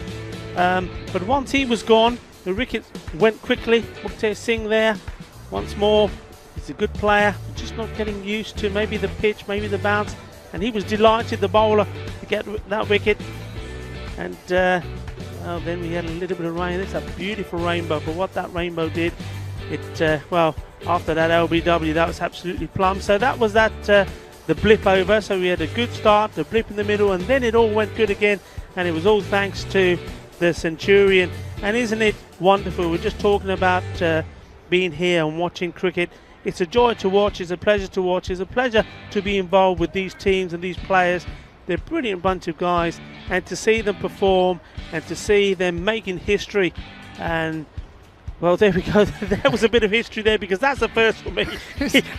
but once he was gone, the wicket went quickly. Muktia Singh there once more. He's a good player, just not getting used to maybe the pitch, maybe the bounce, and he was delighted, the bowler, to get that wicket. And well, then we had a little bit of rain. It's a beautiful rainbow, but what that rainbow did, it well, after that LBW, that was absolutely plumb. So that was that the blip over. So we had a good start, the blip in the middle, and then it all went good again, and it was all thanks to the Centurion. And isn't it wonderful? We're just talking about being here and watching cricket. It's a joy to watch, it's a pleasure to watch, it's a pleasure to be involved with these teams and these players. They're a brilliant bunch of guys, and to see them perform and to see them making history, and well, there we go. There was a bit of history there, because that's the first for me.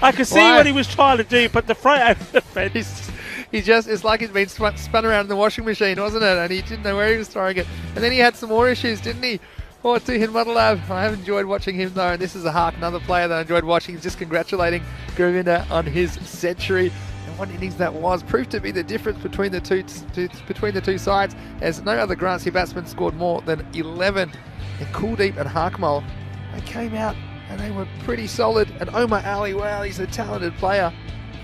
I could see what he was trying to do, but the front over the fence. It's like he's been spun around in the washing machine, wasn't it? And he didn't know where he was throwing it. And then he had some more issues, didn't he? Poor T10 Muddalab. I have enjoyed watching him though, and this is a Hark, another player that I enjoyed watching. He's just congratulating Govinda on his century. what innings that was. Proved to be the difference between the two sides, as no other Grancy batsman scored more than 11. And Kuldeep and Harkmal, they came out and they were pretty solid. And Omar Ali, well, he's a talented player,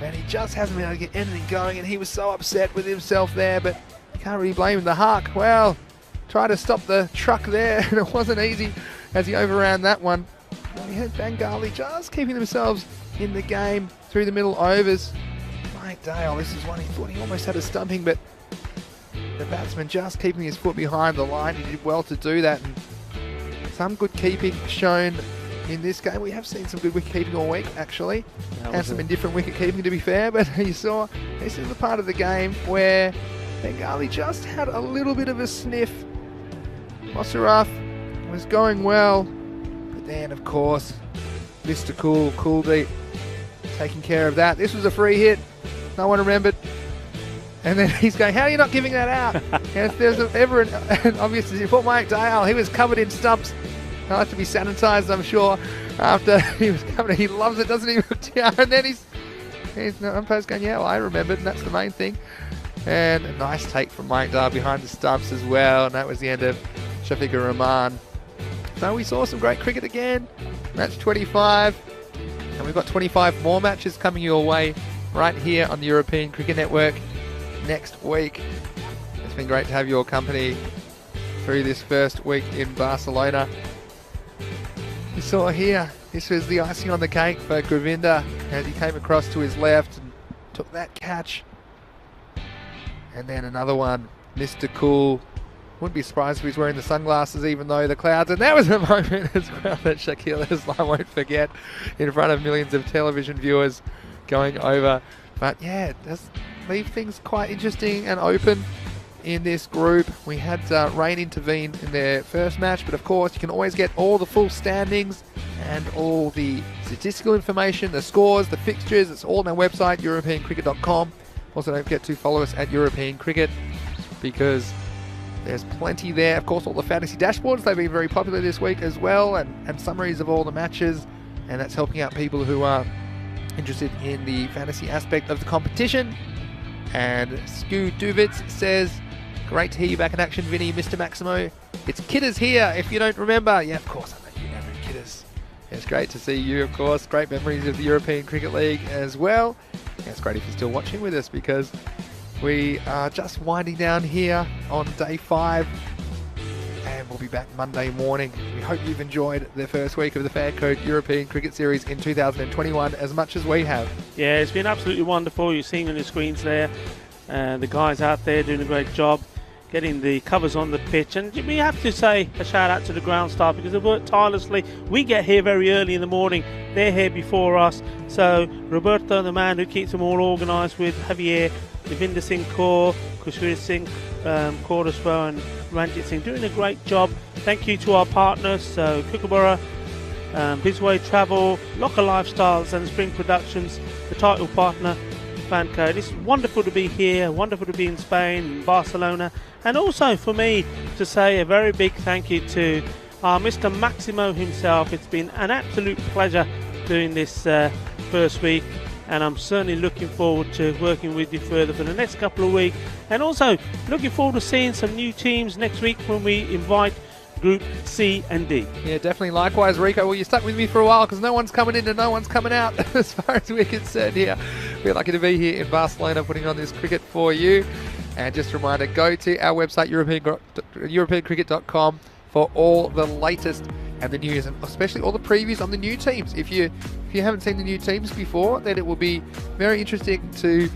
and he just hasn't been able to get anything going, and he was so upset with himself there, but you can't really blame him. The Hark, well, tried to stop the truck there, and it wasn't easy as he overran that one. And we had Bengali just keeping themselves in the game through the middle overs. Mike Dale, this is one he thought he almost had a stumping, but the batsman just keeping his foot behind the line. He did well to do that, and some good keeping shown in this game. We have seen some good wicket keeping all week, actually, and some indifferent wicket keeping, to be fair, but you saw this is the part of the game where Bengali just had a little bit of a sniff. Mosaraf was going well, but then, of course, Mr. Kuldeep taking care of that. This was a free hit. No one remembered. And then he's going, how are you not giving that out? And if there's ever an obvious, you put Mike Dale, he was covered in stumps. He'll have to be sanitised, I'm sure, after he was covered. He loves it, doesn't he? And then he's umpire's going, yeah, well, I remembered, and that's the main thing. And a nice take from Mike Dale behind the stumps as well. And that was the end of Shafiqur Rahman. So we saw some great cricket again. Match 25. And we've got 25 more matches coming your way right here on the European Cricket Network next week. It's been great to have your company through this first week in Barcelona. You saw here, this was the icing on the cake for Govinda as he came across to his left and took that catch. And then another one, Mr. Cool. Wouldn't be surprised if he's wearing the sunglasses even though the clouds. And that was a moment as well that Shakil Islam won't forget in front of millions of television viewers going over. But yeah, it does leave things quite interesting and open in this group. We had Rain intervene in their first match, but of course you can always get all the full standings and all the statistical information, the scores, the fixtures. It's all on our website, europeancricket.com. Also, don't forget to follow us at European Cricket because there's plenty there. Of course, all the fantasy dashboards, they've been very popular this week as well, and summaries of all the matches, and that's helping out people who are interested in the fantasy aspect of the competition. And Stu Duvitz says, great to hear you back in action, Vinny, Mr. Maximo. It's Kidders here, if you don't remember. Yeah, of course, I know you remember Kidders. It's great to see you, of course. Great memories of the European Cricket League as well. It's great if you're still watching with us because we are just winding down here on day 5 and we'll be back Monday morning. We hope you've enjoyed the first week of the Fan Code European Cricket Series in 2021 as much as we have. Yeah, it's been absolutely wonderful. You're seeing on the screens there, the guys out there doing a great job getting the covers on the pitch, and we have to say a shout out to the ground staff because they work tirelessly. We get here very early in the morning, they're here before us, so Roberto, the man who keeps them all organised, with Javier, Devinder Singh Kaur, Kushveer Singh, Kauraspo and Ranjit Singh, doing a great job. Thank you to our partners, so Kookaburra, Bizway Travel, Locker Lifestyles and Spring Productions, the title partner, Fan Code. It's wonderful to be here, wonderful to be in Spain, in Barcelona, and also for me to say a very big thank you to our Mr. Maximo himself. It's been an absolute pleasure doing this first week, and I'm certainly looking forward to working with you further for the next couple of weeks, and also looking forward to seeing some new teams next week when we invite Group C and D. Yeah, definitely. Likewise, Rico. Well, you stuck with me for a while because no one's coming in and no one's coming out as far as we're concerned here. We're lucky to be here in Barcelona putting on this cricket for you. And just a reminder, go to our website, europeancricket.com, for all the latest and the news, and especially all the previews on the new teams. If you haven't seen the new teams before, then it will be very interesting to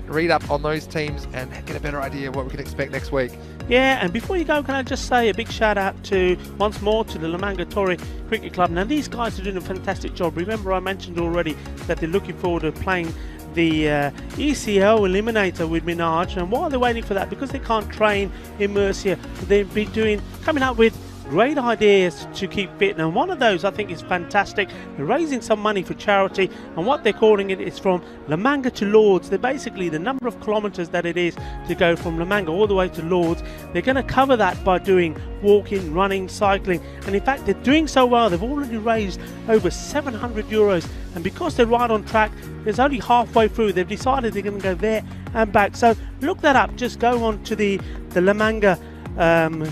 read up on those teams and get a better idea of what we can expect next week. Yeah, and before you go, can I just say a big shout out to, once more, to the Lamanga Torre Cricket Club. Now, these guys are doing a fantastic job. Remember, I mentioned already that they're looking forward to playing the ECL Eliminator with Minaj, and while they're waiting for that, because they can't train in Murcia, they'll be coming up with great ideas to keep fit, and one of those I think is fantastic. They're raising some money for charity, and what they're calling it is from La Manga to Lords. They're basically the number of kilometres that it is to go from La Manga all the way to Lords. They're going to cover that by doing walking, running, cycling, and in fact they're doing so well they've already raised over €700, and because they're right on track, there's only halfway through they've decided they're going to go there and back. So look that up, just go on to the La Manga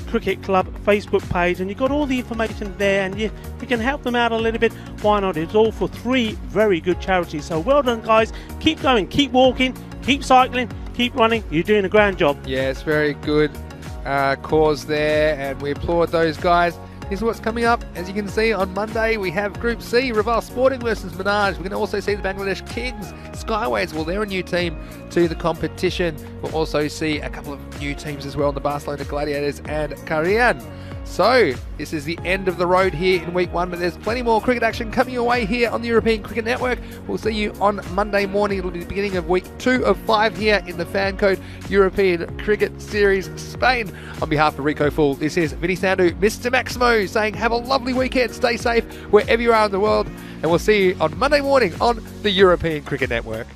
Cricket Club Facebook page, and you've got all the information there, and you can help them out a little bit. Why not? It's all for 3 very good charities. So well done, guys. Keep going, keep walking, keep cycling, keep running. You're doing a grand job. Yeah, it's very good cause there, and we applaud those guys. Here's what's coming up. As you can see, on Monday we have Group C, Reval Sporting versus Minaj. We're going to also see the Bangladesh Kings, Skyways. Well, they're a new team to the competition. We'll also see a couple of new teams as well, the Barcelona Gladiators and Karian. So, this is the end of the road here in week 1, but there's plenty more cricket action coming your way here on the European Cricket Network. We'll see you on Monday morning. It'll be the beginning of week 2 of 5 here in the Fan Code European Cricket Series Spain. On behalf of Rico Full, this is Vinny Sandu, Mr. Maximo, saying have a lovely weekend, stay safe wherever you are in the world, and we'll see you on Monday morning on the European Cricket Network.